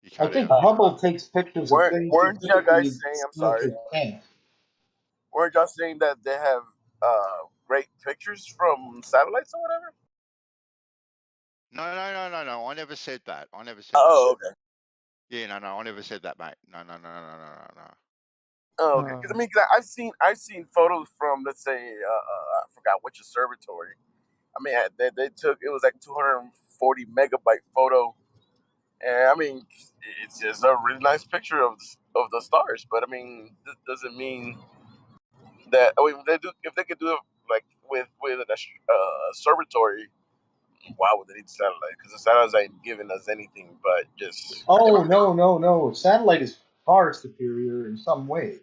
You I cut think out. Hubble takes pictures of things Weren't that you guys typically saying? I'm sorry. can't. Weren't y'all saying that they have great pictures from satellites or whatever? No. I never said that. I never said Oh, that. okay. Yeah, no. I never said that, mate. No. Oh, okay. Because I mean, I've seen photos from, let's say, I forgot which observatory. I mean, they took, it was like 240 megabyte photo, and I mean, it's just a really nice picture of the stars. But I mean, this doesn't mean that. I mean, if they could do it like with an observatory, why would they need satellite? Because the satellites ain't giving us anything but just. Oh no! Satellite is far superior in some ways.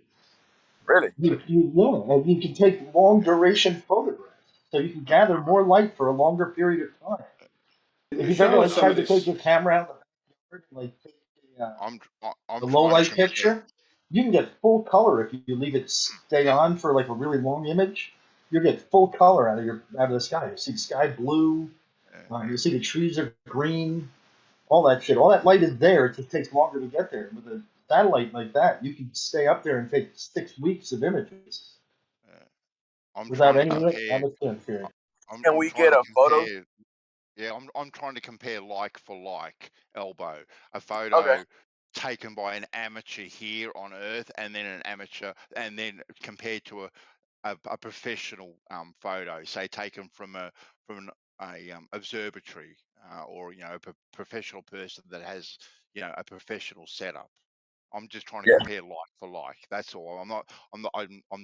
Really? You can take long duration photographs, so you can gather more light for a longer period of time. If you've ever tried to take your camera out and take the low light picture, you can get full color if you leave it stay on for like a really long image. You get full color out of the sky. You see the sky blue. You see the trees are green. All that shit. All that light is there. It just takes longer to get there. With a satellite like that, you can stay up there and take 6 weeks of images without any interference. Can we get a photo? Yeah, I'm trying to compare like for like, Elbow. A photo taken by an amateur here on Earth, and then an amateur, and then compared to a professional photo, say taken from an observatory, or a professional person that has a professional setup. I'm just trying to compare like for like. That's all. I'm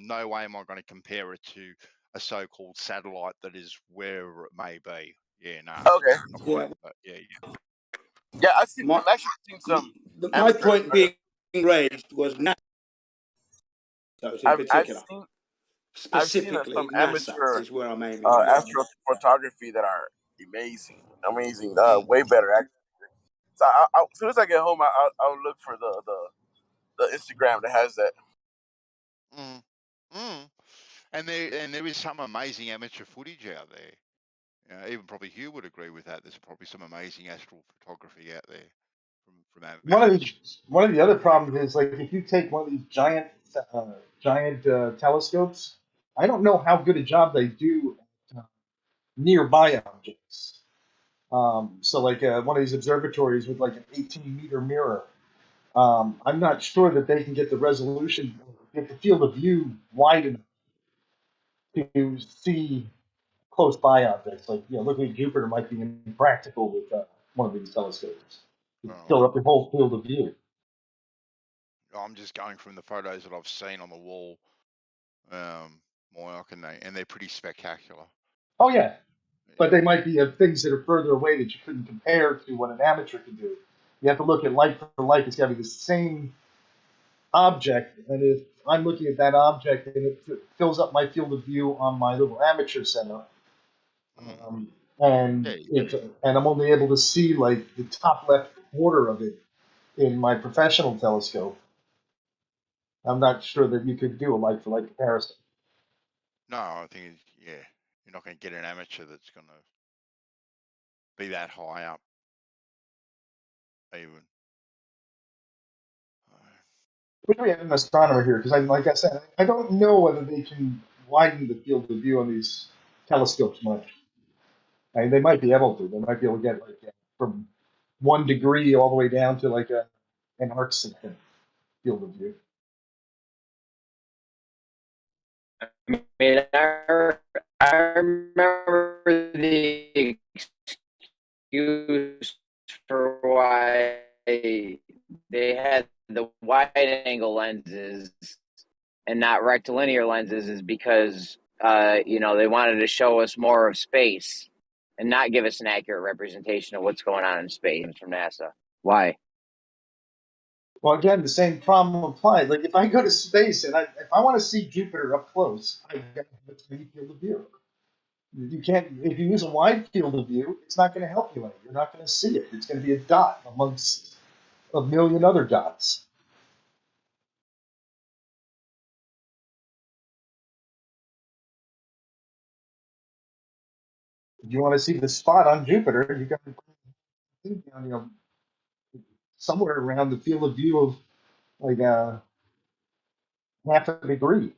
no way am I going to compare it to a so-called satellite that is wherever it may be. Yeah, no. Okay. Not quite, but yeah. Yeah, I've actually seen some. My point being raised was NASA. In particular. Specifically, some NASA amateur is where I'm aiming. astrophotography that are amazing, way better actually. So as soon as I get home, I'll look for the Instagram that has that. And there is some amazing amateur footage out there. Even probably Hugh would agree with that. There's probably some amazing astrophotography out there from amateurs. One of the other problems is like if you take one of these giant telescopes, I don't know how good a job they do at nearby objects. So like one of these observatories with like an 18-meter mirror, I'm not sure that they can get the resolution, get the field of view wide enough to see close by objects. Like looking at Jupiter might be impractical with one of these telescopes. Fill up the whole field of view. I'm just going from the photos that I've seen on the wall, Moyoc, and they're pretty spectacular. Oh yeah, but they might be things that are further away that you couldn't compare to what an amateur can do. You have to look at light for light. It's got to be the same object, and if I'm looking at that object and it fills up my field of view on my little amateur setup, and I'm only able to see like the top left quarter of it in my professional telescope, I'm not sure that you could do a like-for-like comparison. No, I think you're not going to get an amateur that's going to be that high up. Even. Wish we had an astronomer here because, like I said, I don't know whether they can widen the field of view on these telescopes much. I mean, they might be able to. They might be able to get like from 1 degree all the way down to like an arc second field of view. I mean, I remember the excuse for why they had the wide angle lenses and not rectilinear lenses is because they wanted to show us more of space and not give us an accurate representation of what's going on in space from NASA. Why? Well, again, the same problem applies. Like if I go to space and if I want to see Jupiter up close, I got a tiny field of view. You can't, if you use a wide field of view, it's not going to help you any. You're not going to see it. It's going to be a dot amongst a million other dots. If you want to see the spot on Jupiter, you got to somewhere around the field of view of like half a degree.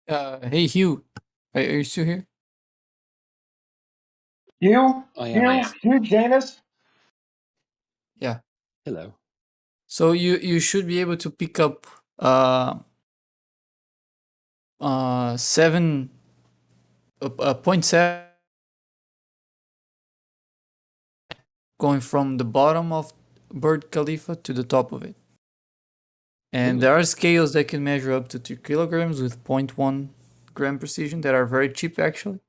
Hey Hugh, are you still here? Hugh Janus? Yeah. Hello. So you should be able to pick up 0.7 going from the bottom of Burj Khalifa to the top of it. And there are scales that can measure up to 2 kilograms with 0.1 gram precision that are very cheap actually.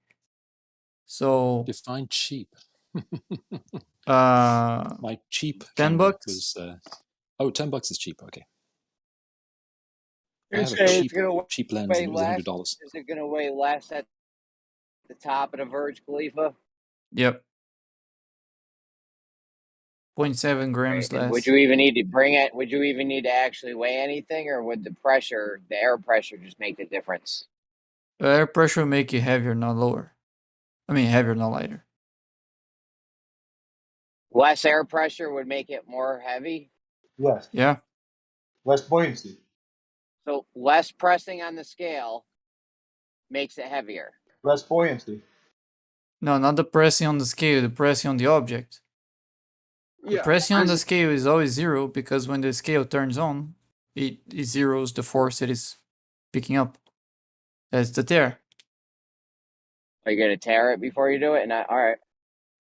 So define cheap. My cheap $10 was $10 is cheap. Okay. I You have a say cheap, it's gonna cheap lens weigh and it was less. $100. Is it going to weigh less at the top of the Burj Khalifa? Yep. 0.7 grams And would less. you even need to bring it? Would you even need to actually weigh anything, or would the air pressure, just make the difference? Air pressure will make it heavier, not lower. I mean, heavier, not lighter. Less air pressure would make it more heavy. Yes. Yeah. Less buoyancy. So less pressing on the scale makes it heavier. Less buoyancy. No, not the pressing on the scale, the pressing on the object. The pressing on the scale is always 0 because when the scale turns on, it zeroes the force it is picking up. That's the tear. Are you going to tear it before you do it? And all right.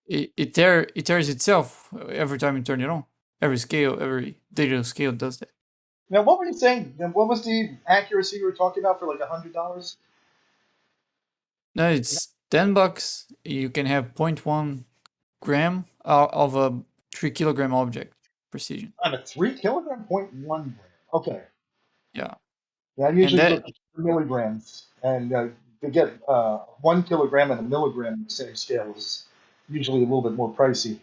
It tears itself every time you turn it on. Every digital scale does that. Now, what were you saying? What was the accuracy you were talking about for like $100? No, it's $10. You can have 0.1 gram of a 3 kilogram object precision. On a 3 kilogram, 0.1 gram. Okay. Yeah. Yeah, I usually look at milligrams, and to get 1 kilogram and a milligram in the same scale is usually a little bit more pricey.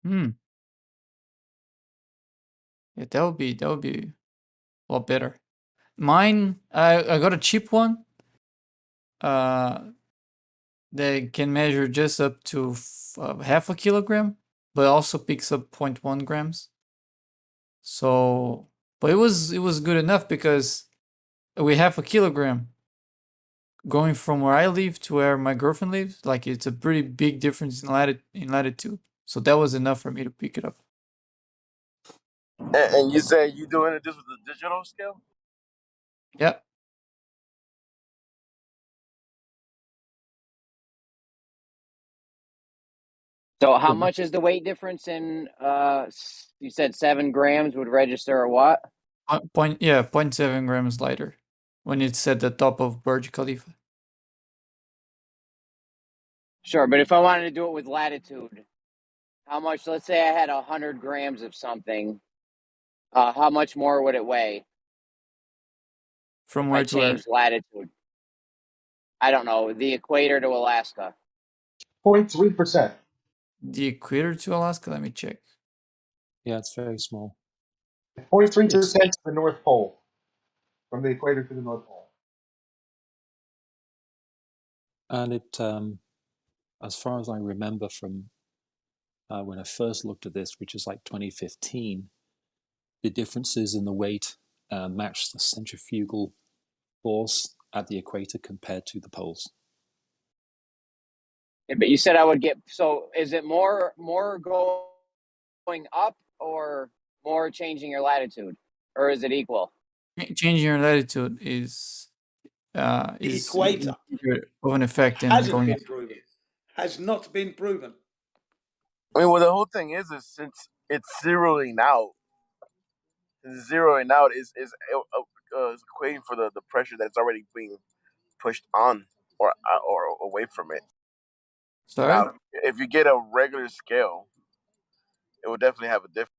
Yeah, that would be a lot better. Mine, I got a cheap one. That can measure just up to half a kilogram, but also picks up 0.1 grams. So, but it was good enough because with half a kilogram going from where I live to where my girlfriend lives, like it's a pretty big difference in latitude. So that was enough for me to pick it up. And you say you doing it just with the digital scale? Yeah. So how much is the weight difference in, you said 7 grams would register a what? 0.7 grams lighter when it's at the top of Burj Khalifa. Sure, but if I wanted to do it with latitude, how much? Let's say I had 100 grams of something. How much more would it weigh? From if where I to where? changed latitude? I don't know. The equator to Alaska. 0.3%. The equator to Alaska. Let me check. Yeah, it's very small. 0.3% to the North Pole. From the equator to the North Pole. And it, as far as I remember from when I first looked at this, which is like 2015, the differences in the weight matched the centrifugal force at the equator compared to the poles. Yeah, but you said I would get. So is it more going up or more changing your latitude, or is it equal? Changing your latitude is equator of an effect in hasn't going been up. proven. Has not been proven. I mean, well, the whole thing is since it's zeroing out is equating for the pressure that's already being pushed on or away from it. Sorry? Now, if you get a regular scale, it will definitely have a difference.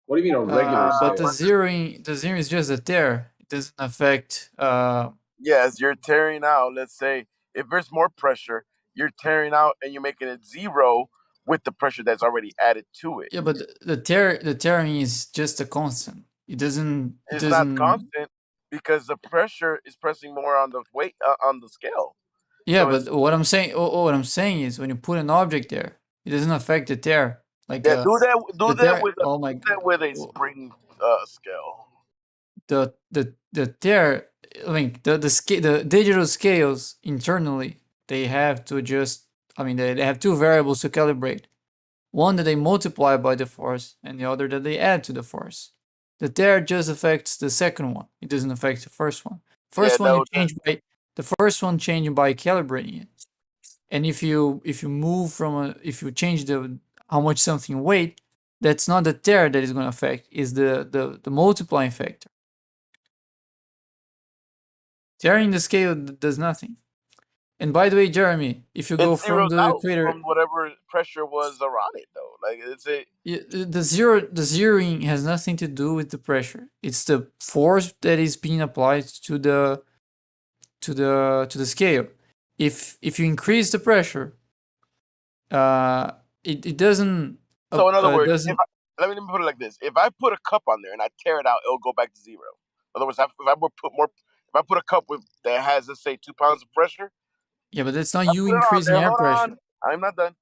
What do you mean a regular But the scale? zeroing is just a tear. It doesn't affect. Yes, you're tearing out. Let's say if there's more pressure, you're tearing out and you're making it zero with the pressure that's already added to it. Yeah, but the tearing is just a constant. It doesn't. It It's not doesn't. constant because the pressure is pressing more on the weight on the scale. Yeah, So it's but what I'm saying, what I'm saying is, when you put an object there, it doesn't affect the tear. Like yeah, do the that tear. with Oh my. a spring scale. The tear link the digital scales internally, they have to adjust. I mean, they have two variables to calibrate. One that they multiply by the force, and the other that they add to the force. The tear just affects the second one. It doesn't affect the first one. First one you change by the first one changing by calibrating it. And if you move from if you change the how much something weight, that's not the tear that is going to affect. Is the multiplying factor. Tearing the scale does nothing. And by the way, Jeremy, if you go It from zeroes the out equator, from whatever pressure was around it, though. Like it's a the zeroing has nothing to do with the pressure. It's the force that is being applied to the scale. If you increase the pressure, it doesn't. So in other words, doesn't. Let me put it like this: if I put a cup on there and I tear it out, it'll go back to zero. In other words, if I put a cup that has, let's say, 2 pounds of pressure. Yeah, but that's not you increasing air pressure. I'm not done.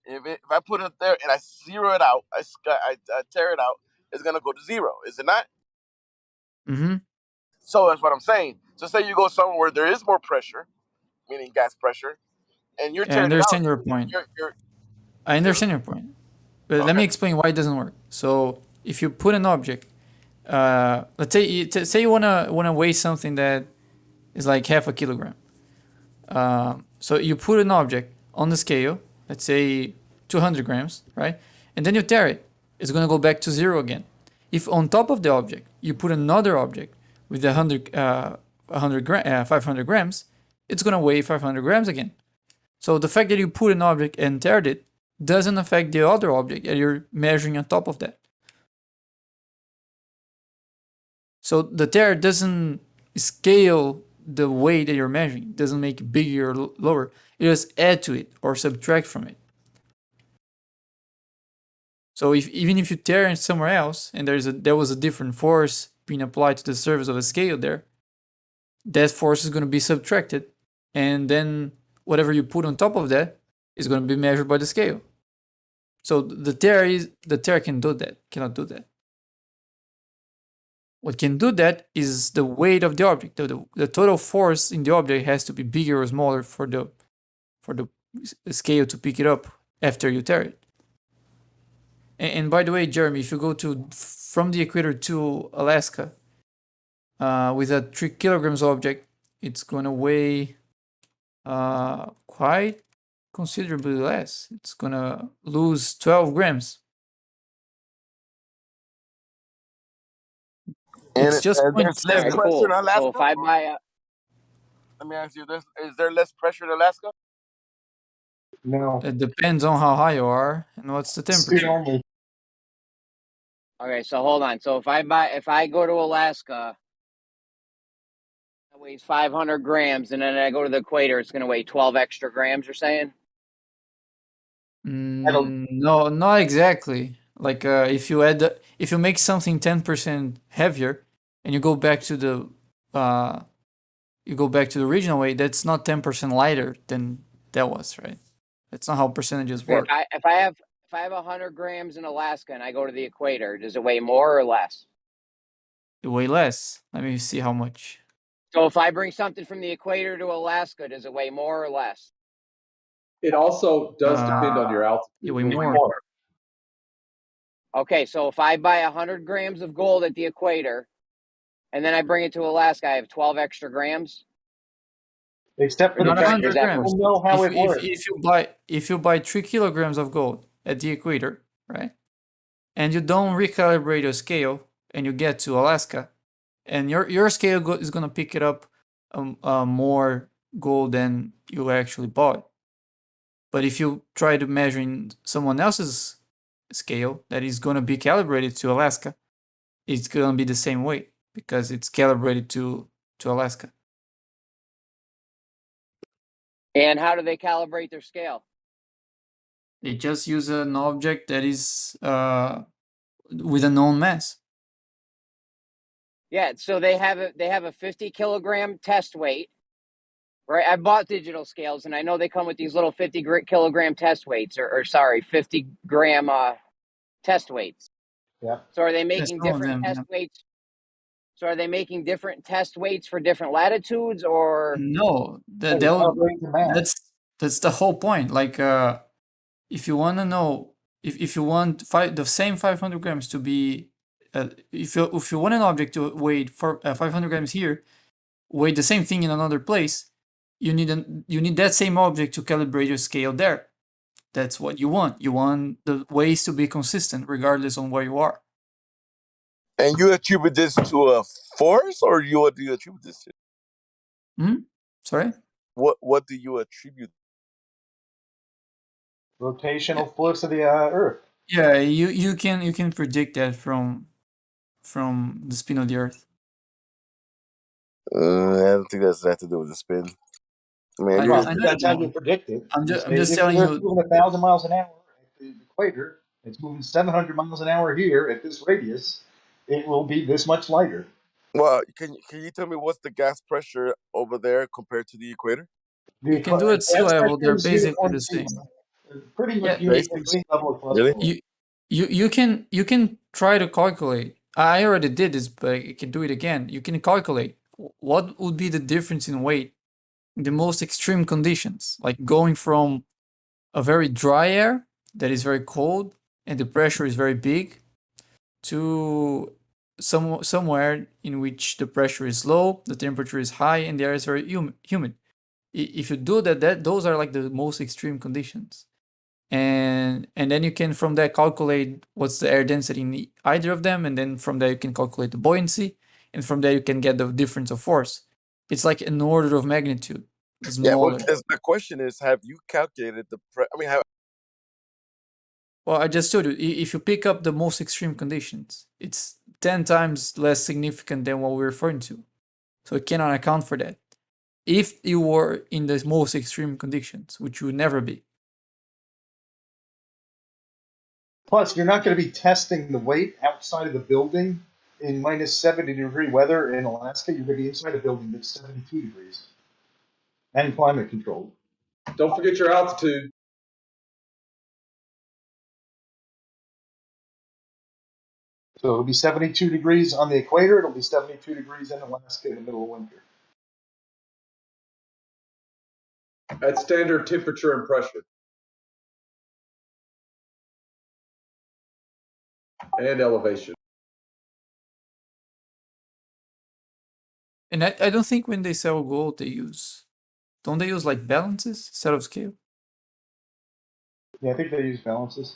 If I put it there and I zero it out, I tear it out, it's gonna go to zero, is it not? Mm-hmm. So that's what I'm saying. So say you go somewhere where there is more pressure, meaning gas pressure, and you're I tearing it out. understand your point. You're I understand your point, but let me explain why it doesn't work. So if you put an object, let's say you wanna weigh something that is like half a kilogram. So you put an object on the scale, let's say 200 grams, right? And then you tear it. It's gonna go back to zero again. If on top of the object you put another object with 500 grams, it's gonna weigh 500 grams again. So the fact that you put an object and teared it doesn't affect the other object that you're measuring on top of that. So the tear doesn't scale the weight that you're measuring. It doesn't make it bigger or lower. It just add to it or subtract from it. So even if you tear it somewhere else and there was a different force being applied to the surface of a scale there, that force is going to be subtracted, and then whatever you put on top of that is going to be measured by the scale. So the tear cannot do that. What can do that is the weight of the object. The total force in the object has to be bigger or smaller for the scale to pick it up after you tear it. And by the way, Jeremy, if you go from the equator to Alaska with a 3 kilograms object, it's gonna weigh quite considerably less. It's gonna lose 12 grams. And it's just there's less pressure in Alaska. So if I buy Let me ask you this: is there less pressure in Alaska? No. It depends on how high you are and what's the temperature. Only. Okay, so hold on. So if I go to Alaska, it weighs 500 grams, and then I go to the equator, it's going to weigh 12 extra grams. You're saying? No, not exactly. Like if you make something 10% heavier and you go back to the original weight, that's not 10% lighter than that was, right? That's not how percentages Okay, work. if I have 100 grams in Alaska and I go to the equator, does it weigh more or less? It weigh less. Let me see how much. So if I bring something from the equator to Alaska, does it weigh more or less? It also does depend on your altitude. It weigh more. Okay, so if I buy 100 grams of gold at the equator, and then I bring it to Alaska, I have 12 extra grams. Except for Not the fact 100 that grams. people know how it works. If you buy 3 kilograms of gold at the equator, right, and you don't recalibrate your scale, and you get to Alaska, and your scale is gonna pick it up more gold than you actually bought. But if you try to measure in someone else's scale that is gonna be calibrated to Alaska, it's gonna be the same weight because it's calibrated to Alaska. And how do they calibrate their scale? They just use an object that is with a known mass. Yeah, so they have a 50 kilogram test weight, right? I bought digital scales, and I know they come with these little 50 kilogram test weights, or sorry, 50 gram test weights. Yeah. So are they That's making some of different them, test yeah. weights? So are they making different test weights for different latitudes, or No, Yeah, they calibrate the mass. that's the whole point. Like, if you want to know, if you want the same 500 grams to be, if you want an object to weigh 500 grams here, weigh the same thing in another place, you need that same object to calibrate your scale there. That's what you want. You want the weights to be consistent regardless on where you are. And you attribute this to a force, or what do you attribute this to? Sorry? What do you attribute? Rotational force of the Earth. Yeah, you can predict that from the spin of the Earth. I don't think that's that to do with the spin. I mean, That's how you predict it. I'm You just say, if telling the Earth's you. moving 1,000 miles an hour at the equator, it's moving 700 miles an hour here at this radius, it will be this much lighter. Well, can you tell me what's the gas pressure over there compared to the equator? You can do it at sea gas level. They're pressure is basically the uniform same. pretty much Yeah, uniform sea level across the world. you can try to calculate. I already did this, but I can do it again. You can calculate what would be the difference in weight in the most extreme conditions, like going from a very dry air that is very cold and the pressure is very big to somewhere in which the pressure is low, the temperature is high, and the air is very humid. If you do that, those are like the most extreme conditions. And then you can from there calculate what's the air density in either of them, and then from there you can calculate the buoyancy, and from there you can get the difference of force. It's like an order of magnitude smaller. Yeah, the question is, have you calculated the Well, I just told you, if you pick up the most extreme conditions, it's 10 times less significant than what we're referring to. So it cannot account for that. If you were in the most extreme conditions, which you would never be. Plus, you're not going to be testing the weight outside of the building in minus 70-degree weather in Alaska. You're going to be inside a building that's 72 degrees and climate controlled. Don't forget your altitude. So it'll be 72 degrees on the equator. It'll be 72 degrees in Alaska in the middle of winter. At standard temperature and pressure. And elevation. And I don't think when they sell gold, don't they use like balances instead of scale? Yeah, I think they use balances.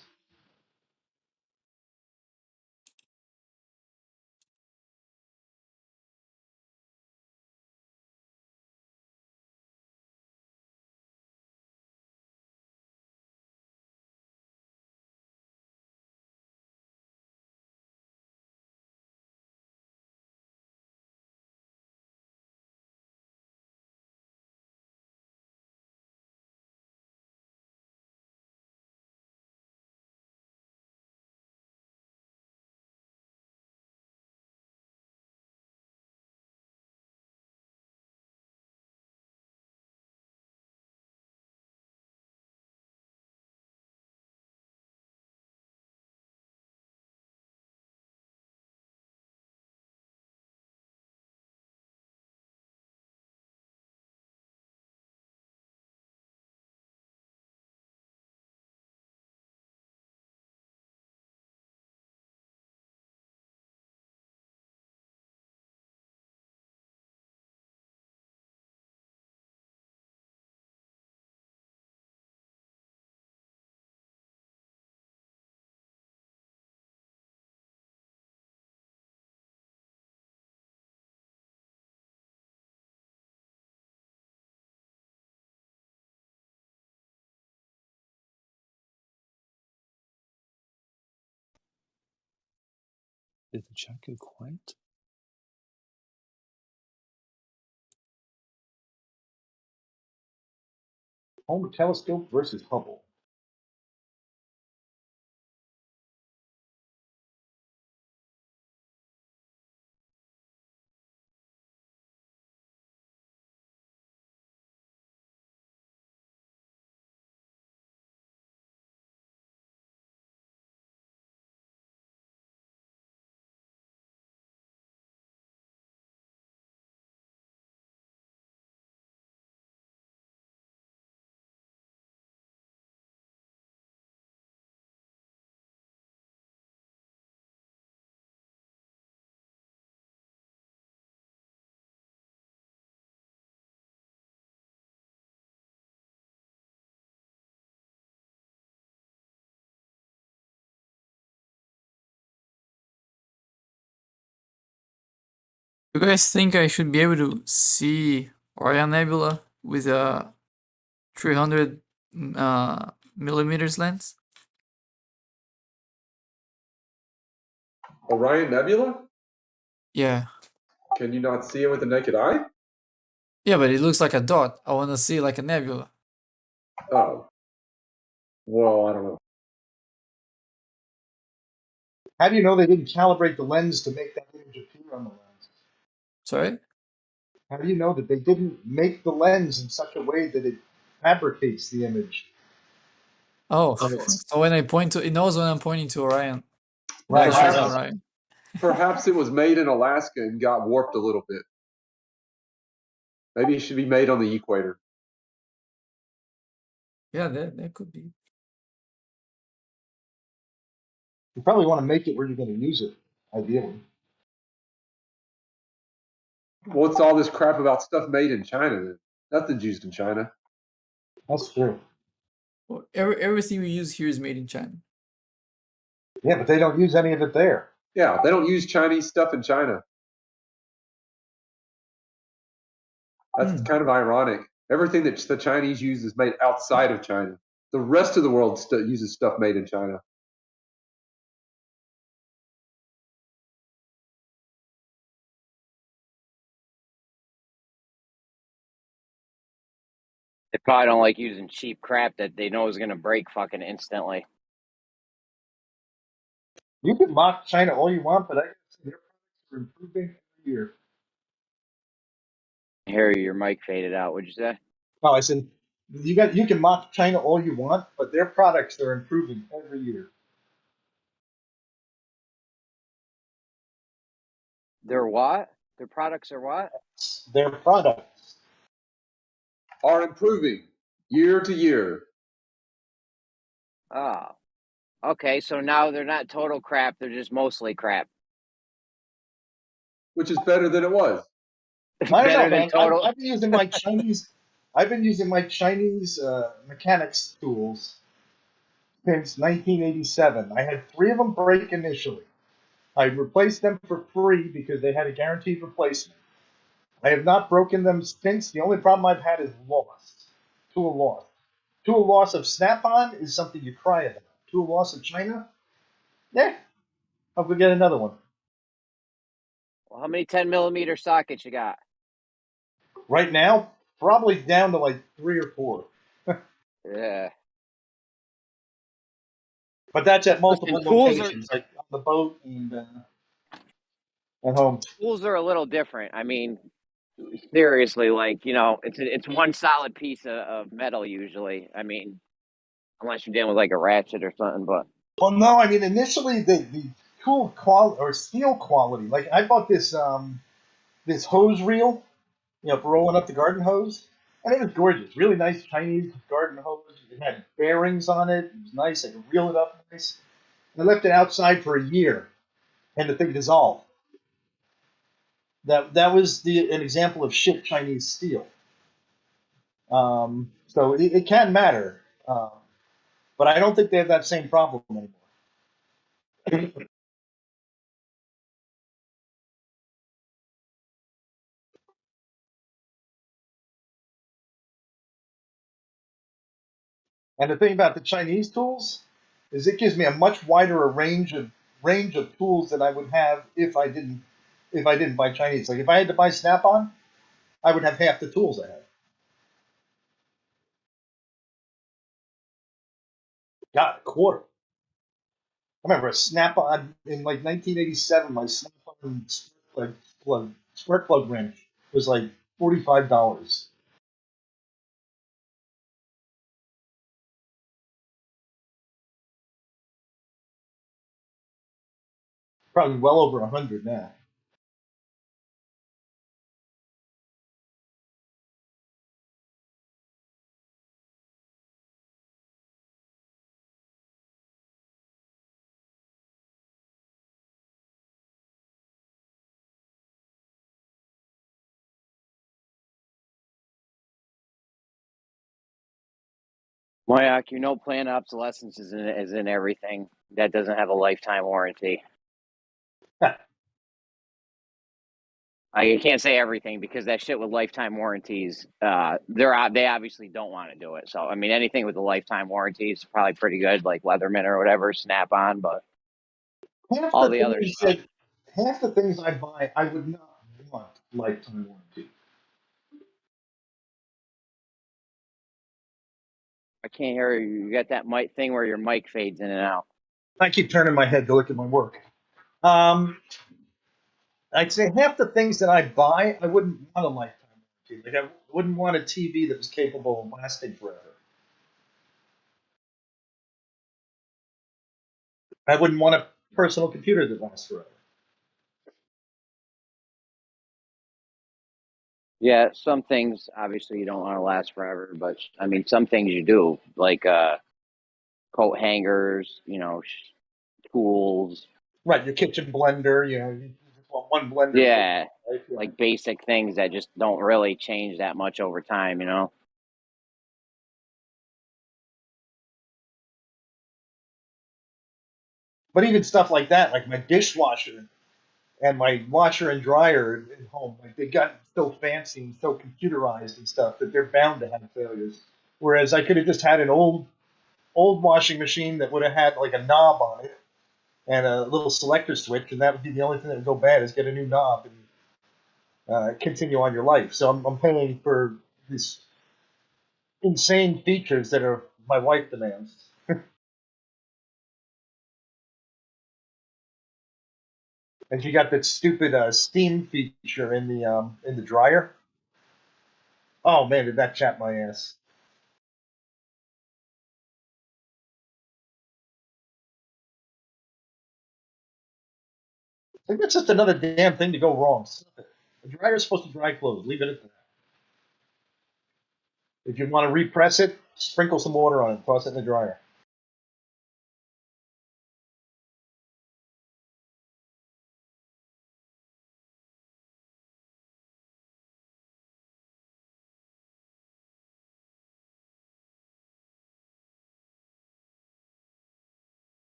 Did the chat go quiet? Home telescope versus Hubble. You guys think I should be able to see Orion Nebula with a 300 millimeters lens? Orion Nebula? Yeah. Can you not see it with the naked eye? Yeah, but it looks like a dot. I want to see like a nebula. Oh. Well, I don't know. How do you know they didn't calibrate the lens to make that image appear on the lens? Sorry? How do you know that they didn't make the lens in such a way that it fabricates the image? Oh, When it's so when I point to, it knows when I'm pointing to Orion. right. That shows Perhaps, Orion. perhaps it was made in Alaska and got warped a little bit. Maybe it should be made on the equator. Yeah, that could be. You probably want to make it where you're going to use it, ideally. What's all this crap about stuff made in China then? Nothing's used in China. That's true. Well, everything we use here is made in China. Yeah, but they don't use any of it there. Yeah, they don't use Chinese stuff in China. That's kind of ironic. Everything that the Chinese use is made outside of China. The rest of the world uses stuff made in China. They probably don't like using cheap crap that they know is going to break fucking instantly. You can mock China all you want, but I can see their products are improving every year. Harry, your mic faded out. What'd you say? Oh, I said you can mock China all you want, but their products are improving every year. Their what? Their products are what? Their products are improving year to year. Oh. Okay, so now they're not total crap, they're just mostly crap. Which is better than it was. I don't know, Better than man. total. I've been using my Chinese. I've been using my Chinese mechanics tools since 1987. I had 3 of them break initially. I replaced them for free because they had a guaranteed replacement. I have not broken them since. The only problem I've had is loss. Tool loss. Tool loss of Snap-on is something you cry about. Tool loss of China? Yeah. I'll go get another one. Well, how many 10 millimeter sockets you got? Right now, probably down to like 3 or 4. Yeah. But that's at multiple Listen, tools locations, like on the boat and at home. Tools are a little different. I mean, seriously, like, you know, it's one solid piece of metal usually. I mean, unless you're dealing with like a ratchet or something, but Well, no, I mean initially the tool quality or steel quality. Like I bought this this hose reel, you know, for rolling up the garden hose, and it was gorgeous. Really nice Chinese garden hose. It had bearings on it. It was nice. I could reel it up nice. And I left it outside for a year, and the thing dissolved. That was an example of shit Chinese steel. So it can matter, but I don't think they have that same problem anymore. And the thing about the Chinese tools is it gives me a much wider range of range of tools that I would have if I didn't buy Chinese. Like if I had to buy Snap-on, I would have half the tools I have. God, a quarter. I remember a Snap-on in like 1987. My Snap-on spark plug wrench was like $45. Probably well over 100 now. Moyak, you know, planned obsolescence is in everything that doesn't have a lifetime warranty. You can't say everything because that shit with lifetime warranties, they obviously don't want to do it. So I mean, anything with a lifetime warranty is probably pretty good, like Leatherman or whatever, Snap-on. But all the other stuff, half the things I buy, I would not want lifetime warranty. I can't hear you. You got that mic thing where your mic fades in and out. I keep turning my head to look at my work. I'd say half the things that I buy, I wouldn't want a lifetime warranty. Like I wouldn't want a TV that was capable of lasting forever. I wouldn't want a personal computer that lasts forever. Yeah, some things obviously you don't want to last forever, but I mean, some things you do, like coat hangers, you know, tools. Right, your kitchen blender, you know, you just want one blender. Yeah, right? Yeah, like basic things that just don't really change that much over time, you know? But even stuff like that, like my dishwasher and my washer and dryer at home, like they got so fancy and so computerized and stuff that they're bound to have failures. Whereas I could have just had an old washing machine that would have had like a knob on it and a little selector switch, and that would be the only thing that would go bad is get a new knob and continue on your life. So I'm paying for these insane features that are my wife demands. And she got that stupid steam feature in the dryer. Oh man, did that chap my ass! Like that's just another damn thing to go wrong. The dryer's supposed to dry clothes. Leave it at that. If you want to repress it, sprinkle some water on it, toss it in the dryer.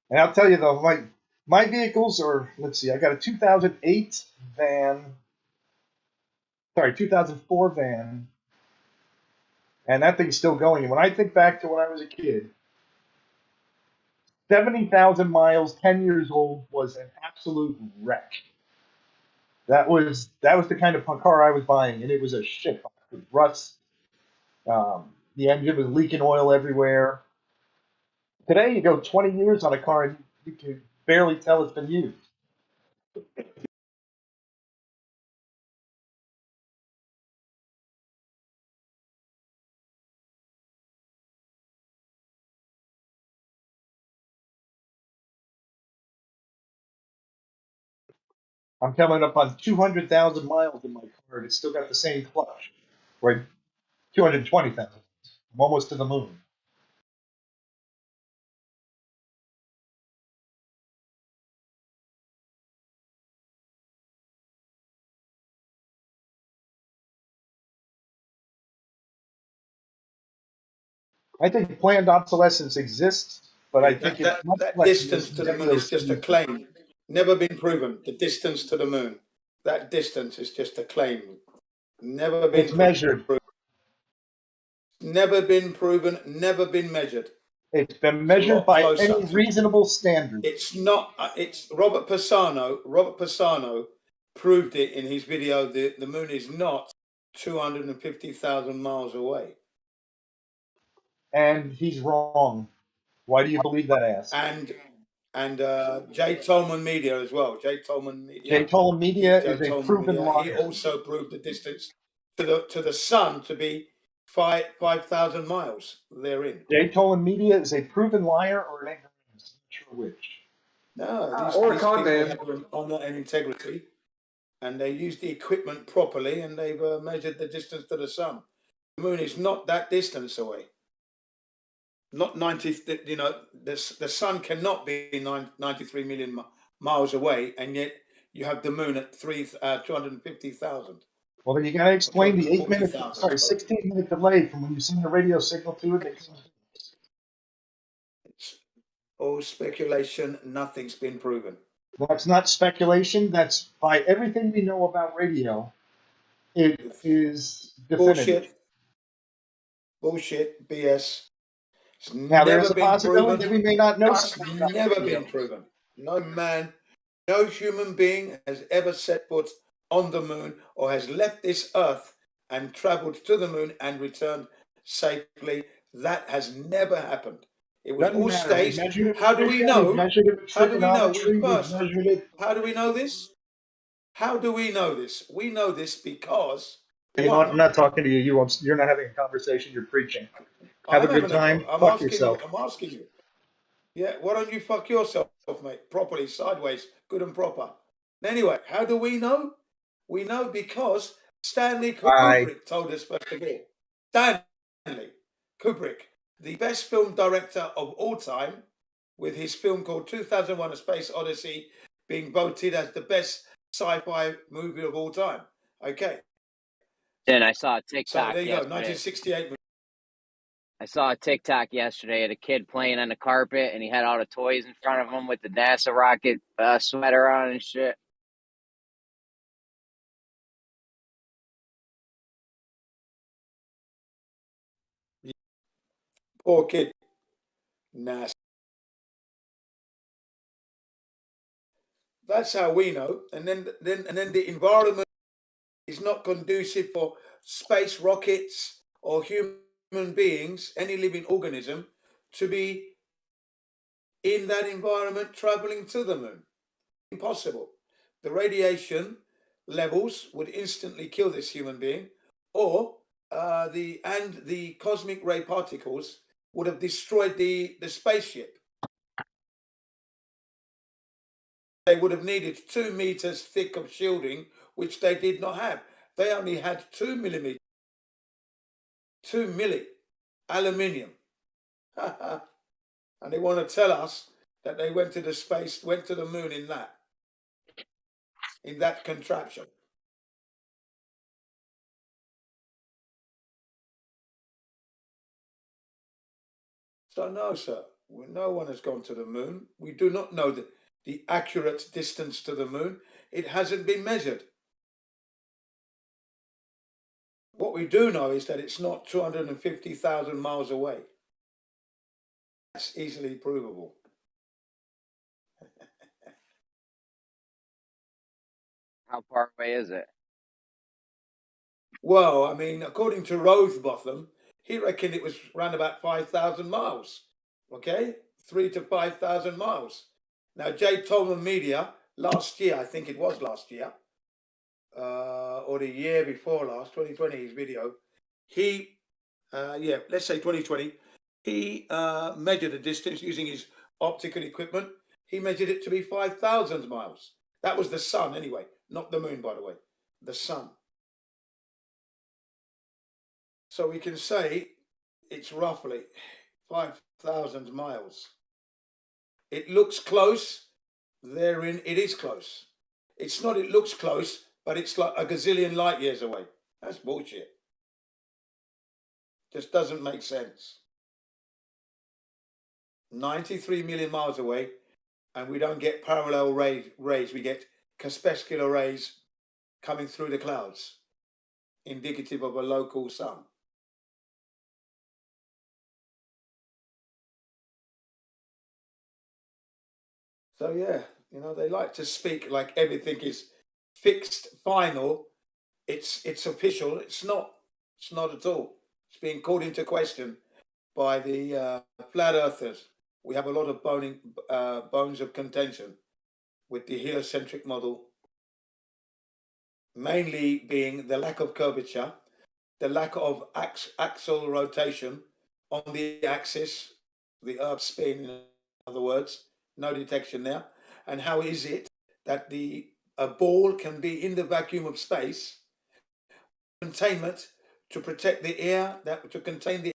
And I'll tell you though, my vehicles are, let's see, I got a 2008 van, 2004 van, and that thing's still going. And when I think back to when I was a kid, 70,000 miles, 10 years old, was an absolute wreck. That was the kind of car I was buying, and it was a shit box with rust. The engine was leaking oil everywhere. Today, you go 20 years on a car, and you can barely tell it's been used. I'm coming up on 200,000 miles in my car, and it's still got the same clutch. Right, 220,000. I'm almost to the moon. I think planned obsolescence exists, but I think that distance to the moon is just a claim. Never been proven. The distance to the moon. That distance is just a claim. Never been measured. Never been proven. Never been measured. It's been measured by any reasonable standard. It's not. It's Robert Pisano. Robert Pisano proved it in his video. The moon is not 250,000 miles away. And he's wrong. Why do you believe that ass? And Jay Tolman Media as well. Jay Tolman Media. Jay Tolman Media is a proven liar. He also proved the distance to the sun to be 5,000 miles therein. Jay Tolman Media is a proven liar or an ignoramus. I'm not sure which. No, these people have honor and integrity, and they use the equipment properly, and they've measured the distance to the sun. The moon is not that distance away. Not 90. You know, the sun cannot be 93 million miles away, and yet you have the moon at 250,000. Well, then you got to explain the 16-minute delay from when you send the radio signal to it. It's all speculation. Nothing's been proven. That's not speculation. That's by everything we know about radio. It is definitive. Bullshit. BS. It's now, there's a possibility that we may not know something. It's never been proven. No man, no human being has ever set foot on the moon or has left this earth and traveled to the moon and returned safely. That has never happened. It was all staged. How do we know? How do we know? How do we know this? How do we know this? We know this because... You know what? I'm not talking to you. You're not having a conversation. You're preaching. Have a good time. Fuck yourself. I'm asking you. Yeah, why don't you fuck yourself, mate? Properly, sideways, good and proper. Anyway, how do we know? We know because Stanley Kubrick told us first of all. Stanley Kubrick, the best film director of all time, with his film called 2001: A Space Odyssey being voted as the best sci-fi movie of all time. Okay. Then I saw a TikTok. So there you go, 1968 movie. I saw a TikTok yesterday of a kid playing on the carpet, and he had all the toys in front of him with the NASA rocket sweater on and shit. Poor kid. NASA. That's how we know. And then the environment is not conducive for space rockets or human beings, any living organism, to be in that environment traveling to the moon. Impossible. The radiation levels would instantly kill this human being, or the cosmic ray particles would have destroyed the spaceship. They would have needed 2 meters thick of shielding, which they did not have. They only had 2 millimeters. 2 milli aluminium. And they want to tell us that they went to the moon in that contraption. So no, sir, no one has gone to the moon. We do not know the accurate distance to the moon. It hasn't been measured. What we do know is that it's not 250,000 miles away. That's easily provable. How far away is it? Well, I mean, according to Rosebotham, he reckoned it was around about 5,000 miles. Okay? 3,000 to 5,000 miles. Now, Jay Tolman Media, last year, I think it was last year, or the year before last, 2020, his video, let's say 2020, he measured the distance using his optical equipment. He measured it to be 5,000 miles. That was the sun anyway, not the moon, by the way, the sun. So we can say it's roughly 5,000 miles. It looks close, therein it is close. It's not it looks close, but it's like a gazillion light years away. That's bullshit. Just doesn't make sense. 93 million miles away, and we don't get parallel rays. We get crepuscular rays coming through the clouds, indicative of a local sun. So yeah, you know, they like to speak like everything is fixed, final. It's official. It's not. It's not at all. It's being called into question by the flat earthers. We have a lot of bones of contention with the heliocentric model, mainly being the lack of curvature, the lack of axial rotation on the axis, the Earth spin, in other words, no detection there. And how is it that a ball can be in the vacuum of space, containment to protect the air, to contain the.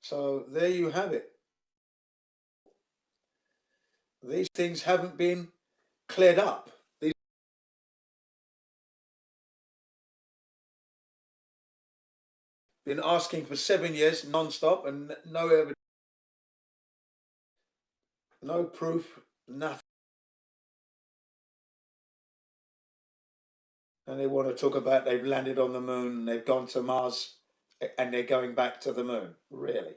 So there you have it. These things haven't been cleared up. These been asking for 7 years non-stop and no evidence, no proof, nothing. And they want to talk about they've landed on the moon, they've gone to Mars, and they're going back to the moon. Really?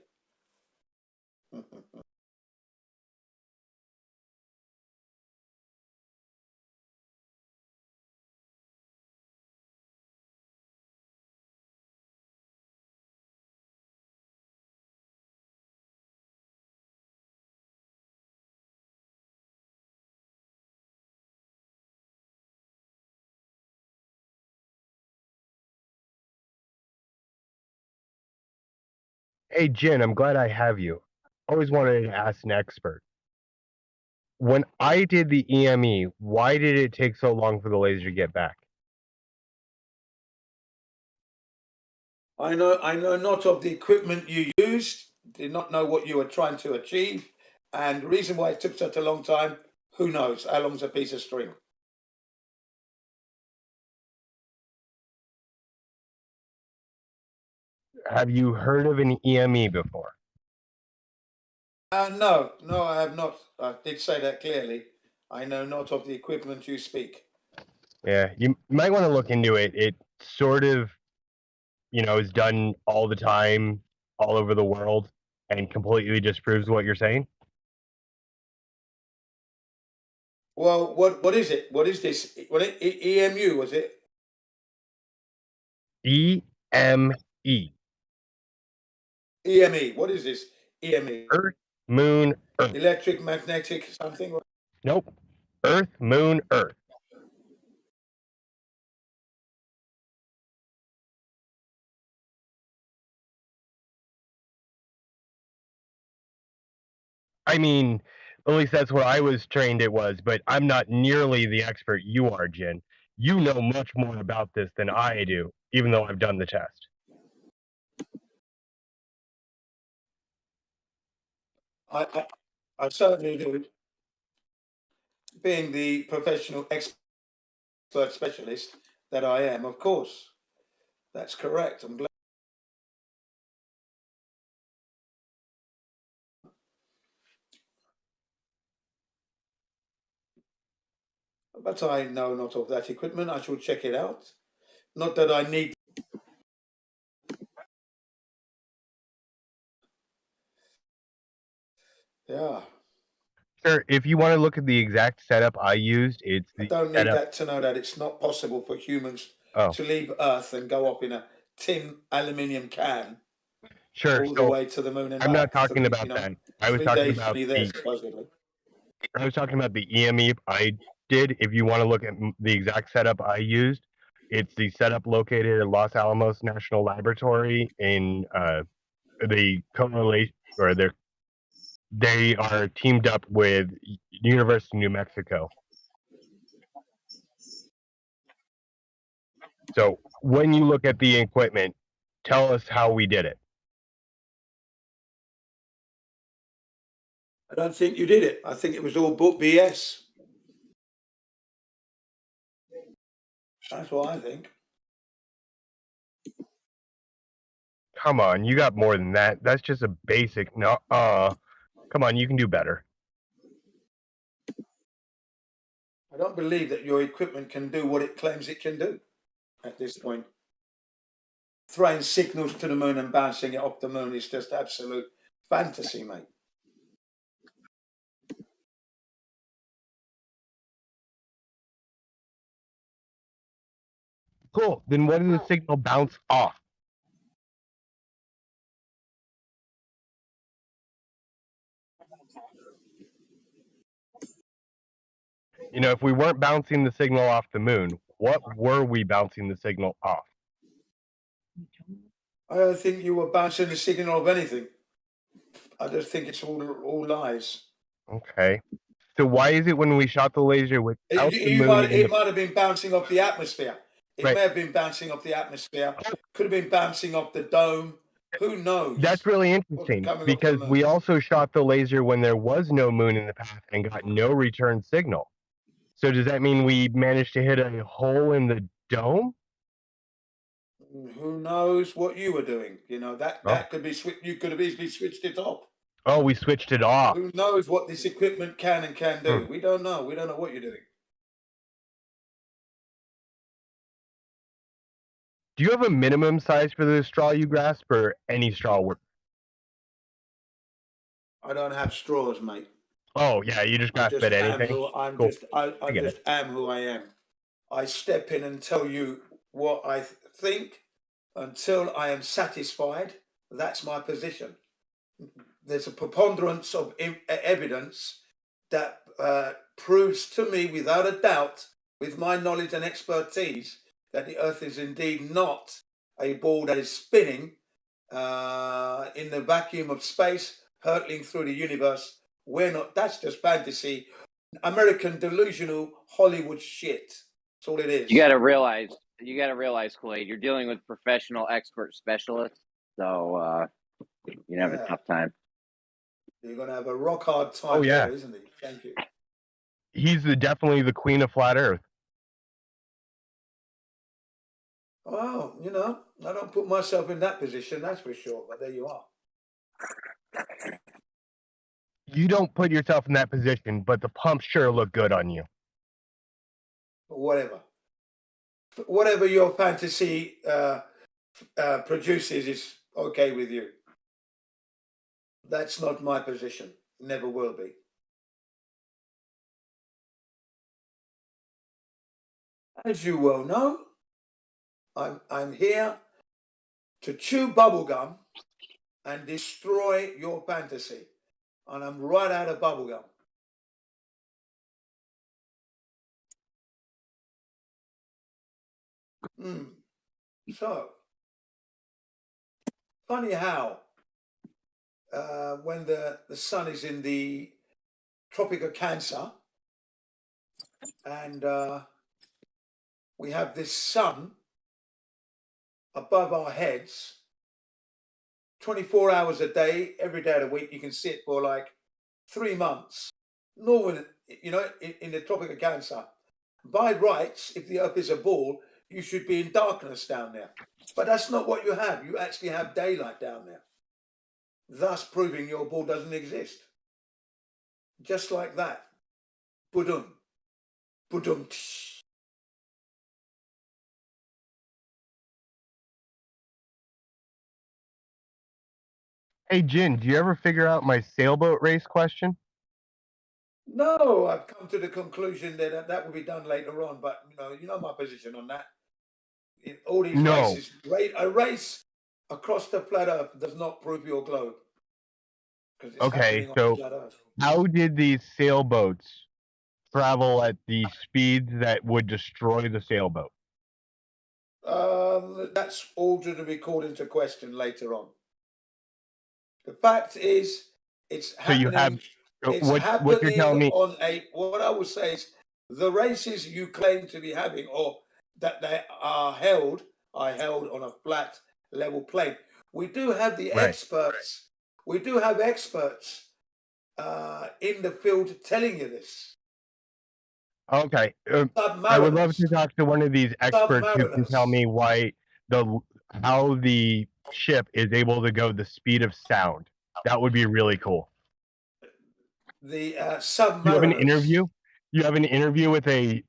Hey, Jen, I'm glad I have you. Always wanted to ask an expert. When I did the EME, why did it take so long for the laser to get back? I know not of the equipment you used, did not know what you were trying to achieve, and the reason why it took such a long time, who knows? How long's a piece of string? Have you heard of an EME before? No, I have not. I did say that clearly. I know not of the equipment you speak. Yeah, you might want to look into it. It sort of, is done all the time, all over the world, and completely disproves what you're saying. Well, what is it? What is this? EMU, was it? EME. EME. What is this? EME. Earth, Moon, Earth. Electric, magnetic, something? Nope. Earth, Moon, Earth. I mean, at least that's what I was trained it was, but I'm not nearly the expert you are, Jen. You know much more about this than I do, even though I've done the test. I certainly do. Being the professional expert specialist that I am, of course. That's correct. I'm glad. But I know not of that equipment. I shall check it out. Not that I need. Yeah. Sir, if you want to look at the exact setup I used, it's the I don't need setup. that to know that it's not possible for humans Oh. to leave Earth and go up in a tin aluminium can Sure. all the So way to the moon and I'm back. not talking 3, about that. I was 3 talking days about there, supposedly. I was talking about the EME I did. If you want to look at the exact setup I used, it's the setup located at Los Alamos National Laboratory in the correlation, or they are teamed up with University of New Mexico. So when you look at the equipment, tell us how we did it. I don't think you did it. I think it was all book BS. That's what I think. Come on, you got more than that. That's just a basic. No, come on, you can do better. I don't believe that your equipment can do what it claims it can do at this point. Throwing signals to the moon and bouncing it off the moon is just absolute fantasy, mate. Cool. Then what does the signal bounce off? You know, if we weren't bouncing the signal off the moon, what were we bouncing the signal off? I don't think you were bouncing the signal of anything. I just think it's all lies. Okay. So why is it when we shot the laser without the moon? It might have been bouncing off the atmosphere. It Right. may have been bouncing off the atmosphere. Could have been bouncing off the dome. Who knows? That's really interesting because we also shot the laser when there was no moon in the path and got no return signal. So does that mean we managed to hit a hole in the dome? Who knows what you were doing? You know, that could be you could have easily switched it off. Oh, we switched it off. Who knows what this equipment can and can do? We don't know. We don't know what you're doing. Do you have a minimum size for the straw you grasp, or any straw work? I don't have straws, mate. Oh yeah, you just grasp at anything. I just am who I am. I step in and tell you what I think until I am satisfied. That's my position. There's a preponderance of evidence that proves to me without a doubt, with my knowledge and expertise, that the Earth is indeed not a ball that is spinning in the vacuum of space, hurtling through the universe. We're not. That's just fantasy, American delusional Hollywood shit. That's all it is. You got to realize, Kool-Aid, you're dealing with professional expert specialists, so you have a tough time. You're going to have a rock hard time there, isn't he? Thank you. He's definitely the queen of flat Earth. Well, you know, I don't put myself in that position, that's for sure, but there you are. You don't put yourself in that position, but the pumps sure look good on you. Whatever. Whatever your fantasy produces is okay with you. That's not my position. Never will be. As you well know, I'm here to chew bubblegum and destroy your fantasy. And I'm right out of bubblegum. So, funny how when the sun is in the Tropic of Cancer and we have this sun above our heads 24 hours a day, every day of the week. You can see it for like 3 months. Normally, you know, in the Tropic of Cancer, by rights, if the Earth is a ball, you should be in darkness down there. But that's not what you have. You actually have daylight down there, thus proving your ball doesn't exist. Just like that. Budum. Budum. Hey, Jin, do you ever figure out my sailboat race question? No, I've come to the conclusion that that will be done later on. But you know my position on that. In all these races, a race across the flat Earth does not prove your globe. Okay, so how did these sailboats travel at the speeds that would destroy the sailboat? That's all to be called into question later on. The fact is, it's happening. What you're telling me on what I would say is the races you claim to be having, or that they are held on a flat, level plane. We do have the experts. We do have experts in the field telling you this. Okay, I would love to talk to one of these experts who can tell me how the ship is able to go the speed of sound. That would be really cool. The Do you have an interview? You have an interview with an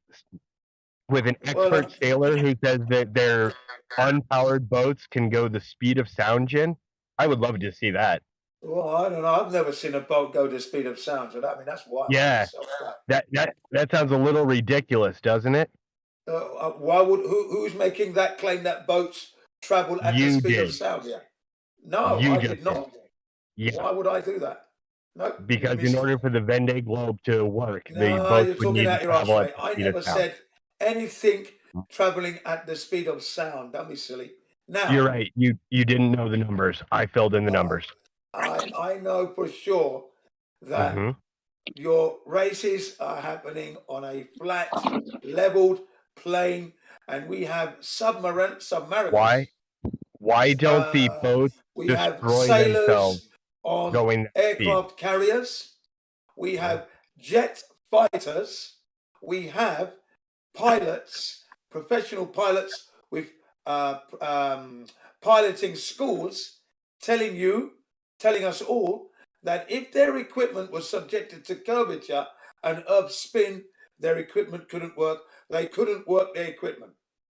expert sailor who says that their unpowered boats can go the speed of sound, Jin. I would love to see that. Well, I don't know. I've never seen a boat go the speed of sound. So that, I mean, that's wild. Yeah, that sounds a little ridiculous, doesn't it? Why would who's making that claim that boats travel at the speed of sound? Yeah. No, I did not. Yeah. Why would I do that? No. Because in order for the Vendée Globe to work, the No, boats you're would need talking to out your ass, travel at mate. the I speed of never sound. said anything traveling at the speed of sound. Don't be silly. Now, You're right. You didn't know the numbers. I filled in the numbers. I know for sure that hmm your races are happening on a flat, leveled plane, and we have submariners. Why don't the boats We have destroy themselves sailors on going that speed? aircraft carriers. We have jet fighters. We have pilots, professional pilots with piloting schools telling us all that if their equipment was subjected to curvature and earth spin, their equipment couldn't work. They couldn't work their equipment.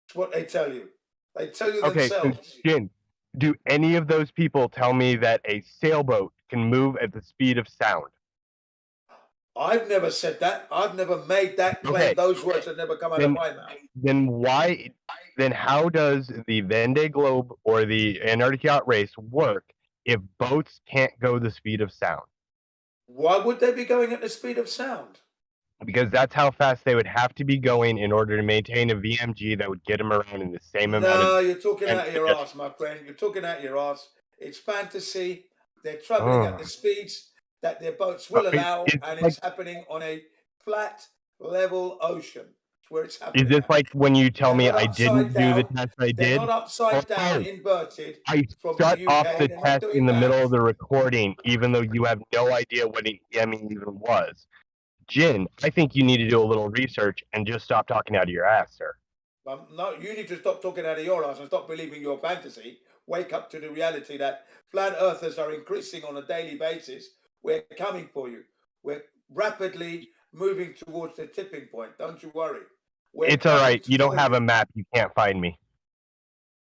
That's what they tell you. They tell you Okay, so themselves. Jin, do any of those people tell me that a sailboat can move at the speed of sound? I've never said that. I've never made that claim. Okay. Those words have never come out of my mouth. Then how does the Vendée Globe or the Antarctic Yacht Race work if boats can't go the speed of sound? Why would they be going at the speed of sound? Because that's how fast they would have to be going in order to maintain a VMG that would get them around in the same amount of. No, you're talking out your ass, my friend. You're talking out your ass. It's fantasy. They're traveling at the speeds that their boats will allow, and it's happening on a flat, level ocean. It's where it's happening. Is this like when you tell me I didn't do the down. test I They're did? not upside down, inverted. I from shut the off UK. the They're not test doing in the that. middle of the recording, even though you have no idea what an EME even was. Jin, I think you need to do a little research and just stop talking out of your ass, sir. No, you need to stop talking out of your ass and stop believing your fantasy. Wake up to the reality that flat earthers are increasing on a daily basis. We're coming for you. We're rapidly moving towards the tipping point. Don't you worry. It's all right. You don't have a map. You can't find me.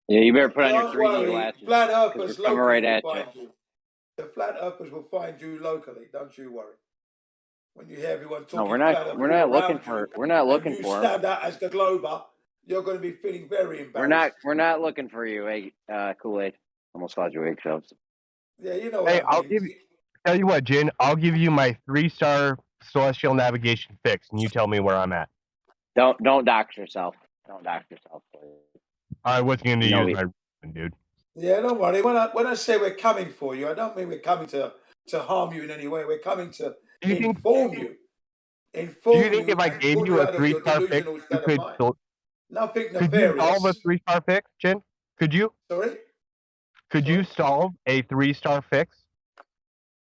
Yeah, you better put on your Don't 3D worry. glasses. Flat 'cause earthers we're coming locally right will at find you. The flat earthers will find you locally. Don't you worry. When you hear everyone talking No, we're flat not. earth We're all not looking around for. you, We're not looking and you for them. stand out as the glober, you're going to be feeling very embarrassed. We're not looking for you, Kool-Aid. Almost called you eggshells. Yeah, you know what Hey, I mean. Tell you what, Jin, I'll give you my 3-star celestial navigation fix, and you tell me where I'm at. Don't dox yourself. Don't dox yourself, please. I wasn't going to use my dude. Yeah, don't worry. When I say we're coming for you, I don't mean we're coming to harm you in any way. We're coming to inform you. Do you think if I gave you a 3-star fix, you could? Nothing Could you solve a nefarious. 3-star fix, Jin? Could you? Sorry? Could you solve a 3-star fix?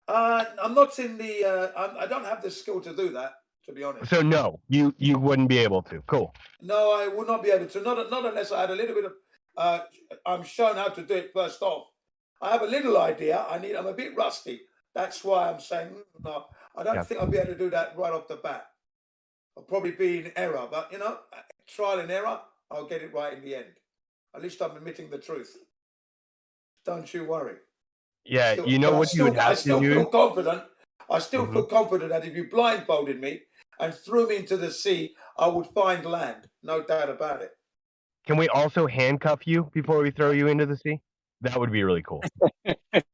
I'm not in the. I don't have the skill to do that, to be honest. So no, you wouldn't be able to. Cool. No, I would not be able to. Not unless I had a little bit of. I'm shown how to do it first off. I have a little idea. I'm a bit rusty. That's why I'm saying no. I don't think I'll be able to do that right off the bat. I'll probably be in error, but trial and error. I'll get it right in the end. At least I'm admitting the truth. Don't you worry. Yeah, you know what you would have to do? I still feel confident. I still feel confident that if you blindfolded me and threw me into the sea, I would find land. No doubt about it. Can we also handcuff you before we throw you into the sea? That would be really cool.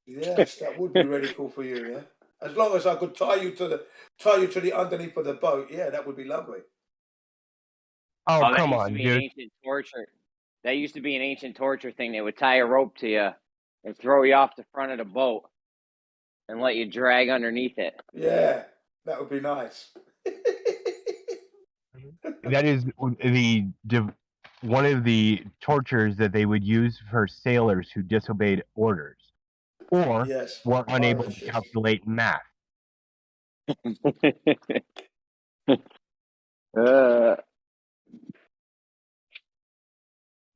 Yes, that would be really cool for you. Yeah, as long as I could tie you to the underneath of the boat. Yeah, that would be lovely. Oh, come on, An dude. ancient torture. That used to be an ancient torture thing. They would tie a rope to you and throw you off the front of the boat and let you drag underneath it. Yeah, that would be nice. That is one of the tortures that they would use for sailors who disobeyed orders or were unable to calculate math.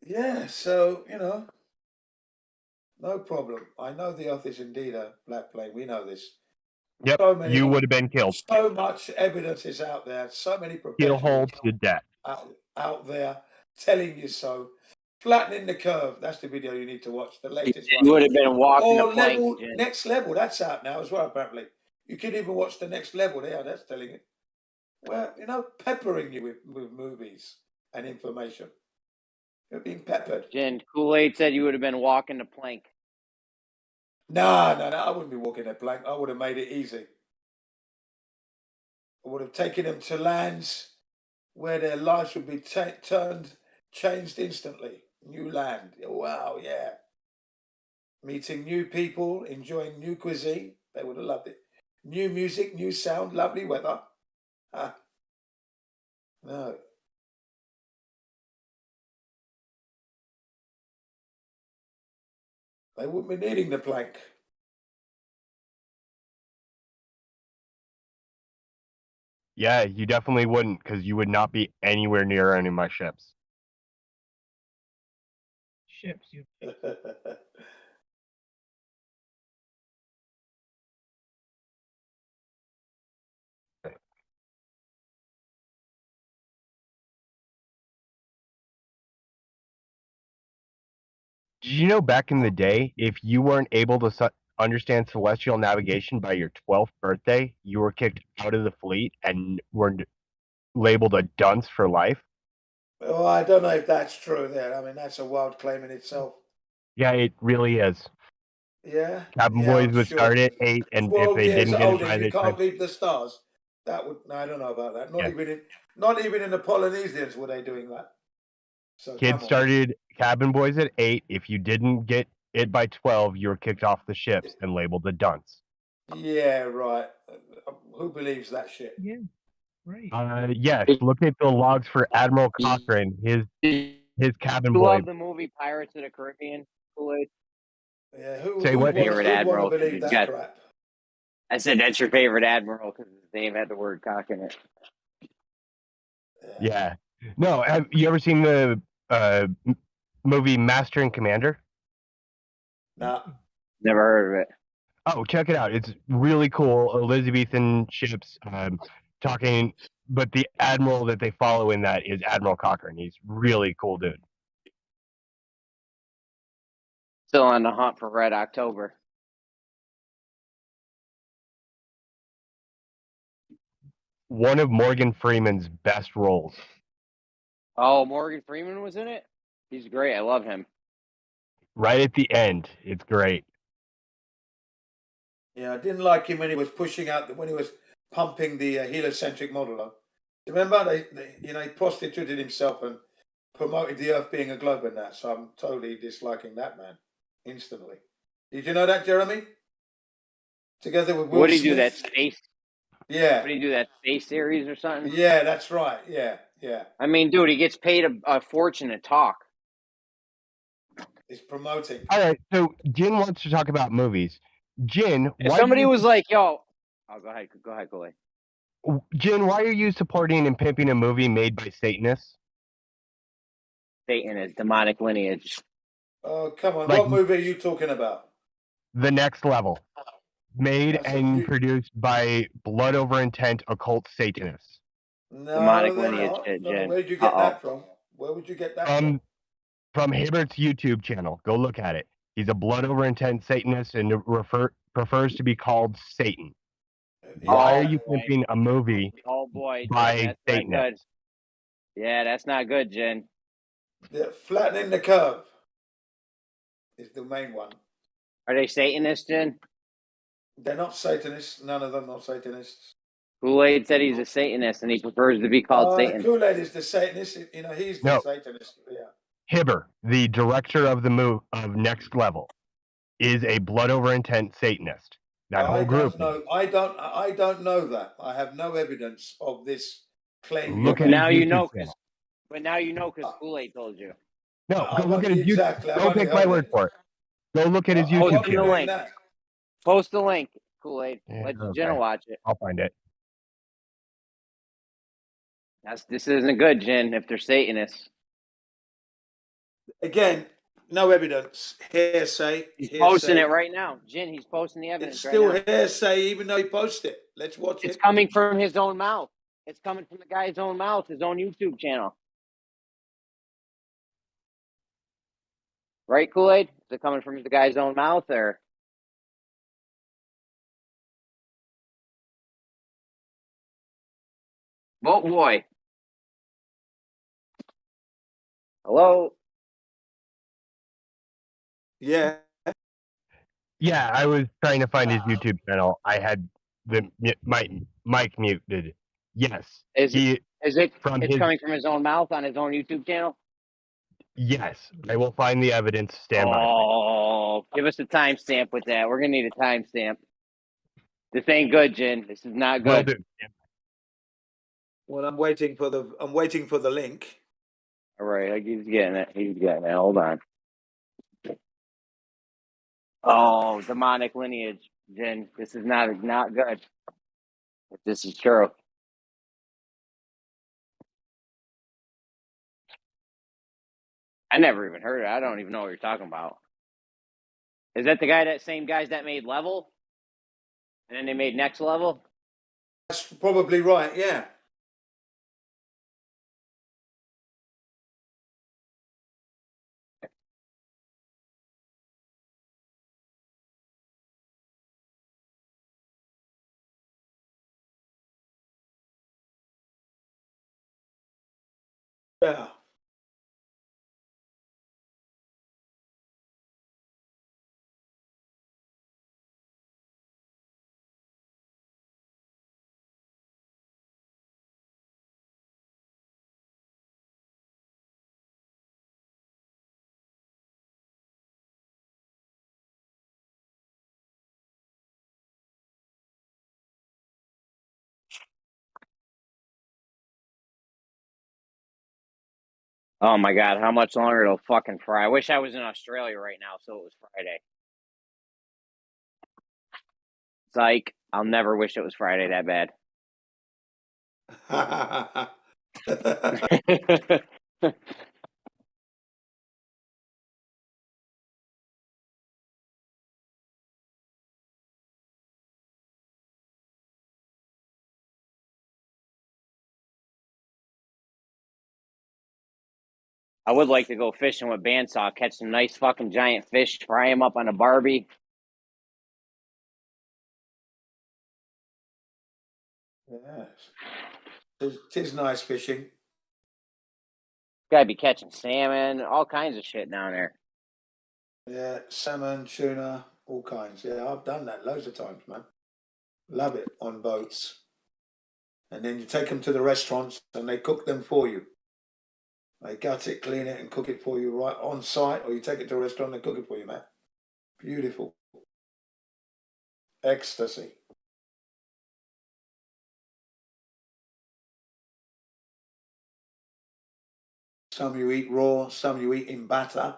Yeah, so no problem. I know the Earth is indeed a black plane. We know this. Yep, So many, you would have been killed. So much evidence is out there. So many Kill professionals hole to death. out there telling you so. Flattening the curve. That's the video you need to watch. The latest one. You would have been walking Or a plank. level, Jen. next level. That's out now as well, apparently. You can even watch the next level there. That's telling you. Well, peppering you with movies and information. You're being peppered. Jen, Kool-Aid said you would have been walking the plank. No, I wouldn't be walking that plank. I would have made it easy. I would have taken them to lands where their lives would be changed instantly. New land. Wow, yeah. Meeting new people, enjoying new cuisine. They would have loved it. New music, new sound, lovely weather. No. They wouldn't be needing the plank. Yeah, you definitely wouldn't, because you would not be anywhere near any of my ships. Ships, you. Did you know back in the day, if you weren't able to understand celestial navigation by your 12th birthday, you were kicked out of the fleet and were labeled a dunce for life? Well, I don't know if that's true there. I mean, that's a wild claim in itself. Yeah, it really is. Yeah? Cabin Yeah, boys I'm would sure. start at 8, and if 12 they years didn't get it old by and the you can't time... leave the stars. That would... No, I don't know about that. Yeah. Not even in the Polynesians were they doing that. So Kids started cabin boys at 8. If you didn't get it by 12, you were kicked off the ships and labeled a dunce. Yeah, right. Who believes that shit? Yeah, right. Yes, look at the logs for Admiral Cochrane, his cabin You boy. love the movie Pirates of the Caribbean, Kool-Aid? Yeah, who Say what? Favorite admiral. would believe that crap? I said that's your favorite admiral because his name had the word cock in it. Yeah. No, have you ever seen the movie Master and Commander? No. Never heard of it. Oh, check it out. It's really cool. Elizabethan ships talking, but the admiral that they follow in that is Admiral Cochrane. He's really cool dude. Still on the hunt for Red October. One of Morgan Freeman's best roles. Oh, Morgan Freeman was in it? He's great. I love him. Right at the end. It's great. Yeah, I didn't like him when he was when he was pumping the heliocentric model up. Remember, he prostituted himself and promoted the Earth being a globe and that. So I'm totally disliking that man instantly. Did you know that, Jeremy? Together with Will What did he Smith. do? That space? Yeah. What did he do? That space series or something? Yeah, that's right. Yeah. I mean, dude, he gets paid a fortune to talk. He's promoting. All right, so Jin wants to talk about movies. Jin, If somebody was like, "Yo," oh, go ahead, Kool-Aid. Jin, why are you supporting and pimping a movie made by Satanists? Satan is demonic lineage. Oh, come on. What movie are you talking about? The Next Level. Made and produced by blood over intent occult Satanists. No, Demonic they're lineage not. shit, No, Jen. where'd you get that from? Where would you get that from? From Hibbert's YouTube channel. Go look at it. He's a blood over intent Satanist and prefers to be called Satan. Why are you pimping a movie by Jen, that's Satanists? not good. Yeah, that's not good, Jen. Yeah, flattening the curve is the main one. Are they Satanists, Jen? They're not Satanists. None of them are Satanists. Kool-Aid said he's a Satanist and he prefers to be called Satan. Kool-Aid is the Satanist. He's the Satanist. Yeah. Hibber, the director of the of Next Level, is a blood over intent Satanist. That whole group. I don't know that. I have no evidence of this claim. Look at now his you know, YouTube channel. but now you know because Kool-Aid told you. No, go look at his YouTube. Don't take my word for it. Go look at his YouTube channel. Post the link, Kool-Aid. Yeah, Let Jen watch it. I'll find it. This isn't good, Jen. If they're Satanists. Again, No evidence. Hearsay. He's Hearsay. posting it right now. Jin, he's posting the evidence It's still right now. hearsay, even though he posted it. Let's watch It's it. coming from his own mouth. It's coming from the guy's own mouth, his own YouTube channel. Right, Kool-Aid? Is it coming from the guy's own mouth, or? Oh, boy. Hello? Yeah. Yeah, I was trying to find his YouTube channel. I had my mic muted. Yes, It's from coming from his own mouth on his own YouTube channel? Yes, I will find the evidence. Stand by. Oh, give us a timestamp with that. We're gonna need a timestamp. This ain't good, Jin. This is not Will good. do. Well, I'm waiting for the link. All right, he's getting it. He's getting it. Hold on. Oh, demonic lineage, Jin. This is not good. If this is true. I never even heard it. I don't even know what you're talking about. Is that the same guys that made Level? And then they made Next Level? That's probably right, yeah. Yeah. Oh my God, how much longer it'll fucking fry? I wish I was in Australia right now, so it was Friday. Psych. I'll never wish it was Friday that bad. I would like to go fishing with bandsaw, catch some nice fucking giant fish, fry them up on a Barbie. Yes. It is nice fishing. Gotta be catching salmon, all kinds of shit down there. Yeah, salmon, tuna, all kinds. Yeah, I've done that loads of times, man. Love it on boats. And then you take them to the restaurants and they cook them for you. They gut it, clean it, and cook it for you right on site, or you take it to a restaurant and they cook it for you, man. Beautiful. Ecstasy. Some you eat raw, some you eat in batter.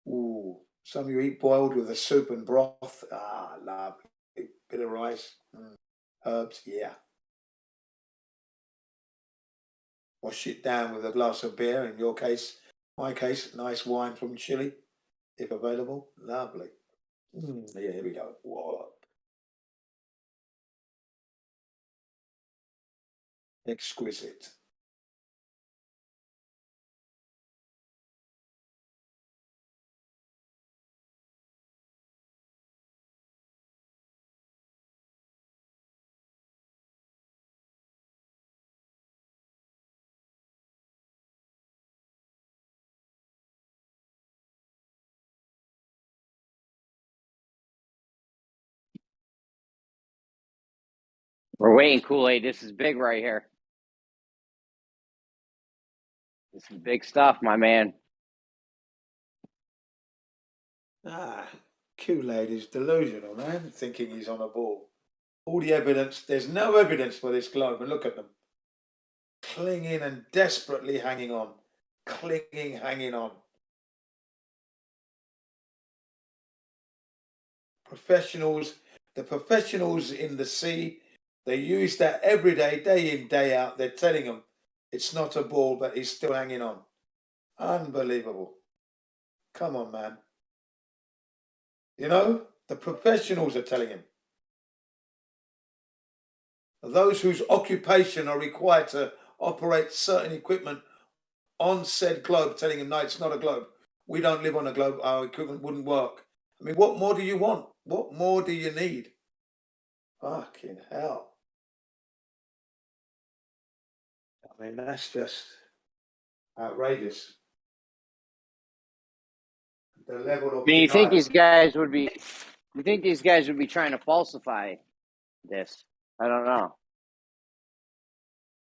Ooh, some you eat boiled with a soup and broth. Ah, lovely. Bit of rice, herbs, yeah. Wash it down with a glass of beer. In your case, my case, nice wine from Chile, if available. Lovely. Yeah, here we go. Whoa. Exquisite. We're waiting, Kool-Aid. This is big right here. This is big stuff, my man. Ah, Kool-Aid is delusional, man, thinking he's on a ball. All the evidence, there's no evidence for this globe, and look at them. Clinging and desperately hanging on. Clinging, hanging on. Professionals, the professionals in the sea, they use that every day in, day out. They're telling them it's not a ball, but he's still hanging on. Unbelievable. Come on, man. You know, the professionals are telling him. Those whose occupation are required to operate certain equipment on said globe, telling him, no, it's not a globe. We don't live on a globe. Our equipment wouldn't work. I mean, what more do you want? What more do you need? Fucking hell. I mean, that's just outrageous. The level of I mean, you think denial. these guys would be? You think these guys would be trying to falsify this? I don't know.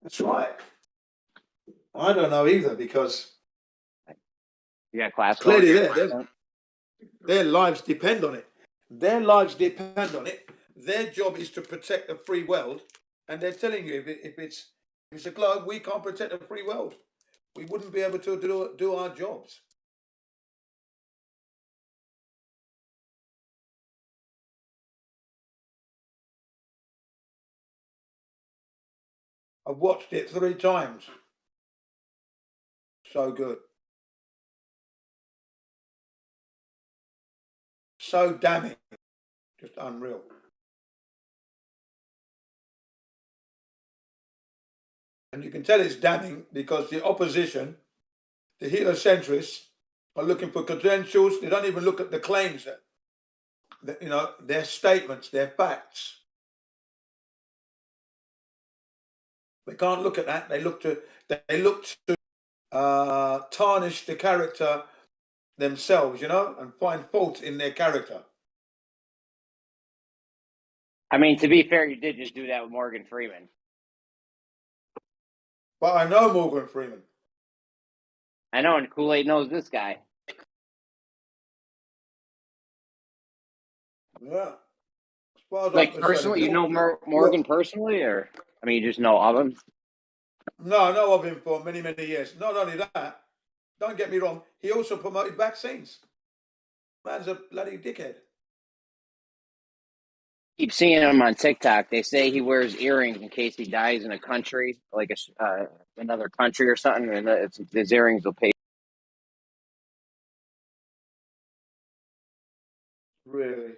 That's right. I don't know either, because you got class clearly going? their lives depend on it. Their lives depend on it. Their job is to protect the free world, and they're telling you if it's a globe, we can't protect the free world. We wouldn't be able to do our jobs. I've watched it 3 times. So good. So damning. Just unreal. And you can tell it's damning because the opposition, the heliocentrists, are looking for credentials. They don't even look at the claims, that, you know, their statements, their facts. They can't look at that. They look to tarnish the character themselves, you know, and find fault in their character. I mean, to be fair, you did just do that with Morgan Freeman. But I know Morgan Freeman. I know, and Kool-Aid knows this guy. Yeah. As far as Like I'm concerned, personally, you know Morgan personally, or I mean, you just know of him? No, I know of him for many, many years. Not only that, don't get me wrong, he also promoted vaccines. Man's a bloody dickhead. Keep seeing him on TikTok. They say he wears earrings in case he dies in a country, like another country or something, and his earrings will pay. Really?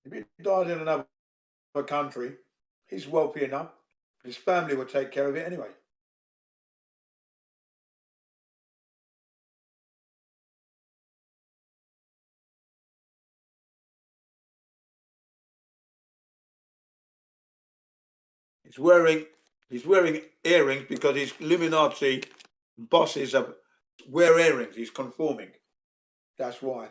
If he died in another country, he's wealthy enough. His family will take care of it anyway. He's wearing earrings because his Illuminati bosses wear earrings. He's conforming. That's why.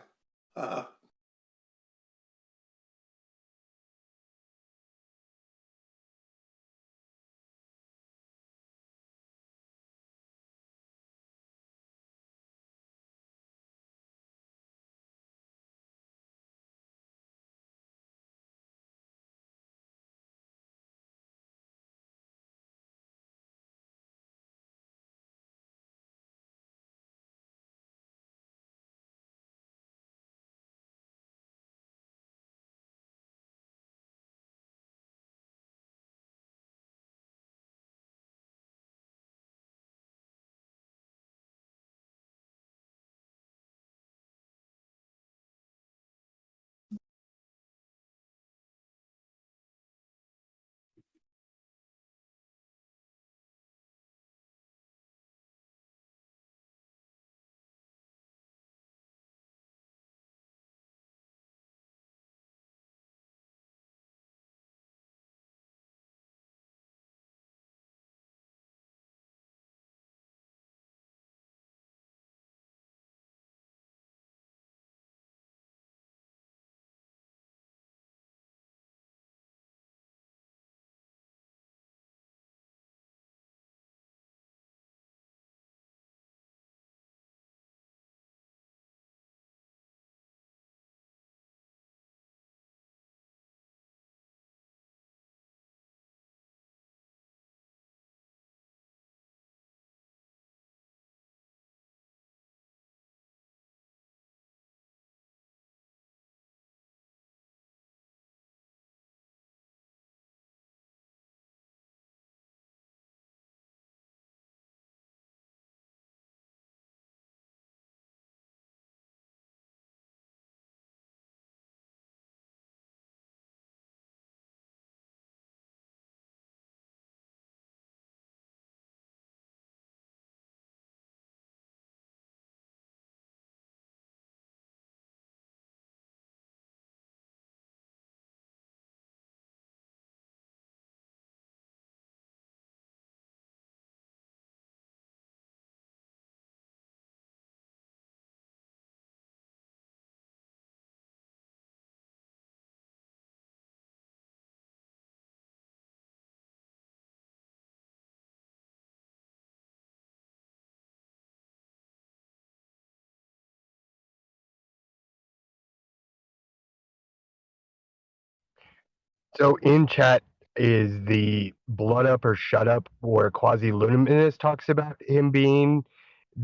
So in chat is the blood up or shut up where Quasi-Luminous talks about him being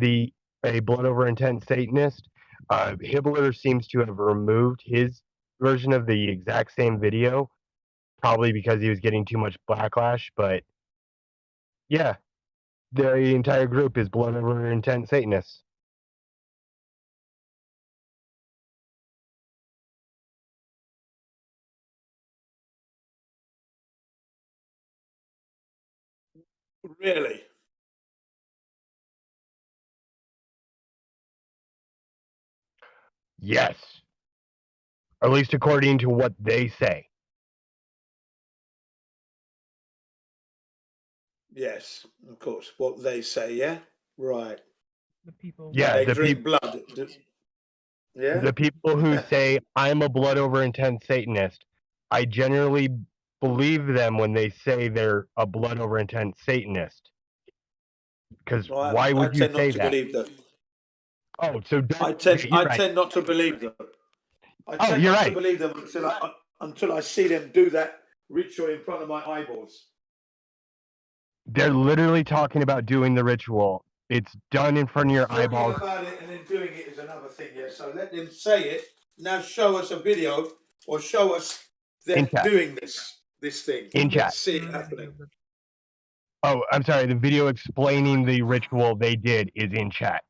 a blood over intent Satanist. Hibbler seems to have removed his version of the exact same video, probably because he was getting too much backlash. But yeah, the entire group is blood over intent Satanists. Really? Yes, at least according to what they say. Yes, of course. What they say, yeah? Right. The people. Yeah, and they drink blood. Yeah? The people who say I'm a blood over intent Satanist, I generally believe them when they say they're a blood over intent Satanist. Because Right. why would you tend say not to that? believe them. Oh, so I right. tend not to believe them. I Oh, tend you're not to right. believe them until I see them do that ritual in front of my eyeballs. They're literally talking about doing the ritual. It's done in front of your Talking eyeballs. about it and then doing it is another thing, yeah. So let them say it. Now show us a video or show us them In chat. doing this thing. In Let's chat. see it happening. Oh, I'm sorry. The video explaining the ritual they did is in chat.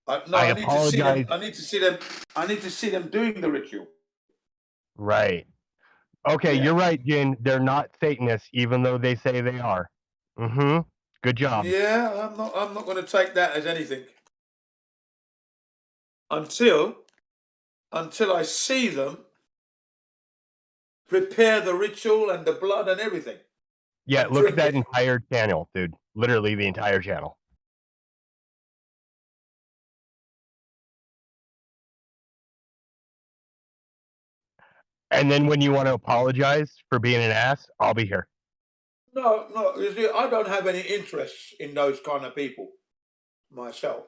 I need to see them. apologize. I need to see them. I need to see them doing the ritual. Right. Okay, Yeah. you're right, Jin. They're not Satanists, even though they say they are. Mm-hmm. Good job. Yeah, I'm not going to take that as anything until I see them prepare the ritual and the blood and everything. Yeah, and look at drink that it. entire channel, dude. Literally the entire channel. And then when you want to apologize for being an ass, I'll be here. No, you see, I don't have any interest in those kind of people myself.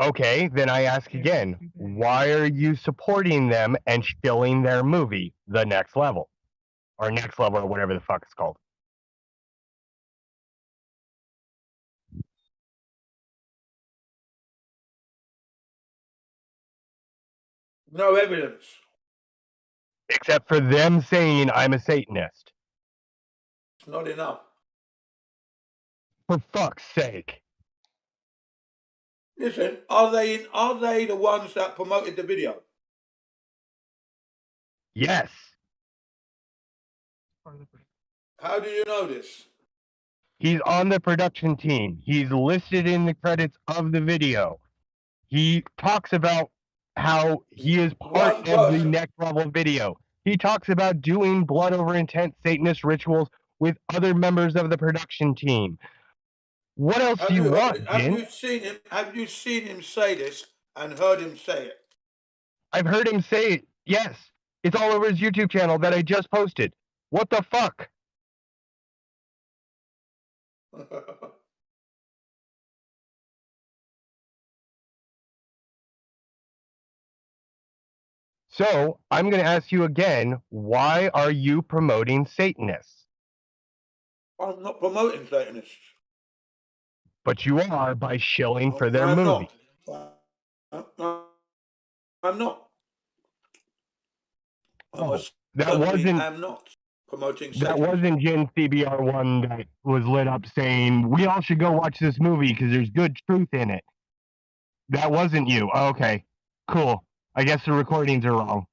Okay, then I ask again, why are you supporting them and shilling their movie, The Next Level? Or Next Level, or whatever the fuck it's called. No evidence. Except for them saying I'm a Satanist. It's not enough. For fuck's sake. Listen, are they the ones that promoted the video? Yes. How do you know this? He's on the production team. He's listed in the credits of the video. He talks about how he is part of the Next Level video. He talks about doing blood over intent Satanist rituals with other members of the production team. What else do you want, Jin? Have you seen him say this and heard him say it? I've heard him say it. Yes. It's all over his YouTube channel that I just posted. What the fuck? So, I'm going to ask you again, why are you promoting Satanists? I'm not promoting Satanists. But you are by shilling for their movie. I'm not. That wasn't. I'm not promoting That Satanism. wasn't Jin CBR1 that was lit up saying we all should go watch this movie because there's good truth in it. That wasn't you. Oh, okay, cool. I guess the recordings are wrong.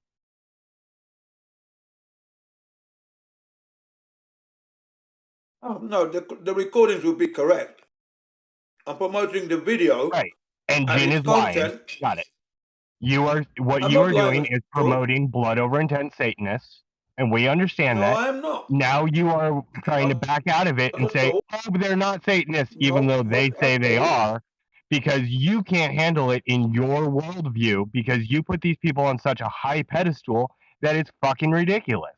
Oh no, the recordings will be correct. I'm promoting the video. Right, and and Jin its is lying. content. Got it. You are what I'm you not are lying doing at is all. promoting blood over intent Satanists, and we understand No, that. I am not. Now you are trying to back out of it and say, "Oh, they're not Satanists," even though they say they are, because you can't handle it in your worldview because you put these people on such a high pedestal that it's fucking ridiculous.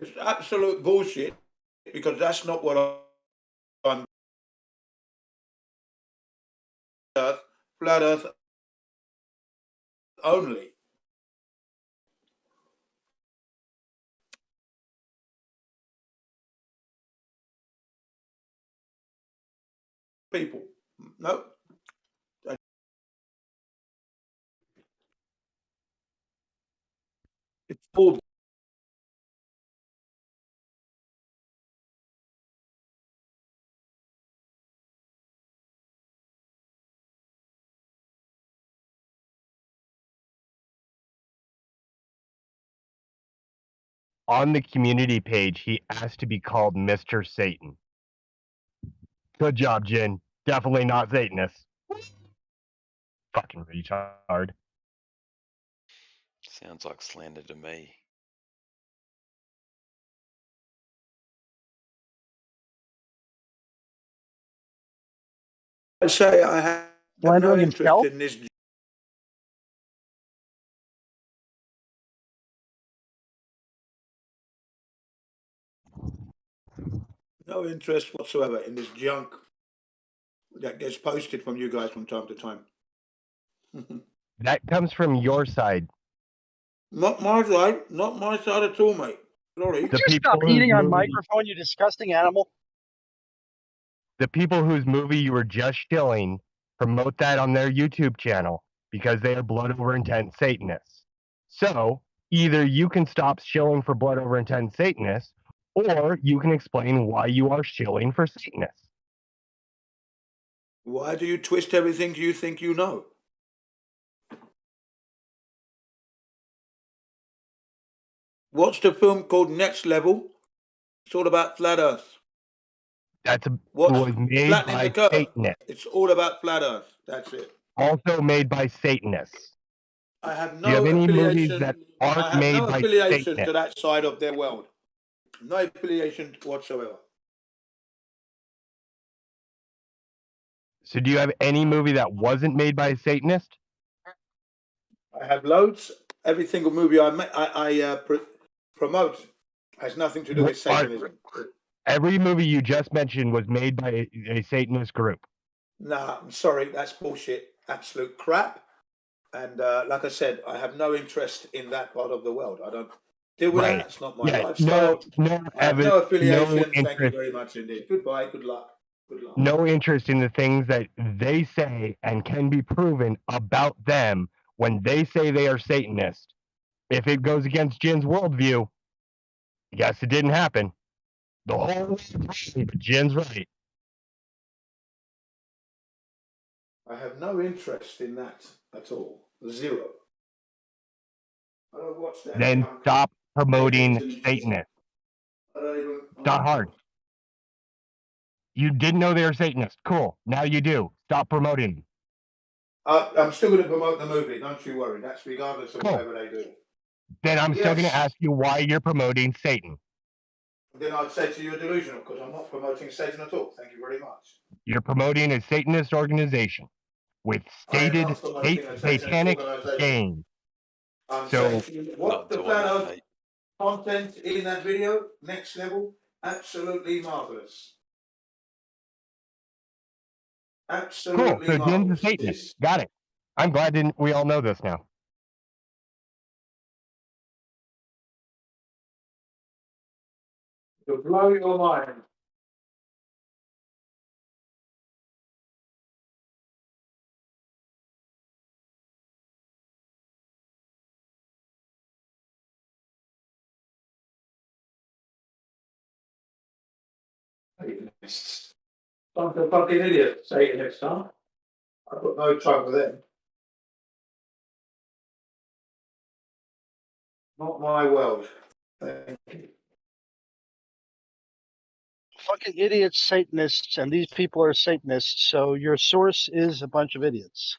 It's absolute bullshit because that's not what I'm. Flat Earth only. People. No. It's full. On the community page, he asked to be called Mr. Satan. Good job, Jin. Definitely not Satanist. Fucking retard. Sounds like slander to me. I say I have no interest in this. No interest whatsoever in this junk that gets posted from you guys from time to time. That comes from your side. Not my side. Not my side at all, mate. Sorry. Would you stop eating on microphone, you disgusting animal? The people whose movie you were just shilling promote that on their YouTube channel because they are blood over intent Satanists. So either you can stop shilling for blood over intent Satanists, or you can explain why you are shilling for Satanists. Why do you twist everything you think you know? What's the film called Next Level? It's all about flat Earth. Was made by Satanists. It's all about flat Earth. That's it. Also made by Satanists. I have Do you no have any movies affiliation. that I aren't have made no by affiliation to Satanists? that side of their world. No affiliation whatsoever. So do you have any movie that wasn't made by a Satanist? I have loads. Every single movie I promote has nothing to do with Satanism. Every movie you just mentioned was made by a Satanist group. Nah, I'm sorry, that's bullshit. Absolute crap. And like I said, I have no interest in that part of the world. I don't deal with that. It's not my lifestyle. I have no affiliation. Thank you very much indeed. Goodbye. Good luck. Good luck. No interest in the things that they say and can be proven about them when they say they are Satanist. If it goes against Jin's worldview, yes, it didn't happen. The whole world's right, but Jin's right. I have no interest in that at all. Zero. I don't watch that. Then stop promoting Satanists. It's not hard. You didn't know they were Satanists. Cool. Now you do. Stop promoting them. I'm still going to promote the movie. Don't you worry. That's regardless of whatever they do. Then I'm still going to ask you why you're promoting Satan. Then I'd say to you, you're delusional, because I'm not promoting Satan at all. Thank you very much. You're promoting a Satanist organization with stated satanic gain. I'm saying to you, what the flat Earth content in that video, Next Level, absolutely marvelous. Absolutely cool. So Jin's a marvelous. Satanist. Got it. I'm glad we all know this now. To blow your mind. Satanists. Bunch of fucking idiots, Satanists, huh? I've got no time for them. Not my world. Thank you. Fucking idiots, Satanists, and these people are Satanists, so your source is a bunch of idiots.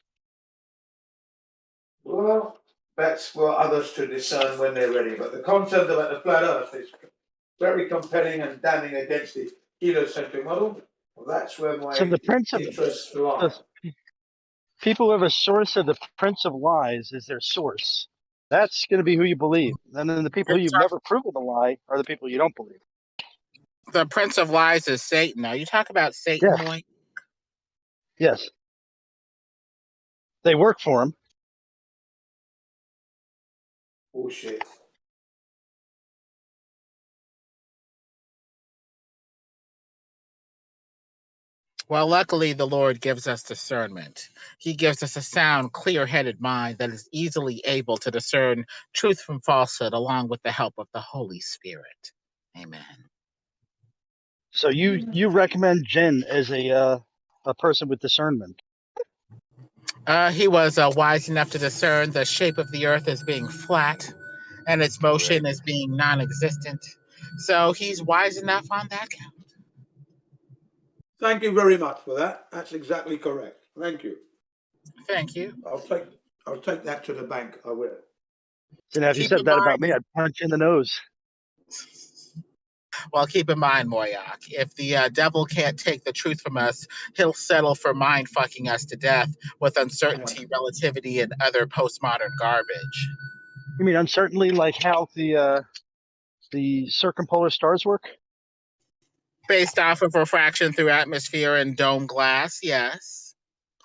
Well, that's for others to discern when they're ready. But the concept about the flat Earth is very compelling and damning against the heliocentric model. Well, that's where my interests lie. People who have a source of the Prince of Lies is their source. That's going to be who you believe. And then the people who you've never proven a lie are the people you don't believe. The Prince of Lies is Satan. Now you talk about Satan, boy. Yes. They work for him. Bullshit. Well, luckily, the Lord gives us discernment. He gives us a sound, clear-headed mind that is easily able to discern truth from falsehood, along with the help of the Holy Spirit. Amen. So you recommend Jin as a person with discernment? He was wise enough to discern the shape of the earth as being flat and its motion as being non-existent. So he's wise enough on that count. Thank you very much for that. That's exactly correct. Thank you. Thank you. I'll take that to the bank. I will. So now, if you Keep said in that about mind- me, I'd punch you in the nose. Well, keep in mind, Moyak, if the devil can't take the truth from us, he'll settle for mind fucking us to death with uncertainty, relativity, and other postmodern garbage. You mean uncertainly, like how the circumpolar stars work? Based off of refraction through atmosphere and dome glass, yes.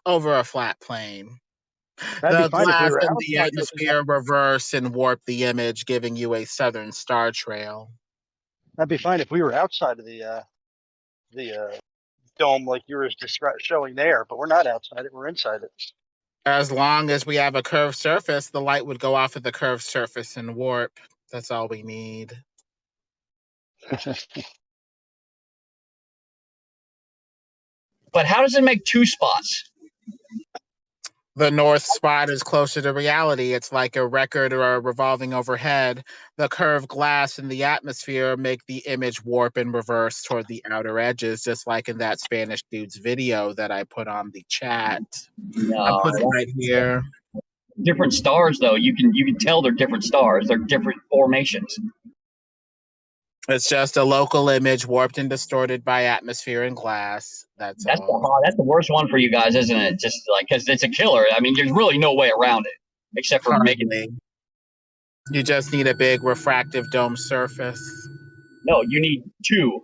Over a flat plane. That'd be The fine if we glass were and the outside of atmosphere reverse and warp the image, giving you a southern star trail. That'd be fine if we were outside of the dome, like you were showing there. But we're not outside it; we're inside it. As long as we have a curved surface, the light would go off of the curved surface and warp. That's all we need. But how does it make two spots? The north spot is closer to reality. It's like a record or a revolving overhead. The curved glass in the atmosphere make the image warp and reverse toward the outer edges, just like in that Spanish dude's video that I put on the chat. I put it right here. Different stars, though. You can tell they're different stars. They're different formations. It's just a local image warped and distorted by atmosphere and glass. That's all. That's the worst one for you guys, isn't it? Just like because it's a killer. I mean, there's really no way around it except for making. You just need a big refractive dome surface. No, you need two,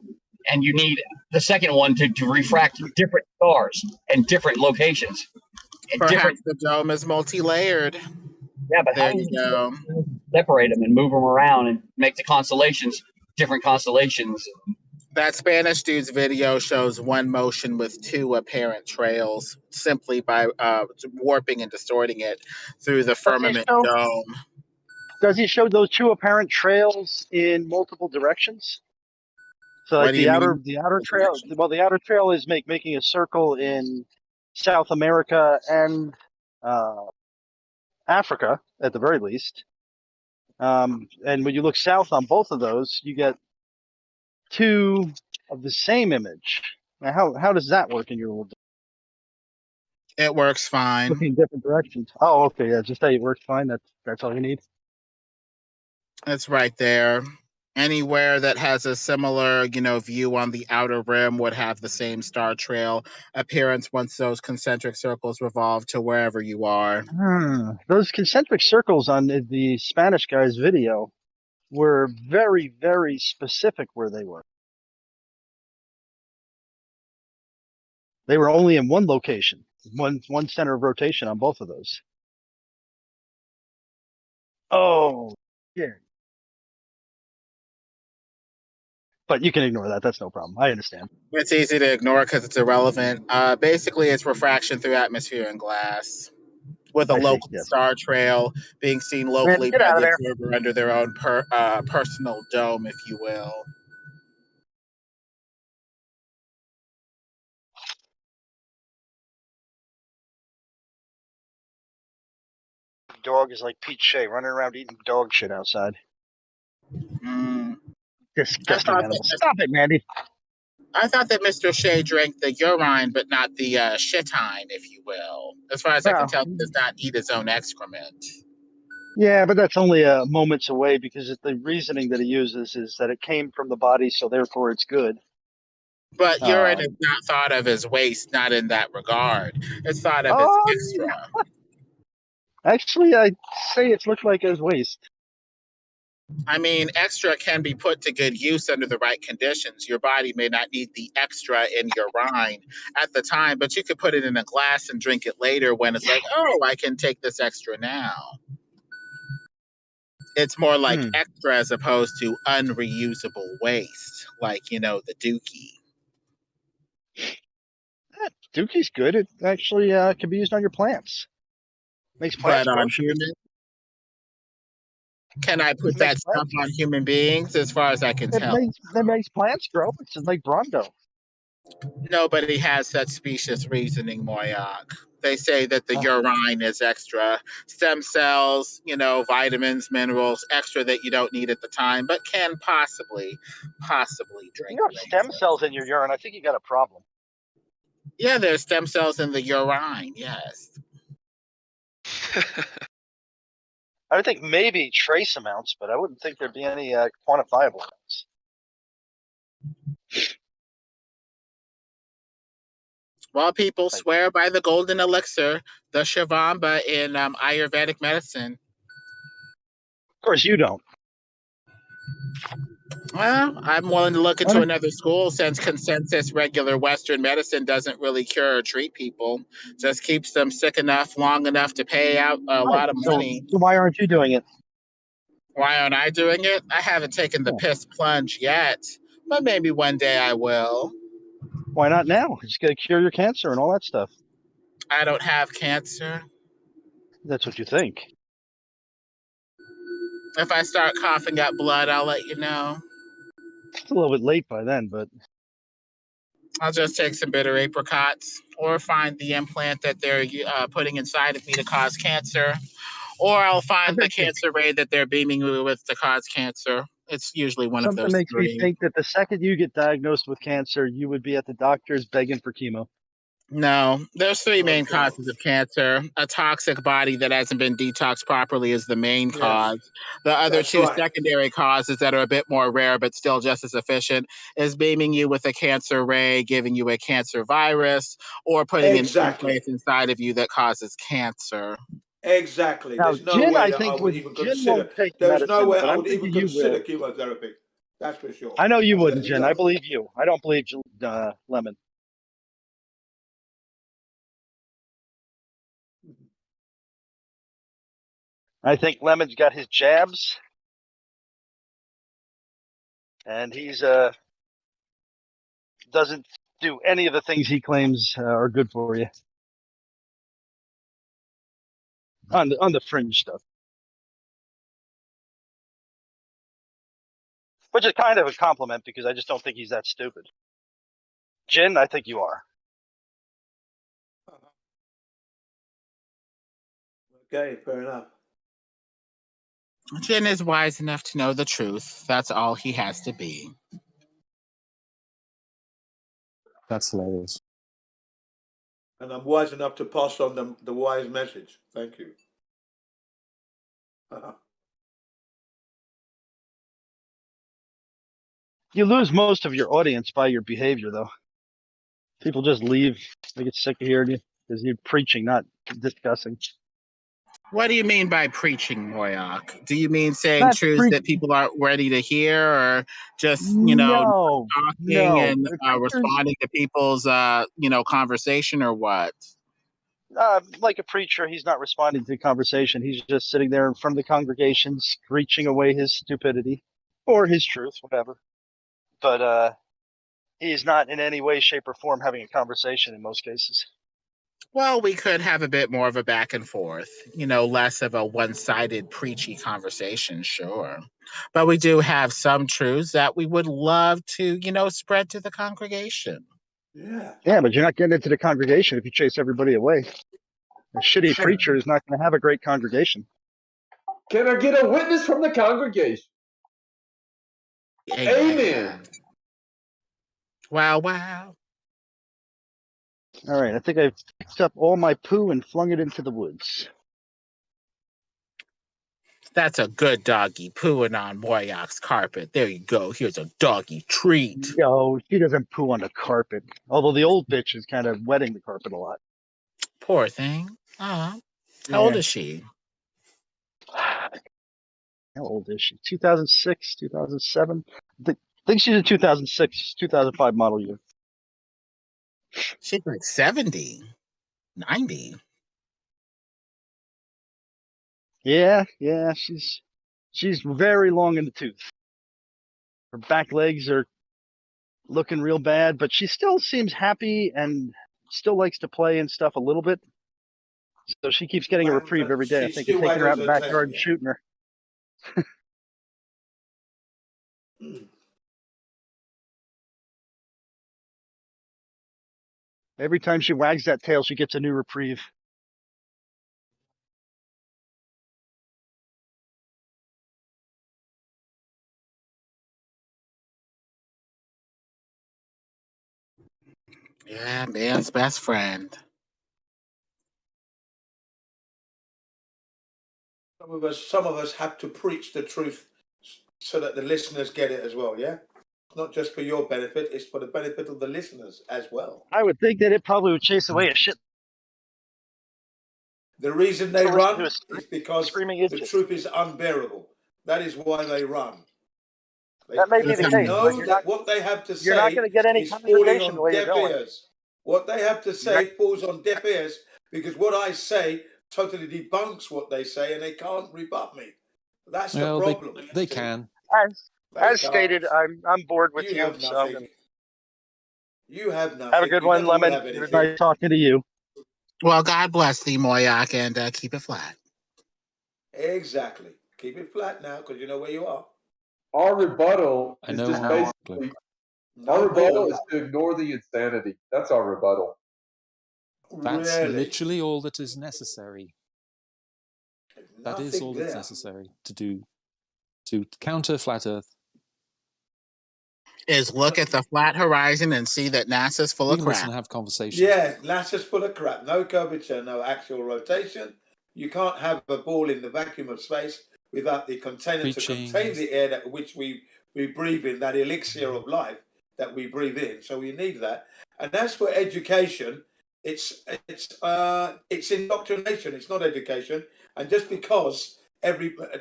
and you need the second one to refract different stars and different locations. And Perhaps the dome is multi-layered. Yeah, but there you go. Separate them and move them around and make the constellations different constellations. That Spanish dude's video shows one motion with two apparent trails simply by warping and distorting it through the firmament dome. Does he show those two apparent trails in multiple directions? So like the outer trail. Well, the outer trail is making a circle in South America and Africa at the very least. And when you look south on both of those, you get two of the same image. Now, how does that work in your world? It works fine. Looking in different directions. Oh, okay, yeah. Just say it works fine. That's all you need. It's right there. Anywhere that has a similar, view on the outer rim would have the same star trail appearance once those concentric circles revolve to wherever you are. Those concentric circles on the Spanish guy's video were very, very specific where they were. They were only in one location, one center of rotation on both of those. Oh, yeah. But you can ignore that. That's no problem. I understand. It's easy to ignore because it's irrelevant. Basically, it's refraction through atmosphere and glass, with a local star trail being seen locally by the observer under their own personal dome, if you will. Dog is like Pete Shea running around eating dog shit outside. Disgusting animal. Stop it, Mandy. I thought that Mr. Shea drank the urine, but not the shitine, if you will. As far as I can tell, he does not eat his own excrement. Yeah, but that's only moments away because the reasoning that he uses is that it came from the body, so therefore it's good. But urine is not thought of as waste, not in that regard. It's thought of as extra. Actually, I'd say it's looked like as waste. I mean, extra can be put to good use under the right conditions. Your body may not need the extra in your urine at the time, but you could put it in a glass and drink it later when it's like, oh, I can take this extra now. It's more like Hmm. extra as opposed to unreusable waste, like, the dookie. Dookie's good. It actually can be used on your plants. Makes plants But grow. on human, can I put It makes that stuff plants. on human beings? As far as I can tell, It makes plants grow. It's like Brondo. nobody has such specious reasoning, Moyak. They say that the urine is extra. Stem cells, vitamins, minerals, extra that you don't need at the time, but can possibly If drink you have away. stem cells in your urine, I think you got a problem. Yeah, there's stem cells in the urine, yes. I would think maybe trace amounts, but I wouldn't think there'd be any quantifiable amounts. Well, people swear by the golden elixir, the Shivamba in Ayurvedic medicine. Of course, you don't. Well, I'm willing to look into another school since consensus regular Western medicine doesn't really cure or treat people. Just keeps them sick enough, long enough to pay out a lot of money. So why aren't you doing it? Why aren't I doing it? I haven't taken the piss plunge yet, but maybe one day I will. Why not now? It's going to cure your cancer and all that stuff. I don't have cancer. That's what you think. If I start coughing up blood, I'll let you know. It's a little bit late by then, but I'll just take some bitter apricots or find the implant that they're putting inside of me to cause cancer. Or I'll find the cancer ray that they're beaming me with to cause cancer. It's usually one of something those makes me three. think that the second you get diagnosed with cancer, you would be at the doctor's begging for chemo. No, there's three main causes of cancer. A toxic body that hasn't been detoxed properly is the main cause. The other That's two right. secondary causes that are a bit more rare but still just as efficient is beaming you with a cancer ray, giving you a cancer virus, or putting an implant inside of you that causes cancer. Exactly. Now, There's no Jin, way I that I think would even Jin consider. won't take There's no medicine, way but I I'm would even thinking you consider will. chemotherapy. That's for sure. I know you I'll wouldn't, let you Jin. know. I believe you. I don't believe Lemon. I think Lemon's got his jabs, and he's doesn't do any of the things he claims are good for you. On the fringe stuff, which is kind of a compliment because I just don't think he's that stupid. Jin, I think you are. Okay, fair enough. Jin is wise enough to know the truth. That's all he has to be. That's hilarious. And I'm wise enough to pass on the wise message. Thank you. You lose most of your audience by your behavior, though. People just leave. They get sick of hearing you because you're preaching, not discussing. What do you mean by preaching, Moyak? Do you mean saying Not truths that people aren't ready to hear, or just No, talking and preachers, responding to people's conversation, or what? like a preacher, he's not responding to the conversation. He's just sitting there in front of the congregation, screeching away his stupidity or his truth, whatever. But he's not in any way, shape, or form having a conversation in most cases. Well, we could have a bit more of a back and forth, less of a one-sided preachy conversation, sure. But we do have some truths that we would love to, spread to the congregation. Yeah. Yeah, but you're not getting into the congregation if you chase everybody away. A shitty preacher is not going to have a great congregation. Can I get a witness from the congregation? Amen. Wow, wow. All right, I think I've picked up all my poo and flung it into the woods. That's a good doggy pooing on Moyak's carpet. There you go. Here's a doggy treat. No, she doesn't poo on the carpet. Although the old bitch is kind of wetting the carpet a lot. Poor thing. How old is she? How old is she? 2006, 2007? I think she's a 2006, 2005 model year. She's like 70, 90. Yeah, she's She's very long in the tooth. Her back legs are looking real bad, but she still seems happy and still likes to play and stuff a little bit. So she keeps getting a reprieve every day. I think She you're still taking her out waggles in the her tail, backyard and yeah. shooting her. Every time she wags that tail, she gets a new reprieve. Yeah, man's best friend. Some of us have to preach the truth so that the listeners get it as well, yeah? It's not just for your benefit, it's for the benefit of the listeners as well. I would think that it probably would chase away a shit. The reason they To listen to run a is because screaming the idiots. truth is unbearable. That is why they run. That may be the They case, but know that what they have to you're not say going to get any is falling condemnation the on way you're deaf going. ears. What they have to say falls on deaf ears because what I say totally debunks what they say and they can't rebut me. That's the problem. They can. As stated, I'm bored with You you. have So nothing. You have nothing. have a good We one, never will Lemon. have It was anything. nice talking to you. Well, God bless thee, Moyak, and keep it flat. Exactly. Keep it flat now because you know where you are. Our rebuttal I is know just exactly. basically No our rebuttal bull. is to ignore the insanity. That's our rebuttal. That's Really? literally all that is necessary. That is Nothing all that's there. necessary to do to counter flat Earth. Is look at the flat horizon and see that NASA's full We of can crap. listen and have conversations. Yeah, NASA's full of crap. No curvature, no actual rotation. You can't have a ball in the vacuum of space without the container to contain the air that which we breathe in, that elixir of life that we breathe in. So we need that. And as for education, it's indoctrination. It's not education. And just because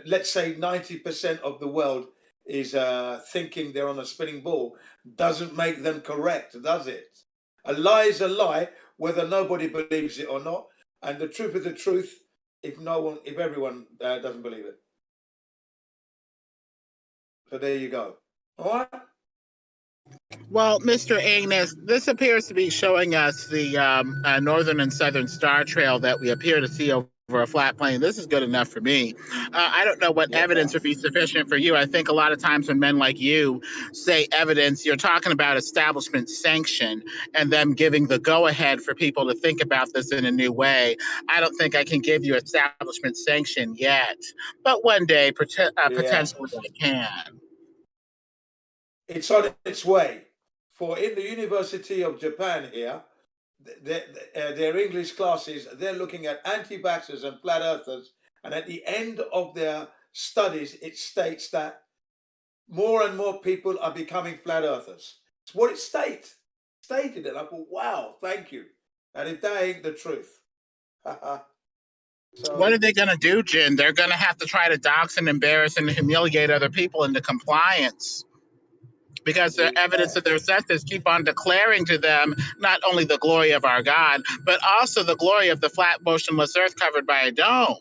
let's say 90% of the world is thinking they're on a spinning ball, doesn't make them correct, does it? A lie is a lie, whether nobody believes it or not. And the truth is the truth, if everyone doesn't believe it. So there you go. All right. Well, Mr. Agnes, this appears to be showing us the northern and southern star trail that we appear to see over a flat plane. This is good enough for me. I don't know what evidence would be sufficient for you. I think a lot of times when men like you say evidence, you're talking about establishment sanction and them giving the go-ahead for people to think about this in a new way. I don't think I can give you establishment sanction yet, but one day potentially I can. It's on its way. For in the University of Japan here, their English classes, they're looking at anti-vaxxers and flat earthers. And at the end of their studies, it states that more and more people are becoming flat earthers. It's what it stated. And I thought, wow, thank you. And if that ain't the truth. So, what are they going to do, Jin? They're going to have to try to dox and embarrass and humiliate other people into compliance because the evidence of their senses keep on declaring to them not only the glory of our God, but also the glory of the flat, motionless earth covered by a dome.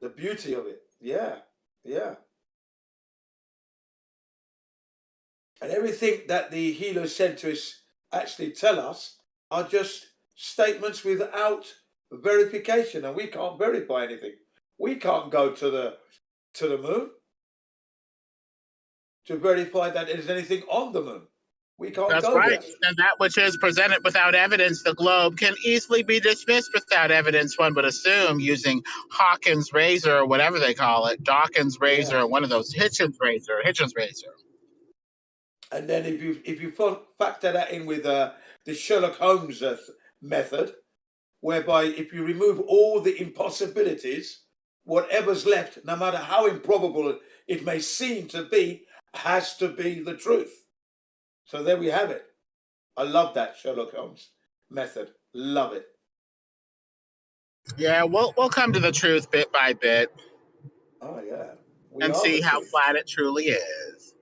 The beauty of it. Yeah. Yeah. And everything that the heliocentrists actually tell us are just statements without verification, and we can't verify anything. We can't go to the moon to verify that there's anything on the moon. We can't That's go right. there. And that which is presented without evidence, the globe, can easily be dismissed without evidence, one would assume, using Hawkins' razor or whatever they call it, Dawkins' razor, or one of those Hitchens' razor. And then if you factor that in with the Sherlock Holmes method, whereby if you remove all the impossibilities, whatever's left, no matter how improbable it may seem to be, has to be the truth. So there we have it. I love that Sherlock Holmes method. Love it. Yeah, we'll come to the truth bit by bit. Oh yeah, and see how flat it truly is.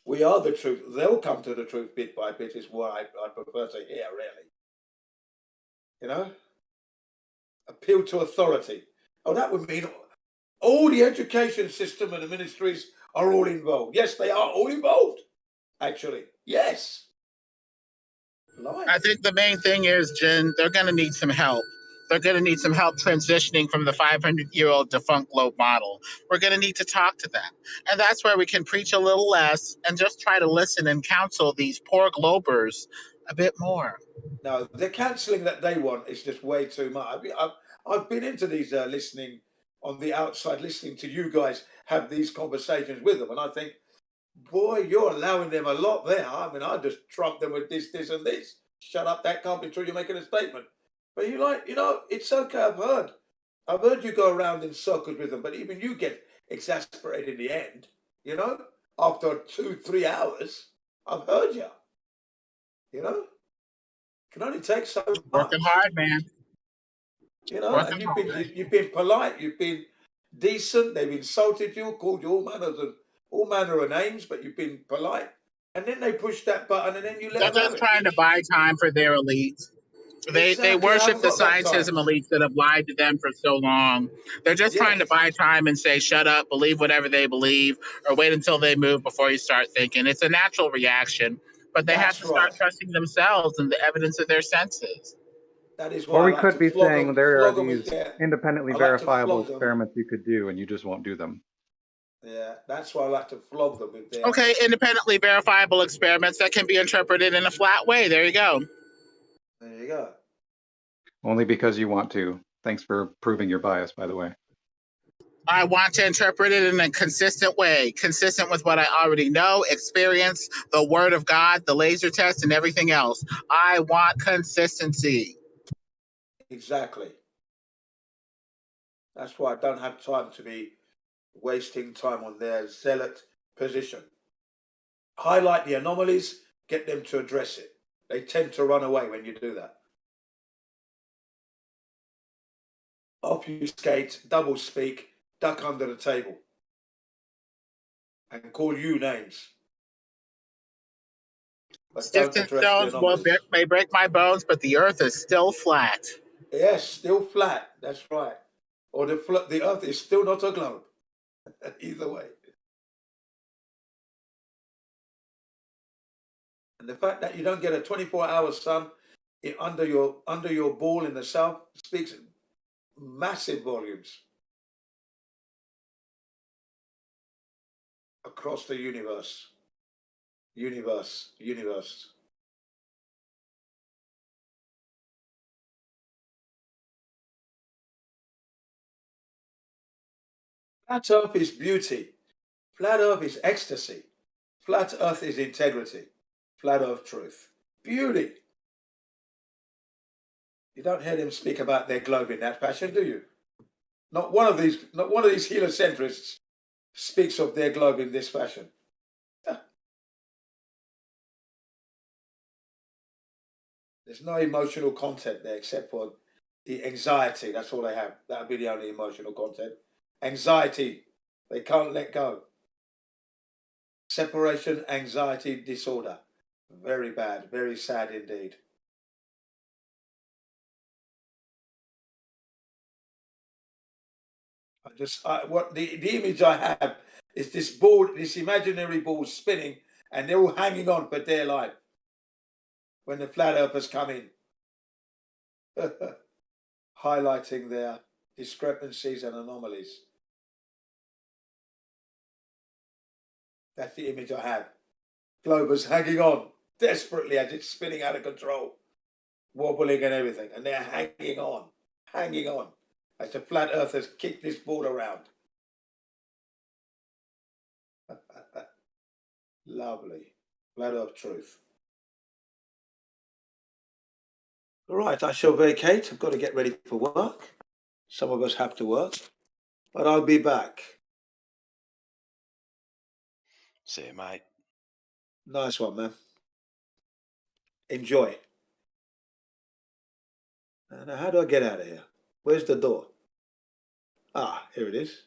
We are the truth. They'll come to the truth bit by bit is what I prefer to hear, really. You know? Appeal to authority. Oh, that would mean All the education system and the ministries are all involved. Yes, they are all involved. Actually, yes. I think the main thing is, Jen, they're going to need some help. They're going to need some help transitioning from the 500-year-old defunct globe model. We're going to need to talk to them. And that's where we can preach a little less and just try to listen and counsel these poor globers a bit more. No, the counselling that they want is just way too much. I've been into these listening on the outside, listening to you guys have these conversations with them, and I think, boy, you're allowing them a lot there. I mean, I just trump them with this, this, and this. Shut up, that can't be true. You're making a statement. But it's okay. I've heard you go around in circles with them, but even you get exasperated in the end. After 2-3 hours, I've heard you. Can only take so much. Working hard, man. And you've been polite, you've been decent. They've insulted you, called you all manner of names, but you've been polite. And then they push that button, and then you let them They're have just it. trying to buy time for their elites. They worship the scientism elites that have lied to them for so long. They're just trying to buy time and say, shut up, believe whatever they believe, or wait until they move before you start thinking. It's a natural reaction, but they have to start trusting themselves and the evidence of their senses. That is why Or I we like could to be flog saying them, there are flog them with these their, independently I like to verifiable flog them. experiments you could do and you just won't do them. Yeah, that's why I like to flog them with their. Okay, independently verifiable experiments that can be interpreted in a flat way. There you go. There you go. Only because you want to. Thanks for proving your bias, by the way. I want to interpret it in a consistent way, consistent with what I already know, experience, the word of God, the laser test, and everything else. I want consistency. Exactly. That's why I don't have time to be wasting time on their zealot position. Highlight the anomalies, get them to address it. They tend to run away when you do that. Obfuscate, double speak, duck under the table, and call you names. But Sticks don't and address the stones anomalies. may break my bones, but the earth is still flat. Yes, still flat. That's right. Or the earth is still not a globe. Either way. And the fact that you don't get a 24-hour sun under your ball in the south speaks massive volumes across the universe. Universe. Flat Earth is beauty. Flat Earth is ecstasy. Flat Earth is integrity. Flat Earth truth. Beauty. You don't hear them speak about their globe in that fashion, do you? Not one of these heliocentrists speaks of their globe in this fashion. There's no emotional content there except for the anxiety. That's all they have. That'll be the only emotional content. Anxiety. They can't let go. Separation anxiety disorder. Very bad. Very sad indeed. What the image I have is this imaginary ball spinning, and they're all hanging on for dear life when the flat earthers come in, highlighting their discrepancies and anomalies. That's the image I have. Glober's hanging on desperately as it's spinning out of control, wobbling and everything, and they're hanging on as the flat earthers kick this ball around. Lovely. Flat earth truth. All right, I shall vacate. I've got to get ready for work. Some of us have to work, but I'll be back. See you, mate. Nice one, man. Enjoy. Now, how do I get out of here? Where's the door? Ah, here it is.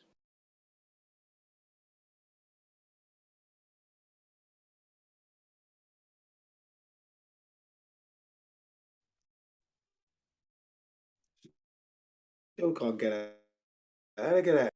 Still can't get out. How do I get out?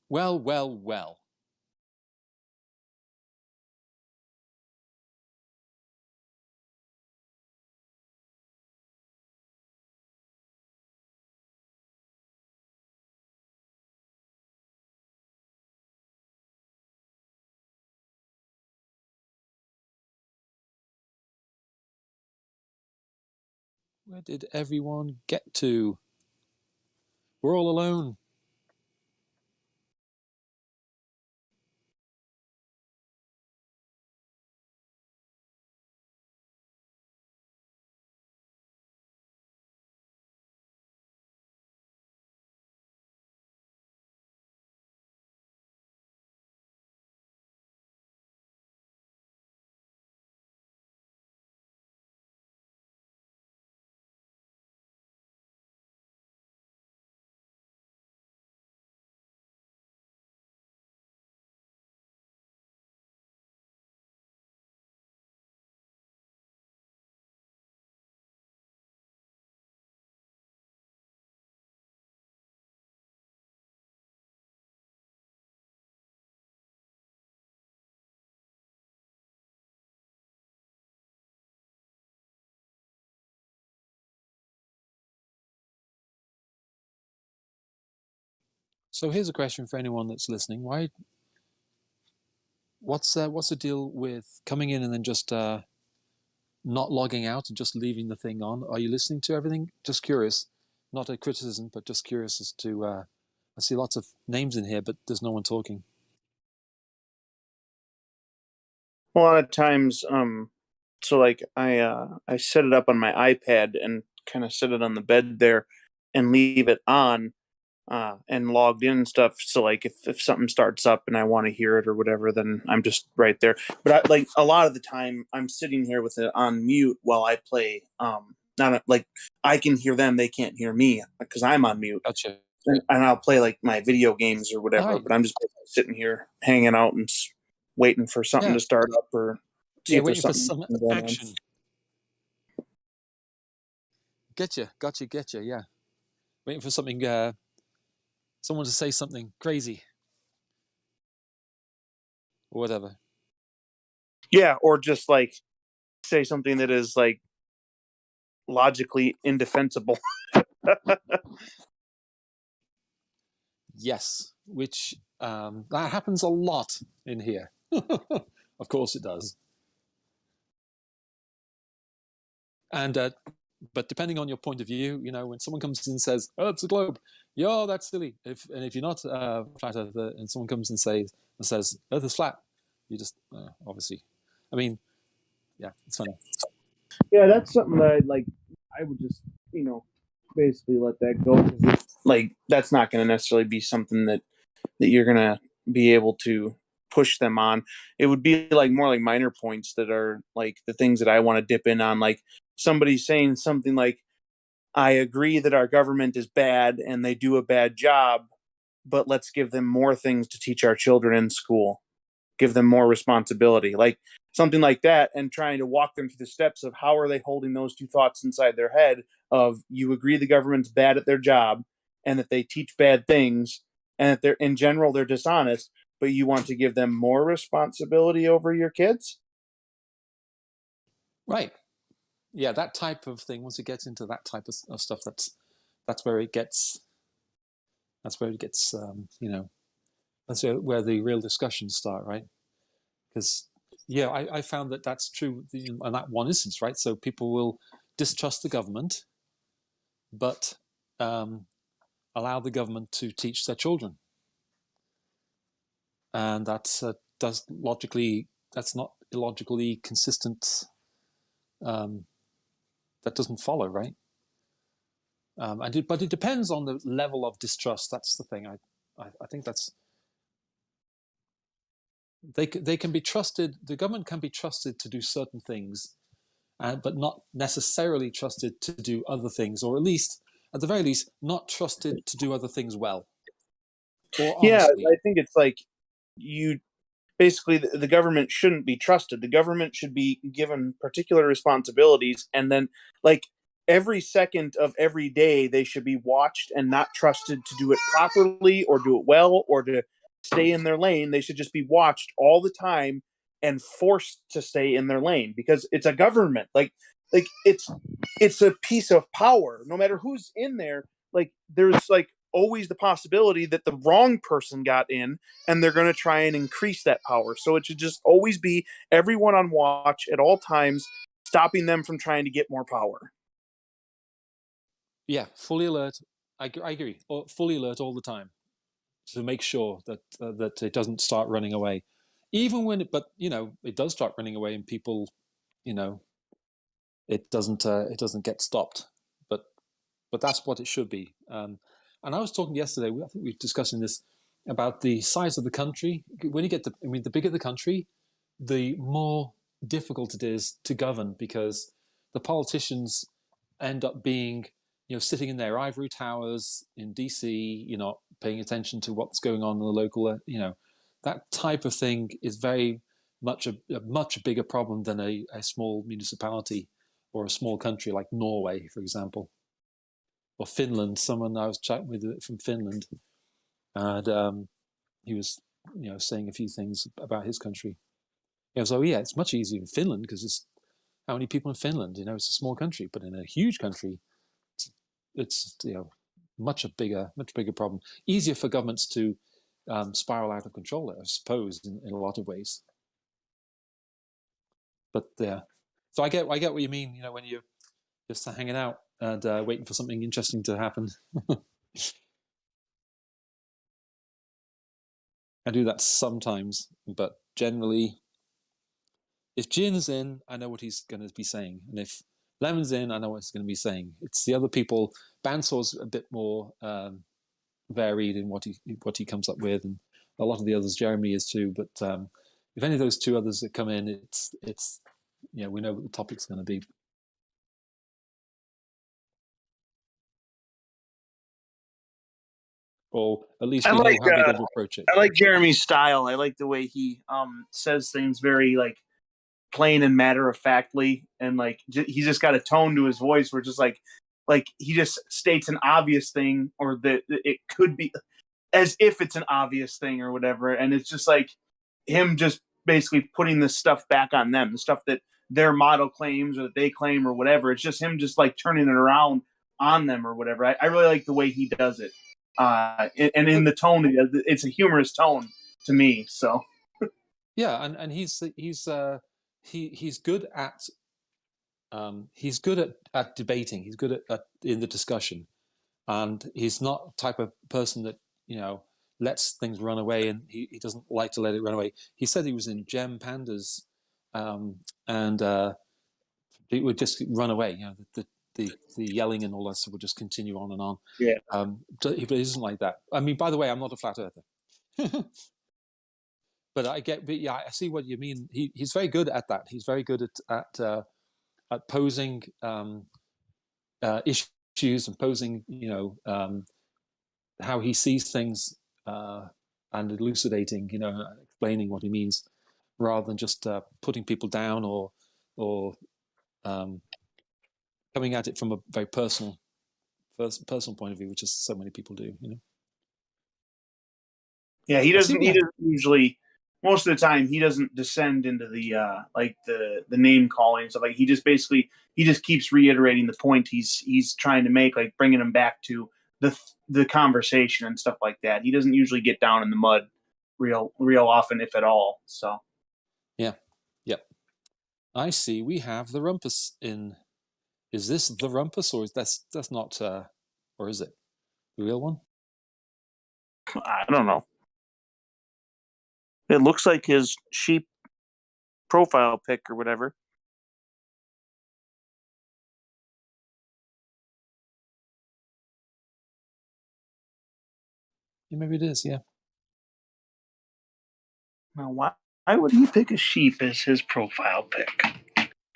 Well, well, well. Where did everyone get to? We're all alone. So here's a question for anyone that's listening. What's the deal with coming in and then just not logging out and just leaving the thing on? Are you listening to everything? Just curious. Not a criticism, but just curious as to... I see lots of names in here, but there's no one talking. A lot of times, so like I set it up on my iPad and kind of set it on the bed there and leave it on and logged in and stuff. So like if something starts up and I want to hear it or whatever, then I'm just right there. But like a lot of the time I'm sitting here with it on mute while I play. Not like I can hear them, they can't hear me because I'm on mute. Gotcha. And I'll play like my video games or whatever, Right. but I'm just sitting here hanging out and waiting for something to start up or see if waiting there's for some something going action. Getcha, yeah. Waiting for something, someone to say something crazy. Or whatever. Yeah, or just like say something that is like logically indefensible. Yes, which that happens a lot in here. Of course it does. And but depending on your point of view, you know, when someone comes in and says, "Oh, it's a globe," yo, that's silly. If you're not flat earther, and someone comes and says, "Earth is flat," you just obviously. I mean, yeah, it's funny. Yeah, that's something that I would just, basically let that go. Like, that's not going to necessarily be something that you're going to be able to push them on. It would be like more like minor points that are like the things that I want to dip in on. Like somebody saying something like, I agree that our government is bad and they do a bad job, but let's give them more things to teach our children in school. Give them more responsibility, like something like that, and trying to walk them through the steps of how are they holding those two thoughts inside their head of you agree the government's bad at their job and that they teach bad things and that they're in general they're dishonest, but you want to give them more responsibility over your kids. Right. Yeah, that type of thing. Once it gets into that type of stuff, that's where it gets. That's where it gets. You know, that's where the real discussions start, right? Because yeah, I found that that's true in that one instance, right? So people will distrust the government, but allow the government to teach their children, and that's that's not illogically consistent. That doesn't follow, right? But it depends on the level of distrust. That's the thing. I think that's they can be trusted. The government can be trusted to do certain things, but not necessarily trusted to do other things, or at the very least, not trusted to do other things well. Or honestly. Yeah, I think it's like you basically the government shouldn't be trusted. The government should be given particular responsibilities, and then like every second of every day they should be watched and not trusted to do it properly or do it well or to stay in their lane. They should just be watched all the time and forced to stay in their lane, because it's a government. Like it's a piece of power. No matter who's in there, like there's like always the possibility that the wrong person got in, and they're going to try and increase that power. So it should just always be everyone on watch at all times, stopping them from trying to get more power. Yeah, fully alert. I agree. Fully alert all the time to make sure that that it doesn't start running away. Even when but it does start running away, and people, it doesn't get stopped. But that's what it should be. And I was talking yesterday, I think we were discussing this, about the size of the country. When you get the bigger the country, the more difficult it is to govern, because the politicians end up being, sitting in their ivory towers in DC, you're not paying attention to what's going on in the local, that type of thing is very much a much bigger problem than a small municipality or a small country like Norway, for example. Or Finland. Someone I was chatting with from Finland, and he was, saying a few things about his country. So yeah, it's much easier in Finland because it's how many people in Finland? It's a small country, but in a huge country, it's much bigger problem. Easier for governments to spiral out of control, I suppose, in a lot of ways. But yeah, so I get what you mean. When you're just hanging out and waiting for something interesting to happen. I do that sometimes, but generally, if Jin's in, I know what he's going to be saying, and if Lemon's in, I know what he's going to be saying. It's the other people. Bansor's a bit more varied in what he comes up with, and a lot of the others, Jeremy is too. But if any of those two others that come in, it's we know what the topic's going to be. Or at least we know how we're going to approach it. I like Jeremy's style. I like the way he says things very like plain and matter of factly, and like he's just got a tone to his voice where just like he just states an obvious thing, or that it could be as if it's an obvious thing or whatever, and it's just like him just basically putting this stuff back on them, the stuff that their model claims or that they claim or whatever. It's just him just like turning it around on them or whatever. I really like the way he does it. And in the tone, it's a humorous tone to me. So yeah, and he's good at debating. He's good at in the discussion, and he's not the type of person that lets things run away, and he doesn't like to let it run away. He said he was in Gem Pandas, and it would just run away. The yelling and all that stuff would just continue on and on. Yeah. But he isn't like that. I mean, by the way, I'm not a flat earther. But I see what you mean. He's very good at that. He's very good at posing issues and posing, how he sees things and elucidating, explaining what he means, rather than just putting people down or coming at it from a very personal point of view, which is so many people do, Yeah, he doesn't usually. Most of the time, he doesn't descend into the the name calling and stuff. Like he just keeps reiterating the point he's trying to make, like bringing him back to the conversation and stuff like that. He doesn't usually get down in the mud real often, if at all. So yeah. I see. We have the rumpus in. Is this the rumpus, or is that's not? Or is it the real one? I don't know. It looks like his sheep profile pic or whatever. Yeah, maybe it is. Yeah. Now, why would he pick a sheep as his profile pic?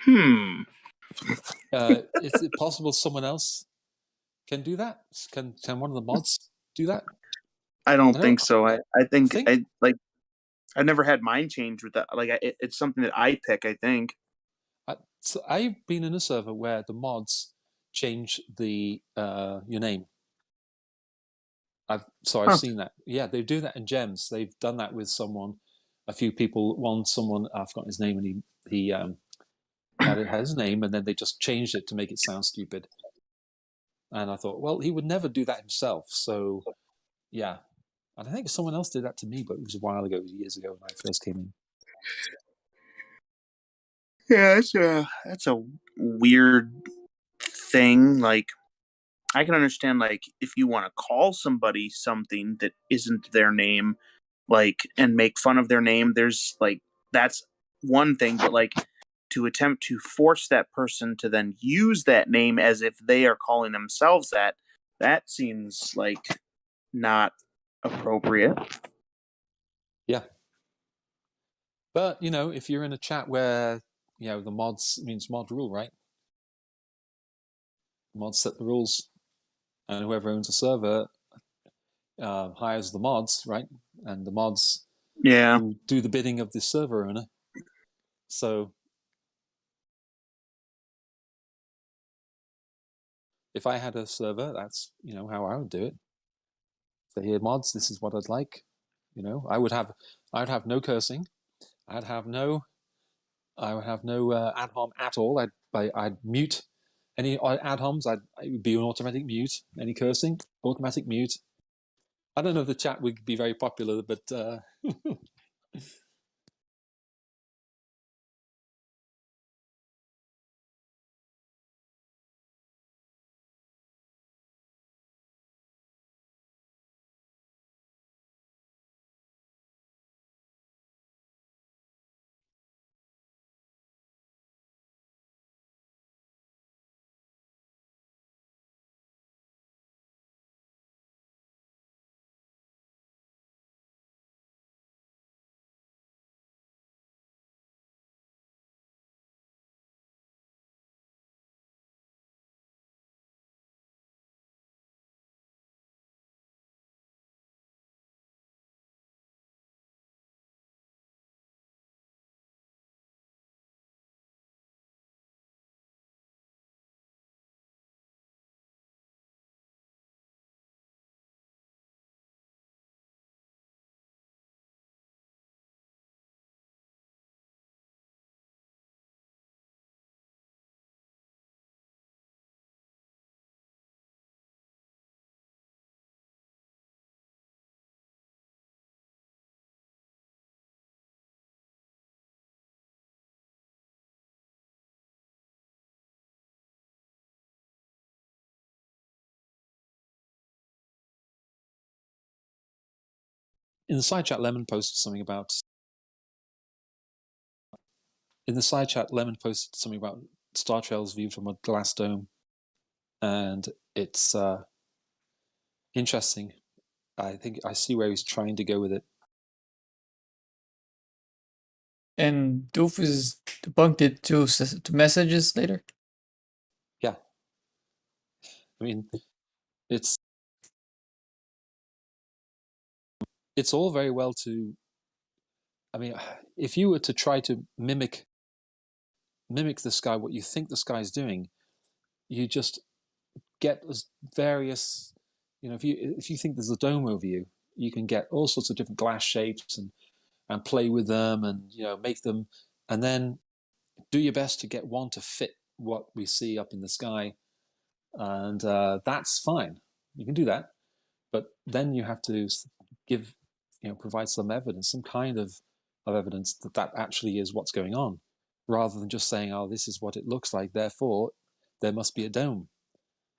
Is it possible someone else can do that? Can one of the mods do that? I don't think so. I think I've never had mine change with that. Like it's something that I pick. I think. So I've been in a server where the mods change the your name. I've seen that. Yeah, they do that in gems. They've done that with someone, a few people. Someone I've forgotten his name, and he had his name, and then they just changed it to make it sound stupid. And I thought, well, he would never do that himself. So, yeah. And I think someone else did that to me, but it was a while ago, years ago when I first came in. Yeah, that's a weird thing. Like, I can understand, like, if you want to call somebody something that isn't their name, like, and make fun of their name, there's, like, that's one thing. But, like, to attempt to force that person to then use that name as if they are calling themselves that seems like not appropriate. Yeah. But, if you're in a chat where, the mods means mod rule, right? Mods set the rules, and whoever owns a server hires the mods, right? And the mods do the bidding of the server owner. So if I had a server, that's how I would do it. Say, here, mods, this is what I'd like. I would have no cursing. I would have no ad hom at all. I'd mute any ad homs. It would be an automatic mute. Any cursing, automatic mute. I don't know if the chat would be very popular, but in the side chat, Lemon posted something about. In the side chat, Lemon posted something about Star Trail's view from a glass dome, and it's interesting. I think I see where he's trying to go with it. And Doofus debunked it to messages later. Yeah, I mean, it's all very well to. I mean, if you were to try to mimic the sky, what you think the sky is doing, you just get various. If you think there's a dome over you, you can get all sorts of different glass shapes and play with them and make them, and then do your best to get one to fit what we see up in the sky, and that's fine. You can do that, but then you have to give, provide some evidence, some kind of evidence that actually is what's going on, rather than just saying, "Oh, this is what it looks like, therefore there must be a dome."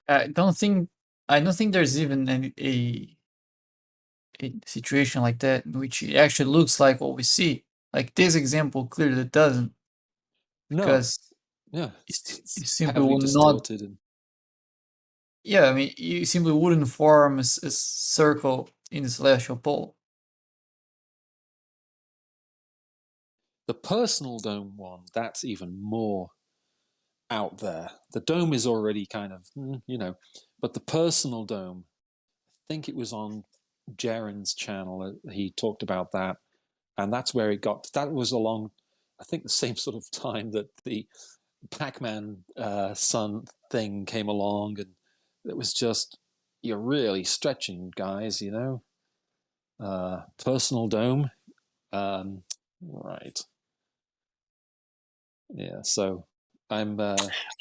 I don't think there's even a situation like that in which it actually looks like what we see. Like this example clearly doesn't, because you simply heavily will not. distorted and. Yeah, I mean, you simply wouldn't form a circle in the celestial pole. The personal dome one, that's even more out there. The dome is already kind of, but the personal dome, I think it was on Jaren's channel, he talked about that, and that's where it got. That was along, I think, the same sort of time that the Pac-Man Sun thing came along, and it was just, you're really stretching, guys, you know? Personal dome. Right. Yeah, so I'm... I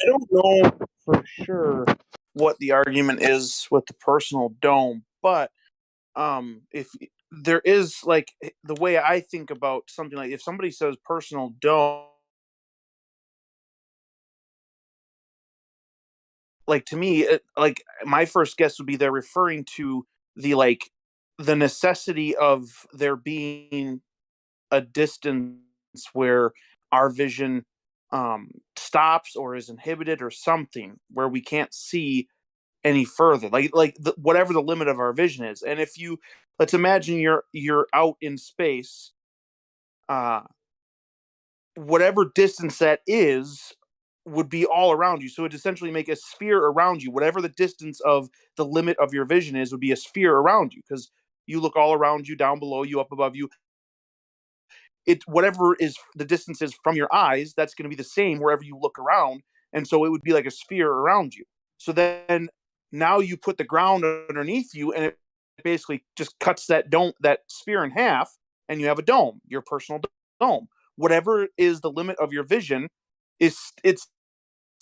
don't know for sure what the argument is with the personal dome, but if there is, like, the way I think about something, like if somebody says personal dome, like, to me, like, my first guess would be they're referring to the necessity of there being a distance where our vision stops or is inhibited or something where we can't see any further, whatever the limit of our vision is. And if you, let's imagine you're out in space, whatever distance that is would be all around you. So it'd essentially make a sphere around you. Whatever the distance of the limit of your vision is would be a sphere around you, because you look all around you, down below you, up above you. It, whatever is the distance is from your eyes, that's going to be the same wherever you look around. And so it would be like a sphere around you. So then now you put the ground underneath you, and it basically just cuts that sphere in half, and you have a dome, your personal dome. Whatever is the limit of your vision it's the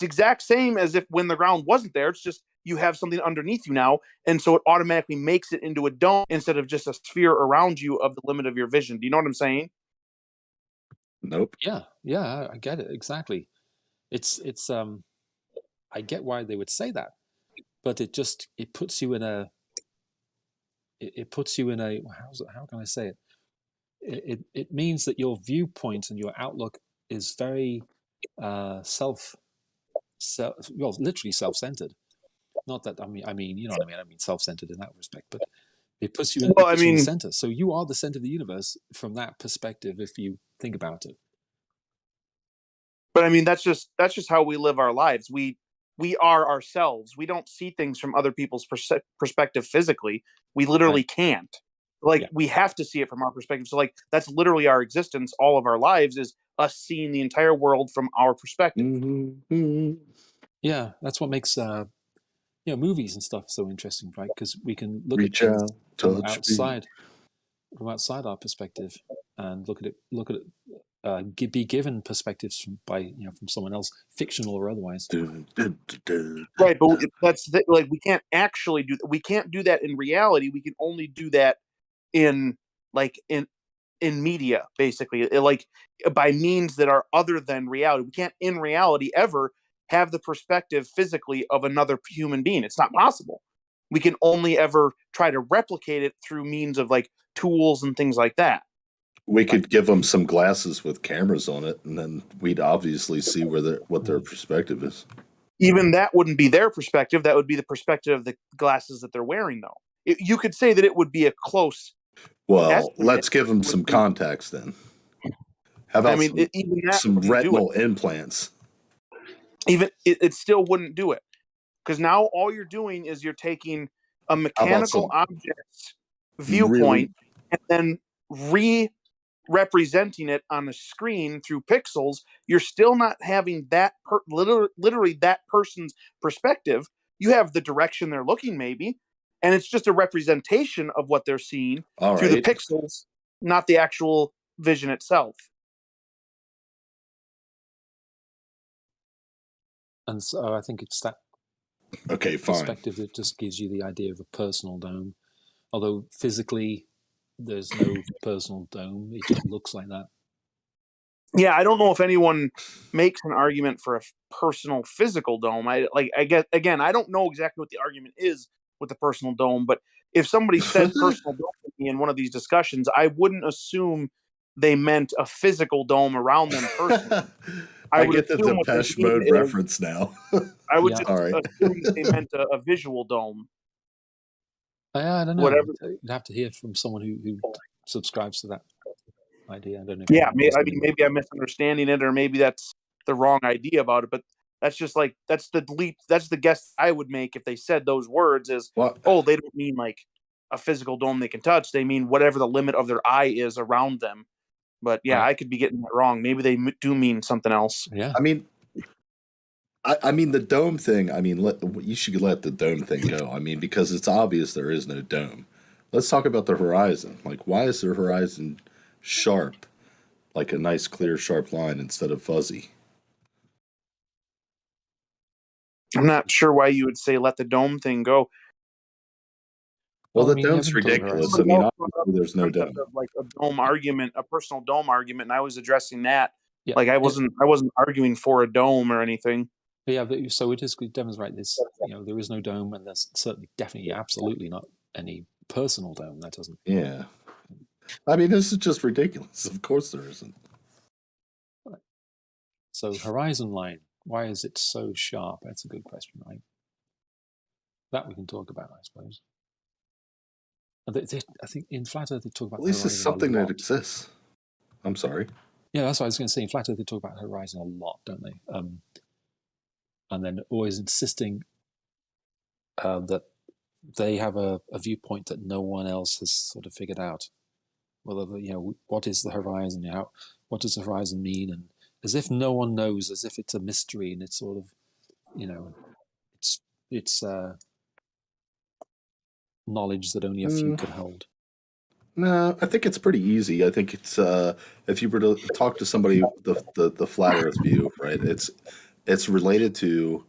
exact same as if when the ground wasn't there. It's just you have something underneath you now, and so it automatically makes it into a dome instead of just a sphere around you of the limit of your vision. Do you know what I'm saying? Nope. Yeah, I get it exactly. It's I get why they would say that, but it puts you in a how can I say it? It means that your viewpoint and your outlook is very literally self-centered. Not that I mean, you know what I mean. I mean self-centered in that respect, but it puts you in the center. So you are the center of the universe from that perspective, if you think about it. But I mean, that's just how we live our lives. We are ourselves. We don't see things from other people's perspective physically. We literally can't. We have to see it from our perspective. So that's literally our existence. All of our lives is us seeing the entire world from our perspective. Mm-hmm. Yeah, that's what makes movies and stuff so interesting, right? Because we can look at things from outside our perspective, and look at it, be given perspectives from someone else, fictional or otherwise. Right, but that's we can't actually do that. We can't do that in reality. We can only do that in media, basically, by means that are other than reality. We can't in reality ever have the perspective physically of another human being. It's not possible. We can only ever try to replicate it through means of tools and things like that. We could give them some glasses with cameras on it, and then we'd obviously see what their perspective is. Even that wouldn't be their perspective. That would be the perspective of the glasses that they're wearing, though. You could say that it would be a close. Well, let's give them some context then. How about some retinal implants? Even it still wouldn't do it, because now all you're doing is you're taking a mechanical object's viewpoint and then representing it on the screen through pixels. You're still not having that literally that person's perspective. You have the direction they're looking, maybe, and it's just a representation of what they're seeing through the pixels, not the actual vision itself. And so I think it's that perspective that just gives you the idea of a personal dome. Although physically, there's no personal dome. It just looks like that. Yeah, I don't know if anyone makes an argument for a personal physical dome. I guess, again, I don't know exactly what the argument is with the personal dome, but if somebody said personal dome to me in one of these discussions, I wouldn't assume they meant a physical dome around them personally. I get the Depeche Mode reference now. I would just assume they meant a visual dome. I don't know. Whatever. You'd have to hear from someone who subscribes to that idea. I don't know. Yeah, maybe I'm misunderstanding it, or maybe that's the wrong idea about it. But that's just that's the guess I would make if they said those words is, they don't mean a physical dome they can touch. They mean whatever the limit of their eye is around them. But yeah, I could be getting that wrong. Maybe they do mean something else. Yeah. I mean, I mean, the dome thing, I mean, you should let the dome thing go. I mean, because it's obvious there is no dome. Let's talk about the horizon. Like, why is the horizon sharp, like a nice, clear, sharp line instead of fuzzy? I'm not sure why you would say let the dome thing go. Well, the dome's ridiculous. I mean, obviously there's no dome. Like a dome argument, a personal dome argument, and I was addressing that. Yeah, like I wasn't arguing for a dome or anything. Yeah, but, so it is good to demonstrate this. You know, there is no dome, and there's certainly, definitely, absolutely not any personal dome. That doesn't. Yeah, I mean, this is just ridiculous. Of course, there isn't. So horizon line, why is it so sharp? That's a good question, right? That we can talk about, I suppose. I think in Flat Earth they talk about. At least it's something that exists. I'm sorry. Yeah, that's what I was going to say. In Flat Earth they talk about horizon a lot, don't they? And then always insisting that they have a viewpoint that no one else has sort of figured out. Whether, you know, what is the horizon? What does the horizon mean? And as if no one knows, as if it's a mystery, and it's sort of, you know, it's knowledge that only a few can hold. No, I think it's pretty easy. I think it's if you were to talk to somebody the flat Earth view, right? It's related to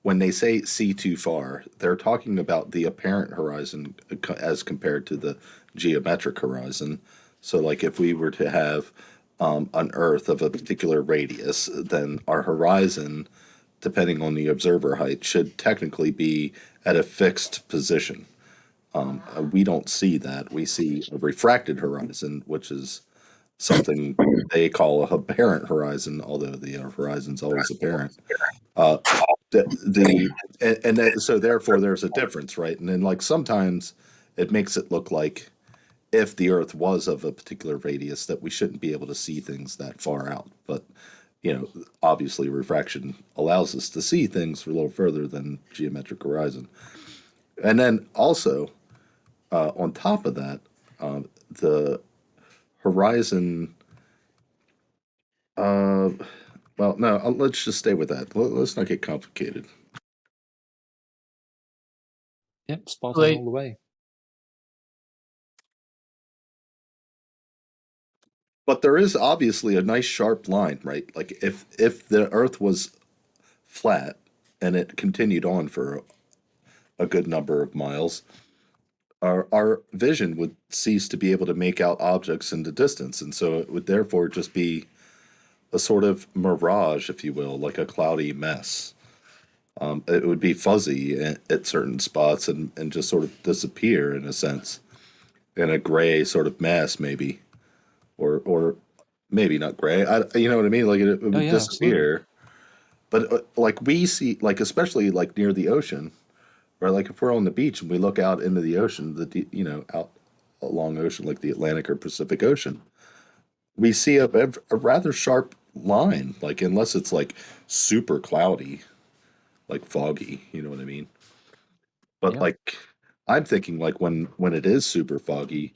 when they say see too far, they're talking about the apparent horizon as compared to the geometric horizon. So, like, if we were to have an Earth of a particular radius, then our horizon, depending on the observer height, should technically be at a fixed position. We don't see that. We see a refracted horizon, which is something they call a apparent horizon, although the horizon's always apparent. So therefore there's a difference, right? And then, like, sometimes it makes it look like if the Earth was of a particular radius that we shouldn't be able to see things that far out. But, you know, obviously refraction allows us to see things a little further than geometric horizon. And then also, on top of that, the horizon, well, no, let's just stay with that. Let's not get complicated. Yep, spot on all the way. But there is obviously a nice sharp line, right? Like, if the Earth was flat and it continued on for a good number of miles, our vision would cease to be able to make out objects in the distance, and so it would therefore just be a sort of mirage, if you will, like a cloudy mess. It would be fuzzy at certain spots and just sort of disappear, in a sense, in a gray sort of mass, maybe, or maybe not gray. You know what I mean? Like, it would disappear. Absolutely. But like, we see, like, especially like near the ocean, or like if we're on the beach and we look out into the ocean, out along ocean like the Atlantic or Pacific Ocean, we see a rather sharp line. Like, unless it's like super cloudy, like foggy, you know what I mean? But like, I'm thinking, like, when it is super foggy,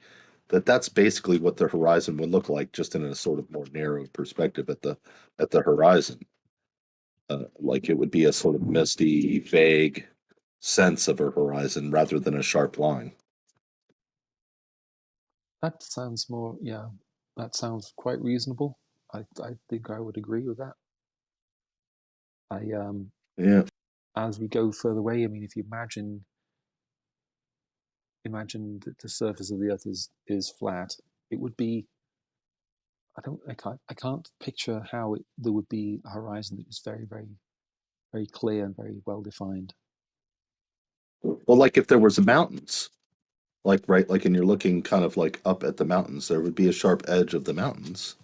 that's basically what the horizon would look like, just in a sort of more narrow perspective at the horizon. Like, it would be a sort of misty, vague sense of a horizon rather than a sharp line. That sounds more, that sounds quite reasonable. I think I would agree with that. As we go further away, I mean, if you imagine that the surface of the Earth is flat, it would be. I can't picture how there would be a horizon that is very, very, very clear and very well defined. Well, like if there was mountains, like, right, like, and you're looking kind of like up at the mountains, there would be a sharp edge of the mountains.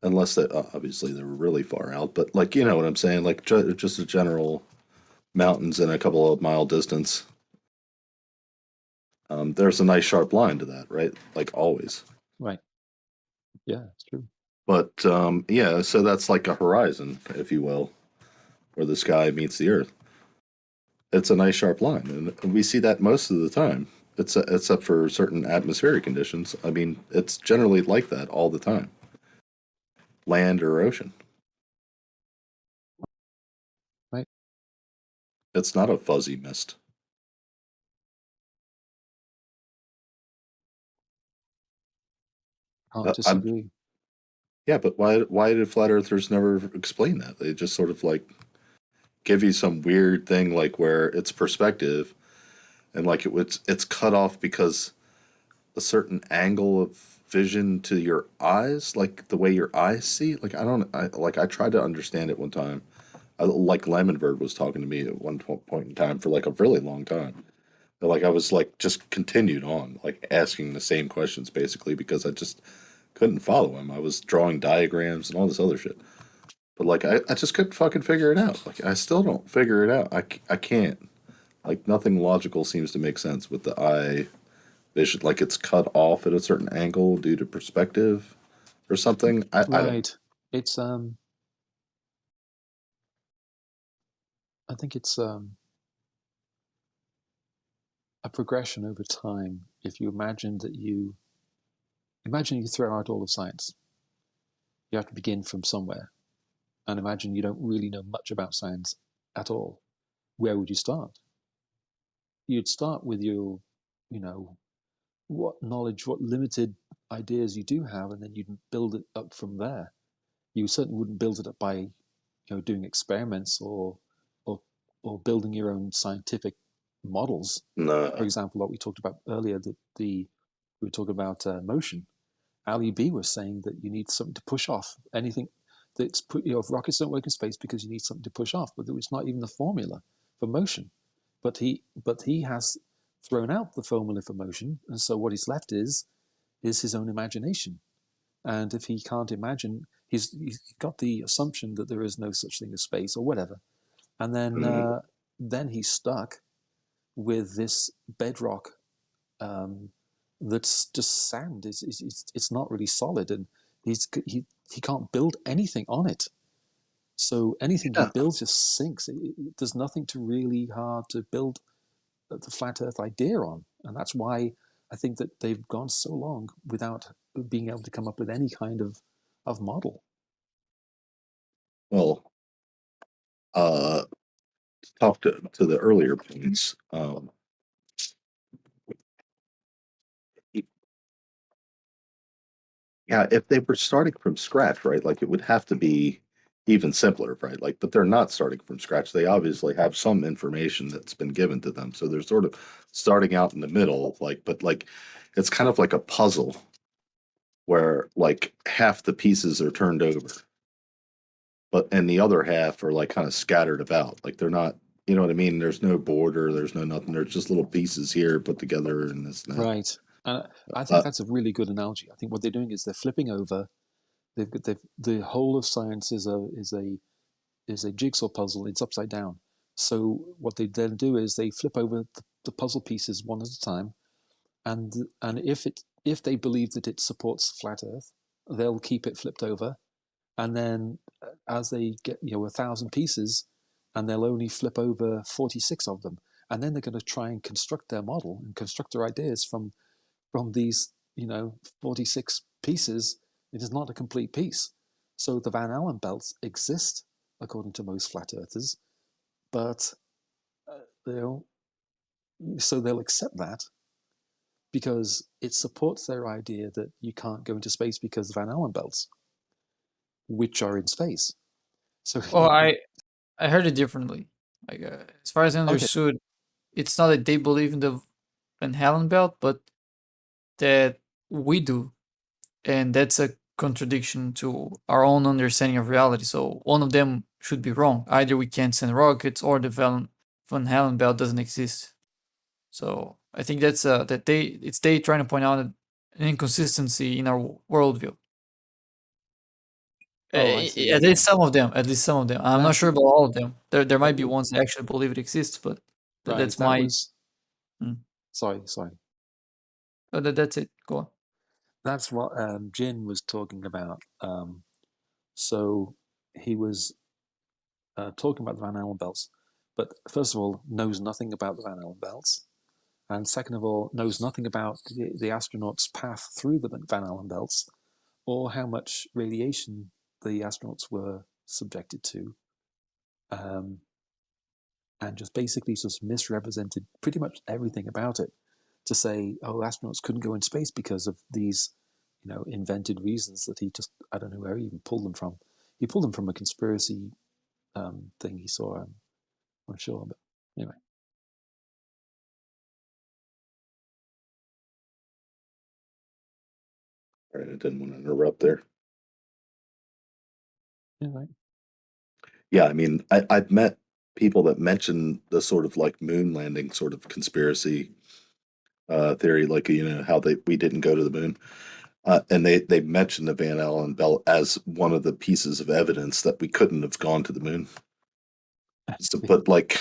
Unless that, obviously they were really far out, but, like, you know what I'm saying? Like, just a general mountains in a couple of mile distance. There's a nice sharp line to that, right? Like, always. Right. Yeah, it's true. But so that's like a horizon, if you will, where the sky meets the Earth. It's a nice sharp line, and we see that most of the time. Except for certain atmospheric conditions. I mean, it's generally like that all the time. Land or ocean. It's not a fuzzy mist. Can't disagree. Yeah, but why did flat earthers never explain that? They just sort of like give you some weird thing like where it's perspective, and like it's cut off because a certain angle of vision to your eyes, like the way your eyes see. Like I tried to understand it one time. Like Lemonbird was talking to me at one point in time for like a really long time. But like I was like just continued on like asking the same questions basically because I just couldn't follow him. I was drawing diagrams and all this other shit. But like I just couldn't fucking figure it out. Like I still don't figure it out. I can't. Like nothing logical seems to make sense with the eye vision. Like it's cut off at a certain angle due to perspective or something. I don't. It's I think it's a progression over time. If you imagine you throw out all of science, you have to begin from somewhere, and imagine you don't really know much about science at all. Where would you start? You'd start with your, what knowledge, what limited ideas you do have, and then you'd build it up from there. You certainly wouldn't build it up by, doing experiments or building your own scientific models. No. For example, like we talked about earlier, we were talking about motion. Ali B was saying that you need something to push off. Anything that's if rockets don't work in space because you need something to push off, but it's not even the formula for motion. But he has thrown out the formula for motion, and so what he's left is his own imagination. And if he can't imagine, he's got the assumption that there is no such thing as space or whatever, and then he's stuck with this bedrock that's just sand. It's not really solid, and he can't build anything on it. So anything he builds just sinks. There's nothing to really hard to build the flat Earth idea on, and that's why I think that they've gone so long without being able to come up with any kind of model. Well, to talk to the earlier points. Yeah, if they were starting from scratch, right, like it would have to be even simpler, right? Like, but they're not starting from scratch. They obviously have some information that's been given to them. So they're sort of starting out in the middle, like, but like it's kind of like a puzzle where like half the pieces are turned over, and the other half are like kind of scattered about. Like they're not, you know what I mean? There's no border, there's no nothing. There's just little pieces here put together and this and that. Right. And I think that's a really good analogy. I think what they're doing is they're flipping over. The whole of science is a jigsaw puzzle. It's upside down. So what they then do is they flip over the puzzle pieces one at a time, and if they believe that it supports flat Earth, they'll keep it flipped over, and then as they get 1,000 pieces, and they'll only flip over 46 of them, and then they're going to try and construct their model and construct their ideas from these 46 pieces. It is not a complete piece. So the Van Allen belts exist according to most flat earthers, but so they'll accept that because it supports their idea that you can't go into space because of Van Allen belts, which are in space. So I heard it differently. Like as far as I understood, it's not that they believe in the Van Halen belt, but that we do, and that's a contradiction to our own understanding of reality. So one of them should be wrong. Either we can't send rockets, or the Van Halen belt doesn't exist. So I think that's they trying to point out an inconsistency in our worldview. At least some of them. I'm not sure about all of them. There might be ones that actually believe it exists, but that's my. Sorry. Oh, that's it. Go on. That's what Jin was talking about. So he was talking about the Van Allen belts, but first of all, knows nothing about the Van Allen belts, and second of all, knows nothing about the astronauts' path through the Van Allen belts, or how much radiation the astronauts were subjected to. and just basically just misrepresented pretty much everything about it to say, oh, astronauts couldn't go in space because of these, invented reasons that he just, I don't know where he even pulled them from. He pulled them from a conspiracy thing he saw. I'm not sure, but anyway. All right, I didn't want to interrupt there. Yeah, right. Yeah, I mean, I've met people that mention the sort of like moon landing sort of conspiracy theory, like how we didn't go to the moon, and they mentioned the Van Allen belt as one of the pieces of evidence that we couldn't have gone to the moon. So, but like,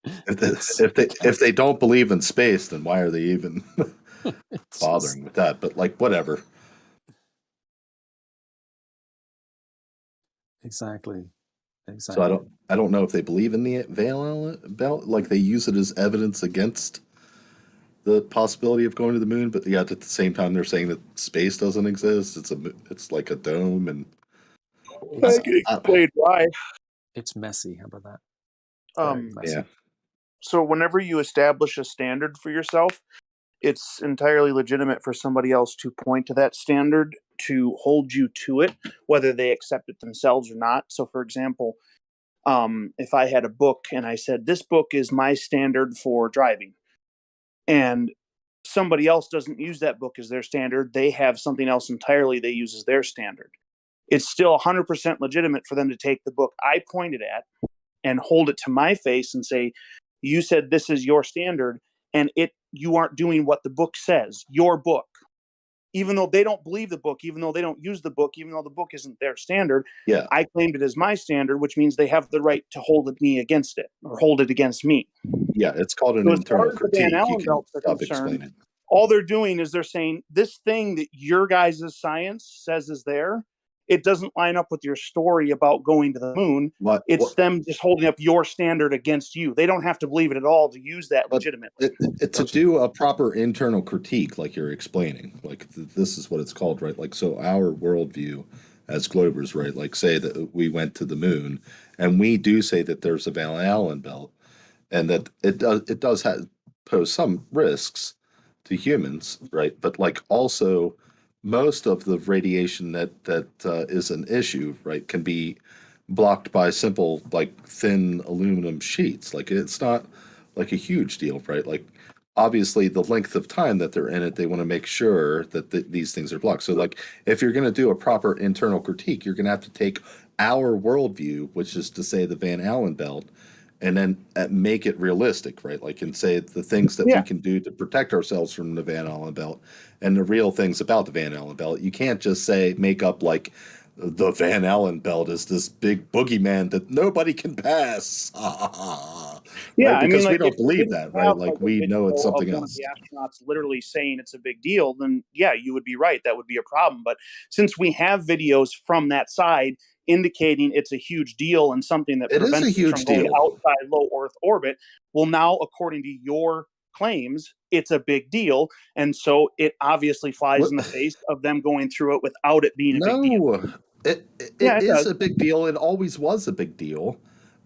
if they don't believe in space, then why are they even bothering with that? But like, whatever. Exactly. So I don't know if they believe in the Van Allen belt, like they use it as evidence against the possibility of going to the moon, but yet at the same time they're saying that space doesn't exist. It's like a dome, and I can explain why. It's messy. How about that? Messy. Yeah. So whenever you establish a standard for yourself, it's entirely legitimate for somebody else to point to that standard to hold you to it, whether they accept it themselves or not. So, for example, if I had a book and I said, this book is my standard for driving, and somebody else doesn't use that book as their standard, they have something else entirely they use as their standard. It's still 100% legitimate for them to take the book I pointed at and hold it to my face and say, you said this is your standard, and you aren't doing what the book says, your book. Even though they don't believe the book, even though they don't use the book, even though the book isn't their standard, yeah, I claimed it as my standard, which means they have the right to hold me against it or hold it against me. Yeah, it's called an So as internal far as the Van critique. You Allen can belts are stop concerned, explaining. all they're doing is they're saying this thing that your guys' science says is there, it doesn't line up with your story about going to the moon. It's them just holding up your standard against you. They don't have to believe it at all to use that legitimately. It's to do a proper internal critique, like you're explaining. Like this is what it's called, right? Like, so our worldview as Globers, right? Like, say that we went to the moon, and we do say that there's a Van Allen belt, and that it does pose some risks to humans, right? But like also, most of the radiation that is an issue, right, can be blocked by simple like thin aluminum sheets. Like it's not like a huge deal, right? Like obviously the length of time that they're in it, they want to make sure that these things are blocked. So like if you're going to do a proper internal critique, you're going to have to take our worldview, which is to say the Van Allen belt, and then make it realistic, right? Like, and say the things that we can do to protect ourselves from the Van Allen belt and the real things about the Van Allen belt. You can't just make up like the Van Allen belt is this big boogeyman that nobody can pass. Yeah, right? Because like, we don't if you believe didn't that, right? have, Like a we know it's video something of one else. of the astronauts literally saying it's a big deal, then yeah, you would be right. That would be a problem. But since we have videos from that side indicating it's a huge deal and something that It is prevents a us huge from going deal. outside low Earth orbit, well, now according to your claims, it's a big deal, and so it obviously flies in the face of them going through it without it being a big deal. No, it It is does. a big deal. It always was a big deal,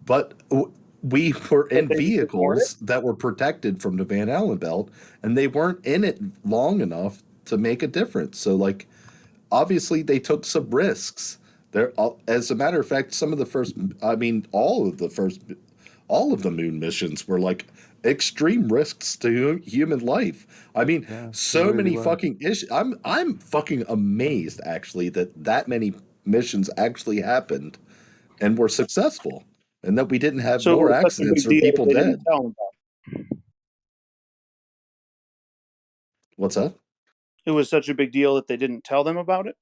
but we were in they just ignored vehicles that were protected from the Van Allen belt, and they weren't in it long enough to make a difference. So, like, obviously, they took some risks. There, as a matter of fact, some of the first, I mean, all of the moon missions were like extreme risks to human life. I mean, so many fucking issues. I'm fucking amazed actually that many missions actually happened and were successful, and that we didn't have So it more was such a accidents big or deal that people they dead. didn't tell them about. What's that? It was such a big deal that they didn't tell them about it.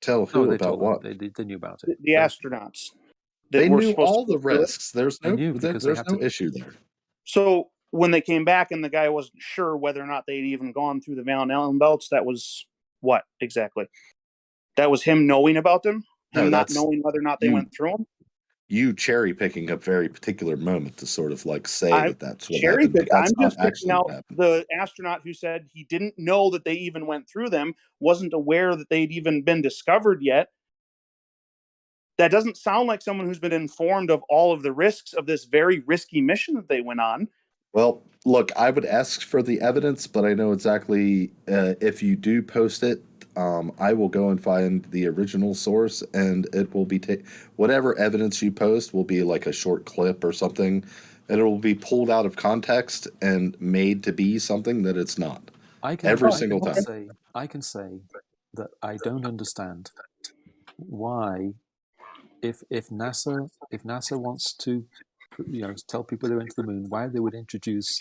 Tell who about what? They knew about it. The astronauts. They were knew supposed all to the go through it. risks. There's They no knew because there's they had no to. issue there. So when they came back and the guy wasn't sure whether or not they'd even gone through the Van Allen belts, that was what exactly? That was him knowing about them, No, him not that's knowing whether or not they you. went through them. You cherry picking a very particular moment to sort of like say I'm that that's what cherry happened, but pick. that's I'm not just picking actually out what happened. the astronaut who said he didn't know that they even went through them, wasn't aware that they'd even been discovered yet. That doesn't sound like someone who's been informed of all of the risks of this very risky mission that they went on. Well, look, I would ask for the evidence, but I know exactly if you do post it, I will go and find the original source, and it will be whatever evidence you post will be like a short clip or something, and it will be pulled out of context and made to be something that it's not. Every single time. I can say that I don't understand why, if NASA wants to, tell people they went to the moon, why they would introduce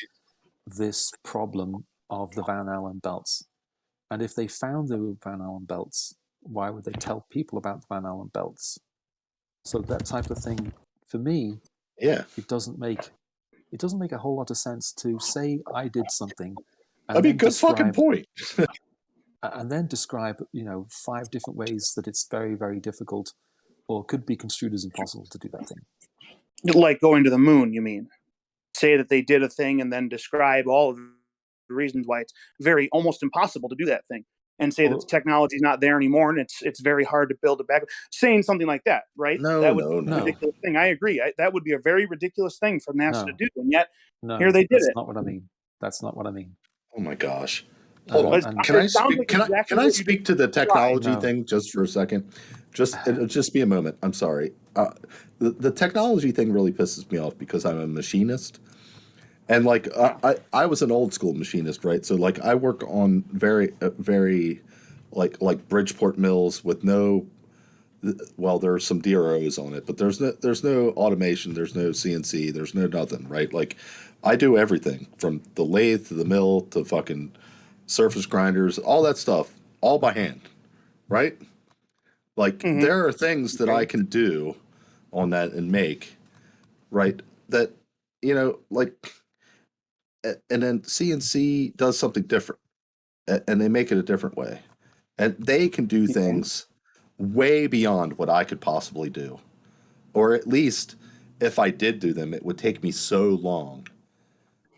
this problem of the Van Allen belts. And if they found the Van Allen belts, why would they tell people about the Van Allen belts? So that type of thing, for me, it doesn't make a whole lot of sense to say I did something. And I mean, good fucking point. And then describe, 5 different ways that it's very, very difficult, or could be construed as impossible to do that thing. Like going to the moon, you mean? Say that they did a thing and then describe all of the reasons why it's almost impossible to do that thing, and say that the technology is not there anymore and it's very hard to build it back. Saying something like that, right? That would be a ridiculous thing. I agree. That would be a very ridiculous thing for NASA to do, and yet here they did that's it. Not what I mean. That's not what I mean. Oh my gosh. Hold on. Can I speak to the technology thing just for a second? It'll just be a moment. I'm sorry. The technology thing really pisses me off because I'm a machinist. And like I was an old school machinist, right? So like I work on very like Bridgeport mills with no, well, there's some DROs on it, but there's no automation, there's no CNC, there's no nothing, right? Like I do everything from the lathe to the mill to fucking surface grinders, all that stuff, all by hand, right? Like there are things that I can do on that and make, right? That, like, and then CNC does something different and they make it a different way. And they can do things way beyond what I could possibly do. Or at least if I did do them, it would take me so long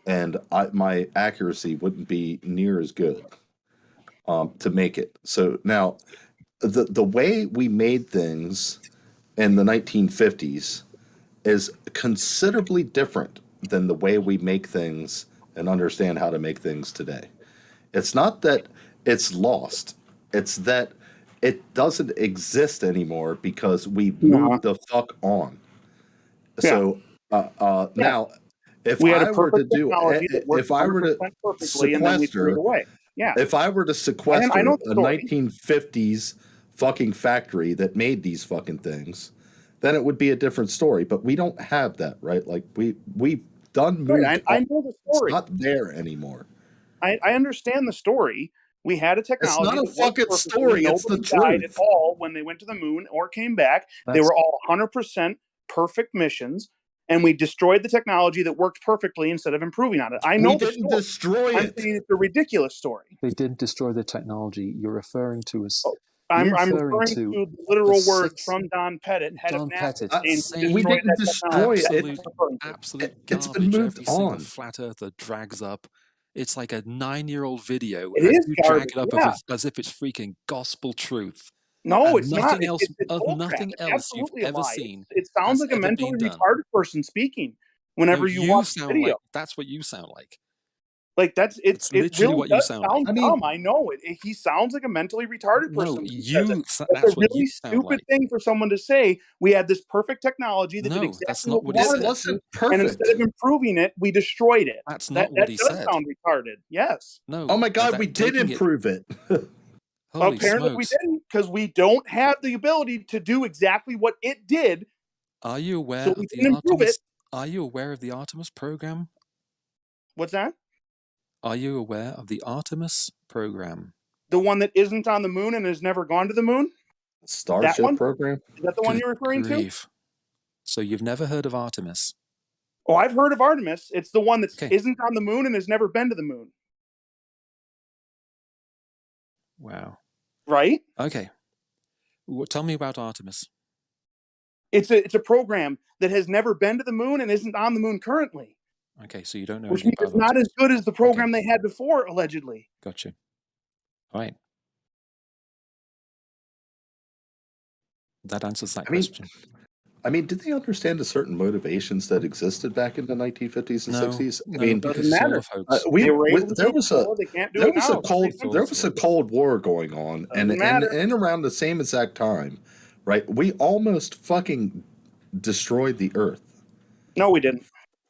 and my accuracy wouldn't be near as good to make it. So now the way we made things in the 1950s is considerably different than the way we make things and understand how to make things today. It's not that it's lost. It's that it doesn't exist anymore because we've moved the fuck on. So now, if I were to do, if I were to sequester, if I were to sequester a 1950s fucking factory that made these fucking things, then it would be a different story. But we don't have that, right? Like we've done moved. I know the story. It's not there anymore. I understand the story. We had a technology. It's not a fucking story. It's the truth. Died at all when they went to the moon or came back. They were all 100% perfect missions, and we destroyed the technology that worked perfectly instead of improving on it. I know we didn't destroy it. I'm saying it's a ridiculous story. They didn't destroy the technology. You're referring to as. I'm referring to the literal words from Don Pettit, head of NASA. We didn't destroy it. Absolute it's garbage. been moved Every single on. flat earther drags up. It's like a 9-year-old video. It and is you garbage, drag it up as if it's freaking gospel truth. No, and it's nothing not. Else, nothing else you've ever seen. It sounds like a mentally retarded person speaking. Whenever you watch the video, that's what you sound like. Like it literally really what does you sound sound like. dumb. I know it. He sounds like a mentally retarded person. That's a what really you sound stupid like. thing for someone to say. We had this perfect technology that did exactly what we wanted it to, and instead of improving it, we destroyed it. That's not what he does said. Sound retarded. Yes. No. Oh my God, we did improve it. Apparently, we didn't, because we don't have the ability to do exactly what it did. Are you aware of the Artemis? Are you aware of the Artemis program? What's that? Are you aware of the Artemis program? The one that isn't on the moon and has never gone to the moon? Starship program? Is that the one you're referring to? So you've never heard of Artemis? Oh, I've heard of Artemis. It's the one that isn't on the moon and has never been to the moon. Wow. Right? Okay. Tell me about Artemis. It's a program that has never been to the moon and isn't on the moon currently. Okay, so you don't know Which anything means about it's not as good as the program they had before, allegedly. Gotcha. All right. That answers that question. I mean, did they understand the certain motivations that existed back in the 1950s and No, 60s? I no, mean, because Doesn't matter. They were able to there do it was before, they can't do it now. there was a Cold War going on, and Doesn't matter. around the same exact time, right? We almost fucking destroyed the Earth. No, we didn't.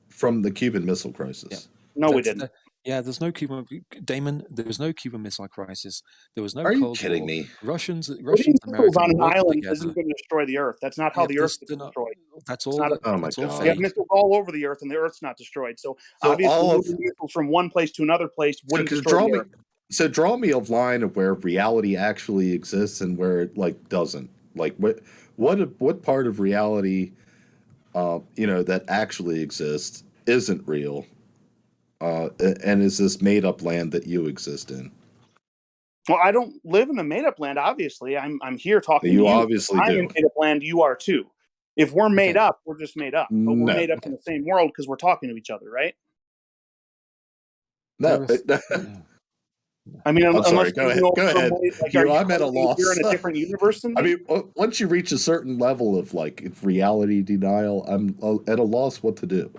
From the Cuban Missile Crisis. No, we didn't. There's no Cuban. Damon, there was no Cuban Missile Crisis. There was no Are you Cold kidding War. me? Russians, Putting missiles Americans on an worked island together. isn't going to destroy the Earth. That's not how the Earth gets destroyed. That's It's all. not Oh my that's all God. We have fake. missiles all over the Earth, and the Earth's not destroyed. So obviously, all of- moving missiles from one place to another place wouldn't destroy the Earth. So draw me a line of where reality actually exists and where it like doesn't. Like what part of reality, that actually exists isn't real, and is this made up land that you exist in? Well, I don't live in a made-up land. Obviously, I'm here talking to you. You obviously I'm do. in made-up land. You are too. If we're made up, we're just made up. But we're No. made up in the same world because we're talking to each other, right? No. I mean, I'm sorry. unless Go you know ahead. from, I'm at a loss. You're in a different universe than me. I mean, once you reach a certain level of like reality denial, I'm at a loss what to do.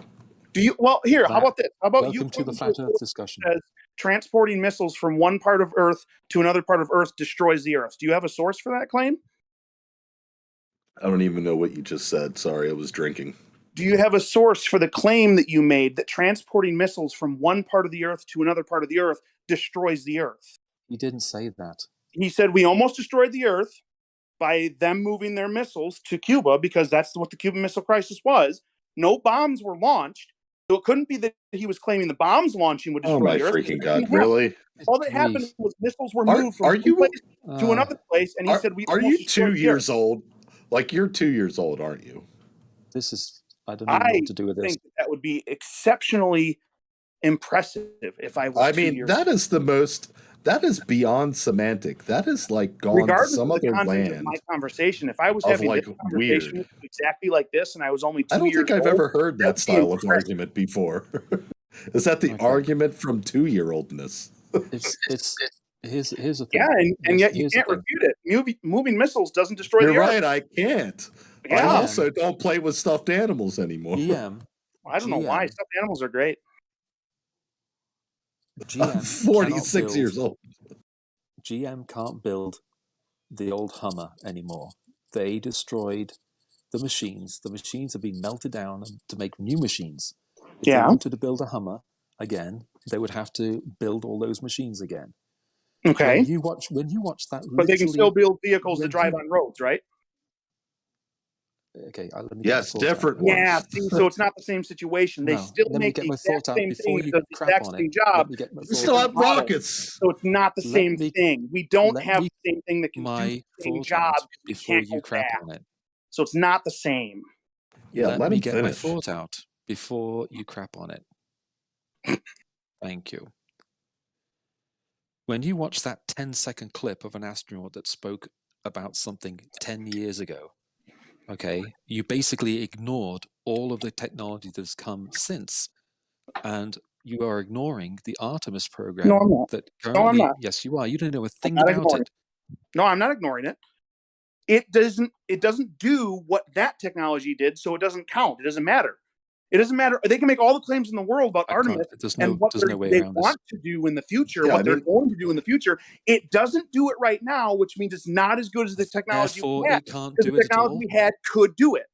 Do you? Well, here. How about this? How about you? Welcome to the flat Earth discussion. Says transporting missiles from one part of Earth to another part of Earth destroys the Earth. Do you have a source for that claim? I don't even know what you just said. Sorry, I was drinking. Do you have a source for the claim that you made that transporting missiles from one part of the Earth to another part of the Earth destroys the Earth? He didn't say that. He said we almost destroyed the Earth by them moving their missiles to Cuba because that's what the Cuban Missile Crisis was. No bombs were launched. So it couldn't be that he was claiming the bombs launching would destroy the Earth. Oh my freaking God, really? All that happened was missiles were moved from one place to another place, and he said we Are you almost destroyed 2 the years Earth. old? Like you're 2 years old, aren't you? This is I don't even know what to do with this. I think that would be exceptionally impressive if I was 2 years old. That is beyond semantic. That is like gone Regardless to some of the other content of land. my conversation, if I was of, having like, this conversation weird. exactly like this and I was only 2 I don't years think I've old, ever heard that that'd be style of impressive. argument before. Is that the argument from 2-year-oldness? It's here's the thing. Yeah, and yet you Here's the can't thing. refute it. Moving missiles doesn't destroy You're the Earth. right, I can't. I Yeah. also don't play with stuffed animals anymore. I don't know why. Stuffed animals are great. I'm 46 years old. GM can't build the old Hummer anymore. They destroyed the machines. The machines have been melted down to make new machines. If they wanted to build a Hummer again, they would have to build all those machines again. Okay. When you watch that, But they can still literally- build vehicles that drive on roads, right? Okay, let me Yes, get my thoughts different out. ones. Yeah, see, so it's not the same situation. They No, still let me make get the my exact thought out same before thing, you does the crap exact on same it. job. Let me get my with We thoughts still out. have different models. rockets. So it's not the Let same me- thing. We don't let have me the same thing that can do my the same thought job out because we before can't you go crap fast. on it. So it's not the same. Yeah, let let me him get my finish. thought out before you crap on it. Thank you. When you watch that 10-second clip of an astronaut that spoke about something 10 years ago, okay, you basically ignored all of the technology that has come since. And you are ignoring the Artemis program No, I'm not. that No, I'm currently, not. yes, you are. You don't know a I'm thing not about ignoring it. No, I'm not ignoring it. It doesn't do what that technology did, so it doesn't count. It doesn't matter. It doesn't matter. They can make all the claims in the world about Artemis and what there's no way they around this. want to do in the future, Yeah, what I they're mean- going to do in the future. It doesn't do it right now, which means it's not as good as the technology Therefore, we had. it can't Because do the it at technology all. we had could do it.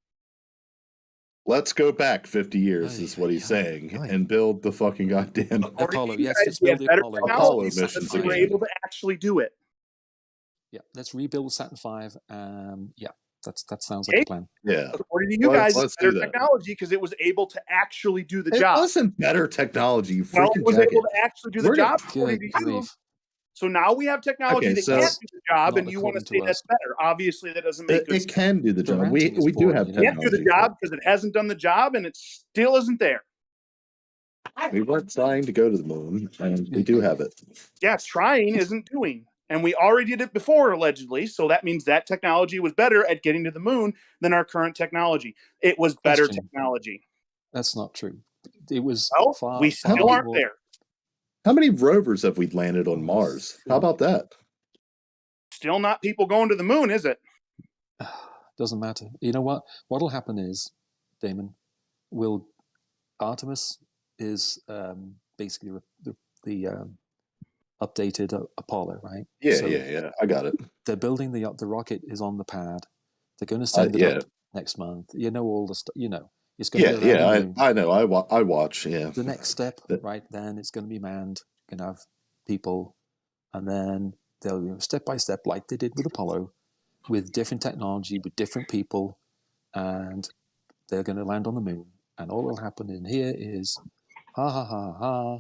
Let's go back 50 years, is what he's saying, and build the fucking goddamn Apollo, You yes, guys, let's we build had the better Apollo. technology, missions because we were again. able to actually do it. Yeah, let's rebuild Saturn V. Yeah, that sounds like Okay? a plan. Yeah. According to you guys, Let's it's better do that. technology because it was able to actually do the It job. wasn't better technology, you Well, freaking it was jacket. able to actually do the We're job gonna- according to Good you. grief. So now we have technology Okay, that so- can't do the job, Not and you want to according say to that's us. better. Obviously, that doesn't make good It sense. can do the The job. We ranting is do boring, have you It know? can't do the technology. job because it hasn't done the job, and it still isn't there. We weren't trying to go to the moon, and we do have it. Yeah, trying isn't doing. And we already did it before, allegedly. So that means that technology was better at getting to the moon than our current technology. It was better Question. technology. That's not true. It was Well, far. we far still aren't more- there. How many rovers have we landed on Mars? How about that? Still not people going to the moon, is it? Doesn't matter. You know what? What'll happen is, Damon, Artemis is basically the updated Apollo, right? Yeah, So yeah. I got it. they're building the rocket is on the pad. They're going to send it up next month. You know all the stuff. You know it's going to go around the moon. I know. I watch. Yeah. The next step, right? Then it's going to be manned. Going to have people, and then they'll step by step, like they did with Apollo, with different technology, with different people, and they're going to land on the moon. And all that'll happen in here is, ha ha ha ha.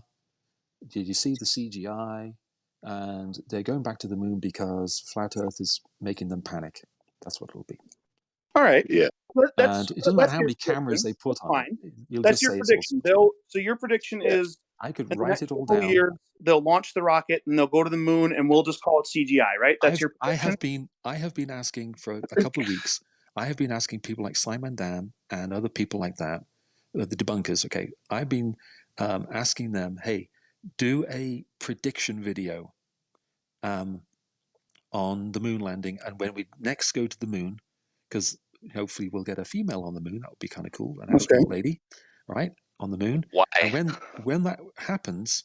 Did you see the CGI? And they're going back to the moon because flat Earth is making them panic. That's what it'll be. All right. Yeah. And it doesn't matter how many cameras they put on it. You'll That's just your say prediction. it's awesome. So your prediction is I could in the write next it all couple down. years, they'll launch the rocket and they'll go to the moon, and we'll just call it CGI, right? That's your prediction? I have been asking for a couple of weeks. I have been asking people like Simon Dan and other people like that, the debunkers. Okay, I've been asking them, hey, do a prediction video on the moon landing, and when we next go to the moon, because hopefully we'll get a female on the moon. That would be kind of cool, an astronaut lady, right, on the moon. Why? And when that happens,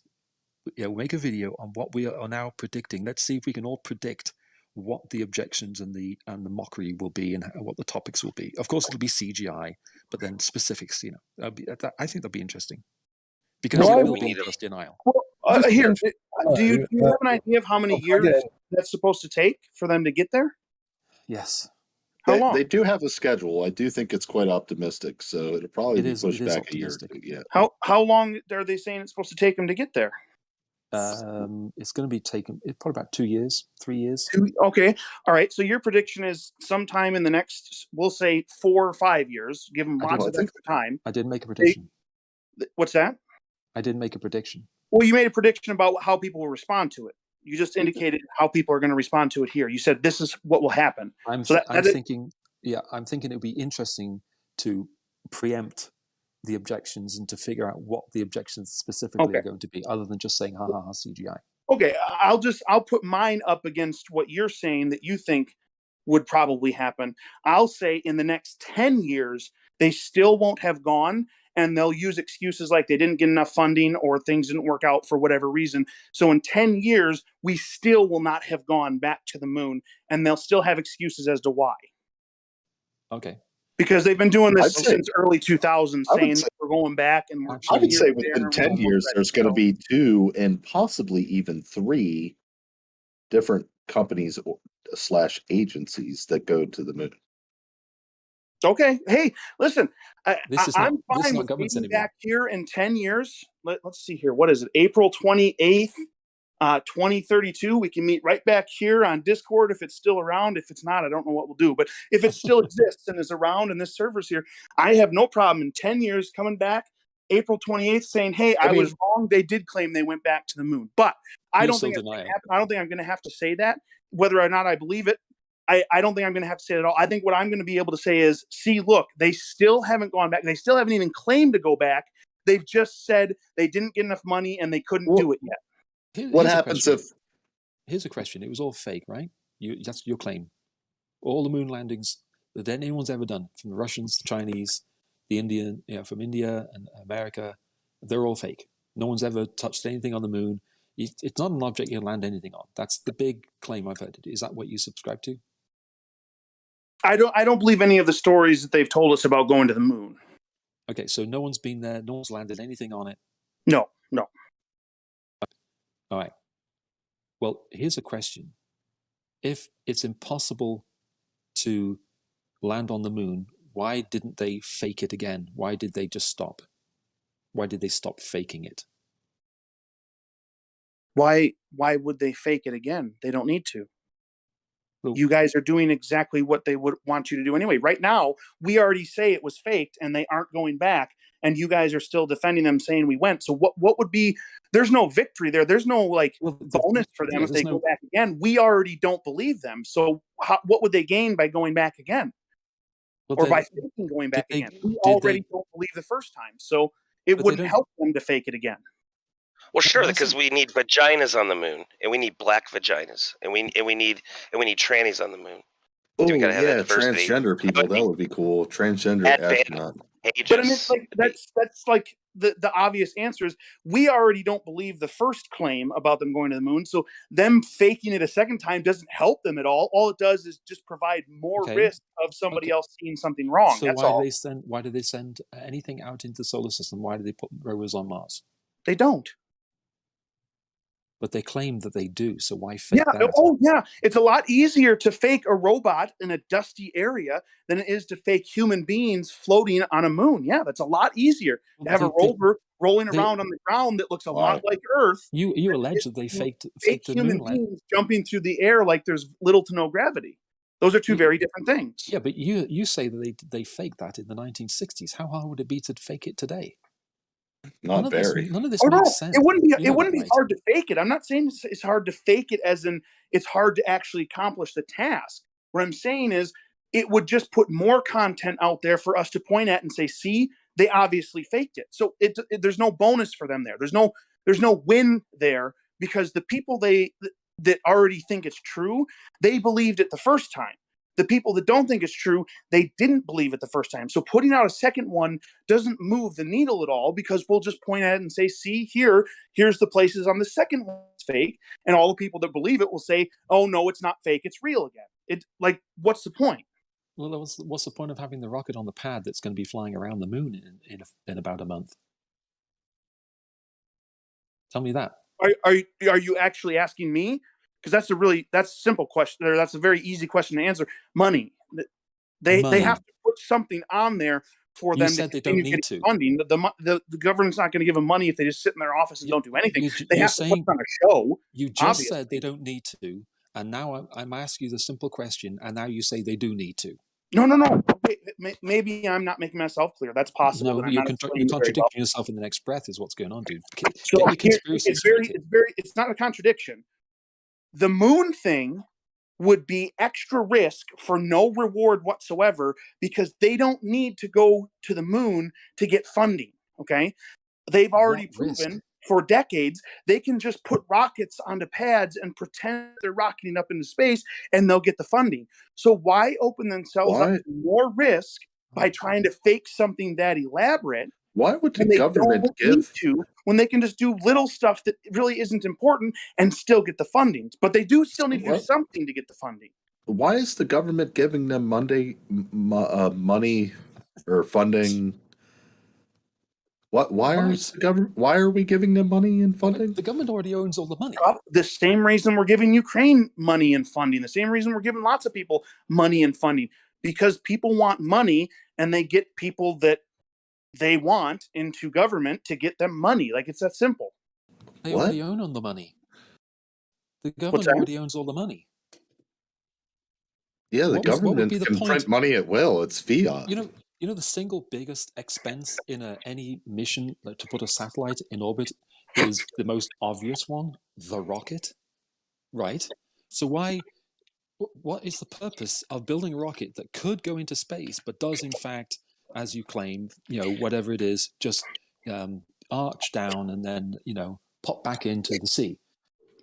we'll make a video on what we are now predicting. Let's see if we can all predict what the objections and the mockery will be, and what the topics will be. Of course, it'll be CGI, but then specifics. You know, I think that'll be interesting because it will be just denial. Well, here, do you have an idea of how many years that's supposed to take for them to get there? Yes. How long? They do have a schedule. I do think it's quite optimistic, so it'll probably be pushed back a year or two. Yeah. How long are they saying it's supposed to take them to get there? It's going to be taken probably about 2 years, 3 years. Okay. All right. So your prediction is sometime in the next, we'll say 4 or 5 years, give them lots of extra time. I did make a prediction. What's that? I did make a prediction. Well, you made a prediction about how people will respond to it. You just indicated how people are going to respond to it here. You said this is what will happen. I'm thinking it would be interesting to preempt the objections and to figure out what the objections specifically are going to be, other than just saying ha ha ha CGI. Okay, I'll put mine up against what you're saying that you think would probably happen. I'll say in the next 10 years, they still won't have gone, and they'll use excuses like they didn't get enough funding or things didn't work out for whatever reason. So in 10 years, we still will not have gone back to the moon, and they'll still have excuses as to why. Okay. Because they've been doing this since early 2000s, saying we're going back. And I would say within 10 years, there's going to be 2 and possibly even 3 different companies / agencies that go to the moon. Okay. Hey, listen, I'm not fine with governments being anymore. back here in 10 years. Let's see here. What is it? April 28th, 2032. We can meet right back here on Discord if it's still around. If it's not, I don't know what we'll do. But if it still exists and is around and this server's here, I have no problem in 10 years coming back April 28th saying, hey, I was wrong. They did claim they went back to the moon. But I don't think it's going to happen. I don't think I'm going to have to say that. Whether or not I believe it, I don't think I'm going to have to say it at all. I think what I'm going to be able to say is, see, look, they still haven't gone back. They still haven't even claimed to go back. They've just said they didn't get enough money and they couldn't do it yet. What happens if... Here's a question. It was all fake, right? That's your claim. All the moon landings that anyone's ever done, from the Russians, the Chinese, the Indian, from India and America, they're all fake. No one's ever touched anything on the moon. It's not an object you can land anything on. That's the big claim I've heard. Is that what you subscribe to? I don't believe any of the stories that they've told us about going to the moon. Okay, so no one's been there. No one's landed anything on it. No. All right. Well, here's a question. If it's impossible to land on the moon, why didn't they fake it again? Why did they just stop? Why did they stop faking it? Why would they fake it again? They don't need to. You guys are doing exactly what they would want you to do anyway. Right now, we already say it was faked and they aren't going back, and you guys are still defending them saying we went. So what would be, there's no victory there. There's no bonus for them if they go back again. We already don't believe them. So what would they gain by going back again? Or by faking going back again? We already don't believe the first time. So it wouldn't help them to fake it again. Well, sure, because we need vaginas on the moon, and we need black vaginas, and we need trannies on the moon. Oh We gotta have that yeah, diversity. transgender people. That would be cool. Transgender astronaut. But I mean, like that's like the obvious answer is we already don't believe the first claim about them going to the moon. So them faking it a second time doesn't help them at all. All it does is just provide more risk of somebody else seeing something wrong. So That's why all. do they send? Why do they send anything out into the solar system? Why do they put rovers on Mars? They don't. But they claim that they do. So why fake Yeah. that? Oh, yeah. It's a lot easier to fake a robot in a dusty area than it is to fake human beings floating on a moon. Yeah, that's a lot easier to have a rover rolling around on the ground that looks a lot like Earth. You allege that they faked fake the human moon landing. beings jumping through the air like there's little to no gravity. Those are two very different things. Yeah, but you say that they faked that in the 1960s. How hard would it be to fake it today? None of this makes sense. It wouldn't be hard to fake it. I'm not saying it's hard to fake it as in it's hard to actually accomplish the task. What I'm saying is it would just put more content out there for us to point at and say, see, they obviously faked it. So there's no bonus for them there. There's no win there because the people that already think it's true, they believed it the first time. The people that don't think it's true, they didn't believe it the first time. So putting out a second one doesn't move the needle at all because we'll just point at it and say, see, here's the places on the second one that's fake. And all the people that believe it will say, oh, no, it's not fake. It's real again. What's the point? Well, what's the point of having the rocket on the pad that's going to be flying around the moon in about a month? Tell me that. Are you actually asking me? Because that's a simple question, or that's a very easy question to answer. Money. They have to put something on there for them to continue getting funding. The government's not going to give them money if they just sit in their office and don't do anything. They have to put on a show. You just said they don't need to, and now I'm asking you the simple question, and now you say they do need to. No. Maybe I'm not making myself clear. That's possible. No, you're contradicting yourself in the next breath. Is what's going on, dude. So it's not a contradiction. The moon thing would be extra risk for no reward whatsoever because they don't need to go to the moon to get funding. Okay, they've already proven for decades they can just put rockets onto pads and pretend they're rocketing up into space and they'll get the funding. So why open themselves up to more risk by trying to fake something that elaborate? Why would the government give when they can just do little stuff that really isn't important and still get the funding? But they do still need to do something to get the funding. Why is the government giving them money or funding? Why are we giving them money and funding? The government already owns all the money. The same reason we're giving Ukraine money and funding. The same reason we're giving lots of people money and funding. Because people want money and they get people that they want into government to get them money. Like, it's that simple. They already own all the money. The government already owns all the money. Yeah, the government can print money at will. It's fiat. You know the single biggest expense in any mission to put a satellite in orbit is the most obvious one, the rocket, right? So what is the purpose of building a rocket that could go into space but does in fact, as you claim, whatever it is, just arch down and then, pop back into the sea?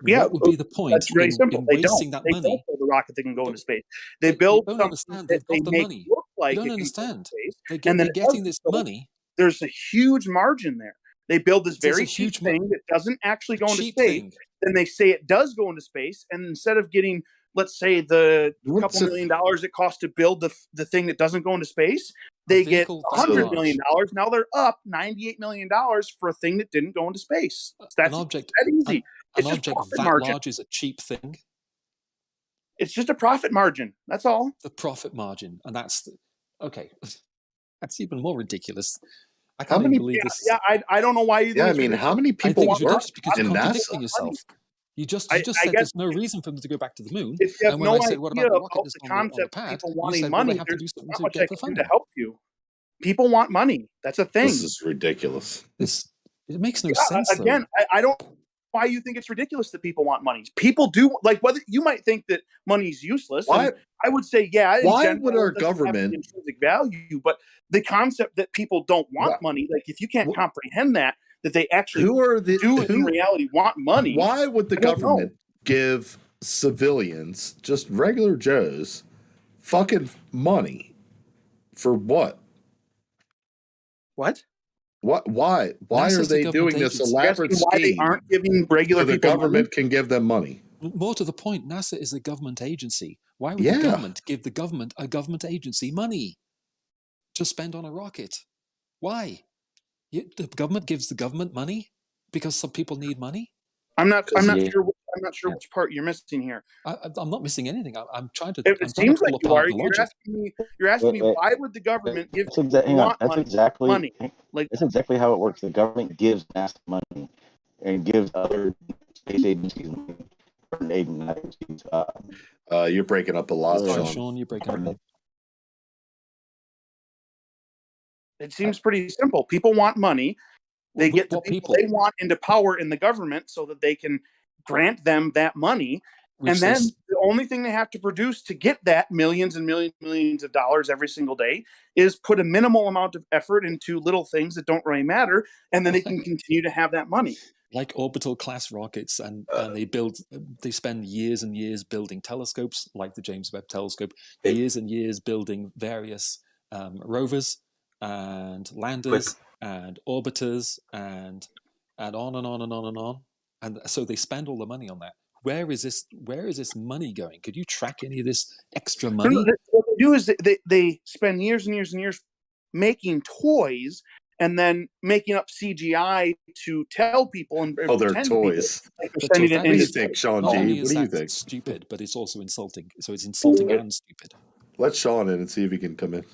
Yeah, what would be the point that's very simple. in They wasting don't. that money? They don't build a rocket that can go into space. They build You don't something understand. that They've they got the make money. look like You don't it can understand. go into space, They're and then getting this money. There's a huge margin there. They build this There's very a huge cheap thing that doesn't actually go into cheap space. thing. Then they say it does go into space, and instead of getting, let's say, the couple $1 million it costs to build the thing that doesn't go into space, they get $100 million. Now they're up $98 million for a thing that didn't go into space. That's An object that easy. An It's just object profit that margin. large is a cheap thing. It's just a profit margin. That's all. The profit margin, and that's okay. That's even more ridiculous. I How can't many- even believe this. Yeah, I don't know why you. Yeah, I think it's mean, how ridiculous. many I people think it's work ridiculous because in you're NASA? contradicting yourself. You just said guess- there's no reason for them to go back to the moon. If you have And when no I said, what idea about the rocket about that's the on the concept of pad? people You wanting said, well, money, they have to there's do something not to much I get the can do funding. to help you. People want money. That's a thing. This is ridiculous. It makes no sense. Again, I don't know why you think it's ridiculous that people want money. People do, like, whether you might think that money is useless. Why- and I would say, yeah. in why general, would our it doesn't have the government- intrinsic value? But the concept that people don't want money, like, if you can't comprehend that they actually in reality want money. Why would the I don't know. government give civilians, just regular Joes, fucking money. For what? What? What? Why? Why NASA's are the they government doing this agency. elaborate Asking why they scheme aren't giving regular so the people government money? can give them money? More to the point, NASA is a government agency. Why would Yeah. the government give the government a government agency money to spend on a rocket? Why? The government gives the government money because some people need money. I'm not sure which part you're missing here. I'm not missing anything. I'm trying to. It I'm trying to seems pull like you apart are. the logic. You're asking me why would the government give That's exactly. Hang on. want That's money? exactly. Money. Like That's exactly how it works. The government gives NASA money and gives other space agencies money. Not agencies. You're breaking up a lot, Sorry, Sean. Sean, you're breaking up. it seems pretty simple. People want money. They get the what people they want into power in the government so that they can grant them that money. Which and then the only thing they have to produce to get that millions and millions of dollars every single day is put a minimal amount of effort into little things that don't really matter, and then they can continue to have that money. Like orbital class rockets, and they spend years and years building telescopes like the James Webb Telescope, years and years building various rovers and landers and orbiters and on and on and on and on. And so they spend all the money on that. Where is this money going? Could you track any of this extra money? No, what they do is they spend years and years and years making toys and then making up CGI to tell people and they're pretend to be toys. like they're What sending do it you into think, Sean Not G? only What is do you that think? stupid, but it's also insulting. So it's insulting and stupid. Let Sean in and see if he can come in.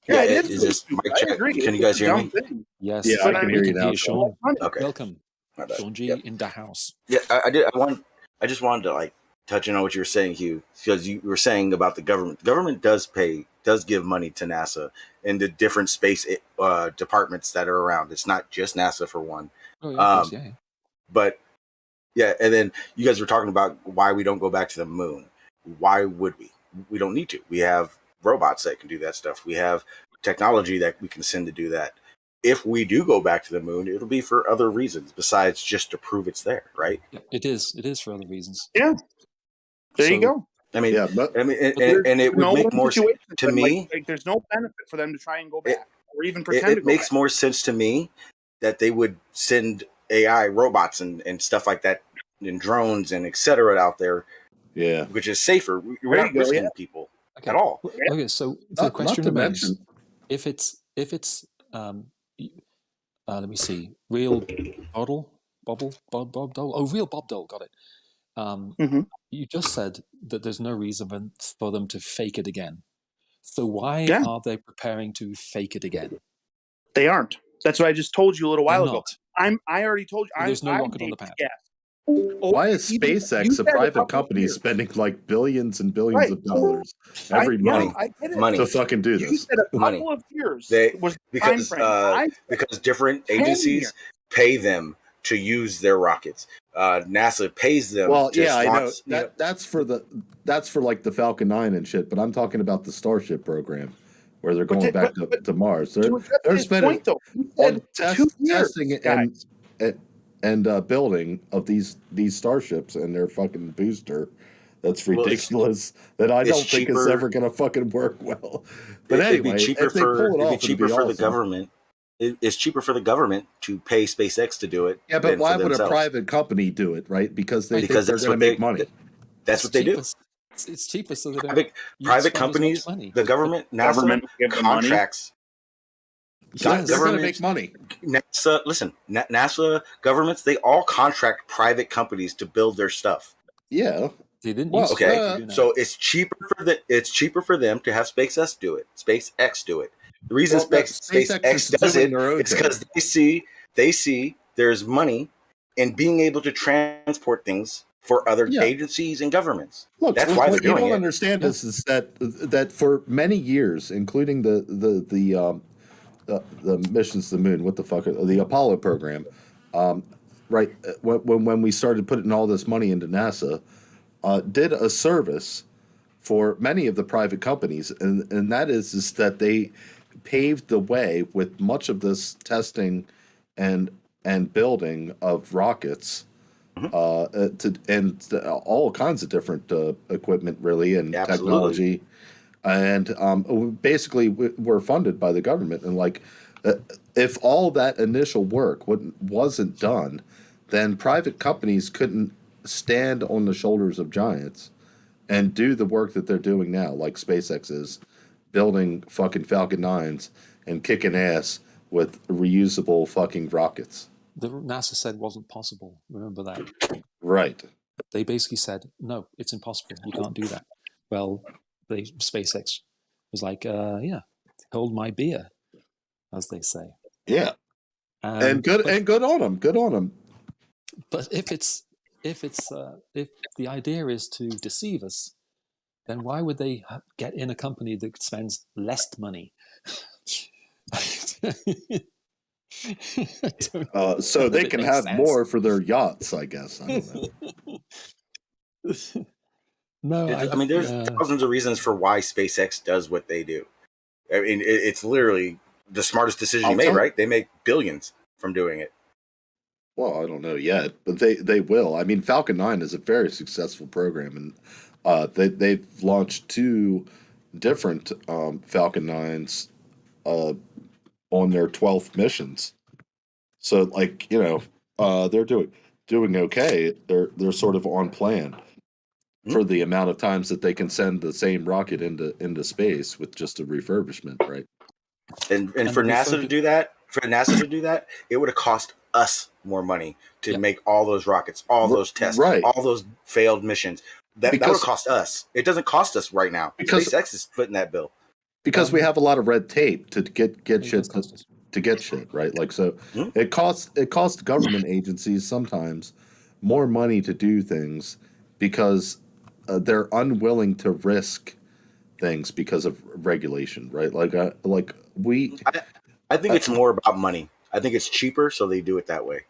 Yeah, is really this stupid. mic I check? agree. Can you It's guys a hear dumb me? thing. Yes, Yeah, I can hear you now, Sean. Okay. Welcome, My bad. Sean G in the house. Yeah, I just wanted to like touch on what you were saying, Hugh, because you were saying about the government. The government does give money to NASA and the different space departments that are around. It's not just NASA for one. Oh yeah, of course, yeah. But yeah, and then you guys were talking about why we don't go back to the moon. Why would we? We don't need to. We have robots that can do that stuff. We have technology that we can send to do that. If we do go back to the moon, it'll be for other reasons besides just to prove it's there, right? It is. It is for other reasons. Yeah. There you go. I mean, yeah, and it would make more sense to me. Like, there's no benefit for them to try and go back or even pretend to It go makes back. more sense to me that they would send AI robots and stuff like that and drones and etc. out there. Yeah, which is safer. We're not risking people at all. Okay, so the question remains: if it's let me see, real Bob Dole. Oh, real Bob Dole, got it. You just said that there's no reason for them to fake it again. So why are they preparing to fake it again? They aren't. That's what I just told you a little while ago. Not. I already told you. There's no rocket on the pad. Yes. Why is SpaceX a private company spending like billions and billions of dollars every month to fucking do this? You said a couple of years was the time frame. Because different agencies pay them to use their rockets. NASA pays them. Well, yeah, I know that's for like the Falcon 9 and shit. But I'm talking about the Starship program where they're going back to Mars. They're spending on testing and building of these starships and their fucking booster. That's ridiculous. That I don't think is ever going to fucking work well. But anyway, it'd be cheaper for the government. It's cheaper for the government to pay SpaceX to do it. Yeah, but why would a private company do it, right? Because they think they're going to make money. That's what they do. It's cheaper, so they don't. Private companies, the government, NASA contracts. They're going to make money. NASA, listen, NASA governments, they all contract private companies to build their stuff. Yeah. They didn't so it's cheaper for them to have SpaceX do it. The reason SpaceX does it is because they see there's money in being able to transport things for other agencies and governments. Look, that's why they're doing it. What you don't understand is that for many years, including the missions to the moon, the Apollo program, right? When we started putting all this money into NASA, did a service for many of the private companies, and that is that they paved the way with much of this testing and building of rockets, to all kinds of different equipment, really, and technology. and basically we're funded by the government. And like, if all that initial work wasn't done, then private companies couldn't stand on the shoulders of giants and do the work that they're doing now, like SpaceX is, building fucking Falcon 9s and kicking ass with reusable fucking rockets. The NASA said wasn't possible. Remember that? Right. They basically said, no, it's impossible. You can't do that. Well, SpaceX was like, yeah, hold my beer, as they say. Yeah. And good on them. Good on them. But if the idea is to deceive us, then why would they get in a company that spends less money? So they can have more for their yachts, I guess. I don't know. No, I mean, there's thousands of reasons for why SpaceX does what they do. I mean, it's literally the smartest decision you made, right? They make billions from doing it. Well, I don't know yet, but they will. I mean, Falcon 9 is a very successful program, and they've launched 2 different Falcon 9s on their 12th missions. So, like, you know, they're doing okay. They're sort of on plan for the amount of times that they can send the same rocket into space with just a refurbishment, right? And for NASA to do that, it would have cost us more money to make all those rockets, all those tests, all those failed missions. That would cost us. It doesn't cost us right now. SpaceX is footing that bill. Because we have a lot of red tape to get shit to get shit, right? Like, so it costs government agencies sometimes more money to do things because they're unwilling to risk things because of regulation, right? Like we. I think it's more about money. I think it's cheaper, so they do it that way.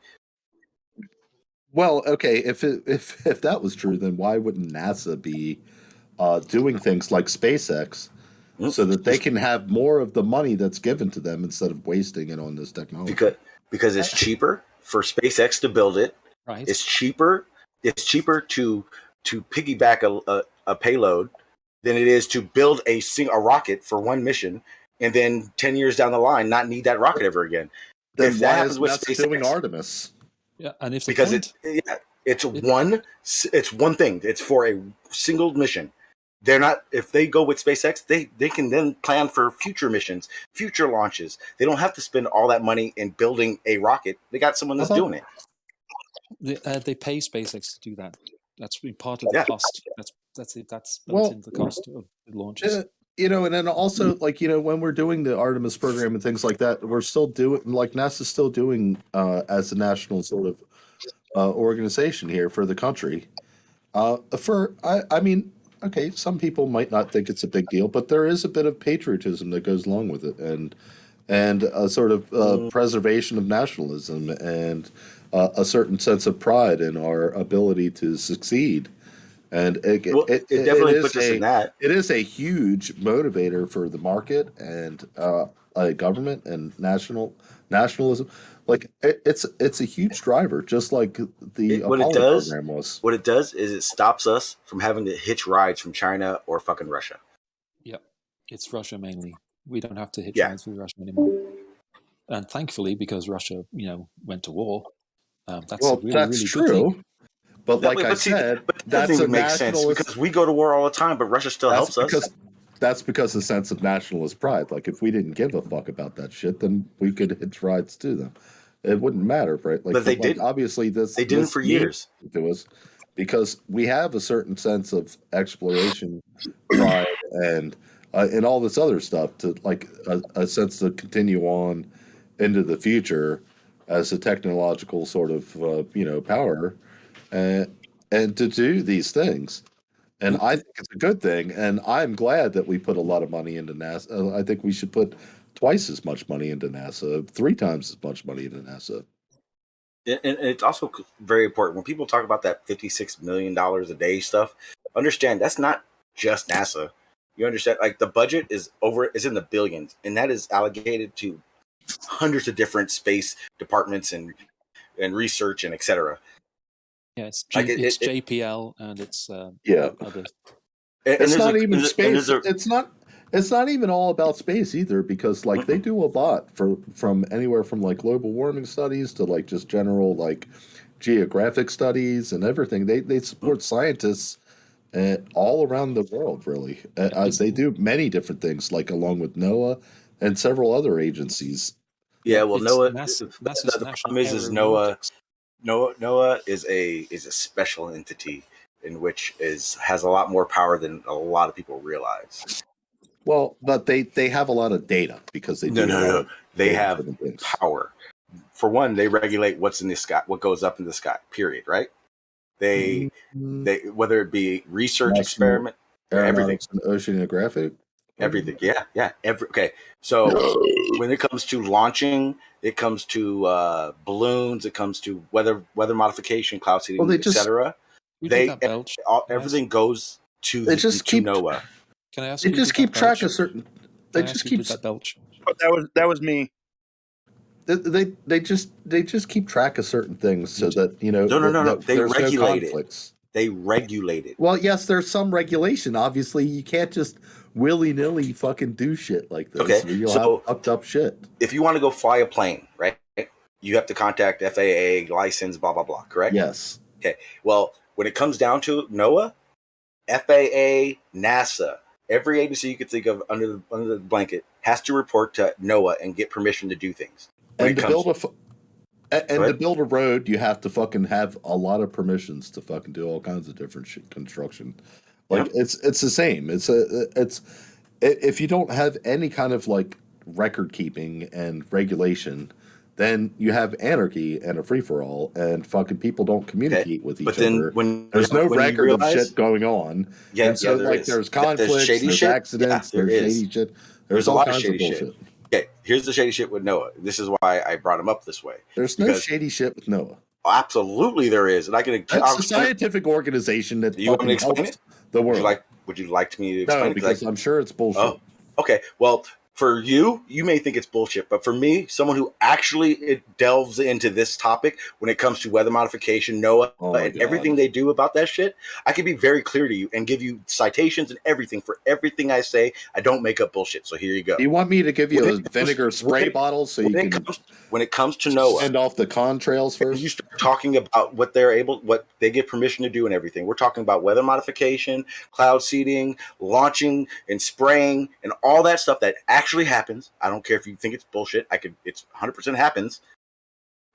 Well, okay, if that was true, then why wouldn't NASA be doing things like SpaceX so that they can have more of the money that's given to them instead of wasting it on this technology? Because it's cheaper for SpaceX to build it. Right. It's cheaper. It's cheaper to piggyback a payload than it is to build a rocket for one mission and then 10 years down the line not need that rocket ever again. Then if that happens with SpaceX, doing Artemis? Yeah, and if it's one thing. It's for a single mission. They're not. If they go with SpaceX, they can then plan for future missions, future launches. They don't have to spend all that money in building a rocket. They got someone that's doing it. They pay SpaceX to do that. That's part of the cost. That's it. That's built into the cost of the launches. You know, and then also, like, you know, when we're doing the Artemis program and things like that, we're still doing, like, NASA's still doing as a national sort of organization here for the country. I mean, okay, some people might not think it's a big deal, but there is a bit of patriotism that goes along with it, and a sort of preservation of nationalism and a certain sense of pride in our ability to succeed. And it definitely puts us in that. It is a huge motivator for the market and government and nationalism. Like it's a huge driver, just like the Apollo program was. What it does is it stops us from having to hitch rides from China or fucking Russia. Yep, it's Russia mainly. We don't have to hitch rides with Russia anymore. And thankfully, because Russia, went to war, that's a really true. good thing. But I said, that doesn't make sense because we go to war all the time, but Russia still helps us. That's because of the sense of nationalist pride. Like, if we didn't give a fuck about that shit, then we could hitch rides to them. It wouldn't matter, right? Like, but they didn't. Obviously, they didn't for years. To us because we have a certain sense of exploration, pride, and all this other stuff to like a sense to continue on into the future as a technological sort of power. And to do these things. And I think it's a good thing. And I'm glad that we put a lot of money into NASA. I think we should put twice as much money into NASA, 3 times as much money into NASA. And it's also very important when people talk about that $56 million a day stuff, understand that's not just NASA. You understand, like, the budget is in the billions, and that is allocated to hundreds of different space departments and research and etc. Yeah, it's JPL and it's other. It's not even space. It's not. It's not even all about space either, because like they do a lot from anywhere from like global warming studies to like just general like geographic studies and everything. They support scientists all around the world, really. They do many different things, like along with NOAA and several other agencies. Yeah, well, it's NOAA. NASA's The National problem is Aeronautics. NOAA is a special entity in which has a lot more power than a lot of people realize. Well, but they have a lot of data because they do. No. They have different things. power. For one, they regulate what's in the sky, what goes up in the sky. Period. Right? They whether it be research experiment, everything, Aeronautics and oceanographic. everything. Yeah. Okay. So when it comes to launching, it comes to balloons, it comes to weather modification, cloud seeding, etc. Everything goes to NOAA. Can I ask They who just did that keep track belch? of certain. They Can I just ask who keep. did that belch? That was me. They just keep track of certain things so that No. that They there's no regulate it. conflicts. They regulate it. Well, yes, there's some regulation. Obviously, you can't just willy-nilly fucking do shit like this. Okay, Or you'll so have fucked up shit. if you want to go fly a plane, right, you have to contact FAA, license, blah, blah, blah, correct? Yes. Okay, well, when it comes down to NOAA, FAA, NASA, every agency you could think of under the blanket has to report to NOAA and get permission to do things. And to build a road, you have to fucking have a lot of permissions to fucking do all kinds of different shit, construction. Like it's the same. It's if you don't have any kind of like record keeping and regulation, then you have anarchy and a free for all, and fucking people don't communicate with each other. There's no record of shit going on. Yeah, and so there is. there's conflicts, shady there's shit. accidents, Yeah, there's is. shady shit. There's all a lot of kinds shady bullshit. shit. Okay, here's the shady shit with NOAA. This is why I brought him up this way. There's no shady shit with NOAA. Absolutely, there is, and I can. It's a scientific organization that you want me to fucking explain helps it? the world. Would you like me to explain No, it? because I'm sure it's bullshit. Oh, okay. Well, for you may think it's bullshit, but for me, someone who actually delves into this topic when it comes to weather modification, NOAA, and everything they do about that shit, I can be very clear to you and give you citations and everything for everything I say. I don't make up bullshit. So here you go. You want me to give you a vinegar spray bottle so you can when it comes to NOAA, send off the contrails first? You start talking about what they give permission to do and everything. We're talking about weather modification, cloud seeding, launching and spraying, and all that stuff that actually happens. I don't care if you think it's bullshit. It's 100% happens.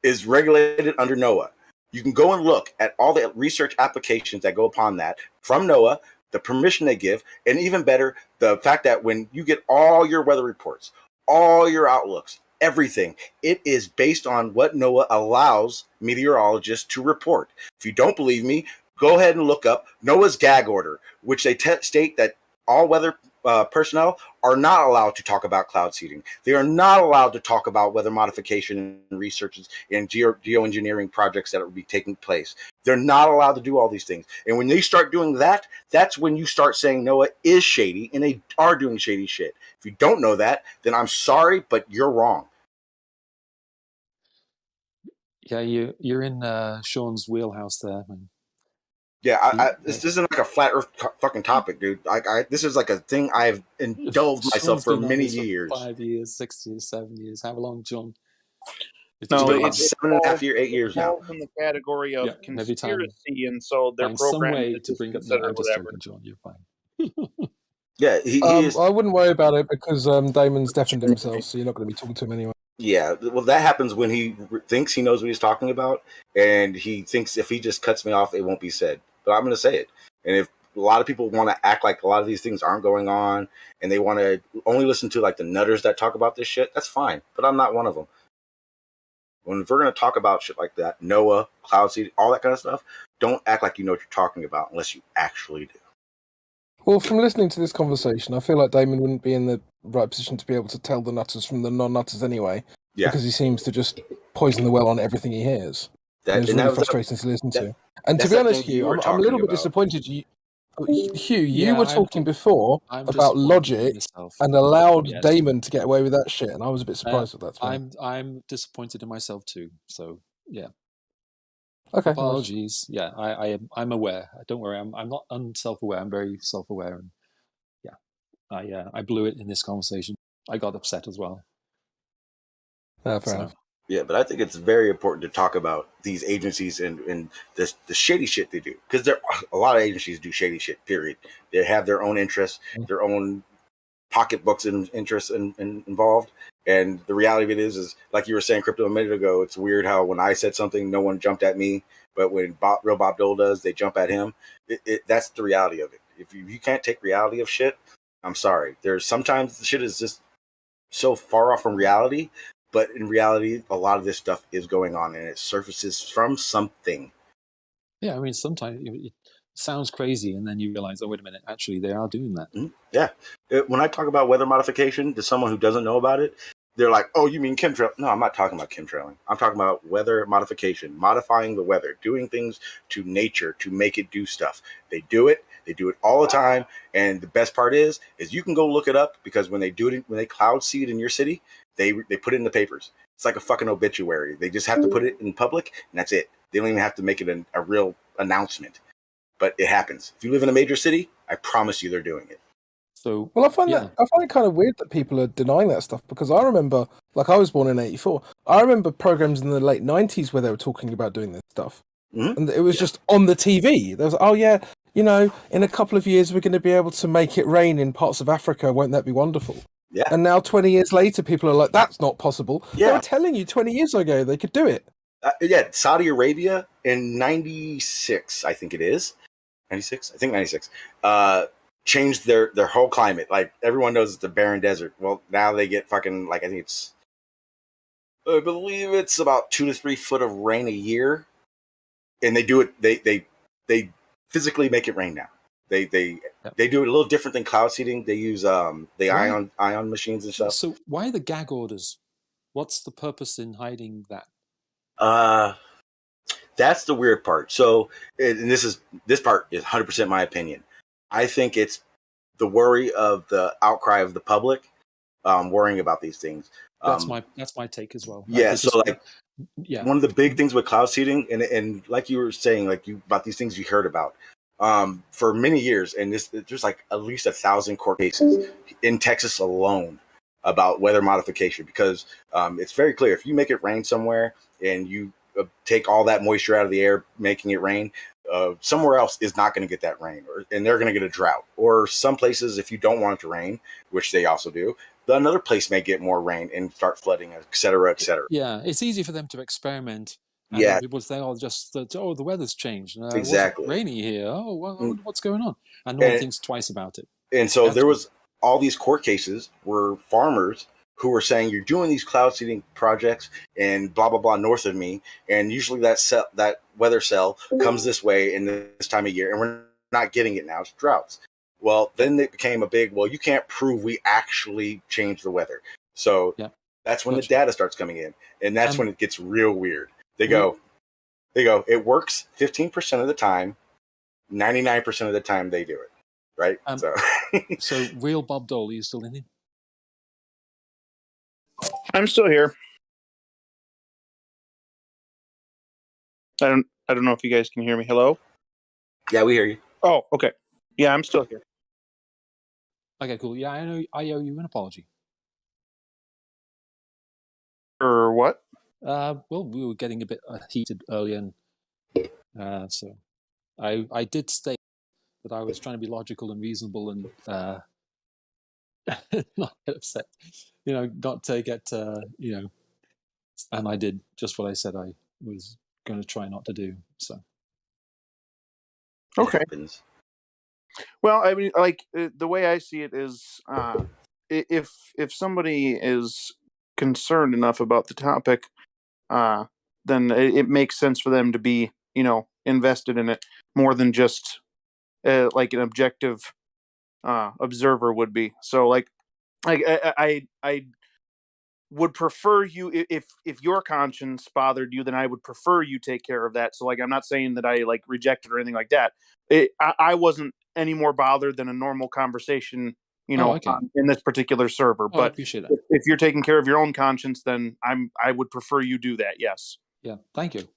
Is regulated under NOAA. You can go and look at all the research applications that go upon that from NOAA, the permission they give, and even better, the fact that when you get all your weather reports, all your outlooks, everything, it is based on what NOAA allows meteorologists to report. If you don't believe me, go ahead and look up NOAA's gag order, which they state that all weather personnel are not allowed to talk about cloud seeding. They are not allowed to talk about weather modification and researches and geoengineering projects that will be taking place. They're not allowed to do all these things. And when they start doing that, that's when you start saying NOAA is shady and they are doing shady shit. If you don't know that, then I'm sorry, but you're wrong. Yeah, you're in Sean's wheelhouse there, man. Yeah, this isn't like a flat earth fucking topic, dude. This is like a thing I've indulged myself for many years. 5 years, 6 years, 7 years. How long, John? It's been about 7.5 years, 8 years now. In the category of and every time conspiracy, and so they're find some programmed way to bring it. No, I'm just whatever. joking, John. You're fine. Yeah, he is. I wouldn't worry about it because Damon's deafened himself, so you're not going to be talking to him anyway. Yeah, well, that happens when he thinks he knows what he's talking about, and he thinks if he just cuts me off, it won't be said. But I'm going to say it. And if a lot of people want to act like a lot of these things aren't going on, and they want to only listen to like the nutters that talk about this shit, that's fine. But I'm not one of them. If we're going to talk about shit like that, NOAA, cloud seed, all that kind of stuff, don't act like you know what you're talking about unless you actually do. Well, from listening to this conversation, I feel like Damon wouldn't be in the right position to be able to tell the nutters from the non-nutters anyway, because he seems to just poison the well on everything he hears. It's really frustrating to listen to. And to be honest, Hugh, I'm a little bit disappointed. Hugh, you were talking before about logic and allowed Damon to get away with that shit, and I was a bit surprised with that. I'm disappointed in myself too. So yeah. Okay. Apologies. Yeah, I'm aware. Don't worry. I'm not unself-aware. I'm very self-aware. And yeah. I blew it in this conversation. I got upset as well. Fair enough. Yeah, but I think it's very important to talk about these agencies and the shady shit they do, because there a lot of agencies do shady shit. Period. They have their own interests, their own pocketbooks and interests involved. And the reality of it is like you were saying, Crypto, a minute ago. It's weird how when I said something, no one jumped at me, but when Real Bob Dole does, they jump at him. That's the reality of it. If you can't take reality of shit, I'm sorry. There's sometimes the shit is just so far off from reality. But in reality, a lot of this stuff is going on, and it surfaces from something. Yeah, I mean, sometimes it sounds crazy, and then you realize, oh, wait a minute, actually, they are doing that. Mm-hmm. Yeah. When I talk about weather modification to someone who doesn't know about it, they're like, oh, you mean chemtrail? No, I'm not talking about chemtrailing. I'm talking about weather modification, modifying the weather, doing things to nature to make it do stuff. They do it. They do it all the time. And the best part is you can go look it up, because when they do it, when they cloud seed in your city, they put it in the papers. It's like a fucking obituary. They just have to put it in public, and that's it. They don't even have to make it a real announcement. But it happens. If you live in a major city, I promise you they're doing it. So, well, I find it kind of weird that people are denying that stuff, because I remember, like, I was born in '84. I remember programs in the late '90s where they were talking about doing this stuff, and it was just on the TV. There was, oh yeah, you know, in a couple of years we're going to be able to make it rain in parts of Africa. Won't that be wonderful? Yeah. And now 20 years later, people are like, that's not possible. Yeah. They were telling you 20 years ago they could do it. Yeah, Saudi Arabia in '96, I think it is. 96? I think 96. Changed their whole climate. Like, everyone knows it's a barren desert. Well, now they get fucking, like, I believe it's about 2 to 3 foot of rain a year. And they do it, they physically make it rain now. They do it a little different than cloud seeding. They use the ion machines and stuff. So why the gag orders? What's the purpose in hiding that? That's the weird part. So, and this part is 100% my opinion. I think it's the worry of the outcry of the public, worrying about these things. That's my take as well. Yeah. So, like, one of the big things with cloud seeding, and like you were saying, about these things you heard about, for many years, and there's like at least 1,000 court cases in Texas alone about weather modification, because it's very clear, if you make it rain somewhere and you take all that moisture out of the air, making it rain, somewhere else is not going to get that rain, and they're going to get a drought. Or some places, if you don't want it to rain, which they also do, another place may get more rain and start flooding, et cetera, et cetera. Yeah, it's easy for them to experiment. And yeah, people say, "Oh, the weather's changed. Exactly. It wasn't rainy here. Oh, what's going on?" And no one thinks twice about it. And so there was all these court cases where farmers who were saying, you're doing these cloud seeding projects and blah, blah, blah north of me. And usually that weather cell comes this way in this time of year, and we're not getting it now. It's droughts. Well, then it became a big, well, you can't prove we actually changed the weather. So that's when the data starts coming in. And that's when it gets real weird. They go, it works 15% of the time, 99% of the time they do it. Right? So real Bob Dole, are you still in here? I'm still here. I don't know if you guys can hear me. Hello? Yeah, we hear you. Oh, okay. Yeah, I'm still here. Okay, cool. Yeah, I know I owe you an apology. For what? Well, we were getting a bit heated earlier, and so I did state that I was trying to be logical and reasonable and not get upset, not to get, and I did just what I said I was going to try not to do. So, okay. Well, I mean, like, the way I see it is, if somebody is concerned enough about the topic, then it makes sense for them to be, invested in it more than just like an objective observer would be. So, like I would prefer you, if your conscience bothered you, then I would prefer you take care of that. So, like, I'm not saying that I like reject it or anything like that. I wasn't any more bothered than a normal conversation, in this particular server. But I appreciate that. If you're taking care of your own conscience, then I would prefer you do that. Yes. Yeah. Thank you.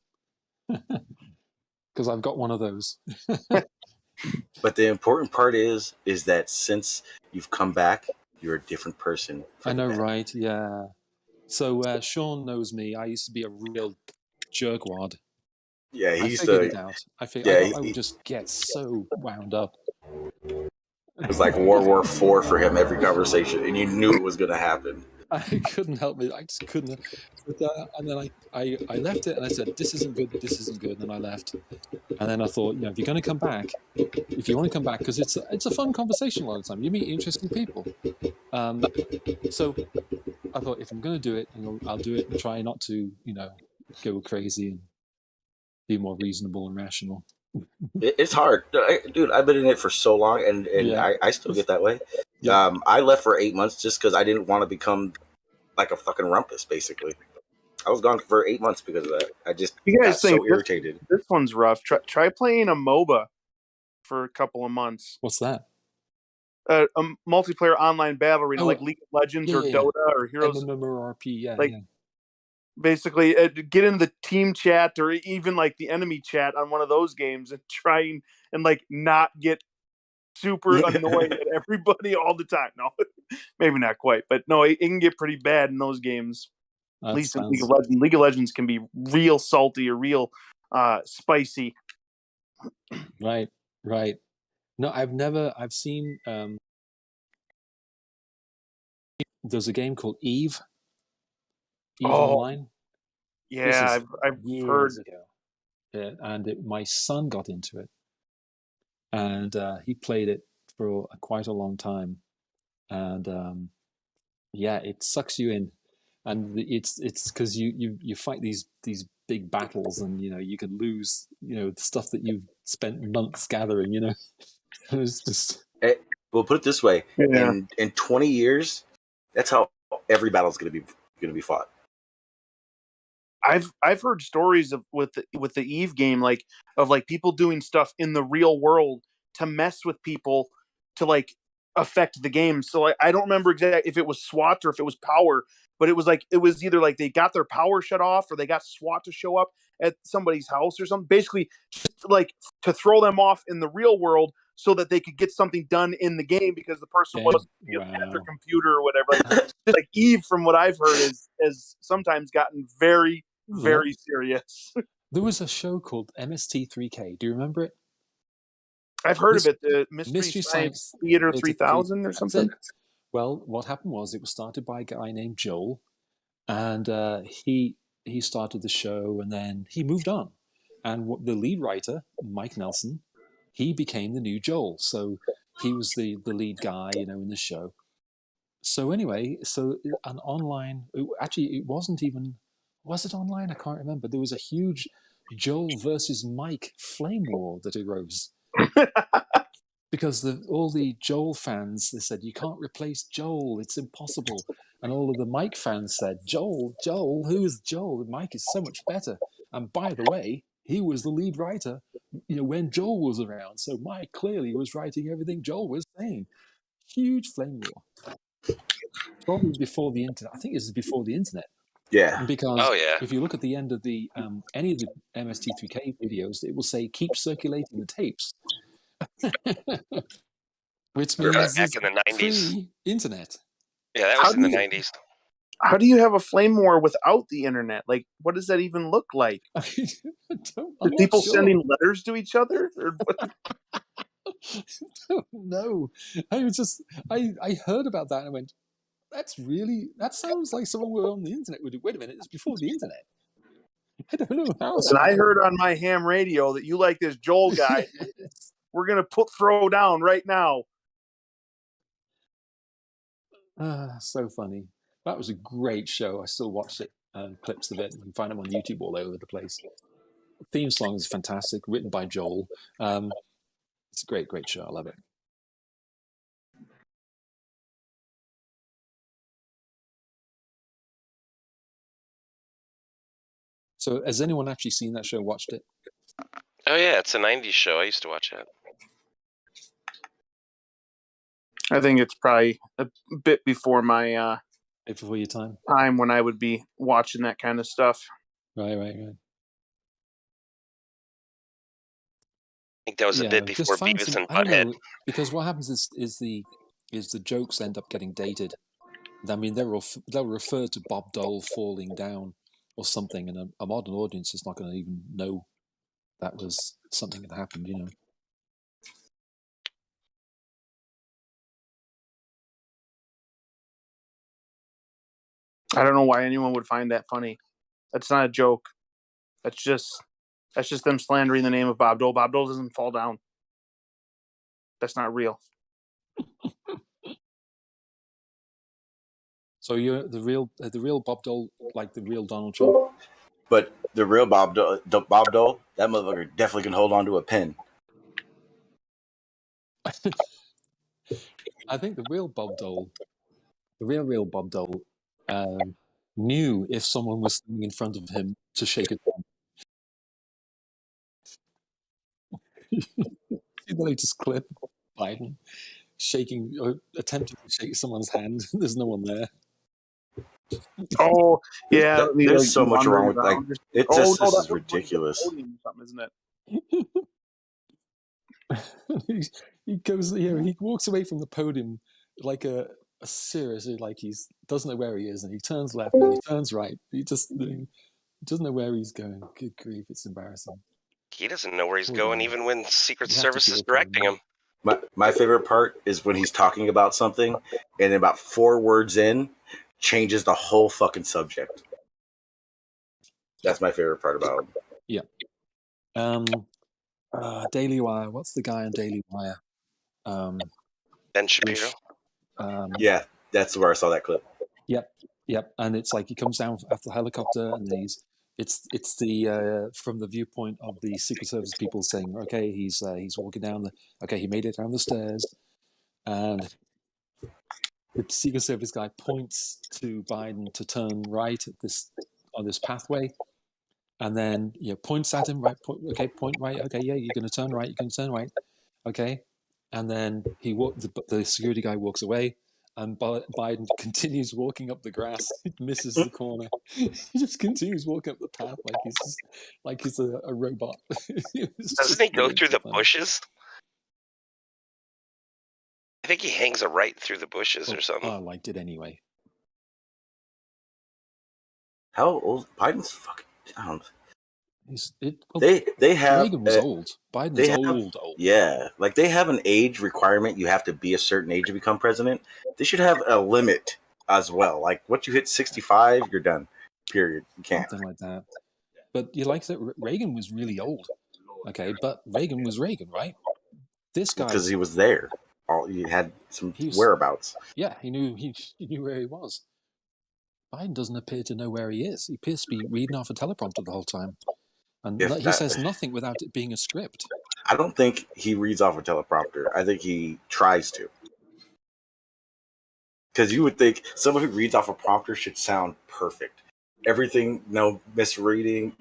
Because I've got one of those. But the important part is that since you've come back, you're a different person. I know, right? Yeah. So Sean knows me. I used to be a real jerkwad. Yeah, I figured it out. I thought I would just get so wound up. It was like World War IV for him every conversation, and you knew it was going to happen. I couldn't help it. I just couldn't. But, and then I left it, and I said, "This isn't good. This isn't good." And then I left. And then I thought, if you're going to come back, if you want to come back, because it's a fun conversation a lot of the time. You meet interesting people. So I thought, if I'm going to do it, I'll do it and try not to, go crazy and be more reasonable and rational. It's hard, dude. I've been in it for so long, and Yeah. I still get that way. Yeah. I left for 8 months just because I didn't want to become like a fucking rumpus. Basically, I was gone for 8 months because of that. I just got so irritated. This one's rough. Try playing a MOBA for a couple of months. What's that? A multiplayer online battle arena, like League of Legends or Dota or Heroes. MMORPG, Basically, get in the team chat or even like the enemy chat on one of those games and try and like not get super annoyed at everybody all the time. No, maybe not quite, but no, it can get pretty bad in those games. At least in League of Legends. League of Legends can be real salty or real spicy. Right. No, I've seen, there's a game called Eve Online. Yeah, I've heard. Ago. Yeah, and my son got into it, and he played it for quite a long time, and it sucks you in, and it's because you fight these big battles, and you can lose the stuff that you've spent months gathering. It's just. We'll put it this way: in 20 years, that's how every battle is going to be fought. I've heard stories of with the Eve game, like people doing stuff in the real world to mess with people to like affect the game. So like, I don't remember exactly if it was SWAT or if it was power, but it was either like they got their power shut off or they got SWAT to show up at somebody's house or something. Basically, just like to throw them off in the real world so that they could get something done in the game because the person wasn't at their computer or whatever. Like Eve, from what I've heard, has sometimes gotten very, very serious. There was a show called MST3K. Do you remember it? I've heard of it. The Mystery Science Theater 3000 or something. Well, what happened was it was started by a guy named Joel, and he started the show, and then he moved on. And the lead writer, Mike Nelson, he became the new Joel. So he was the lead guy, in the show. So anyway, an online. Actually, it wasn't even. Was it online? I can't remember. There was a huge Joel versus Mike flame war that arose. Because all the Joel fans, they said, you can't replace Joel, it's impossible. And all of the Mike fans said, Joel, who is Joel? Mike is so much better. And by the way, he was the lead writer, when Joel was around. So Mike clearly was writing everything Joel was saying. Huge flame war. Probably before the internet. I think this is before the internet. Yeah. Because if you look at the end of the any of the MST3K videos, it will say keep circulating the tapes. Which means back in the 90s. Pre-internet. Yeah, that was in the 90s. How do you have a flame war without the internet? Like, what does that even look like? Are people sending letters to each other? Or what? No. I heard about that and I went, that sounds like someone were on the internet would do. Wait a minute, it's before the internet. I don't know how. And I heard on my ham radio that you like this Joel guy. We're going to throw down right now. So funny. That was a great show. I still watch it, clips of it. You can find them on YouTube all over the place. The theme song is fantastic, written by Joel. It's a great, great show. I love it. So has anyone actually seen that show, watched it? Oh, yeah, it's a 90s show. I used to watch it. I think it's probably a bit before my before your time when I would be watching that kind of stuff. Right. I think that was a bit before Beavis and I don't Butthead. know, because what happens is the jokes end up getting dated. I mean, they'll refer to Bob Dole falling down or something, and a modern audience is not going to even know that was something that happened, you know. I don't know why anyone would find that funny. That's not a joke. That's just them slandering the name of Bob Dole. Bob Dole doesn't fall down. That's not real. So you're the real Bob Dole, like the real Donald Trump. But the real Bob Dole, that motherfucker definitely can hold on to a pen. I think the real Bob Dole, the real Bob Dole, knew if someone was standing in front of him to shake his hand. See the latest clip? Biden shaking or attempting to shake someone's hand. There's no one there. Oh yeah, there's so much wrong with like it. This is ridiculous. Podium or something, isn't it? He goes, you know, he walks away from the podium like a seriously, like he's doesn't know where he is, and he turns left and he turns right. He just doesn't know where he's going. Good grief, it's embarrassing. He doesn't know where he's Poor going, guy. even when Secret You have to Service is feel for him. directing him. My favorite part is when he's talking about something, and about 4 words in, changes the whole fucking subject. That's my favorite part about him. Yeah. Daily Wire. What's the guy on Daily Wire? Ben Shapiro. Yeah, that's where I saw that clip. Yep. And it's like he comes down after the helicopter, and then it's the from the viewpoint of the Secret Service people saying, okay, he's walking down he made it down the stairs, and the Secret Service guy points to Biden to turn right on this pathway, and then points at him, right? Point right. Okay, yeah, you're going to turn right. You're going to turn right. Okay, and then the security guy walks away, and Biden continues walking up the grass. It misses the corner. He just continues walking up the path like he's a robot. Doesn't he go through the bushes? I think he hangs a right through the bushes or something. I liked it anyway. How old Biden's fucking? I don't know. They have Reagan was old. Biden's old. Yeah, like they have an age requirement. You have to be a certain age to become president. They should have a limit as well. Like once you hit 65, you're done. Period. You can't. Something like that. But you like that Reagan was really old. Okay, but Reagan was Reagan, right? This guy, because he was there. He had some whereabouts. Yeah, he knew where he was. Biden doesn't appear to know where he is. He appears to be reading off a teleprompter the whole time. And he says nothing without it being a script. I don't think he reads off a teleprompter. I think he tries to. Because you would think someone who reads off a prompter should sound perfect. Everything, no misreading,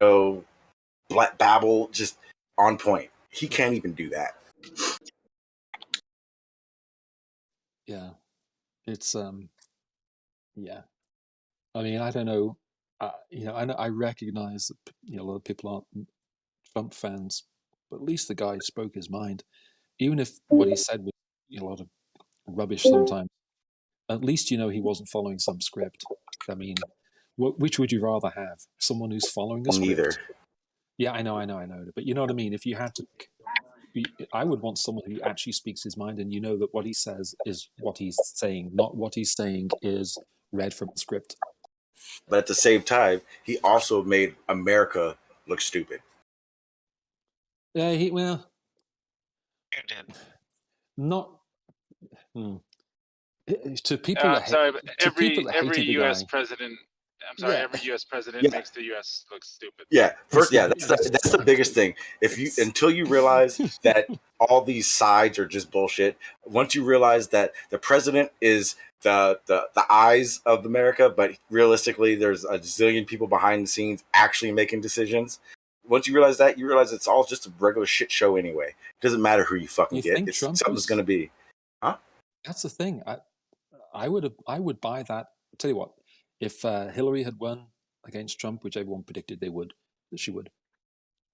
no babble, just on point. He can't even do that. Yeah. It's, yeah. I mean, I don't know. I recognize that a lot of people aren't Trump fans, but at least the guy spoke his mind. Even if what he said was a lot of rubbish sometimes, at least he wasn't following some script. I mean, which would you rather have? Someone who's following a script? Neither. Yeah, I know. But you know what I mean? If you had to, I would want someone who actually speaks his mind, and that what he says is what he's saying, not what he's saying is read from the script. But at the same time, he also made America look stupid. Yeah, You did. Not to people. I'm sorry, but every U.S. president. I'm sorry, every U.S. president makes the U.S. look stupid. Yeah, that's the biggest thing. Until you realize that all these sides are just bullshit. Once you realize that the president is the eyes of America, but realistically, there's a zillion people behind the scenes actually making decisions. Once you realize that, you realize it's all just a regular shit show anyway. It doesn't matter who you fucking get. It's something's going to be. Huh? That's the thing. I would buy that. I'll tell you what. If Hillary had won against Trump, which everyone predicted she would,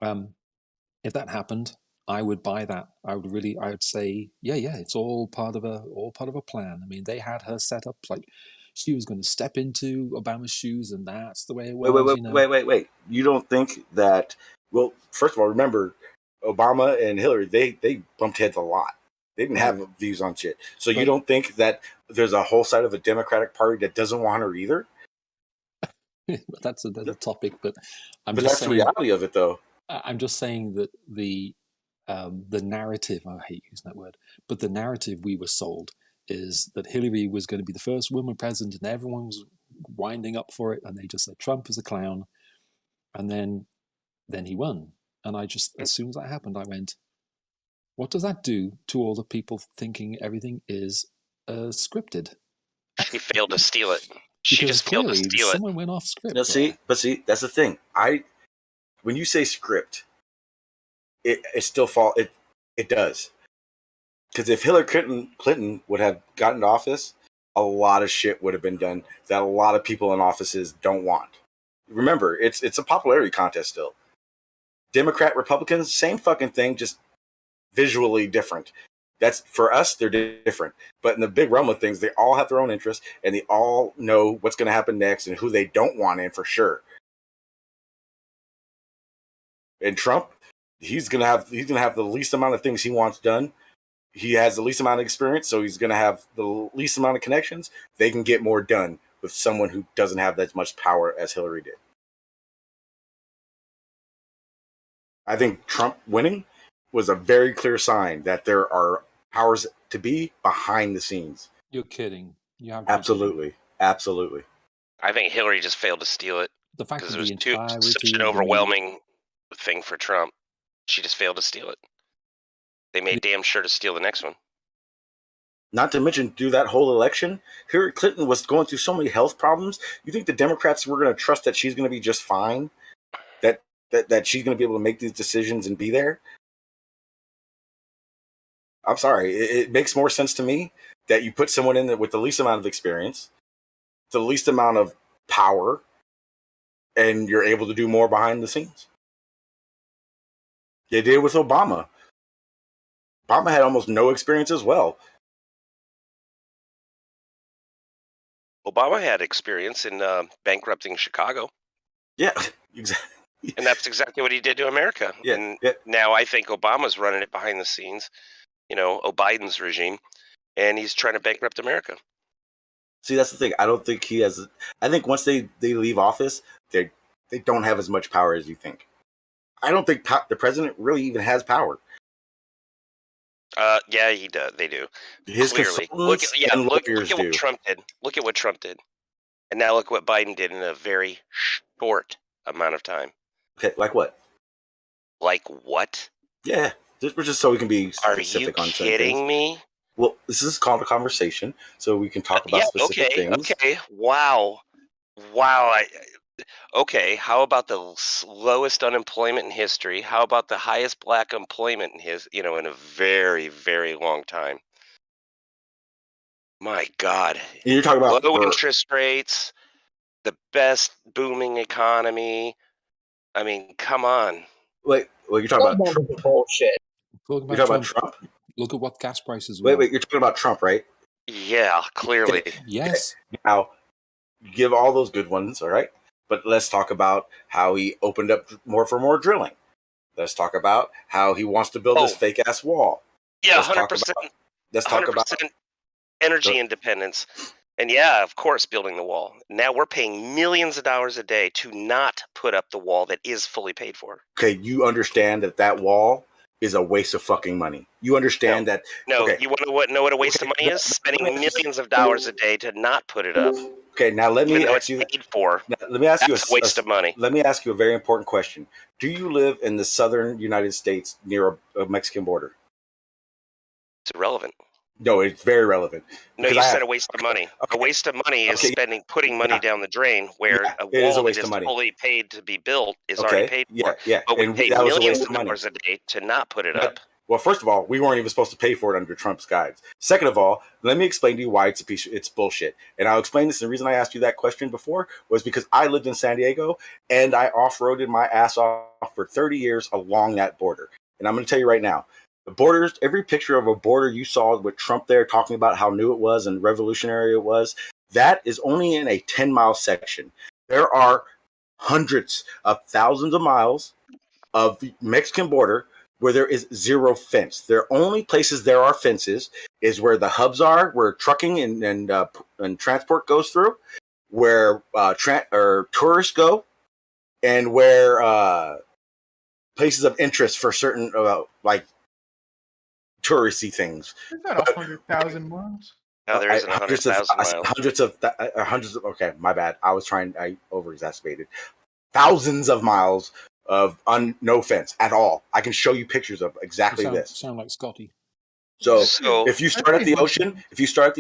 if that happened, I would buy that. I would say, yeah, it's all part of a plan. I mean, they had her set up like she was going to step into Obama's shoes, and that's the way it was. Wait. You don't think that? Well, first of all, remember, Obama and Hillary, they bumped heads a lot. They didn't have views on shit. So you don't think that there's a whole side of the Democratic Party that doesn't want her either? That's a topic, but that's the reality of it, though. I'm just saying that the narrative, I hate using that word, but the narrative we were sold is that Hillary was going to be the first woman president, and everyone was winding up for it, and they just said Trump is a clown, and then he won. And I just, as soon as that happened, I went, what does that do to all the people thinking everything is scripted? She failed to steal it. She Because just failed to steal someone went off script. No, see, that's the thing. When you say script, it still it does. Because if Hillary Clinton would have gotten to office, a lot of shit would have been done that a lot of people in offices don't want. Remember, it's a popularity contest still. Democrat, Republicans, same fucking thing, just visually different. That's for us, they're different. But in the big realm of things, they all have their own interests, and they all know what's going to happen next and who they don't want in for sure. And Trump, he's gonna have the least amount of things he wants done. He has the least amount of experience, so he's gonna have the least amount of connections. They can get more done with someone who doesn't have that much power as Hillary did. I think Trump winning was a very clear sign that there are powers to be behind the scenes. You're kidding. You have absolutely. I think Hillary just failed to steal it. The fact because that it was such an overwhelming thing for Trump. She just failed to steal it. They made damn sure to steal the next one. Not to mention, through that whole election, Hillary Clinton was going through so many health problems. You think the Democrats were going to trust that she's going to be just fine? That she's going to be able to make these decisions and be there? I'm sorry. It makes more sense to me that you put someone in there with the least amount of experience, the least amount of power, and you're able to do more behind the scenes. They did with Obama. Obama had almost no experience as well. Obama had experience in bankrupting Chicago. Yeah, exactly. And that's exactly what he did to America. Yeah, and now I think Obama's running it behind the scenes, Biden's regime, and he's trying to bankrupt America. See, that's the thing. I don't think he has. I think once they leave office, they don't have as much power as you think. I don't think the president really even has power. Yeah, he does. They do. His clearly. Look at what Trump did. Look at what Trump did, and now look what Biden did in a very short amount of time. Okay, like what? Like what? Yeah, just so we can be specific on certain things. Are you kidding me? Well, this is called a conversation, so we can talk about specific things. Okay. Wow. Okay, how about the lowest unemployment in history? How about the highest black employment in a very, very long time? My God. And you're talking about low interest rates, the best booming economy. I mean, come on. Wait, you're talking about Trump. Bullshit. You're talking about Trump? Look at what gas prices were. Wait, you're talking about Trump, right? Yeah, clearly. Yes. Okay. Now, you give all those good ones, all right? But let's talk about how he opened up more drilling. Let's talk about how he wants to build this fake ass wall. Yeah, 100%. Let's talk about energy independence. And yeah, of course, building the wall. Now we're paying millions of dollars a day to not put up the wall that is fully paid for. Okay, you understand that wall is a waste of fucking money. You understand that? No, okay. You want to know what a waste of money is? Spending millions of dollars a day to not put it up. Okay, now let me ask you. Paid for. Let me ask you a waste of money. Let me ask you a very important question. Do you live in the southern United States near a Mexican border? It's irrelevant. No, it's very relevant. No, you said a waste of money. Okay. A waste of money is putting money down the drain, where a wall that is fully paid to be built is already paid for. Yeah. But we pay millions of dollars a day to not put it up. Well, first of all, we weren't even supposed to pay for it under Trump's guides. Second of all, let me explain to you why it's bullshit. And I'll explain this. The reason I asked you that question before was because I lived in San Diego and I off-roaded my ass off for 30 years along that border. And I'm going to tell you right now, the borders, every picture of a border you saw with Trump there talking about how new it was and revolutionary it was, that is only in a 10-mile section. There are hundreds of thousands of miles of Mexican border where there is zero fence. There only places there are fences is where the hubs are, where trucking and transport goes through, where tourists go, and where places of interest for certain like touristy things. Is that 100,000 miles? No, there isn't 100,000 miles. Hundreds of. Okay, my bad. I over-exacerbated. Thousands of miles of no fence at all. I can show you pictures of exactly this. Sound like Scotty. So if you start at the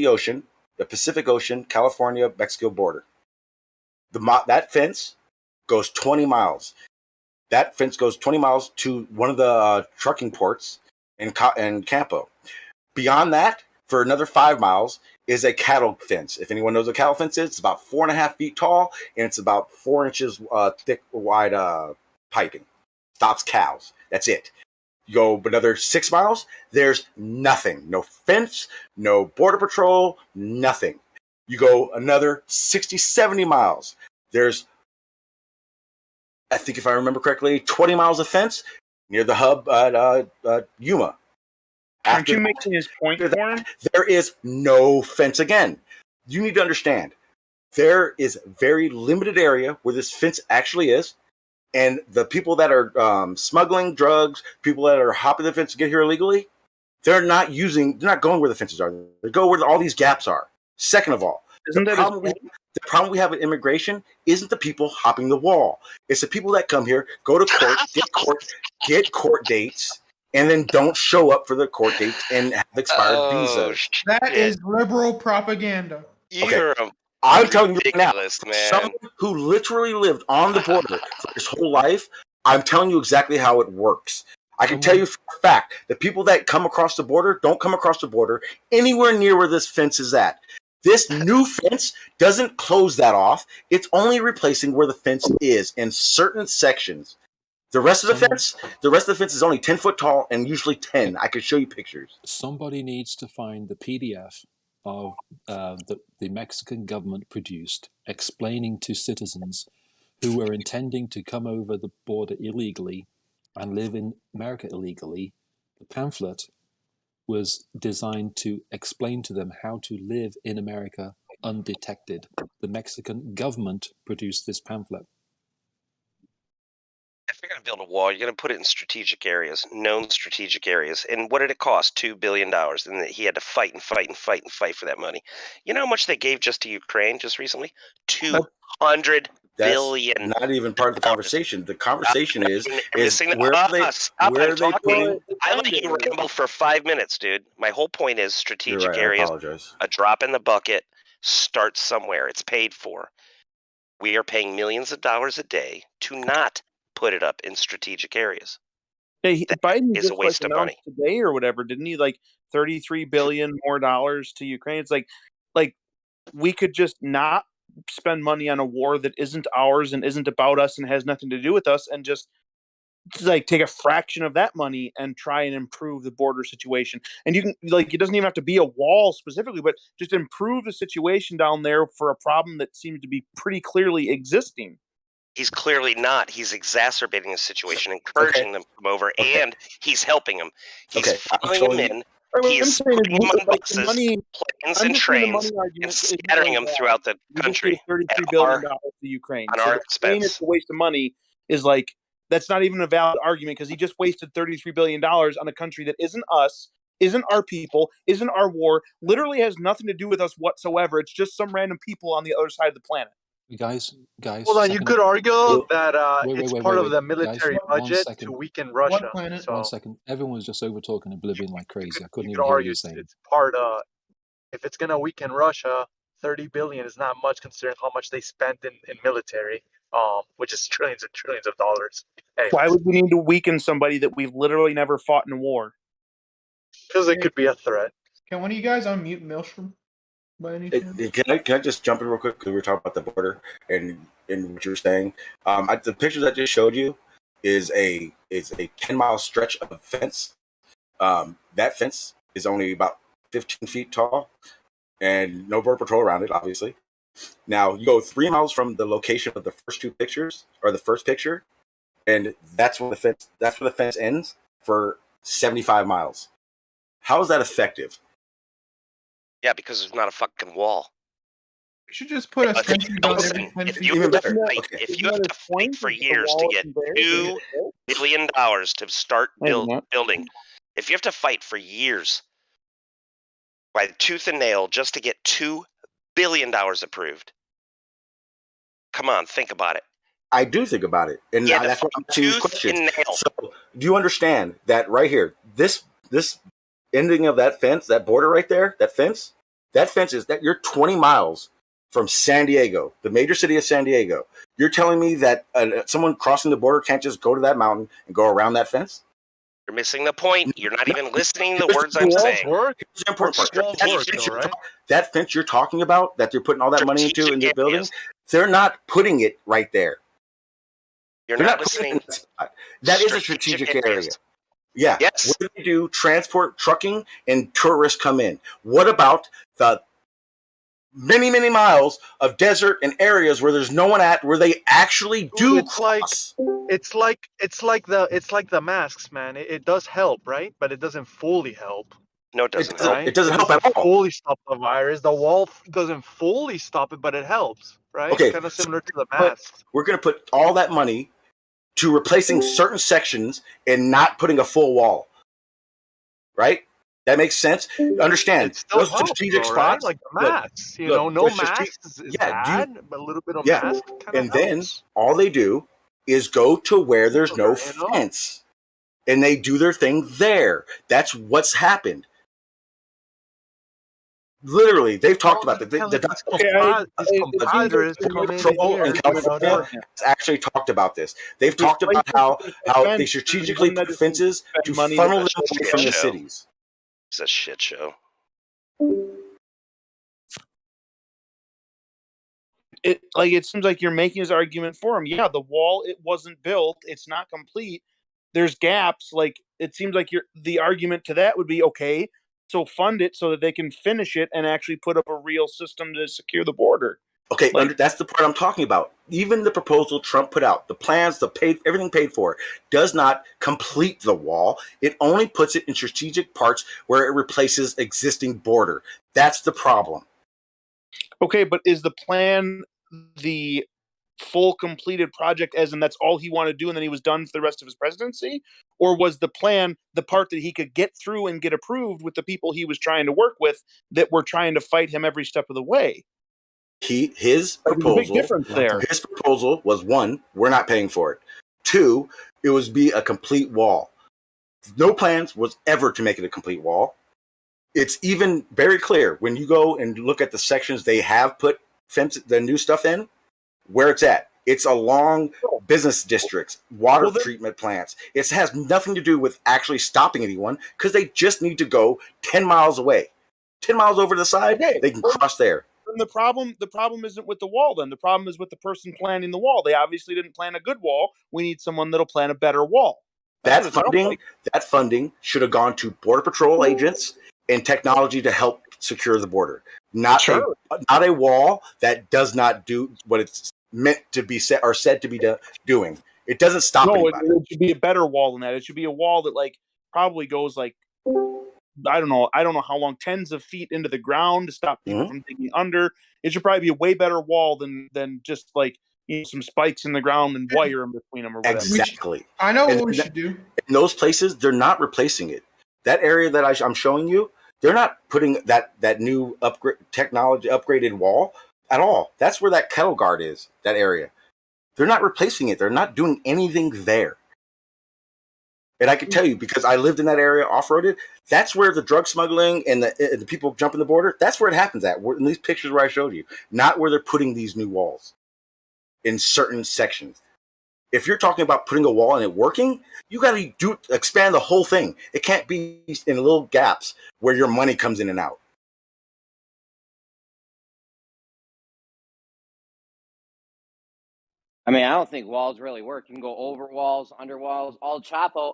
ocean, the Pacific Ocean, California, Mexico border, that fence goes 20 miles. That fence goes 20 miles to one of the trucking ports in Campo. Beyond that, for another 5 miles, is a cattle fence. If anyone knows what a cattle fence is, it's about 4.5 feet tall, and it's about 4 inches thick, wide piping. Stops cows. That's it. You go another 6 miles, there's nothing. No fence, no border patrol, nothing. You go another 60, 70 miles. There's, I think if I remember correctly, 20 miles of fence near the hub at Yuma. Aren't you making his point for him? There is no fence again. You need to understand, there is very limited area where this fence actually is. And the people that are smuggling drugs, people that are hopping the fence to get here illegally, they're not going where the fences are. They go where all these gaps are. Second of all, the problem we have with immigration isn't the people hopping the wall. It's the people that come here, go to court, get court dates, and then don't show up for the court dates and have expired visas. That is liberal propaganda. I'm telling you right now, someone who literally lived on the border for his whole life, I'm telling you exactly how it works. I can tell you for a fact that people that come across the border don't come across the border anywhere near where this fence is at. This new fence doesn't close that off. It's only replacing where the fence is in certain sections. The rest of the fence is only 10 foot tall and usually 10. I can show you pictures. Somebody needs to find the PDF of the Mexican government produced, explaining to citizens who were intending to come over the border illegally and live in America illegally. The pamphlet was designed to explain to them how to live in America undetected. The Mexican government produced this pamphlet. If you're going to build a wall, you're going to put it in strategic areas, known strategic areas. And what did it cost? $2 billion. And he had to fight and fight and fight and fight for that money. You know how much they gave just to Ukraine just recently? $200 billion. Not even part of the conversation. The conversation is where are they putting? I let you ramble for 5 minutes, dude. My whole point is strategic areas. I apologize. A drop in the bucket. Start somewhere. It's paid for. We are paying millions of dollars a day to not put it up in strategic areas. Hey, Biden is a waste of money today or whatever, didn't he? Like $33 billion more dollars to Ukraine. It's like we could just not spend money on a war that isn't ours and isn't about us and has nothing to do with us, and just like take a fraction of that money and try and improve the border situation. And you can it doesn't even have to be a wall specifically, but just improve the situation down there for a problem that seems to be pretty clearly existing. He's clearly not. He's exacerbating the situation, encouraging them to come over, and he's helping them. He's following them in. He's putting them on buses, planes, and trains, and scattering them throughout the country. $33 billion to Ukraine. On our expense. It's a waste of money is that's not even a valid argument, because he just wasted $33 billion on a country that isn't us, isn't our people, isn't our war, literally has nothing to do with us whatsoever. It's just some random people on the other side of the planet. Guys. Hold on, you could argue that it's part of the military budget to weaken Russia. One second. Everyone was just over talking Oblivion like crazy. I couldn't You even could hear what argue you saying. it's part of. If it's gonna weaken Russia, $30 billion is not much considering how much they spent in military, which is trillions and trillions of dollars. Anyways. Why would we need to weaken somebody that we've literally never fought in a war? Because it could be a threat. Can one of you guys unmute Maelstrom? By any chance? Can I just jump in real quick, because we were talking about the border and what you were saying. The pictures I just showed you, is a 10-mile stretch of fence. That fence is only about 15 feet tall, and no border patrol around it, obviously. Now you go 3 miles from the location of the first two pictures, or the first picture, and that's where the fence ends for 75 miles. How is that effective? Yeah, because there's not a fucking wall. You should just put a sentry gun every 10 feet. If you have to fight for years to get $2 billion to start building, if you have to fight for years by tooth and nail just to get $2 billion approved, come on, think about it. I do think about it, and that's what I'm asking these questions. So, do you understand that right here, this ending of that fence, that border right there, that fence is that you're 20 miles from San Diego, the major city of San Diego. You're telling me that someone crossing the border can't just go to that mountain and go around that fence? You're missing the point. You're not even listening to the words I'm saying. Here's the important part. That fence you're talking about, that they're putting all that money into in the building, they're not putting it right there. You're not listening. That is a strategic area. Yeah. Yes. What do they do? Transport, trucking, and tourists come in. What about the many, many miles of desert and areas where there's no one at, where they actually do cross? It's like the masks, man. It does help, right? But it doesn't fully help. No, it doesn't help. It doesn't help at all. Fully stop the virus. The wall doesn't fully stop it, but it helps, right? Okay, Kind of similar to the masks. We're going to put all that money to replacing certain sections and not putting a full wall. Right? That makes sense. Understand those strategic spots, like the masks. No masks is bad, but a little bit of mask. And then all they do is go to where there's no fence, and they do their thing there. That's what's happened. Literally, they've talked about it. The Patrol in California has actually talked about this. They've talked about how they strategically put fences to funnel them away from the cities. It's a shit show. It seems like you're making his argument for him. Yeah, the wall, it wasn't built. It's not complete. There's gaps. It seems like the argument to that would be, okay, so fund it so that they can finish it and actually put up a real system to secure the border. Okay, that's the part I'm talking about. Even the proposal Trump put out, the plans, everything paid for, does not complete the wall. It only puts it in strategic parts where it replaces existing border. That's the problem. Okay, but is the plan the full completed project, as in that's all he wanted to do and then he was done for the rest of his presidency? Or was the plan the part that he could get through and get approved with the people he was trying to work with that were trying to fight him every step of the way? His proposal, big difference there. His proposal was, 1, we're not paying for it. 2, it was be a complete wall. No plans was ever to make it a complete wall. It's even very clear when you go and look at the sections they have put the new stuff in, where it's at. It's along business districts, water treatment plants. It has nothing to do with actually stopping anyone, because they just need to go 10 miles away. 10 miles over to the side, they can cross there. And the problem isn't with the wall then. The problem is with the person planning the wall. They obviously didn't plan a good wall. We need someone that'll plan a better wall. That funding should have gone to Border Patrol agents and technology to help secure the border. Not a wall that does not do what it's meant to be said to be doing. It doesn't stop anybody. It should be a better wall than that. It should be a wall that probably goes I don't know how long, tens of feet into the ground to stop people from digging under. It should probably be a way better wall than just some spikes in the ground and wire in between them or whatever. Exactly. I know what we should do. In those places, they're not replacing it. That area that I'm showing you, they're not putting that new upgraded wall at all. That's where that kettle guard is, that area. They're not replacing it. They're not doing anything there. And I can tell you, because I lived in that area, off-roaded, that's where the drug smuggling and the people jumping the border, that's where it happens at, in these pictures where I showed you, not where they're putting these new walls in certain sections. If you're talking about putting a wall and it working, you got to expand the whole thing. It can't be in little gaps where your money comes in and out. I mean, I don't think walls really work. You can go over walls, under walls. El Chapo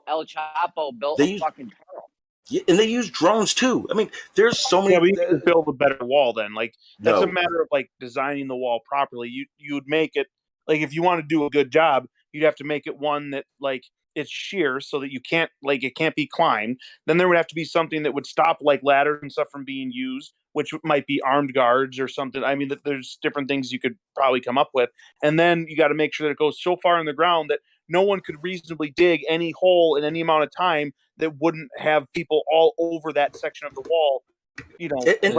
built They a use, fucking tunnel. yeah, and they use drones too. I mean, there's so many. Yeah, we need to build a better wall then. Like that's a No. matter of like designing the wall properly. You would make it like if you want to do a good job, you'd have to make it one that like it's sheer so that you can't like it can't be climbed. Then there would have to be something that would stop like ladders and stuff from being used, which might be armed guards or something. I mean, there's different things you could probably come up with. And then you got to make sure that it goes so far in the ground that no one could reasonably dig any hole in any amount of time that wouldn't have people all over that section of the wall. You know, they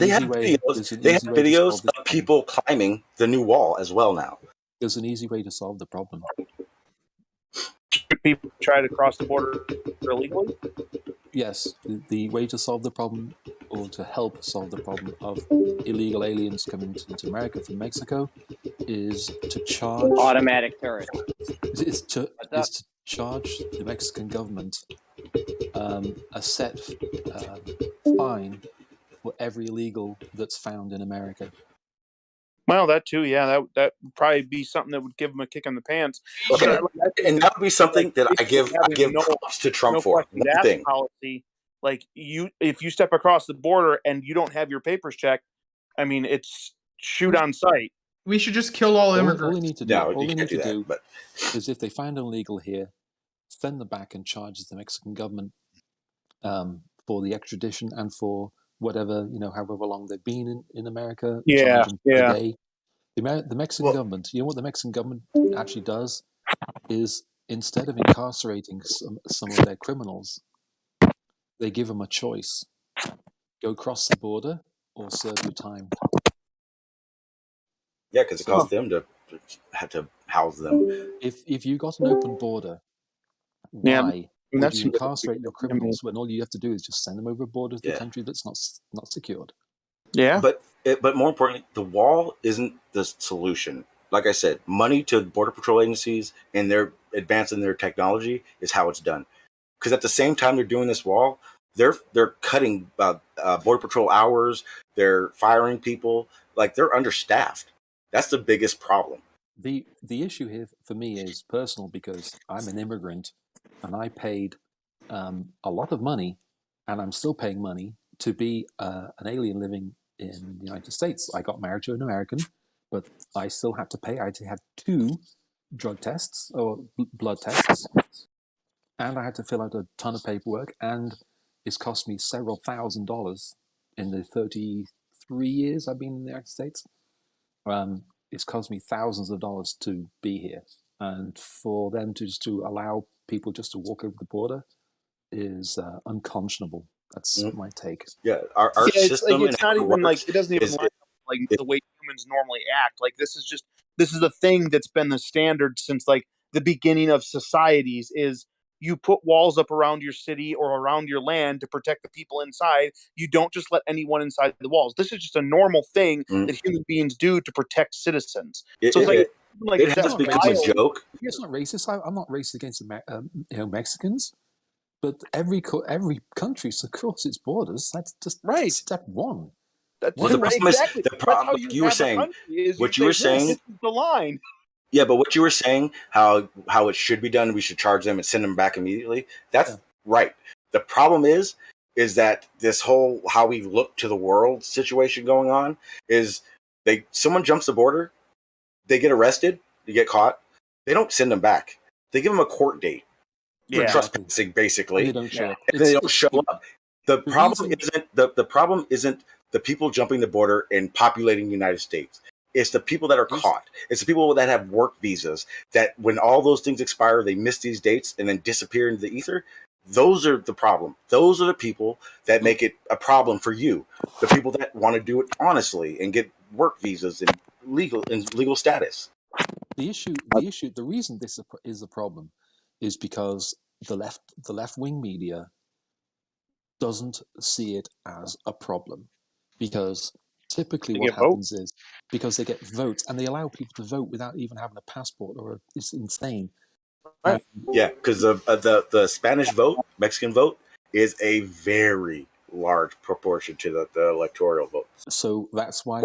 have videos of people climbing the new wall as well now. There's an easy way to solve the problem. People try to cross the border illegally? Yes, the way to solve the problem, or to help solve the problem of illegal aliens coming into America from Mexico, is to charge automatic turret. Is to charge the Mexican government a set fine for every illegal that's found in America. Well, that too, yeah. That would probably be something that would give them a kick in the pants. Okay, and that would be something that I give props to Trump for. One thing. Policy, like if you step across the border and you don't have your papers checked, I mean, it's shoot on sight. We should just kill all immigrants. All they need to do, is if they find an illegal here, send them back and charge the Mexican government for the extradition and for whatever, however long they've been in America. Yeah. The Mexican government, you know what the Mexican government actually does is instead of incarcerating some of their criminals, they give them a choice: go cross the border or serve your time. Yeah, because it costs them to have to house them. If you got an open border, why would you incarcerate your criminals when all you have to do is just send them over a border to the country that's not secured? Yeah, but more importantly, the wall isn't the solution. Like I said, money to border patrol agencies and their advancing their technology is how it's done. Because at the same time they're doing this wall, they're cutting border patrol hours. They're firing people. Like they're understaffed. That's the biggest problem. The issue here for me is personal because I'm an immigrant and I paid a lot of money, and I'm still paying money to be an alien living in the United States. I got married to an American, but I still had to pay. I had to have 2 drug tests or blood tests, and I had to fill out a ton of paperwork, and it's cost me several $1,000s in the 33 years I've been in the United States. It's cost me thousands of dollars to be here, and for them to allow people just to walk over the border is unconscionable. That's my take. Yeah, our system. It's not even like it doesn't even line up like the way humans normally act. Like this is the thing that's been the standard since like the beginning of societies. Is you put walls up around your city or around your land to protect the people inside. You don't just let anyone inside the walls. This is just a normal thing that human beings do to protect citizens. So it's like it has become a joke. It's not racist. I'm not racist against Mexicans, but every country across its borders. That's just step one. That's the problem exactly. is the problem. You were saying what you were saying. This is the line. Yeah, but what you were saying, how it should be done, we should charge them and send them back immediately. That's right. The problem is that this whole how we look to the world situation going on is someone jumps the border, they get arrested, they get caught, they don't send them back. They give them a court date for trespassing, basically. And they don't show up. And they don't show up. The problem isn't the people jumping the border and populating the United States. It's the people that are caught. It's the people that have work visas that when all those things expire, they miss these dates and then disappear into the ether. Those are the problem. Those are the people that make it a problem for you. The people that want to do it honestly and get work visas and legal status. The reason this is a problem is because the left wing media doesn't see it as a problem, because typically what happens is because they get votes and they allow people to vote without even having a passport it's insane. Right. Yeah, because the Spanish vote, Mexican vote, is a very large proportion to the electoral vote. So that's why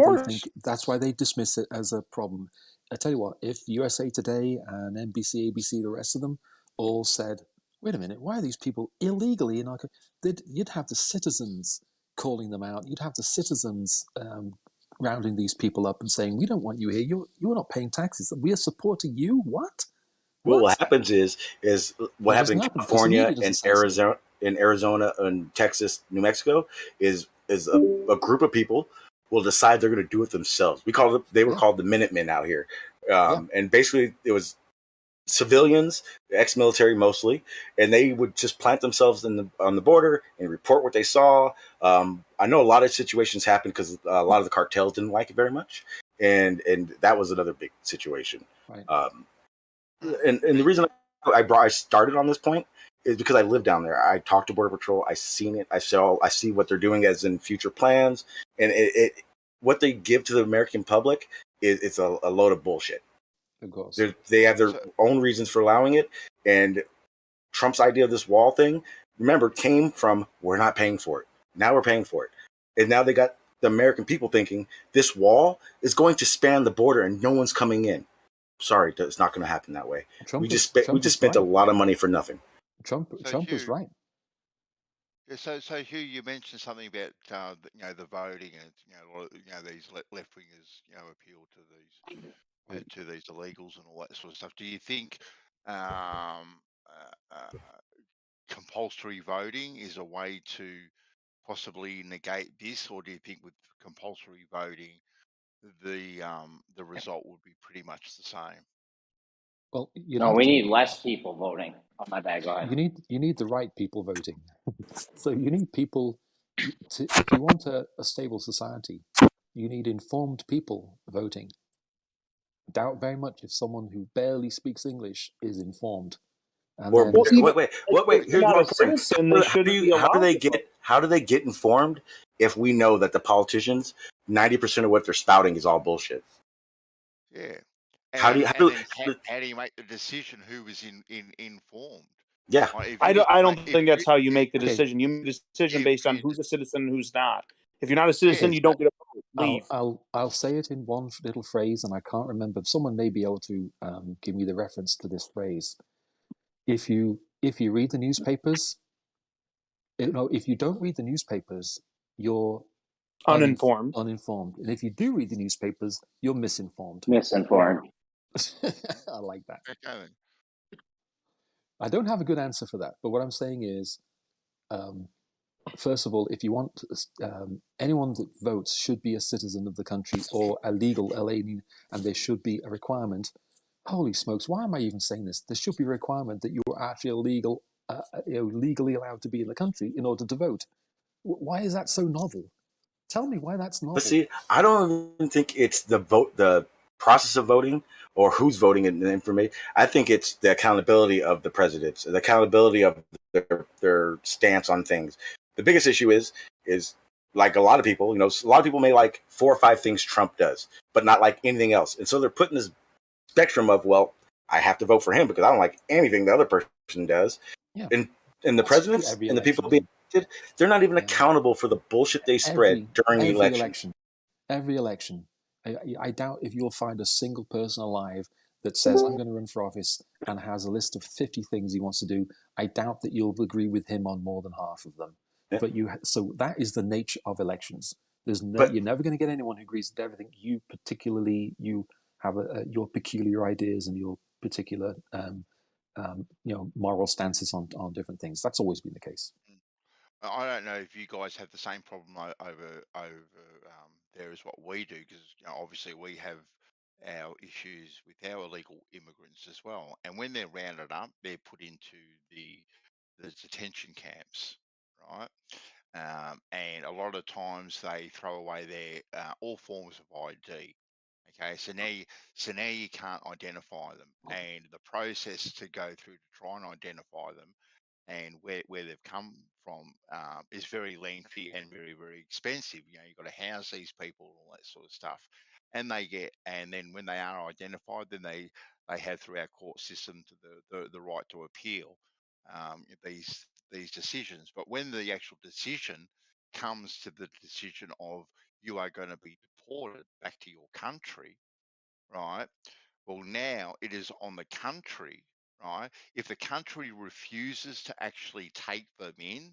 they dismiss it as a problem. I tell you what, if USA Today and NBC, ABC, the rest of them all said, wait a minute, why are these people illegally in our country? You'd have the citizens calling them out. You'd have the citizens rounding these people up and saying, we don't want you here. You're not paying taxes. We are supporting you. What? Well, what happens is what It happened doesn't in happen because the media California doesn't and say so. Arizona and Texas, New Mexico is a group of people will decide they're going to do it themselves. They were called the Minutemen out here, and basically it was civilians, ex-military mostly, and they would just plant themselves on the border and report what they saw. I know a lot of situations happened because a lot of the cartels didn't like it very much, and that was another big situation. Right. And the reason I started on this point is because I live down there. I talked to Border Patrol. I seen it. I see what they're doing as in future plans, and what they give to the American public it's a load of bullshit. Of course, they have their own reasons for allowing it, and Trump's idea of this wall thing, remember, came from we're not paying for it. Now we're paying for it, and now they got the American people thinking this wall is going to span the border and no one's coming in. Sorry, it's not going to happen that way. We just spent a lot of money for nothing. Trump was right. Yeah, so Hugh, you mentioned something about the voting and these left wingers appeal to these illegals and all that sort of stuff. Do you think compulsory voting is a way to possibly negate this, or do you think with compulsory voting the result would be pretty much the same? Well, we need less people voting. Oh, my bad. Go ahead. You need the right people voting. So you need people if you want a stable society, you need informed people voting. Doubt very much if someone who barely speaks English is informed. And Or wait. Here's not one a point. citizen, they shouldn't be allowed. How do they get informed if we know that the politicians 90% of what they're spouting is all bullshit? Yeah. How do you make the decision who was informed? Yeah, I don't think that's how you make the decision. You make the decision based on who's a citizen and who's not. If you're not a citizen, you don't get a vote. Leave. I'll say it in one little phrase, and I can't remember. Someone may be able to give me the reference to this phrase. If you read the newspapers, if you don't read the newspapers, you're uninformed. Uninformed, and if you do read the newspapers, you're misinformed. Misinformed. I like that. I don't have a good answer for that, but what I'm saying is, first of all, if you want anyone that votes should be a citizen of the country or a legal alien, and there should be a requirement. Holy smokes! Why am I even saying this? There should be a requirement that you are actually legally allowed to be in the country in order to vote. Why is that so novel? Tell me why that's novel. But see, I don't even think it's the process of voting or who's voting and the information. I think it's the accountability of the presidents, the accountability of their stance on things. The biggest issue is like a lot of people, a lot of people may like 4 or 5 things Trump does, but not like anything else. And so they're putting this spectrum of, well, I have to vote for him because I don't like anything the other person does. Yeah. And the presidents and the people being elected, they're not even accountable for the bullshit they spread during the election. Every election. I doubt if you'll find a single person alive that says, I'm going to run for office and has a list of 50 things he wants to do. I doubt that you'll agree with him on more than half of them. Yeah. But so that is the nature of elections. You're never going to get anyone who agrees with everything. You have your peculiar ideas and your particular moral stances on different things. That's always been the case. I don't know if you guys have the same problem over there as what we do, because obviously we have our issues with our illegal immigrants as well. And when they're rounded up, they're put into the detention camps, right? And a lot of times they throw away their all forms of ID. Okay, so now you can't identify them, and the process to go through to try and identify them and where they've come from is very lengthy and very, very expensive. You've got to house these people and all that sort of stuff. And then when they are identified, then they have through our court system the right to appeal these decisions. But when the actual decision comes to the decision of you are going to be deported back to your country, right? Well, now it is on the country, right? If the country refuses to actually take them in,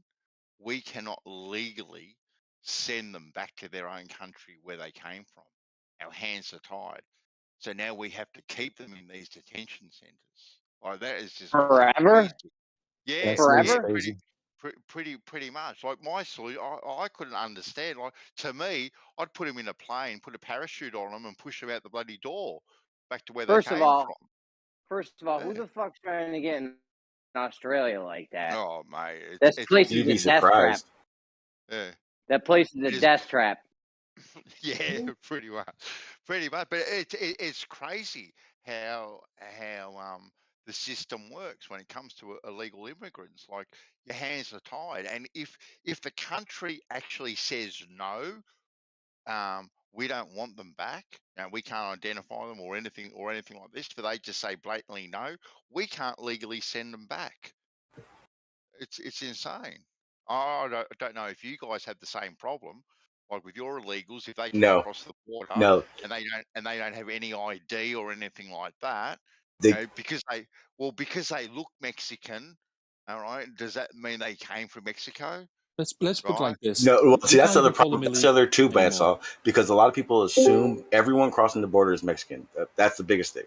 we cannot legally send them back to their own country where they came from. Our hands are tied. So now we have to keep them in these detention centers. Like that is just Forever? crazy. Yeah, Forever? pretty much. Like my solution, I couldn't understand. Like to me, I'd put them in a plane, put a parachute on them, and push them out the bloody door back to where they First of came all, from. who the fuck's trying to get in Australia like that? Oh mate, That it's place is You'd a be death trap. surprised. yeah. That place is It a is death trap. yeah, pretty much. But it's crazy how the system works when it comes to illegal immigrants. Like your hands are tied, and if the country actually says no, we don't want them back, and we can't identify them or anything like this, but they just say blatantly no, we can't legally send them back. It's insane. I don't know if you guys have the same problem, like with your illegals, if they come No, across the border no. and they don't have any ID or anything like that, They because they look Mexican. All right, does that mean they came from Mexico? Let's put it Right? like this. No, well, see, We that's can't the other even call them problem. That's the other illegal too bad, anymore. Saul, because a lot of people assume everyone crossing the border is Mexican. That's the biggest thing.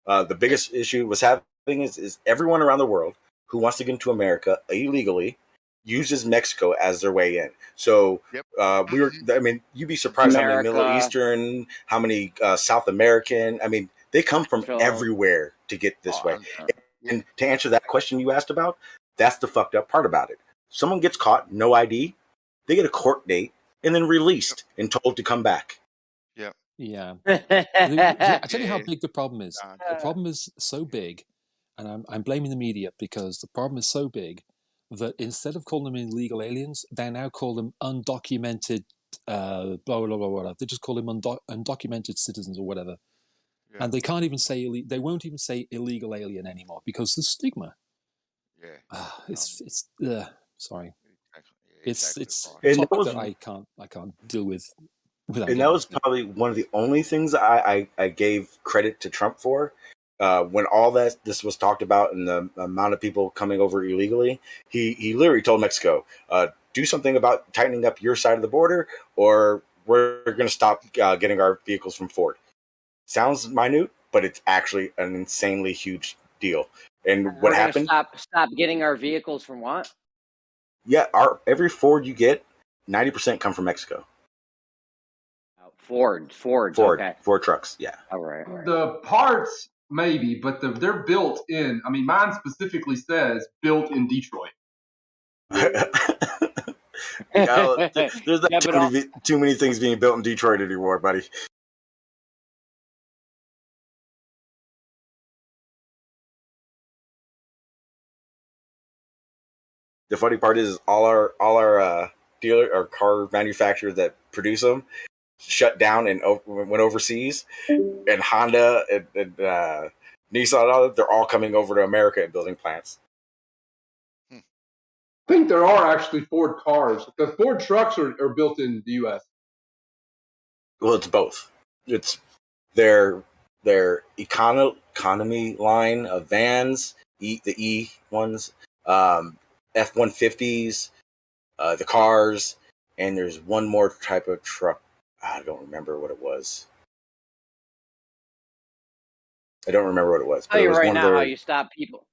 The biggest issue was having is everyone around the world who wants to get into America illegally uses Mexico as their way in. So Yep. we were. I mean, you'd be surprised how many Middle America. Eastern, how many South American. I mean, they come from Central. everywhere to get this way. Yeah. And to answer that question you asked about, that's the fucked up part about it. Someone gets caught, no ID, they get a court date and then released and told to come back. Yep. Yeah. I tell you how Yeah. big the problem is. The problem is so big, and I'm blaming the media because the problem is so big that instead of calling them illegal aliens, they now call them undocumented, blah, blah, blah, blah. They just call them undocumented citizens or whatever. Yeah. And they can't even say, they won't even say illegal alien anymore because the stigma. Yeah. It's sorry. Exactly. It's And a that topic was that I can't deal with without and getting that was upset. probably one of the only things I gave credit to Trump for. When all this was talked about and the amount of people coming over illegally, he literally told Mexico, do something about tightening up your side of the border or we're going to stop getting our vehicles from Ford. Sounds minute, but it's actually an insanely huge deal. And what We're gonna happened? stop getting our vehicles from what? Yeah, every Ford you get, 90% come from Mexico. Ford, okay. Ford trucks, yeah. All right. The parts maybe, but they're built in. I mean, mine specifically says built in Detroit. There's not too many things being built in Detroit anymore, buddy. The funny part is all our dealer or car manufacturers that produce them shut down and went overseas, and Honda and Nissan, they're all coming over to America and building plants. I think there are actually Ford cars. The Ford trucks are built in the U.S. Well, it's both. It's their economy line of vans, the E ones, F-150s, the cars, and there's one more type of truck. I don't remember what it was. But Tell you right now how you stop people.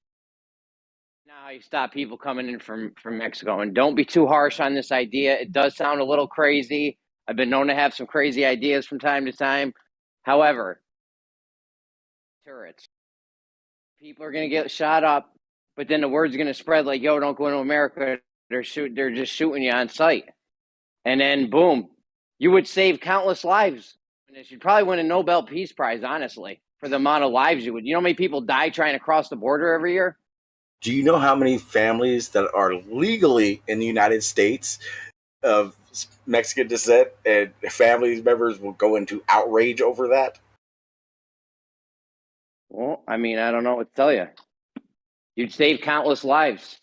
How you stop people coming in from Mexico, and don't be too harsh on this idea. It does sound a little crazy. I've been known to have some crazy ideas from time to time. However, turrets. People are gonna get shot up, but then the word's gonna spread like, "Yo, don't go into America. They're just shooting you on sight," and then boom, you would save countless lives. And you'd probably win a Nobel Peace Prize, honestly, for the amount of lives you would. You know how many people die trying to cross the border every year? Do you know how many families that are legally in the United States of Mexican descent and family members will go into outrage over that? Well, I mean, I don't know what to tell you. You'd save countless lives.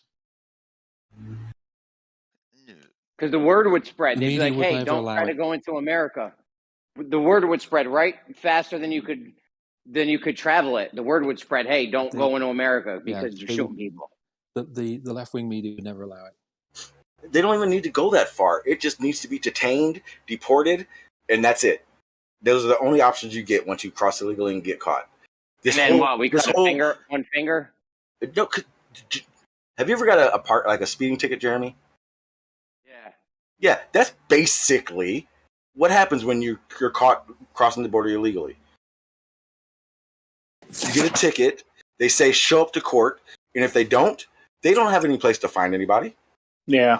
Because the word would spread. The They'd be media like, would hey, never don't allow try to it. go into America. The word would spread right faster than you could then you could travel it. The word would spread. Hey, don't go into America because you're shooting people. The left wing media would never allow it. They don't even need to go that far. It just needs to be detained, deported, and that's it. Those are the only options you get once you cross illegally and get caught. And then what? We cut one finger? No. Have you ever got a speeding ticket, Jeremy? Yeah. Yeah, that's basically what happens when you're caught crossing the border illegally. You get a ticket. They say show up to court, and if they don't have any place to find anybody. Yeah.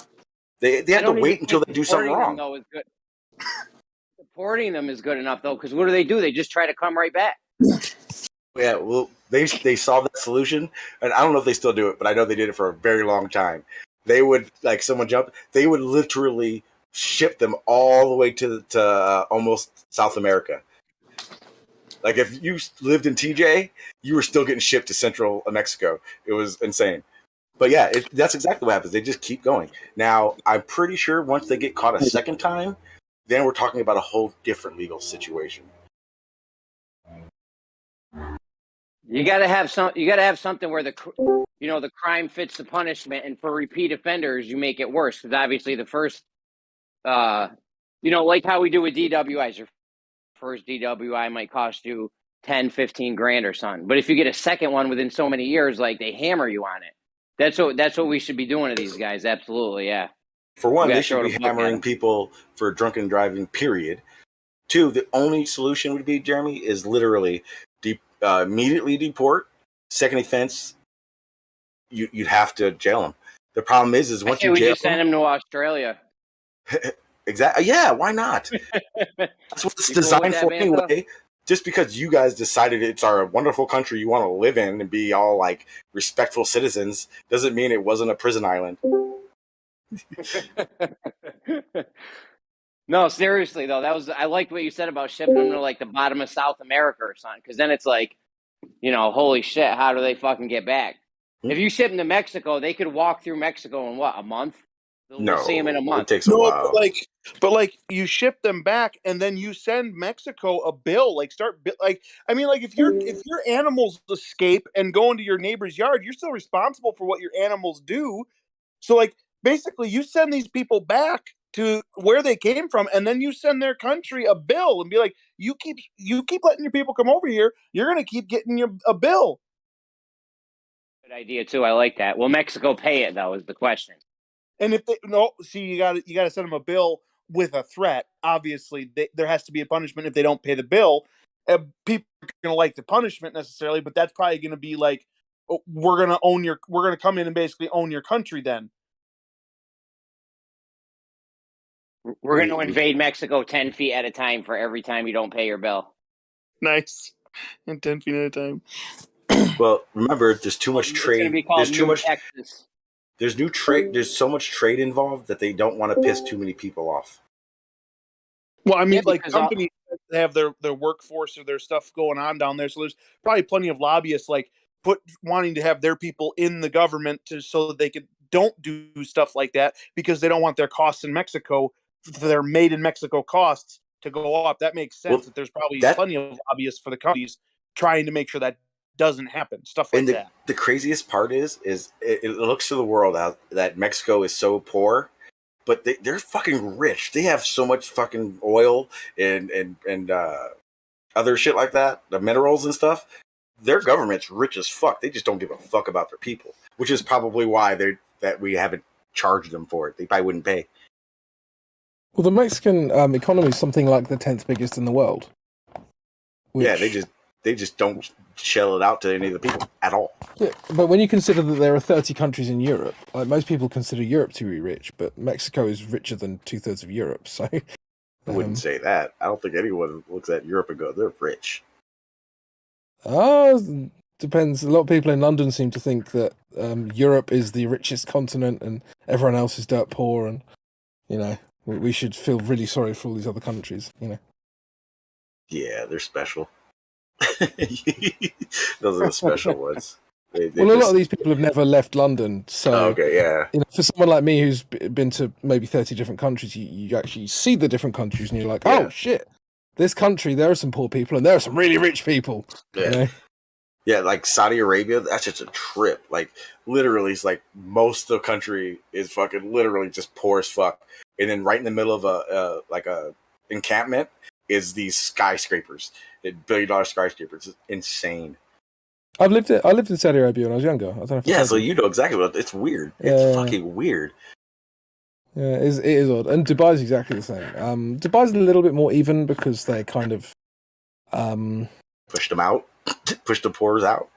They have to wait until they do something wrong. Them, though, is good. Supporting them is good enough, though, because what do? They just try to come right back. Yeah, well, they solved that solution, and I don't know if they still do it, but I know they did it for a very long time. They would, like, someone jumped, they would literally ship them all the way to almost South America. Like, if you lived in TJ, you were still getting shipped to Central Mexico. It was insane. But yeah, that's exactly what happens. They just keep going. Now, I'm pretty sure once they get caught a second time, then we're talking about a whole different legal situation. You got to have something where the crime fits the punishment, and for repeat offenders, you make it worse. Because obviously, the first, like how we do with DWIs, your first DWI might cost you 10, 15 grand or something. But if you get a second one within so many years, like, they hammer you on it. That's what we should be doing to these guys. Absolutely, yeah. For one, they should be hammering people for drunken driving, period. Two, the only solution would be, Jeremy, is literally immediately deport. Second offense, you'd have to jail them. The problem is once you jail just send them to Australia. Exactly. Yeah, why not? That's what it's designed for anyway. Just because you guys decided it's our wonderful country you want to live in and be all like respectful citizens doesn't mean it wasn't a prison island. No, seriously though, I liked what you said about shipping them to like the bottom of South America or something, because then it's like, holy shit, how do they fucking get back? If you ship them to Mexico, they could walk through Mexico in what, a month? We'll see them in a month. It takes a while. But you ship them back and then you send Mexico a bill. Like if your animals escape and go into your neighbor's yard, you're still responsible for what your animals do. So basically you send these people back to where they came from, and then you send their country a bill and be like, you keep letting your people come over here, you're gonna keep getting a bill. Good idea too. I like that. Will Mexico pay it though? Is the question. And if you got to send them a bill with a threat. Obviously, there has to be a punishment if they don't pay the bill. People are going to like the punishment necessarily, but that's probably going to be like, we're going to come in and basically own your country. Then we're going to invade Mexico 10 feet at a time for every time you don't pay your bill. Nice, and 10 feet at a time. Well, remember, there's too much trade. There's too much. Texas. There's new trade. There's so much trade involved that they don't want to piss too many people off. Well, I mean, companies have their workforce or their stuff going on down there, so there's probably plenty of lobbyists wanting to have their people in the government so that they don't do stuff like that because they don't want their costs in Mexico, their made in Mexico costs to go up. That makes sense. That there's probably plenty of lobbyists for the companies trying to make sure that doesn't happen. Stuff like that. The craziest part is it looks to the world out that Mexico is so poor, but they're fucking rich. They have so much fucking oil and other shit like that, the minerals and stuff. Their government's rich as fuck. They just don't give a fuck about their people, which is probably why we haven't charged them for it. They probably wouldn't pay. Well, the Mexican economy is something like the 10th biggest in the world. Yeah, they just don't shell it out to any of the people at all. Yeah, but when you consider that there are 30 countries in Europe, most people consider Europe to be rich, but Mexico is richer than 2/3 of Europe. So I wouldn't say that. I don't think anyone looks at Europe and go, they're rich. Depends. A lot of people in London seem to think that Europe is the richest continent and everyone else is dirt poor, and we should feel really sorry for all these other countries. Yeah, they're special. Those are the special ones. A lot of these people have never left London, so okay, yeah. For someone like me who's been to maybe 30 different countries, you actually see the different countries, and you're like, oh shit, this country, there are some poor people and there are some really rich people. Yeah. You know? Yeah, like Saudi Arabia, that's just a trip. Like literally, it's like most of the country is fucking literally just poor as fuck, and then right in the middle of a encampment is these skyscrapers, $1 billion skyscrapers. It's insane. I lived in Saudi Arabia when I was younger. I don't know if I Yeah, told so you. you know exactly what it's weird. It's fucking weird. Yeah, it is odd, and Dubai's exactly the same. Dubai's a little bit more even because they kind of pushed them out, pushed the poors out.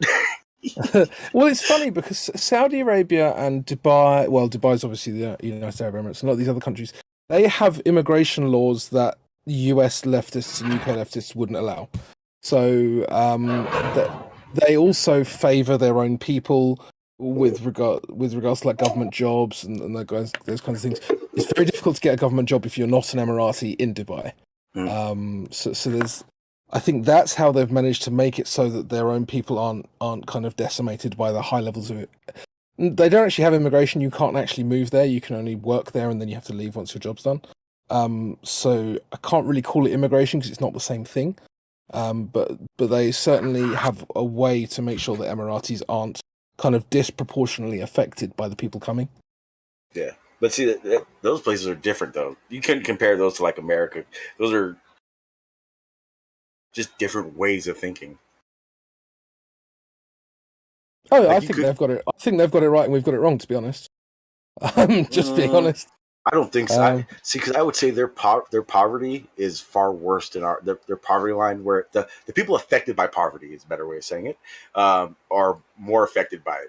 Well, it's funny because Saudi Arabia and Dubai, well, Dubai's obviously the United Arab Emirates, and a lot of these other countries, they have immigration laws that US leftists and UK leftists wouldn't allow. So they also favour their own people with regards to like government jobs and those kinds of things. It's very difficult to get a government job if you're not an Emirati in Dubai. So there's, I think that's how they've managed to make it so that their own people aren't kind of decimated by the high levels of it. They don't actually have immigration. You can't actually move there. You can only work there, and then you have to leave once your job's done. So I can't really call it immigration because it's not the same thing. But they certainly have a way to make sure that Emiratis aren't kind of disproportionately affected by the people coming. Yeah, but see, those places are different though. You couldn't compare those to like America. Those are just different ways of thinking. Oh, Like, I think they've got it. I think they've got it right, and we've got it wrong. To be honest, just being honest. I don't think so. Because I would say their poverty is far worse than their poverty line. Where the people affected by poverty is a better way of saying it, are more affected by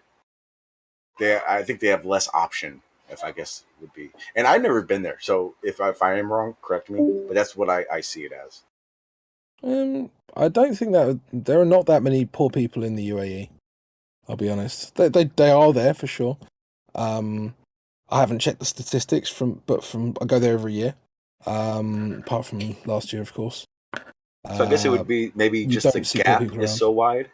it. I think they have less option. If I guess would be, and I've never been there, so if I am wrong, correct me. But that's what I see it as. I don't think that there are not that many poor people in the UAE. I'll be honest. They are there for sure. I haven't checked the statistics but I go there every year. Apart from last year, of course. So I guess it would be maybe just the gap is so wide.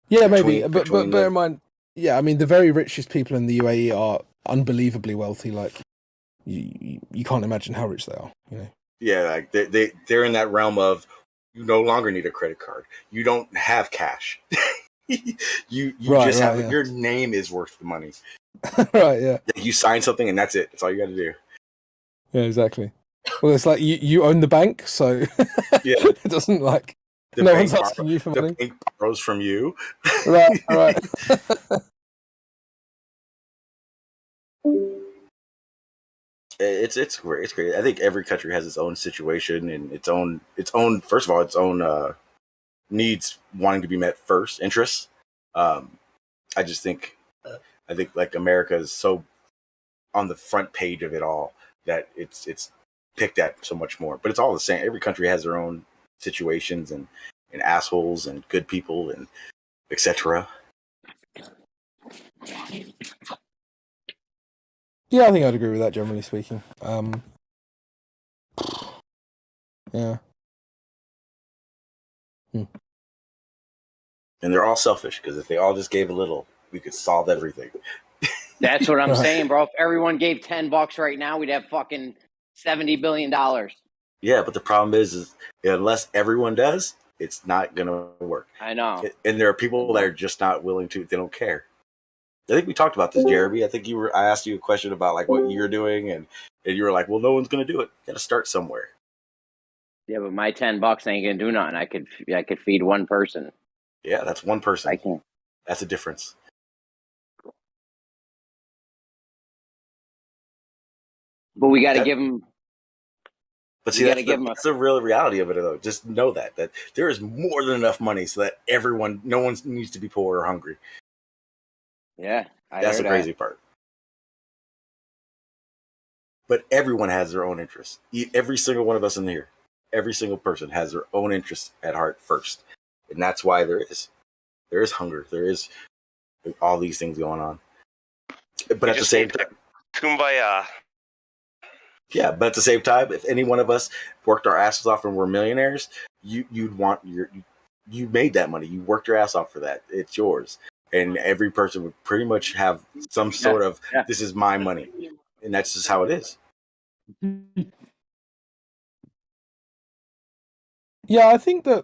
Yeah, maybe. But bear in mind, yeah, I mean the very richest people in the UAE are unbelievably wealthy. Like you can't imagine how rich they are. You know. Yeah, like they're in that realm of you no longer need a credit card. You don't have cash. you just have your name is worth the money. Right, yeah. You sign something and that's it. That's all you got to do. Yeah, exactly. Well, it's like you own the bank, so yeah, it doesn't like no one's asking you for money. The bank borrows from you. Right. It's great. It's great. I think every country has its own situation and its own first of all its own needs wanting to be met first, interests. I think like America is so on the front page of it all that it's picked at so much more. But it's all the same. Every country has their own situations and assholes and good people and etc. Yeah, I think I'd agree with that, generally speaking. Yeah. And they're all selfish because if they all just gave a little, we could solve everything. That's what I'm saying, bro. If everyone gave $10 right now, we'd have fucking $70 billion. Yeah, but the problem is unless everyone does, it's not gonna work. I know. And there are people that are just not willing to. They don't care. I think we talked about this, Jeremy. I think I asked you a question about like what you're doing, and you were like, "Well, no one's gonna do it. Got to start somewhere." Yeah, but my $10 ain't gonna do nothing. I could feed one person. Yeah, that's one person. I can't. That's a difference. But we got to give them. But see, that's the real reality of it, though. Just know that there is more than enough money so that no one needs to be poor or hungry. Yeah, that's the crazy part. But everyone has their own interests. Every single one of us in here, every single person has their own interests at heart first, and that's why there is hunger, there is all these things going on. But at the same time, kumbaya. Yeah, but at the same time, if any one of us worked our asses off and were millionaires, you made that money. You worked your ass off for that. It's yours. And every person would pretty much have some sort of, this is my money. And that's just how it is. Yeah, I think that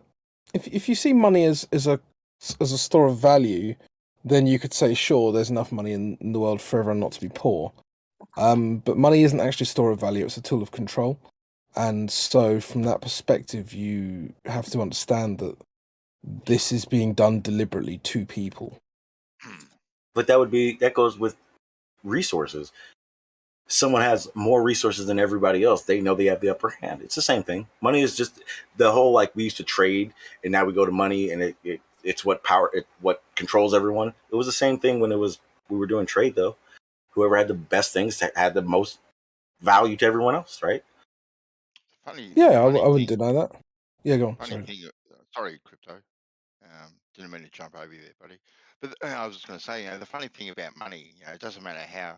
if you see money as a store of value, then you could say, sure, there's enough money in the world for everyone not to be poor. But money isn't actually a store of value; it's a tool of control. And so, from that perspective, you have to understand that this is being done deliberately to people. But that goes with resources. Someone has more resources than everybody else. They know they have the upper hand. It's the same thing. Money is just the whole, like, we used to trade and now we go to money, and it's what what controls everyone. It was the same thing when we were doing trade, though. Whoever had the best things had the most value to everyone else, right? Funny. Yeah, I Funny wouldn't thing. deny that. Yeah, go on. Funny Sorry. thing. Sorry, Crypto. Didn't mean to jump over you there, buddy. But I was just going to say, the funny thing about money, it doesn't matter how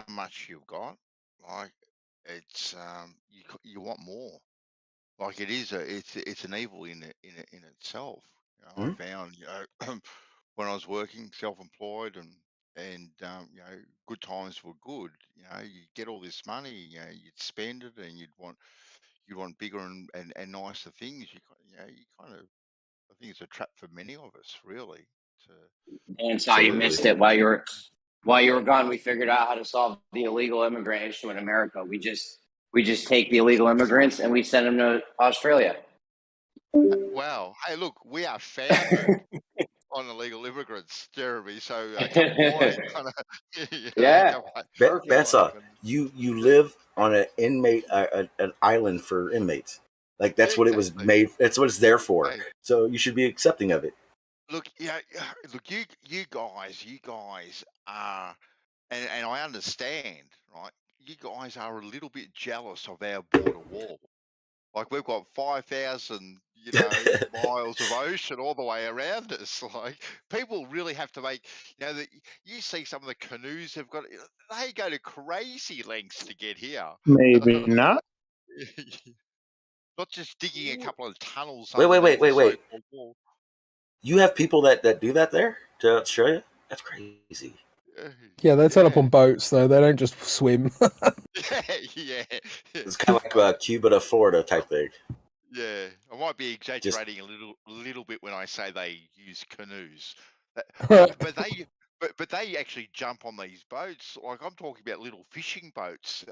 much you've got. Like, it's you want more. Like, it's an evil in itself. I found, when I was working self-employed and good times were good. You get all this money, you'd spend it, and you'd want bigger and nicer things. You kind of, I think it's a trap for many of us, really. And so you missed it while you were gone. We figured out how to solve the illegal immigrant issue in America. We just take the illegal immigrants and we send them to Australia. Wow. Hey, look, we are founded on illegal immigrants, Jeremy. So come on, Yeah. Betsa, you live on an inmate, an island for inmates. Like, that's what it was made. That's what it's there for. Hey. So you should be accepting of it. Look, look, you guys are, and I understand, right? You guys are a little bit jealous of our border wall. Like, we've got 5,000, miles of ocean all the way around us. Like, people really have to make, you see some of the canoes they've got, they go to crazy lengths to get here. Maybe not. Not just digging a couple of tunnels. Wait. underneath the so-called wall. You have people that do that there to Australia? That's crazy. Yeah, they turn up on boats, though. They don't just swim. Yeah. It's kind of like Cuba to Florida type thing. Yeah, I might be exaggerating a little bit when I say they use canoes, but they actually jump on these boats. Like, I'm talking about little fishing boats,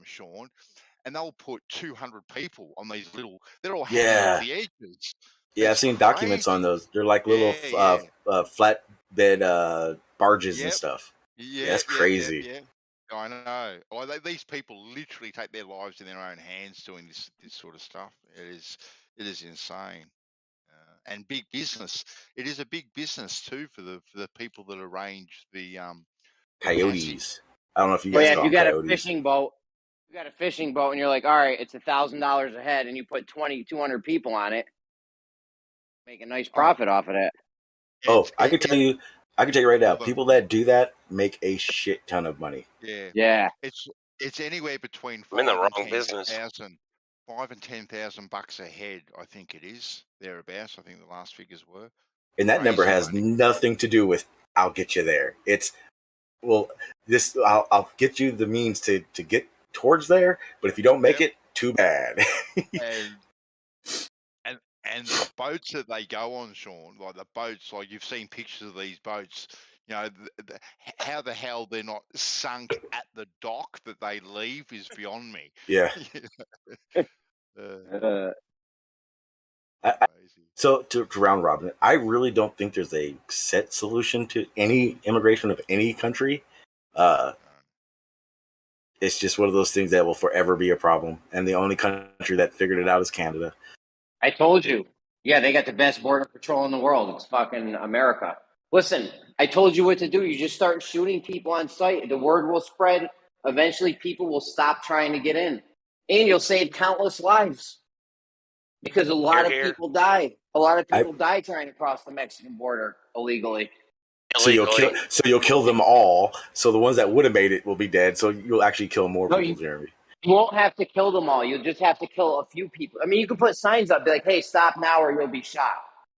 Sean, and they'll put 200 people on these little. They're all hanging off the edges. Yeah, I've seen documents on those. They're like little flatbed barges and stuff. Yeah, that's crazy. Yeah. I know. These people literally take their lives in their own hands doing this sort of stuff. It is insane, and big business. It is a big business too for the people that arrange the coyotes. I don't know if you guys. If you got a fishing boat, and you're like, all right, it's $1,000 a head, and you put 200 people on it, make a nice profit off of that. I can tell you right now, people that do that make a shit ton of money. Yeah. It's anywhere between I'm in the wrong 5 and 10,000 bucks a head. I think it is thereabouts. I think the last figures were. And that number has nothing to do with I'll get you there. It's I'll get you the means to get towards there, but if you don't make it, too bad. And the boats that they go on, Sean, like the boats, like you've seen pictures of these boats, how the hell they're not sunk at the dock that they leave is beyond me. Yeah. So to round robin, I really don't think there's a set solution to any immigration of any country. It's just one of those things that will forever be a problem, and the only country that figured it out is Canada. I told you. Yeah, they got the best border patrol in the world. It's fucking America. Listen, I told you what to do. You just start shooting people on sight. The word will spread. Eventually, people will stop trying to get in. And you'll save countless lives. Because a lot of people die. A lot of people die trying to cross the Mexican border illegally. So you'll kill them all. So the ones that would have made it will be dead. So you'll actually kill more people, Jeremy. You won't have to kill them all. You'll just have to kill a few people. I mean, you can put signs up, be like, hey, stop now or you'll be shot.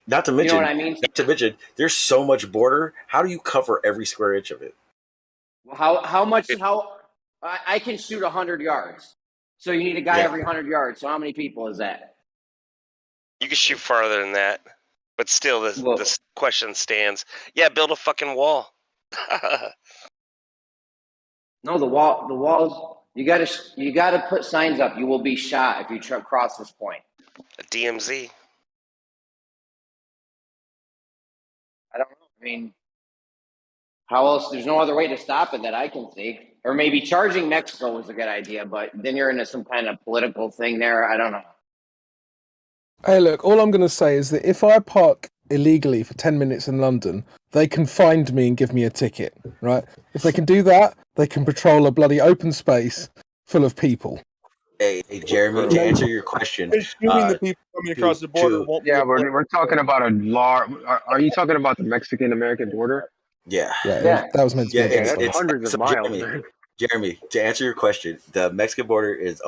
Not to mention, you know what I mean? Not to mention, there's so much border. How do you cover every square inch of it? How much? I can shoot 100 yards. So you need a guy every 100 yards. So how many people is that? You can shoot farther than that, but still, the question stands. Yeah, build a fucking wall. No, the walls. You gotta put signs up. You will be shot if you cross this point. A DMZ. I don't know. I mean, how else? There's no other way to stop it that I can see. Or maybe charging Mexico was a good idea, but then you're into some kind of political thing there. I don't know. Hey, look, all I'm going to say is that if I park illegally for 10 minutes in London, they can find me and give me a ticket, right? If they can do that, they can patrol a bloody open space full of people. Hey, Jeremy, to answer your question, Assuming the people coming across the border won't be. Yeah, we're talking about a large. Are you talking about the Mexican-American border? Yeah. That was meant to be. That's hundreds of miles. Jeremy, to answer your question, the Mexican border is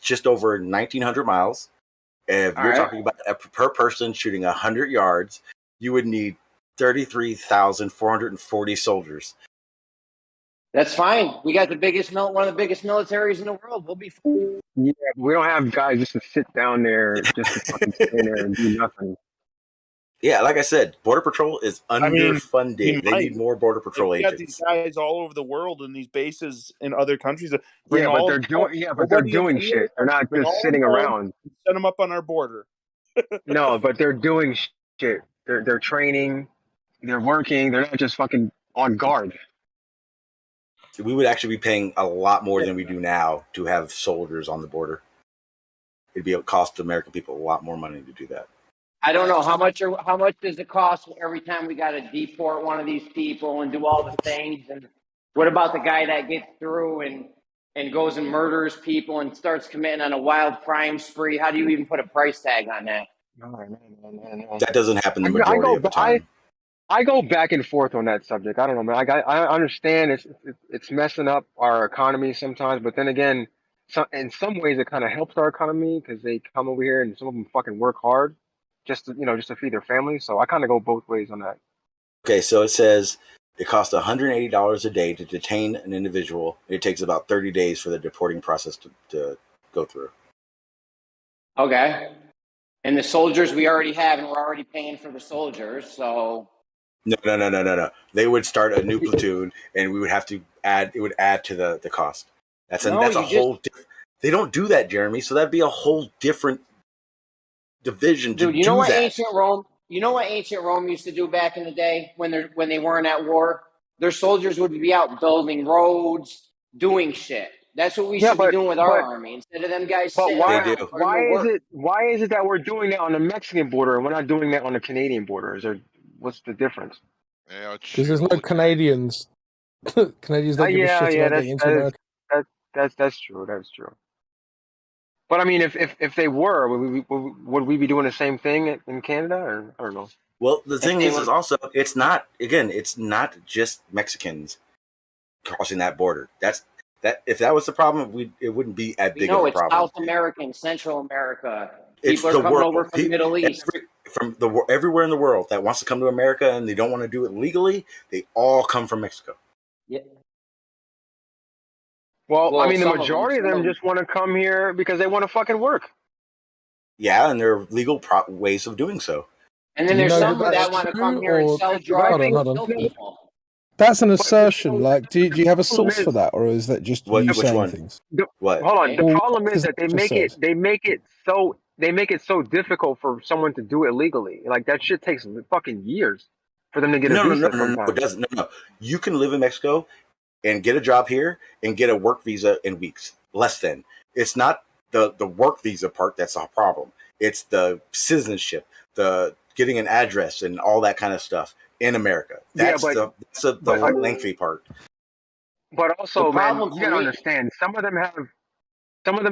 just over 1,900 miles. If you're talking about per person shooting 100 yards, you would need 33,440 soldiers. That's fine. We got one of the biggest militaries in the world. We'll be fine. Yeah, we don't have guys just to sit down there, just to fucking stand there and do nothing. Yeah, like I said, Border Patrol is underfunded. They need more Border Patrol agents. agents. These guys all over the world in these bases in other countries. But they're doing shit. They're not just sitting around. Set them up on our border. No, but they're doing shit. They're training. They're working. They're not just fucking on guard. We would actually be paying a lot more than we do now to have soldiers on the border. It'd cost American people a lot more money to do that. I don't know how much does it cost every time we got to deport one of these people and do all the things. And what about the guy that gets through and goes and murders people and starts committing on a wild crime spree? How do you even put a price tag on that? No. That doesn't happen the majority of the time. I go back and forth on that subject. I don't know, man. I understand it's messing up our economy sometimes, but then again, in some ways it kind of helps our economy because they come over here and some of them fucking work hard just to feed their families. So I kind of go both ways on that. Okay, so it says it costs $180 a day to detain an individual. It takes about 30 days for the deporting process to go through. Okay. And the soldiers we already have, and we're already paying for the soldiers, so... No. They would start a new platoon, and we would have to add. It would add to the cost. That's a whole. They don't do that, Jeremy. So that'd be a whole different division to do what ancient Rome? You know what ancient Rome used to do back in the day when they weren't at war? Their soldiers would be out building roads, doing shit. That's what we should be doing with our army instead of them guys. But why is it that we're doing that on the Mexican border and we're not doing that on the Canadian border? What's the difference? Because there's no Canadians. Canadians don't give a shit about getting into America. That's true. That's true. But I mean, if they were, would we be doing the same thing in Canada? Or I don't know. Well, the thing is also it's not just Mexicans crossing that border. If that was the problem, it wouldn't be as big of a problem. No, it's South American, Central America. People are coming over from the Middle East. Everywhere in the world that wants to come to America and they don't want to do it legally, they all come from Mexico. Yeah. Well, I mean, the majority of them just want to come here because they want to fucking work. Yeah, and there are legal ways of doing so. And then there's some that want to come here and sell drugs and kill people. That's an assertion. Like, do you have a source for that, or is that just you saying things? What? Hold on. The problem is that they make it so difficult for someone to do it legally. Like that shit takes fucking years for them to get a visa. No, it doesn't. No. You can live in Mexico and get a job here and get a work visa in weeks. Less than. It's not the work visa part that's a problem. It's the citizenship, the getting an address and all that kind of stuff in America. That's the lengthy part. But also, man, you gotta understand, some of them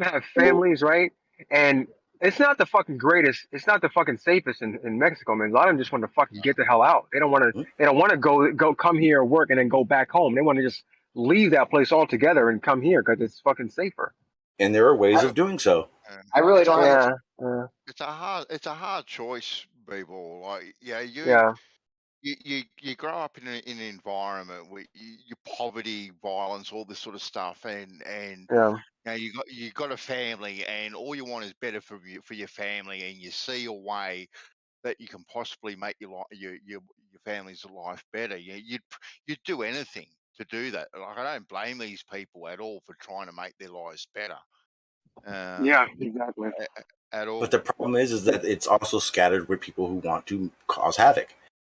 have families, right? And it's not the fucking greatest. It's not the fucking safest in Mexico, man. A lot of them just want to fucking get the hell out. They don't want to. They don't want to go come here, work, and then go back home. They want to just leave that place altogether and come here because it's fucking safer. And there are ways of doing so. I really don't. Yeah. It's a hard choice, people. Like, you grow up in an environment where you poverty, violence, all this sort of stuff, and Yeah. you know you got a family, and all you want is better for your family, and you see a way that you can possibly make your family's life better. You'd do anything to do that. Like, I don't blame these people at all for trying to make their lives better. Yeah, exactly. At all. But the problem is that it's also scattered with people who want to cause havoc.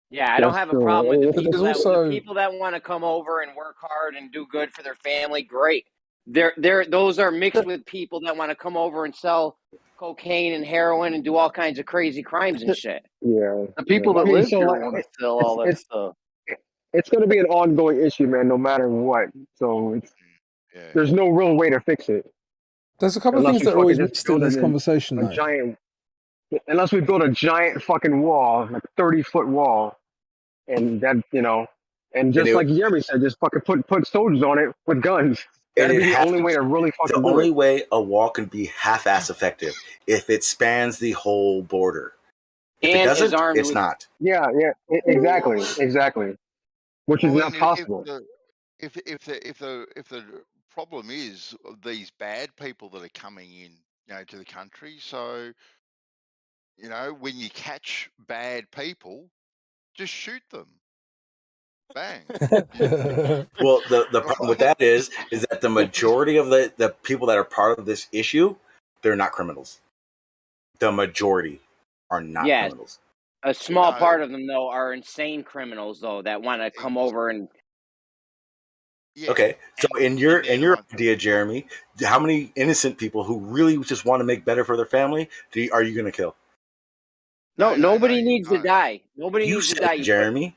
Yeah, I don't That's have a true. problem with the But people there's that also- the people that want to come over and work hard and do good for their family. Great. Those are mixed with people that want to come over and sell cocaine and heroin and do all kinds of crazy crimes and shit. Yeah. The people yeah. that I mean, live so here like, want to sell all that stuff. it's going to be an ongoing issue, man, no matter what. So there's no real way to fix it. There's a couple of Unless things we that are always fucking just mixed in build this a conversation, though. giant, unless we build a giant fucking wall, like 30-foot wall, and that, and just like Jeremy said, just fucking put soldiers on it with guns. That'd be the only way to really fucking The do only it. way a wall can be half-ass effective if it spans the whole border. If it And is doesn't, armed it's with not. Yeah, exactly. Which is Well, not then possible. if the problem is these bad people that are coming in, to the country, so when you catch bad people, just shoot them. Bang. Well, the problem with that is that the majority of the people that are part of this issue, they're not criminals. The majority are not criminals. A small part of them, though, are insane criminals, though, that want to come over and. Okay, so in your idea, Jeremy, how many innocent people who really just want to make better for their family are you going to kill? No, nobody needs to die. Nobody You needs to said die. it, Jeremy.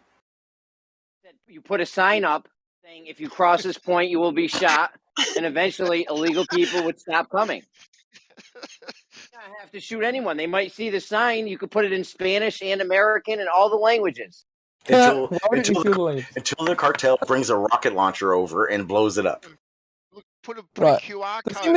You put a sign up saying if you cross this point, you will be shot, and eventually illegal people would stop coming. You don't have to shoot anyone. They might see the sign. You could put it in Spanish and American and all the languages. Until the cartel brings a rocket launcher over and blows it up. Right. The thing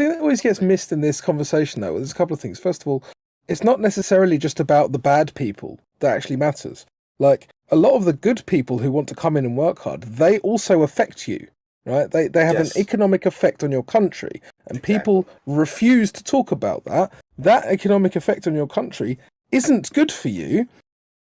that always gets missed in this conversation, though, there's a couple of things. First of all, it's not necessarily just about the bad people that actually matters. Like, a lot of the good people who want to come in and work hard, they also affect you, right? They have an economic effect on your country, and people refuse to talk about that. That economic effect on your country isn't good for you.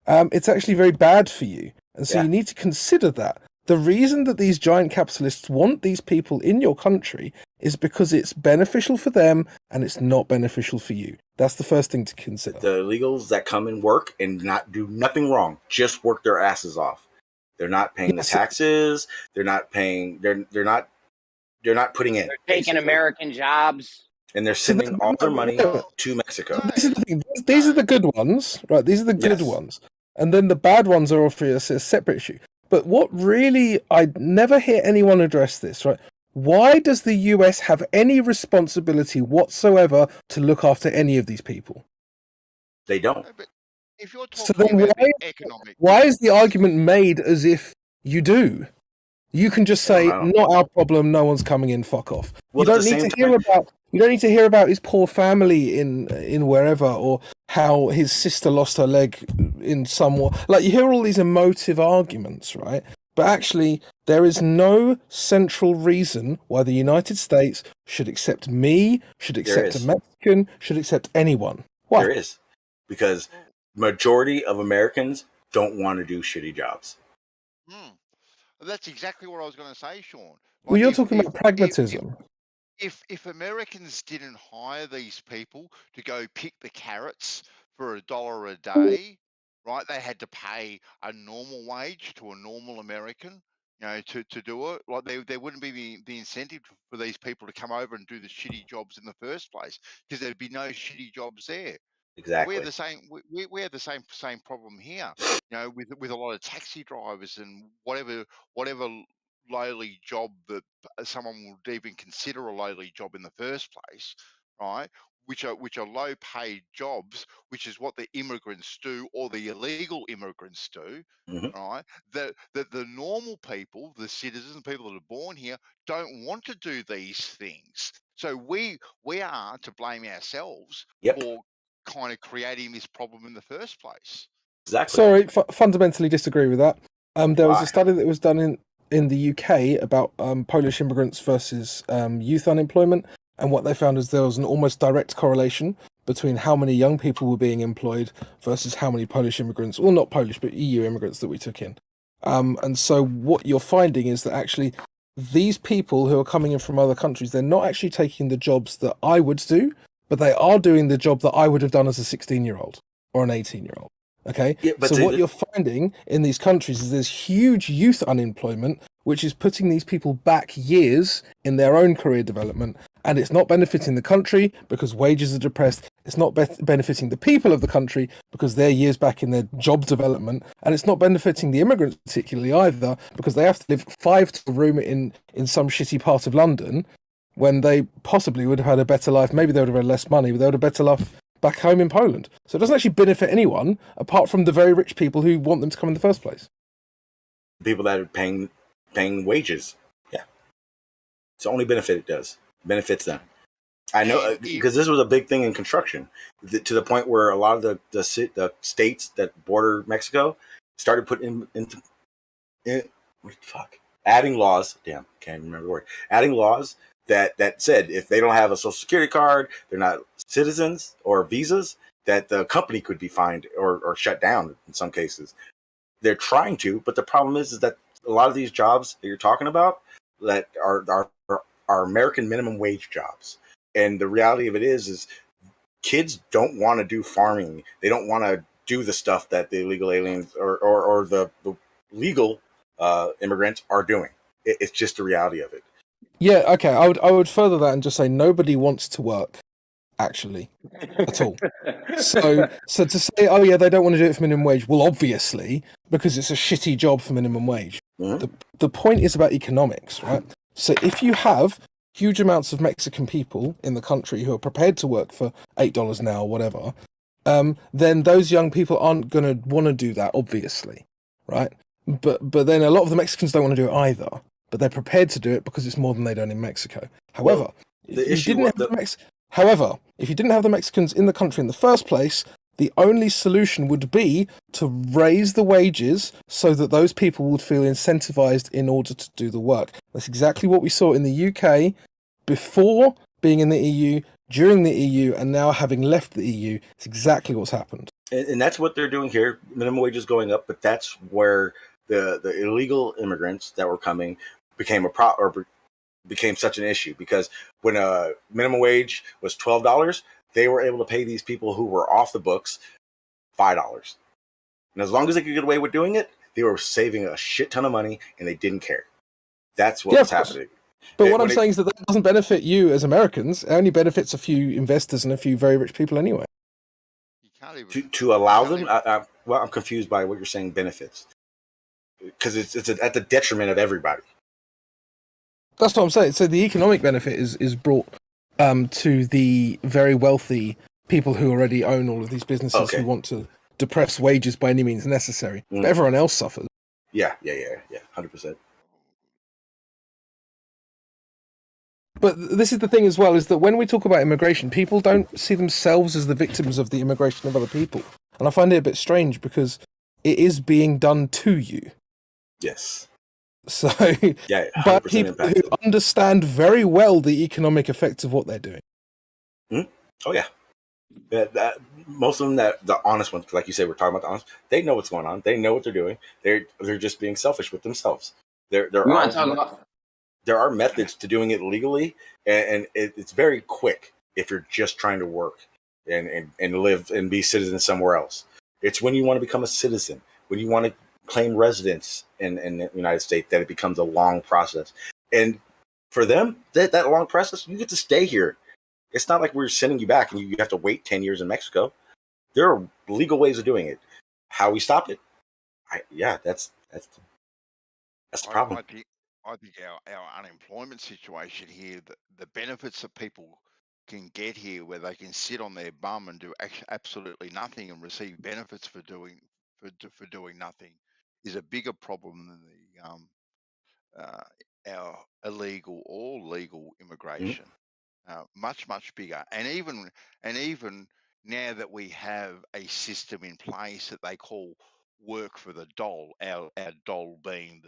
It's actually very bad for you. And so you need to consider that. The reason that these giant capitalists want these people in your country is because it's beneficial for them and it's not beneficial for you. That's the first thing to consider. The illegals that come and work and not do nothing wrong, just work their asses off. They're not paying the taxes. They're not paying. They're not putting in. They're taking American jobs. And they're sending all their money to Mexico. This is the thing. These are the good ones, right? These are the good ones. And then the bad ones are obviously a separate issue. But what really, I never hear anyone address this, right? Why does the US have any responsibility whatsoever to look after any of these people? They don't. If you're So then why is the argument made as if you do? You can just say, not our problem, no one's coming in, fuck off. Well, You don't need to hear about his poor family in wherever, or how his sister lost her leg in some war. Like, you hear all these emotive arguments, right? But actually, there is no central reason why the United States should accept me, should accept a Mexican, should accept anyone. Why? There is. Because majority of Americans don't want to do shitty jobs. That's exactly what I was going to say, Sean. Well, you're talking about pragmatism. If Americans didn't hire these people to go pick the carrots for $1 a day, right? They had to pay a normal wage to a normal American, to do it. Like, there wouldn't be the incentive for these people to come over and do the shitty jobs in the first place, because there'd be no shitty jobs there. Exactly. We have the same. We have the same problem here. With a lot of taxi drivers and whatever lowly job that someone would even consider a lowly job in the first place, right? Which are low paid jobs, which is what the immigrants do, or the illegal immigrants do, right? That the normal people, the citizens, people that are born here, don't want to do these things. So we are to blame ourselves for kind of creating this problem in the first place. Exactly. Sorry, fundamentally disagree with that. There was a study that was done in the UK about Polish immigrants versus youth unemployment, and what they found is there was an almost direct correlation between how many young people were being employed versus how many Polish immigrants, well, not Polish, but EU immigrants that we took in. And so what you're finding is that actually these people who are coming in from other countries, they're not actually taking the jobs that I would do, but they are doing the job that I would have done as a 16-year-old or an 18-year-old. Okay, so what you're finding in these countries is there's huge youth unemployment, which is putting these people back years in their own career development, and it's not benefiting the country because wages are depressed. It's not benefiting the people of the country because they're years back in their job development, and it's not benefiting the immigrants particularly either because they have to live 5 to a room in some shitty part of London when they possibly would have had a better life. Maybe they would have had less money, but they would have better life back home in Poland. So it doesn't actually benefit anyone apart from the very rich people who want them to come in the first place. People that are paying wages. Yeah. It's the only benefit it does. Benefits them. I know, because this was a big thing in construction, to the point where a lot of the states that border Mexico started putting adding laws. Damn, can't remember the word. Adding laws that said if they don't have a social security card, they're not citizens or visas, that the company could be fined or shut down in some cases. They're trying to, but the problem is that a lot of these jobs that you're talking about that are American minimum wage jobs. And the reality of it is kids don't want to do farming. They don't want to do the stuff that the illegal aliens or the legal immigrants are doing. It's just the reality of it. Yeah, okay. I would further that and just say nobody wants to work, actually, at all. So to say, oh yeah, they don't want to do it for minimum wage. Well, obviously, because it's a shitty job for minimum wage. Mm-hmm. The point is about economics, right? So if you have huge amounts of Mexican people in the country who are prepared to work for $8 an hour, whatever, then those young people aren't going to want to do that, obviously, right? But then a lot of the Mexicans don't want to do it either, but they're prepared to do it because it's more than they'd earn in Mexico. However, if you didn't have the Mexicans in the country in the first place, the only solution would be to raise the wages so that those people would feel incentivized in order to do the work. That's exactly what we saw in the UK before being in the EU, during the EU, and now having left the EU. It's exactly what's happened. And that's what they're doing here. Minimum wage is going up, but that's where the illegal immigrants that were coming became became such an issue, because when a minimum wage was $12, they were able to pay these people who were off the books $5. And as long as they could get away with doing it, they were saving a shit ton of money, and they didn't care. That's what was happening. But what I'm saying is that doesn't benefit you as Americans. It only benefits a few investors and a few very rich people anyway. To allow them, well, I'm confused by what you're saying benefits, because it's at the detriment of everybody. That's what I'm saying. So the economic benefit is brought to the very wealthy people who already own all of these businesses who want to depress wages by any means necessary. But everyone else suffers. Yeah, 100%. But this is the thing as well, is that when we talk about immigration, people don't see themselves as the victims of the immigration of other people. And I find it a bit strange because it is being done to you. Yes. So, yeah, by people who understand very well the economic effects of what they're doing. Oh, yeah. Most of them, the honest ones, like you said, we're talking about the honest, they know what's going on. They know what they're doing. They're just being selfish with themselves. There are methods to doing it legally, and it's very quick if you're just trying to work and live and be citizen somewhere else. It's when you want to become a citizen, when you want to claim residence in the United States, that it becomes a long process. And for them, that long process, you get to stay here. It's not like we're sending you back and you have to wait 10 years in Mexico. There are legal ways of doing it. How we stop it? That's the problem. I think our unemployment situation here, the benefits that people can get here, where they can sit on their bum and do absolutely nothing and receive benefits for doing nothing, is a bigger problem than our illegal or legal immigration. Much bigger, and even now that we have a system in place that they call work for the dole, our dole being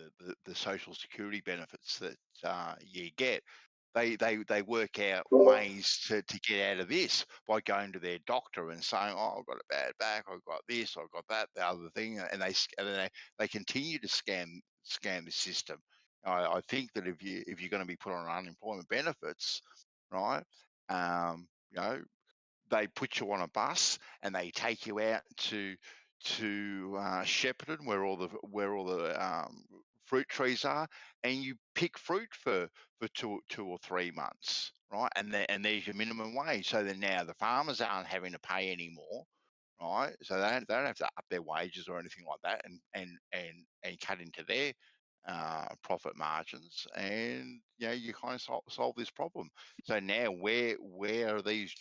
the social security benefits that you get, they work out ways to get out of this by going to their doctor and saying, oh, I've got a bad back, I've got this, I've got that, the other thing, and they continue to scam the system. I think that if you're going to be put on unemployment benefits, right, you know, they put you on a bus and they take you out to Shepparton, where all the fruit trees are, and you pick fruit for 2 or 3 months, right? And there's your minimum wage. So then now the farmers aren't having to pay anymore, right? So they don't have to up their wages or anything like that, and cut into their profit margins, and you know, you kind of solve this problem. So now where are these